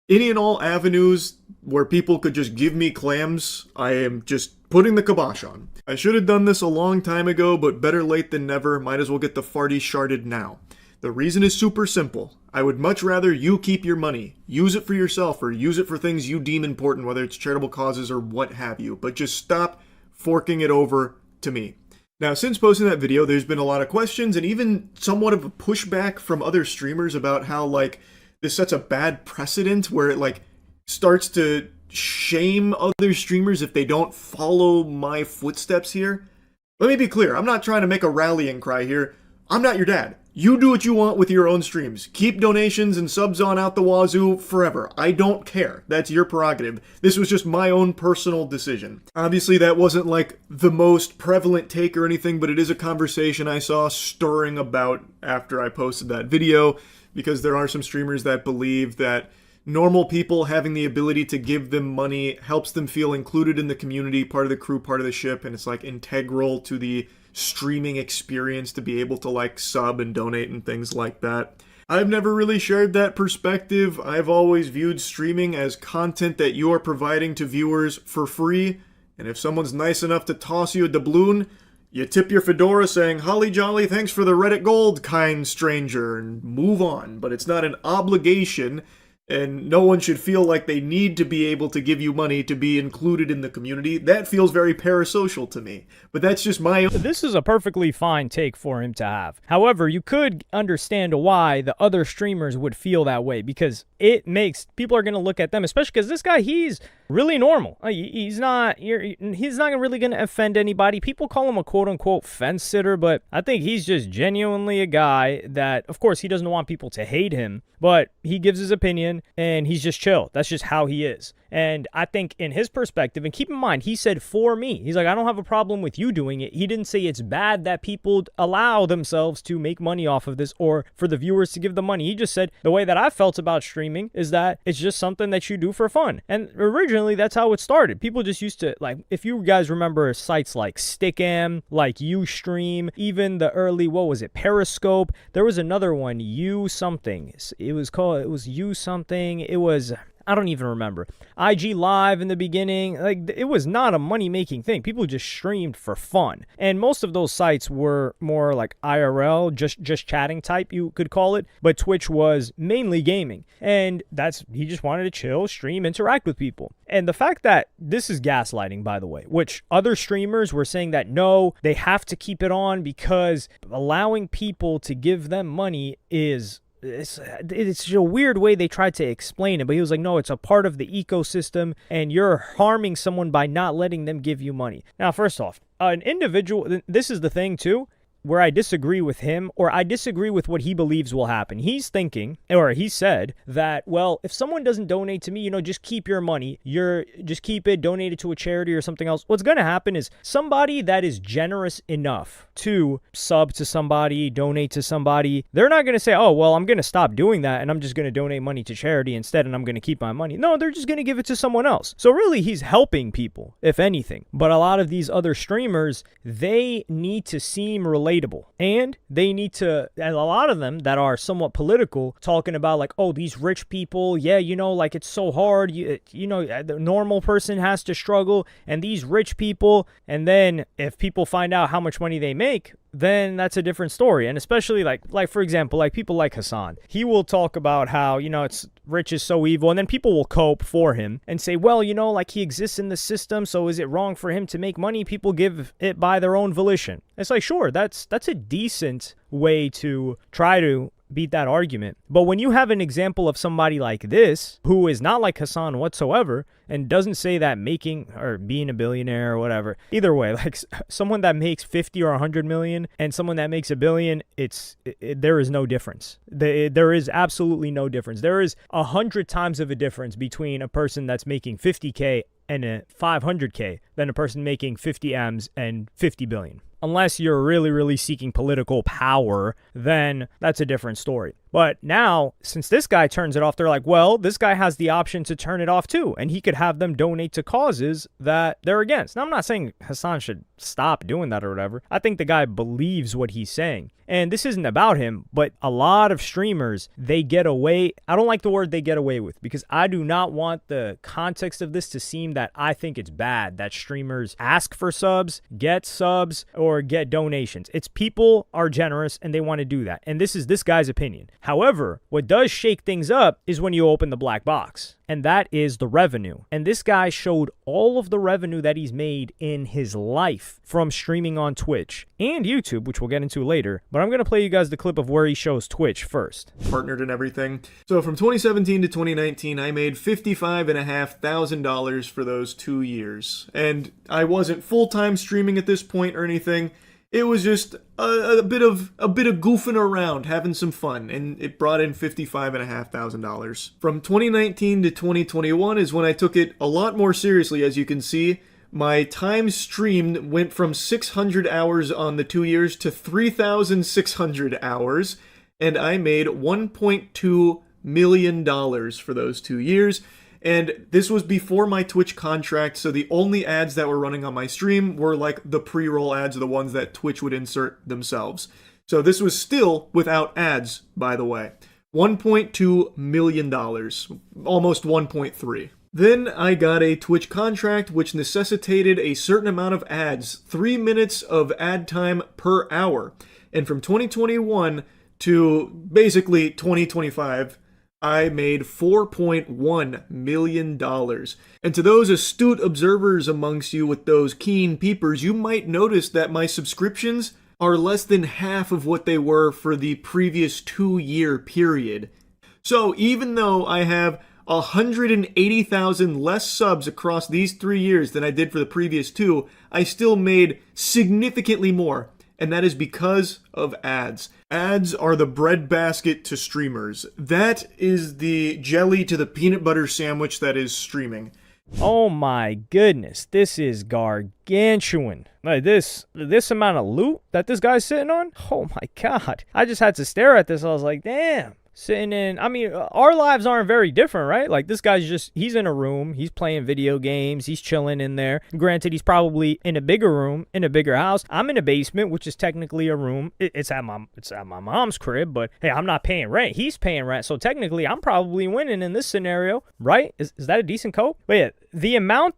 Any and all avenues where people could just give me clams, I am just putting the kibosh on. I should have done this a long time ago, but better late than never. Might as well get the farty sharded now. The reason is super simple. I would much rather you keep your money. Use it for yourself or use it for things you deem important, whether it's charitable causes or what have you. But just stop forking it over to me. Now, since posting that video, there's been a lot of questions and even somewhat of a pushback from other streamers about how, like, this sets a bad precedent where it, like, starts to shame other streamers if they don't follow my footsteps here. Let me be clear, I'm not trying to make a rallying cry here. I'm not your dad. You do what you want with your own streams. Keep donations and subs on out the wazoo forever. I don't care. That's your prerogative. This was just my own personal decision. Obviously, that wasn't like the most prevalent take or anything, but it is a conversation I saw stirring about after I posted that video, because there are some streamers that believe that normal people having the ability to give them money helps them feel included in the community, part of the crew, part of the ship, and it's like integral to the streaming experience to be able to like sub and donate and things like that. I've never really shared that perspective. I've always viewed streaming as content that you are providing to viewers for free, and if someone's nice enough to toss you a doubloon, you tip your fedora saying, "Holly jolly, thanks for the Reddit gold, kind stranger," and move on. But it's not an obligation, and no one should feel like they need to be able to give you money to be included in the community. That feels very parasocial to me. But that's just my own.
This is a perfectly fine take for him to have. However, you could understand why the other streamers would feel that way, because it makes people are going to look at them, especially because this guy, he's really normal. He's not really going to offend anybody. People call him a quote-unquote fence sitter, but I think he's just genuinely a guy that, of course, he doesn't want people to hate him, but he gives his opinion and he's just chill. That's just how he is. And I think in his perspective, and keep in mind, he said for me, he's like, I don't have a problem with you doing it. He didn't say it's bad that people allow themselves to make money off of this or for the viewers to give them money. He just said the way that I felt about streaming is that it's just something that you do for fun. And originally that's how it started. People just used to, like, if you guys remember sites like Stickam, like Ustream, even the early, what was it, Periscope. There was another one, U something. It was U something. It was, I don't even remember. IG Live in the beginning, like, it was not a money-making thing. People just streamed for fun. And most of those sites were more like IRL, just chatting type, you could call it. But Twitch was mainly gaming. And he just wanted to chill, stream, interact with people. And the fact that this is gaslighting, by the way, which other streamers were saying that, no, they have to keep it on because allowing people to give them money is... It's a weird way they tried to explain it, but he was like, no, it's a part of the ecosystem and you're harming someone by not letting them give you money. Now, first off, an individual, this is the thing too, where I disagree with him, or I disagree with what he believes will happen. He's thinking, or he said that, well, if someone doesn't donate to me, just keep your money. Just keep it, donate it to a charity or something else. What's going to happen is somebody that is generous enough to sub to somebody, donate to somebody, they're not going to say, oh, well, I'm going to stop doing that and I'm just going to donate money to charity instead and I'm going to keep my money. No, they're just going to give it to someone else. So really, he's helping people, if anything. But a lot of these other streamers, they need to seem relatable. And they need to, and a lot of them that are somewhat political, talking about like, oh, these rich people, yeah, like it's so hard, the normal person has to struggle, and these rich people, and then if people find out how much money they make, then that's a different story. And especially like for example, like people like Hassan, he will talk about how, it's rich is so evil, and then people will cope for him and say, well, like he exists in the system, so is it wrong for him to make money? People give it by their own volition. It's like, sure, that's a decent way to try to beat that argument. But when you have an example of somebody like this, who is not like Hassan whatsoever, and doesn't say that making or being a billionaire or whatever, either way, like someone that makes 50 or 100 million and someone that makes $1 billion, there is no difference. There is absolutely no difference. There is 100 times of a difference between a person that's making 50K and a 500K than a person making 50 M's and 50 billion. Unless you're really, really seeking political power, then that's a different story. But now, since this guy turns it off, they're like, well, this guy has the option to turn it off too, and he could have them donate to causes that they're against. Now, I'm not saying Hassan should stop doing that or whatever. I think the guy believes what he's saying. And this isn't about him, but a lot of streamers, they get away. I don't like the word they get away with, because I do not want the context of this to seem that I think it's bad that streamers ask for subs, get subs, or get donations. It's people are generous and they want to do that. And this is this guy's opinion. However, what does shake things up is when you open the black box. And that is the revenue. And this guy showed all of the revenue that he's made in his life from streaming on Twitch and YouTube, which we'll get into later. But I'm going to play you guys the clip of where he shows Twitch first.
Partnered and everything. So from 2017 to 2019, I made $55,500 for those 2 years. And I wasn't full-time streaming at this point or anything. It was just a bit of goofing around, having some fun, and it brought in $55,500. From 2019 to 2021 is when I took it a lot more seriously. As you can see, my time streamed went from 600 hours on the 2 years to 3,600 hours, and I made $1.2 million for those 2 years. And this was before my Twitch contract, so the only ads that were running on my stream were like the pre-roll ads, the ones that Twitch would insert themselves. So this was still without ads, by the way. $1.2 million, almost 1.3. Then I got a Twitch contract which necessitated a certain amount of ads, 3 minutes of ad time per hour. And from 2021 to basically 2025, I made $4.1 million. And to those astute observers amongst you with those keen peepers, you might notice that my subscriptions are less than half of what they were for the previous 2-year period. So even though I have 180,000 less subs across these 3 years than I did for the previous 2, I still made significantly more. And that is because of ads. Ads are the breadbasket to streamers. That is the jelly to the peanut butter sandwich that is streaming.
Oh my goodness, this is gargantuan. Like this amount of loot that this guy's sitting on? Oh my God. I just had to stare at this. I was like, damn. Sitting in, I mean, our lives aren't very different, right? Like this guy's he's in a room, he's playing video games, he's chilling in there. Granted, he's probably in a bigger room, in a bigger house. I'm in a basement, which is technically a room. It's at my mom's crib, but hey, I'm not paying rent. He's paying rent, so technically I'm probably winning in this scenario, right? Is that a decent cope? But yeah, the amount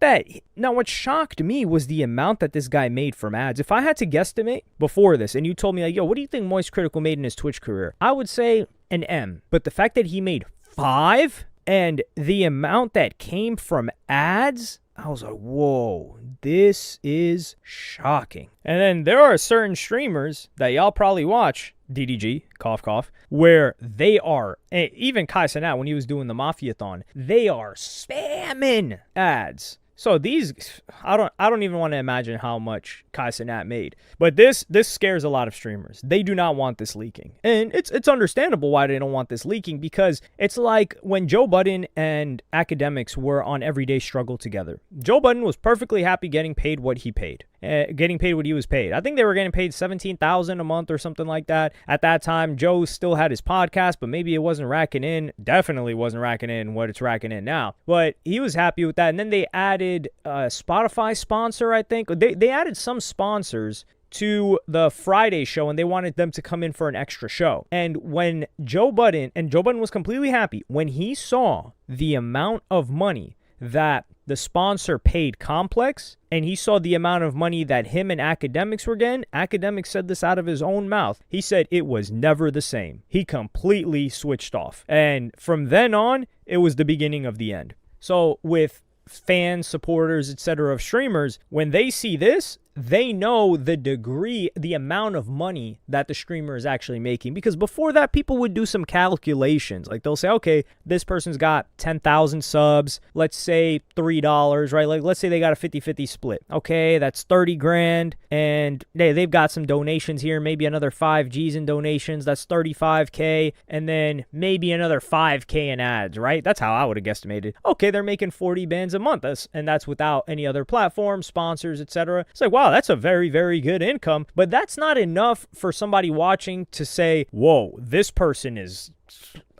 now what shocked me was the amount that this guy made from ads. If I had to guesstimate before this, and you told me like, yo, what do you think Moist Critical made in his Twitch career? I would say an M. But the fact that he made 5 and the amount that came from ads, I was like, whoa, this is shocking. And then there are certain streamers that y'all probably watch, DDG, cough, cough, where they are, even Kai Cenat when he was doing the Mafia-thon, they are spamming ads. So these, I don't even want to imagine how much Kai Cenat made. But this scares a lot of streamers. They do not want this leaking. And it's understandable why they don't want this leaking, because it's like when Joe Budden and Academics were on Everyday Struggle together. Joe Budden was perfectly happy getting paid what he paid. Getting paid what he was paid. I think they were getting paid $17,000 a month or something like that. At that time, Joe still had his podcast, but maybe it wasn't racking in. Definitely wasn't racking in what it's racking in now. But he was happy with that. And then they added a Spotify sponsor, I think. They added some sponsors to the Friday show, and they wanted them to come in for an extra show. And when Joe Budden was completely happy when he saw the amount of money that the sponsor paid Complex, and he saw the amount of money that him and Academics were getting. Academics said this out of his own mouth. He said it was never the same. He completely switched off. And from then on, it was the beginning of the end. So with fans, supporters, etc. of streamers, when they see this, they know the degree, the amount of money that the streamer is actually making. Because before that, people would do some calculations. Like they'll say, okay, this person's got 10,000 subs, let's say $3, right? Like let's say they got a 50-50 split. Okay, that's 30 grand. And they've got some donations here, maybe another 5 G's in donations. That's 35K. And then maybe another 5K in ads, right? That's how I would have guesstimated. Okay, they're making 40 bands a month. And that's without any other platform, sponsors, etc. It's like, wow, that's a very, very good income. But that's not enough for somebody watching to say, whoa, this person is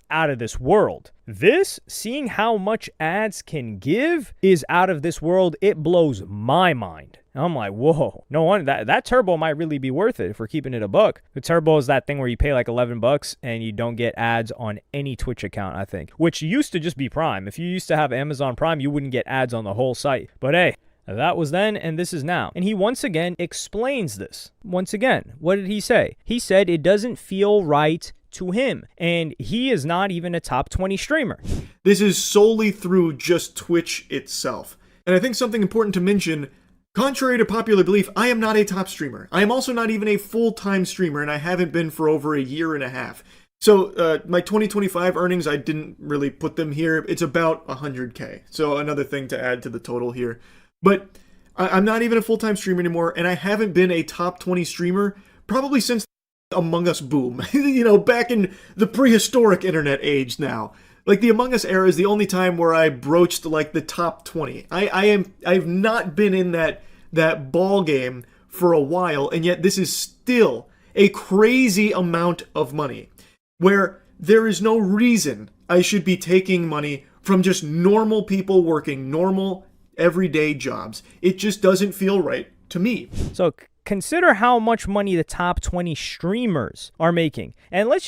out of this world. Seeing how much ads can give is out of this world. It blows my mind. And I'm like, whoa, no wonder that turbo might really be worth it if we're keeping it a buck. The turbo is that thing where you pay like $11 and you don't get ads on any Twitch account, I think, which used to just be Prime. If you used to have Amazon Prime, you wouldn't get ads on the whole site. But hey, that was then and this is now. And he once again explains this. Once again, what did he say? He said it doesn't feel right to him, and he is not even a top 20 streamer.
This is solely through just Twitch itself. And I think something important to mention, contrary to popular belief, I am not a top streamer. I am also not even a full-time streamer, and I haven't been for over a year and a half. So my 2025 earnings, I didn't really put them here. It's about 100K. So another thing to add to the total here. But I'm not even a full-time streamer anymore, and I haven't been a top 20 streamer probably since Among Us boom. You know, back in the prehistoric internet age now. Like, the Among Us era is the only time where I broached, like, the top 20. I've not been in that ball game for a while, and yet this is still a crazy amount of money, where there is no reason I should be taking money from just normal people working normal everyday jobs. It just doesn't feel right to me.
So consider how much money the top 20 streamers are making. And let's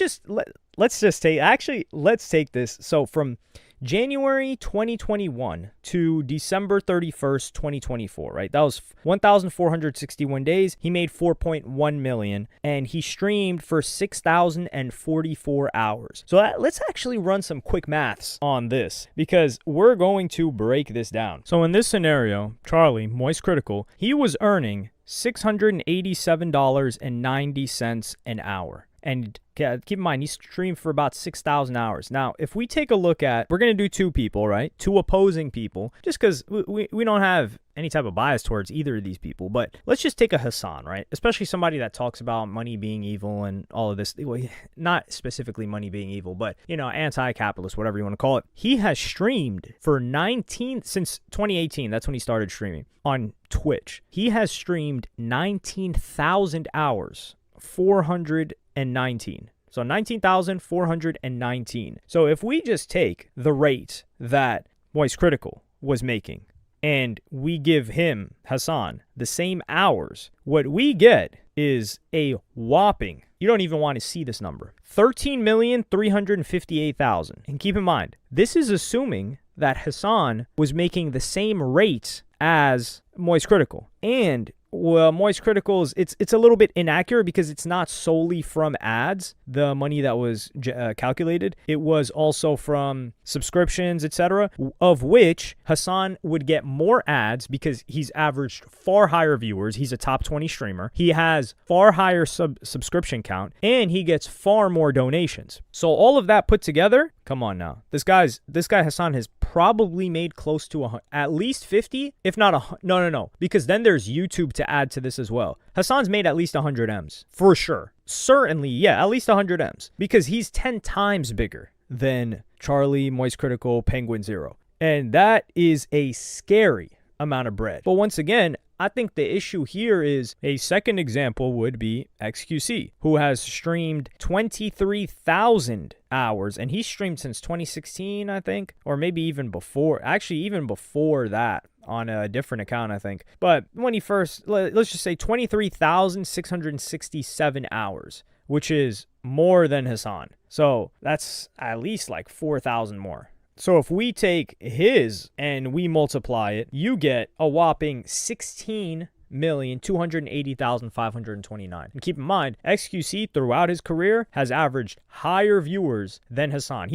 take this. So from January 2021 to December 31st, 2024, right? That was 1,461 days. He made 4.1 million and he streamed for 6,044 hours. So let's actually run some quick maths on this because we're going to break this down. So in this scenario, Charlie, Moist Critical, he was earning $687.90 an hour. And keep in mind, he streamed for about 6,000 hours. Now, if we take a look at, we're going to do two people, right? Two opposing people, just because we don't have any type of bias towards either of these people. But let's just take a Hassan, right? Especially somebody that talks about money being evil and all of this. Well, not specifically money being evil, but, you know, anti-capitalist, whatever you want to call it. He has streamed for since 2018. That's when he started streaming on Twitch. He has streamed 19,000 hours, 419. So 19,419. So if we just take the rate that Moist Critical was making and we give him, Hassan, the same hours, what we get is a whopping, you don't even want to see this number, 13,358,000. And keep in mind, this is assuming that Hassan was making the same rate as Moist Critical. And well, Moist Critical's, it's a little bit inaccurate because it's not solely from ads, the money that was calculated. It was also from subscriptions, etc., of which Hassan would get more ads because he's averaged far higher viewers. He's a top 20 streamer. He has far higher subscription count, and he gets far more donations. So all of that put together, come on now. This guy Hassan has probably made close to at least 50, if not no, because then there's YouTube to add to this as well. Hassan's made at least 100 M's for sure. Certainly, yeah, at least 100 M's because he's 10 times bigger than Charlie, Moist Critical, Penguin Zero. And that is a scary amount of bread. But once again, I think the issue here is a second example would be XQC, who has streamed 23,000 hours, and he's streamed since 2016, I think, or maybe even before. Actually, even before that on a different account, I think. But when he first, let's just say 23,667 hours, which is more than Hassan. So that's at least like 4,000 more. So if we take his and we multiply it, you get a whopping 16,280,529. And keep in mind, XQC throughout his career has averaged higher viewers than Hassan.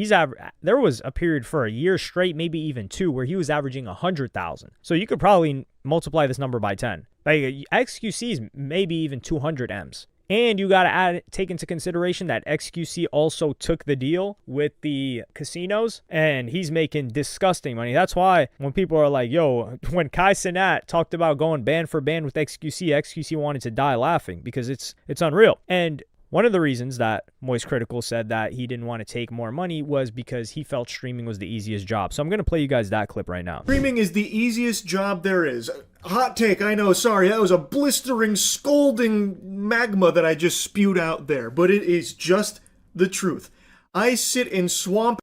There was a period for a year straight, maybe even two, where he was averaging 100,000. So you could probably multiply this number by 10. Like XQC's maybe even 200 M's. And you got to take into consideration that XQC also took the deal with the casinos, and he's making disgusting money. That's why when people are like, yo, when Kai Cenat talked about going band for band with XQC wanted to die laughing because it's unreal. And one of the reasons that Moist Critical said that he didn't want to take more money was because he felt streaming was the easiest job. So I'm going to play you guys that clip right now.
Streaming is the easiest job there is. Hot take, I know, sorry, that was a blistering, scalding magma that I just spewed out there, but it is just the truth. I sit in swamp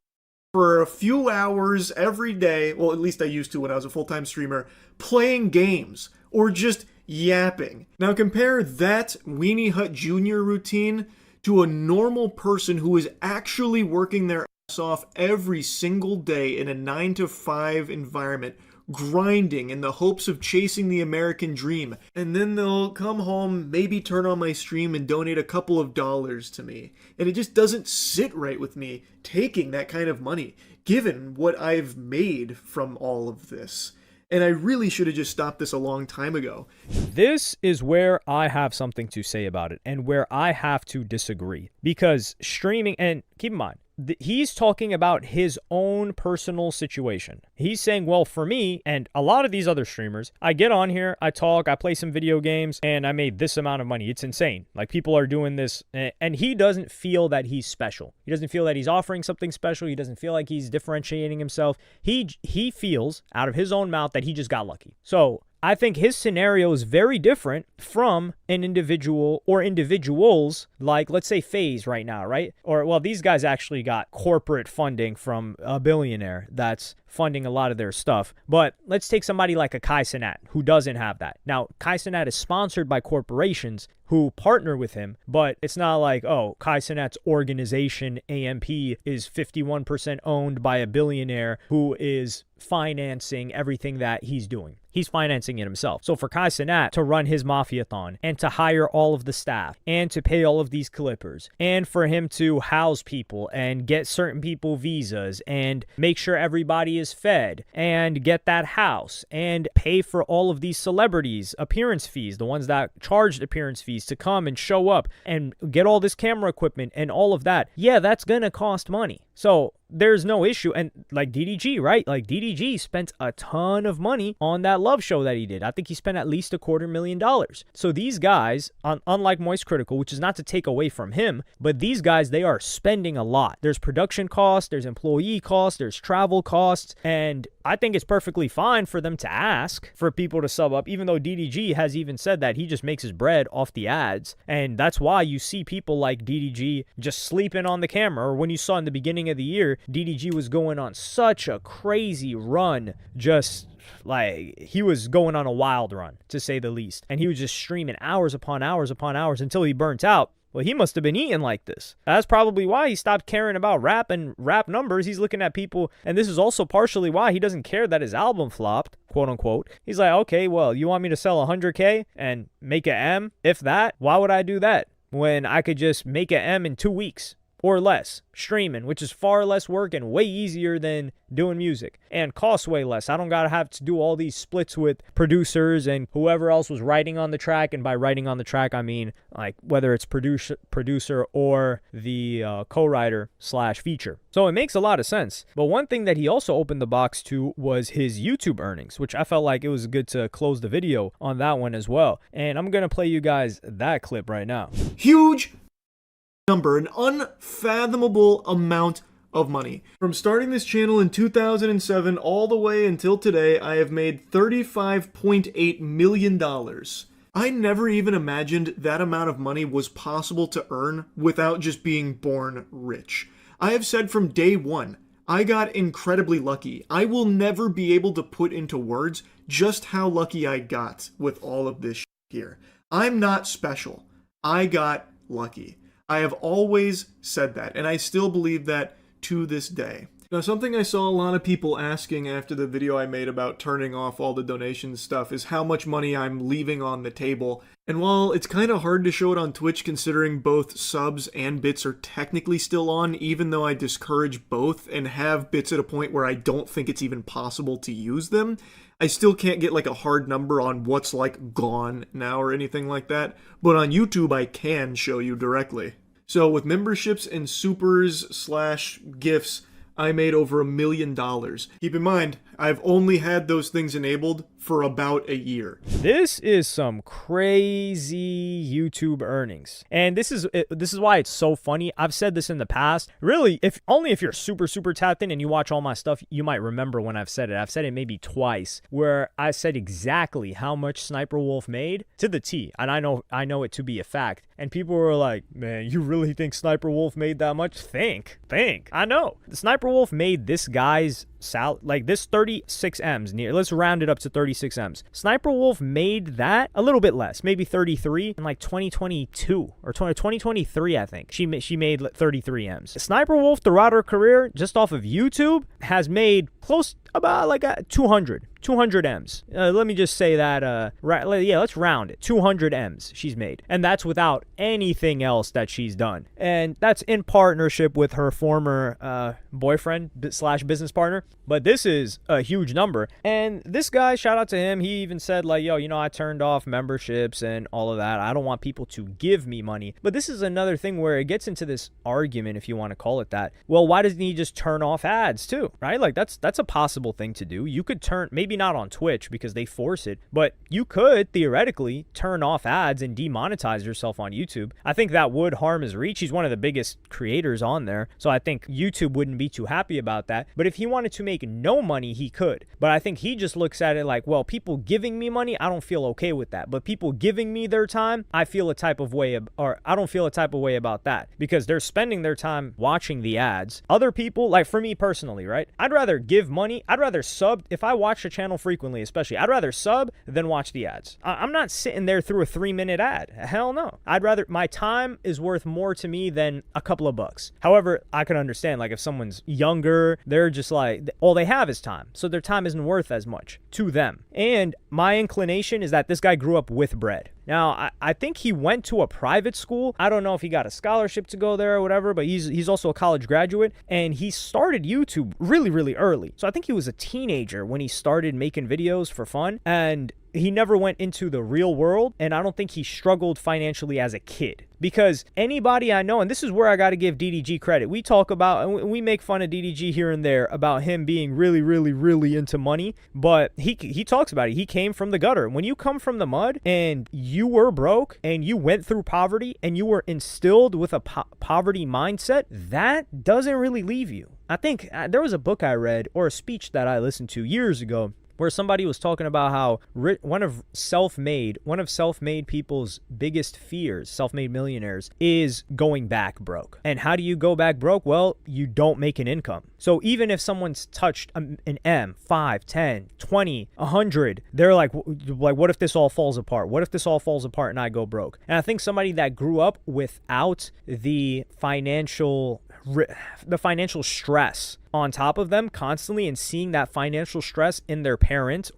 for a few hours every day, well, at least I used to when I was a full-time streamer, playing games, or just yapping. Now compare that Weenie Hut Jr. routine to a normal person who is actually working their ass off every single day in a 9-to-5 environment, grinding in the hopes of chasing the American dream. And then they'll come home, maybe turn on my stream and donate a couple of dollars to me. And it just doesn't sit right with me taking that kind of money, given what I've made from all of this. And I really should have just stopped this a long time ago.
This is where I have something to say about it and where I have to disagree. Because streaming, and keep in mind, he's talking about his own personal situation. He's saying, well, for me and a lot of these other streamers, I get on here, I talk, I play some video games, and I made this amount of money. It's insane. Like, people are doing this, and he doesn't feel that he's special. He doesn't feel that he's offering something special. He doesn't feel like he's differentiating himself. He feels out of his own mouth that he just got lucky. So I think his scenario is very different from an individual or individuals like, let's say, FaZe right now, right? Or, well, these guys actually got corporate funding from a billionaire that's funding a lot of their stuff. But let's take somebody like a Kai Cenat who doesn't have that. Now, Kai Cenat is sponsored by corporations who partner with him, but it's not like, oh, Kai Cenat's organization, AMP, is 51% owned by a billionaire who is financing everything that he's doing. He's financing it himself. So for Kai Cenat to run his Mafiathon and to hire all of the staff and to pay all of these clippers and for him to house people and get certain people visas and make sure everybody is fed and get that house and pay for all of these celebrities appearance fees, the ones that charged appearance fees to come and show up and get all this camera equipment and all of that. Yeah, that's gonna cost money. So there's no issue. And like DDG, right? Like DDG spent a ton of money on that love show that he did. I think he spent at least $250,000. So these guys, unlike Moist Critical, which is not to take away from him, but these guys, they are spending a lot. There's production costs, there's employee costs, there's travel costs, and I think it's perfectly fine for them to ask for people to sub up, even though DDG has even said that he just makes his bread off the ads. And that's why you see people like DDG just sleeping on the camera, or when you saw in the beginning of the year, DDG was going on such a crazy run, just like he was going on a wild run, to say the least. And he was just streaming hours upon hours upon hours until he burnt out. Well, he must have been eating like this. That's probably why he stopped caring about rap and rap numbers. He's looking at people, and this is also partially why he doesn't care that his album flopped, quote unquote. He's like, okay, well, you want me to sell 100K and make a M, if that? Why would I do that when I could just make a M in 2 weeks? Or less, streaming, which is far less work and way easier than doing music and costs way less. I don't gotta have to do all these splits with producers and whoever else was writing on the track. And by writing on the track, I mean like whether it's producer or the co-writer / feature. So it makes a lot of sense. But one thing that he also opened the box to was his YouTube earnings, which I felt like it was good to close the video on that one as well. And I'm gonna play you guys that clip right now.
Huge number, an unfathomable amount of money. From starting this channel in 2007 all the way until today, I have made $35.8 million. I never even imagined that amount of money was possible to earn without just being born rich. I have said from day one, I got incredibly lucky. I will never be able to put into words just how lucky I got with all of this here. I'm not special. I got lucky. I have always said that, and I still believe that to this day. Now, something I saw a lot of people asking after the video I made about turning off all the donation stuff is how much money I'm leaving on the table. And while it's kind of hard to show it on Twitch considering both subs and bits are technically still on, even though I discourage both and have bits at a point where I don't think it's even possible to use them, I still can't get like a hard number on what's like gone now or anything like that, but on YouTube I can show you directly. So with memberships and supers / gifts, I made over $1 million. Keep in mind, I've only had those things enabled for about a year.
This is some crazy YouTube earnings. And this is why it's so funny. I've said this in the past. Really, if you're super tapped in and you watch all my stuff, you might remember when I've said it. I've said it maybe twice where I said exactly how much Sniper Wolf made to the T. And I know it to be a fact. And people were like, man, you really think Sniper Wolf made that much? Think. I know. Sniper Wolf made this guy's like this 36 M's near. Let's round it up to 36 M's. Sniper Wolf made that a little bit less, maybe 33 in like 2022 or 2023, I think. She made 33 M's. Sniper Wolf throughout her career, just off of YouTube, has made close about like 200 M's. Let me just say that, let's round it. 200 M's she's made. And that's without anything else that she's done. And that's in partnership with her former boyfriend / business partner. But this is a huge number. And this guy, shout out to him, he even said like, yo, I turned off memberships and all of that. I don't want people to give me money. But this is another thing where it gets into this argument, if you want to call it that. Well, why doesn't he just turn off ads too, right? Like that's a possible thing to do. You could turn, maybe not on Twitch because they force it, but you could theoretically turn off ads and demonetize yourself on YouTube. I think that would harm his reach. He's one of the biggest creators on there, so I think YouTube wouldn't be too happy about that. But if he wanted to make no money, he could. But I think he just looks at it like, well, people giving me money, I don't feel okay with that. But people giving me their time, I feel a type of way, or I don't feel a type of way about that, because they're spending their time watching the ads. Other people, like for me personally, right? I'd rather give money. I'd rather sub. If I watch a channel frequently, especially, I'd rather sub than watch the ads. I'm not sitting there through a 3-minute ad. Hell no. I'd rather, my time is worth more to me than a couple of bucks. However, I can understand, like if someone's younger, they're just like, all they have is time. So their time isn't worth as much to them. And my inclination is that this guy grew up with bread. Now, I think he went to a private school. I don't know if he got a scholarship to go there or whatever, but he's also a college graduate, and he started YouTube really, really early. So I think he was a teenager when he started making videos for fun, and he never went into the real world, and I don't think he struggled financially as a kid. Because anybody I know, and this is where I got to give DDG credit. We talk about, and we make fun of DDG here and there about him being really, really, really into money, but he talks about it. He came from the gutter. When you come from the mud and you were broke and you went through poverty and you were instilled with a poverty mindset, that doesn't really leave you. I think there was a book I read or a speech that I listened to years ago where somebody was talking about how one of self-made people's biggest fears, self-made millionaires, is going back broke. And how do you go back broke? Well, you don't make an income. So even if someone's touched an M, 5, 10, 20, 100, they're like, what if this all falls apart? What if this all falls apart and I go broke? And I think somebody that grew up without the financial stress on top of them constantly, and seeing that financial stress in their parents,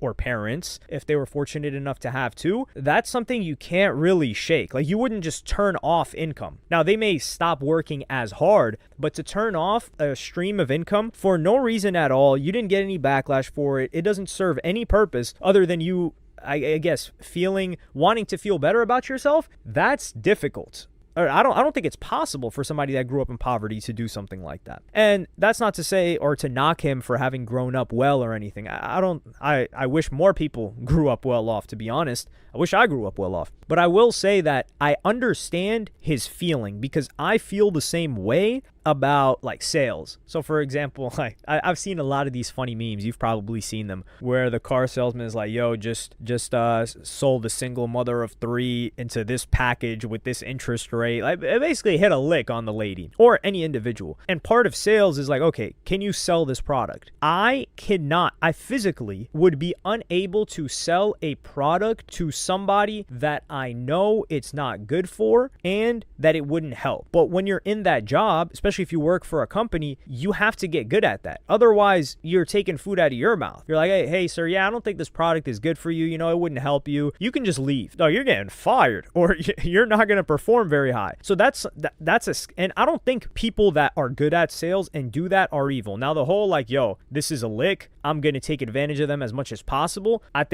if they were fortunate enough to have two, that's something you can't really shake. Like, you wouldn't just turn off income. Now, they may stop working as hard, but to turn off a stream of income for no reason at all, you didn't get any backlash for it, it doesn't serve any purpose other than you, I guess, wanting to feel better about yourself, that's difficult. I don't think it's possible for somebody that grew up in poverty to do something like that. And that's not to say or to knock him for having grown up well or anything. I wish more people grew up well off, to be honest. I wish I grew up well off. But I will say that I understand his feeling, because I feel the same way about like sales. So for example, like I've seen a lot of these funny memes, you've probably seen them, where the car salesman is like, yo, just sold a single mother of 3 into this package with this interest rate. Like, it basically hit a lick on the lady or any individual. And part of sales is like, okay, can you sell this product? I physically would be unable to sell a product to somebody that I know it's not good for and that it wouldn't help. But when you're in that job, especially if you work for a company, you have to get good at that. Otherwise, you're taking food out of your mouth. You're like, hey, sir, yeah, I don't think this product is good for you. You know, it wouldn't help you. You can just leave. No, you're getting fired, or you're not going to perform very high. So and I don't think people that are good at sales and do that are evil. Now, the whole like, yo, this is a lick, I'm going to take advantage of them as much as possible, I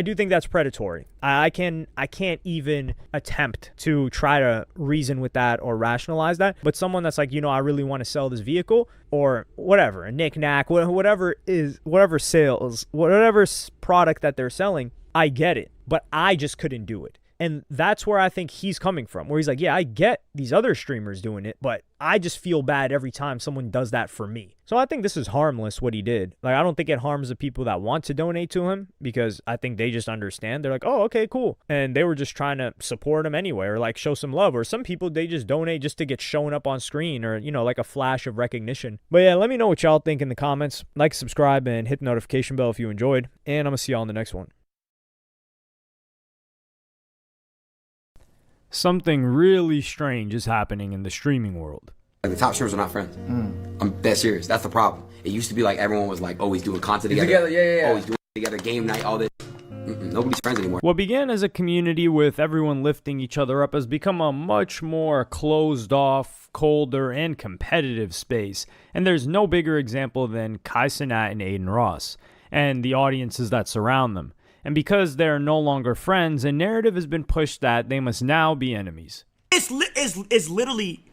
do think that's predatory. I can't even attempt to try to reason with that or rationalize that. But someone that's like, you know, I really want to sell this vehicle or whatever, a knick-knack, whatever product that they're selling, I get it. But I just couldn't do it. And that's where I think he's coming from, where he's like, yeah, I get these other streamers doing it, but I just feel bad every time someone does that for me. So I think this is harmless, what he did. Like, I don't think it harms the people that want to donate to him, because I think they just understand. They're like, oh, okay, cool. And they were just trying to support him anyway, or like show some love. Or some people, they just donate just to get shown up on screen, or, you know, like a flash of recognition. But yeah, let me know what y'all think in the comments. Like, subscribe, and hit the notification bell if you enjoyed. And I'm going to see y'all in the next one. Something really strange is happening in the streaming world.
Like, the top streamers are not friends. I'm dead serious. That's the problem. It used to be like everyone was like always doing content together. Yeah. Always doing together, game night, all this. Nobody's friends anymore.
What began as a community with everyone lifting each other up has become a much more closed off, colder, and competitive space. And there's no bigger example than Kai Cenat and Aiden Ross, and the audiences that surround them. And because they're no longer friends, a narrative has been pushed that they must now be enemies.
It's literally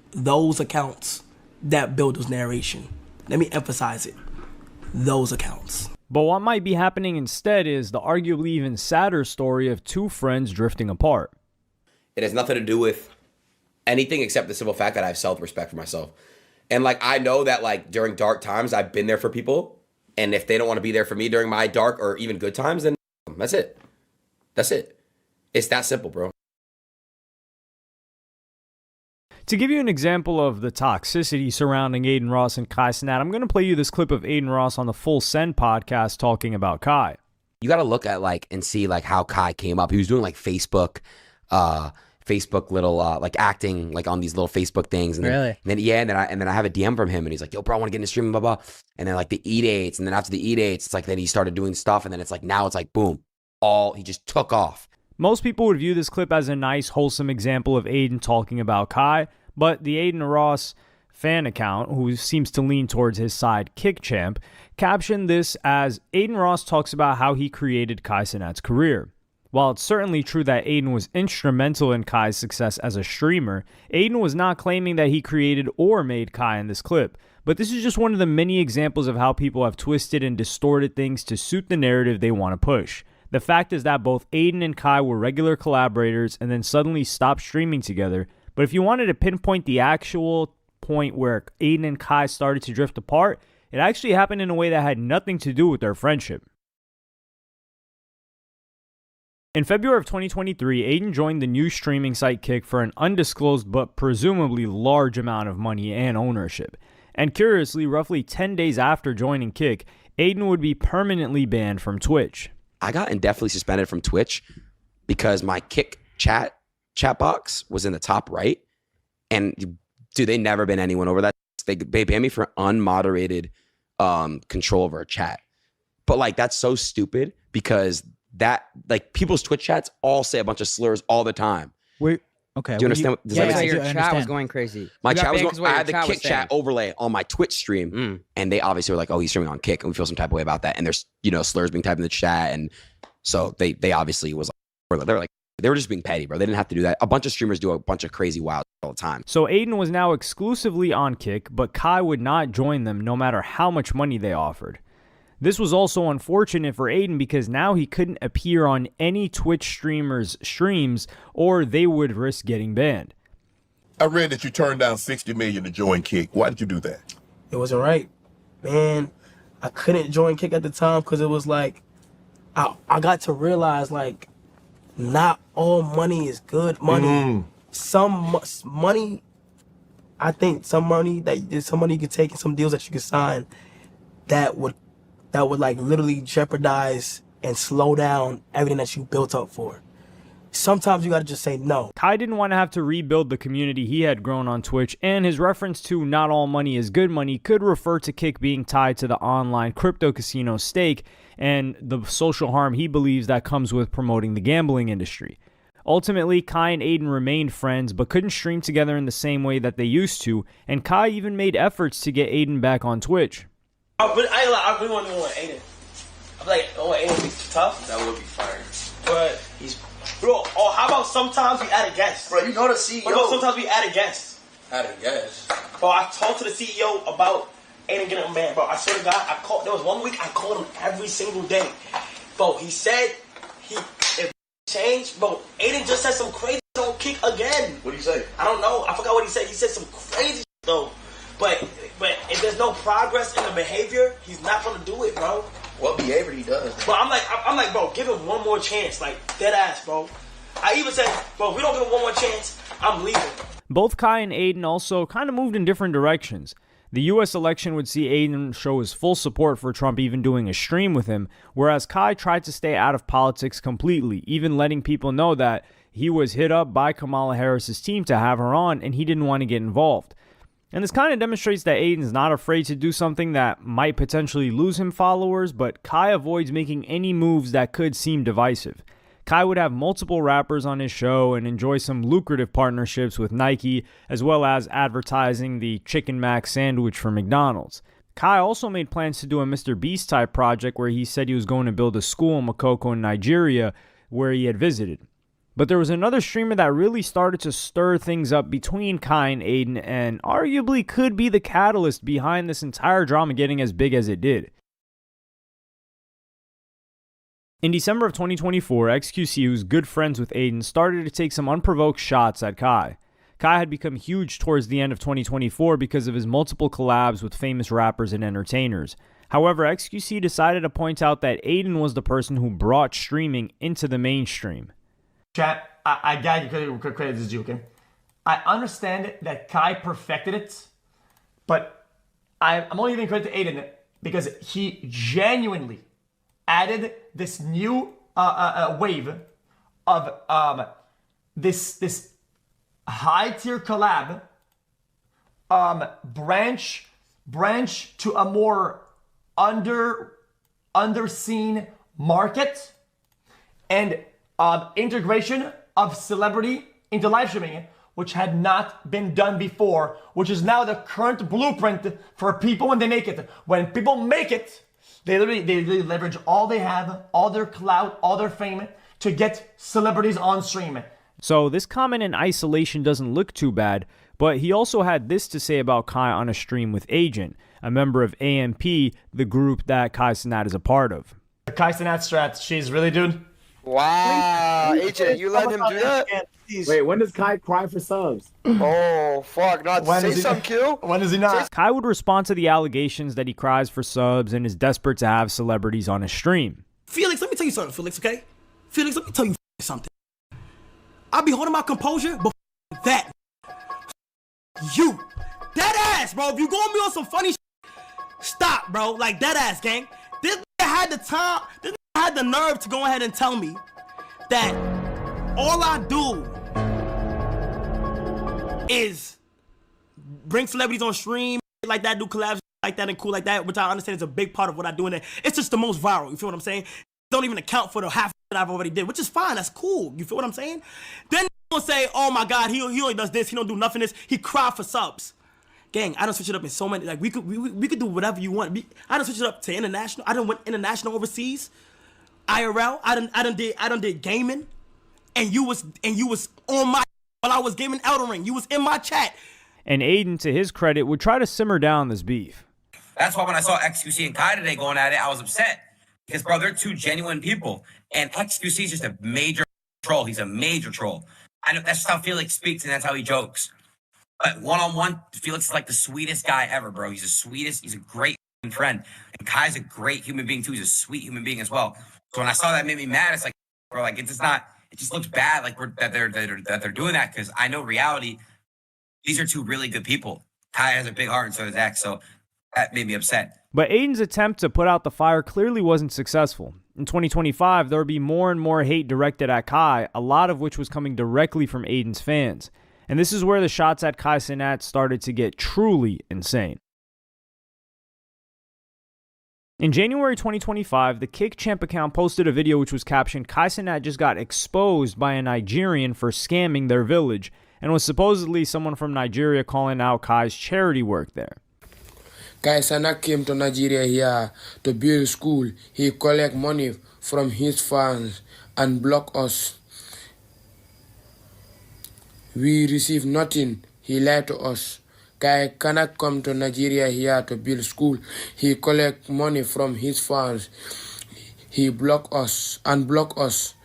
those accounts that build this narration. Let me emphasize it. Those accounts.
But what might be happening instead is the arguably even sadder story of two friends drifting apart.
It has nothing to do with anything except the simple fact that I have self-respect for myself. And like, I know that like during dark times, I've been there for people. And if they don't want to be there for me during my dark or even good times, then that's it. That's it. It's that simple, bro.
To give you an example of the toxicity surrounding Adin Ross and Kai Cenat, I'm going to play you this clip of Adin Ross on the Full Send podcast talking about Kai.
You got to look at like and see like how Kai came up. He was doing like Facebook little like acting like on these little Facebook things. And
Really?
And then I have a DM from him and he's like, yo, bro, I want to get into streaming, blah, blah. And then like the E-dates. And then after the E-dates, it's like then he started doing stuff. And then it's like now it's like, boom, he just took off.
Most people would view this clip as a nice, wholesome example of Adin talking about Kai, but the Adin Ross fan account, who seems to lean towards his side, Kick Champ, captioned this as Adin Ross talks about how he created Kai Cenat's career. While it's certainly true that Adin was instrumental in Kai's success as a streamer, Adin was not claiming that he created or made Kai in this clip. But this is just one of the many examples of how people have twisted and distorted things to suit the narrative they want to push. The fact is that both Adin and Kai were regular collaborators and then suddenly stopped streaming together. But if you wanted to pinpoint the actual point where Adin and Kai started to drift apart, it actually happened in a way that had nothing to do with their friendship. In February of 2023, Adin joined the new streaming site Kick for an undisclosed but presumably large amount of money and ownership. And curiously, roughly 10 days after joining Kick, Adin would be permanently banned from Twitch.
I got indefinitely suspended from Twitch because my Kick chat box was in the top right. And dude, they never been anyone over that. They banned me for unmoderated control over a chat. But like, that's so stupid because that like people's Twitch chats all say a bunch of slurs all the time.
Wait, okay.
Do you understand?
Yeah,
your
chat was going crazy.
My chat was going. I had the Kick chat overlay on my Twitch stream, and they obviously were like, "Oh, he's streaming on Kick," and we feel some type of way about that. And there's slurs being typed in the chat, and so they obviously was like, they were just being petty, bro. They didn't have to do that. A bunch of streamers do a bunch of crazy wild all the time.
So Adin was now exclusively on Kick, but Kai would not join them no matter how much money they offered. This was also unfortunate for Adin because now he couldn't appear on any Twitch streamers' streams or they would risk getting banned.
I read that you turned down $60 million to join Kick. Why did you do that?
It wasn't right. Man, I couldn't join Kick at the time because it was like, I got to realize like, not all money is good money. Some money, I think some money you could take and some deals that you could sign that would like literally jeopardize and slow down everything that you built up for. Sometimes you gotta just say no.
Kai didn't want to have to rebuild the community he had grown on Twitch, and his reference to not all money is good money could refer to Kick being tied to the online crypto casino stake and the social harm he believes that comes with promoting the gambling industry. Ultimately, Kai and Adin remained friends, but couldn't stream together in the same way that they used to, and Kai even made efforts to get Adin back on Twitch.
I really want to go with Adin. I'm like, Adin would be tough. That would be fire. But he's... Bro, how about sometimes we add a guest? Bro, you know the CEO. What about sometimes we add a guest? Add a guest? Bro, I talked to the CEO about Adin getting a man. Bro, I swear to God, there was 1 week I called him every single day. Bro, he said if changed. Bro, Adin just said some crazy shit on Kick again. What did he say? I don't know. I forgot what he said. He said some crazy shit though. But if there's no progress in the behavior, he's not gonna do it, bro. What behavior he does? But I'm like, bro, give him one more chance, like dead ass, bro. I even said, bro, if we don't give him one more chance, I'm leaving.
Both Kai and Adin also kind of moved in different directions. The US election would see Adin show his full support for Trump even doing a stream with him, whereas Kai tried to stay out of politics completely, even letting people know that he was hit up by Kamala Harris's team to have her on and he didn't want to get involved. And this kind of demonstrates that Adin's not afraid to do something that might potentially lose him followers, but Kai avoids making any moves that could seem divisive. Kai would have multiple rappers on his show and enjoy some lucrative partnerships with Nike, as well as advertising the Chicken Mac sandwich for McDonald's. Kai also made plans to do a Mr. Beast type project where he said he was going to build a school in Makoko in Nigeria where he had visited. But there was another streamer that really started to stir things up between Kai and Adin and arguably could be the catalyst behind this entire drama getting as big as it did. In December of 2024, XQC, who's good friends with Aiden, started to take some unprovoked shots at Kai. Kai had become huge towards the end of 2024 because of his multiple collabs with famous rappers and entertainers. However, XQC decided to point out that Aiden was the person who brought streaming into the mainstream.
Chat, I got you credit this, okay? I understand that Kai perfected it, but I'm only giving credit to Aiden because he genuinely added this new wave of this high tier collab branch to a more underseen market and integration of celebrity into live streaming, which had not been done before, which is now the current blueprint for people when they make it. When people make it, they literally leverage all they have, all their clout, all their fame to get celebrities on stream.
So this comment in isolation doesn't look too bad, but he also had this to say about Kai on a stream with Agent, a member of AMP, the group that Kai Cenat is a part of.
Kai Cenat strat, she's really, dude.
Wow, Agent, you let him do that?
Wait, when does Kai cry for subs?
Oh, fuck, not say something, Q?
When does he not?
Kai would respond to the allegations that he cries for subs and is desperate to have celebrities on his stream.
Felix, let me tell you something, Felix, okay? Felix, let me tell you something. I'll be holding my composure, but that. You. Dead ass, bro. If you gonna be on some funny stop, bro. Like, dead ass, gang. This had the time, this had the nerve to go ahead and tell me that all I do is bring celebrities on stream like that, do collabs like that and cool like that, which I understand is a big part of what I do in there. It's just the most viral, you feel what I'm saying? Don't even account for the half that I've already did, which is fine, that's cool, you feel what I'm saying? Then will say, oh my God, he only does this, he don't do nothing this, he cry for subs. Gang, I don't switch it up in so many, like we could do whatever you want. I don't switch it up to international, I done went international overseas, IRL, I done did gaming, and you was on my, while I was gaming Elden Ring, you was in my chat.
And Aiden, to his credit, would try to simmer down this beef.
That's why when I saw XQC and Kai today going at it, I was upset. Because, bro, they're two genuine people. And XQC is just a major troll. He's a major troll. I know that's how Felix speaks, and that's how he jokes. But one-on-one, Felix is like the sweetest guy ever, bro. He's the sweetest. He's a great friend. And Kai's a great human being, too. He's a sweet human being as well. So when I saw that, it made me mad. It's like, bro, like, it's just not, it just looks bad like that they're doing that. Because I know reality, these are two really good people. Kai has a big heart, and so does X. So that made me upset.
But Aiden's attempt to put out the fire clearly wasn't successful. In 2025, there would be more and more hate directed at Kai, a lot of which was coming directly from Aiden's fans. And this is where the shots at Kai Cenat started to get truly insane. In January 2025, the Kick Champ account posted a video which was captioned, Kai Cenat just got exposed by a Nigerian for scamming their village, and was supposedly someone from Nigeria calling out Kai's charity work there.
Kai Cenat came to Nigeria here to build school. He collect money from his fans and block us. We receive nothing. He lied to us. Kai cannot come to Nigeria here to build school. He collect money from his fans. He block us and block us.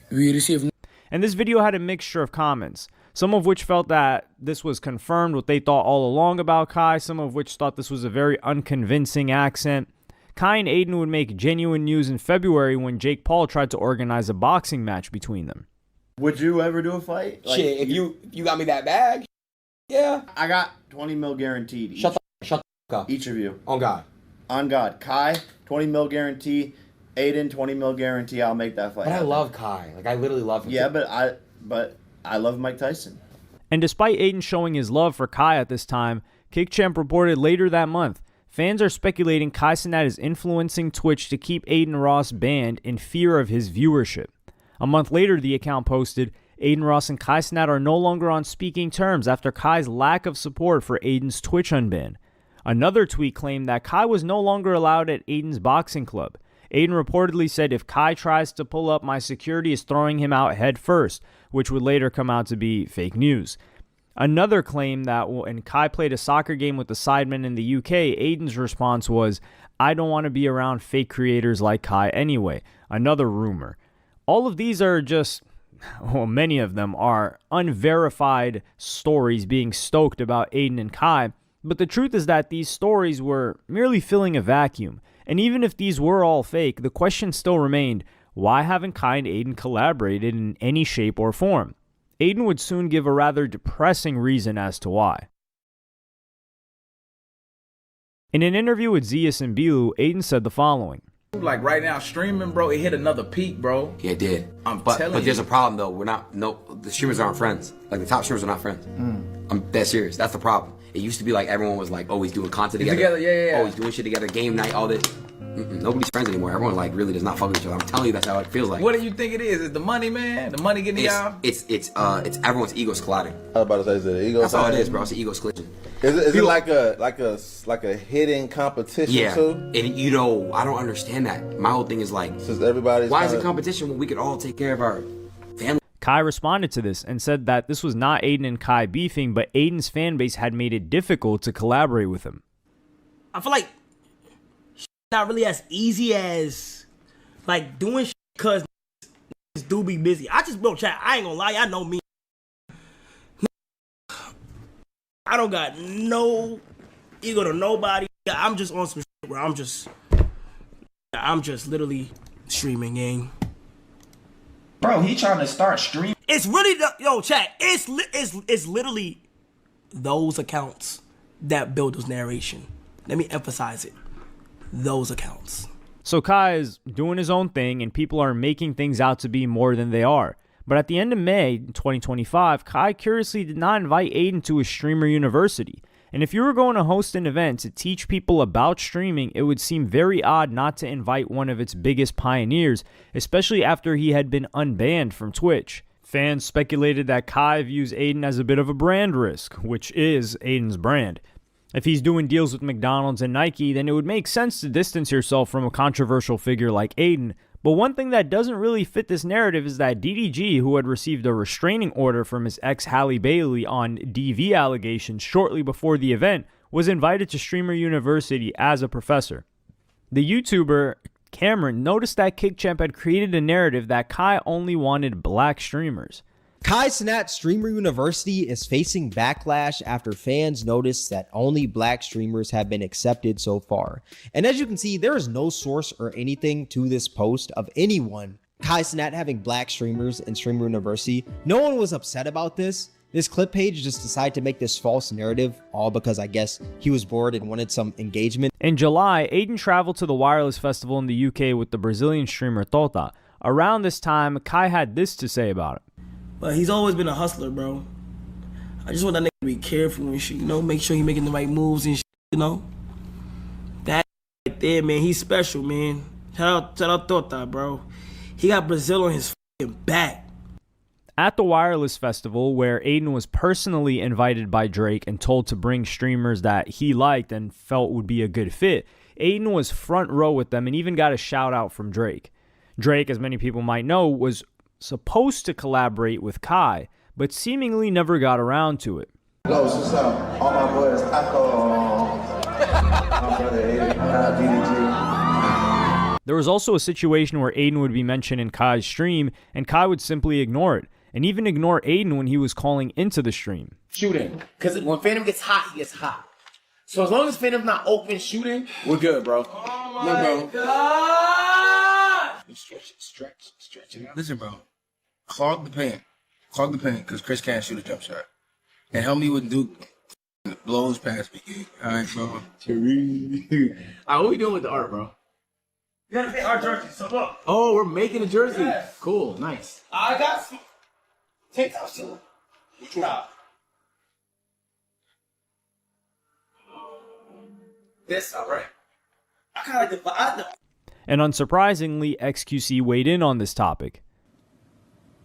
We receive.
And this video had a mixture of comments. Some of which felt that this was confirmed what they thought all along about Kai, some of which thought this was a very unconvincing accent. Kai and Aiden would make genuine news in February when Jake Paul tried to organize a boxing match between them.
Would you ever do a fight? Like,
shit, if you got me that bag, yeah.
I got 20 mil guaranteed.
Shut the up.
Each of you.
On God.
On God. Kai, 20 mil guarantee. Aiden, 20 mil guarantee. I'll make that fight.
But I love Kai. Like, I literally love him.
Yeah, but I love Mike Tyson.
And despite Aiden showing his love for Kai at this time, Kickchamp reported later that month, fans are speculating Kai Cenat is influencing Twitch to keep Aiden Ross banned in fear of his viewership. A month later, the account posted, Aiden Ross and Kai Cenat are no longer on speaking terms after Kai's lack of support for Aiden's Twitch unban. Another tweet claimed that Kai was no longer allowed at Aiden's boxing club. Aiden reportedly said, if Kai tries to pull up, my security is throwing him out head first, which would later come out to be fake news. Another claim that when Kai played a soccer game with the sidemen in the UK, Aiden's response was, "I don't want to be around fake creators like Kai anyway." Another rumor. All of these are just, well, many of them are unverified stories being stoked about Aiden and Kai, but the truth is that these stories were merely filling a vacuum. And even if these were all fake, the question still remained, why haven't Kai and Aiden collaborated in any shape or form? Aiden would soon give a rather depressing reason as to why. In an interview with Zias and Bilu, Aiden said the following.
Like right now, streaming, bro, it hit another peak, bro.
Yeah, it did.
But
there's a problem though. The streamers aren't friends. Like the top streamers are not friends. I'm dead serious. That's the problem. It used to be like everyone was like always doing content together.
Yeah.
Always doing shit together, game night, all this. Nobody's friends anymore. Everyone like really does not fuck with each other. I'm telling you, that's how it feels like.
What do you think it is? Is the money, man? The money getting y'all?
It's everyone's egos colliding.
I was about to say, is it ego?
That's all it is, bro. It's the egos collision.
Is it like a hidden competition too?
And I don't understand that. My whole thing is like,
since everybody's
why is it competition when we could all take care of our family?
Kai responded to this and said that this was not Aiden and Kai beefing, but Aiden's fan base had made it difficult to collaborate with him.
I feel like not really as easy as like doing shit because do be busy. I ain't gonna lie, I know me. I don't got no ego to nobody. I'm just on some shit where I'm just literally streaming, gang.
Bro, he trying to start streaming.
It's really chat. It's literally those accounts that build those narration. Let me emphasize it. Those accounts.
So Kai is doing his own thing and people are making things out to be more than they are. But at the end of May 2025, Kai curiously did not invite Aiden to his streamer university. And if you were going to host an event to teach people about streaming, it would seem very odd not to invite one of its biggest pioneers, especially after he had been unbanned from Twitch. Fans speculated that Kai views Aiden as a bit of a brand risk, which is Aiden's brand. If he's doing deals with McDonald's and Nike, then it would make sense to distance yourself from a controversial figure like Aiden. But one thing that doesn't really fit this narrative is that DDG, who had received a restraining order from his ex Halle Bailey on DV allegations shortly before the event, was invited to Streamer University as a professor. The YouTuber Cameron noticed that KickChamp had created a narrative that Kai only wanted black streamers.
Kai Cenat Streamer University is facing backlash after fans noticed that only black streamers have been accepted so far. And as you can see, there is no source or anything to this post of anyone Kai Cenat having black streamers in Streamer University. No one was upset about this. This clip page just decided to make this false narrative, all because I guess he was bored and wanted some engagement.
In July, Aiden traveled to the Wireless Festival in the UK with the Brazilian streamer Tota. Around this time, Kai had this to say about it.
But he's always been a hustler, bro. I just want that nigga to be careful and shit, make sure he's making the right moves and shit, That right there, man, he's special, man. Shout out Tota, bro. He got Brazil on his fucking back.
At the Wireless Festival, where Aiden was personally invited by Drake and told to bring streamers that he liked and felt would be a good fit, Aiden was front row with them and even got a shout out from Drake. Drake, as many people might know, was supposed to collaborate with Kai, but seemingly never got around to it.
What's up? All my boys, Taco, my brother Aiden, DDG.
There was also a situation where Aiden would be mentioned in Kai's stream, and Kai would simply ignore it, and even ignore Aiden when he was calling into the stream.
Shooting. Because when Phantom gets hot, he gets hot. So as long as Phantom's not open shooting, we're good, bro.
Oh my God!
Stretch it out. Listen, bro. Clog the paint, because Chris can't shoot a jump shot. And help me with Duke. Blows past me. All right, bro. All right, what we doing with the art, bro?
You gotta make our jersey, so look.
Oh, we're making a jersey.
Yes.
Cool, nice.
I got some. Take that shit. Which one? This, all right. I kind of like the.
And unsurprisingly, XQC weighed in on this topic.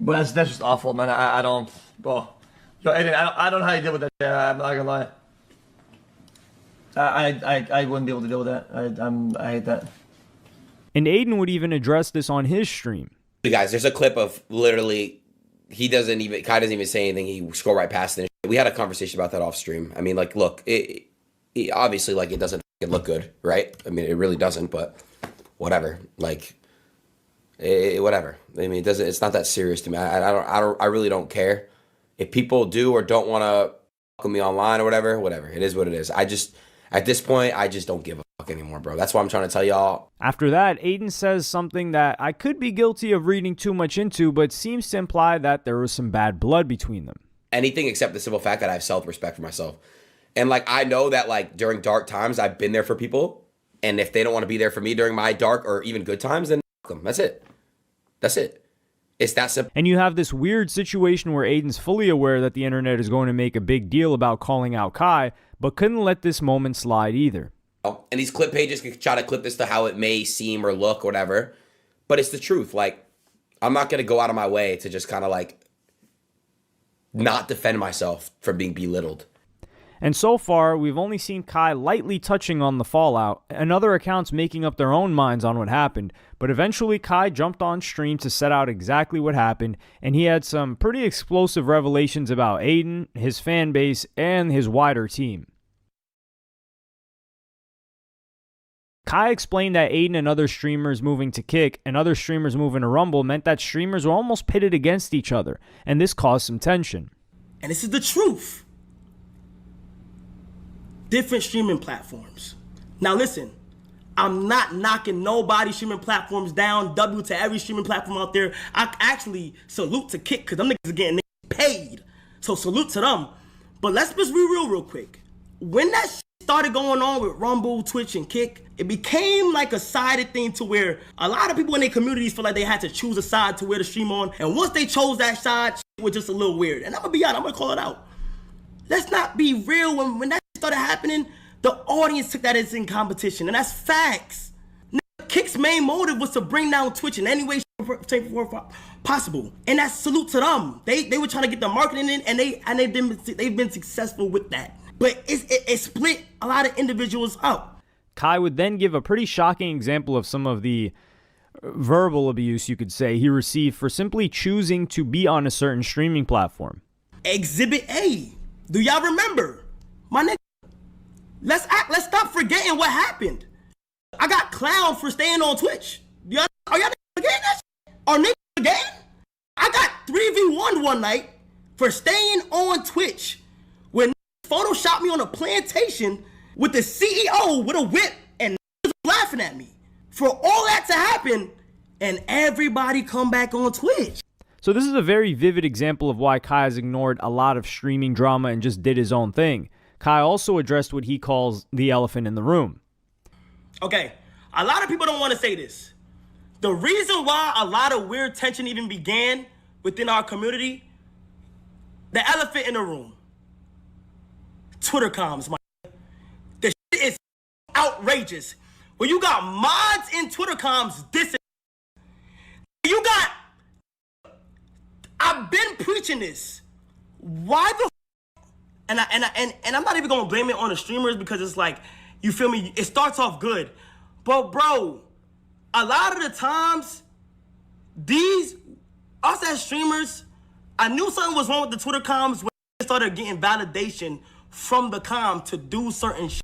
But that's just awful, man. I don't. Well, yo, Aiden, I don't know how you deal with that. I'm not gonna lie. I wouldn't be able to deal with that. I hate that.
And Aiden would even address this on his stream.
Guys, there's a clip of literally Kai doesn't even say anything. He scrolled right past it. We had a conversation about that off stream. I mean, like, look, it obviously, like, it doesn't look good, right? I mean, it really doesn't, but whatever. Like, whatever. I mean, it's not that serious to me. I really don't care. If people do or don't want to fuck with me online or whatever, it is what it is. At this point, I just don't give a fuck anymore, bro. That's why I'm trying to tell y'all.
After that, Aiden says something that I could be guilty of reading too much into, but seems to imply that there was some bad blood between them.
Anything except the simple fact that I have self-respect for myself. And, like, I know that, like, during dark times, I've been there for people. And if they don't want to be there for me during my dark or even good times, then fuck them. That's it. That's it. It's that simple.
And you have this weird situation where Aiden's fully aware that the internet is going to make a big deal about calling out Kai, but couldn't let this moment slide either.
And these clip pages can try to clip this to how it may seem or look or whatever. But it's the truth. Like, I'm not going to go out of my way to just kind of, like, not defend myself from being belittled.
And so far, we've only seen Kai lightly touching on the fallout, and other accounts making up their own minds on what happened. But eventually, Kai jumped on stream to set out exactly what happened, and he had some pretty explosive revelations about Aiden, his fan base, and his wider team. Kai explained that Aiden and other streamers moving to Kick and other streamers moving to Rumble meant that streamers were almost pitted against each other, and this caused some tension.
And this is the truth. Different streaming platforms. Now listen, I'm not knocking nobody's streaming platforms down. W to every streaming platform out there. I actually salute to Kick because them niggas are getting paid. So salute to them. But let's just be real quick. When that shit started going on with Rumble, Twitch, and Kick, it became like a sided thing to where a lot of people in their communities feel like they had to choose a side to wear the stream on. And once they chose that side, shit was just a little weird. And I'm gonna be honest, I'm gonna call it out. Let's not be real. When that started happening, the audience took that as in competition, and that's facts. Kick's main motive was to bring down Twitch in any way possible, and that's salute to them. They were trying to get the marketing in, and they've been successful with that. But it split a lot of individuals up.
Kai would then give a pretty shocking example of some of the verbal abuse, you could say, he received for simply choosing to be on a certain streaming platform.
Exhibit A. Do y'all remember? My nigga, let's stop forgetting what happened. I got clowned for staying on Twitch. Are y'all forgetting that shit? Are niggas forgetting? I got 3v1 one night for staying on Twitch when photoshopped me on a plantation with the CEO with a whip and niggas laughing at me. For all that to happen and everybody come back on Twitch.
So this is a very vivid example of why Kai has ignored a lot of streaming drama and just did his own thing. Kai also addressed what he calls the elephant in the room.
Okay, a lot of people don't want to say this. The reason why a lot of weird tension even began within our community, the elephant in the room. Twitter comms, my the shit is outrageous. When you got mods in Twitter comms dissing, you got, I've been preaching this. Why the and I'm not even gonna blame it on the streamers because it's like, you feel me? It starts off good, but bro, a lot of the times, us as streamers, I knew something was wrong with the Twitter comms when they started getting validation from the comm to do certain shit,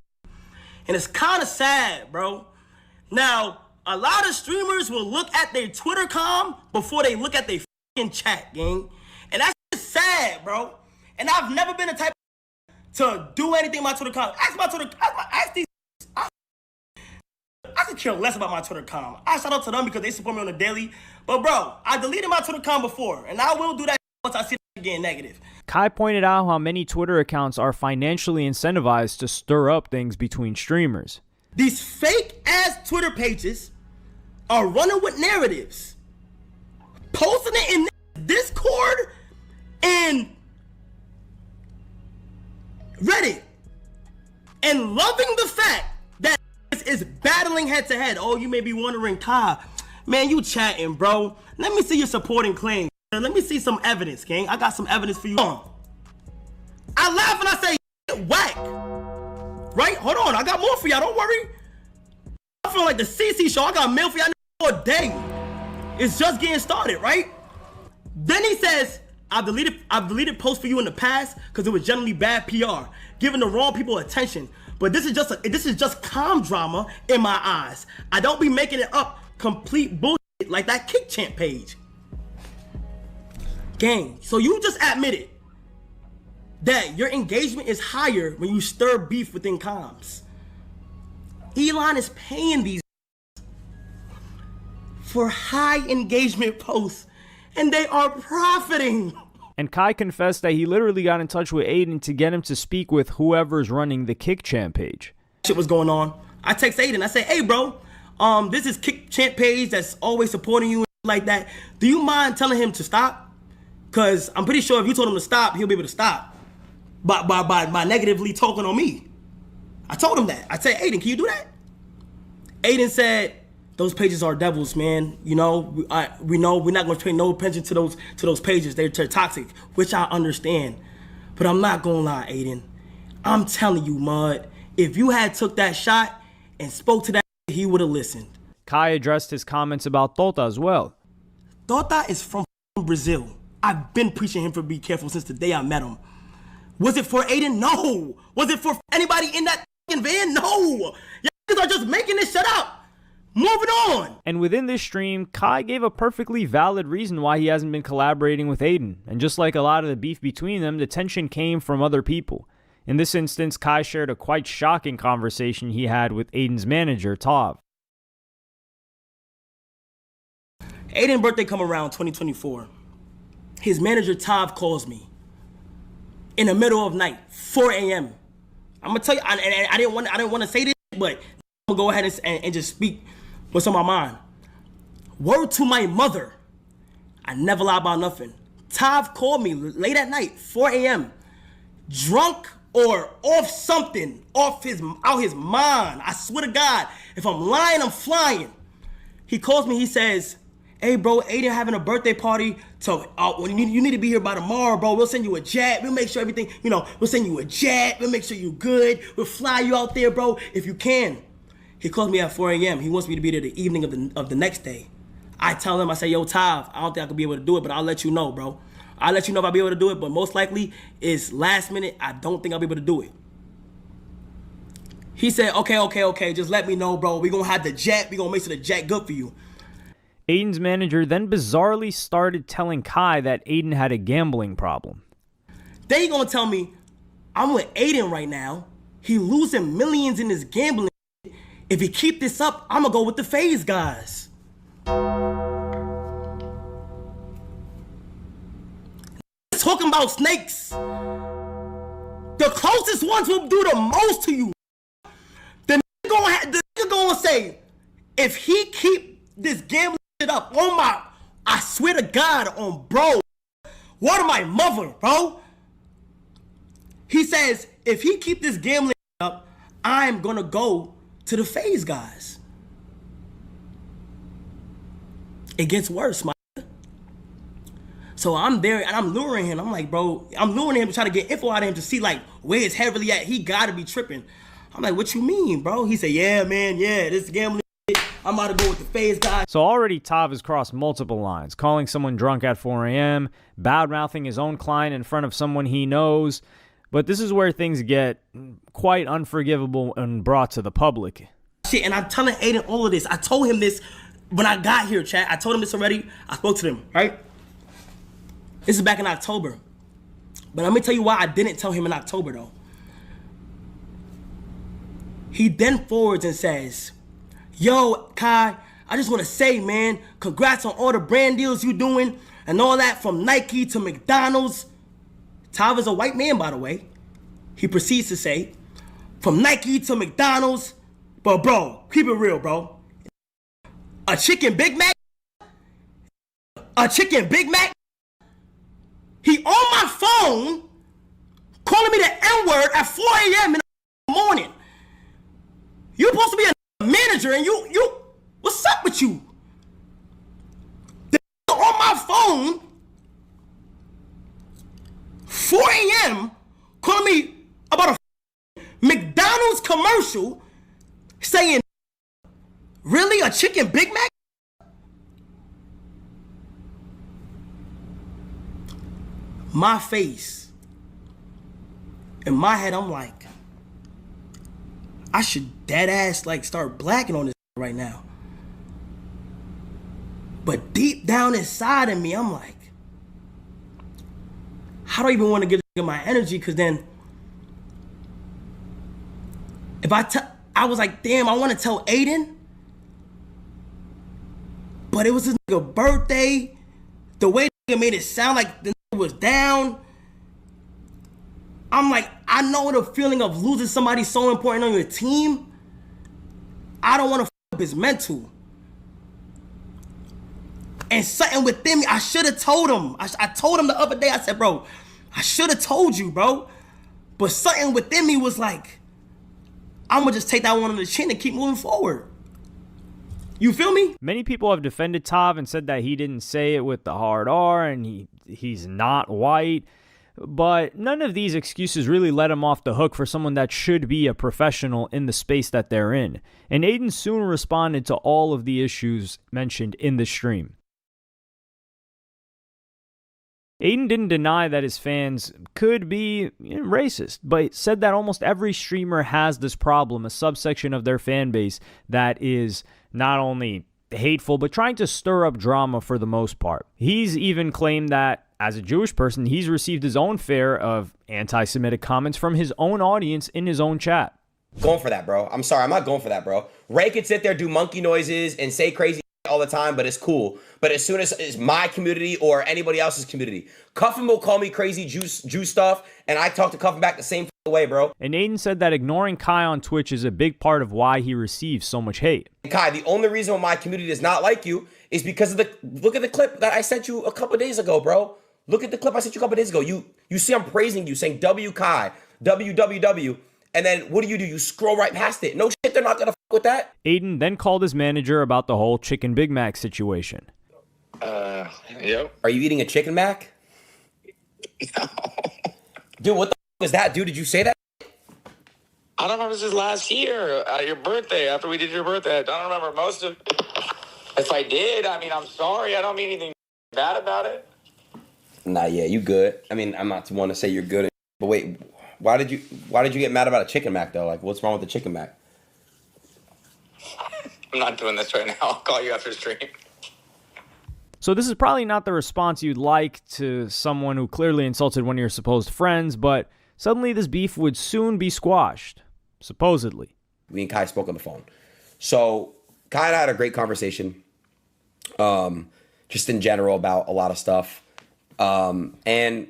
and it's kind of sad, bro. Now, a lot of streamers will look at their Twitter comm before they look at their fucking chat, gang. And that's just sad, bro. And I've never been the type to do anything about Twitter comm. Ask my Twitter, ask these. I could care less about my Twitter comm. I shout out to them because they support me on the daily. But bro, I deleted my Twitter comm before, and I will do that once I see it getting negative.
Kai pointed out how many Twitter accounts are financially incentivized to stir up things between streamers.
These fake-ass Twitter pages are running with narratives, posting it in Discord and Reddit, and loving the fact that this is battling head-to-head. Oh, you may be wondering, Kai, man, you chatting, bro. Let me see your supporting claim. Let me see some evidence, gang. I got some evidence for you. I laugh and I say, whack. Right? Hold on, I got more for y'all, don't worry. I feel like the CC show, I got mail for y'all all day. It's just getting started, right? Then he says, I've deleted posts for you in the past because it was generally bad PR, giving the wrong people attention. But this is just calm drama in my eyes. I don't be making it up complete bullshit like that Kick Champ page. Gang, so you just admitted that your engagement is higher when you stir beef within comms. Elon is paying these for high engagement posts, and they are profiting.
And Kai confessed that he literally got in touch with Aiden to get him to speak with whoever's running the Kick Champ page.
Shit was going on. I text Aiden. I say, hey, bro, this is Kick Champ page that's always supporting you and like that. Do you mind telling him to stop? Because I'm pretty sure if you told him to stop, he'll be able to stop by negatively talking on me. I told him that. I said, Aiden, can you do that? Aiden said, those pages are devils, man. You know, we know we're not going to pay no attention to those pages. They're toxic, which I understand. But I'm not going to lie, Aiden. I'm telling you, Mud, if you had took that shot and spoke to that, he would have listened.
Kai addressed his comments about Tota as well.
Tota is from Brazil. I've been preaching him for be careful since the day I met him. Was it for Aiden? No. Was it for anybody in that van? No. Y'all are just making this shit up. Moving on.
And within this stream, Kai gave a perfectly valid reason why he hasn't been collaborating with Aiden. And just like a lot of the beef between them, the tension came from other people. In this instance, Kai shared a quite shocking conversation he had with Aiden's manager, Tav.
Aiden's birthday come around 2024. His manager, Tav, calls me in the middle of night, 4 a.m. I'm gonna tell you, I didn't want to say this, but I'm gonna go ahead and just speak what's on my mind. Word to my mother, I never lie about nothing. Tav called me late at night, 4 a.m. drunk or off something, out his mind. I swear to God, if I'm lying, I'm flying. He calls me, he says, hey bro, Aiden having a birthday party, so you need to be here by tomorrow, bro. We'll send you a jet. We'll make sure everything, we'll send you a jet. We'll make sure you're good. We'll fly you out there, bro, if you can. He calls me at 4 a.m. He wants me to be there the evening of the next day. I tell him, I say, yo, Tav, I don't think I could be able to do it, but I'll let you know, bro. I'll let you know if I'll be able to do it, but most likely it's last minute. I don't think I'll be able to do it. He said, okay, just let me know, bro. We're going to have the jet. We're going to make sure the jet good for you.
Aiden's manager then bizarrely started telling Kai that Aiden had a gambling problem.
Then he going to tell me, I'm with Aiden right now. He losing millions in his gambling. If he keep this up, I'm going to go with the FaZe guys. Talking about snakes. The closest ones will do the most to you. The nigga gonna say, if he keep this gambling shit up on I swear to God, on bro, what am my mother, bro? He says, if he keep this gambling up, I'm gonna go to the FaZe guys. It gets worse, my. So I'm there and I'm luring him. I'm like, bro, I'm luring him to try to get info out of him to see like where his head really at. He gotta be tripping. I'm like, what you mean, bro? He said, yeah, man, yeah, this gambling shit. I'm about to go with the FaZe guy.
So already Tav has crossed multiple lines, calling someone drunk at 4 a.m., bad-mouthing his own client in front of someone he knows. But this is where things get quite unforgivable and brought to the public.
Shit, and I'm telling Aiden all of this. I told him this when I got here, chat. I told him this already. I spoke to him, right? This is back in October. But let me tell you why I didn't tell him in October, though. He then forwards and says, yo, Kai, I just want to say, man, congrats on all the brand deals you doing and all that from Nike to McDonald's. Tav is a white man, by the way. He proceeds to say, from Nike to McDonald's. But, bro, keep it real, bro. A chicken Big Mac? A chicken Big Mac? He on my phone calling me the N-word at 4 a.m. in the morning. You're supposed to be a manager and you, what's up with you? The on my phone, 4 a.m. calling me about a McDonald's commercial saying, really, a chicken Big Mac? my face, in my head, I'm like, I should dead ass like start blacking on this right now. But deep down inside of me, I'm like, how do I even want to give my energy? Because then, if I was like, damn, I want to tell Aiden, but it was his nigga birthday. The way nigga made it sound like the nigga was down. I'm like, I know the feeling of losing somebody so important on your team. I don't want to f up his mental. And something within me, I should have told him. I told him the other day, I said, bro, I should have told you, bro. But something within me was like, I'm going to just take that one on the chin and keep moving forward. You feel me?
Many people have defended Tav and said that he didn't say it with the hard R and he's not white. But none of these excuses really let him off the hook for someone that should be a professional in the space that they're in. And Aiden soon responded to all of the issues mentioned in the stream. Aiden didn't deny that his fans could be racist, but said that almost every streamer has this problem, a subsection of their fan base that is not only hateful, but trying to stir up drama for the most part. He's even claimed that, as a Jewish person, he's received his own share of anti-Semitic comments from his own audience in his own chat.
Going for that, bro. I'm sorry, I'm not going for that, bro. Ray could sit there, do monkey noises, and say crazy all the time, but it's cool. But as soon as it's my community or anybody else's community, Cuffin will call me crazy Jew stuff, and I talk to Cuffin back the same way, bro.
And Aiden said that ignoring Kai on Twitch is a big part of why he receives so much hate.
Kai, the only reason why my community does not like you is because of look at the clip that I sent you a couple days ago, bro. Look at the clip I sent you a couple days ago. You see I'm praising you, saying W Kai, WWW, and then what do? You scroll right past it. No shit, they're not gonna fuck with that.
Aiden then called his manager about the whole Chicken Big Mac situation.
Yep. Are you eating a Chicken Mac? No. Dude, what the was that, dude? Did you say that?
I don't remember. This is last year at your birthday, after we did your birthday. I don't remember most of it. If I did, I mean, I'm sorry. I don't mean anything bad about it.
Nah, yeah, you good. I mean, I'm not one to say you're good, but wait, why did you get mad about a Chicken Mac though? Like, what's wrong with the Chicken Mac?
I'm not doing this right now. I'll call you after stream.
So this is probably not the response you'd like to someone who clearly insulted one of your supposed friends, but suddenly this beef would soon be squashed, supposedly.
Me and Kai spoke on the phone. So Kai and I had a great conversation, just in general about a lot of stuff. And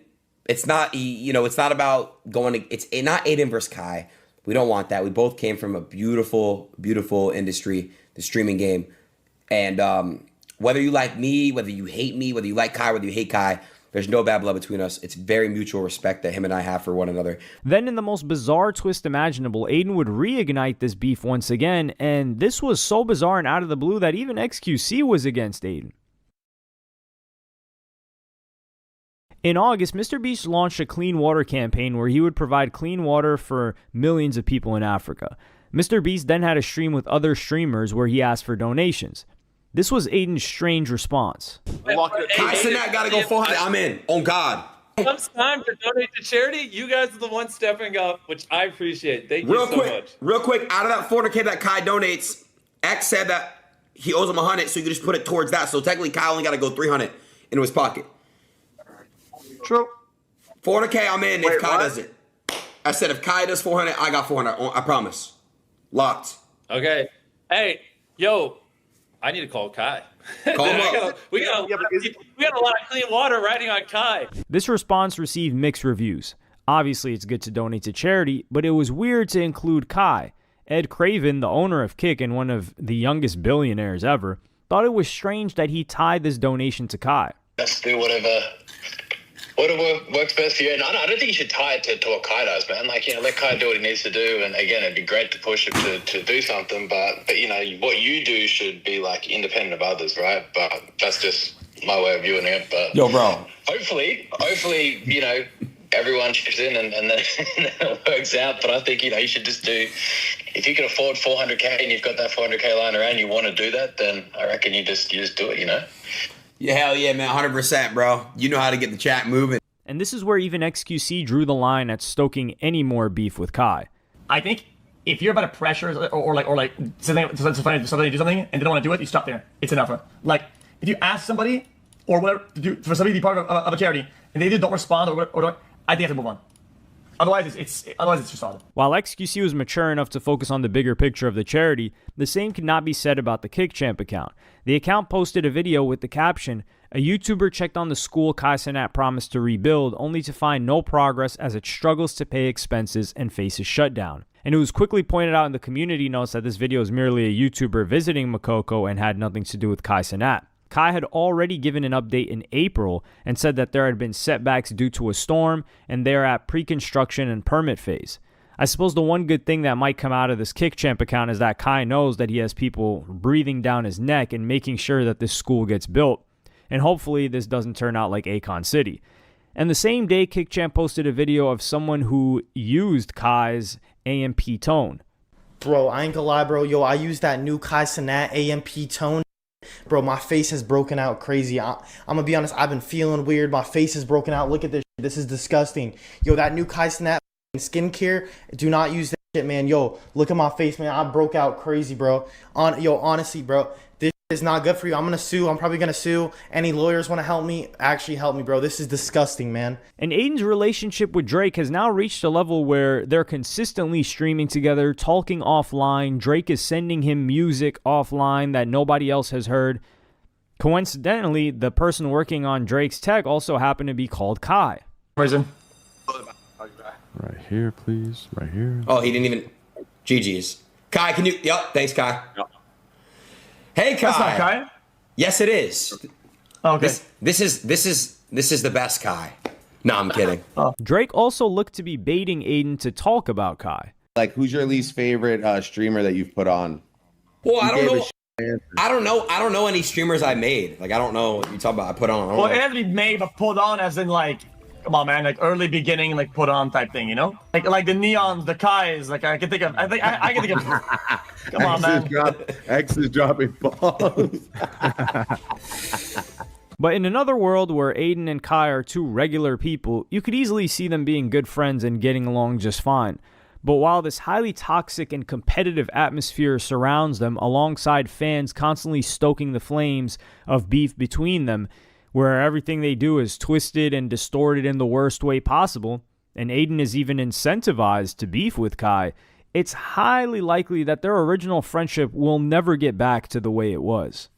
it's not, it's not about it's not Aiden versus Kai. We don't want that. We both came from a beautiful, beautiful industry, the streaming game. And whether you like me, whether you hate me, whether you like Kai, whether you hate Kai, there's no bad blood between us. It's very mutual respect that him and I have for one another.
Then in the most bizarre twist imaginable, Aiden would reignite this beef once again, and this was so bizarre and out of the blue that even XQC was against Aiden. In August, MrBeast launched a clean water campaign where he would provide clean water for millions of people in Africa. MrBeast then had a stream with other streamers where he asked for donations. This was Aiden's strange response.
Kai Sinat gotta go 400. I'm in. On God.
Comes time to donate to charity, you guys are the ones stepping up, which I appreciate. Thank you so much.
Real quick, out of that 400K that Kai donates, X said that he owes him 100, so you can just put it towards that. So technically, Kai only got to go 300 into his pocket.
True.
400K, I'm in if Kai does it. I said if Kai does 400, I got 400. I promise. Locked.
Okay. Hey, yo, I need to call Kai.
Call him up.
We got a lot of clean water riding on Kai.
This response received mixed reviews. Obviously, it's good to donate to charity, but it was weird to include Kai. Ed Craven, the owner of Kick and one of the youngest billionaires ever, thought it was strange that he tied this donation to Kai.
Let's do whatever works best for you. And I don't think you should tie it to what Kai does, man. Like, let Kai do what he needs to do. And again, it'd be great to push him to do something, but what you do should be like independent of others, right? But that's just my way of viewing it. But
yo, bro.
Hopefully, everyone chips in and then it works out. But I think, you should just do, if you can afford 400K and you've got that 400K lying around, you want to do that, then I reckon you just do it,
Yeah, hell yeah, man. 100%, bro. You know how to get the chat moving.
And this is where even XQC drew the line at stoking any more beef with Kai.
I think if you're about to pressure or like somebody to do something and they don't want to do it, you stop there. It's enough. Like if you ask somebody or whatever for somebody to be part of a charity and they just don't respond or don't, I think you have to move on. Otherwise, it's just solid.
While XQC was mature enough to focus on the bigger picture of the charity, the same could not be said about the Kick Champ account. The account posted a video with the caption, "A YouTuber checked on the school Kai Cenat promised to rebuild, only to find no progress as it struggles to pay expenses and faces shutdown." And it was quickly pointed out in the community notes that this video is merely a YouTuber visiting Makoko and had nothing to do with Kai Cenat. Kai had already given an update in April and said that there had been setbacks due to a storm and they are at pre-construction and permit phase. I suppose the one good thing that might come out of this Kick Champ account is that Kai knows that he has people breathing down his neck and making sure that this school gets built. And hopefully this doesn't turn out like Akon City. And the same day, Kick Champ posted a video of someone who used Kai's AMP tone.
Bro, I ain't gonna lie, bro. Yo, I use that new Kai Cenat AMP tone. Bro, my face has broken out crazy. I'm gonna be honest, I've been feeling weird. My face is broken out. Look at this shit. This is disgusting. Yo, that new Kai Cenat skincare, do not use that shit, man. Yo, look at my face, man. I broke out crazy, bro. Honestly, bro, this is not good for you. I'm gonna sue. I'm probably gonna sue. Any lawyers want to help me? Actually help me, bro. This is disgusting, man.
And Aiden's relationship with Drake has now reached a level where they're consistently streaming together, talking offline. Drake is sending him music offline that nobody else has heard. Coincidentally, the person working on Drake's tech also happened to be called Kai.
Prison.
Right here, please. Right here.
Oh, he didn't even. GG's. Kai, can you? Yep. Thanks, Kai. Yep. Hey, Kai.
That's not Kai.
Yes, it is.
Okay.
This is the best Kai. No, I'm kidding.
Drake also looked to be baiting Aiden to talk about Kai.
Like, who's your least favorite streamer that you've put on?
Well, I don't know any streamers I made. Like, I don't know what you talk about. I put on.
Well, it has to be made, but put on as in like, come on, man, like early beginning, like put on type thing, you know? Like the Neons, the Kais, like I can think of. I can think of. Come on, man.
X is dropping balls.
But in another world where Aiden and Kai are two regular people, you could easily see them being good friends and getting along just fine. But while this highly toxic and competitive atmosphere surrounds them, alongside fans constantly stoking the flames of beef between them, where everything they do is twisted and distorted in the worst way possible, and Aiden is even incentivized to beef with Kai, it's highly likely that their original friendship will never get back to the way it was.